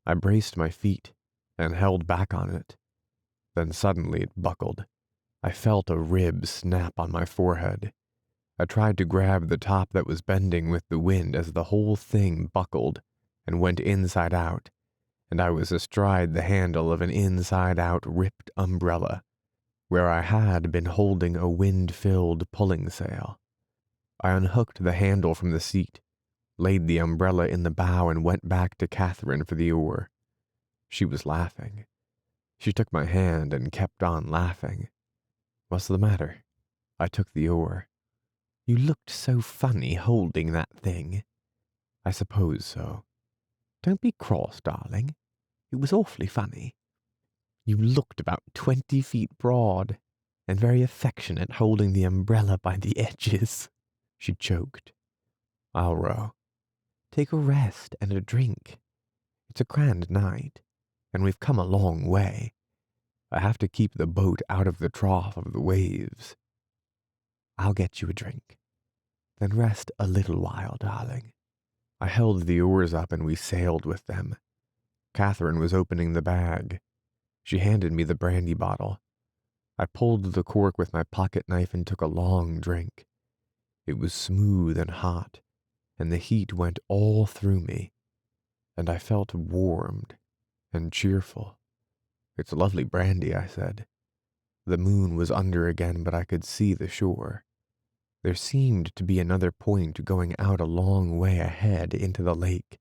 I braced my feet and held back on it. Then suddenly it buckled. I felt a rib snap on my forehead. I tried to grab the top that was bending with the wind as the whole thing buckled and went inside out, and I was astride the handle of an inside-out ripped umbrella, where I had been holding a wind-filled pulling sail. I unhooked the handle from the seat, laid the umbrella in the bow, and went back to Catherine for the oar. She was laughing. She took my hand and kept on laughing. What's the matter? I took the oar. You looked so funny holding that thing. I suppose so. Don't be cross, darling. It was awfully funny. You looked about 20 feet broad, and very affectionate holding the umbrella by the edges. She choked. I'll row. Take a rest and a drink. It's a grand night, and we've come a long way. I have to keep the boat out of the trough of the waves. I'll get you a drink. Then rest a little while, darling. I held the oars up and we sailed with them. Catherine was opening the bag. She handed me the brandy bottle. I pulled the cork with my pocket knife and took a long drink. It was smooth and hot, and the heat went all through me, and I felt warmed and cheerful. It's lovely brandy, I said. The moon was under again, but I could see the shore. There seemed to be another point going out a long way ahead into the lake.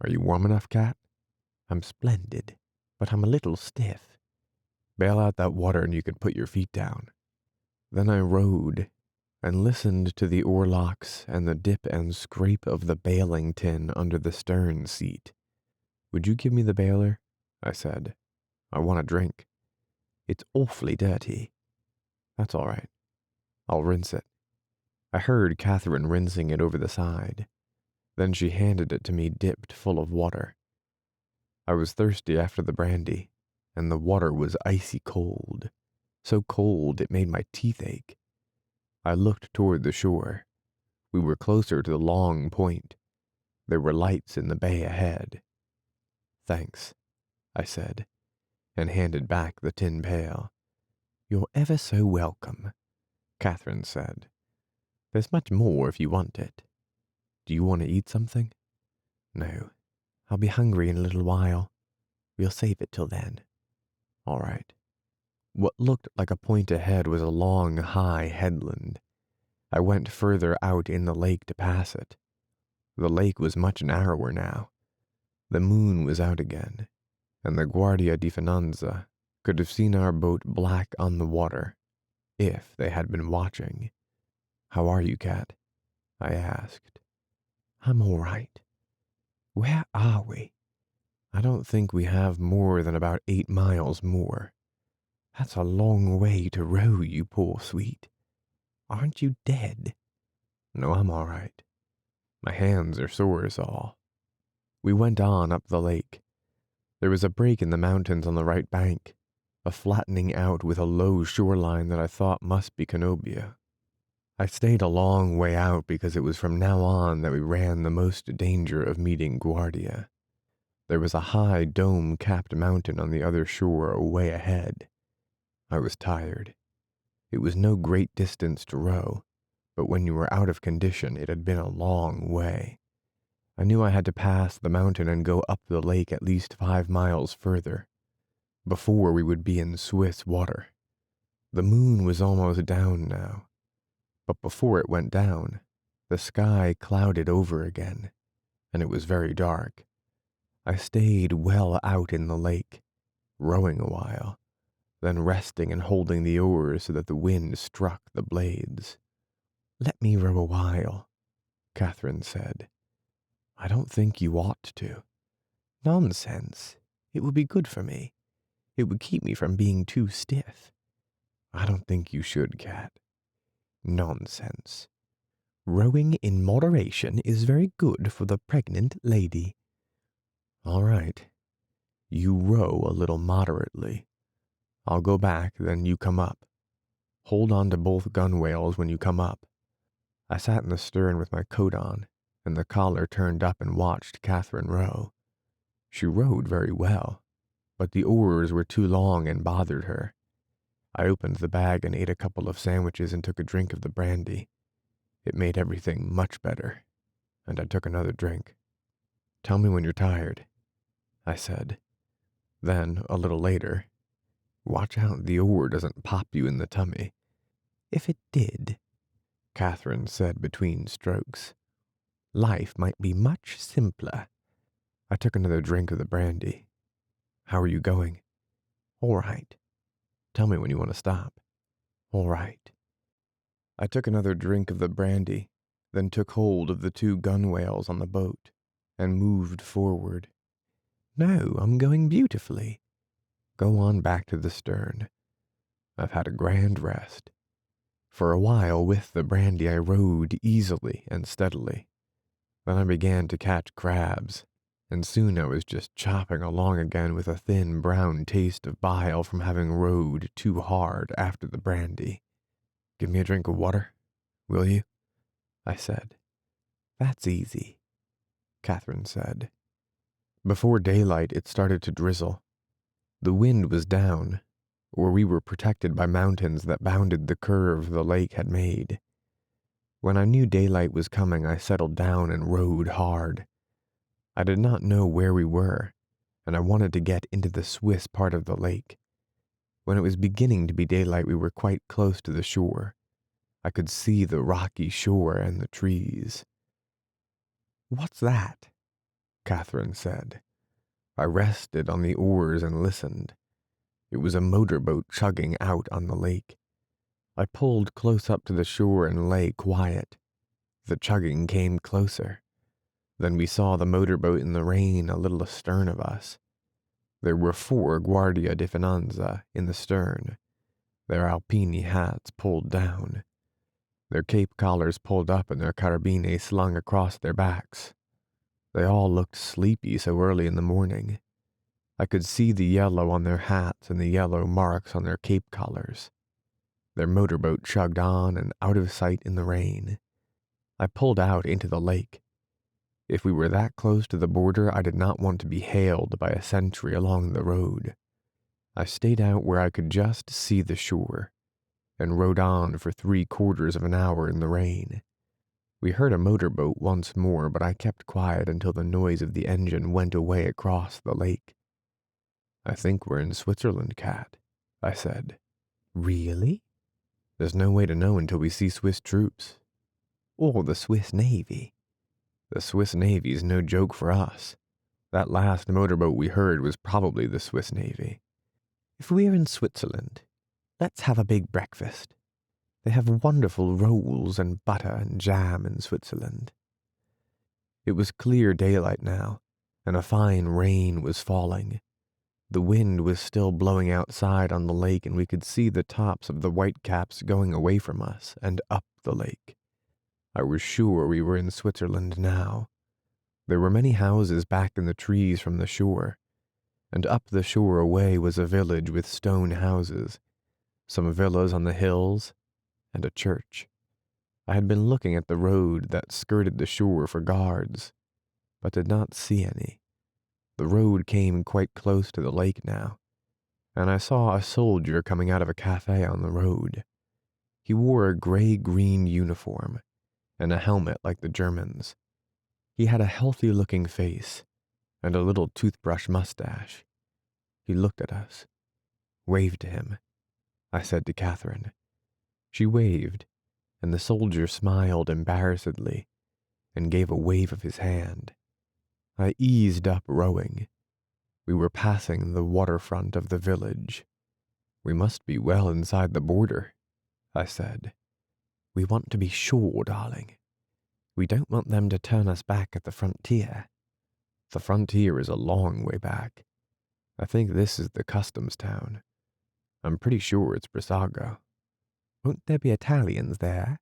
Are you warm enough, Cat? I'm splendid, but I'm a little stiff. Bail out that water and you can put your feet down. Then I rowed and listened to the oarlocks and the dip and scrape of the bailing tin under the stern seat. Would you give me the bailer? I said. I want a drink. It's awfully dirty. That's all right. I'll rinse it. I heard Catherine rinsing it over the side. Then she handed it to me dipped full of water. I was thirsty after the brandy, and the water was icy cold, so cold it made my teeth ache. I looked toward the shore. We were closer to the long point. There were lights in the bay ahead. Thanks, I said, and handed back the tin pail. You're ever so welcome, Catherine said. There's much more if you want it. Do you want to eat something? No, I'll be hungry in a little while. We'll save it till then. All right. What looked like a point ahead was a long, high headland. I went further out in the lake to pass it. The lake was much narrower now. The moon was out again, and the Guardia di Finanza could have seen our boat black on the water, if they had been watching. How are you, Cat? I asked. I'm all right. Where are we? I don't think we have more than about 8 miles more. That's a long way to row, you poor sweet. Aren't you dead? No, I'm all right. My hands are sore as all. We went on up the lake. There was a break in the mountains on the right bank, a flattening out with a low shoreline that I thought must be Canobia. I stayed a long way out because it was from now on that we ran the most danger of meeting Guardia. There was a high dome-capped mountain on the other shore away ahead. I was tired. It was no great distance to row, but when you were out of condition, it had been a long way. I knew I had to pass the mountain and go up the lake at least 5 miles further, before we would be in Swiss water. The moon was almost down now, but before it went down, the sky clouded over again, and it was very dark. I stayed well out in the lake, rowing a while, then resting and holding the oars so that the wind struck the blades. Let me row a while, Catherine said. I don't think you ought to. Nonsense. It would be good for me. It would keep me from being too stiff. I don't think you should, Cat. Nonsense. Rowing in moderation is very good for the pregnant lady. All right. You row a little moderately. I'll go back, then you come up. Hold on to both gunwales when you come up." I sat in the stern with my coat on, and the collar turned up and watched Catherine row. She rowed very well, but the oars were too long and bothered her. I opened the bag and ate a couple of sandwiches and took a drink of the brandy. It made everything much better, and I took another drink. "Tell me when you're tired," I said. Then, a little later, "Watch out the oar doesn't pop you in the tummy." "If it did," Catherine said between strokes, "life might be much simpler." I took another drink of the brandy. "How are you going?" "All right." "Tell me when you want to stop." "All right." I took another drink of the brandy, then took hold of the 2 gunwales on the boat and moved forward. "No, I'm going beautifully." "Go on back to the stern. I've had a grand rest." For a while with the brandy I rowed easily and steadily. Then I began to catch crabs, and soon I was just chopping along again with a thin brown taste of bile from having rowed too hard after the brandy. "Give me a drink of water, will you?" I said. "That's easy," Catherine said. Before daylight it started to drizzle. The wind was down, or we were protected by mountains that bounded the curve the lake had made. When I knew daylight was coming, I settled down and rowed hard. I did not know where we were, and I wanted to get into the Swiss part of the lake. When it was beginning to be daylight, we were quite close to the shore. I could see the rocky shore and the trees. "What's that?" Catherine said. I rested on the oars and listened. It was a motorboat chugging out on the lake. I pulled close up to the shore and lay quiet. The chugging came closer. Then we saw the motorboat in the rain a little astern of us. There were 4 Guardia di Finanza in the stern, their alpini hats pulled down, their cape collars pulled up and their carabine slung across their backs. They all looked sleepy so early in the morning. I could see the yellow on their hats and the yellow marks on their cape collars. Their motorboat chugged on and out of sight in the rain. I pulled out into the lake. If we were that close to the border, I did not want to be hailed by a sentry along the road. I stayed out where I could just see the shore, and rode on for 3/4 of an hour in the rain. We heard a motorboat once more, but I kept quiet until the noise of the engine went away across the lake. "I think we're in Switzerland, Cat," I said. "Really?" "There's no way to know until we see Swiss troops." "Or the Swiss Navy." "The Swiss Navy's no joke for us. That last motorboat we heard was probably the Swiss Navy." "If we're in Switzerland, let's have a big breakfast. They have wonderful rolls and butter and jam in Switzerland." It was clear daylight now, and a fine rain was falling. The wind was still blowing outside on the lake, and we could see the tops of the whitecaps going away from us and up the lake. I was sure we were in Switzerland now. There were many houses back in the trees from the shore, and up the shore away was a village with stone houses, some villas on the hills, and a church. I had been looking at the road that skirted the shore for guards, but did not see any. The road came quite close to the lake now, and I saw a soldier coming out of a cafe on the road. He wore a gray-green uniform and a helmet like the Germans. He had a healthy-looking face and a little toothbrush mustache. He looked at us. "Wave to him," I said to Catherine. She waved, and the soldier smiled embarrassedly and gave a wave of his hand. I eased up rowing. We were passing the waterfront of the village. "We must be well inside the border," I said. "We want to be sure, darling. We don't want them to turn us back at the frontier." "The frontier is a long way back. I think this is the customs town. I'm pretty sure it's Brissago." "Won't there be Italians there?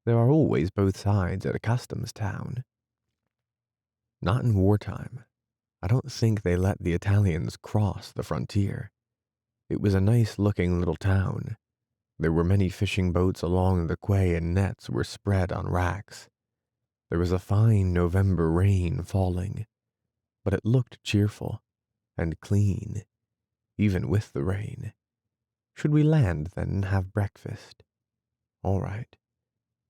There are always both sides at a customs town." "Not in wartime. I don't think they let the Italians cross the frontier. It was a nice-looking little town. There were many fishing boats along the quay and nets were spread on racks. There was a fine November rain falling, but it looked cheerful and clean, even with the rain. Should we land then and have breakfast? All right.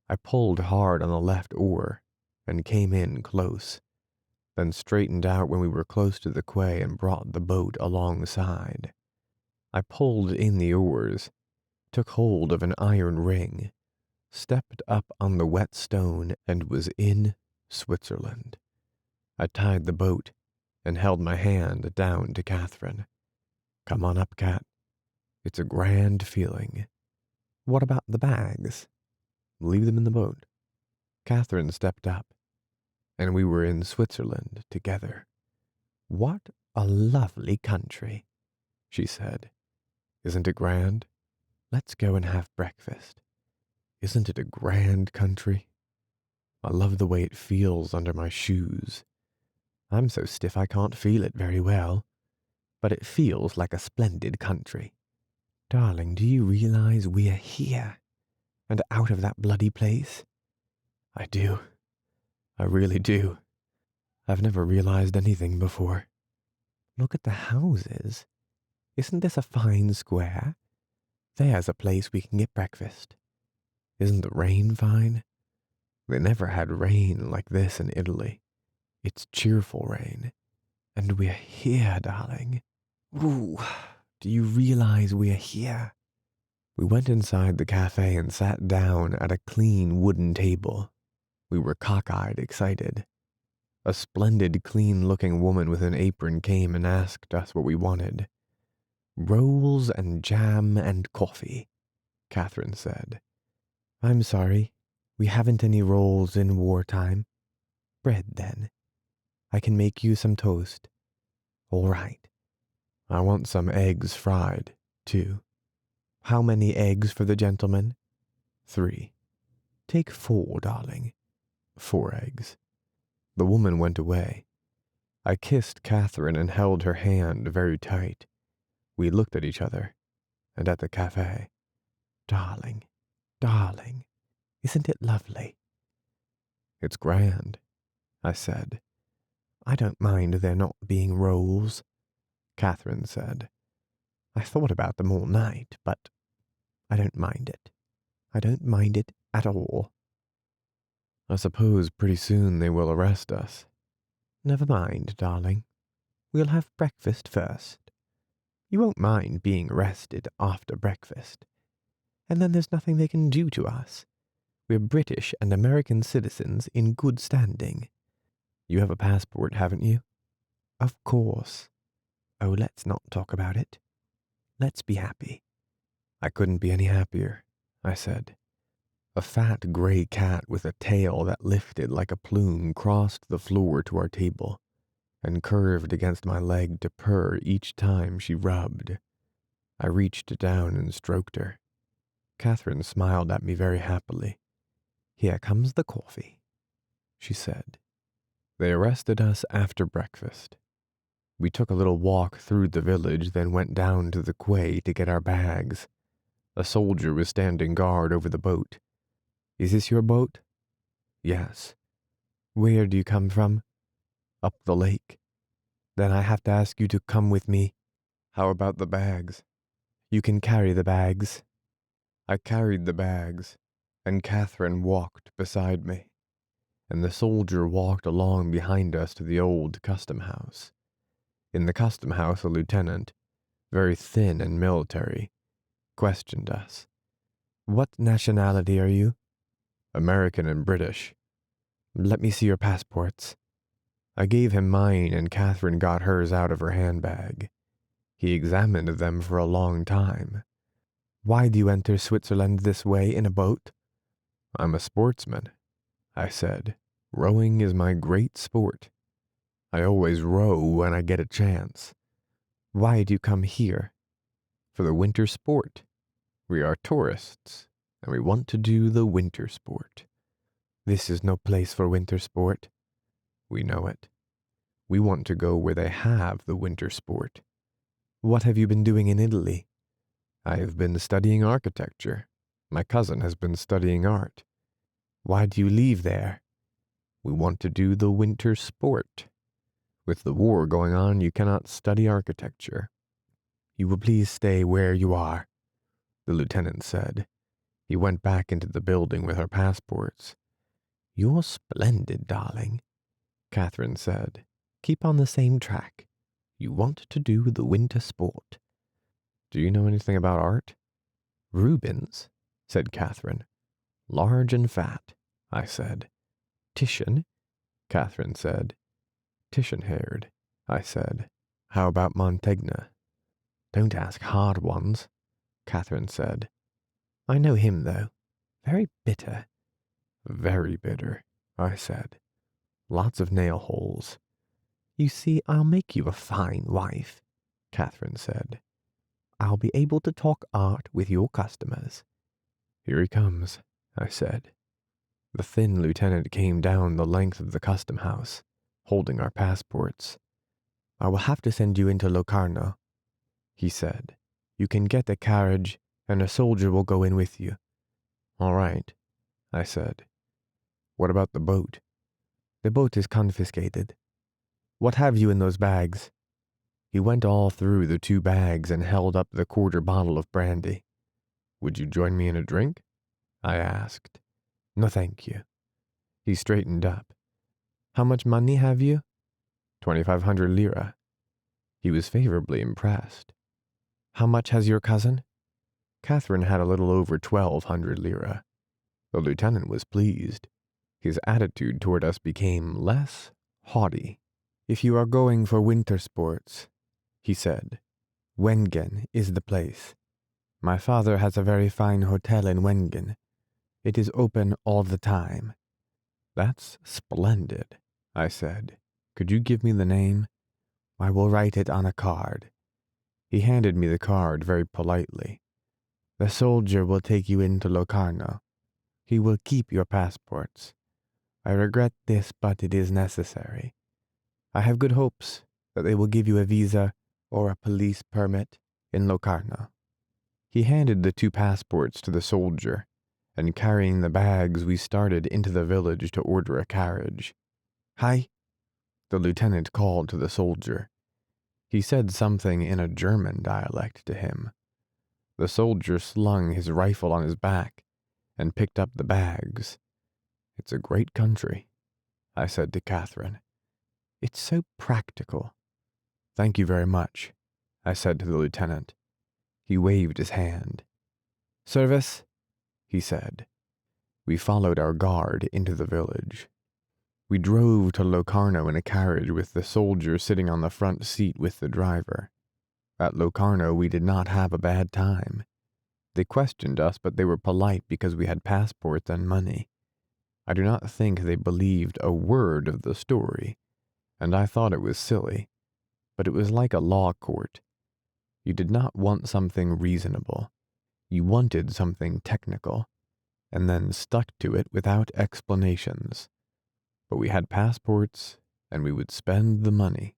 I pulled hard on the left oar and came in close, then straightened out when we were close to the quay and brought the boat alongside. I pulled in the oars, took hold of an iron ring, stepped up on the wet stone, and was in Switzerland. I tied the boat and held my hand down to Catherine. Come on up, Cat. It's a grand feeling. What about the bags? Leave them in the boat. Catherine stepped up, and we were in Switzerland together. What a lovely country, she said. Isn't it grand? Let's go and have breakfast. Isn't it a grand country? I love the way it feels under my shoes. I'm so stiff I can't feel it very well, but it feels like a splendid country. Darling, do you realize we're here and out of that bloody place? I do. I really do. I've never realized anything before. Look at the houses. Isn't this a fine square? There's a place we can get breakfast. Isn't the rain fine? They never had rain like this in Italy. It's cheerful rain. And we're here, darling. Ooh, do you realize we're here? We went inside the cafe and sat down at a clean wooden table. We were cockeyed, excited. A splendid, clean-looking woman with an apron came and asked us what we wanted. Rolls and jam and coffee, Catherine said. I'm sorry, we haven't any rolls in wartime. Bread, then. I can make you some toast. All right. I want some eggs fried, too. How many eggs for the gentleman? 3. Take 4, darling. 4 eggs. The woman went away. I kissed Catherine and held her hand very tight. We looked at each other and at the cafe. Darling, darling, isn't it lovely? It's grand, I said. I don't mind there not being rolls, Catherine said. I thought about them all night, but I don't mind it. I don't mind it at all. I suppose pretty soon they will arrest us. Never mind, darling. We'll have breakfast first. You won't mind being arrested after breakfast. And then there's nothing they can do to us. We're British and American citizens in good standing. You have a passport, haven't you? Of course. Oh, let's not talk about it. Let's be happy. I couldn't be any happier, I said. A fat gray cat with a tail that lifted like a plume crossed the floor to our table and curved against my leg to purr each time she rubbed. I reached down and stroked her. Catherine smiled at me very happily. Here comes the coffee, she said. They arrested us after breakfast. We took a little walk through the village, then went down to the quay to get our bags. A soldier was standing guard over the boat. Is this your boat? Yes. Where do you come from? Up the lake. Then I have to ask you to come with me. How about the bags? You can carry the bags. I carried the bags, and Catherine walked beside me, and the soldier walked along behind us to the old custom house. In the custom house, a lieutenant, very thin and military, questioned us. What nationality are you? American and British. Let me see your passports. I gave him mine, and Catherine got hers out of her handbag. He examined them for a long time. Why do you enter Switzerland this way in a boat? I'm a sportsman, I said. Rowing is my great sport. I always row when I get a chance. Why do you come here? For the winter sport. We are tourists, and we want to do the winter sport. This is no place for winter sport. We know it. We want to go where they have the winter sport. What have you been doing in Italy? I have been studying architecture. My cousin has been studying art. Why do you leave there? We want to do the winter sport. With the war going on, you cannot study architecture. You will please stay where you are, the lieutenant said. He went back into the building with our passports. You're splendid, darling, Catherine said. Keep on the same track. You want to do the winter sport. Do you know anything about art? Rubens, said Catherine. Large and fat, I said. Titian, Catherine said. Titian-haired, I said. How about Montaigne? Don't ask hard ones, Catherine said. I know him, though. Very bitter. Very bitter, I said. Lots of nail holes. You see, I'll make you a fine wife, Catherine said. I'll be able to talk art with your customers. Here he comes, I said. The thin lieutenant came down the length of the custom house, holding our passports. I will have to send you into Locarno, he said. You can get a carriage, and a soldier will go in with you. All right, I said. What about the boat? The boat is confiscated. What have you in those bags? He went all through the 2 bags and held up the quarter bottle of brandy. Would you join me in a drink? I asked. No, thank you. He straightened up. How much money have you? 2,500 lira. He was favorably impressed. How much has your cousin? Catherine had a little over 1,200 lira. The lieutenant was pleased. His attitude toward us became less haughty. If you are going for winter sports, he said, Wengen is the place. My father has a very fine hotel in Wengen. It is open all the time. That's splendid, I said. Could you give me the name? I will write it on a card. He handed me the card very politely. The soldier will take you into Locarno. He will keep your passports. I regret this, but it is necessary. I have good hopes that they will give you a visa or a police permit in Locarno. He handed the 2 passports to the soldier, and carrying the bags, we started into the village to order a carriage. Hi, the lieutenant called to the soldier. He said something in a German dialect to him. The soldier slung his rifle on his back and picked up the bags. It's a great country, I said to Catherine. It's so practical. Thank you very much, I said to the lieutenant. He waved his hand. Service, he said. We followed our guard into the village. We drove to Locarno in a carriage with the soldier sitting on the front seat with the driver. At Locarno we did not have a bad time. They questioned us, but they were polite because we had passports and money. I do not think they believed a word of the story, and I thought it was silly, but it was like a law court. You did not want something reasonable. You wanted something technical, and then stuck to it without explanations. But we had passports, and we would spend the money.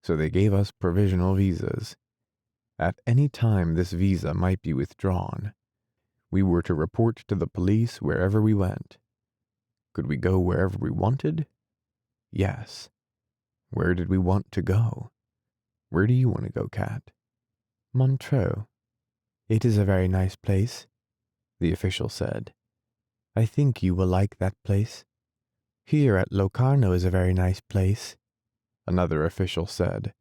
So they gave us provisional visas. At any time this visa might be withdrawn. We were to report to the police wherever we went. Could we go wherever we wanted? Yes. Where did we want to go? Where do you want to go, Kat? Montreux. It is a very nice place, the official said. I think you will like that place. Here at Locarno is a very nice place, another official said.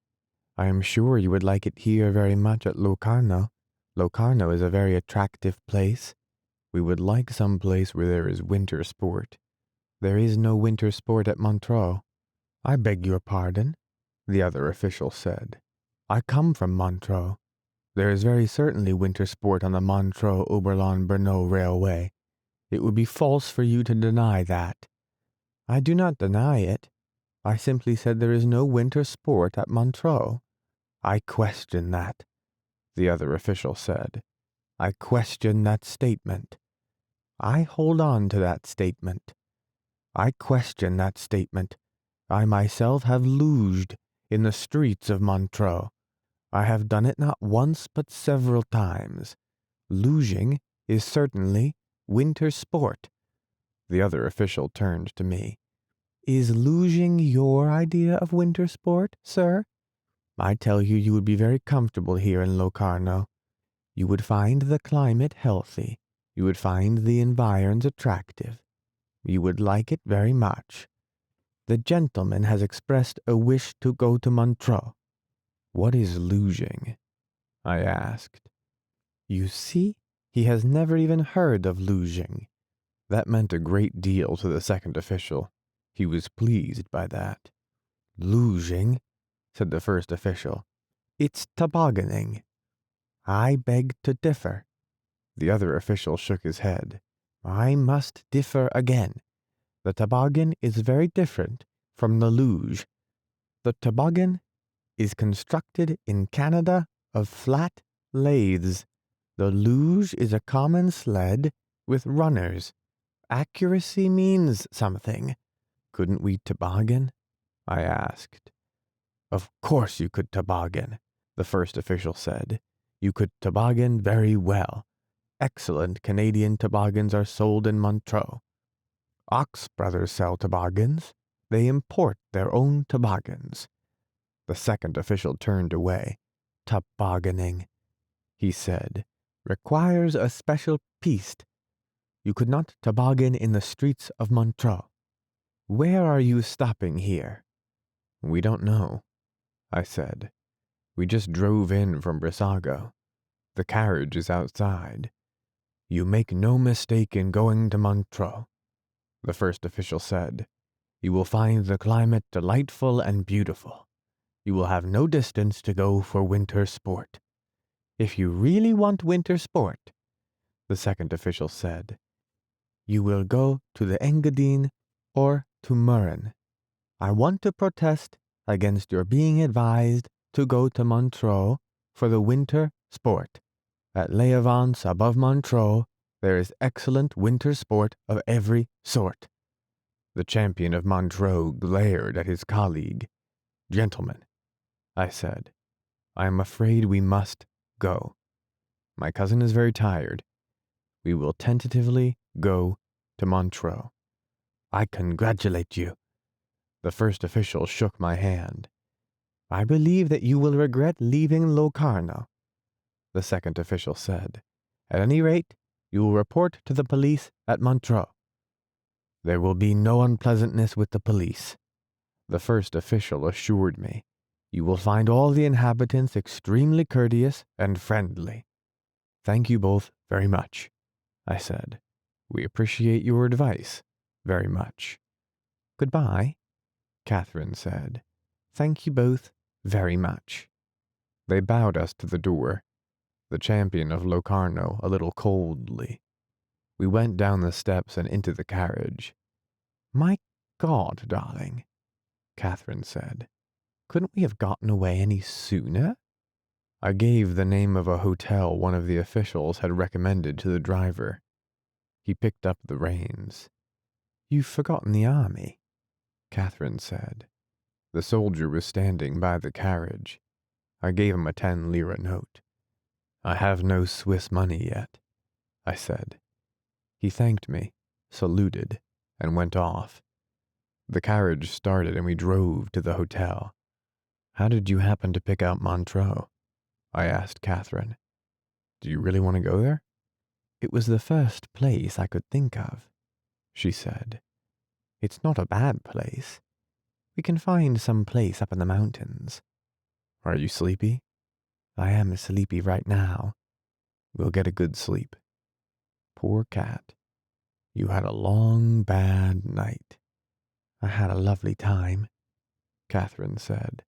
I am sure you would like it here very much at Locarno. Locarno is a very attractive place. We would like some place where there is winter sport. There is no winter sport at Montreux. I beg your pardon, the other official said. I come from Montreux. There is very certainly winter sport on the Montreux-Oberlin-Brno Railway. It would be false for you to deny that. I do not deny it. I simply said there is no winter sport at Montreux. I question that, the other official said. I question that statement. I hold on to that statement. I question that statement. I myself have louged in the streets of Montreux. I have done it not once but several times. Luging is certainly winter sport." The other official turned to me. "Is luging your idea of winter sport, sir? I tell you, you would be very comfortable here in Locarno. You would find the climate healthy. You would find the environs attractive. You would like it very much. The gentleman has expressed a wish to go to Montreux." "What is luging?" I asked. You see, he has never even heard of luging. That meant a great deal to the second official. He was pleased by that. "Luging," said the first official. "It's tobogganing." "I beg to differ." The other official shook his head. "I must differ again. The toboggan is very different from the luge. The toboggan is constructed in Canada of flat lathes. The luge is a common sled with runners. Accuracy means something." "Couldn't we toboggan?" I asked. "Of course you could toboggan," the first official said. "You could toboggan very well. Excellent Canadian toboggans are sold in Montreux. Ox Brothers sell toboggans. They import their own toboggans." The second official turned away. "Tobogganing," he said, "requires a special piste. You could not toboggan in the streets of Montreux. Where are you stopping here?" "We don't know," I said. "We just drove in from Brissago. The carriage is outside." "You make no mistake in going to Montreux," the first official said. "You will find the climate delightful and beautiful. You will have no distance to go for winter sport." "If you really want winter sport," the second official said, "you will go to the Engadine or to Murren. I want to protest against your being advised to go to Montreux for the winter sport. At Les Avants above Montreux, there is excellent winter sport of every sort." The champion of Montreux glared at his colleague. "Gentlemen," I said, "I am afraid we must go. My cousin is very tired. We will tentatively go to Montreux." "I congratulate you." The first official shook my hand. "I believe that you will regret leaving Locarno," the second official said. "At any rate, you will report to the police at Montreux." "There will be no unpleasantness with the police," the first official assured me. "You will find all the inhabitants extremely courteous and friendly." "Thank you both very much," I said. "We appreciate your advice very much." "Goodbye," Catherine said. "Thank you both very much." They bowed us to the door, the champion of Locarno a little coldly. We went down the steps and into the carriage. "My God, darling," Catherine said. "Couldn't we have gotten away any sooner?" I gave the name of a hotel one of the officials had recommended to the driver. He picked up the reins. "You've forgotten the army," Catherine said. The soldier was standing by the carriage. I gave him a 10 lira note. "I have no Swiss money yet," I said. He thanked me, saluted, and went off. The carriage started and we drove to the hotel. "How did you happen to pick out Montreux?" I asked Catherine. "Do you really want to go there?" "It was the first place I could think of," she said. "It's not a bad place. We can find some place up in the mountains." "Are you sleepy?" "I am sleepy right now." "We'll get a good sleep." "Poor cat. You had a long, bad night." "I had a lovely time," Catherine said.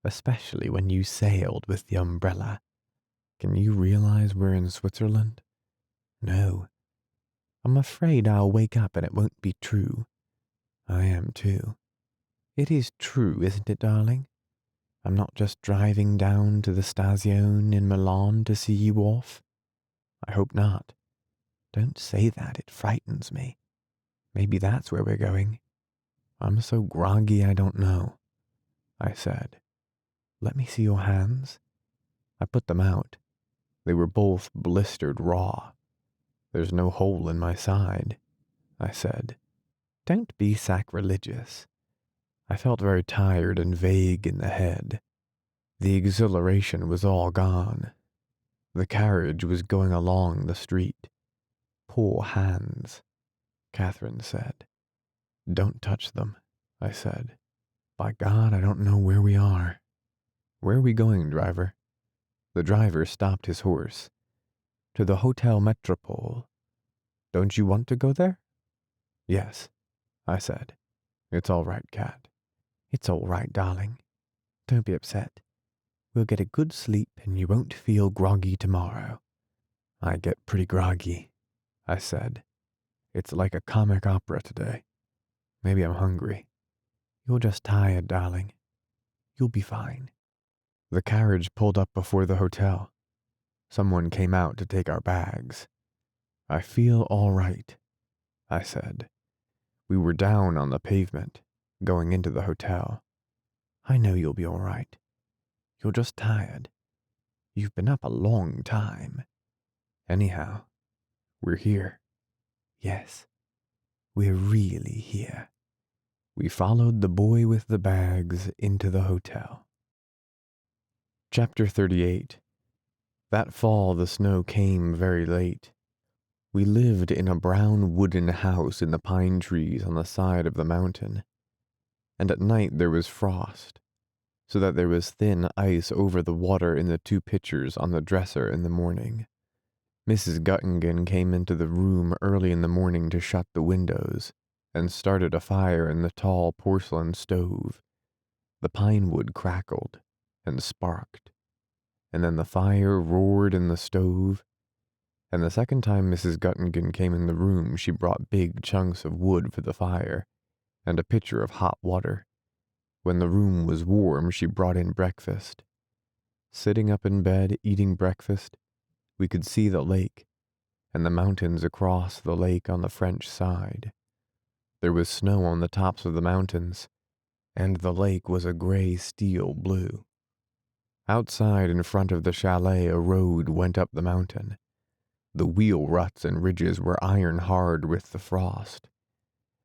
"Especially when you sailed with the umbrella." "Can you realize we're in Switzerland?" "No. I'm afraid I'll wake up and it won't be true." "I am too." "It is true, isn't it, darling? I'm not just driving down to the station in Milan to see you off?" "I hope not." "Don't say that, it frightens me. Maybe that's where we're going." "I'm so groggy I don't know," I said. "Let me see your hands." I put them out. They were both blistered raw. There's no hole in my side, I said. Don't be sacrilegious. I felt very tired and vague in the head. The exhilaration was all gone. The carriage was going along the street. Poor hands, Catherine said. Don't touch them, I said. By God, I don't know where we are. Where are we going, driver? The driver stopped his horse. To the Hotel Metropole. Don't you want to go there? Yes, I said. It's all right, Cat. It's all right, darling. Don't be upset. We'll get a good sleep and you won't feel groggy tomorrow. I get pretty groggy, I said. It's like a comic opera today. Maybe I'm hungry. You're just tired, darling. You'll be fine. The carriage pulled up before the hotel. Someone came out to take our bags. I feel all right, I said. We were down on the pavement, going into the hotel. I know you'll be all right. You're just tired. You've been up a long time. Anyhow, we're here. Yes, we're really here. We followed the boy with the bags into the hotel. Chapter 38. That fall the snow came very late. We lived in a brown wooden house in the pine trees on the side of the mountain, and at night there was frost, so that there was thin ice over the water in the 2 pitchers on the dresser in the morning. Mrs. Guttingen came into the room early in the morning to shut the windows, and started a fire in the tall porcelain stove. The pine wood crackled and sparked, and then the fire roared in the stove, and the second time Mrs. Guttingen came in the room she brought big chunks of wood for the fire, and a pitcher of hot water. When the room was warm she brought in breakfast. Sitting up in bed eating breakfast, we could see the lake, and the mountains across the lake on the French side. There was snow on the tops of the mountains, and the lake was a gray steel blue. Outside in front of the chalet a road went up the mountain. The wheel ruts and ridges were iron hard with the frost,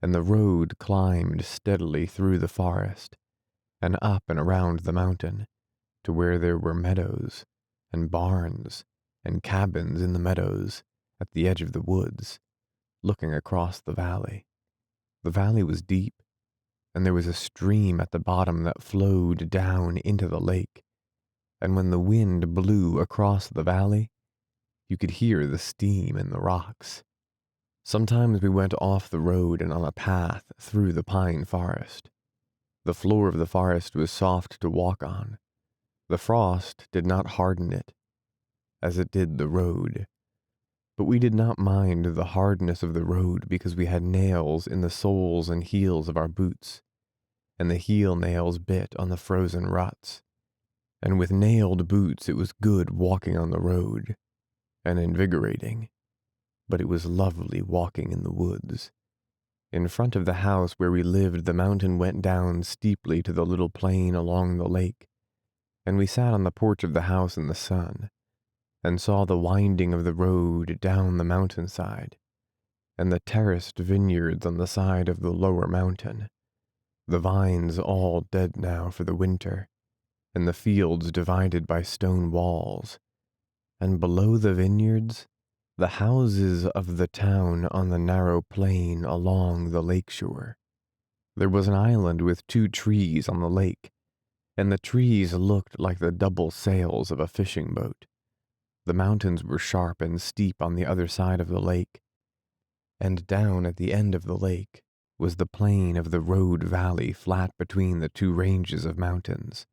and the road climbed steadily through the forest, and up and around the mountain, to where there were meadows, and barns, and cabins in the meadows, at the edge of the woods, looking across the valley. The valley was deep, and there was a stream at the bottom that flowed down into the lake, and when the wind blew across the valley, you could hear the steam in the rocks. Sometimes we went off the road and on a path through the pine forest. The floor of the forest was soft to walk on. The frost did not harden it, as it did the road. But we did not mind the hardness of the road because we had nails in the soles and heels of our boots, and the heel nails bit on the frozen ruts. And with nailed boots it was good walking on the road, and invigorating, but it was lovely walking in the woods. In front of the house where we lived, the mountain went down steeply to the little plain along the lake, and we sat on the porch of the house in the sun, and saw the winding of the road down the mountainside, and the terraced vineyards on the side of the lower mountain, the vines all dead now for the winter, and the fields divided by stone walls, and below the vineyards, the houses of the town on the narrow plain along the lake shore. There was an island with 2 trees on the lake, and the trees looked like the double sails of a fishing boat. The mountains were sharp and steep on the other side of the lake, and down at the end of the lake was the plain of the road valley flat between the 2 ranges of mountains,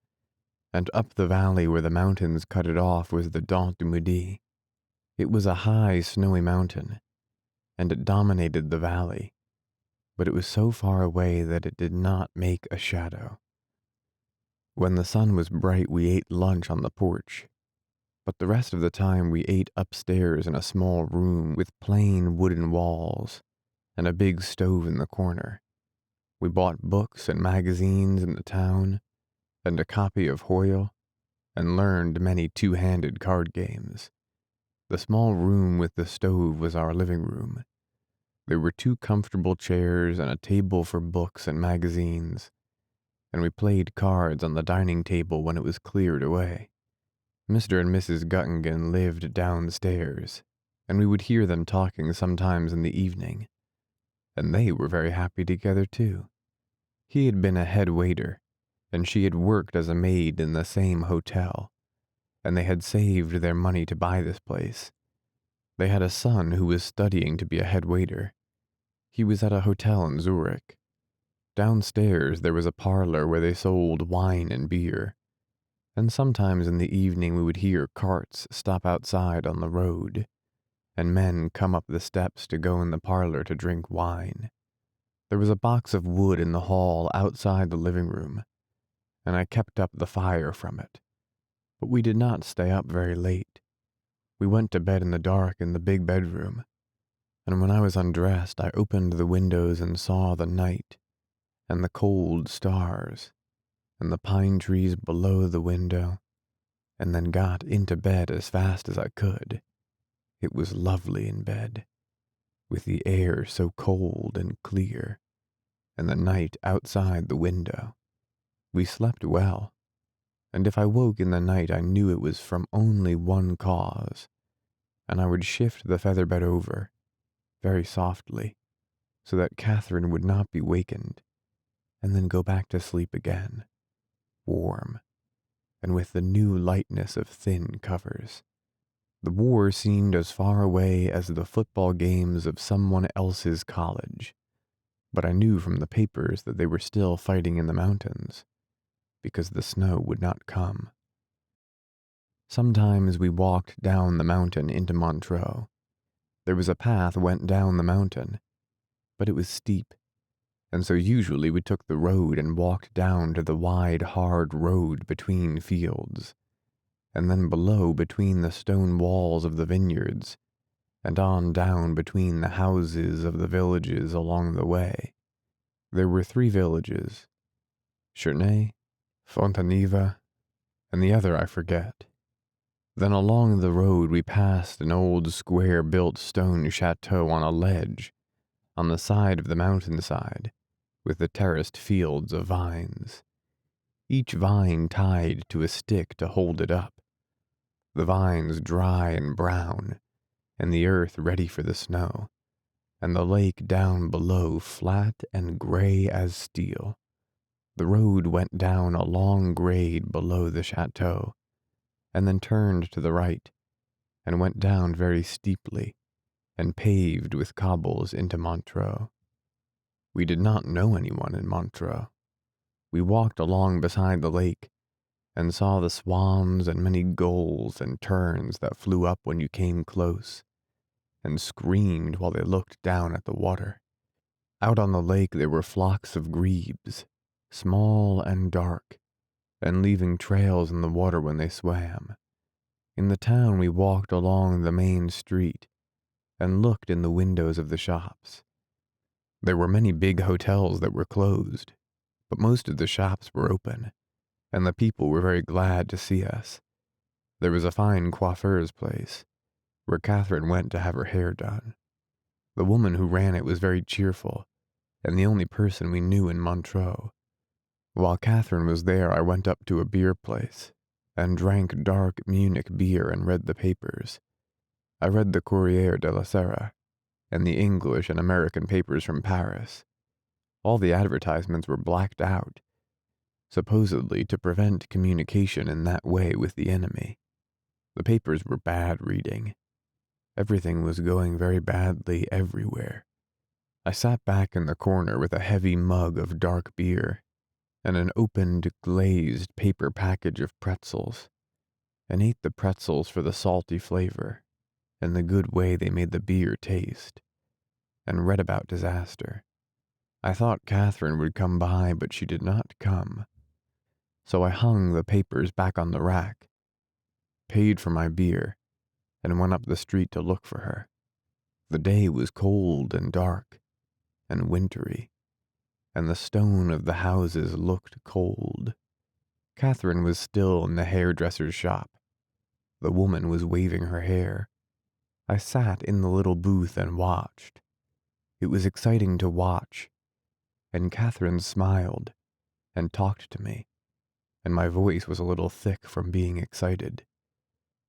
and up the valley where the mountains cut it off was the Dent du Midi. It was a high, snowy mountain, and it dominated the valley, but it was so far away that it did not make a shadow. When the sun was bright, we ate lunch on the porch, but the rest of the time we ate upstairs in a small room with plain wooden walls and a big stove in the corner. We bought books and magazines in the town, and a copy of Hoyle, and learned many two-handed card games. The small room with the stove was our living room. There were 2 comfortable chairs and a table for books and magazines, and we played cards on the dining table when it was cleared away. Mr. and Mrs. Guttingen lived downstairs, and we would hear them talking sometimes in the evening, and they were very happy together too. He had been a head waiter, and she had worked as a maid in the same hotel, and they had saved their money to buy this place. They had a son who was studying to be a head waiter. He was at a hotel in Zurich. Downstairs there was a parlor where they sold wine and beer, and sometimes in the evening we would hear carts stop outside on the road, and men come up the steps to go in the parlor to drink wine. There was a box of wood in the hall outside the living room, and I kept up the fire from it. But we did not stay up very late. We went to bed in the dark in the big bedroom, and when I was undressed I opened the windows and saw the night, and the cold stars, and the pine trees below the window, and then got into bed as fast as I could. It was lovely in bed, with the air so cold and clear, and the night outside the window. We slept well, and if I woke in the night I knew it was from only one cause, and I would shift the feather bed over, very softly, so that Catherine would not be wakened, and then go back to sleep again, warm, and with the new lightness of thin covers. The war seemed as far away as the football games of someone else's college, but I knew from the papers that they were still fighting in the mountains, because the snow would not come. Sometimes we walked down the mountain into Montreux. There was a path went down the mountain, but it was steep, and so usually we took the road and walked down to the wide, hard road between fields, and then below between the stone walls of the vineyards, and on down between the houses of the villages along the way. There were 3 villages, Chernay, Fontaneva, and the other I forget. Then along the road we passed an old square-built stone chateau on a ledge, on the side of the mountainside, with the terraced fields of vines, each vine tied to a stick to hold it up, the vines dry and brown, and the earth ready for the snow, and the lake down below flat and gray as steel. The road went down a long grade below the chateau, and then turned to the right, and went down very steeply, and paved with cobbles into Montreux. We did not know anyone in Montreux. We walked along beside the lake, and saw the swans and many gulls and terns that flew up when you came close, and screamed while they looked down at the water. Out on the lake there were flocks of grebes, small and dark, and leaving trails in the water when they swam. In the town we walked along the main street, and looked in the windows of the shops. There were many big hotels that were closed, but most of the shops were open, and the people were very glad to see us. There was a fine coiffeur's place, where Catherine went to have her hair done. The woman who ran it was very cheerful, and the only person we knew in Montreux. While Catherine was there, I went up to a beer place, and drank dark Munich beer and read the papers. I read the Courrier de la Sera, and the English and American papers from Paris. All the advertisements were blacked out, supposedly to prevent communication in that way with the enemy. The papers were bad reading. Everything was going very badly everywhere. I sat back in the corner with a heavy mug of dark beer, and an opened, glazed paper package of pretzels, and ate the pretzels for the salty flavor, and the good way they made the beer taste, and read about disaster. I thought Catherine would come by, but she did not come. So I hung the papers back on the rack, paid for my beer, and went up the street to look for her. The day was cold and dark and wintry, and the stone of the houses looked cold. Catherine was still in the hairdresser's shop. The woman was waving her hair. I sat in the little booth and watched. It was exciting to watch, and Catherine smiled and talked to me, and my voice was a little thick from being excited.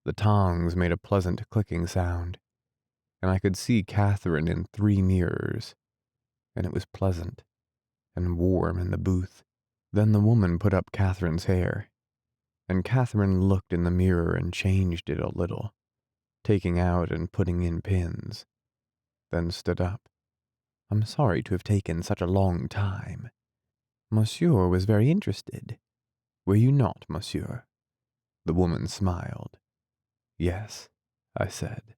The tongs made a pleasant clicking sound, and I could see Catherine in 3 mirrors, and it was pleasant and warm in the booth. Then the woman put up Catherine's hair, and Catherine looked in the mirror and changed it a little, taking out and putting in pins, then stood up. "I'm sorry to have taken such a long time. Monsieur was very interested. Were you not, monsieur?" The woman smiled. "Yes," I said.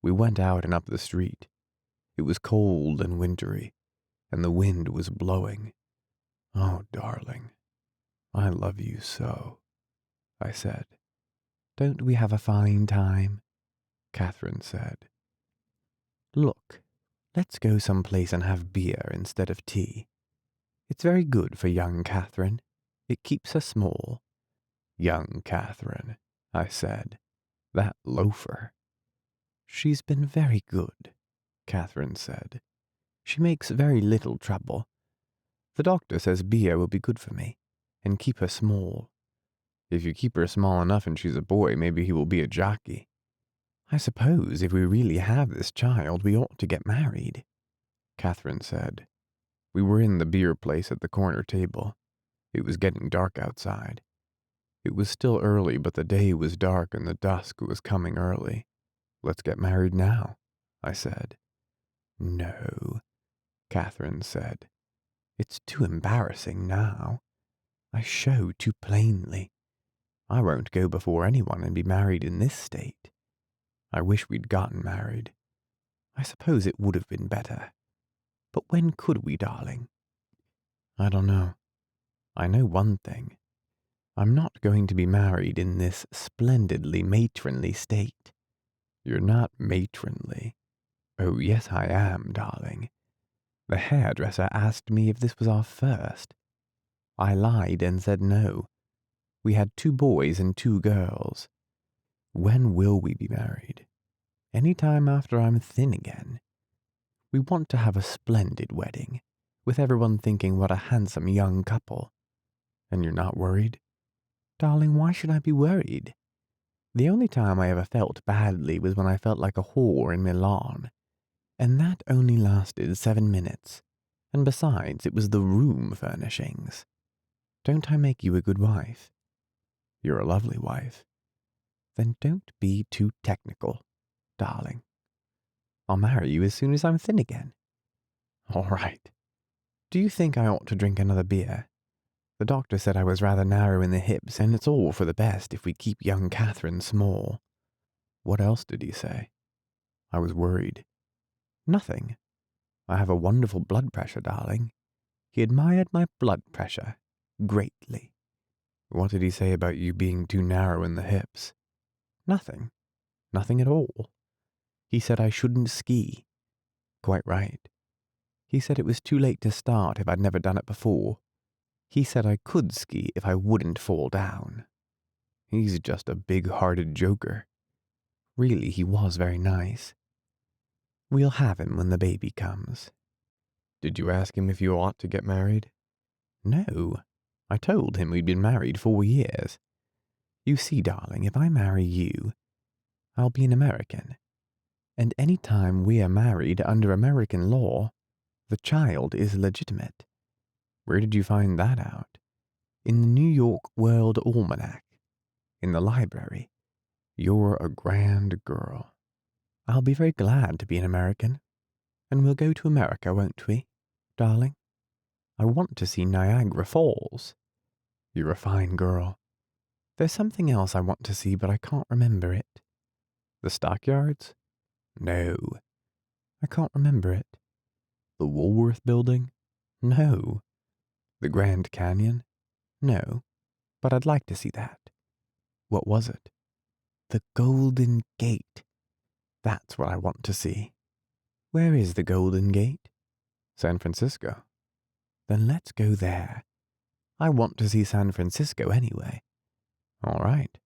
We went out and up the street. It was cold and wintry, and the wind was blowing. "Oh, darling, I love you so," I said. "Don't we have a fine time?" Catherine said. "Look, let's go someplace and have beer instead of tea. It's very good for young Catherine. It keeps her small." "Young Catherine," I said. "That loafer." "She's been very good," Catherine said. "She makes very little trouble. The doctor says beer will be good for me, and keep her small." "If you keep her small enough and she's a boy, maybe he will be a jockey." "I suppose if we really have this child, we ought to get married," Catherine said. We were in the beer place at the corner table. It was getting dark outside. It was still early, but the day was dark and the dusk was coming early. "Let's get married now," I said. "No," Catherine said. "It's too embarrassing now. I show too plainly. I won't go before anyone and be married in this state. I wish we'd gotten married. I suppose it would have been better. But when could we, darling?" "I don't know. I know one thing. I'm not going to be married in this splendidly matronly state." "You're not matronly." "Oh, yes, I am, darling. The hairdresser asked me if this was our first. I lied and said no. We had 2 boys and 2 girls. When will we be married? Any time after I'm thin again. We want to have a splendid wedding, with everyone thinking what a handsome young couple." "And you're not worried?" "Darling, why should I be worried? The only time I ever felt badly was when I felt like a whore in Milan, and that only lasted 7 minutes, and besides, it was the room furnishings. Don't I make you a good wife?" "You're a lovely wife." "Then don't be too technical, darling. I'll marry you as soon as I'm thin again." "All right. Do you think I ought to drink another beer? The doctor said I was rather narrow in the hips, and it's all for the best if we keep young Catherine small." "What else did he say?" I was worried. "Nothing. I have a wonderful blood pressure, darling. He admired my blood pressure greatly." "What did he say about you being too narrow in the hips?" "Nothing. Nothing at all. He said I shouldn't ski." "Quite right." "He said it was too late to start if I'd never done it before. He said I could ski if I wouldn't fall down." "He's just a big-hearted joker." "Really, he was very nice. We'll have him when the baby comes." "Did you ask him if you ought to get married?" "No. I told him we'd been married 4 years. You see, darling, if I marry you, I'll be an American. And any time we are married under American law, the child is legitimate." "Where did you find that out?" "In the New York World Almanac. In the library." "You're a grand girl." "I'll be very glad to be an American. And we'll go to America, won't we, darling? I want to see Niagara Falls." "You're a fine girl." "There's something else I want to see, but I can't remember it." "The stockyards?" "No." "I can't remember it." "The Woolworth Building?" "No." "The Grand Canyon?" "No. But I'd like to see that." "What was it?" "The Golden Gate. That's what I want to see." "Where is the Golden Gate?" "San Francisco." "Then let's go there. I want to see San Francisco anyway. All right,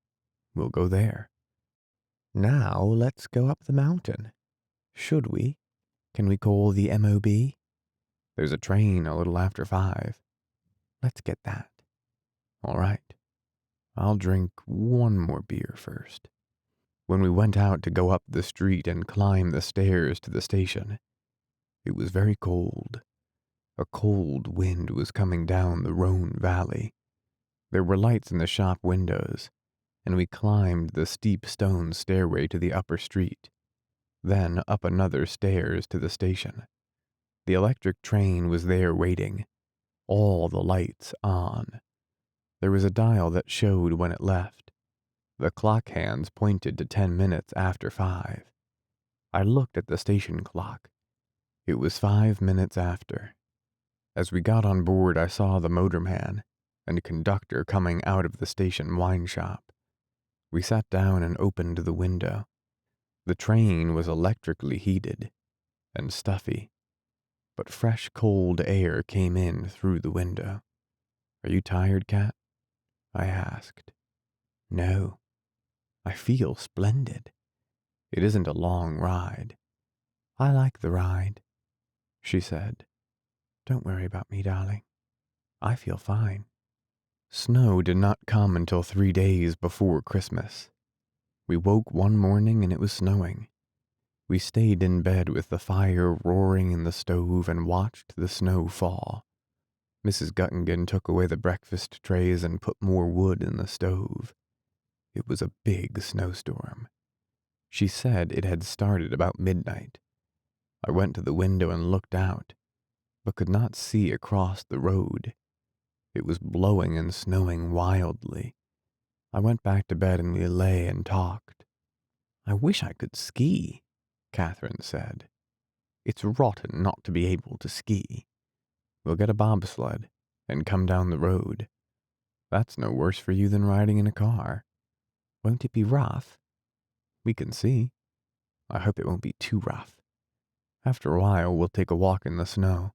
we'll go there. Now let's go up the mountain. Should we? Can we call the MOB? There's a train a little after 5. Let's get that. All right. I'll drink one more beer first. When we went out to go up the street and climb the stairs to the station, it was very cold. A cold wind was coming down the Rhone Valley. There were lights in the shop windows, and we climbed the steep stone stairway to the upper street, then up another stairs to the station. The electric train was there waiting, all the lights on. There was a dial that showed when it left. The clock hands pointed to 10 minutes after 5. I looked at the station clock. It was 5 minutes after. As we got on board, I saw the motorman and conductor coming out of the station wine shop. We sat down and opened the window. The train was electrically heated and stuffy, but fresh cold air came in through the window. Are you tired, Cat? I asked. No, I feel splendid. It isn't a long ride. I like the ride, she said. Don't worry about me, darling. I feel fine. Snow did not come until 3 days before Christmas. We woke one morning and it was snowing. We stayed in bed with the fire roaring in the stove and watched the snow fall. Mrs. Guttingen took away the breakfast trays and put more wood in the stove. It was a big snowstorm. She said it had started about midnight. I went to the window and looked out, but could not see across the road. It was blowing and snowing wildly. I went back to bed and we lay and talked. I wish I could ski, Catherine said. It's rotten not to be able to ski. We'll get a bobsled and come down the road. That's no worse for you than riding in a car. Won't it be rough? We can see. I hope it won't be too rough. After a while, we'll take a walk in the snow.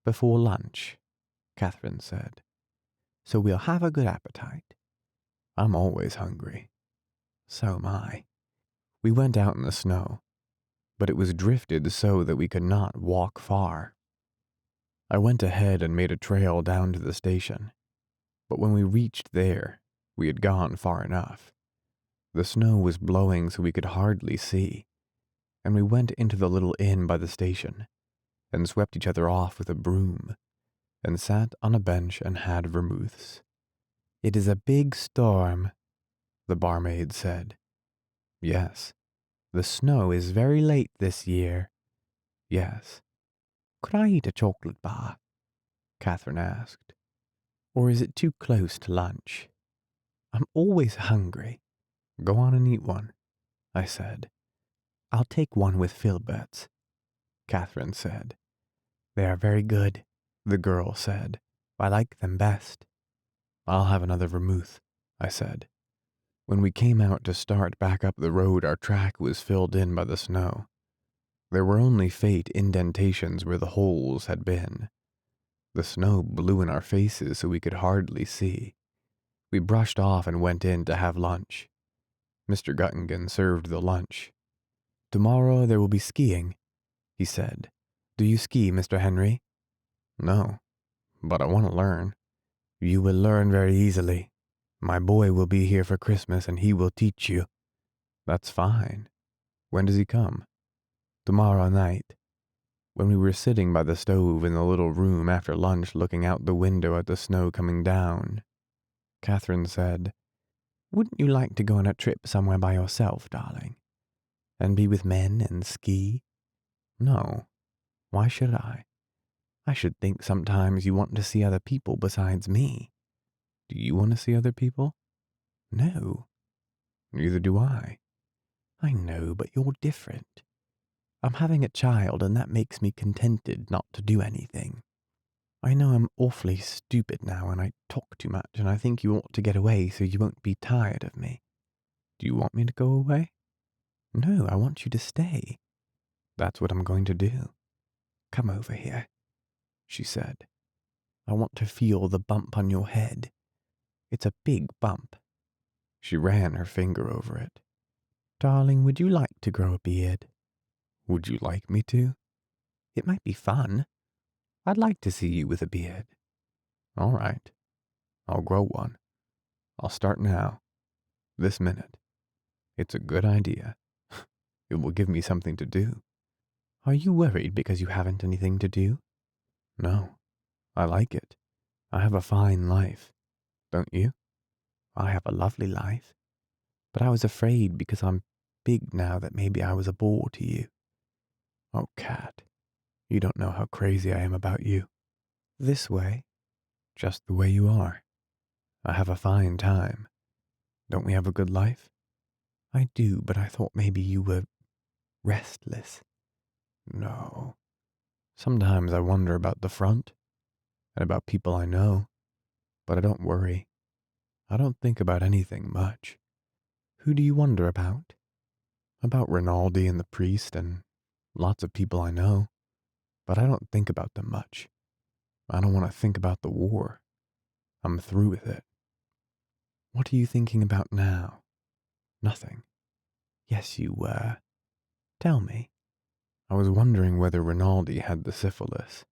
Before lunch, Catherine said. So we'll have a good appetite. I'm always hungry. So am I. We went out in the snow, but it was drifted so that we could not walk far. I went ahead and made a trail down to the station, but when we reached there, we had gone far enough. The snow was blowing so we could hardly see, and we went into the little inn by the station and swept each other off with a broom and sat on a bench and had vermouths. It is a big storm, the barmaid said. Yes. The snow is very late this year. Yes. Could I eat a chocolate bar? Catherine asked. Or is it too close to lunch? I'm always hungry. Go on and eat one, I said. I'll take one with filberts, Catherine said. They are very good, the girl said. I like them best. I'll have another vermouth, I said. When we came out to start back up the road, our track was filled in by the snow. There were only faint indentations where the holes had been. The snow blew in our faces so we could hardly see. We brushed off and went in to have lunch. Mr. Guttingen served the lunch. Tomorrow there will be skiing, he said. Do you ski, Mr. Henry? No, but I want to learn. You will learn very easily. My boy will be here for Christmas and he will teach you. That's fine. When does he come? Tomorrow night. When we were sitting by the stove in the little room after lunch looking out the window at the snow coming down, Catherine said, Wouldn't you like to go on a trip somewhere by yourself, darling? And be with men and ski? No. Why should I? I should think sometimes you want to see other people besides me. Do you want to see other people? No. Neither do I. I know, but you're different. I'm having a child and that makes me contented not to do anything. I know I'm awfully stupid now and I talk too much and I think you ought to get away so you won't be tired of me. Do you want me to go away? No, I want you to stay. That's what I'm going to do. Come over here, she said. I want to feel the bump on your head. It's a big bump. She ran her finger over it. Darling, would you like to grow a beard? Would you like me to? It might be fun. I'd like to see you with a beard. All right. I'll grow one. I'll start now. This minute. It's a good idea. It will give me something to do. Are you worried because you haven't anything to do? No. I like it. I have a fine life. Don't you? I have a lovely life. But I was afraid because I'm big now that maybe I was a bore to you. Oh, Cat, you don't know how crazy I am about you. This way. Just the way you are. I have a fine time. Don't we have a good life? I do, but I thought maybe you were restless. No. Sometimes I wonder about the front and about people I know, but I don't worry. I don't think about anything much. Who do you wonder about? About Rinaldi and the priest and lots of people I know, but I don't think about them much. I don't want to think about the war. I'm through with it. What are you thinking about now? Nothing. Yes, you were. Tell me. I was wondering whether Rinaldi had the syphilis.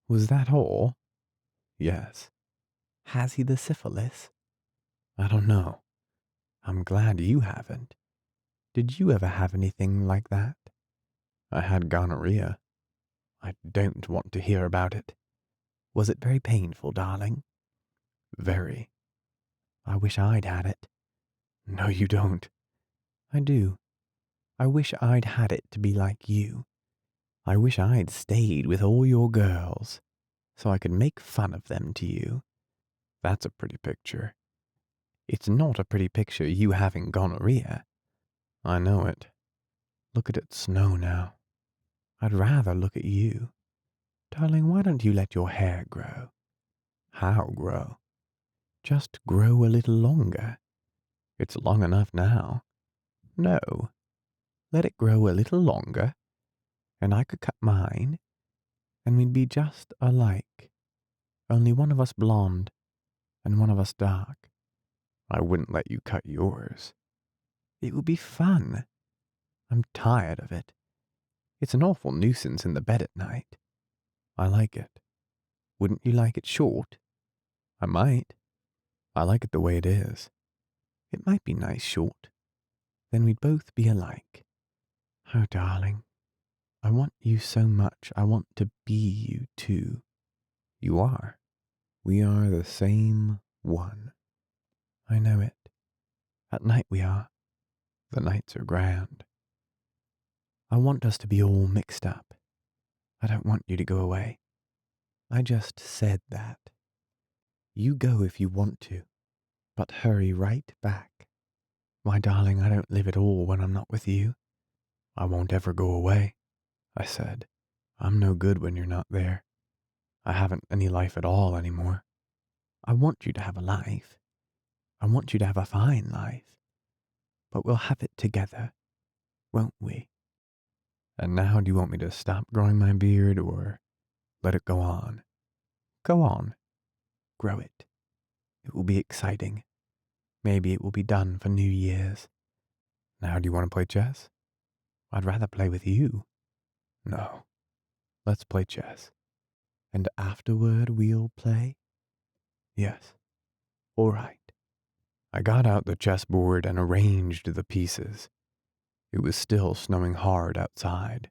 Was that all? Yes. Has he the syphilis? I don't know. I'm glad you haven't. Did you ever have anything like that? I had gonorrhea. I don't want to hear about it. Was it very painful, darling? Very. I wish I'd had it. No, you don't. I do. I wish I'd had it to be like you. I wish I'd stayed with all your girls, so I could make fun of them to you. That's a pretty picture. It's not a pretty picture, you having gonorrhea. I know it. Look at it snow now. I'd rather look at you. Darling, why don't you let your hair grow? How grow? Just grow a little longer. It's long enough now. No. Let it grow a little longer, and I could cut mine, and we'd be just alike. Only one of us blonde, and one of us dark. I wouldn't let you cut yours. It would be fun. I'm tired of it. It's an awful nuisance in the bed at night. I like it. Wouldn't you like it short? I might. I like it the way it is. It might be nice short. Then we'd both be alike. Oh, darling, I want you so much. I want to be you too. You are. We are the same one. I know it. At night we are. The nights are grand. I want us to be all mixed up. I don't want you to go away. I just said that. You go if you want to, but hurry right back. My darling, I don't live at all when I'm not with you. I won't ever go away, I said. I'm no good when you're not there. I haven't any life at all anymore. I want you to have a life. I want you to have a fine life. But we'll have it together, won't we? And now do you want me to stop growing my beard or let it go on? Go on. Grow it. It will be exciting. Maybe it will be done for New Year's. Now do you want to play chess? I'd rather play with you. No. Let's play chess. And afterward we'll play? Yes. All right. I got out the chessboard and arranged the pieces. It was still snowing hard outside.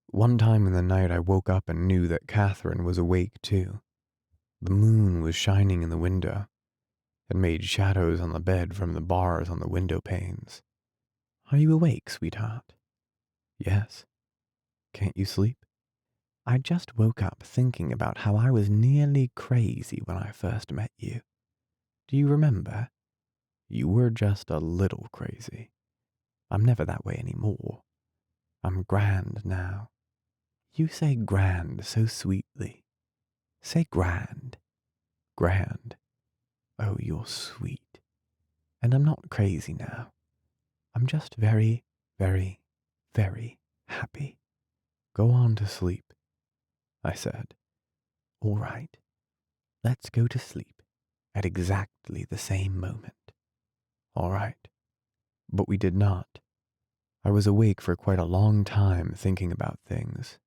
One time in the night I woke up and knew that Catherine was awake too. The moon was shining in the window and made shadows on the bed from the bars on the window panes. Are you awake, sweetheart? Yes. Can't you sleep? I just woke up thinking about how I was nearly crazy when I first met you. Do you remember? You were just a little crazy. I'm never that way anymore. I'm grand now. You say grand so sweetly. Say grand. Grand. Oh, you're sweet. And I'm not crazy now. I'm just very, very, very happy. Go on to sleep, I said. All right, let's go to sleep at exactly the same moment. All right. But we did not. I was awake for quite a long time thinking about things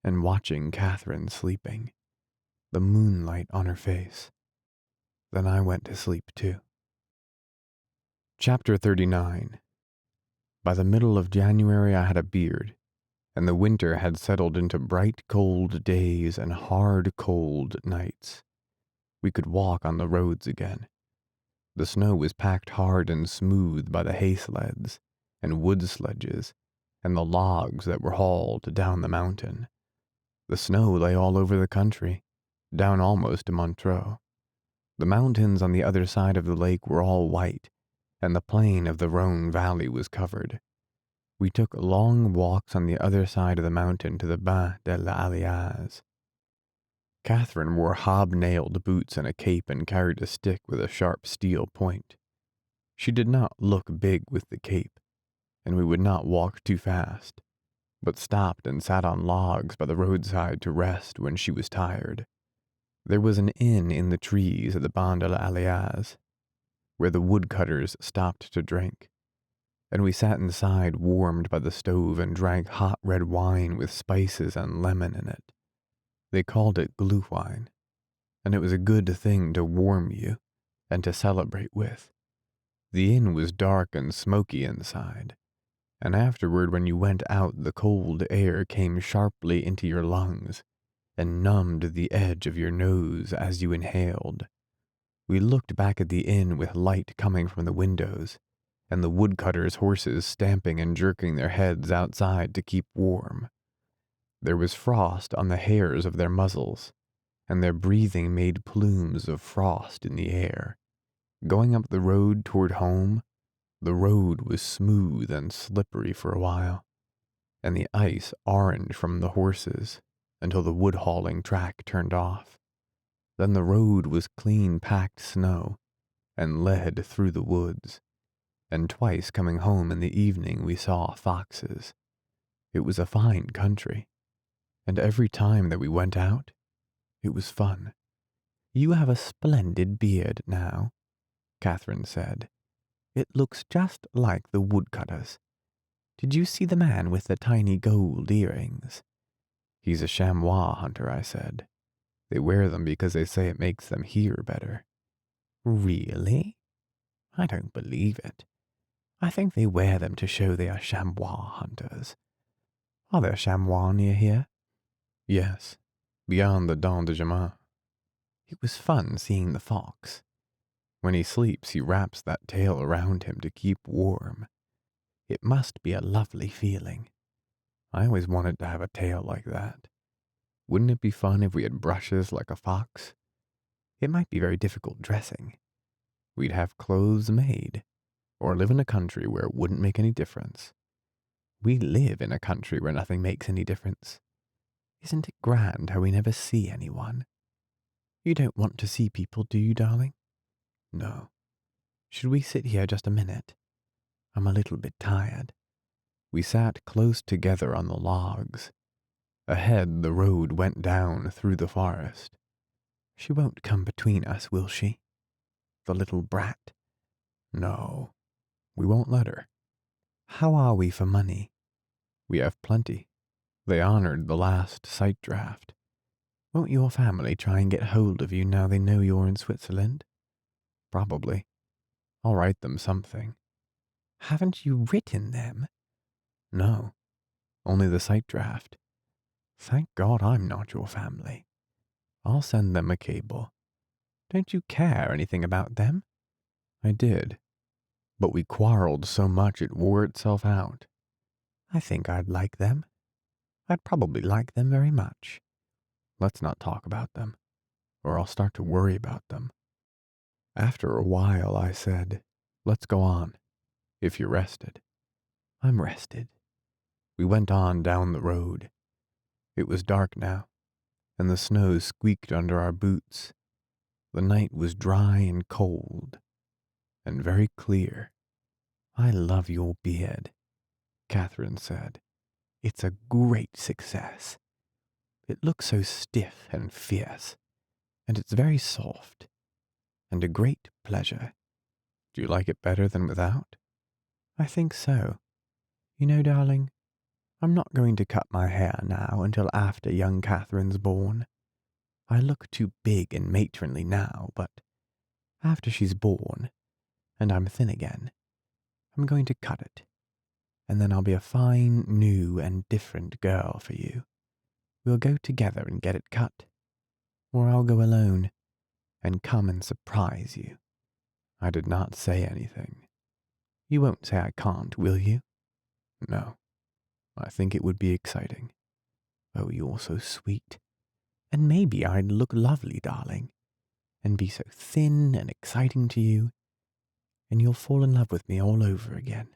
and watching Catherine sleeping, the moonlight on her face. Then I went to sleep too. Chapter 39. By the middle of January I had a beard, and the winter had settled into bright cold days and hard cold nights. We could walk on the roads again. The snow was packed hard and smooth by the hay sleds and wood sledges and the logs that were hauled down the mountain. The snow lay all over the country, down almost to Montreux. The mountains on the other side of the lake were all white, and the plain of the Rhone Valley was covered. We took long walks on the other side of the mountain to the Bain de l'Alliage. Catherine wore hob-nailed boots and a cape and carried a stick with a sharp steel point. She did not look big with the cape, and we would not walk too fast, but stopped and sat on logs by the roadside to rest when she was tired. There was an inn in the trees at the Bain de l'Alliage, where the woodcutters stopped to drink, and we sat inside warmed by the stove and drank hot red wine with spices and lemon in it. They called it glühwein, and it was a good thing to warm you and to celebrate with. The inn was dark and smoky inside, and afterward when you went out the cold air came sharply into your lungs and numbed the edge of your nose as you inhaled. We looked back at the inn with light coming from the windows, and the woodcutters' horses stamping and jerking their heads outside to keep warm. There was frost on the hairs of their muzzles, and their breathing made plumes of frost in the air. Going up the road toward home, the road was smooth and slippery for a while, and the ice orange from the horses until the wood hauling track turned off. Then the road was clean packed snow and led through the woods, and twice coming home in the evening we saw foxes. It was a fine country, and every time that we went out, it was fun. You have a splendid beard now, Catherine said. It looks just like the woodcutters. Did you see the man with the tiny gold earrings? He's a chamois hunter, I said. They wear them because they say it makes them hear better. Really? I don't believe it. I think they wear them to show they are chamois hunters. Are there chamois near here? Yes, beyond the Dent de Jamin. It was fun seeing the fox. When he sleeps, he wraps that tail around him to keep warm. It must be a lovely feeling. I always wanted to have a tail like that. Wouldn't it be fun if we had brushes like a fox? It might be very difficult dressing. We'd have clothes made, or live in a country where it wouldn't make any difference. We live in a country where nothing makes any difference. Isn't it grand how we never see anyone? You don't want to see people, do you, darling? No. Should we sit here just a minute? I'm a little bit tired. We sat close together on the logs. Ahead, the road went down through the forest. She won't come between us, will she? The little brat. No, we won't let her. How are we for money? We have plenty. They honored the last sight draft. Won't your family try and get hold of you now they know you're in Switzerland? Probably. I'll write them something. Haven't you written them? No, only the sight draft. Thank God I'm not your family. I'll send them a cable. Don't you care anything about them? I did, but we quarreled so much it wore itself out. I think I'd like them. I'd probably like them very much. Let's not talk about them, or I'll start to worry about them. After a while, I said, let's go on, if you're rested. I'm rested. We went on down the road. It was dark now, and the snow squeaked under our boots. The night was dry and cold, and very clear. I love your beard, Catherine said. It's a great success. It looks so stiff and fierce, and it's very soft, and a great pleasure. Do you like it better than without? I think so. You know, darling, I'm not going to cut my hair now until after young Catherine's born. I look too big and matronly now, but after she's born, and I'm thin again, I'm going to cut it, and then I'll be a fine, new, and different girl for you. We'll go together and get it cut, or I'll go alone and come and surprise you. I did not say anything. You won't say I can't, will you? No. I think it would be exciting. Oh, you're so sweet. And maybe I'd look lovely, darling, and be so thin and exciting to you, and you'll fall in love with me all over again.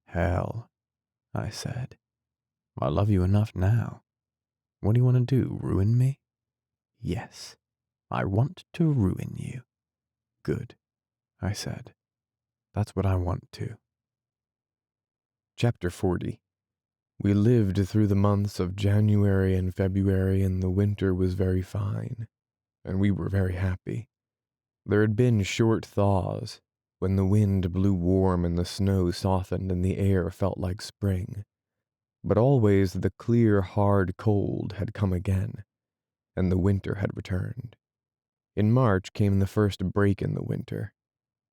Hell, I said. I love you enough now. What do you want to do, ruin me? Yes, I want to ruin you. Good, I said. That's what I want to. Chapter 40. We lived through the months of January and February, and the winter was very fine, and we were very happy. There had been short thaws, when the wind blew warm and the snow softened and the air felt like spring. But always the clear, hard cold had come again, and the winter had returned. In March came the first break in the winter.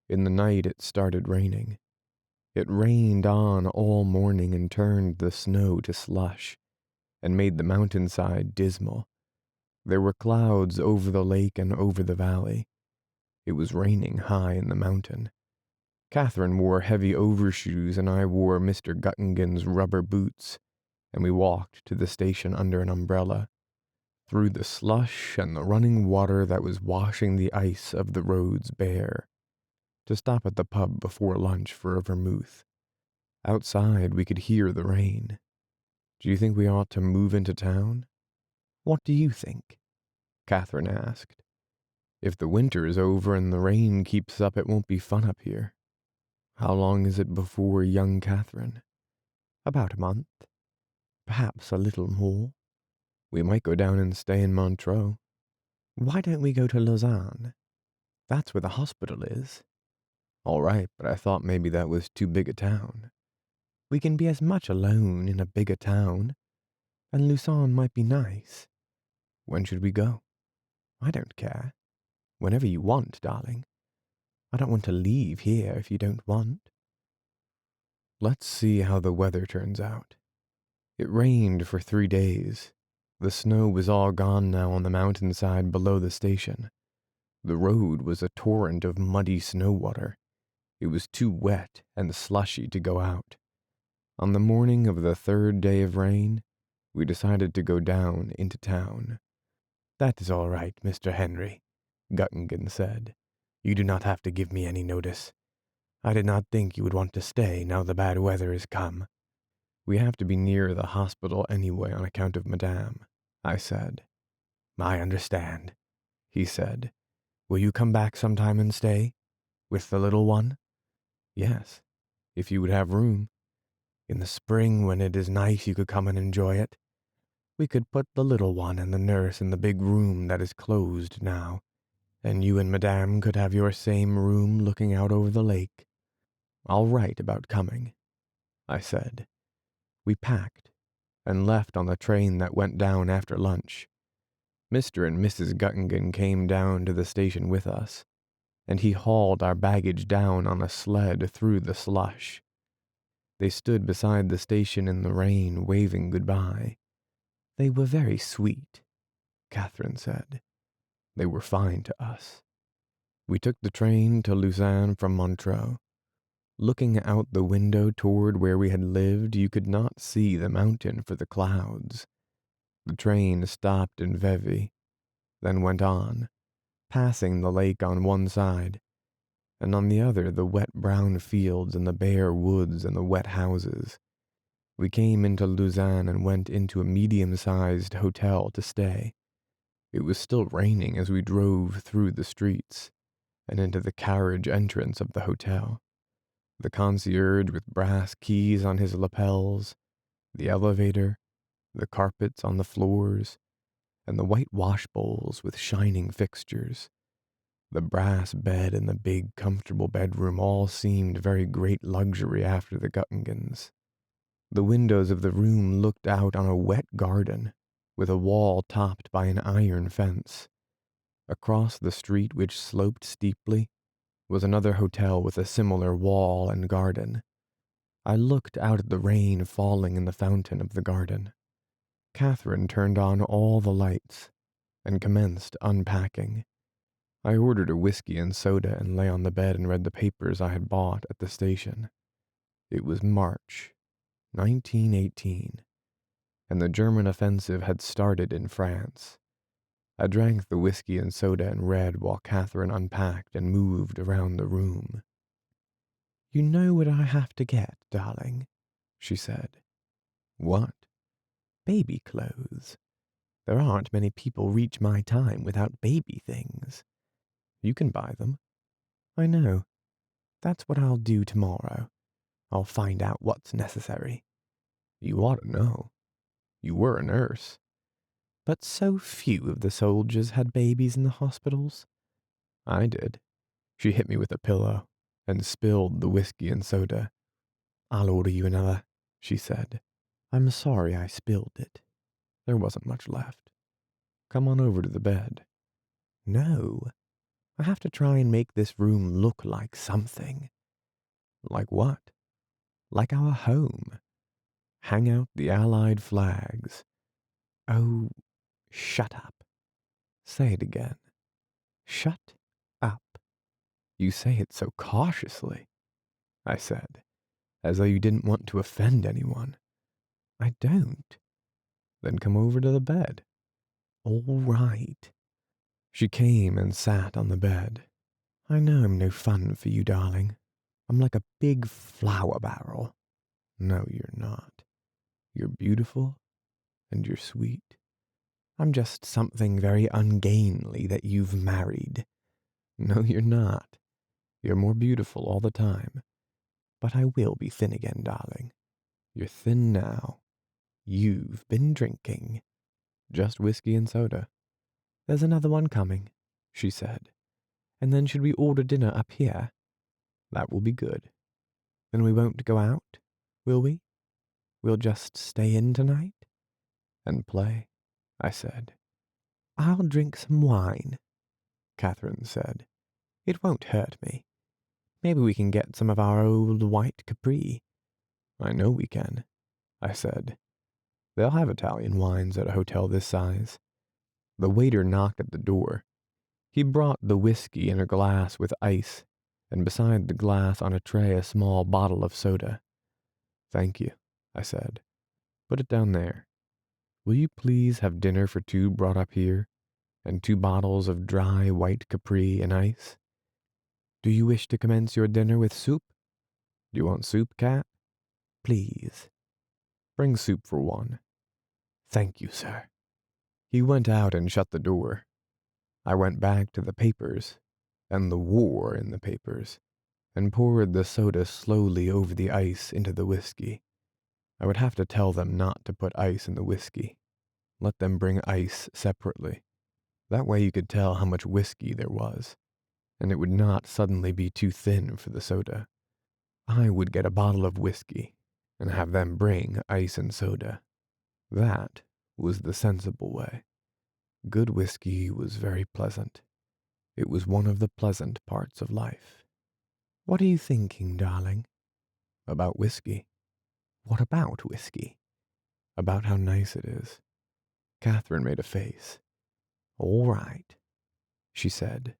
In the night it started raining. It rained on all morning and turned the snow to slush, and made the mountainside dismal. There were clouds over the lake and over the valley. It was raining high in the mountain. Catherine wore heavy overshoes and I wore Mr. Guttingen's rubber boots, and we walked to the station under an umbrella, through the slush and the running water that was washing the ice of the roads bare, to stop at the pub before lunch for a vermouth. Outside we could hear the rain. Do you think we ought to move into town? What do you think? Catherine asked. If the winter is over and the rain keeps up, it won't be fun up here. How long is it before young Catherine? About a month. Perhaps a little more. We might go down and stay in Montreux. Why don't we go to Lausanne? That's where the hospital is. All right, but I thought maybe that was too big a town. We can be as much alone in a bigger town, and Lausanne might be nice. When should we go? I don't care. Whenever you want, darling. I don't want to leave here if you don't want. Let's see how the weather turns out. It rained for 3 days. The snow was all gone now on the mountainside below the station. The road was a torrent of muddy snow water. It was too wet and slushy to go out. On the morning of the 3rd day of rain, we decided to go down into town. That is all right, Mr. Henry, Guttingen said. You do not have to give me any notice. I did not think you would want to stay now the bad weather is come. We have to be near the hospital anyway on account of Madame, I said. I understand, he said. Will you come back sometime and stay? With the little one? Yes, if you would have room. In the spring, when it is nice, you could come and enjoy it. We could put the little one and the nurse in the big room that is closed now, and you and Madame could have your same room looking out over the lake. I'll write about coming, I said. We packed and left on the train that went down after lunch. Mr. and Mrs. Guttingen came down to the station with us, and he hauled our baggage down on a sled through the slush. They stood beside the station in the rain, waving goodbye. They were very sweet, Catherine said. They were fine to us. We took the train to Lausanne from Montreux. Looking out the window toward where we had lived, you could not see the mountain for the clouds. The train stopped in Vevey, then went on, passing the lake on one side, and on the other the wet brown fields and the bare woods and the wet houses. We came into Lausanne and went into a medium-sized hotel to stay. It was still raining as we drove through the streets and into the carriage entrance of the hotel. The concierge with brass keys on his lapels, the elevator, the carpets on the floors, and the white wash bowls with shining fixtures. The brass bed and the big, comfortable bedroom all seemed very great luxury after the Guttingans. The windows of the room looked out on a wet garden, with a wall topped by an iron fence. Across the street, which sloped steeply, was another hotel with a similar wall and garden. I looked out at the rain falling in the fountain of the garden. Catherine turned on all the lights and commenced unpacking. I ordered a whiskey and soda and lay on the bed and read the papers I had bought at the station. It was March, 1918, and the German offensive had started in France. I drank the whiskey and soda and read while Catherine unpacked and moved around the room. "You know what I have to get, darling?" she said. "What?" "Baby clothes. There aren't many people reach my time without baby things." "You can buy them." "I know. That's what I'll do tomorrow. I'll find out what's necessary." "You ought to know. You were a nurse." "But so few of the soldiers had babies in the hospitals." "I did." She hit me with a pillow and spilled the whiskey and soda. "I'll order you another," she said. "I'm sorry I spilled it." There wasn't much left. "Come on over to the bed." "No. I have to try and make this room look like something." "Like what?" "Like our home. Hang out the Allied flags." "Oh, shut up." "Say it again." "Shut up." "You say it so cautiously," I said, "as though you didn't want to offend anyone." "I don't." "Then come over to the bed." "All right." She came and sat on the bed. "I know I'm no fun for you, darling. I'm like a big flour barrel." "No, you're not. You're beautiful and you're sweet." "I'm just something very ungainly that you've married." "No, you're not. You're more beautiful all the time." "But I will be thin again, darling." "You're thin now." "You've been drinking." "Just whiskey and soda." "There's another one coming," she said. "And then should we order dinner up here?" "That will be good." "Then we won't go out, will we? We'll just stay in tonight?" "And play," I said. "I'll drink some wine," Catherine said. "It won't hurt me. Maybe we can get some of our old white Capri." "I know we can," I said. "They'll have Italian wines at a hotel this size." The waiter knocked at the door. He brought the whiskey in a glass with ice, and beside the glass on a tray a small bottle of soda. "Thank you," I said. "Put it down there. Will you please have dinner for two brought up here, and 2 bottles of dry white Capri and ice?" "Do you wish to commence your dinner with soup?" "Do you want soup, Cat?" "Please." "Bring soup for 1. "Thank you, sir." He went out and shut the door. I went back to the papers, and the war in the papers, and poured the soda slowly over the ice into the whiskey. I would have to tell them not to put ice in the whiskey. Let them bring ice separately. That way you could tell how much whiskey there was, and it would not suddenly be too thin for the soda. I would get a bottle of whiskey and have them bring ice and soda. That was the sensible way. Good whiskey was very pleasant. It was one of the pleasant parts of life. "What are you thinking, darling?" About whiskey. "What about whiskey?" About how nice it is. Catherine made a face. "All right," she said.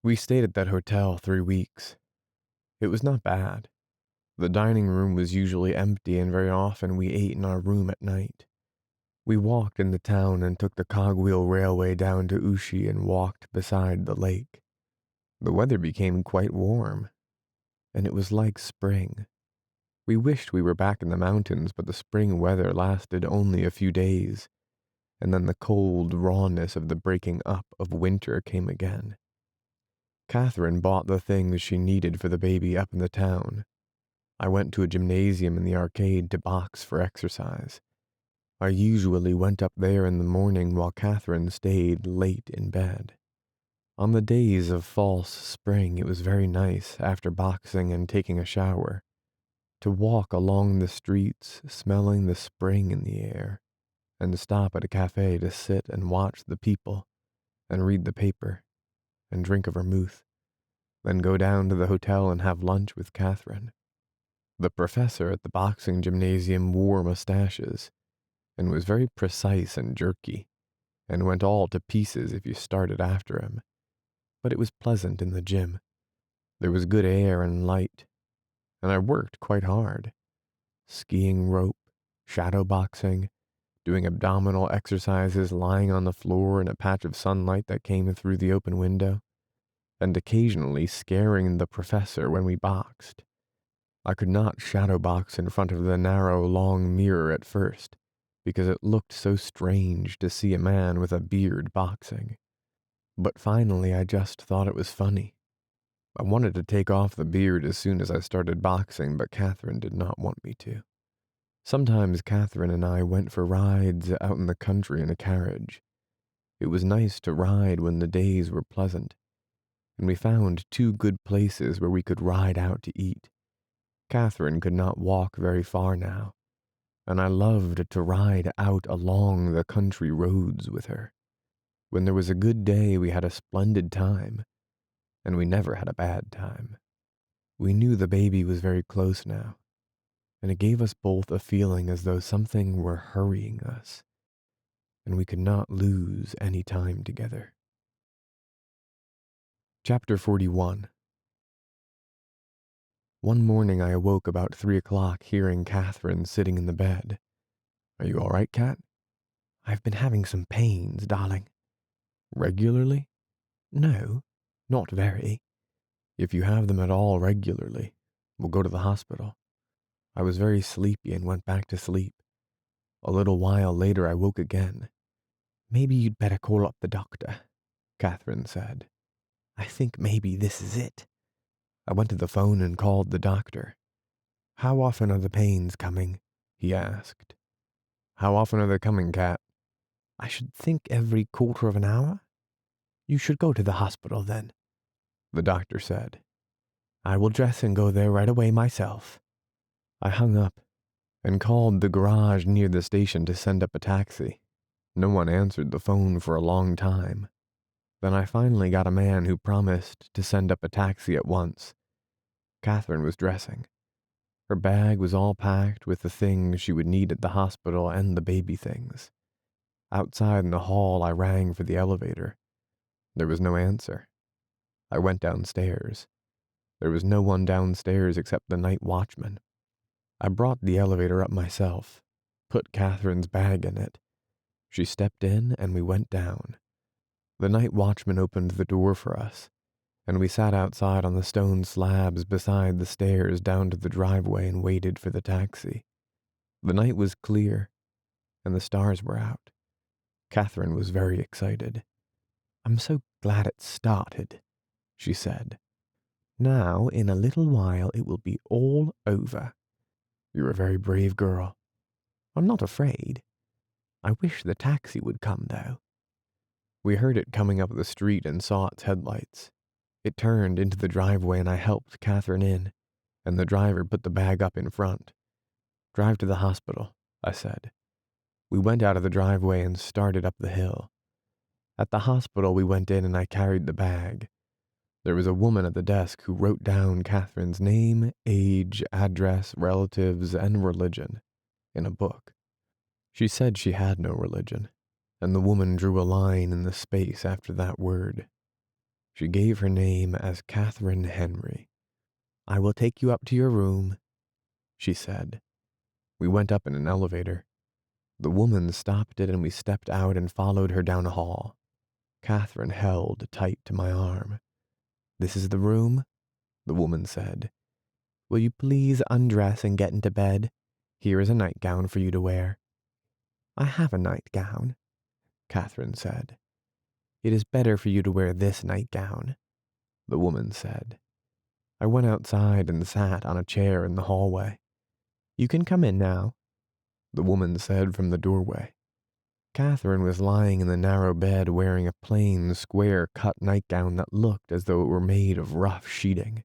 We stayed at that hotel 3 weeks. It was not bad. The dining room was usually empty, and very often we ate in our room at night. We walked in the town and took the cogwheel railway down to Ushi and walked beside the lake. The weather became quite warm, and it was like spring. We wished we were back in the mountains, but the spring weather lasted only a few days, and then the cold rawness of the breaking up of winter came again. Catherine bought the things she needed for the baby up in the town. I went to a gymnasium in the arcade to box for exercise. I usually went up there in the morning while Catherine stayed late in bed. On the days of false spring, it was very nice, after boxing and taking a shower, to walk along the streets smelling the spring in the air, and stop at a cafe to sit and watch the people, and read the paper, and drink a vermouth, then go down to the hotel and have lunch with Catherine. The professor at the boxing gymnasium wore mustaches, and was very precise and jerky, and went all to pieces if you started after him. But it was pleasant in the gym. There was good air and light, and I worked quite hard. Skiing rope, shadow boxing, doing abdominal exercises lying on the floor in a patch of sunlight that came through the open window, and occasionally scaring the professor when we boxed. I could not shadow box in front of the narrow, long mirror at first, because it looked so strange to see a man with a beard boxing. But finally I just thought it was funny. I wanted to take off the beard as soon as I started boxing, but Catherine did not want me to. Sometimes Catherine and I went for rides out in the country in a carriage. It was nice to ride when the days were pleasant, and we found 2 good places where we could ride out to eat. Catherine could not walk very far now, and I loved to ride out along the country roads with her. When there was a good day, we had a splendid time, and we never had a bad time. We knew the baby was very close now, and it gave us both a feeling as though something were hurrying us, and we could not lose any time together. Chapter 41. One morning I awoke about 3 o'clock hearing Catherine sitting in the bed. "Are you all right, Cat?" "I've been having some pains, darling." "Regularly?" "No, not very." "If you have them at all regularly, we'll go to the hospital." I was very sleepy and went back to sleep. A little while later I woke again. "Maybe you'd better call up the doctor," Catherine said. "I think maybe this is it." I went to the phone and called the doctor. "How often are the pains coming?" he asked. "How often are they coming, Cat?" "I should think every quarter of an hour." "You should go to the hospital then," the doctor said. "I will dress and go there right away myself." I hung up and called the garage near the station to send up a taxi. No one answered the phone for a long time. Then I finally got a man who promised to send up a taxi at once. Catherine was dressing. Her bag was all packed with the things she would need at the hospital and the baby things. Outside in the hall, I rang for the elevator. There was no answer. I went downstairs. There was no one downstairs except the night watchman. I brought the elevator up myself, put Catherine's bag in it. She stepped in and we went down. The night watchman opened the door for us, and we sat outside on the stone slabs beside the stairs down to the driveway and waited for the taxi. The night was clear, and the stars were out. Catherine was very excited. "I'm so glad it started," she said. "Now, in a little while, it will be all over." "You're a very brave girl." "I'm not afraid. I wish the taxi would come, though." We heard it coming up the street and saw its headlights. It turned into the driveway and I helped Catherine in, and the driver put the bag up in front. "Drive to the hospital," I said. We went out of the driveway and started up the hill. At the hospital we went in and I carried the bag. There was a woman at the desk who wrote down Catherine's name, age, address, relatives, and religion in a book. She said she had no religion, and the woman drew a line in the space after that word. She gave her name as Catherine Henry. "I will take you up to your room," she said. We went up in an elevator. The woman stopped it and we stepped out and followed her down a hall. Catherine held tight to my arm. "This is the room," the woman said. "Will you please undress and get into bed? Here is a nightgown for you to wear." "I have a nightgown," Catherine said. "It is better for you to wear this nightgown," the woman said. I went outside and sat on a chair in the hallway. "You can come in now," the woman said from the doorway. Catherine was lying in the narrow bed wearing a plain, square-cut nightgown that looked as though it were made of rough sheeting.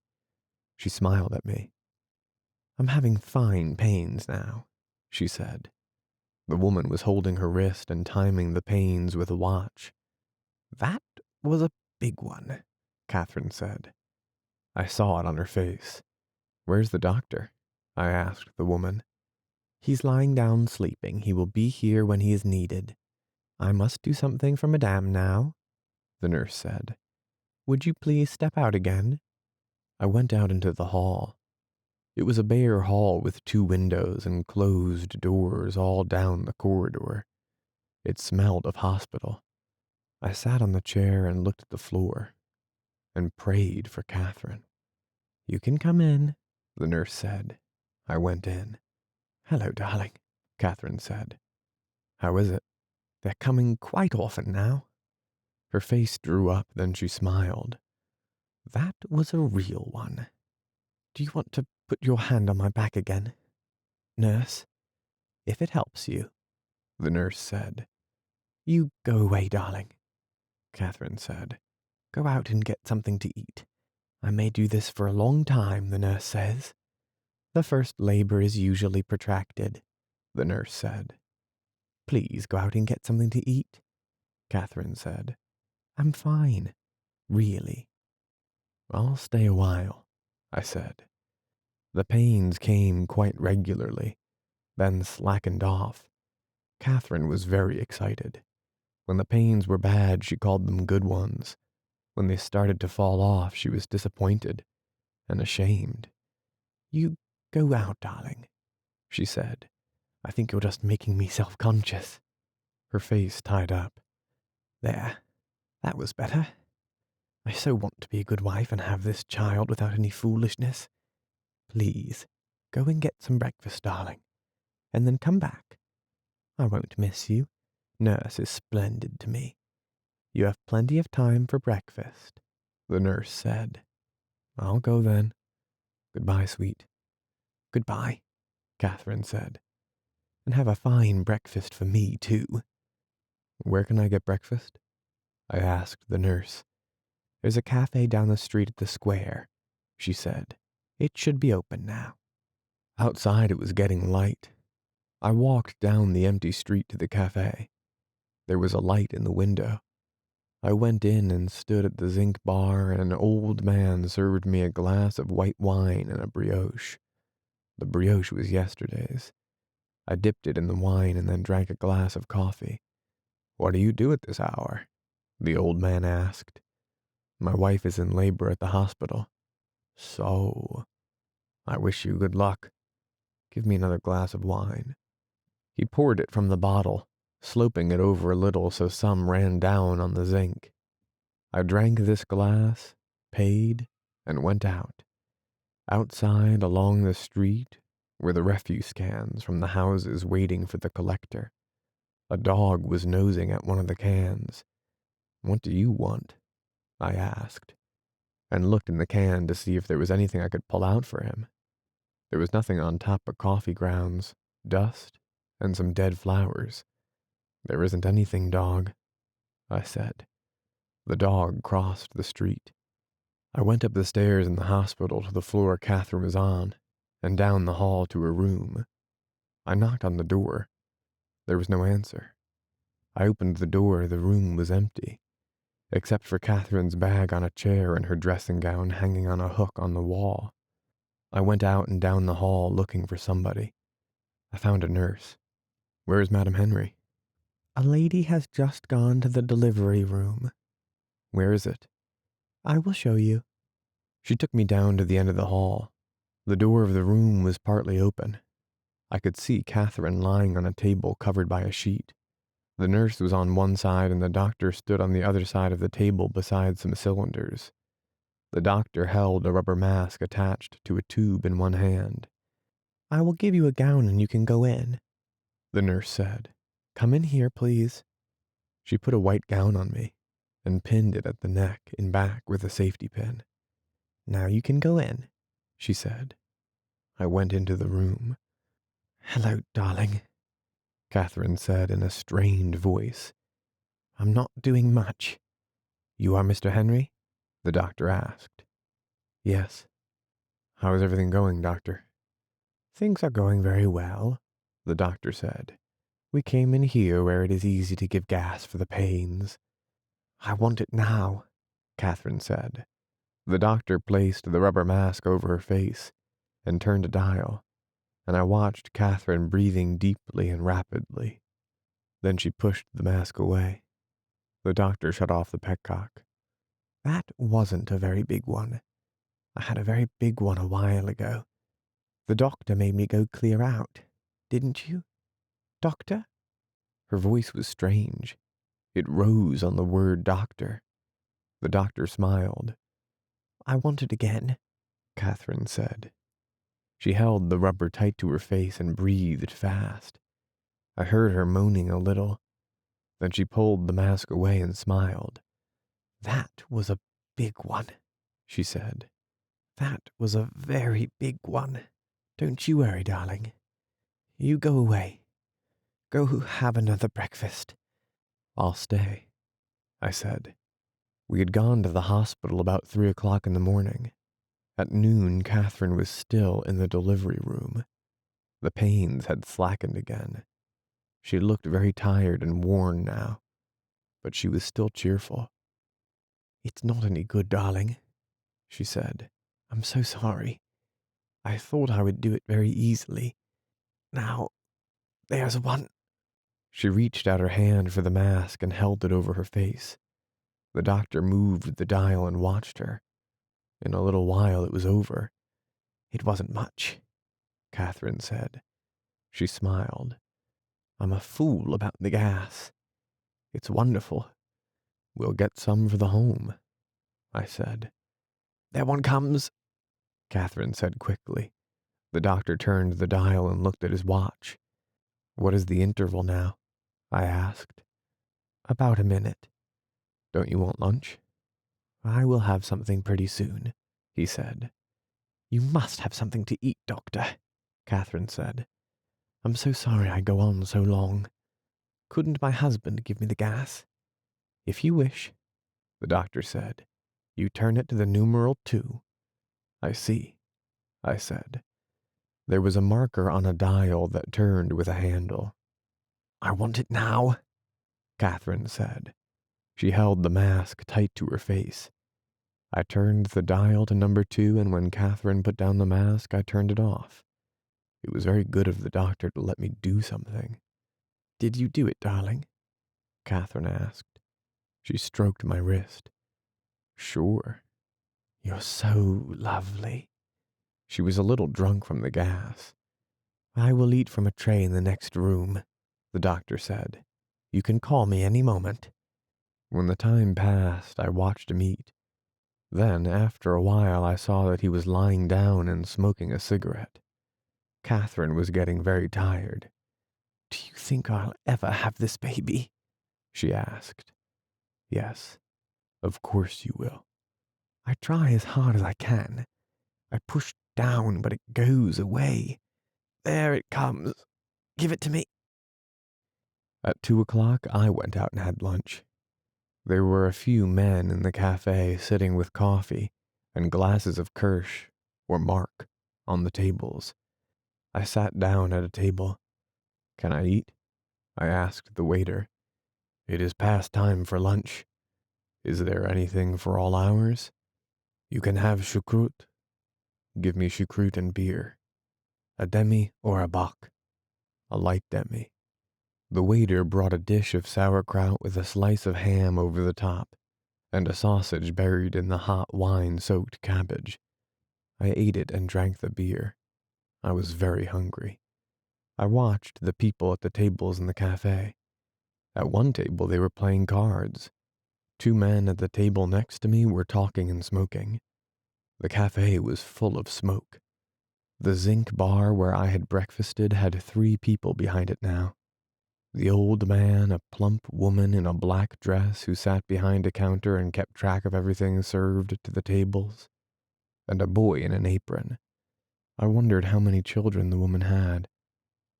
She smiled at me. "I'm having fine pains now," she said. The woman was holding her wrist and timing the pains with a watch. "That was a big one," Catherine said. I saw it on her face. "Where's the doctor?" I asked the woman. "He's lying down sleeping. He will be here when he is needed. I must do something for Madame now," the nurse said. "Would you please step out again?" I went out into the hall. It was a bare hall with 2 windows and closed doors all down the corridor. It smelled of hospital. I sat on the chair and looked at the floor and prayed for Catherine. "You can come in," the nurse said. I went in. "Hello, darling," Catherine said. "How is it?" "They're coming quite often now." Her face drew up, then she smiled. "That was a real one. Do you want to put your hand on my back again, nurse? If it helps you," the nurse said. "You go away, darling," Catherine said. "Go out and get something to eat. I may do this for a long time, the nurse says. The first labor is usually protracted," the nurse said. "Please go out and get something to eat," Catherine said. "I'm fine, really." "I'll stay a while," I said. The pains came quite regularly, then slackened off. Catherine was very excited. When the pains were bad, she called them good ones. When they started to fall off, she was disappointed and ashamed. "You go out, darling," she said. "I think you're just making me self-conscious." Her face tied up. "There, that was better. I so want to be a good wife and have this child without any foolishness. Please, go and get some breakfast, darling, and then come back. I won't miss you. Nurse is splendid to me. You have plenty of time for breakfast," the nurse said. "I'll go then. Goodbye, sweet." "Goodbye," Catherine said. "And have a fine breakfast for me, too." "Where can I get breakfast?" I asked the nurse. "There's a cafe down the street at the square," she said. "It should be open now." Outside it was getting light. I walked down the empty street to the cafe. There was a light in the window. I went in and stood at the zinc bar, and an old man served me a glass of white wine and a brioche. The brioche was yesterday's. I dipped it in the wine and then drank a glass of coffee. "What do you do at this hour?" the old man asked. "My wife is in labor at the hospital." "So, I wish you good luck. Give me another glass of wine." He poured it from the bottle, sloping it over a little so some ran down on the zinc. I drank this glass, paid, and went out. Outside, along the street, were the refuse cans from the houses waiting for the collector. A dog was nosing at one of the cans. "What do you want?" I asked, and looked in the can to see if there was anything I could pull out for him. There was nothing on top but coffee grounds, dust, and some dead flowers. "There isn't anything, dog," I said. The dog crossed the street. I went up the stairs in the hospital to the floor Catherine was on, and down the hall to her room. I knocked on the door. There was no answer. I opened the door. The room was empty, except for Catherine's bag on a chair and her dressing gown hanging on a hook on the wall. I went out and down the hall looking for somebody. I found a nurse. "Where is Madame Henry?" "A lady has just gone to the delivery room." "Where is it?" "I will show you." She took me down to the end of the hall. The door of the room was partly open. I could see Catherine lying on a table covered by a sheet. The nurse was on one side and the doctor stood on the other side of the table beside some cylinders. The doctor held a rubber mask attached to a tube in one hand. "I will give you a gown and you can go in," the nurse said. "Come in here, please." She put a white gown on me and pinned it at the neck and back with a safety pin. "Now you can go in," she said. I went into the room. "Hello, darling," Catherine said in a strained voice. I'm not doing much. You are Mr. Henry? The doctor asked. Yes. How is everything going, doctor? Things are going very well, the doctor said. We came in here where it is easy to give gas for the pains. I want it now, Catherine said. The doctor placed the rubber mask over her face and turned a dial, and I watched Catherine breathing deeply and rapidly. Then she pushed the mask away. The doctor shut off the petcock. That wasn't a very big one. I had a very big one a while ago. The doctor made me go clear out, didn't you? Doctor? Her voice was strange. It rose on the word doctor. The doctor smiled. I want it again, Catherine said. She held the rubber tight to her face and breathed fast. I heard her moaning a little. Then she pulled the mask away and smiled. That was a big one, she said. That was a very big one. Don't you worry, darling. You go away. Go have another breakfast. I'll stay, I said. We had gone to the hospital about 3 o'clock in the morning. At noon, Catherine was still in the delivery room. The pains had slackened again. She looked very tired and worn now, but she was still cheerful. It's not any good, darling, she said. I'm so sorry. I thought I would do it very easily. Now, there's one. She reached out her hand for the mask and held it over her face. The doctor moved the dial and watched her. In a little while it was over. It wasn't much, Catherine said. She smiled. I'm a fool about the gas. It's wonderful. We'll get some for the home, I said. There one comes, Catherine said quickly. The doctor turned the dial and looked at his watch. What is the interval now? I asked. About a minute. Don't you want lunch? I will have something pretty soon, he said. You must have something to eat, doctor, Catherine said. I'm so sorry I go on so long. Couldn't my husband give me the gas? If you wish, the doctor said. You turn it to the numeral 2. I see, I said. There was a marker on a dial that turned with a handle. I want it now, Catherine said. She held the mask tight to her face. I turned the dial to number 2, and when Catherine put down the mask, I turned it off. It was very good of the doctor to let me do something. Did you do it, darling? Catherine asked. She stroked my wrist. Sure. You're so lovely. She was a little drunk from the gas. I will eat from a tray in the next room, the doctor said. You can call me any moment. When the time passed, I watched him eat. Then, after a while, I saw that he was lying down and smoking a cigarette. Catherine was getting very tired. Do you think I'll ever have this baby? She asked. Yes, of course you will. I try as hard as I can. I push down, but it goes away. There it comes. Give it to me. At 2 o'clock, I went out and had lunch. There were a few men in the cafe sitting with coffee and glasses of Kirsch, or Mark, on the tables. I sat down at a table. Can I eat? I asked the waiter. It is past time for lunch. Is there anything for all hours? You can have choucroute. Give me choucroute and beer. A demi or a bock. A light demi. The waiter brought a dish of sauerkraut with a slice of ham over the top, and a sausage buried in the hot wine-soaked cabbage. I ate it and drank the beer. I was very hungry. I watched the people at the tables in the cafe. At one table they were playing cards. 2 men at the table next to me were talking and smoking. The cafe was full of smoke. The zinc bar where I had breakfasted had 3 people behind it now. The old man, a plump woman in a black dress who sat behind a counter and kept track of everything served to the tables, and a boy in an apron. I wondered how many children the woman had,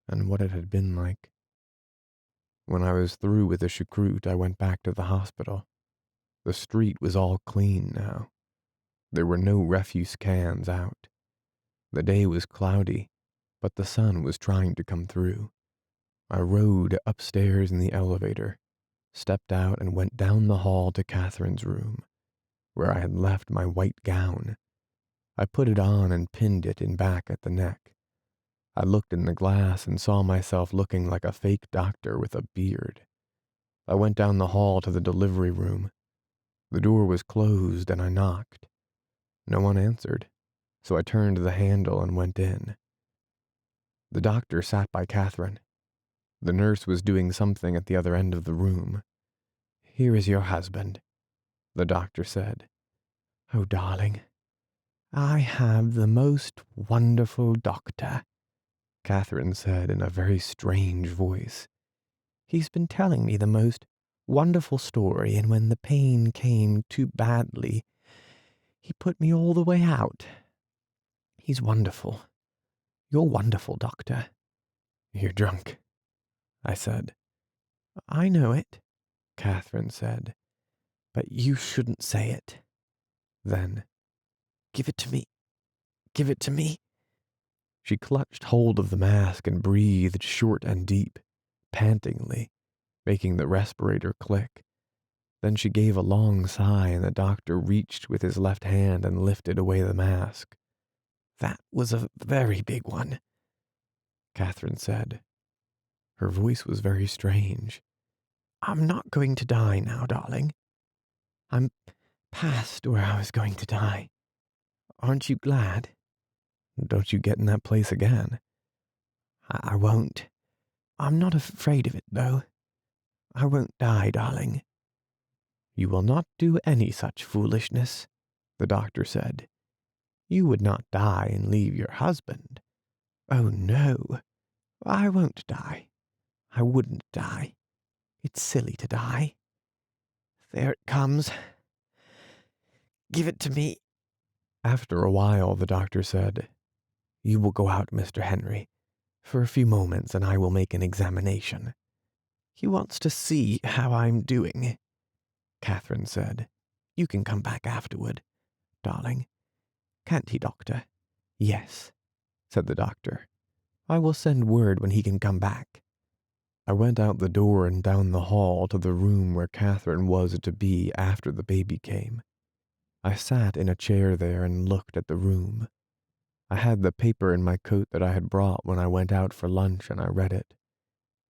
and what it had been like. When I was through with the choucroute, I went back to the hospital. The street was all clean now. There were no refuse cans out. The day was cloudy, but the sun was trying to come through. I rode upstairs in the elevator, stepped out and went down the hall to Catherine's room, where I had left my white gown. I put it on and pinned it in back at the neck. I looked in the glass and saw myself looking like a fake doctor with a beard. I went down the hall to the delivery room. The door was closed and I knocked. No one answered, so I turned the handle and went in. The doctor sat by Catherine. The nurse was doing something at the other end of the room. "Here is your husband," the doctor said. "Oh, darling, I have the most wonderful doctor," Catherine said in a very strange voice. "He's been telling me the most wonderful story, and when the pain came too badly, he put me all the way out. He's wonderful. You're wonderful, doctor." "You're drunk," I said. "I know it," Catherine said, "but you shouldn't say it." Then, "Give it to me. Give it to me." She clutched hold of the mask and breathed short and deep, pantingly, making the respirator click. Then she gave a long sigh and the doctor reached with his left hand and lifted away the mask. "That was a very big one," Catherine said. Her voice was very strange. "I'm not going to die now, darling. I'm past where I was going to die. Aren't you glad?" "Don't you get in that place again?" I won't. I'm not afraid of it, though. I won't die, darling." "You will not do any such foolishness," the doctor said. "You would not die and leave your husband. Oh, no. I won't die. I wouldn't die. It's silly to die. There it comes. Give it to me." After a while, the doctor said, "You will go out, Mr. Henry, for a few moments, and I will make an examination." "He wants to see how I'm doing," Catherine said. "You can come back afterward, darling. Can't he, doctor?" "Yes," said the doctor. "I will send word when he can come back." I went out the door and down the hall to the room where Catherine was to be after the baby came. I sat in a chair there and looked at the room. I had the paper in my coat that I had brought when I went out for lunch and I read it.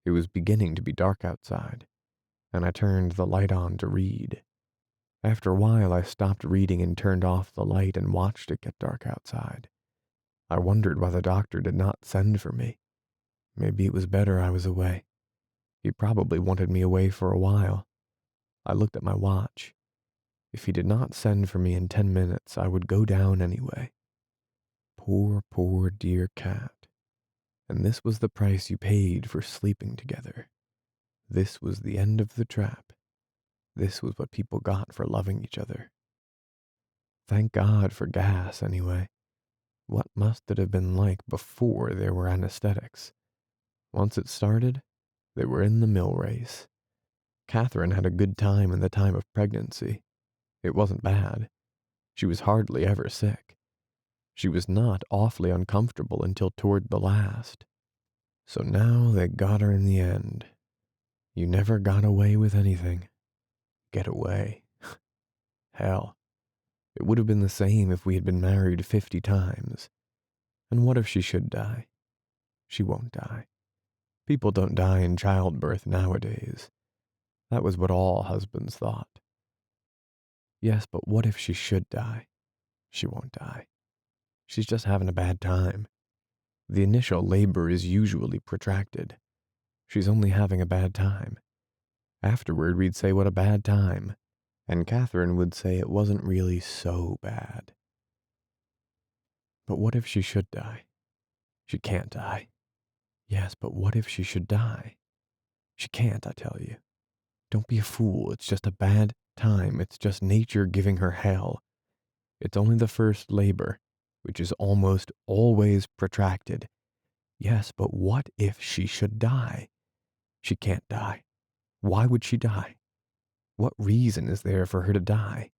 It was beginning to be dark outside, and I turned the light on to read. After a while, I stopped reading and turned off the light and watched it get dark outside. I wondered why the doctor did not send for me. Maybe it was better I was away. He probably wanted me away for a while. I looked at my watch. If he did not send for me in 10 minutes, I would go down anyway. Poor, poor dear cat. And this was the price you paid for sleeping together. This was the end of the trap. This was what people got for loving each other. Thank God for gas, anyway. What must it have been like before there were anesthetics? Once it started, they were in the mill race. Catherine had a good time in the time of pregnancy. It wasn't bad. She was hardly ever sick. She was not awfully uncomfortable until toward the last. So now they got her in the end. You never got away with anything. Get away. Hell, it would have been the same if we had been married 50 times. And what if she should die? She won't die. People don't die in childbirth nowadays. That was what all husbands thought. Yes, but what if she should die? She won't die. She's just having a bad time. The initial labor is usually protracted. She's only having a bad time. Afterward, we'd say what a bad time, and Catherine would say it wasn't really so bad. But what if she should die? She can't die. Yes, but what if she should die? She can't, I tell you. Don't be a fool. It's just a bad time. It's just nature giving her hell. It's only the first labor, which is almost always protracted. Yes, but what if she should die? She can't die. Why would she die? What reason is there for her to die?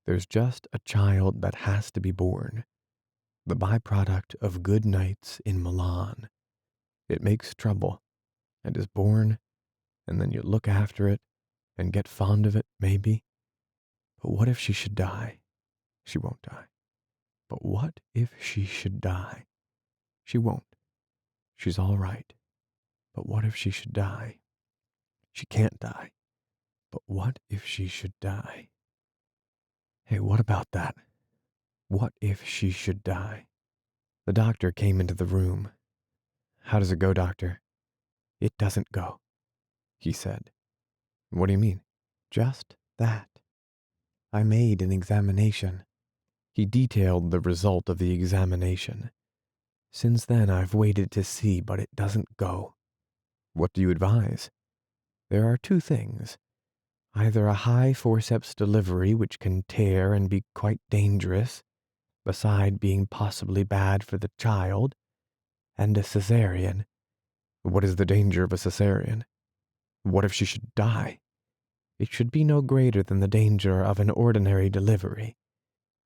There's just a child that has to be born, the byproduct of good nights in Milan. It makes trouble and is born, and then you look after it and get fond of it, maybe. But what if she should die? She won't die. But what if she should die? She won't. She's all right. But what if she should die? She can't die. But what if she should die? Hey, what about that? What if she should die? The doctor came into the room. How does it go, doctor? It doesn't go, he said. What do you mean? Just that. I made an examination. He detailed the result of the examination. Since then, I've waited to see, but it doesn't go. What do you advise? There are two things. Either a high forceps delivery, which can tear and be quite dangerous, beside being possibly bad for the child, and a cesarean. What is the danger of a cesarean? What if she should die? It should be no greater than the danger of an ordinary delivery.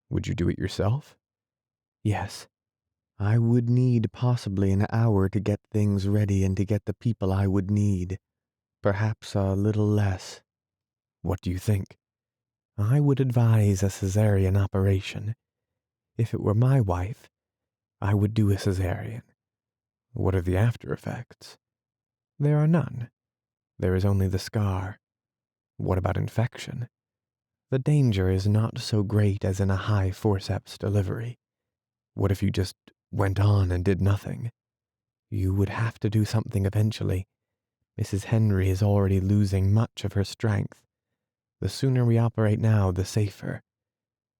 Would you do it yourself? Yes. I would need possibly an hour to get things ready and to get the people I would need. Perhaps a little less. What do you think? I would advise a cesarean operation. If it were my wife, I would do a cesarean. What are the after effects? There are none. There is only the scar. What about infection? The danger is not so great as in a high forceps delivery. What if you just went on and did nothing? You would have to do something eventually. Mrs. Henry is already losing much of her strength. The sooner we operate now, the safer.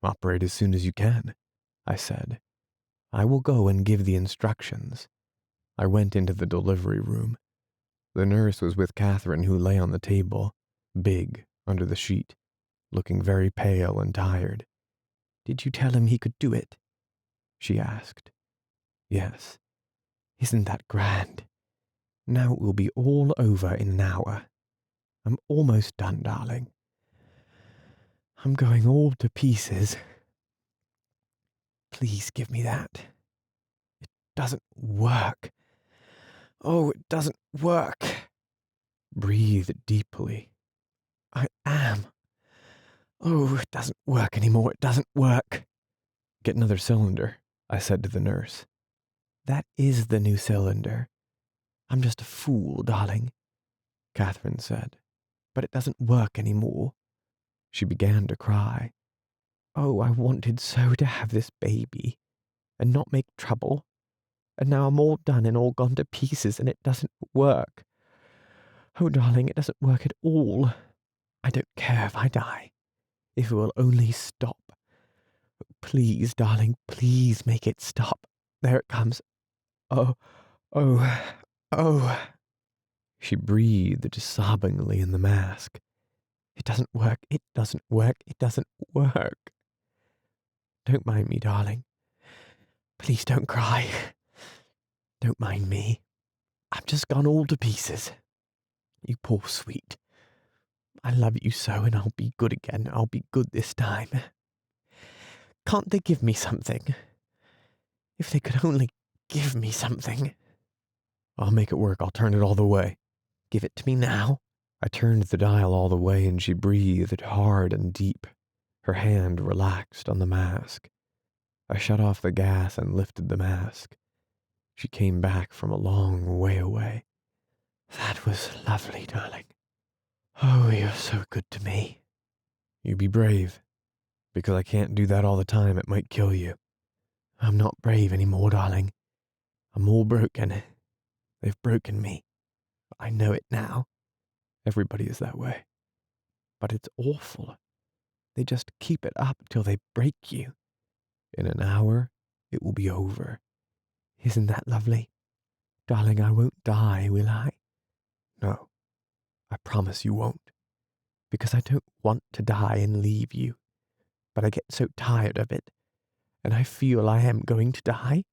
Operate as soon as you can, I said. I will go and give the instructions. I went into the delivery room. The nurse was with Catherine, who lay on the table, big, under the sheet, looking very pale and tired. Did you tell him he could do it? She asked. Yes. Isn't that grand? Now it will be all over in an hour. I'm almost done, darling. I'm going all to pieces. Please give me that. It doesn't work. Oh, it doesn't work. Breathe deeply. I am. Oh, it doesn't work anymore. It doesn't work. Get another cylinder, I said to the nurse. That is the new cylinder. I'm just a fool, darling, Catherine said. But it doesn't work anymore. She began to cry. Oh, I wanted so to have this baby and not make trouble. And now I'm all done and all gone to pieces and it doesn't work. Oh, darling, it doesn't work at all. I don't care if I die, if it will only stop. Please, darling, please make it stop. There it comes. Oh, oh, oh. She breathed sobbingly in the mask. It doesn't work, it doesn't work, it doesn't work. Don't mind me, darling. Please don't cry. Don't mind me. I've just gone all to pieces. You poor sweet. I love you so and I'll be good again. I'll be good this time. Can't they give me something? If they could only give me something. I'll make it work. I'll turn it all the way. Give it to me now. I turned the dial all the way and she breathed hard and deep. Her hand relaxed on the mask. I shut off the gas and lifted the mask. She came back from a long way away. That was lovely, darling. Oh, you're so good to me. You be brave, because I can't do that all the time. It might kill you. I'm not brave anymore, darling. I'm all broken. They've broken me. I know it now. Everybody is that way. But it's awful. They just keep it up till they break you. In an hour, it will be over. Isn't that lovely? Darling, I won't die, will I? No, I promise you won't. Because I don't want to die and leave you. But I get so tired of it, and I feel I am going to die.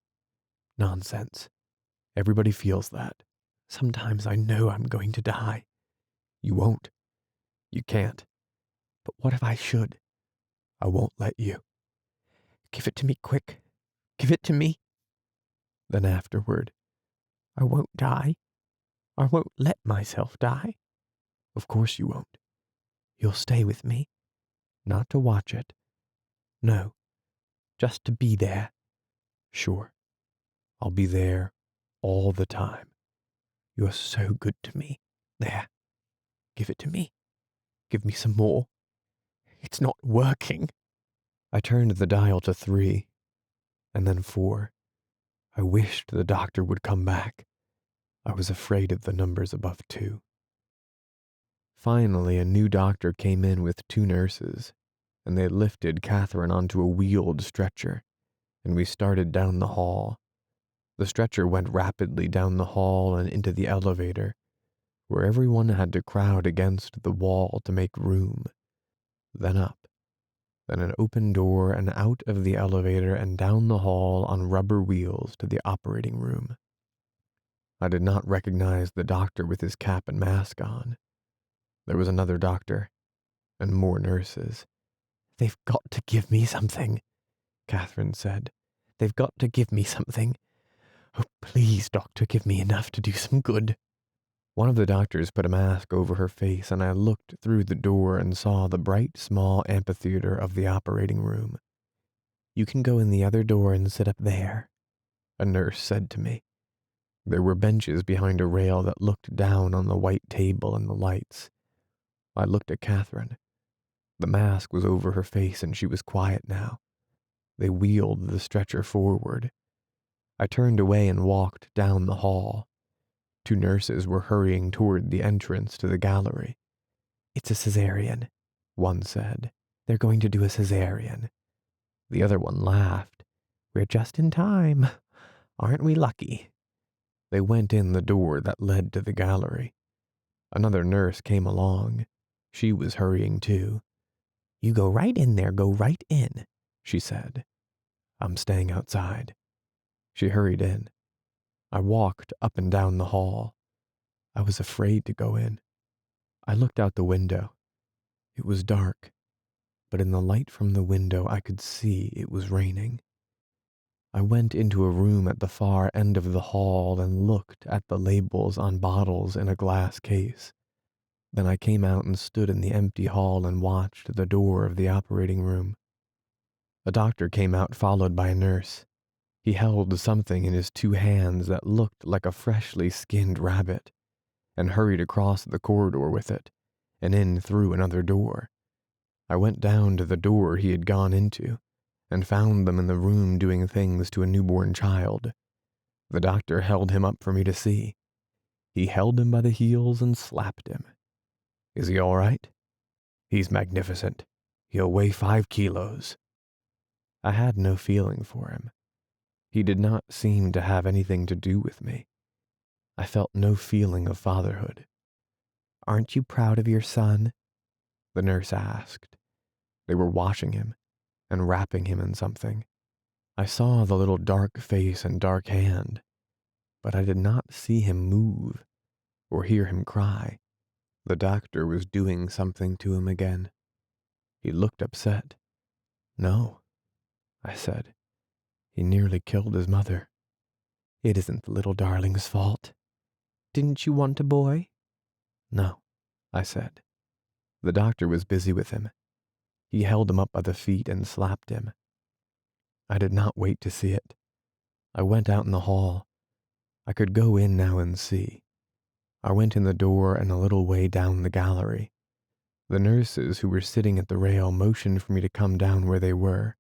Nonsense. Everybody feels that. Sometimes I know I'm going to die. You won't. You can't. But what if I should? I won't let you. Give it to me quick. Give it to me. Then afterward, I won't die. I won't let myself die. Of course you won't. You'll stay with me. Not to watch it. No, just to be there. Sure, I'll be there all the time. You're so good to me. There, give it to me. Give me some more. It's not working. I turned the dial to 3, and then 4. I wished the doctor would come back. I was afraid of the numbers above 2. Finally, a new doctor came in with 2 nurses, and they lifted Catherine onto a wheeled stretcher, and we started down the hall. The stretcher went rapidly down the hall and into the elevator, where everyone had to crowd against the wall to make room. Then up, then an open door and out of the elevator and down the hall on rubber wheels to the operating room. I did not recognize the doctor with his cap and mask on. There was another doctor, and more nurses. "They've got to give me something," Catherine said. "They've got to give me something. Oh, please, doctor, give me enough to do some good." One of the doctors put a mask over her face, and I looked through the door and saw the bright, small amphitheater of the operating room. "You can go in the other door and sit up there," a nurse said to me. There were benches behind a rail that looked down on the white table and the lights. I looked at Catherine. The mask was over her face and she was quiet now. They wheeled the stretcher forward. I turned away and walked down the hall. 2 nurses were hurrying toward the entrance to the gallery. "It's a cesarean," one said. "They're going to do a cesarean." The other one laughed. "We're just in time. Aren't we lucky?" They went in the door that led to the gallery. Another nurse came along. She was hurrying too. "You go right in there, go right in," she said. "I'm staying outside." She hurried in. I walked up and down the hall. I was afraid to go in. I looked out the window. It was dark, but in the light from the window I could see it was raining. I went into a room at the far end of the hall and looked at the labels on bottles in a glass case. Then I came out and stood in the empty hall and watched the door of the operating room. A doctor came out followed by a nurse. He held something in his 2 hands that looked like a freshly skinned rabbit, and hurried across the corridor with it, and in through another door. I went down to the door he had gone into, and found them in the room doing things to a newborn child. The doctor held him up for me to see. He held him by the heels and slapped him. "Is he all right?" "He's magnificent. He'll weigh 5 kilos. I had no feeling for him. He did not seem to have anything to do with me. I felt no feeling of fatherhood. "Aren't you proud of your son?" the nurse asked. They were washing him and wrapping him in something. I saw the little dark face and dark hand, but I did not see him move or hear him cry. The doctor was doing something to him again. He looked upset. "No," I said. "He nearly killed his mother." "It isn't the little darling's fault. Didn't you want a boy?" "No," I said. The doctor was busy with him. He held him up by the feet and slapped him. I did not wait to see it. I went out in the hall. I could go in now and see. I went in the door and a little way down the gallery. The nurses who were sitting at the rail motioned for me to come down where they were.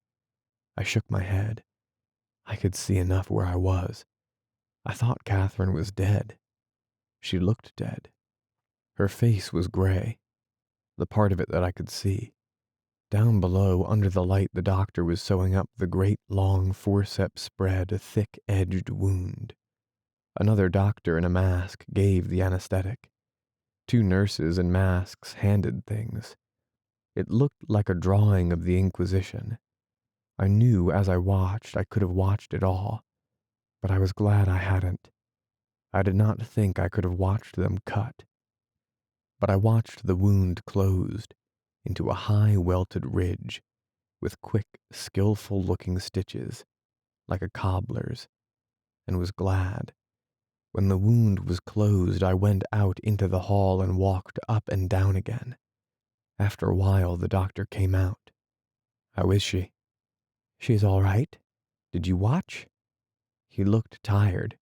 I shook my head. I could see enough where I was. I thought Catherine was dead. She looked dead. Her face was gray, the part of it that I could see. Down below, under the light, the doctor was sewing up the great long forceps spread, thick-edged wound. Another doctor in a mask gave the anesthetic. 2 nurses in masks handed things. It looked like a drawing of the Inquisition. I knew as I watched I could have watched it all, but I was glad I hadn't. I did not think I could have watched them cut, but I watched the wound closed into a high welted ridge with quick, skillful-looking stitches, like a cobbler's, and was glad. When the wound was closed, I went out into the hall and walked up and down again. After a while, the doctor came out. "How is she?" "She's all right. Did you watch?" He looked tired.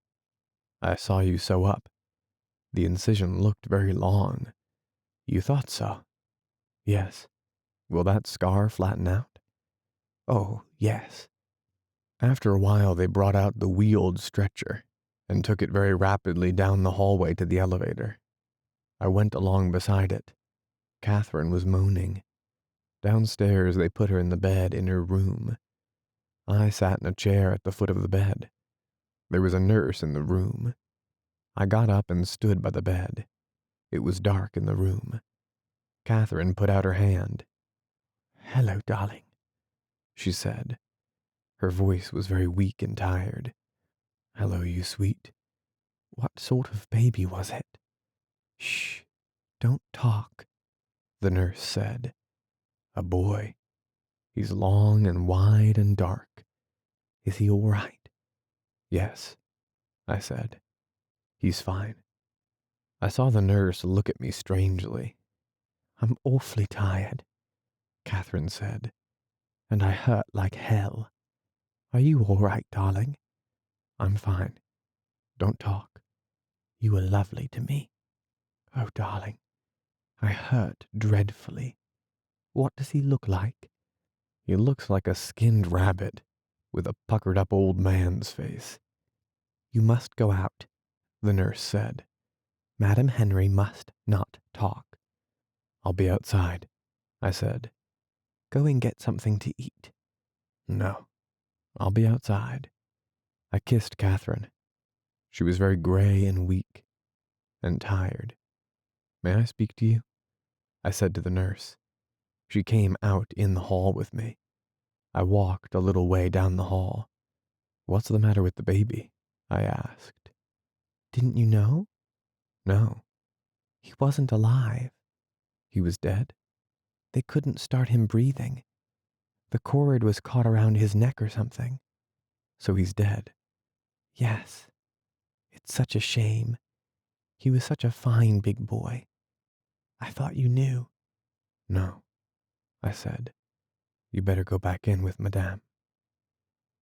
"I saw you sew up. The incision looked very long." "You thought so?" "Yes." "Will that scar flatten out?" "Oh, yes." After a while, they brought out the wheeled stretcher and took it very rapidly down the hallway to the elevator. I went along beside it. Catherine was moaning. Downstairs, they put her in the bed in her room. I sat in a chair at the foot of the bed. There was a nurse in the room. I got up and stood by the bed. It was dark in the room. Catherine put out her hand. "Hello, darling," she said. Her voice was very weak and tired. "Hello, you sweet. What sort of baby was it?" "Shh, don't talk," the nurse said. "A boy. He's long and wide and dark. Is he all right?" "Yes," I said. "He's fine." I saw the nurse look at me strangely. "I'm awfully tired," Catherine said, "and I hurt like hell. Are you all right, darling?" "I'm fine. Don't talk." "You were lovely to me." "Oh, darling, I hurt dreadfully. What does he look like?" "He looks like a skinned rabbit with a puckered up old man's face." "You must go out," the nurse said. "Madam Henry must not talk." "I'll be outside," I said. "Go and get something to eat." "No, I'll be outside." I kissed Catherine. She was very gray and weak and tired. "May I speak to you?" I said to the nurse. She came out in the hall with me. I walked a little way down the hall. "What's the matter with the baby?" I asked. "Didn't you know?" "No." "He wasn't alive." "He was dead?" "They couldn't start him breathing. The cord was caught around his neck or something." "So he's dead?" "Yes. It's such a shame. He was such a fine big boy. I thought you knew." "No," I said. "You better go back in with Madame."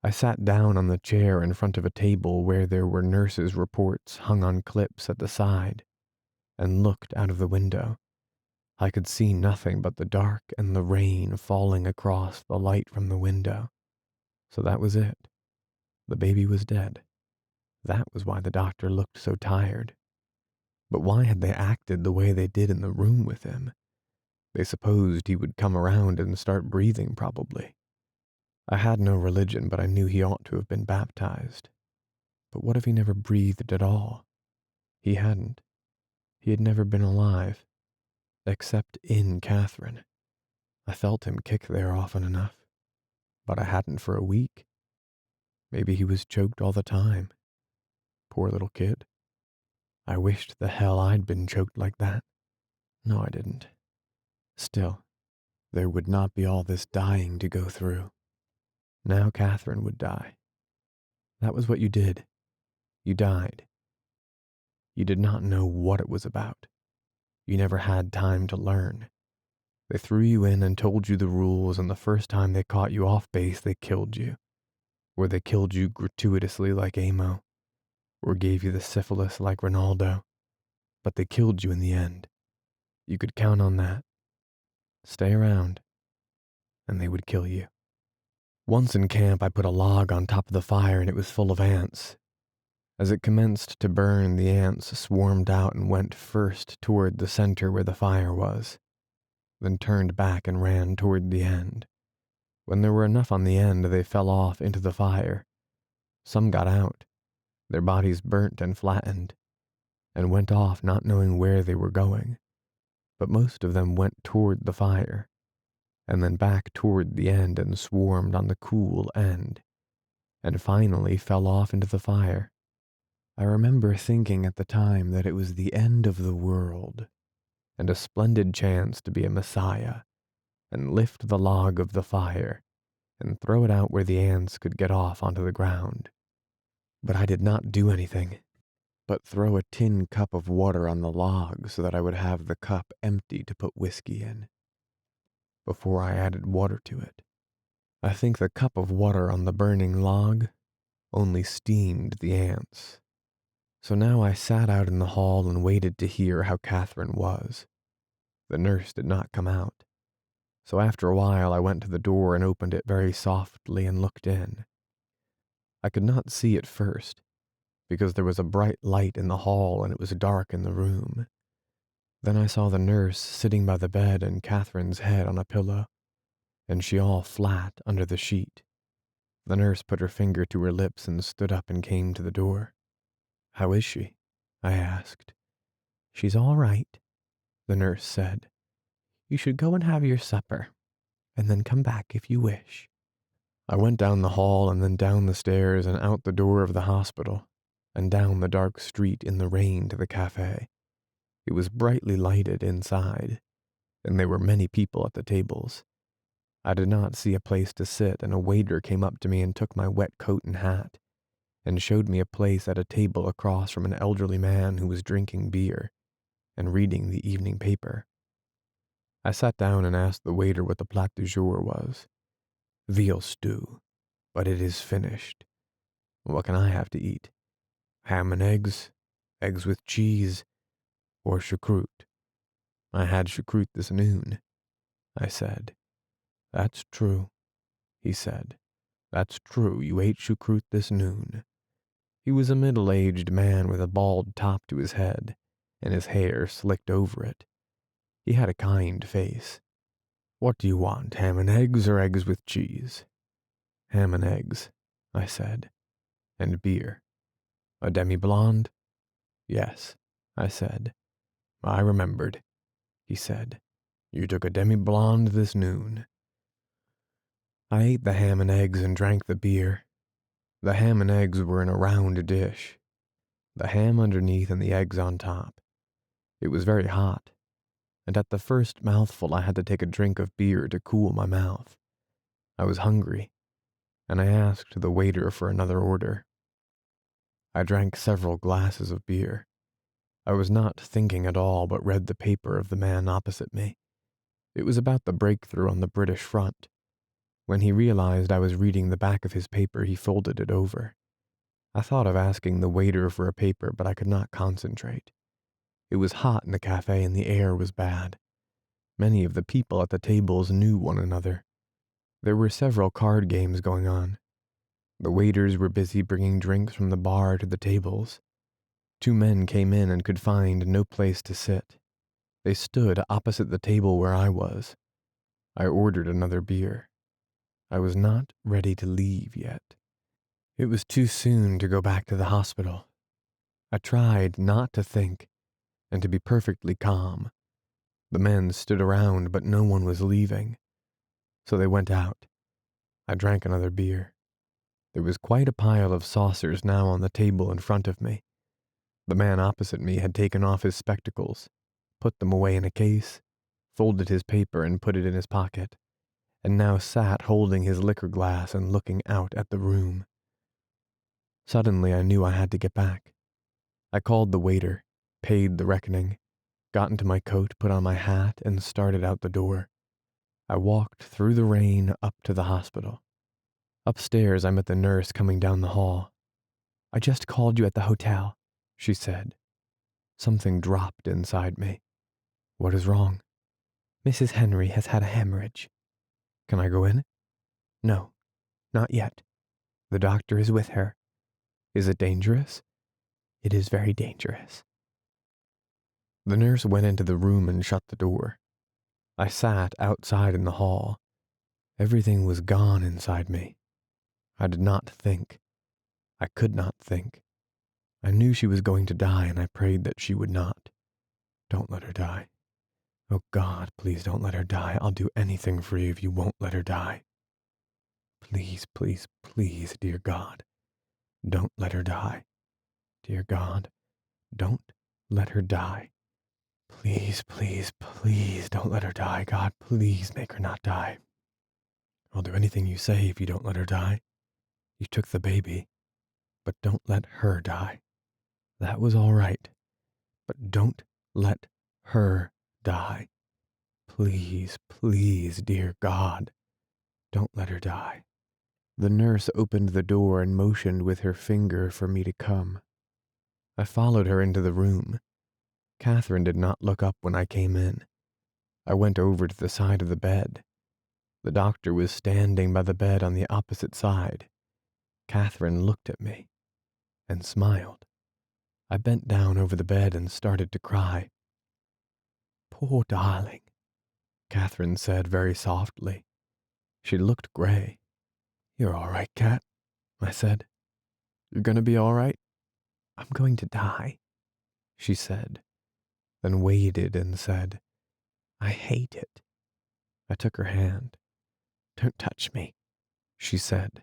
I sat down on the chair in front of a table where there were nurses' reports hung on clips at the side, and looked out of the window. I could see nothing but the dark and the rain falling across the light from the window. So that was it. The baby was dead. That was why the doctor looked so tired. But why had they acted the way they did in the room with him? They supposed he would come around and start breathing, probably. I had no religion, but I knew he ought to have been baptized. But what if he never breathed at all? He hadn't. He had never been alive, except in Catherine. I felt him kick there often enough, but I hadn't for a week. Maybe he was choked all the time. Poor little kid. I wished the hell I'd been choked like that. No, I didn't. Still, there would not be all this dying to go through. Now Catherine would die. That was what you did. You died. You did not know what it was about. You never had time to learn. They threw you in and told you the rules, and the first time they caught you off base, they killed you. Or they killed you gratuitously like Amo, or gave you the syphilis like Ronaldo. But they killed you in the end. You could count on that. Stay around, and they would kill you. Once in camp, I put a log on top of the fire and it was full of ants. As it commenced to burn, the ants swarmed out and went first toward the center where the fire was, then turned back and ran toward the end. When there were enough on the end, they fell off into the fire. Some got out, their bodies burnt and flattened, and went off not knowing where they were going. But most of them went toward the fire, and then back toward the end and swarmed on the cool end, and finally fell off into the fire. I remember thinking at the time that it was the end of the world and a splendid chance to be a messiah and lift the log of the fire and throw it out where the ants could get off onto the ground. But I did not do anything but throw a tin cup of water on the log so that I would have the cup empty to put whiskey in before I added water to it. I think the cup of water on the burning log only steamed the ants. So now I sat out in the hall and waited to hear how Catherine was. The nurse did not come out, so after a while I went to the door and opened it very softly and looked in. I could not see at first, because there was a bright light in the hall and it was dark in the room. Then I saw the nurse sitting by the bed and Catherine's head on a pillow, and she all flat under the sheet. The nurse put her finger to her lips and stood up and came to the door. "How is she?" I asked. "She's all right," the nurse said. "You should go and have your supper, and then come back if you wish." I went down the hall and then down the stairs and out the door of the hospital, and down the dark street in the rain to the cafe. It was brightly lighted inside, and there were many people at the tables. I did not see a place to sit, and a waiter came up to me and took my wet coat and hat, and showed me a place at a table across from an elderly man who was drinking beer and reading the evening paper. I sat down and asked the waiter what the plat du jour was. "Veal stew, but it is finished. What can I have to eat? Ham and eggs, eggs with cheese, or choucroute?" "I had choucroute this noon," I said. "That's true," he said. "That's true, you ate choucroute this noon." He was a middle-aged man with a bald top to his head, and his hair slicked over it. He had a kind face. "What do you want, ham and eggs or eggs with cheese?" "Ham and eggs," I said. "And beer. A demi-blonde?" "Yes," I said. "I remembered," he said. "You took a demi-blonde this noon." I ate the ham and eggs and drank the beer. The ham and eggs were in a round dish, the ham underneath and the eggs on top. It was very hot, and at the first mouthful I had to take a drink of beer to cool my mouth. I was hungry, and I asked the waiter for another order. I drank several glasses of beer. I was not thinking at all, but read the paper of the man opposite me. It was about the breakthrough on the British front. When he realized I was reading the back of his paper, he folded it over. I thought of asking the waiter for a paper, but I could not concentrate. It was hot in the cafe and the air was bad. Many of the people at the tables knew one another. There were several card games going on. The waiters were busy bringing drinks from the bar to the tables. Two men came in and could find no place to sit. They stood opposite the table where I was. I ordered another beer. I was not ready to leave yet. It was too soon to go back to the hospital. I tried not to think and to be perfectly calm. The men stood around, but no one was leaving. So they went out. I drank another beer. There was quite a pile of saucers now on the table in front of me. The man opposite me had taken off his spectacles, put them away in a case, folded his paper and put it in his pocket, and now sat holding his liquor glass and looking out at the room. Suddenly I knew I had to get back. I called the waiter, paid the reckoning, got into my coat, put on my hat, and started out the door. I walked through the rain up to the hospital. Upstairs I met the nurse coming down the hall. "I just called you at the hotel," she said. Something dropped inside me. "What is wrong?" "Mrs. Henry has had a hemorrhage." "Can I go in?" "No, not yet. The doctor is with her." "Is it dangerous?" "It is very dangerous." The nurse went into the room and shut the door. I sat outside in the hall. Everything was gone inside me. I did not think. I could not think. I knew she was going to die, and I prayed that she would not. Don't let her die. Oh God, please don't let her die. I'll do anything for you if you won't let her die. Please, please, please, dear God, don't let her die. Dear God, don't let her die. Please, please, please don't let her die. God, please make her not die. I'll do anything you say if you don't let her die. You took the baby, but don't let her die. That was all right, but don't let her die. Please, please, dear God, don't let her die. The nurse opened the door and motioned with her finger for me to come. I followed her into the room. Catherine did not look up when I came in. I went over to the side of the bed. The doctor was standing by the bed on the opposite side. Catherine looked at me and smiled. I bent down over the bed and started to cry. Poor darling, Catherine said very softly. She looked gray. You're all right, Cat, I said. You're going to be all right? I'm going to die, she said, then waited and said, I hate it. I took her hand. Don't touch me, she said.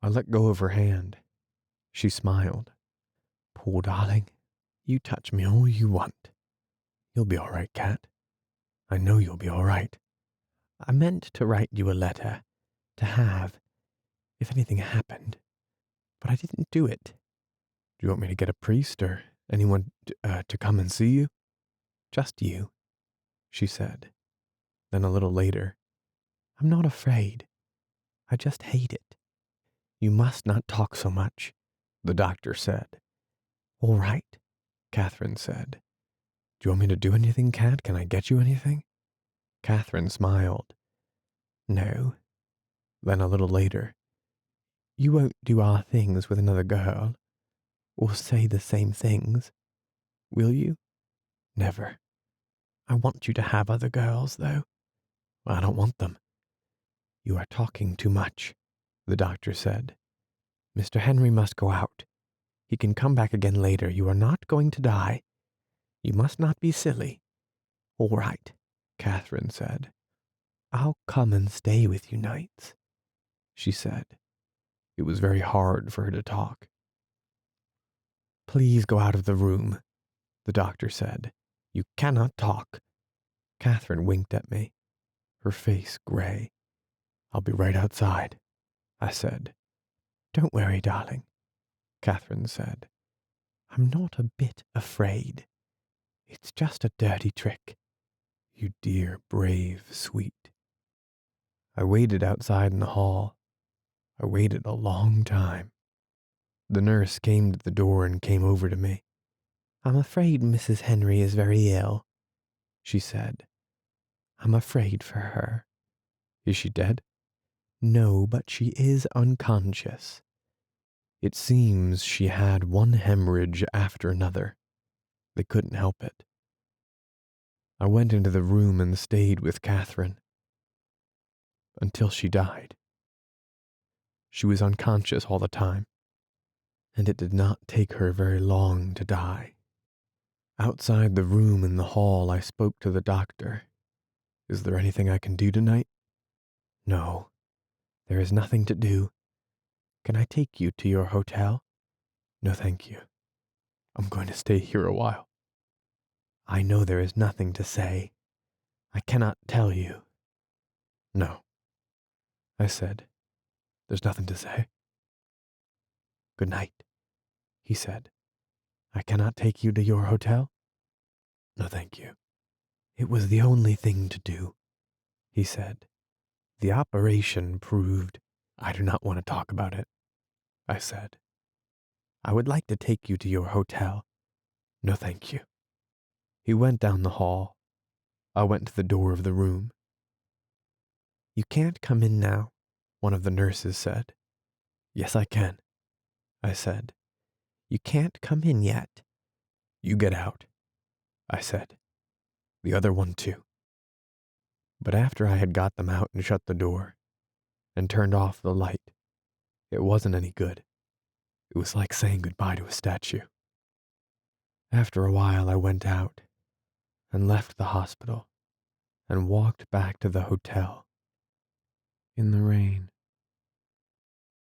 I let go of her hand. She smiled. Poor darling, you touch me all you want. You'll be all right, Cat. I know you'll be all right. I meant to write you a letter, to have, if anything happened, but I didn't do it. Do you want me to get a priest or anyone to come and see you? Just you, she said. Then a little later, I'm not afraid. I just hate it. You must not talk so much, the doctor said. All right, Catherine said. Do you want me to do anything, Cat? Can I get you anything? Catherine smiled. No. Then a little later, you won't do our things with another girl, or say the same things, will you? Never. I want you to have other girls, though. I don't want them. You are talking too much, the doctor said. Mr. Henry must go out. He can come back again later. You are not going to die. You must not be silly. All right, Catherine said. I'll come and stay with you nights, she said. It was very hard for her to talk. Please go out of the room, the doctor said. You cannot talk. Catherine winked at me, her face gray. I'll be right outside, I said. Don't worry, darling, Catherine said. I'm not a bit afraid. It's just a dirty trick. You dear, brave, sweet. I waited outside in the hall. I waited a long time. The nurse came to the door and came over to me. I'm afraid Mrs. Henry is very ill, she said. I'm afraid for her. Is she dead? No, but she is unconscious. It seems she had one hemorrhage after another. They couldn't help it. I went into the room and stayed with Catherine until she died. She was unconscious all the time, and it did not take her very long to die. Outside the room in the hall, I spoke to the doctor. Is there anything I can do tonight? No, there is nothing to do. Can I take you to your hotel? No, thank you. I'm going to stay here a while. I know there is nothing to say. I cannot tell you. No, I said. There's nothing to say. Good night, he said. I cannot take you to your hotel? No, thank you. It was the only thing to do, he said. The operation proved I do not want to talk about it, I said. I would like to take you to your hotel. No, thank you. He went down the hall. I went to the door of the room. You can't come in now, one of the nurses said. Yes, I can, I said. You can't come in yet. You get out, I said. The other one too. But after I had got them out and shut the door and turned off the light, it wasn't any good. It was like saying goodbye to a statue. After a while, I went out and left the hospital and walked back to the hotel in the rain.